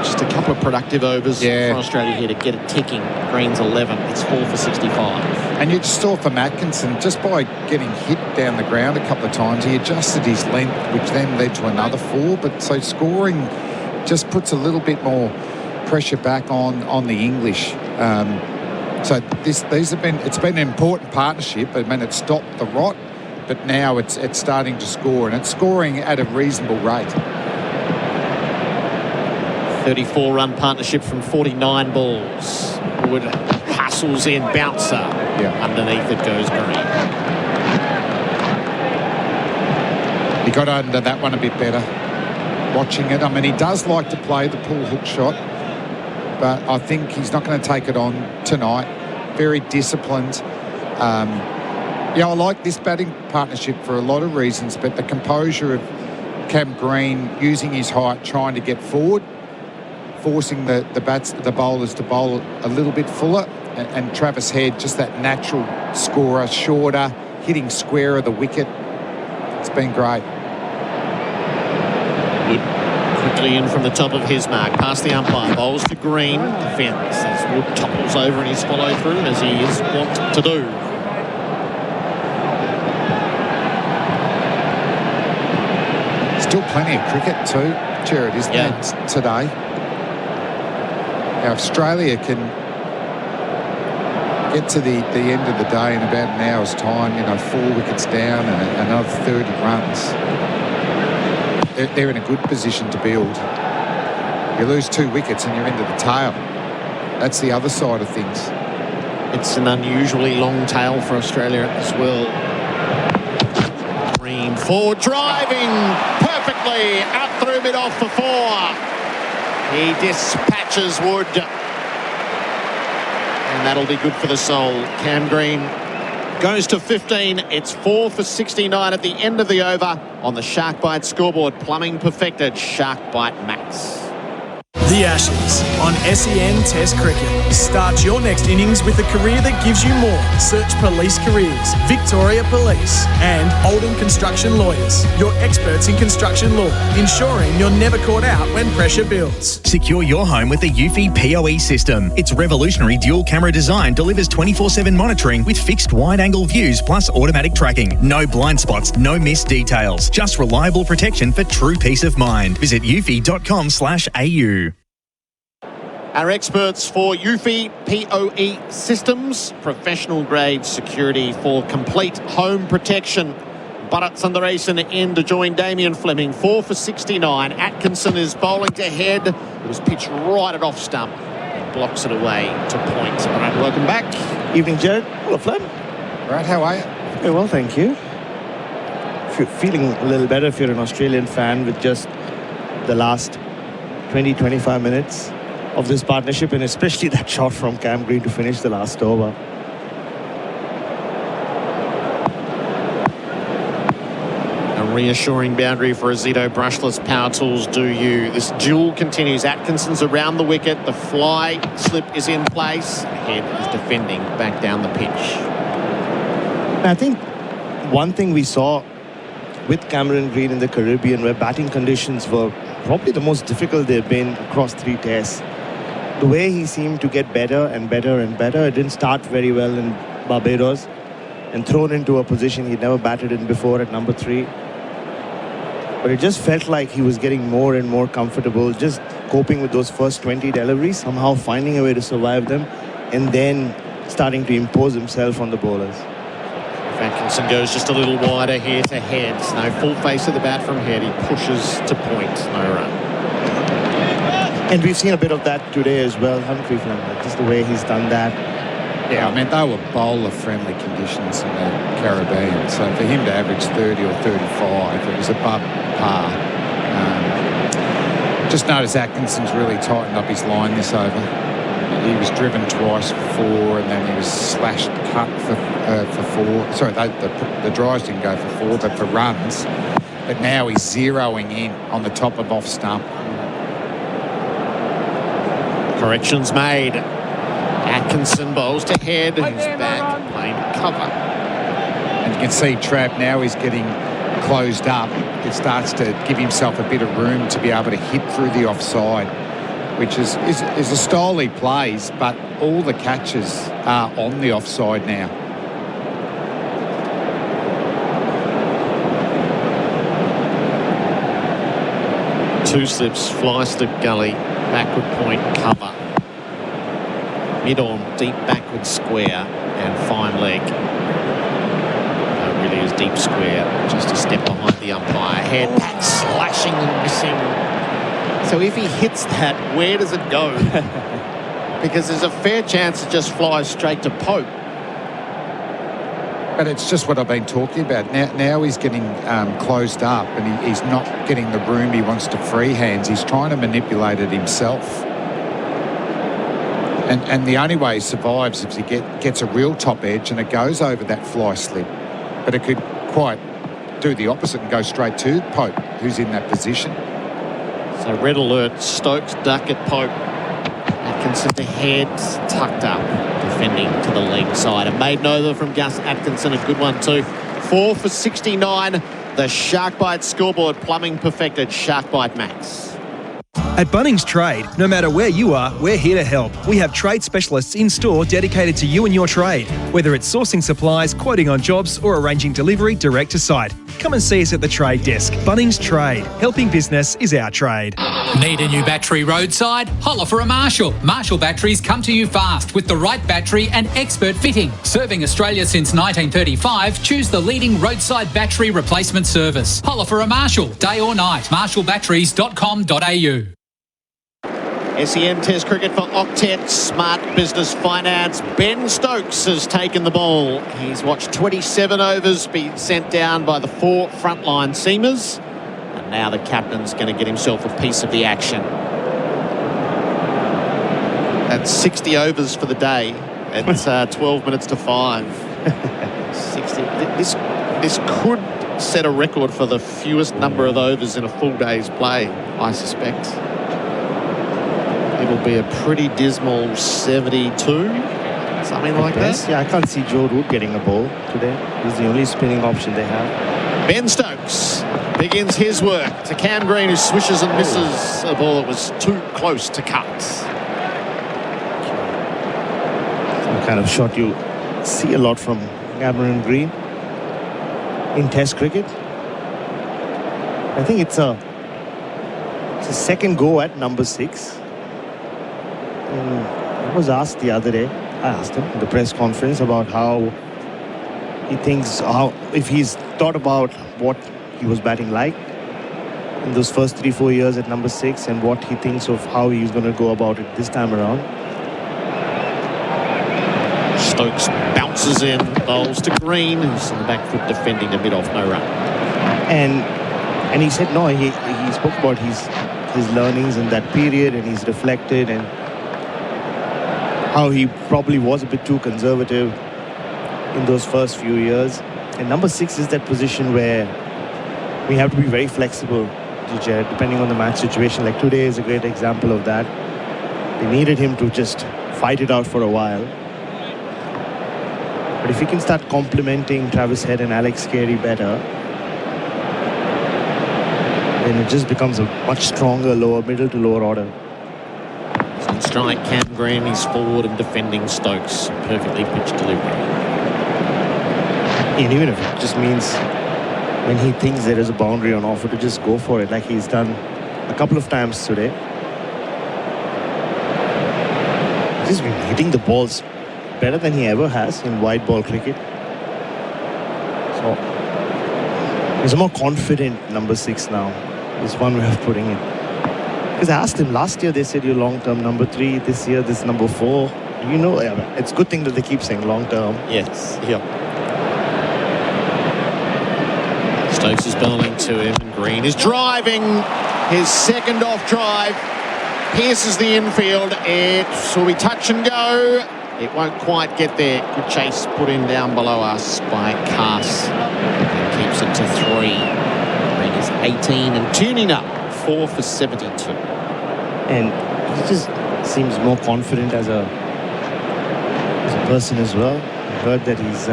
Just a couple of productive overs for Australia here to get it ticking. Green's 11. It's 4 for 65. And you just saw from Atkinson, just by getting hit down the ground a couple of times, he adjusted his length, which then led to another 4. But so scoring just puts a little bit more pressure back on the English. So it's been an important partnership. I mean, it stopped the rot, but now it's starting to score, and it's scoring at a reasonable rate. 34-run partnership from 49 balls. Wood hustles in, bouncer. Underneath it goes Green. He got under that one a bit better. Watching it, I mean, he does like to play the pull hook shot, but I think he's not going to take it on tonight. Very disciplined. I like this batting partnership for a lot of reasons, but the composure of Cam Green using his height, trying to get forward, forcing the bowlers to bowl a little bit fuller, and Travis Head, just that natural scorer, shorter, hitting square of the wicket. It's been great. Wood quickly in from the top of his mark, past the umpire, bowls to Green, defence as Wood topples over in his follow through, as he is wont to do. Still plenty of cricket too, Gerard, isn't there, today? Now, Australia can get to the end of the day in about an hour's time, 4 wickets down and another 30 runs. They're in a good position to build. You lose 2 wickets and you're into the tail. That's the other side of things. It's an unusually long tail for Australia as well. Green forward driving perfectly out through mid-off for 4. He dispatches Wood. And that'll be good for the soul. Cam Green goes to 15. It's 4 for 69 at the end of the over on the Shark Bite scoreboard. Plumbing perfected. Shark Bite Max. The Ashes on SEN Test Cricket. Start your next innings with a career that gives you more. Search Police Careers, Victoria Police and Oldham Construction Lawyers. Your experts in construction law, ensuring you're never caught out when pressure builds. Secure your home with the Eufy PoE system. Its revolutionary dual camera design delivers 24/7 monitoring with fixed wide-angle views plus automatic tracking. No blind spots, no missed details. Just reliable protection for true peace of mind. Visit eufy.com/au. Our experts for Eufy PoE systems, professional grade security for complete home protection. Bharat Sundaresan in to join Damien Fleming. 4 for 69. Atkinson is bowling to head. It was pitched right at off stump. And blocks it away to point. All right, welcome back. Evening, Gerard. Hello, Flem. Right, how are you? Very well, thank you. If you're feeling a little better if you're an Australian fan with just the last 20-25 minutes of this partnership, and especially that shot from Cam Green to finish the last over. A reassuring boundary for Azito. Brushless power tools do you. This duel continues. Atkinson's around the wicket. The fly slip is in place. Head is defending back down the pitch. I think one thing we saw with Cameron Green in the Caribbean, where batting conditions were probably the most difficult they've been across 3 tests, the way he seemed to get better and better and better. It didn't start very well in Barbados and thrown into a position he'd never batted in before at number 3. But it just felt like he was getting more and more comfortable, just coping with those first 20 deliveries, somehow finding a way to survive them, and then starting to impose himself on the bowlers. Atkinson goes just a little wider here to head. No full face of the bat from head. He pushes to point. No run. And we've seen a bit of that today as well, haven't we, Fleming? Just the way he's done that. Yeah, I mean, they were bowler-friendly conditions in the Caribbean. So for him to average 30 or 35, it was above par. Just notice Atkinson's really tightened up his line this over. He was driven twice for 4, and then he was slashed cut for 4. Sorry, the drives didn't go for 4, but for runs. But now he's zeroing in on the top of off stump. Corrections made. Atkinson bowls to head. He's back playing cover. And you can see Trav now is getting closed up. It starts to give himself a bit of room to be able to hit through the offside, which is a style he plays, but all the catches are on the offside now. Two slips, fly slip gully, backward point cover. Mid-on, deep backward square and fine leg. Really is deep square, just a step behind the umpire. Head pat slashing and missing. So if he hits that, where does it go? Because there's a fair chance it just flies straight to Pope. But it's just what I've been talking about. Now he's getting closed up, and he's not getting the room he wants to freehands. He's trying to manipulate it himself. And the only way he survives is if he gets a real top edge and it goes over that fly slip. But it could quite do the opposite and go straight to Pope, who's in that position. So red alert, Stokes duck at Pope. Atkinson to head, tucked up, defending to the leg side. A maiden over from Gus Atkinson, a good one too. 4 for 69. The Shark Bite scoreboard, plumbing perfected. Shark Bite Max. At Bunnings Trade, no matter where you are, we're here to help. We have trade specialists in store dedicated to you and your trade, whether it's sourcing supplies, quoting on jobs, or arranging delivery direct to site. Come and see us at the trade desk. Bunnings Trade. Helping business is our trade. Need a new battery roadside? Holler for a Marshall. Marshall batteries come to you fast with the right battery and expert fitting. Serving Australia since 1935, choose the leading roadside battery replacement service. Holler for a Marshall, day or night. marshallbatteries.com.au. SEN Test Cricket for Octet Smart Business Finance. Ben Stokes has taken the ball. He's watched 27 overs be sent down by the 4 frontline seamers. And now the captain's going to get himself a piece of the action. That's 60 overs for the day. It's 12 minutes to 5. 60. This could set a record for the fewest number of overs in a full day's play, I suspect. It'll be a pretty dismal 72, something like that. Yeah, I can't see Joe Root getting a ball today. He's the only spinning option they have. Ben Stokes begins his work to Cam Green, who swishes and misses a ball that was too close to cut. Some kind of shot you see a lot from Cameron Green in Test cricket. I think it's a second go at number 6. I was asked the other day, I asked him in the press conference about how he thinks, if he's thought about what he was batting like in those first 3-4 years at number 6 and what he thinks of how he's going to go about it this time around. Stokes bounces in, bowls to Green, who's on the back foot defending a mid-off no run. And he said, no, he spoke about his learnings in that period, and he's reflected and how he probably was a bit too conservative in those first few years. And number 6 is that position where we have to be very flexible, Gerard, depending on the match situation. Like today is a great example of that. They needed him to just fight it out for a while. But if he can start complementing Travis Head and Alex Carey better, then it just becomes a much stronger middle to lower order. On strike, Cam Green, he's forward and defending Stokes. Perfectly pitched delivery. And even if it just means when he thinks there is a boundary on offer to just go for it, like he's done a couple of times today. He's been hitting the balls better than he ever has in wide ball cricket. So he's a more confident number 6 now, is one way of putting it. Because I asked him last year, they said you're long-term number 3. This year, this number 4. You know, it's a good thing that they keep saying long-term. Yes, yeah. Stokes is bowling to him, and Green is driving. His second off drive pierces the infield. It will be touch and go. It won't quite get there. Good chase put in down below us by Cass. And keeps it to 3. Green is 18 and tuning up. 4 for 72. And he just seems more confident as a person as well. I heard that he's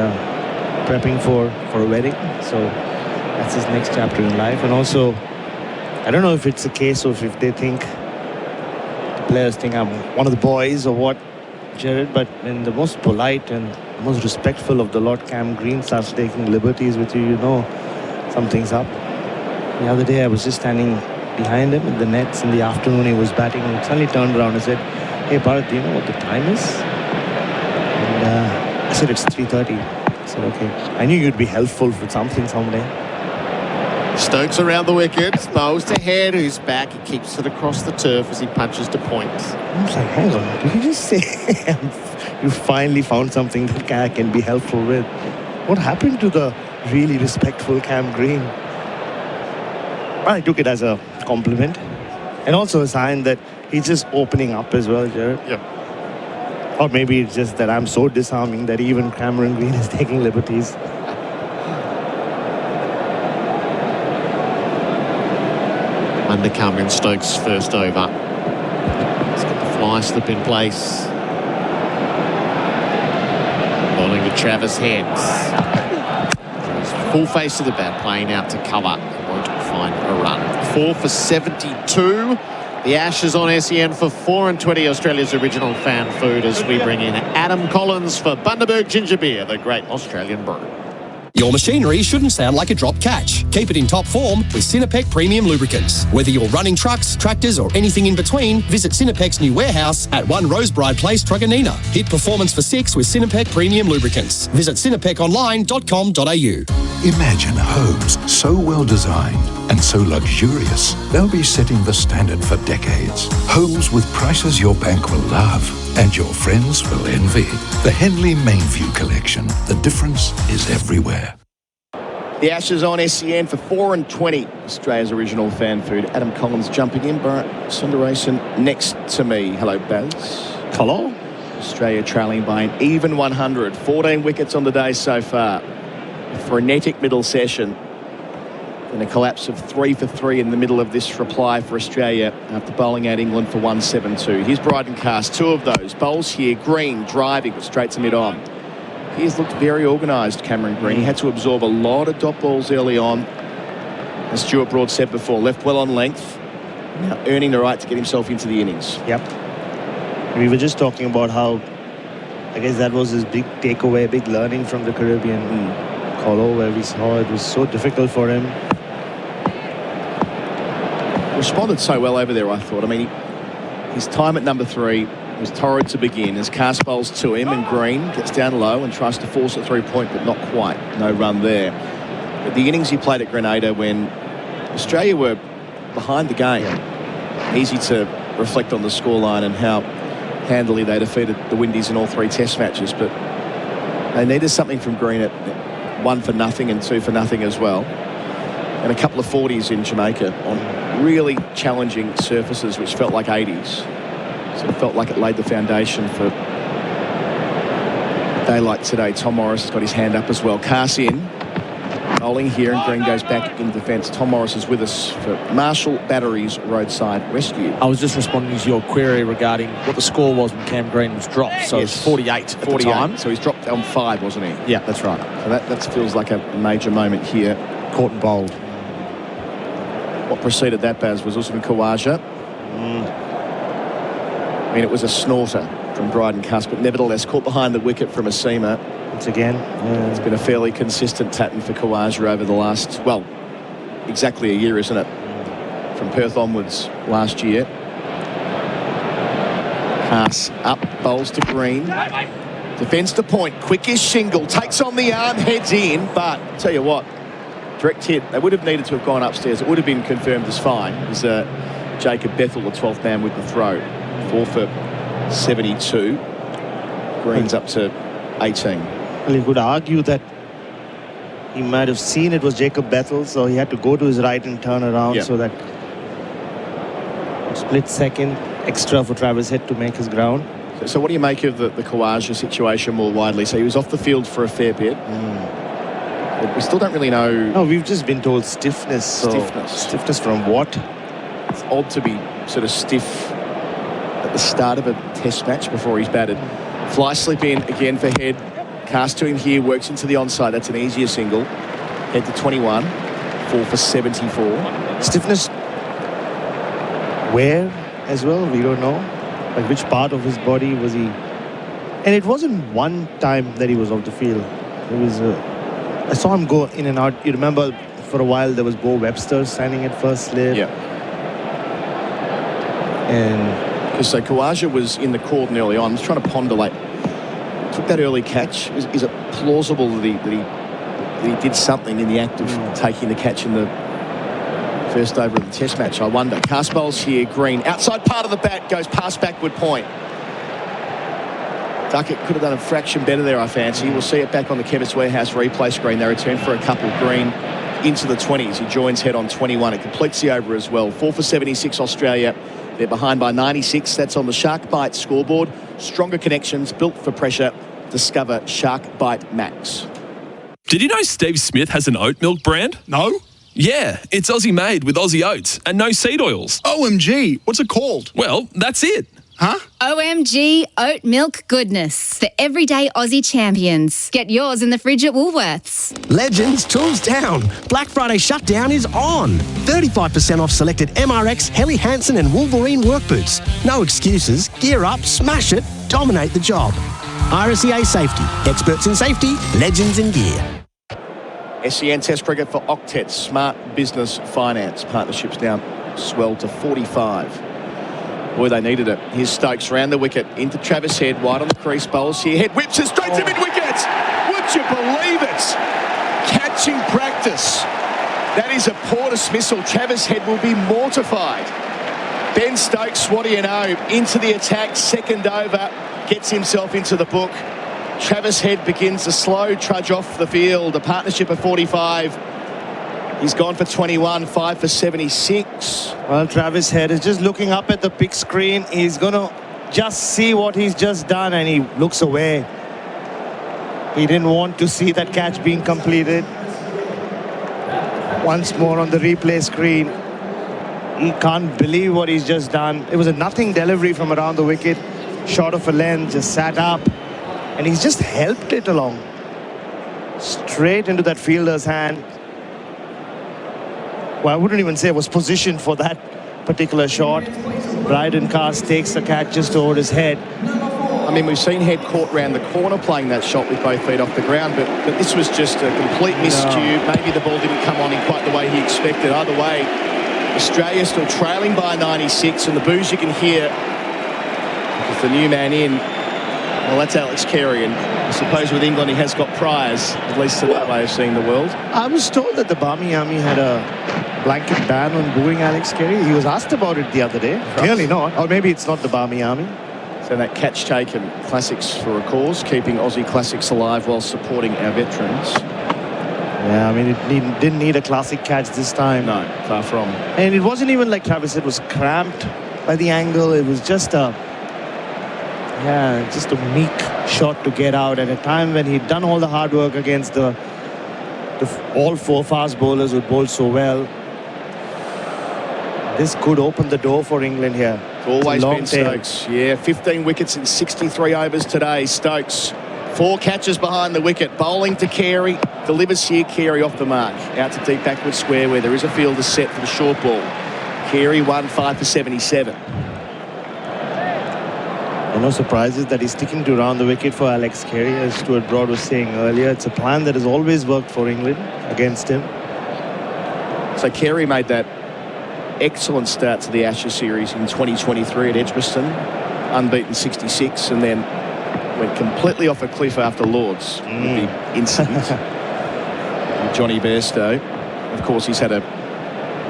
prepping for a wedding, so that's his next chapter in life. And also, I don't know if it's a case of if they think, the players think I'm one of the boys or what, Gerard, but when the most polite and most respectful of the lot, Cam Green, starts taking liberties with you, you know something's up. The other day I was just standing behind him in the nets in the afternoon. He was batting and suddenly turned around and said, hey Bharat, do you know what the time is? And I said, it's 3:30. I said, okay. I knew you'd be helpful with something someday. Stokes around the wicket, bowls to Head, who's back. He keeps it across the turf as he punches to point. I was like, hang on, did you just say you finally found something that I can be helpful with? What happened to the really respectful Cam Green? But I took it as a compliment and also a sign that he's just opening up as well, Gerard. Yeah. Or maybe it's just that I'm so disarming that even Cameron Green is taking liberties. Under Cameron Stokes' first over. He's got the fly slip in place. Bowling to Travis Head. Full face of the bat, playing out to cover. Won't find a run. 4 for 72. The Ashes on SEN for 4 and 20, Australia's original fan food, as we bring in Adam Collins for Bundaberg Ginger Beer, the great Australian brew. Your machinery shouldn't sound like a drop catch. Keep it in top form with Sinopec Premium Lubricants. Whether you're running trucks, tractors or anything in between, visit Sinopec's new warehouse at 1 Rosebride Place, Truganina. Hit performance for 6 with Sinopec Premium Lubricants. Visit sinopeconline.com.au. Imagine homes so well designed and so luxurious, they'll be setting the standard for decades. Homes with prices your bank will love and your friends will envy. The Henley Mainview Collection. The difference is everywhere. The Ashes on SEN for 4 and 20. Australia's original fan food. Adam Collins jumping in. Bharat Sundaresan next to me. Hello, Baz. Hello. Australia trailing by an even 100. 14 wickets on the day so far. A frenetic middle session. And a collapse of 3 for 3 in the middle of this reply for Australia after bowling out England for 172. Here's Bryden Cast, 2 of those. Bowls here, Green driving straight to mid-on. He's looked very organised, Cameron Green. He had to absorb a lot of dot balls early on. As Stuart Broad said before, left well on length. Now earning the right to get himself into the innings. Yep. We were just talking about how, I guess that was his big takeaway, big learning from the Caribbean call, where we saw it was so difficult for him. Responded so well over there, I thought. I mean, his time at number 3 was torrid to begin as Cast bowls to him, and Green gets down low and tries to force it 3-point, but not quite. No run there. But the innings he played at Grenada when Australia were behind the game, easy to reflect on the scoreline and how handily they defeated the Windies in all 3 test matches, but they needed something from Green at 1 for nothing and 2 for nothing as well. And a couple of 40s in Jamaica on really challenging surfaces, which felt like 80s. So it felt like it laid the foundation for a day like today. Tom Morris has got his hand up as well. Cast in, bowling here, and Green goes back in defence. Tom Morris is with us for Marshall Batteries Roadside Rescue. I was just responding to your query regarding what the score was when Cam Green was dropped. So yes, it's 48 at the time. So he's dropped on 5, wasn't he? Yeah, that's right. So that feels like a major moment here. Caught and bowled. What preceded that, Baz, was Usman Khawaja. I mean, it was a snorter from Bryden Cust, but nevertheless caught behind the wicket from Asima. Once again, it's been a fairly consistent pattern for Khawaja over the last, well, exactly a year, isn't it? From Perth onwards last year. Pass up, bowls to Green. Defence to point, quickest shingle, takes on the arm, heads in, but tell you what, direct hit. They would have needed to have gone upstairs. It would have been confirmed as fine. It was Jacob Bethel, the 12th man with the throw. 4 for 72. Green's up to 18. Well, you could argue that he might have seen it was Jacob Bethel, so he had to go to his right and turn around, so that split second extra for Travis Head to make his ground. So what do you make of the Khawaja situation more widely? So he was off the field for a fair bit. But we still don't really know. No, we've just been told stiffness. Stiffness from what? It's odd to be sort of stiff at the start of a test match before he's batted. Fly slip in again for Head. Cast to him here, works into the onside. That's an easier single. Head to 21. 4 for 74. Stiffness where as well? We don't know. Like which part of his body was he? And it wasn't one time that he was off the field. It was. I saw him go in and out. You remember for a while there was Bo Webster signing at first slip. Yeah. And so Khawaja was in the cordon early on. I was trying to ponder, like, took that early catch. Is it plausible that he did something in the act of taking the catch in the first over of the test match? I wonder. Cast bowls here, Green. Outside part of the bat, goes past backward point. Duckett could have done a fraction better there, I fancy. We'll see it back on the Chemist Warehouse replay screen. They return for a couple. Green into the 20s. He joins Head on 21. It completes the over as well. 4 for 76 Australia. They're behind by 96. That's on the Shark Bite scoreboard. Stronger connections, built for pressure. Discover Shark Bite Max. Did you know Steve Smith has an oat milk brand? No. Yeah, it's Aussie made with Aussie oats and no seed oils. OMG, what's it called? Well, that's it. Huh? OMG Oat Milk Goodness. The everyday Aussie champions. Get yours in the fridge at Woolworths. Legends, tools down. Black Friday shutdown is on. 35% off selected MRX, Helly Hansen and Wolverine work boots. No excuses. Gear up, smash it, dominate the job. RSEA Safety. Experts in safety, legends in gear. SEN Test Cricket for Octet Smart Business Finance. Partnerships now swelled to 45. Boy, they needed it. Here's Stokes round the wicket into Travis Head, wide on the crease, bowls here. Head whips it straight to mid-wicket. Would you believe it? Catching practice. That is a poor dismissal. Travis Head will be mortified. Ben Stokes, what do you know? Into the attack, second over, gets himself into the book. Travis Head begins a slow trudge off the field. A partnership of 45. He's gone for 21, 5 for 76. Well, Travis Head is just looking up at the big screen. He's going to just see what he's just done, and he looks away. He didn't want to see that catch being completed. Once more on the replay screen. He can't believe what he's just done. It was a nothing delivery from around the wicket. Short of a length, just sat up. And he's just helped it along. Straight into that fielder's hand. Well, I wouldn't even say it was positioned for that particular shot. Bryden Cast takes the catch just over his head. I mean, we've seen Head caught round the corner playing that shot with both feet off the ground, but this was just a complete miscue. Maybe the ball didn't come on in quite the way he expected. Either way, Australia still trailing by 96, and the boos you can hear with the new man in. Well, that's Alex Carey, and I suppose with England he has got priors, at least to that way of seeing the world. I was told that the Barmy Army had a blanket ban on booing Alex Carey. He was asked about it the other day. Right. Clearly not. Or maybe it's not the Barmy Army. So that catch taken, classics for a cause, keeping Aussie classics alive while supporting our veterans. Yeah, I mean, it didn't need a classic catch this time. No, far from. And it wasn't even like Travis, it was cramped by the angle. It was just a meek shot to get out at a time when he'd done all the hard work against all four fast bowlers who bowled so well. This could open the door for England here. Always been Stokes. Yeah, 15 wickets in 63 overs today. Stokes, 4 catches behind the wicket. Bowling to Carey. Delivers here, Carey off the mark. Out to deep backward square where there is a fielder set for the short ball. Carey 5 for 77. No surprises that he's sticking to around the wicket for Alex Carey. As Stuart Broad was saying earlier, it's a plan that has always worked for England against him. So Carey made that excellent start to the Ashes series in 2023 at Edgbaston, unbeaten 66, and then went completely off a cliff after Lords with the incident with Johnny Bairstow. Of course, he's had a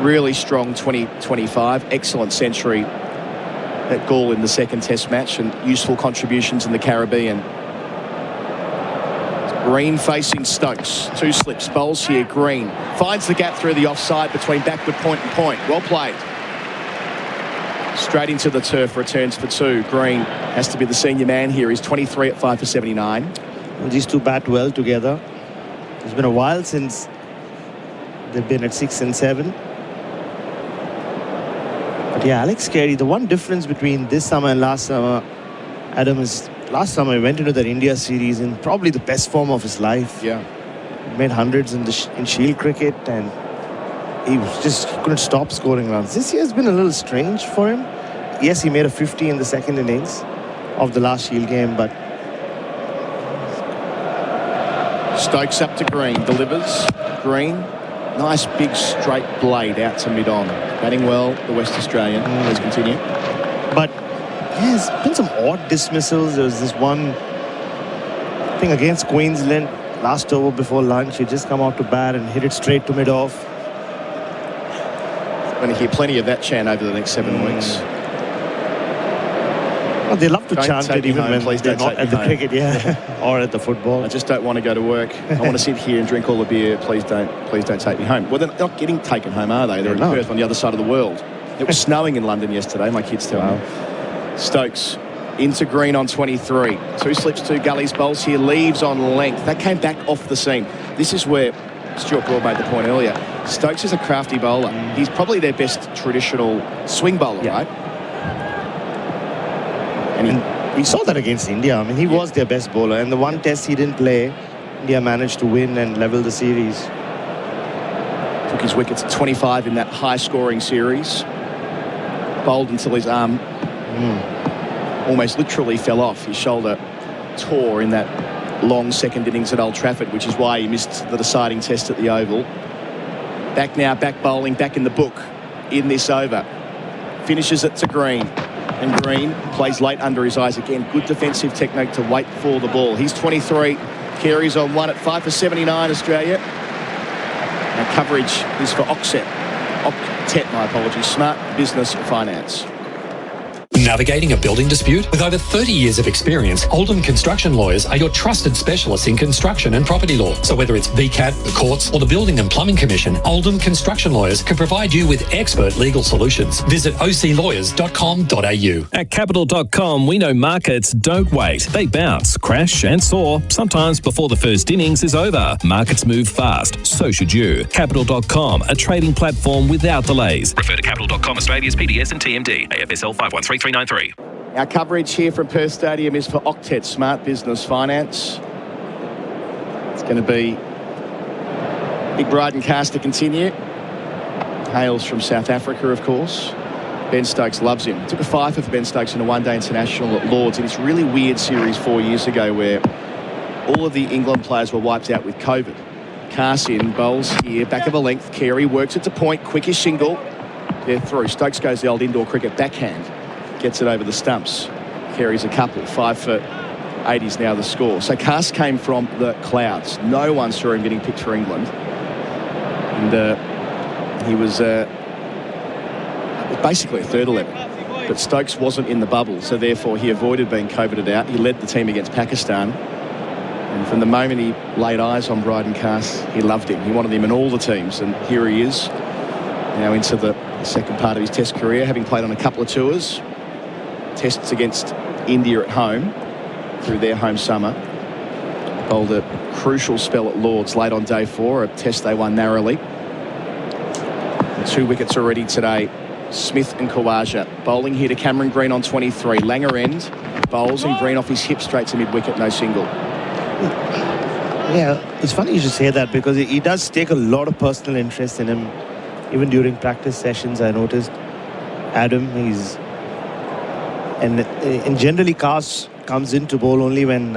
really strong 2025, excellent century at Gaul in the second Test match, and useful contributions in the Caribbean. Green facing Stokes. 2 slips, bowls here. Green finds the gap through the offside between backward point and point. Well played. Straight into the turf, returns for 2. Green has to be the senior man here. He's 23 at 5 for 79. Well, these two bat well together. It's been a while since they've been at 6 and 7. But yeah, Alex Carey, the one difference between this summer and last summer, Adam, is last summer he went into that India series in probably the best form of his life. Yeah. He made hundreds in Shield cricket, and he couldn't stop scoring runs. This year has been a little strange for him. Yes, he made a 50 in the second innings of the last Shield game, but Stokes up to Green, delivers. Green, nice big straight blade out to mid-on. Batting well, the West Australian. Please continue. But yeah, there's been some odd dismissals. There was this one thing against Queensland last over before lunch. He just come out to bat and hit it straight to mid-off. Going to hear plenty of that chant over the next 7 weeks. Well, they love to chant it even when they're not at the cricket, or at the football. I just don't want to go to work. I want to sit here and drink all the beer. Please don't take me home. Well, they're not getting taken home, are they? They're in Perth on the other side of the world. It was snowing in London yesterday, my kids tell me. Stokes into Green on 23. 2 slips, 2 gullies, bowls here, leaves on length. That came back off the seam. This is where Stuart Broad made the point earlier. Stokes is a crafty bowler. He's probably their best traditional swing bowler, right? And we saw that against India. I mean, he was their best bowler. And the one test he didn't play, India managed to win and level the series. Took his wickets at 25 in that high-scoring series. Bowled until his arm almost literally fell off. His shoulder tore in that long second innings at Old Trafford, which is why he missed the deciding test at the Oval. Back now, back bowling, back in the book in this over. Finishes it to Green. And Green plays late under his eyes again. Good defensive technique to wait for the ball. He's 23. Carries on 1 at 5 for 79, Australia. And coverage is for Octet, my apologies. Smart Business Finance. Navigating a building dispute? With over 30 years of experience, Oldham Construction Lawyers are your trusted specialists in construction and property law. So whether it's VCAT, the courts, or the Building and Plumbing Commission, Oldham Construction Lawyers can provide you with expert legal solutions. Visit oclawyers.com.au. At Capital.com, we know markets don't wait. They bounce, crash and soar, sometimes before the first innings is over. Markets move fast, so should you. Capital.com, a trading platform without delays. Refer to Capital.com Australia's PDS and TMD. AFSL 513393. Our coverage here from Perth Stadium is for Octet, Smart Business Finance. It's going to be big Bryden cast to continue. Hails from South Africa, of course. Ben Stokes loves him. Took a 5 for Ben Stokes in a one-day international at Lords in this really weird series 4 years ago where all of the England players were wiped out with COVID. Cast in, bowls here, back of a length. Carey works it to point, quickest shingle. They're through. Stokes goes the old indoor cricket backhand. Gets it over the stumps. Carries a couple. 5 for 80's now the score. So Cast came from the clouds. No one saw him getting picked for England. And he was basically a third 11. But Stokes wasn't in the bubble, so therefore he avoided being COVIDed out. He led the team against Pakistan. And from the moment he laid eyes on Bryden Cast, he loved him. He wanted him in all the teams. And here he is, now into the second part of his Test career, having played on a couple of tours. Tests against India at home through their home summer. Bowled a crucial spell at Lords late on day 4, a test they won narrowly. 2 wickets already today. Smith and Khawaja bowling here to Cameron Green on 23. Langer end, bowls and Green off his hip straight to mid-wicket, no single. Yeah, it's funny you should say that because he does take a lot of personal interest in him. Even during practice sessions, I noticed Adam, and generally Cast comes in to bowl only when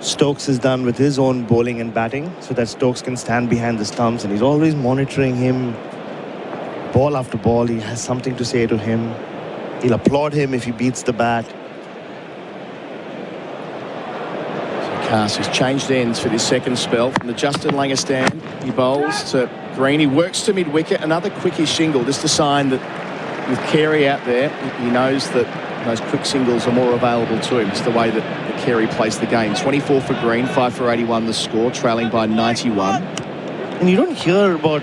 Stokes is done with his own bowling and batting so that Stokes can stand behind the stumps, and he's always monitoring him ball after ball. He has something to say to him. He'll applaud him if he beats the bat. So Cast has changed ends for this second spell from the Justin Langer stand. He bowls to Green. He works to mid-wicket. Another quickish shingle, just a sign that with Carey out there, he knows that those quick singles are more available to him. It's the way that Carey plays the game. 24 for Green, 5 for 81 the score, trailing by 91. And you don't hear about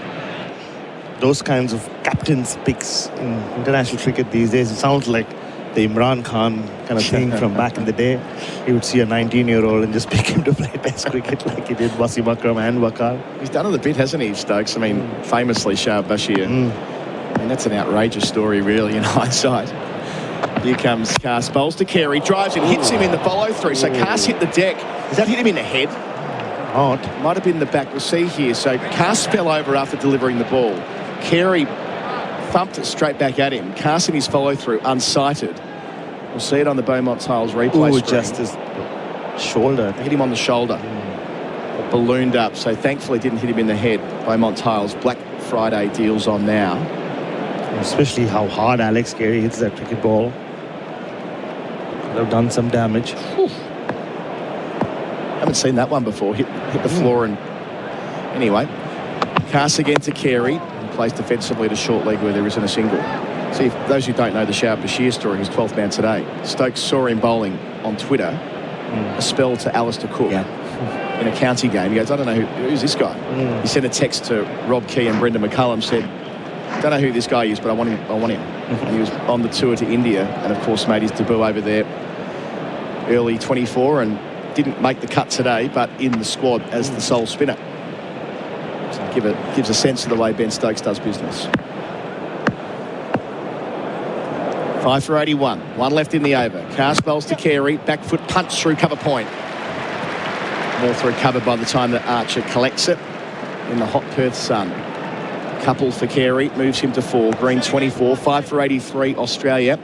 those kinds of captain's picks in international cricket these days. It sounds like the Imran Khan kind of thing from back in the day. You would see a 19-year-old and just pick him to play Test cricket like he did Wasim Akram and Waqar. He's done it a bit, hasn't he, Stokes? I mean, famously Shoaib Bashir. I mean, that's an outrageous story, really, in hindsight. Here comes Cast, bowls to Carey, drives and hits him in the follow-through. So Cast hit the deck. Does that hit him in the head? Odd. Might have been the back. We'll see here. So Cast fell over after delivering the ball. Carey thumped it straight back at him. Cast in his follow-through, unsighted. We'll see it on the Beaumont Tiles replay screen. Just his shoulder. Hit him on the shoulder. It ballooned up, so thankfully it didn't hit him in the head. Beaumont Tiles, Black Friday deals on now. Especially how hard Alex Carey hits that cricket ball. Could have done some damage. Haven't seen that one before. Hit the floor and... Anyway, Cast again to Carey. And plays defensively to short leg where there isn't a single. See, if those who don't know the Shoaib Bashir story, his 12th man today. Stokes saw him bowling on Twitter a spell to Alistair Cook in a county game. He goes, I don't know who's this guy. He sent a text to Rob Key and Brendan McCullum, said, don't know who this guy is, but I want him. And he was on the tour to India and, of course, made his debut over there early 24 and didn't make the cut today, but in the squad as the sole spinner. So gives a sense of the way Ben Stokes does business. 5 for 81. 1 left in the over. Cast bowls to Carey. Back foot punch through cover point. More through cover by the time that Archer collects it in the hot Perth sun. Couple for Carey. Moves him to 4. Green 24. 5 for 83. Australia.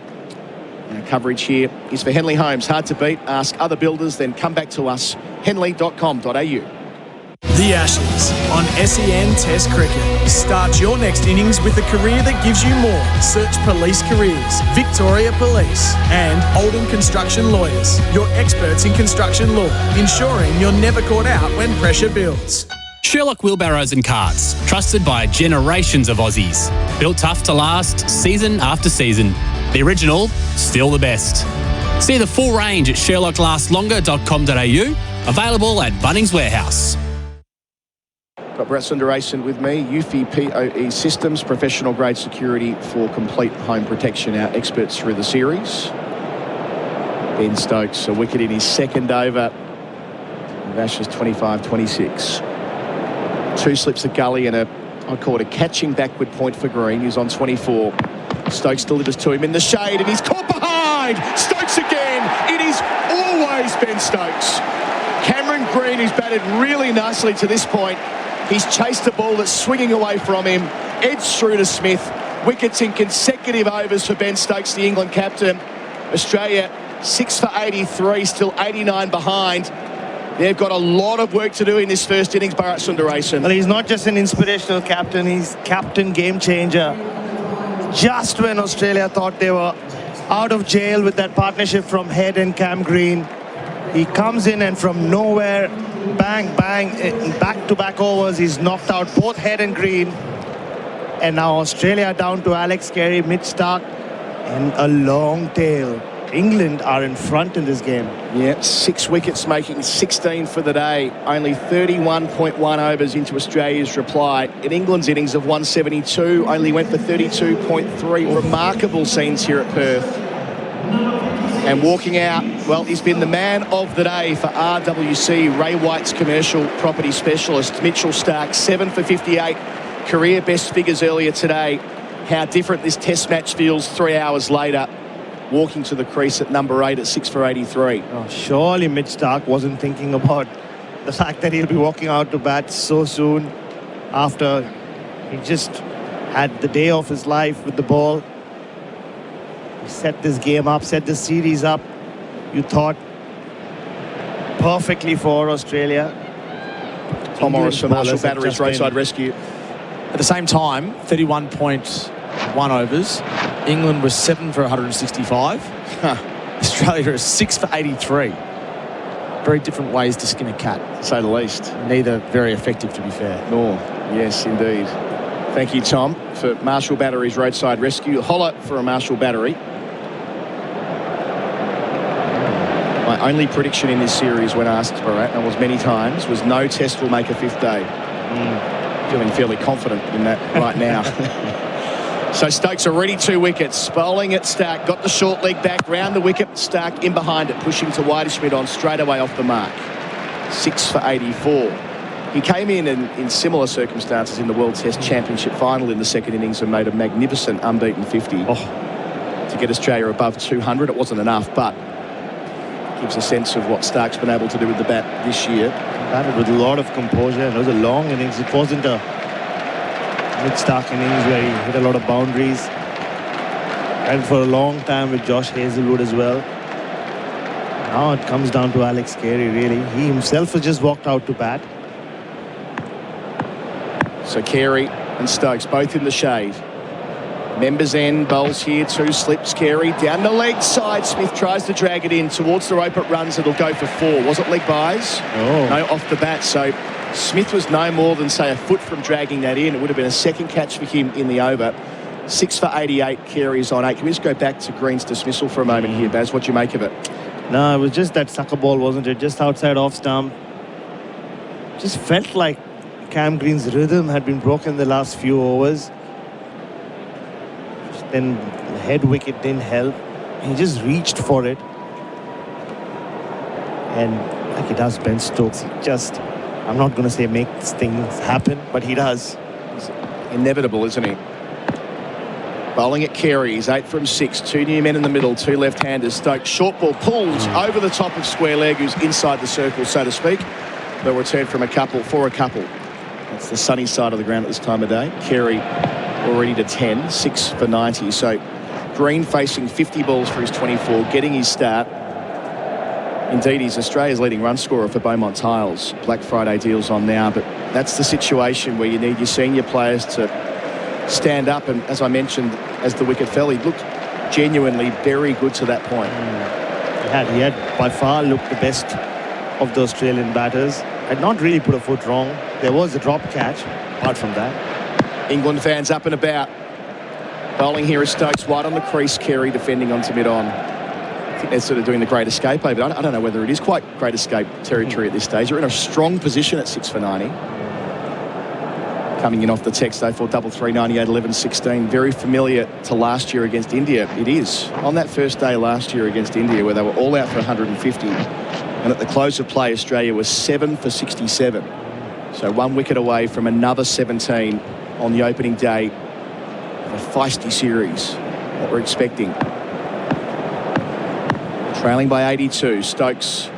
Our coverage here is for Henley Homes. Hard to beat. Ask other builders, then come back to us. henley.com.au. The Ashes on SEN Test Cricket. Start your next innings with a career that gives you more. Search Police Careers, Victoria Police, and Oldham Construction Lawyers. Your experts in construction law, ensuring you're never caught out when pressure builds. Sherlock Wheelbarrows and Carts, trusted by generations of Aussies. Built tough to last, season after season. The original, still the best. See the full range at sherlocklastslonger.com.au, available at Bunnings Warehouse. Got Bharat Sundaresan with me. Eufy POE Systems, professional grade security for complete home protection. Our experts through the series. Ben Stokes, a wicket in his second over. Ashes 25-26. 2 slips of gully and I'd call it a catching backward point for Green. He's on 24. Stokes delivers to him in the shade and he's caught behind. Stokes again. It is always Ben Stokes. Cameron Green, who's batted really nicely to this point. He's chased a ball that's swinging away from him. Edged through to Smith. Wickets in consecutive overs for Ben Stokes, the England captain. Australia 6 for 83, still 89 behind. They've got a lot of work to do in this first innings, Bharat Sundaresan. Well, he's not just an inspirational captain, he's captain game changer. Just when Australia thought they were out of jail with that partnership from Head and Cam Green, he comes in and from nowhere, bang, bang, back-to-back overs, he's knocked out both Head and Green. And now Australia down to Alex Carey, Mitch Starc, and a long tail. England are in front in this game. Yeah, 6 wickets, making 16 for the day. Only 31.1 overs into Australia's reply. In England's innings of 172, only went for 32.3. Remarkable scenes here at Perth. And walking out, well, he's been the man of the day for RWC, Ray White's commercial property specialist, Mitchell Starc, 7 for 58. Career best figures earlier today. How different this test match feels 3 hours later. Walking to the crease at number 8 at 6 for 83. Oh, surely Mitch Starc wasn't thinking about the fact that he'll be walking out to bat so soon after he just had the day of his life with the ball. He set this game up, set this series up, you thought, perfectly for Australia. Tom Morris for Marshall Battery's roadside rescue. At the same time, 31.1 overs. England was 7 for 165. Australia is 6 for 83. Very different ways to skin a cat, to say the least. Neither very effective, to be fair. Nor, yes, indeed. Thank you, Tom, for Marshall Battery's roadside rescue. Holler for a Marshall Battery. My only prediction in this series when asked, Bharat, and was many times, was no test will make a 5th day. Feeling fairly confident in that right now. So Stokes already 2 wickets. Bowling at Starc. Got the short leg back. Round the wicket. Starc in behind it. Pushing to Whitey on straight away off the mark. 6 for 84. He came in similar circumstances in the World Test Championship final in the second innings and made a magnificent unbeaten 50 to get Australia above 200. It wasn't enough, but gives a sense of what Stark's been able to do with the bat this year. Batted with a lot of composure. It was a long innings. It wasn't a mid-Starc innings where he hit a lot of boundaries. And for a long time with Josh Hazlewood as well. Now it comes down to Alex Carey, really. He himself has just walked out to bat. So Carey and Stokes both in the shade. Members end, bowls here, 2 slips. Carey down the leg side. Smith tries to drag it in towards the rope. It runs. It'll go for 4. Was it leg buys? No, off the bat. So Smith was no more than, say, a foot from dragging that in. It would have been a second catch for him in the over. 6 for 88. Carey's on 8. Can we just go back to Green's dismissal for a moment here, Baz? What do you make of it? No, it was just that sucker ball, wasn't it? Just outside off stump. Just felt like Cam Green's rhythm had been broken the last few overs. Then the head wicket didn't help. He just reached for it. And like he does Ben Stokes, he just, I'm not going to say makes things happen, but he does. It's inevitable, isn't he? Bowling at Carey. He's 8 from 6. 2 new men in the middle, 2 left-handers. Stokes, short ball pulled over the top of square leg, who's inside the circle, so to speak. They'll return from a couple for a couple. That's the sunny side of the ground at this time of day. Carey already to 10, 6 for 90. So Green facing 50 balls for his 24, getting his start. Indeed, he's Australia's leading run scorer for Beaumont Tiles. Black Friday deals on now, but that's the situation where you need your senior players to stand up. And as I mentioned, as the wicket fell, he looked genuinely very good to that point. He had by far looked the best of the Australian batters. Had not really put a foot wrong. There was a drop catch, apart from that. England fans up and about. Bowling here is Stokes, wide on the crease. Carey defending onto mid-on. I think they're sort of doing the great escape over. I don't know whether it is quite great escape territory at this stage. You're in a strong position at 6 for 90. Coming in off the text, though, for 3-3, 98-11-16. Very familiar to last year against India. It is. On that first day last year against India, where they were all out for 150, and at the close of play, Australia was 7 for 67. So 1 wicket away from another 17 on the opening day of a feisty series. What we're expecting. Trailing by 82. Stokes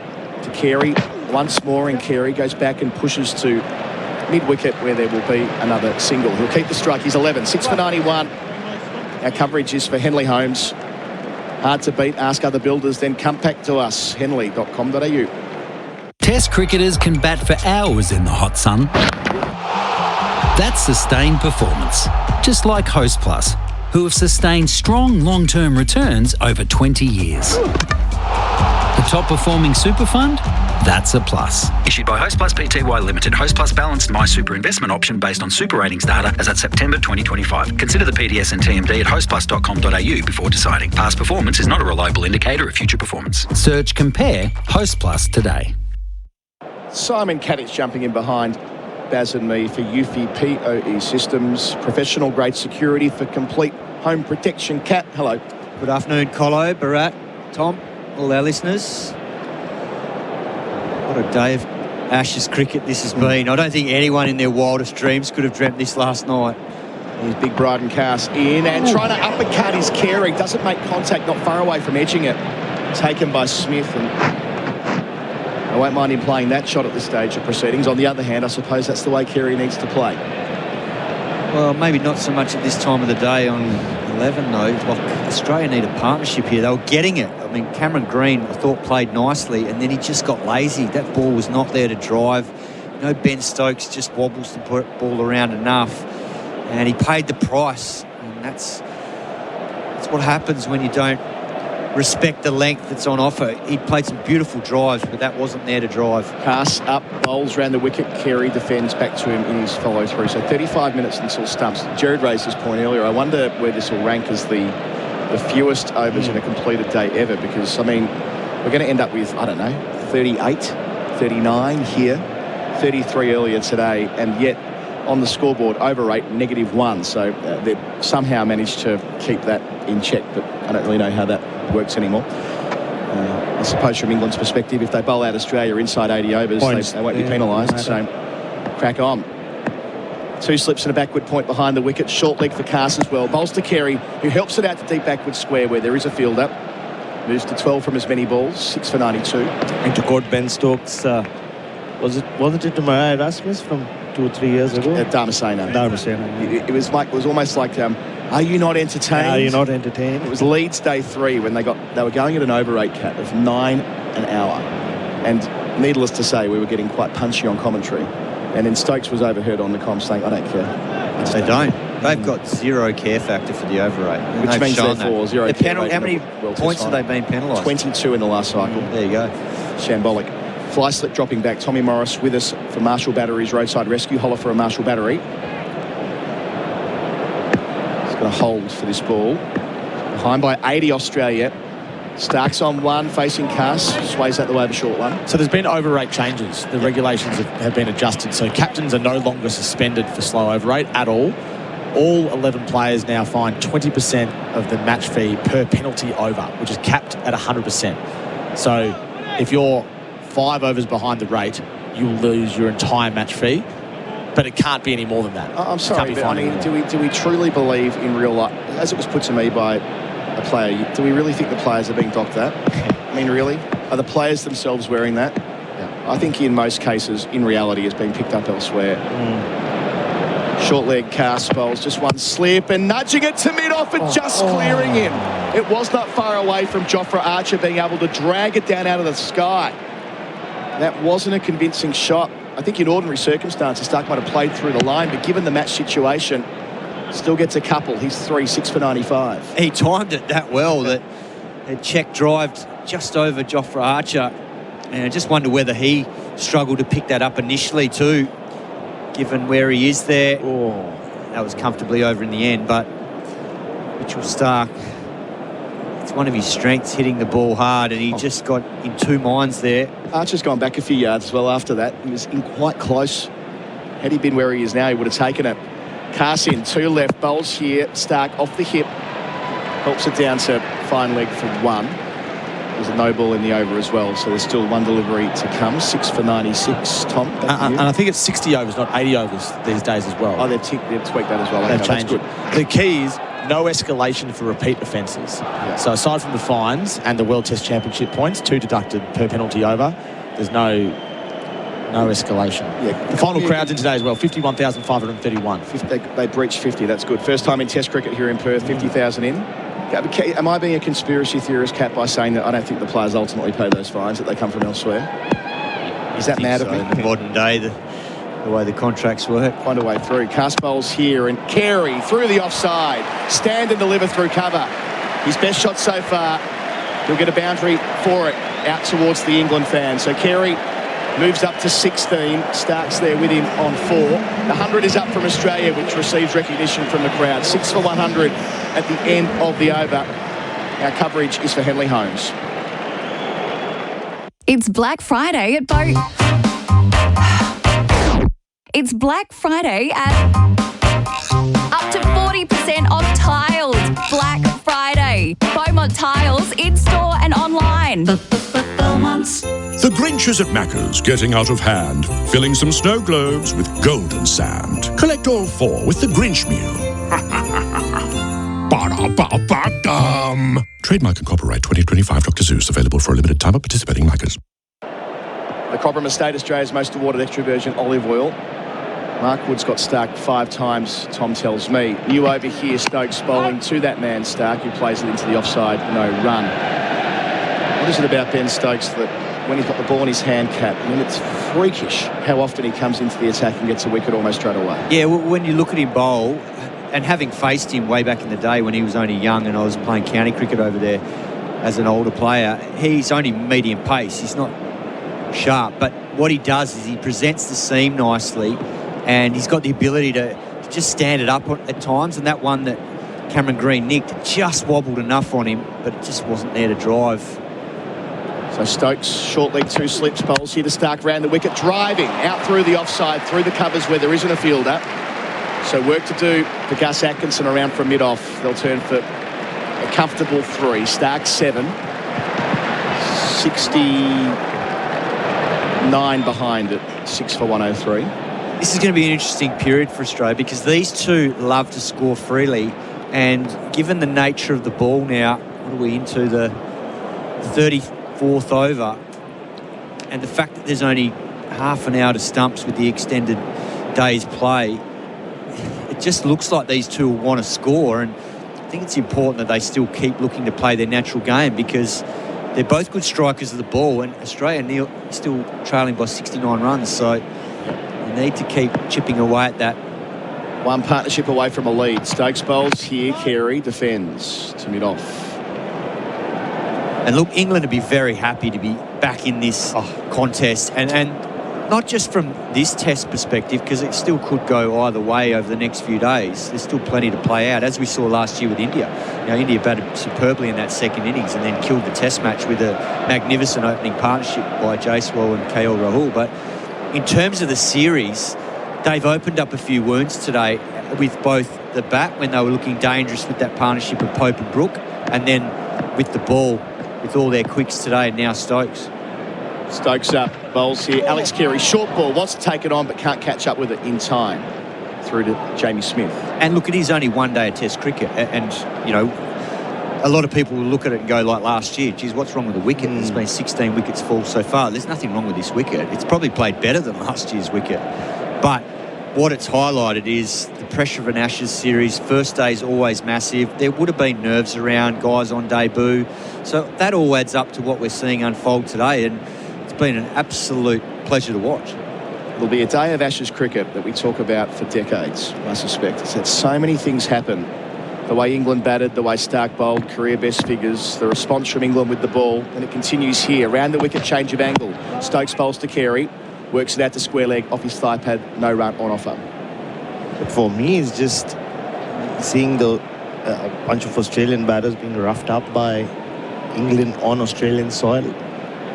to Carey once more, and Carey goes back and pushes to mid-wicket where there will be another single. He'll keep the strike. He's 11. 6 for 91. Our coverage is for Henley Homes. Hard to beat. Ask other builders. Then come back to us. Henley.com.au. Test cricketers can bat for hours in the hot sun. That's sustained performance. Just like Host Plus, who have sustained strong long-term returns over 20 years. The top performing super fund? That's a plus. Issued by Host Plus Pty Limited. Host Plus balanced My Super investment option based on super ratings data as at September 2025. Consider the PDS and TMD at hostplus.com.au before deciding. Past performance is not a reliable indicator of future performance. Search Compare Host Plus today. Simon Katich jumping in behind Baz and me for Eufy POE Systems. Professional grade security for complete home protection. Kat, hello. Good afternoon, Colo, Bharat, Tom, all our listeners. What a day of Ashes cricket this has been. I don't think anyone in their wildest dreams could have dreamt this last night. Here's Big Bryden cast in and trying to uppercut his Carey. Doesn't make contact, not far away from edging it. Taken by Smith, and I won't mind him playing that shot at this stage of proceedings. On the other hand, I suppose that's the way Carey needs to play. Well, maybe not so much at this time of the day on 11, though. Like, Australia need a partnership here. They were getting it. I mean, Cameron Green, I thought, played nicely, and then he just got lazy. That ball was not there to drive. You know, Ben Stokes just wobbles the ball around enough, and he paid the price. And that's what happens when you don't respect the length that's on offer. He played some beautiful drives, but that wasn't there to drive. Pass up, bowls round the wicket. Carey defends back to him in his follow-through. So 35 minutes until stumps. Gerard raised this point earlier. I wonder where this will rank as the fewest overs in a completed day ever, because, I mean, we're going to end up with, I don't know, 38, 39 here, 33 earlier today, and yet on the scoreboard, over rate, -1. So they've somehow managed to keep that in check, but I don't really know how that works anymore. I suppose from England's perspective, if they bowl out Australia inside 80 overs, they won't be penalised. So crack on. 2 slips and a backward point behind the wicket. Short leg for Cast as well. Bowls to Carey, who helps it out to deep backward square where there is a fielder. Moves to 12 from as many balls. 6 for 92. And to quote Ben Stokes, wasn't it to Mariah Erasmus from 2 or 3 years ago? Dharmasena. It was almost like, are you not entertained? Are you not entertained? It was Leeds day 3 when they were going at an over rate cap of 9 an hour. And needless to say, we were getting quite punchy on commentary. And then Stokes was overheard on the comms saying, I don't care. They don't. They've got zero care factor for the over rate. Which means therefore zero care rate. How many points have they been penalised? 22 in the last cycle. There you go. Shambolic. Fly slip dropping back. Tommy Morris with us for Marshall Battery's roadside rescue. Holler for a Marshall Battery. He's got a hold for this ball. Behind by 80 Australia. Starks on 1, facing Cass. Sways out the way of a short one. So there's been overrate changes. The regulations have been adjusted. So captains are no longer suspended for slow overrate at all. All 11 players now find 20% of the match fee per penalty over, which is capped at 100%. So if you're 5 overs behind the rate, you'll lose your entire match fee. But it can't be any more than that. I'm sorry, but I mean, do we truly believe in real life, as it was put to me by a player, do we really think the players are being docked that? I mean, really? Are the players themselves wearing that? Yeah. I think in most cases, in reality, it's being picked up elsewhere. Short leg cast bowls, just one slip and nudging it to mid-off and just clearing him. It was not far away from Jofra Archer being able to drag it down out of the sky. That wasn't a convincing shot. I think in ordinary circumstances, Stark might have played through the line, but given the match situation, still gets a couple. He's 6 for 95. He timed it that well that it check drived just over Jofra Archer. And I just wonder whether he struggled to pick that up initially too, given where he is there. That was comfortably over in the end, but Mitchell Stark, it's one of his strengths, hitting the ball hard, and he just got in two minds there. Archer's gone back a few yards as well after that. He was in quite close. Had he been where he is now, he would have taken it. Cast in, 2 left, bowls here. Stark off the hip. Helps it down to fine leg for 1. There's a no ball in the over as well, so there's still 1 delivery to come. 6 for 96, Tom. And I think it's 60 overs, not 80 overs these days as well. Oh, they've tweaked that as well. They've changed it. The key is no escalation for repeat offences. Yeah. So aside from the fines and the World Test Championship points, 2 deducted per penalty over, there's no escalation. Yeah. The final crowds in today as well, 51,531. They breached 50, that's good. First time in Test cricket here in Perth, 50,000 in. Am I being a conspiracy theorist, Kat, by saying that I don't think the players ultimately pay those fines, that they come from elsewhere? Is that mad of me? In the modern day, the way the contracts work. Find a way through. Cast bowls here, and Carey through the offside. Stand and deliver through cover. His best shot so far. He'll get a boundary for it out towards the England fans. So Carey moves up to 16. Stark's there with him on 4. The 100 is up from Australia, which receives recognition from the crowd. 6 for 100 at the end of the over. Our coverage is for Henley Holmes. It's Black Friday at It's Black Friday at up to 40% off tiles. Black Friday. Beaumont Tiles in-store and online. The Grinch is at Macca's, getting out of hand, filling some snow globes with golden sand. Collect all 4 with the Grinch meal. Ba-da-ba-ba-dum. Trademark and copyright 2025 Dr. Zeus, available for a limited time at participating Macca's. The Cobram Estate, Australia's most awarded extra virgin olive oil. Mark Wood's got Stark 5 times, Tom tells me. New over here, Stokes bowling to that man, Stark, who plays it into the offside, no run. What is it about Ben Stokes that when he's got the ball in his hand, Kat, I mean, it's freakish how often he comes into the attack and gets a wicket almost straight away. Yeah, well, when you look at him bowl, and having faced him way back in the day when he was only young and I was playing county cricket over there as an older player, he's only medium pace. He's not sharp, but what he does is he presents the seam nicely, and he's got the ability to just stand it up at times, and that one that Cameron Green nicked just wobbled enough on him, but it just wasn't there to drive. So Stokes, short leg, 2 slips, bowls here to Stark, round the wicket, driving out through the offside, through the covers where there isn't a fielder. So work to do for Gus Atkinson around from mid-off. They'll turn for a comfortable 3. Stark 7. 69 behind at 6 for 103. This is going to be an interesting period for Australia because these two love to score freely, and given the nature of the ball now, what are we into, the 34th over, and the fact that there's only half an hour to stumps with the extended day's play, it just looks like these two will want to score, and I think it's important that they still keep looking to play their natural game because they're both good strikers of the ball, and Australia still trailing by 69 runs, so they need to keep chipping away at that. One partnership away from a lead. Stokes bowls here, Carey defends to mid-off. And look, England would be very happy to be back in this contest, and not just from this test perspective, because it still could go either way over the next few days. There's still plenty to play out, as we saw last year with India. India batted superbly in that second innings and then killed the test match with a magnificent opening partnership by Jaiswal and KL Rahul. But in terms of the series, they've opened up a few wounds today with both the bat, when they were looking dangerous with that partnership of Pope and Brook, and then with the ball, with all their quicks today, and now Stokes. Stokes up, bowls here. Alex Carey, short ball, wants to take it on but can't catch up with it in time. Through to Jamie Smith. And look, it is only one day of Test cricket, and a lot of people will look at it and go like last year, geez, what's wrong with the wicket? There's been 16 wickets fall so far. There's nothing wrong with this wicket. It's probably played better than last year's wicket. But what it's highlighted is the pressure of an Ashes series. First day's always massive. There would have been nerves around, guys on debut. So that all adds up to what we're seeing unfold today, and it's been an absolute pleasure to watch. It'll be a day of Ashes cricket that we talk about for decades, I suspect. It's had so many things happen. The way England batted, the way Stark bowled, career best figures, the response from England with the ball, and it continues here. Around the wicket, change of angle. Stokes bowls to Carey, works it out to square leg, off his thigh pad, no run on offer. But for me, it's just seeing a bunch of Australian batters being roughed up by England on Australian soil.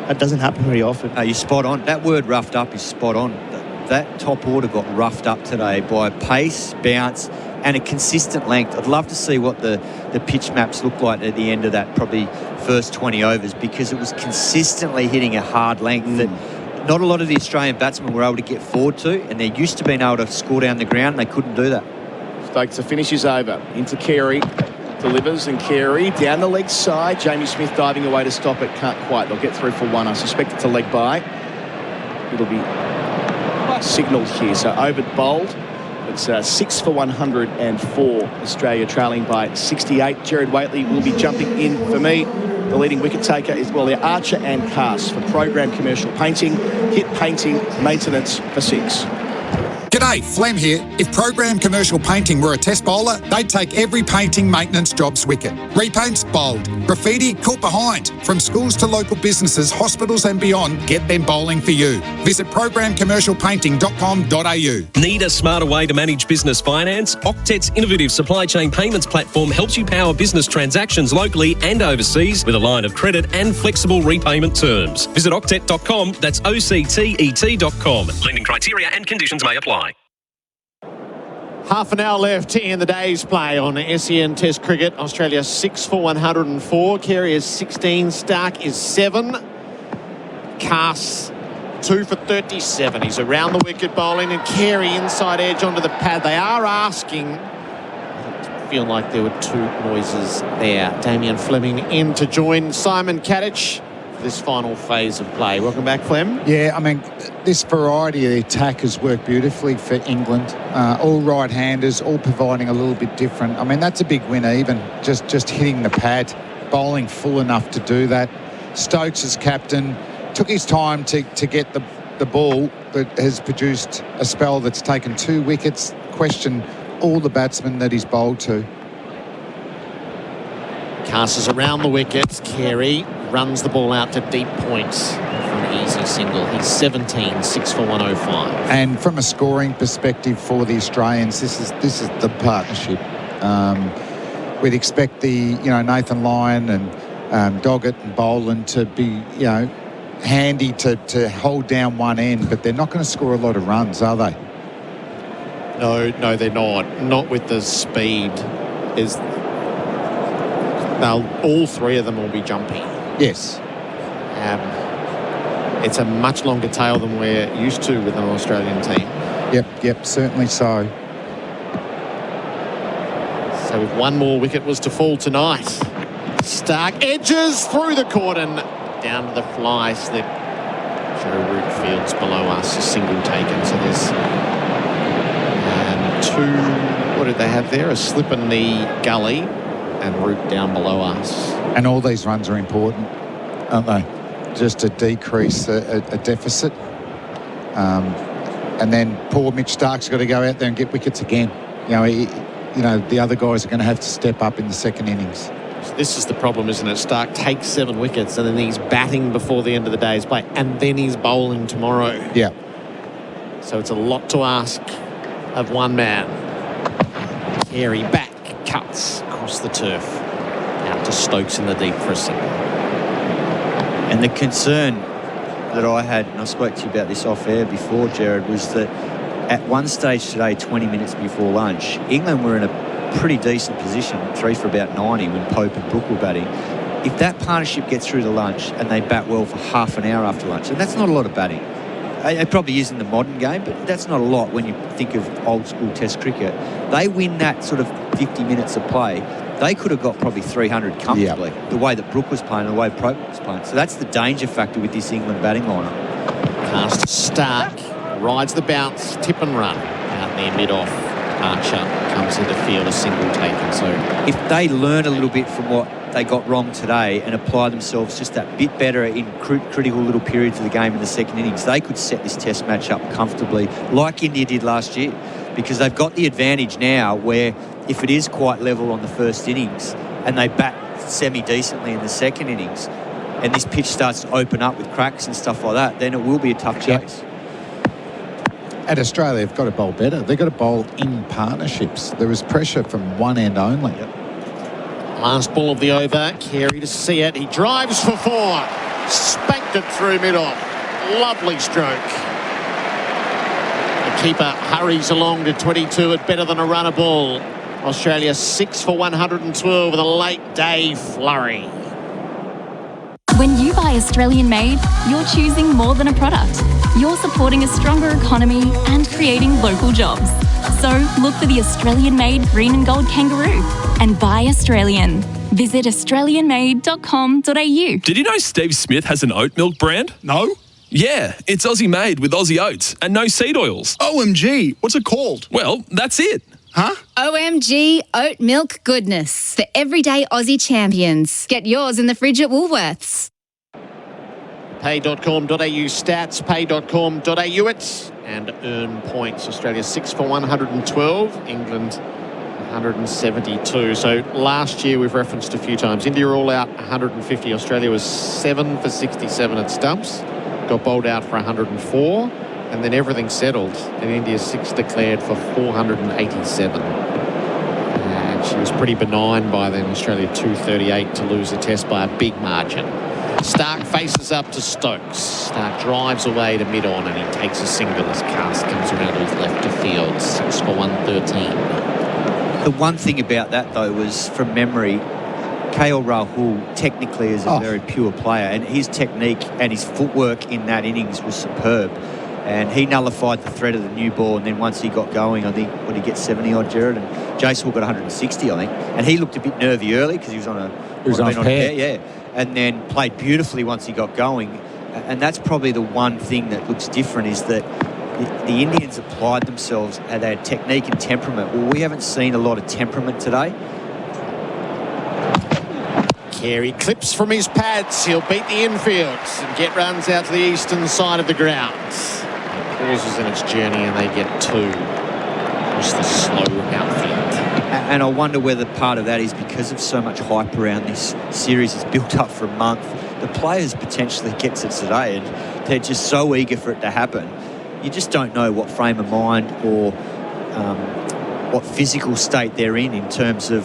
That doesn't happen very often. No, you're spot on. That word roughed up is spot on. That top order got roughed up today by pace, bounce, and a consistent length. I'd love to see what the pitch maps look like at the end of that probably first 20 overs, because it was consistently hitting a hard length that not a lot of the Australian batsmen were able to get forward to, and they're used to being able to score down the ground, and they couldn't do that. Stokes to finish is over. Into Carey. Delivers, and Carey down the leg side. Jamie Smith diving away to stop it. Can't quite. They'll get through for one. I suspect it's a leg by. It'll be signalled here. So over bowled. It's 6 for 104. Australia trailing by 68. Gerard Whateley will be jumping in for me. The leading wicket taker is, well, they're Archer and Cass for program commercial painting, hit painting, maintenance for 6. G'day, Flem here. If Program Commercial Painting were a test bowler, they'd take every painting maintenance job's wicket. Repaints, bowled. Graffiti, caught behind. From schools to local businesses, hospitals and beyond, get them bowling for you. Visit programcommercialpainting.com.au. Need a smarter way to manage business finance? Octet's innovative supply chain payments platform helps you power business transactions locally and overseas with a line of credit and flexible repayment terms. Visit octet.com, that's OCTET.com. Lending criteria and conditions may apply. Half an hour left in the day's play on SEN Test Cricket. Australia 6 for 104. Carey is 16. Stark is 7. Cass 2 for 37. He's around the wicket bowling, and Carey inside edge onto the pad. They are asking. I feel like there were two noises there. Damien Fleming in to join Simon Katich for this final phase of play. Welcome back, Flem. Yeah, I mean, this variety of attack has worked beautifully for England. All right-handers, all providing a little bit different. I mean, that's a big win even, just hitting the pad, bowling full enough to do that. Stokes as captain took his time to get the ball, but has produced a spell that's taken 2 wickets. Question all the batsmen that he's bowled to. Cass is around the wickets. Carey runs the ball out to deep points for an easy single. He's 17, 6 for 105. And from a scoring perspective for the Australians, this is the partnership. We'd expect Nathan Lyon and Doggett and Boland to be handy to hold down one end, but they're not going to score a lot of runs, are they? No, they're not. Not with the speed. All 3 of them will be jumpy. Yes. It's a much longer tail than we're used to with an Australian team. Yep, certainly so. So if one more wicket was to fall tonight, Stark edges through the cordon, down to the fly slip. Joe Root Fields below us, a single taken. So there's 2, what did they have there? A slip in the gully and Root down below us. And all these runs are important, aren't they? Just to decrease a deficit. And then poor Mitch Stark's got to go out there and get wickets again. The other guys are going to have to step up in the second innings. This is the problem, isn't it? Stark takes 7 wickets and then he's batting before the end of the day's play, and then he's bowling tomorrow. Yeah. So it's a lot to ask of one man. Carey back, cuts across the turf. Out to Stokes in the deep for a single. And the concern that I had, and I spoke to you about this off air before, Gerard, was that at one stage today, 20 minutes before lunch, England were in a pretty decent position, 3 for about 90 when Pope and Brook were batting. If that partnership gets through to lunch and they bat well for half an hour after lunch, and that's not a lot of batting. It probably is in the modern game, but that's not a lot when you think of old school Test cricket. They win that sort of 50 minutes of play. They could have got probably 300 comfortably, the way that Brook was playing, the way Pope was playing. So that's the danger factor with this England batting lineup. Pass to Stark, rides the bounce, tip and run. Out their mid-off. Archer comes into field, a single taken. So if they learn a little bit from what they got wrong today and apply themselves just that bit better in critical little periods of the game in the second innings, they could set this test match up comfortably like India did last year, because they've got the advantage now where if it is quite level on the first innings and they bat semi-decently in the second innings and this pitch starts to open up with cracks and stuff like that, then it will be a tough chase. At Australia, they've got to bowl better. They've got to bowl in partnerships. There was pressure from one end only. Last ball of the over. Carey to see it. He drives for 4. Spanked it through mid-off. Lovely stroke. The keeper hurries along to 22 at better than a runner ball. Australia 6 for 112 with a late day flurry. When you buy Australian made, you're choosing more than a product. You're supporting a stronger economy and creating local jobs. So look for the Australian made green and gold kangaroo and buy Australian. Visit australianmade.com.au. Did you know Steve Smith has an oat milk brand? No. Yeah, it's Aussie made with Aussie oats and no seed oils. OMG, what's it called? Well, that's it. Huh? OMG oat milk goodness for everyday Aussie champions. Get yours in the fridge at Woolworths. Pay.com.au stats, pay.com.au it, and earn points. Australia 6 for 112, England 172. So last year we've referenced a few times. India all out 150. Australia was 7 for 67 at stumps. Got bowled out for 104. And then everything settled. And India 6 declared for 487. And she was pretty benign by then. Australia 238 to lose the test by a big margin. Stark faces up to Stokes. Stark drives away to mid-on and he takes a single as Cast comes around to his left to field. 6 for 113. The one thing about that, though, was from memory, KL Rahul technically is a very pure player, and his technique and his footwork in that innings was superb. And he nullified the threat of the new ball, and then once he got going, I think, what did he get, 70-odd, Gerard? And Jaiswal got 160, I think. And he looked a bit nervy early because he was on a pair. Yeah. And then played beautifully once he got going. And that's probably the one thing that looks different, is that the Indians applied themselves at their technique and temperament. Well, we haven't seen a lot of temperament today. Carey clips from his pads. He'll beat the infield and get runs out to the eastern side of the ground. It pauses in its journey and they get 2. Just the slow outfield. And I wonder whether part of that is because of so much hype around this series. It's built up for a month. The players potentially gets it today and they're just so eager for it to happen. You just don't know what frame of mind or what physical state they're in terms of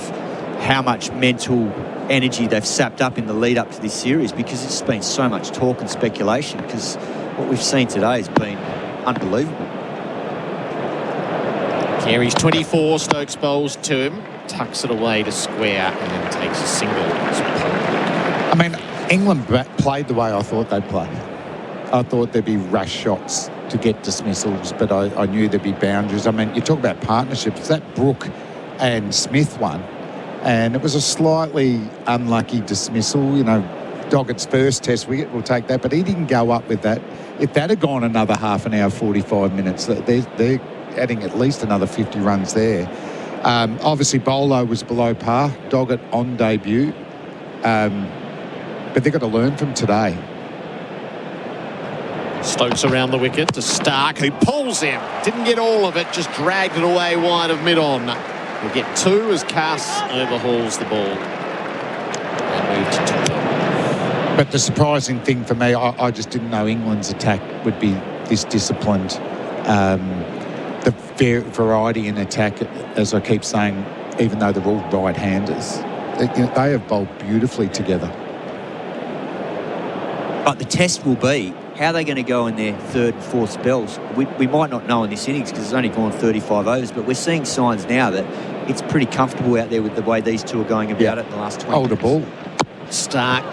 how much mental energy they've sapped up in the lead up to this series, because it's been so much talk and speculation, because what we've seen today has been unbelievable. Carey's 24, Stokes bowls to him, tucks it away to square and then takes a single. I mean, England played the way I thought they'd play. I thought there'd be rush shots to get dismissals, but I knew there'd be boundaries. I mean, you talk about partnerships, that Brooke and Smith one, and it was a slightly unlucky dismissal. You know, Doggett's first test wicket, we'll take that, but he didn't go up with that. If that had gone another half an hour, 45 minutes, they're adding at least another 50 runs there. Obviously, Bolo was below par, Doggett on debut, but they've got to learn from today. Stokes around the wicket to Stark, who pulls him. Didn't get all of it, just dragged it away wide of mid-on. We'll get 2 as Cass overhauls the ball. And move to 2. But the surprising thing for me, I just didn't know England's attack would be this disciplined. The variety in attack, as I keep saying, even though they're all right-handers, they have bowled beautifully together. But the test will be, how are they going to go in their third and fourth spells? We might not know in this innings because it's only gone 35 overs, but we're seeing signs now that it's pretty comfortable out there with the way these two are going about it in the last 20 Hold a ball. Stark,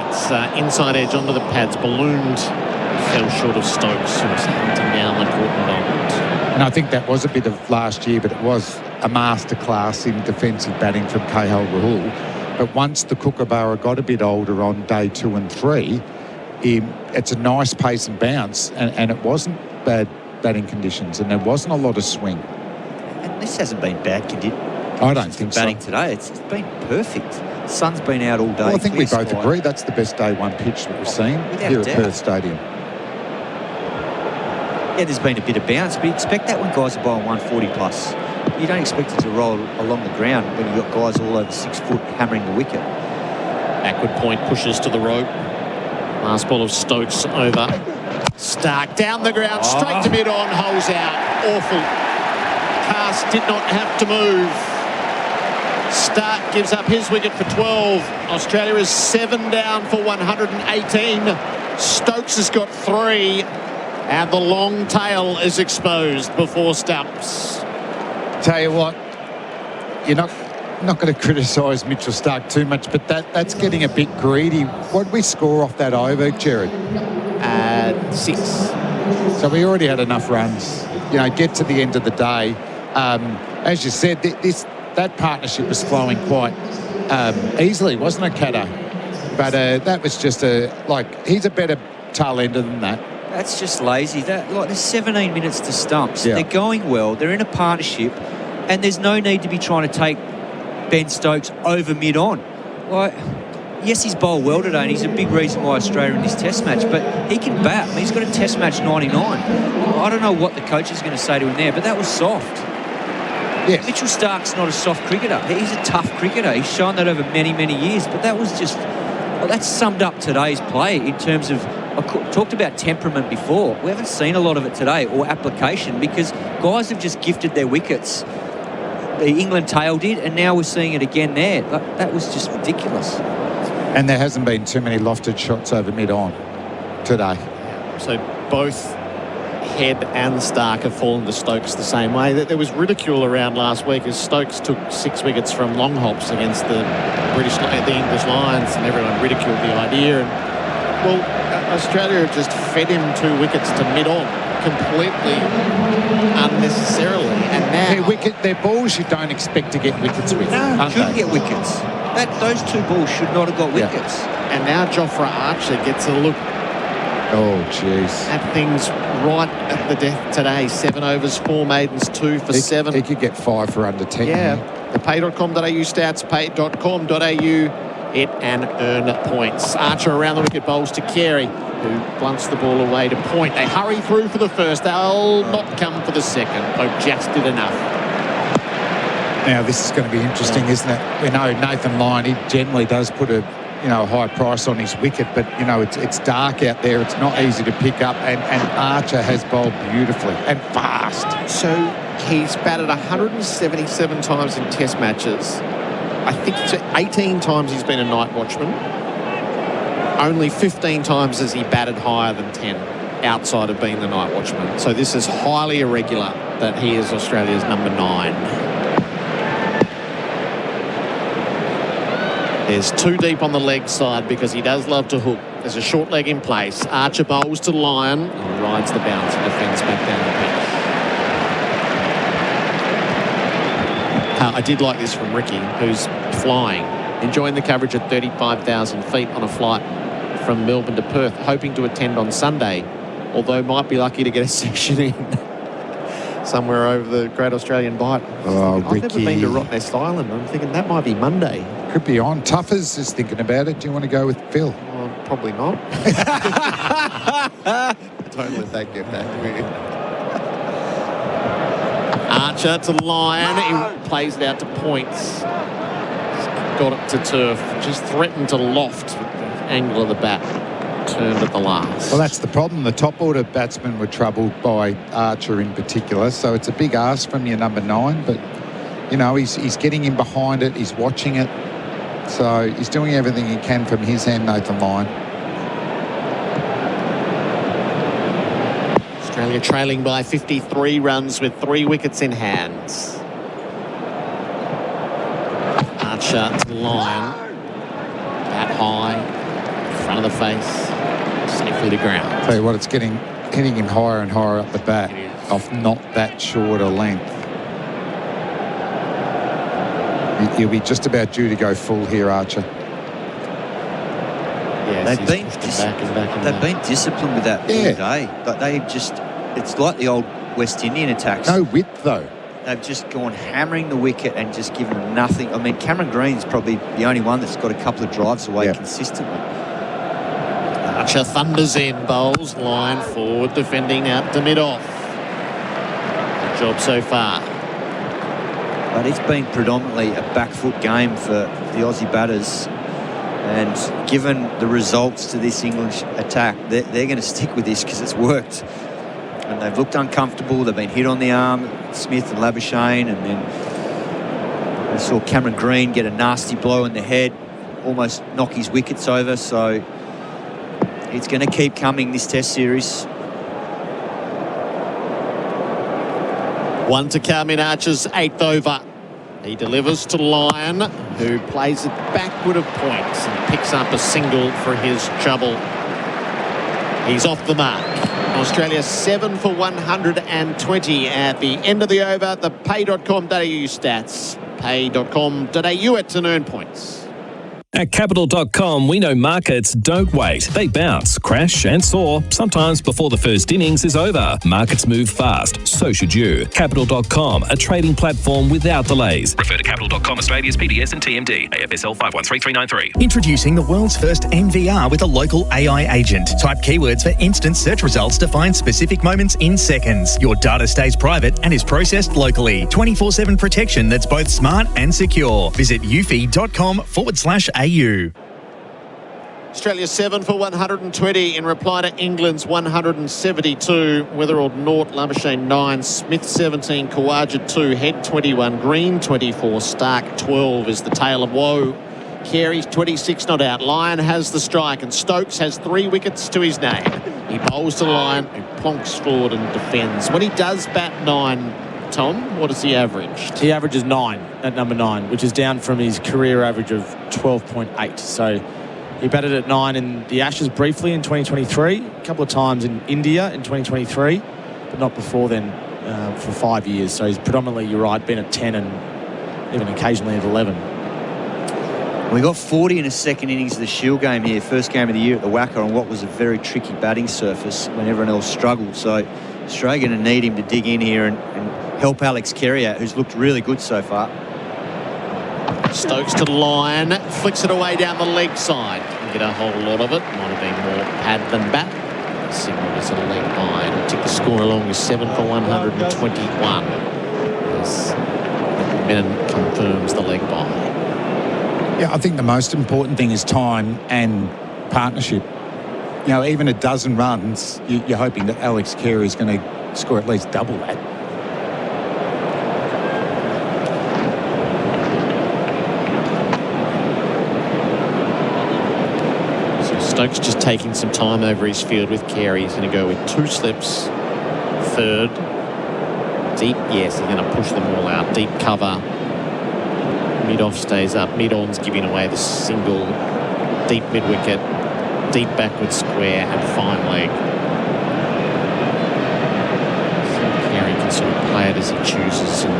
it's inside edge onto the pads, ballooned, fell short of Stokes, who was hunting down the Courtney Bond. And I think that was a bit of last year, but it was a masterclass in defensive batting from KL Rahul. But once the Kookaburra got a bit older on day 2 and 3, it's a nice pace and bounce, and it wasn't bad batting conditions, and there wasn't a lot of swing. This hasn't been bad, Kadit. I don't think so. Batting today, it's been perfect. The sun's been out all day. Well, I think we both sky. agree that's the best day one pitch that we've seen here at Perth Stadium. Yeah, there's been a bit of bounce, but you expect that when guys are bowling 140 plus. You don't expect it to roll along the ground when you've got guys all over 6 foot hammering the wicket. Backward point pushes to the rope. Last ball of Stokes over. Stark down the ground, straight to mid-on, holes out. Awful. Cast did not have to move. Stark gives up his wicket for 12. Australia is 7 down for 118. Stokes has got 3. And the long tail is exposed before stumps. Tell you what, you're not going to criticise Mitchell Stark too much, but that's getting a bit greedy. What did we score off that over, Gerard? 6. So we already had enough runs. You know, get to the end of the day. As you said, that partnership was flowing quite easily, wasn't it, Kato? But that was just he's a better tail ender than that. That's just lazy. There's 17 minutes to stumps. Yeah. They're going well. They're in a partnership, and there's no need to be trying to take Ben Stokes over mid-on. Yes, he's bowled well today, and he's a big reason why Australia in this Test match. But he can bat. I mean, he's got a Test match 99. I don't know what the coach is going to say to him there, but that was soft. Yes. Mitchell Stark's not a soft cricketer. He's a tough cricketer. He's shown that over many, many years. But that was just... Well, that summed up today's play in terms of... I talked about temperament before. We haven't seen a lot of it today, or application, because guys have just gifted their wickets. The England tail did, and now we're seeing it again there. That was just ridiculous. And there hasn't been too many lofted shots over mid-on today. So both Head and Stark have fallen to Stokes the same way. There was ridicule around last week as Stokes took 6 wickets from long hops against the English Lions, and everyone ridiculed the idea. And, well, Australia have just fed him 2 wickets to mid-on completely unnecessarily. And now they're balls you don't expect to get wickets with. No, shouldn't get wickets. Those 2 balls should not have got wickets. And now Jofra Archer gets a look. Oh, jeez. At things right at the death today. 7 overs, 4 maidens, 2 for 7. He could get 5 for under 10. Yeah. The pay.com.au stats, pay.com.au. Hit and earn points. Archer around the wicket, bowls to Carey, who blunts the ball away to Point. They hurry through for the first. They'll not come for the second. Pope just did enough. Now, this is going to be interesting, isn't it? We know Nathan Lyon, he generally does put a high price on his wicket, but, it's dark out there. It's not easy to pick up, and Archer has bowled beautifully and fast. So he's batted 177 times in Test matches. I think it's 18 times he's been a night watchman. Only 15 times has he batted higher than 10 outside of being the night watchman. So this is highly irregular that he is Australia's number 9. There's 2 deep on the leg side because he does love to hook. There's a short leg in place. Archer bowls to Lyon and rides the bounce and defends back down the pitch. I did like this from Ricky, who's flying, enjoying the coverage at 35,000 feet on a flight from Melbourne to Perth, hoping to attend on Sunday, although might be lucky to get a section in somewhere over the Great Australian Bight. Oh, I've Ricky. never been to Rottnest Island. I'm thinking that might be Monday. Could be on. Tuffers is thinking about it. Do you want to go with Phil? Well, probably not. Don't let that get back to me. Archer to Lyon. He plays it out to Points. Got it to turf. Just threatened to loft with the angle of the bat. Turned at the last. Well, that's the problem. The top order batsmen were troubled by Archer in particular. So it's a big ask from your number 9. But, he's getting in behind it. He's watching it. So he's doing everything he can from his end, Nathan Lyon. Australia trailing by 53 runs with 3 wickets in hands. Archer to Lyon. Bat high, front of the face, safely to ground. Tell you what, it's hitting him higher and higher up the bat off not that short a length. He'll be just about due to go full here, Archer. Yes, they've been disciplined with that all day. But it's like the old West Indian attacks. No width, though. they've just gone hammering the wicket and just given them nothing. I mean, Cameron Green's probably the only one that's got a couple of drives away consistently. Archer thunders in, bowls, line forward, defending out to mid-off. Good job so far. But it's been predominantly a back foot game for the Aussie batters. And given the results to this English attack, they're going to stick with this because it's worked. And they've looked uncomfortable. They've been hit on the arm, Smith and Labuschagne, and then we saw Cameron Green get a nasty blow in the head, almost knock his wickets over. So it's going to keep coming, this Test series. One to come in Archer's 8th over. He delivers to Lyon, who plays it backward of points and picks up a single for his trouble. He's off the mark. Australia 7 for 120 at the end of the over. The pay.com.au stats. Pay.com.au to earn points. At Capital.com, we know markets don't wait. They bounce, crash and soar, sometimes before the first innings is over. Markets move fast, so should you. Capital.com, a trading platform without delays. Refer to Capital.com Australia's PDS and TMD. AFSL 513393. Introducing the world's first NVR with a local AI agent. Type keywords for instant search results to find specific moments in seconds. Your data stays private and is processed locally. 24/7 protection that's both smart and secure. Visit eufy.com/AU. Australia 7 for 120 in reply to England's 172. Weatherald naught, Labuschagne 9, Smith 17, Khawaja 2, Head 21, Green 24, Stark 12 is the tale of woe. Carey's 26 not out. Lyon has the strike and Stokes has 3 wickets to his name. He bowls to Lyon, who plonks forward and defends. When he does bat 9, Tom, what is he averaged? He averages 9 at number 9, which is down from his career average of 12.8. So he batted at 9 in the Ashes briefly in 2023, a couple of times in India in 2023, but not before then for 5 years. So he's predominantly, you're right, been at 10 and even occasionally at 11. We got 40 in a second innings of the Shield game here, first game of the year at the Wacker on what was a very tricky batting surface when everyone else struggled. So Australia going to need him to dig in here and help Alex Carey out, who's looked really good so far. Stokes to Lyon, flicks it away down the leg side. Didn't get a whole lot of it. Might have been more pad than bat. Signal is a leg by. It'll tick the score along with 7 for 121. As Menon confirms the leg by. Yeah, I think the most important thing is time and partnership. You know, even a dozen runs, you're hoping that Alex Carey is going to score at least double that. Stokes just taking some time over his field with Carey. He's going to go with 2 slips. Third. Deep, yes, he's going to push them all out. Deep cover. Mid-off stays up. Mid-on's giving away the single. Deep mid-wicket. Deep backward square and fine leg. Carey can sort of play it as he chooses, and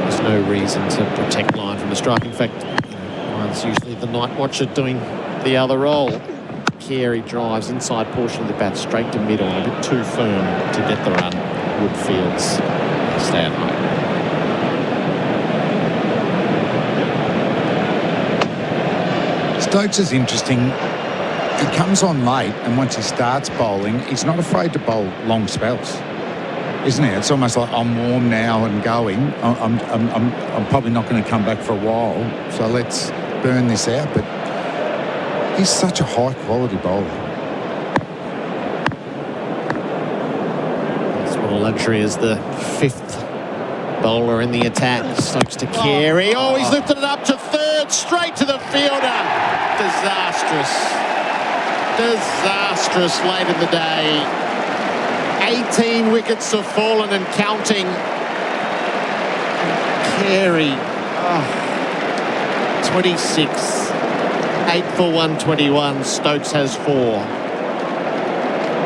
there's no reason to protect Lyon from the strike. In fact, Lyon's usually the night watcher doing the other role. Carey drives inside portion of the bat straight to mid-on, a bit too firm to get the run. Woodfield's stay at home. Stokes is interesting. He comes on late, and once he starts bowling, he's not afraid to bowl long spells, isn't he? It's almost like, I'm warm now and going. I'm probably not going to come back for a while, so let's burn this out. But he's such a high-quality bowler. It's what a luxury as the 5th bowler in the attack. Stokes to Carey. Oh, he's lifted it up to third, straight to the fielder. Disastrous. Disastrous late in the day. 18 wickets have fallen and counting. Carey, 26. 8 for 121. Stokes has 4.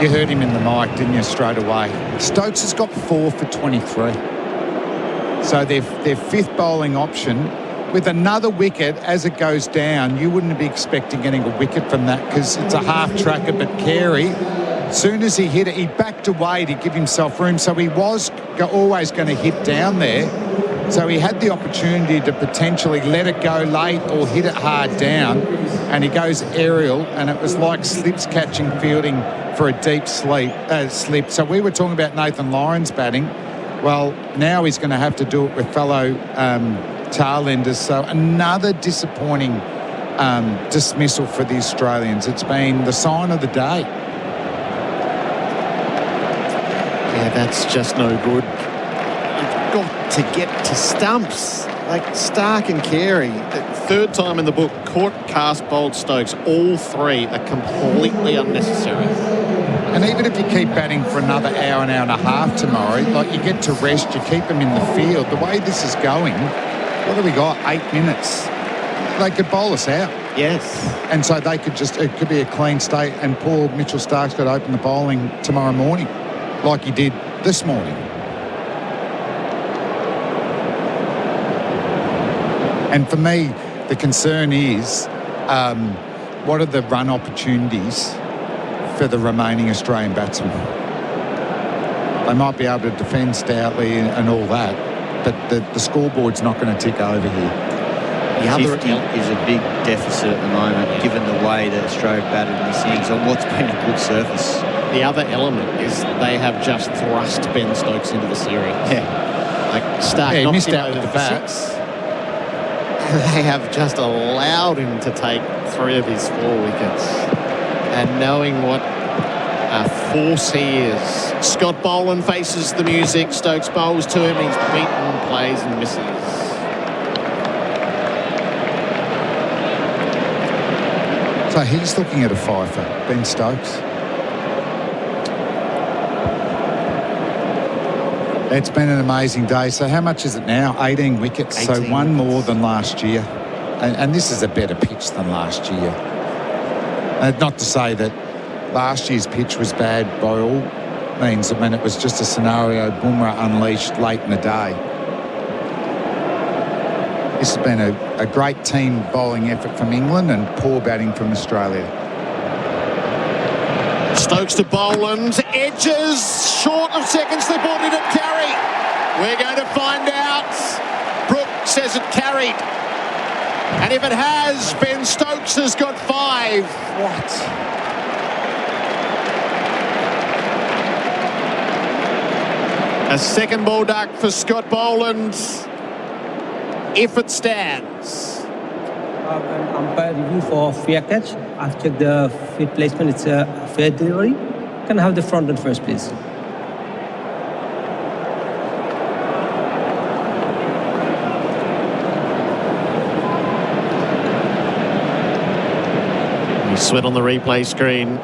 You heard him in the mic, didn't you, straight away? Stokes has got 4 for 23. So their 5th bowling option, with another wicket as it goes down, you wouldn't be expecting getting a wicket from that because it's a half tracker, but Carey As soon as he hit it, he backed away to give himself room. So he was always going to hit down there. So he had the opportunity to potentially let it go late or hit it hard down. And he goes aerial, and it was like slips catching fielding for a deep slip. So we were talking about Nathan Lyon's batting. Well, now he's going to have to do it with fellow tailenders. So another disappointing dismissal for the Australians. It's been the sign of the day. Yeah, that's just no good. You've got to get to stumps. Like Stark and Carey, the third time in the book, caught, cast, bowled Stokes. All three are completely unnecessary. And even if you keep batting for another hour and a half tomorrow, like you get to rest, you keep them in the field. The way this is going, what have we got? 8 minutes. They could bowl us out. Yes. And so they could just, it could be a clean state, and poor Mitchell Stark's got to open the bowling tomorrow morning, like he did this morning. And for me, the concern is what are the run opportunities for the remaining Australian batsmen? They might be able to defend stoutly and all that, but the scoreboard's not going to tick over here. The other is a big deficit at the moment, given the way that Australia batted in this innings on what's been a good surface. The other element is they have just thrust Ben Stokes into the series. Yeah. Like Stark he knocked missed him out over with the for bat. 6. They have just allowed him to take 3 of his 4 wickets. And knowing what a force he is. Scott Boland faces the music. Stokes bowls to him. He's beaten, plays and misses. So he's looking at a fifer, Ben Stokes. It's been an amazing day. So how much is it now? 18 wickets. 18 so one wickets. more than last year. And this is a better pitch than last year. Not to say that last year's pitch was bad by all means. I mean, it was just a scenario Bumrah unleashed late in the day. This has been a great team bowling effort from England and poor batting from Australia. Stokes to Boland, edges, short of second slip, or did it carry? We're going to find out. Brooke says it carried. And if it has, Ben Stokes has got 5. What? A second ball duck for Scott Boland. If it stands. Umpire review for fair catch. I've checked the field placement. It's a fair delivery. Can I have the front and first, please? You sweat on the replay screen.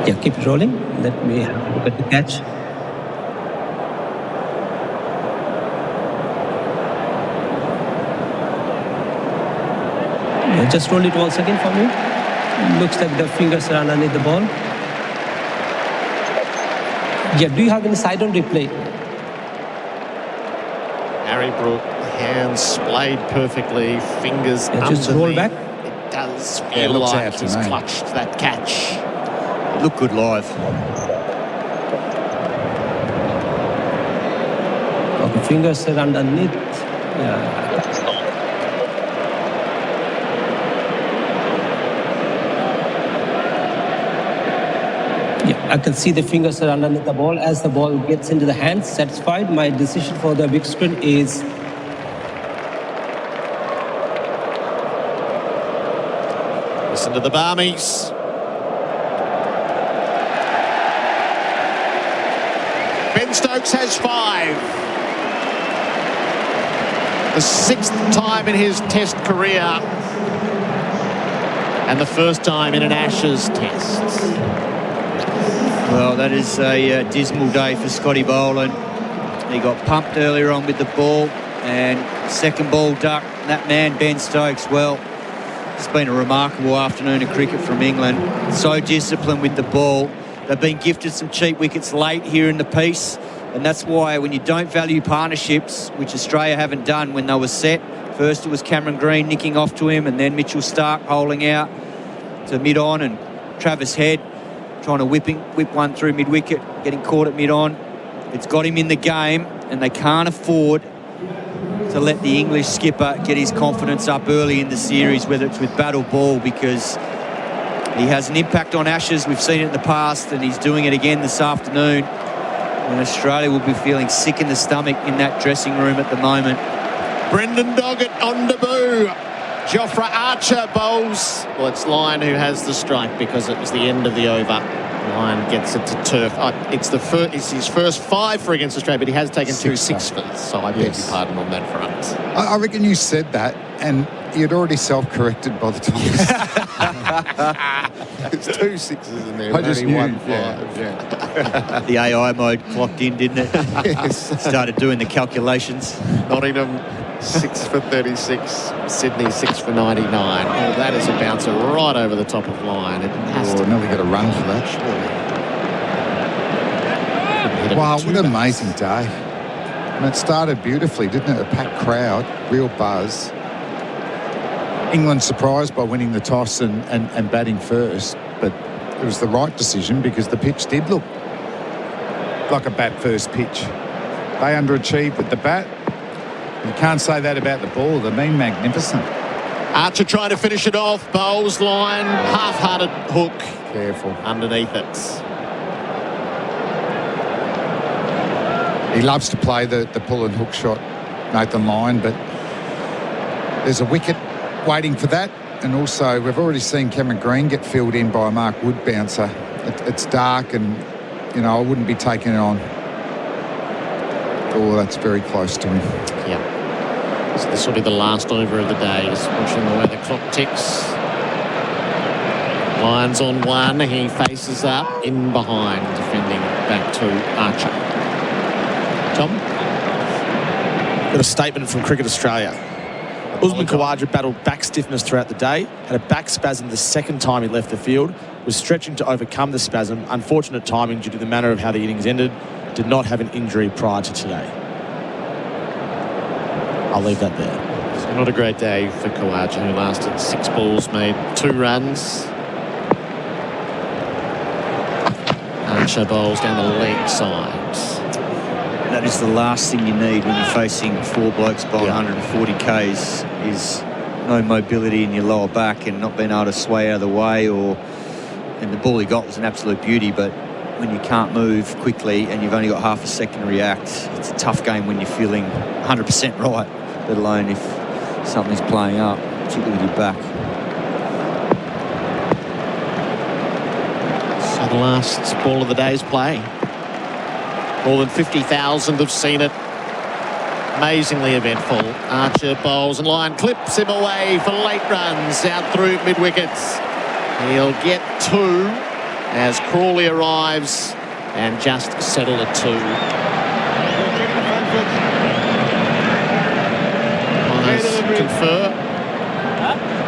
Yeah, keep it rolling. Let me have a look at the catch. Yeah, just roll it once again for me. Looks like the fingers are underneath the ball. Yeah, do you have any side on replay? Harry Brook, hands splayed perfectly, fingers Yeah, just roll underneath. back. It does Yeah, it feel looks like out to he's me. clutched that catch. It looked good live. Okay, fingers are underneath. Yeah. I can see the fingers are underneath the ball. As the ball gets into the hands, satisfied. My decision for the big screen is Listen to the Barmies. Ben Stokes has 5. The 6th time in his Test career. And the first time in an Ashes Test. Well, that is a dismal day for Scotty Boland. He got pumped earlier on with the ball, and second ball duck. That man, Ben Stokes, well, it's been a remarkable afternoon of cricket from England. So disciplined with the ball. They've been gifted some cheap wickets late here in the piece, and that's why when you don't value partnerships, which Australia haven't done when they were set, First it was Cameron Green nicking off to him, and then Mitchell Starc holding out to mid-on, and Travis Head trying to whip one through mid-wicket, getting caught at mid-on. It's got him in the game, and they can't afford to let the English skipper get his confidence up early in the series, whether it's with bat or ball, because he has an impact on Ashes. We've seen it in the past, and he's doing it again this afternoon. And Australia will be feeling sick in the stomach in that dressing room at the moment. Brendan Doggett on debut. Jofra Archer bowls. Well, it's Lyon who has the strike because it was the end of the over. Lyon gets it to turf. It's his first 5 for against Australia, but he has taken 2 6-fers, so I beg your pardon on that front. I reckon you said that, and you'd already self-corrected by the time. It's 2 6s in there. I just only knew. 1 5. Yeah. The AI mode clocked in, didn't it? Yes. Started doing the calculations. Nottingham 6 for 36, Sydney 6 for 99. Oh, that is a bouncer right over the top of Lyon. It has to nearly get a run for that. Surely. Wow, what an amazing day. And it started beautifully, didn't it? A packed crowd, real buzz. England surprised by winning the toss and batting first, but it was the right decision because the pitch did look like a bat-first pitch. They underachieved with the bat. You can't say that about the ball. They've been magnificent. Archer trying to finish it off. Bowles line, half-hearted hook. Careful. Underneath it. He loves to play the pull and hook shot, Nathan Lyon, but there's a wicket waiting for that. And also, we've already seen Cameron Green get filled in by a Mark Wood bouncer. It's dark and, I wouldn't be taking it on. Oh, that's very close to him. Yeah. So this will be the last over of the day. Just watching the way the clock ticks. Lions on 1. He faces up in behind, defending back to Archer. Tom? Got a statement from Cricket Australia. Usman Khawaja battled back stiffness throughout the day, had a back spasm the second time he left the field, was stretching to overcome the spasm. Unfortunate timing due to the manner of how the innings ended. Did not have an injury prior to today. I'll leave that there. So not a great day for Khawaja, who lasted 6 balls, made 2 runs. Archer bowls down the leg side. That is the last thing you need when you're facing 4 blokes by 140 Ks is no mobility in your lower back and not being able to sway out of the way. And the ball he got was an absolute beauty, but when you can't move quickly and you've only got half a second to react, it's a tough game when you're feeling 100% right, let alone if something's playing up, particularly with your back. So the last ball of the day's play. More than 50,000 have seen it. Amazingly eventful. Archer bowls and Lyon clips him away for late runs out through mid-wickets. He'll get 2 as Crawley arrives and just settle at 2. Confer.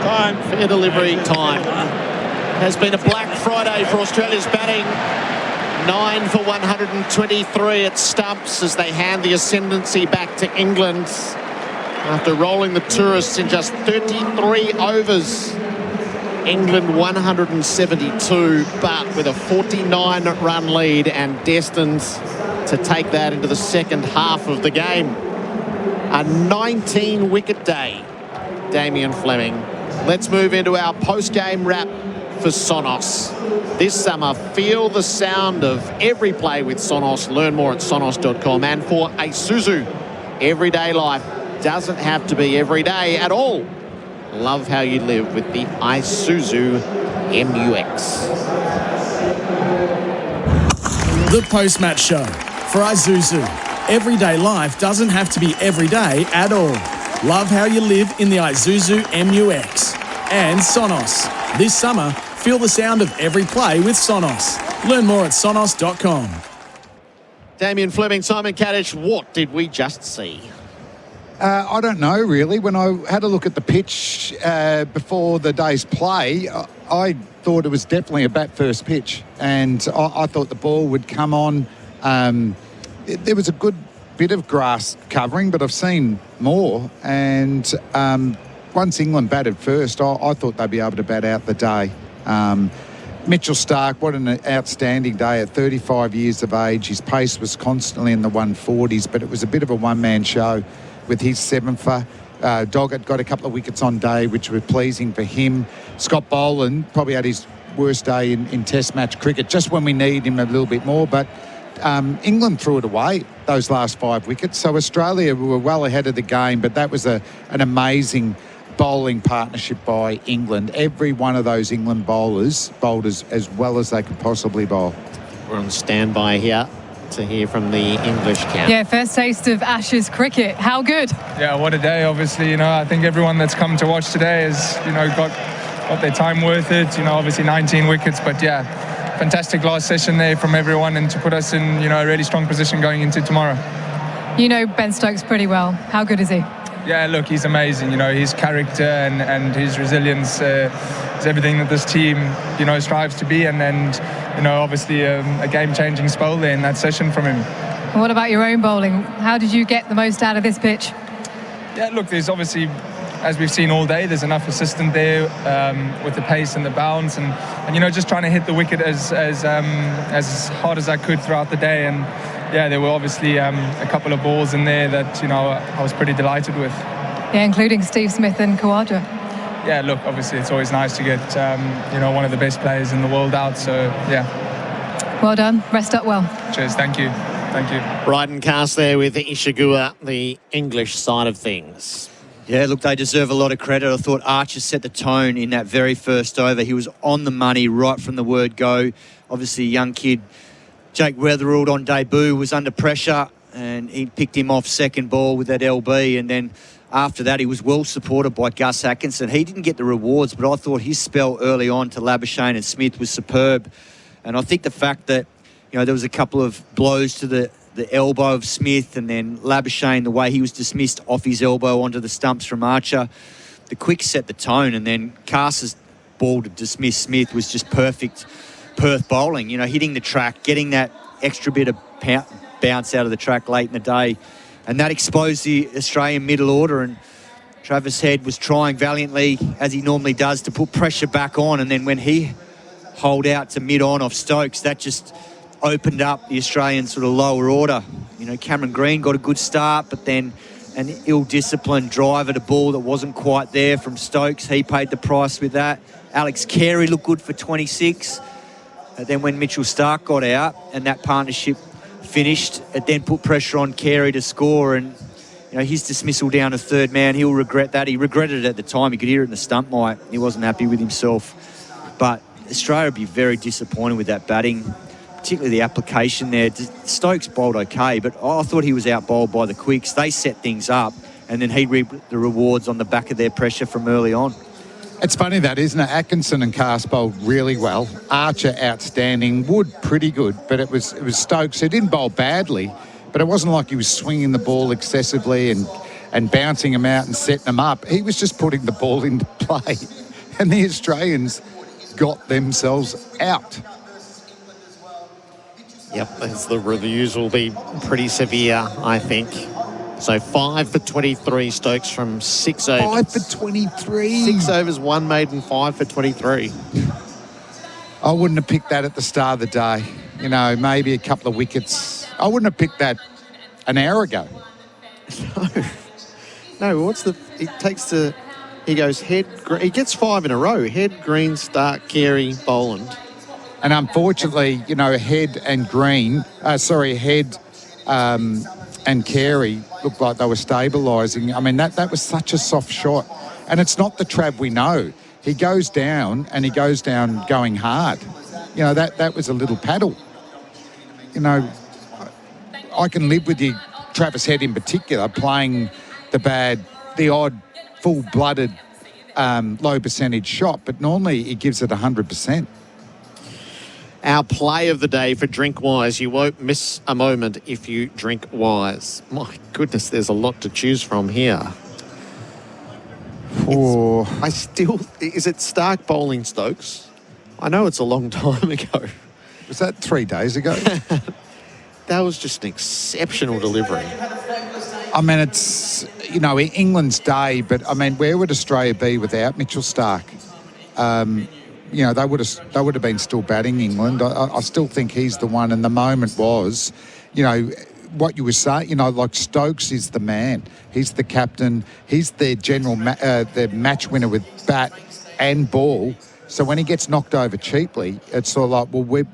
Time. Fair delivery time. Has been a black Friday for Australia's batting. 9 for 123 at stumps as they hand the ascendancy back to England after rolling the tourists in just 33 overs. England 172, but with a 49-run lead and destined to take that into the second half of the game. A 19-wicket day, Damien Fleming. Let's move into our post-game wrap for Sonos. This summer, feel the sound of every play with Sonos. Learn more at sonos.com. And for Isuzu, everyday life doesn't have to be every day at all. Love how you live with the Isuzu MUX. The post-match show for Isuzu. Everyday life doesn't have to be every day at all. Love how you live in the Isuzu MUX. And Sonos. This summer, feel the sound of every play with Sonos. Learn more at sonos.com. Damien Fleming, Simon Katich, what did we just see? I don't know, really. When I had a look at the pitch before the day's play, I thought it was definitely a bat-first pitch. And I thought the ball would come on. There was a good bit of grass covering, but I've seen more. And once England batted first, I thought they'd be able to bat out the day. Mitchell Starc, what an outstanding day at 35 years of age. His pace was constantly in the 140s, but it was a bit of a one-man show with his sevenfer. Doggett got a couple of wickets on day, which were pleasing for him. Scott Boland probably had his worst day in Test match cricket, just when we need him a little bit more. But England threw it away, those last 5 wickets. So Australia were well ahead of the game, but that was an amazing bowling partnership by England. Every one of those England bowlers bowled as well as they could possibly bowl. We're on standby here to hear from the English camp. Yeah, first taste of Ashes cricket. How good? Yeah, what a day, obviously. I think everyone that's come to watch today has, got their time worth it. Obviously 19 wickets, but yeah, fantastic last session there from everyone, and to put us in, a really strong position going into tomorrow. You know Ben Stokes pretty well. How good is he? Yeah, look, he's amazing. His character and his resilience is everything that this team, strives to be. And obviously a game-changing spell there in that session from him. What about your own bowling? How did you get the most out of this pitch? Yeah, look, there's obviously, as we've seen all day, there's enough assistant there with the pace and the bounce, and just trying to hit the wicket as hard as I could throughout the day. And yeah, there were obviously a couple of balls in there that I was pretty delighted with. Yeah, including Steve Smith and Khawaja. Yeah, look, obviously it's always nice to get one of the best players in the world out. So yeah. Well done. Rest up well. Cheers. Thank you. Ride and cast there with Ishigua, the English side of things. Yeah, look, they deserve a lot of credit. I thought Archer set the tone in that very first over. He was on the money right from the word go. Obviously, a young kid, Jake Weatherald, on debut, was under pressure, and he picked him off second ball with that LB. And then after that, he was well supported by Gus Atkinson. He didn't get the rewards, but I thought his spell early on to Labuschagne and Smith was superb. And I think the fact that, there was a couple of blows to the elbow of Smith, and then Labuschagne, the way he was dismissed off his elbow onto the stumps from Archer, the quick set the tone. And then Carser's ball to dismiss Smith was just perfect Perth bowling, hitting the track, getting that extra bit of bounce out of the track late in the day. And that exposed the Australian middle order, and Travis Head was trying valiantly, as he normally does, to put pressure back on. And then when he holed out to mid-on off Stokes, that just opened up the Australian sort of lower order. Cameron Green got a good start, but then an ill-disciplined drive at a ball that wasn't quite there from Stokes. He paid the price with that. Alex Carey looked good for 26. And then when Mitchell Starc got out and that partnership finished, it then put pressure on Carey to score, and his dismissal down to third man, he'll regret that. He regretted it at the time. You could hear it in the stump mic. He wasn't happy with himself. But Australia would be very disappointed with that batting, particularly the application there. Stokes bowled okay, but I thought he was out-bowled by the quicks. They set things up, and then he reaped the rewards on the back of their pressure from early on. It's funny that, isn't it? Atkinson and Carse bowled really well. Archer outstanding. Wood pretty good, but it was Stokes who didn't bowl badly, but it wasn't like he was swinging the ball excessively and bouncing him out and setting them up. He was just putting the ball into play, and the Australians got themselves out. Yep, the reviews will be pretty severe, I think. So 5 for 23, Stokes from 6 overs. 5 for 23. 6 overs, 1 maiden, 5 for 23. I wouldn't have picked that at the start of the day. Maybe a couple of wickets. I wouldn't have picked that an hour ago. No, he goes Head, he gets 5 in a row. Head, Green, Starc, Carey, Boland. And unfortunately, Head and Green, Head and Carey looked like they were stabilising. I mean, that was such a soft shot. And it's not the Trav we know. He goes down, and he goes down going hard. That was a little paddle. I can live with Travis Head in particular, playing the odd full-blooded, low percentage shot, but normally he gives it 100%. Our play of the day for Drink Wise. You won't miss a moment if you drink wise. My goodness, there's a lot to choose from here. Is it Starc bowling Stokes? I know it's a long time ago. Was that 3 days ago? That was just an exceptional delivery. I mean, it's, England's day, but, I mean, where would Australia be without Mitchell Starc? They would have been still batting England. I still think he's the one, and the moment was, what you were saying, like Stokes is the man. He's the captain. He's their their match winner with bat and ball. So when he gets knocked over cheaply, it's sort of like, well,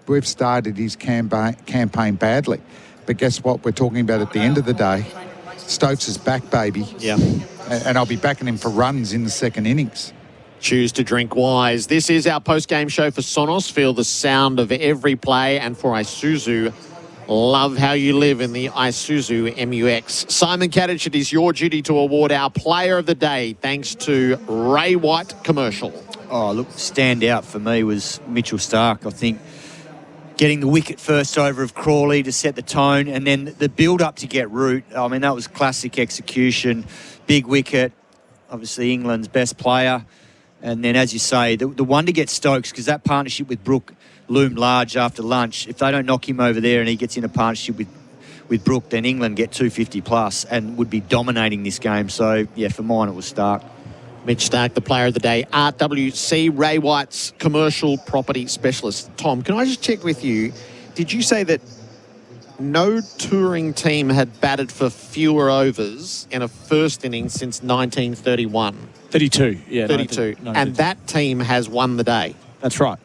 we've started his campaign badly. But guess what? We're talking about at the end of the day, Stokes is back, baby. Yeah. And I'll be backing him for runs in the second innings. Choose to drink wise. This is our post-game show for Sonos. Feel the sound of every play. And for Isuzu, love how you live in the Isuzu MUX. Simon Katich, it is your duty to award our player of the day thanks to Ray White Commercial. Oh, look, standout for me was Mitchell Starc. I think getting the wicket first over of Crawley to set the tone, and then the build-up to get Root. I mean, that was classic execution. Big wicket, obviously England's best player. And then, as you say, the one to get Stokes, because that partnership with Brook loomed large after lunch. If they don't knock him over there and he gets in a partnership with Brook, then England get 250 plus and would be dominating this game. So, yeah, for mine, it was Starc. Mitch Starc, the player of the day. RWC, Ray White's commercial property specialist. Tom, can I just check with you? Did you say that no touring team had batted for fewer overs in a first innings since 1931? 32, yeah. 32. And that team has won the day. That's right.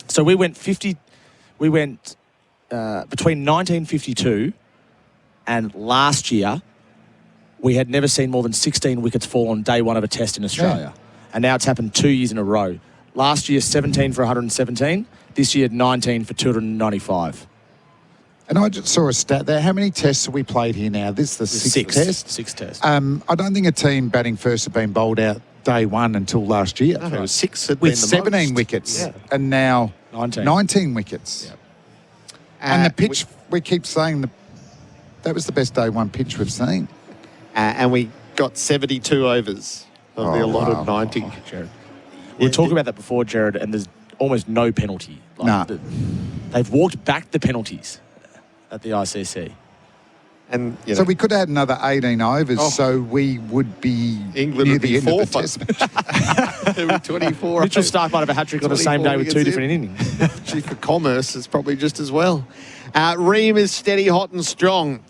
So we went between 1952 and last year, we had never seen more than 16 wickets fall on day one of a test in Australia. Yeah. And now it's happened 2 years in a row. Last year, 17 for 117. This year, 19 for 295. And I just saw a stat there. How many tests have we played here now? This is the sixth test? Sixth test. I don't think a team batting first had been bowled out day one until last year. No, six had with been the 17 most. wickets. Yeah. And now 19 wickets. Yeah. And the pitch, we keep saying that was the best day one pitch we've seen. And we got 72 overs of the allotted 90. Gerard. We were talking about that before, Gerard, and there's almost no penalty. They've walked back the penalties at the ICC. And so we could have had another 18 overs, so we would be England near would be the end of the test match. 24. Mitchell Starc might have a hat-trick on the same day with two different innings. Actually, for commerce, it's probably just as well. Ream is steady, hot and strong,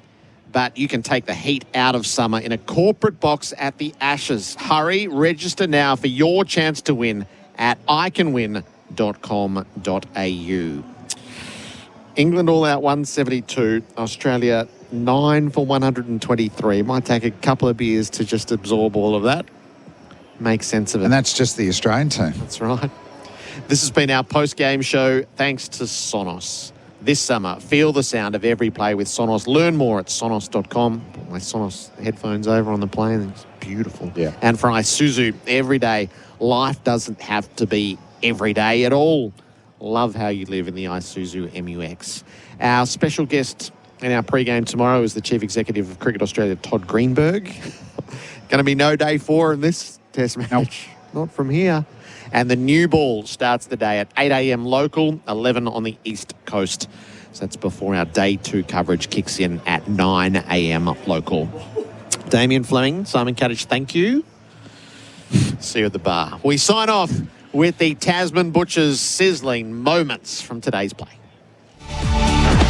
but you can take the heat out of summer in a corporate box at the Ashes. Hurry, register now for your chance to win at iCanWin.com.au. England all out 172, Australia 9 for 123. It might take a couple of beers to just absorb all of that. Make sense of it. And that's just the Australian team. That's right. This has been our post-game show thanks to Sonos. This summer, feel the sound of every play with Sonos. Learn more at sonos.com. Put my Sonos headphones over on the plane. It's beautiful. Yeah. And for Isuzu, every day, life doesn't have to be every day at all. Love how you live in the Isuzu MUX. Our special guest in our pre-game tomorrow is the Chief Executive of Cricket Australia, Todd Greenberg. Going to be no day 4 in this test match. Nope. Not from here. And the new ball starts the day at 8 a.m. local, 11 on the East Coast. So that's before our day 2 coverage kicks in at 9 a.m. local. Damien, Fleming, Simon Katich, thank you. See you at the bar. We sign off with the Tasman Butchers' sizzling moments from today's play.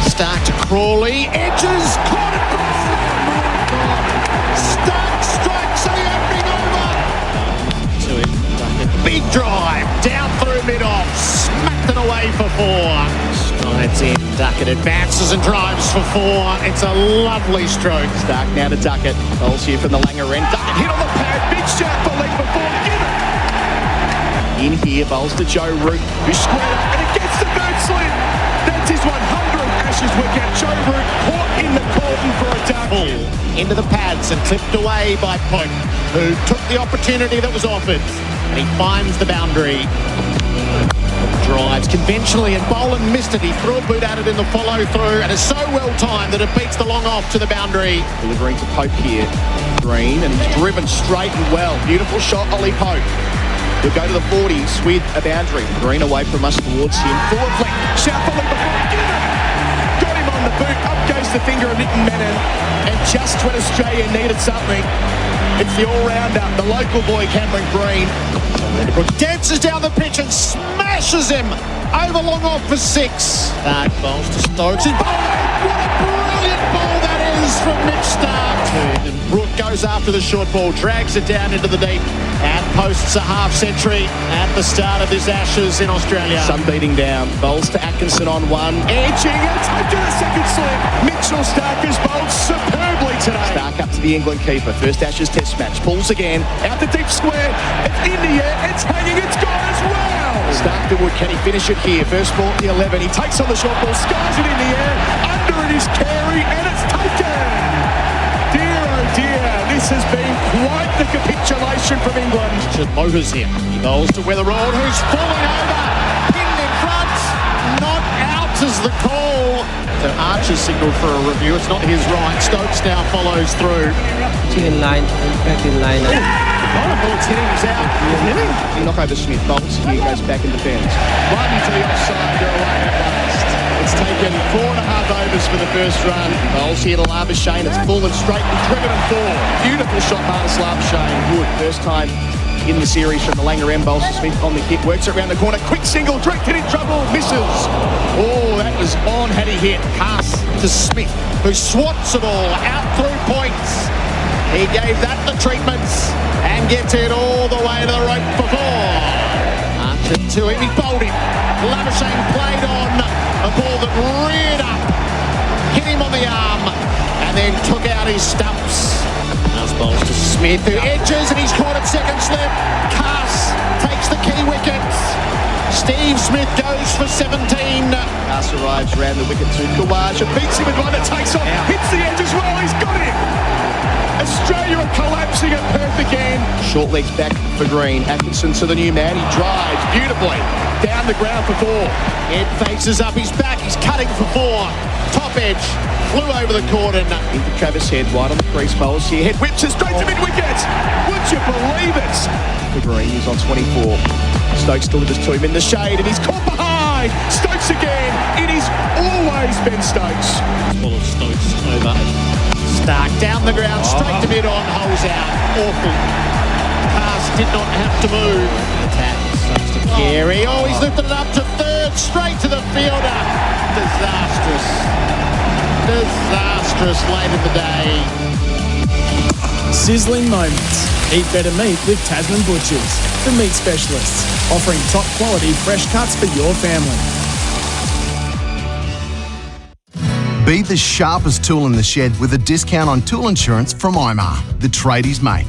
Starc to Crawley, edges, caught it. Starc strikes the opening over. To him, big drive, down through mid-off, smacked it away for 4. Strides in, Duckett advances and drives for 4. It's a lovely stroke. Starc now to Duckett. Bowls here from the Langer end. Duckett hit on the pad, big shout for leg before. Give it. In here, bowls to Joe Root, who's squared up, and it gets the bird slit. That's his 100th Ashes wicket. Joe Root caught in the cordon for a duck. Into the pads and clipped away by Pope, who took the opportunity that was offered. And he finds the boundary. Drives conventionally, and Boland missed it. He threw a boot at it in the follow-through, and it's so well-timed that it beats the long off to the boundary. Delivering to Pope here. Green, and he's driven straight and well. Beautiful shot, Ollie Pope. He'll go to the 40s with a boundary. Green away from us towards him. Full of flick. Shout for leg before he get it. Got him on on the boot. Up goes the finger of Nick Menon. And just when Australia needed something, it's the all-rounder, the local boy Cameron Green. Dances down the pitch and smashes him over long off for 6. Stark bowls to Stokes. What a brilliant ball that is from Mitch Stark. And Brooke goes after the short ball, drags it down into the deep and posts a half century at the start of this Ashes in Australia. Sun beating down, bowls to Atkinson on 1. Edging and taken a second slip. Mitchell Stark has bowled superbly today. Stark up to the England keeper. First Ashes test match. Pulls again. Out the deep square. It's in the air. It's hanging. It's gone as well. Stark to Wood. Can he finish it here? First ball at the 11. He takes on the short ball. Skies it in the air. Under it is Carey. And it's taken. Dear, oh dear. This has been quite the capitulation from England. Motors him. He bowls to Weatherald, who's falling over. Pinned in front. Not out is the call. So Archer's signalled for a review. It's not his right. Stokes now follows through. In line, back in line. Ball's hitting, he's out. He knock over Smith. Bowls here, goes back in defence. Right into the offside, they're away at last. It's taken 4.5 overs for the first run. Bowls here to Labuschagne. It's full and straight and driven and 4. Beautiful shot, Marcus Labuschagne. Wood, first time in the series from the Langer M. Bowls to Smith on the hit. Works it around the corner. Quick single, directed in trouble. Misses. Oh, that was on had he hit. Pass to Smith, who swats the ball out through points. He gave that the treatments and gets it all the way to the rope for 4. Archer to him, he bowled him. Labuschagne played on a ball that reared up, hit him on the arm, and then took out his stumps. Now bowls to Smith, who edges, and he's caught at second slip. Cass takes the key wicket. Steve Smith goes for 17. Cass arrives around the wicket to Kawaj. Beats him with one that takes off. Hits the edge as well. He's got him. Australia are collapsing at Perth again. Short legs back for Green. Atkinson to the new man. He drives beautifully down the ground for 4. Ed faces up his back. He's cutting for 4. Top edge. Flew over the cordon. Into Travis Head. Wide on the crease. Bowls here. Head whips it straight to mid-wicket. Would you believe it? For Green. He's on 24. Stokes delivers to him in the shade. And he's caught behind. Stokes again. It is always Ben Stokes. Full of Stokes over. Stark down the ground, straight to mid on, holes out. Awful. Pass did not have to move. Attack, Stokes to Carey. Oh, he's lifted it up to third, straight to the fielder. Disastrous. Disastrous late in the day. Sizzling moments. Eat better meat with Tasman Butchers, the meat specialists, offering top quality fresh cuts for your family. Be the sharpest tool in the shed with a discount on tool insurance from IMAR, the tradies' mate.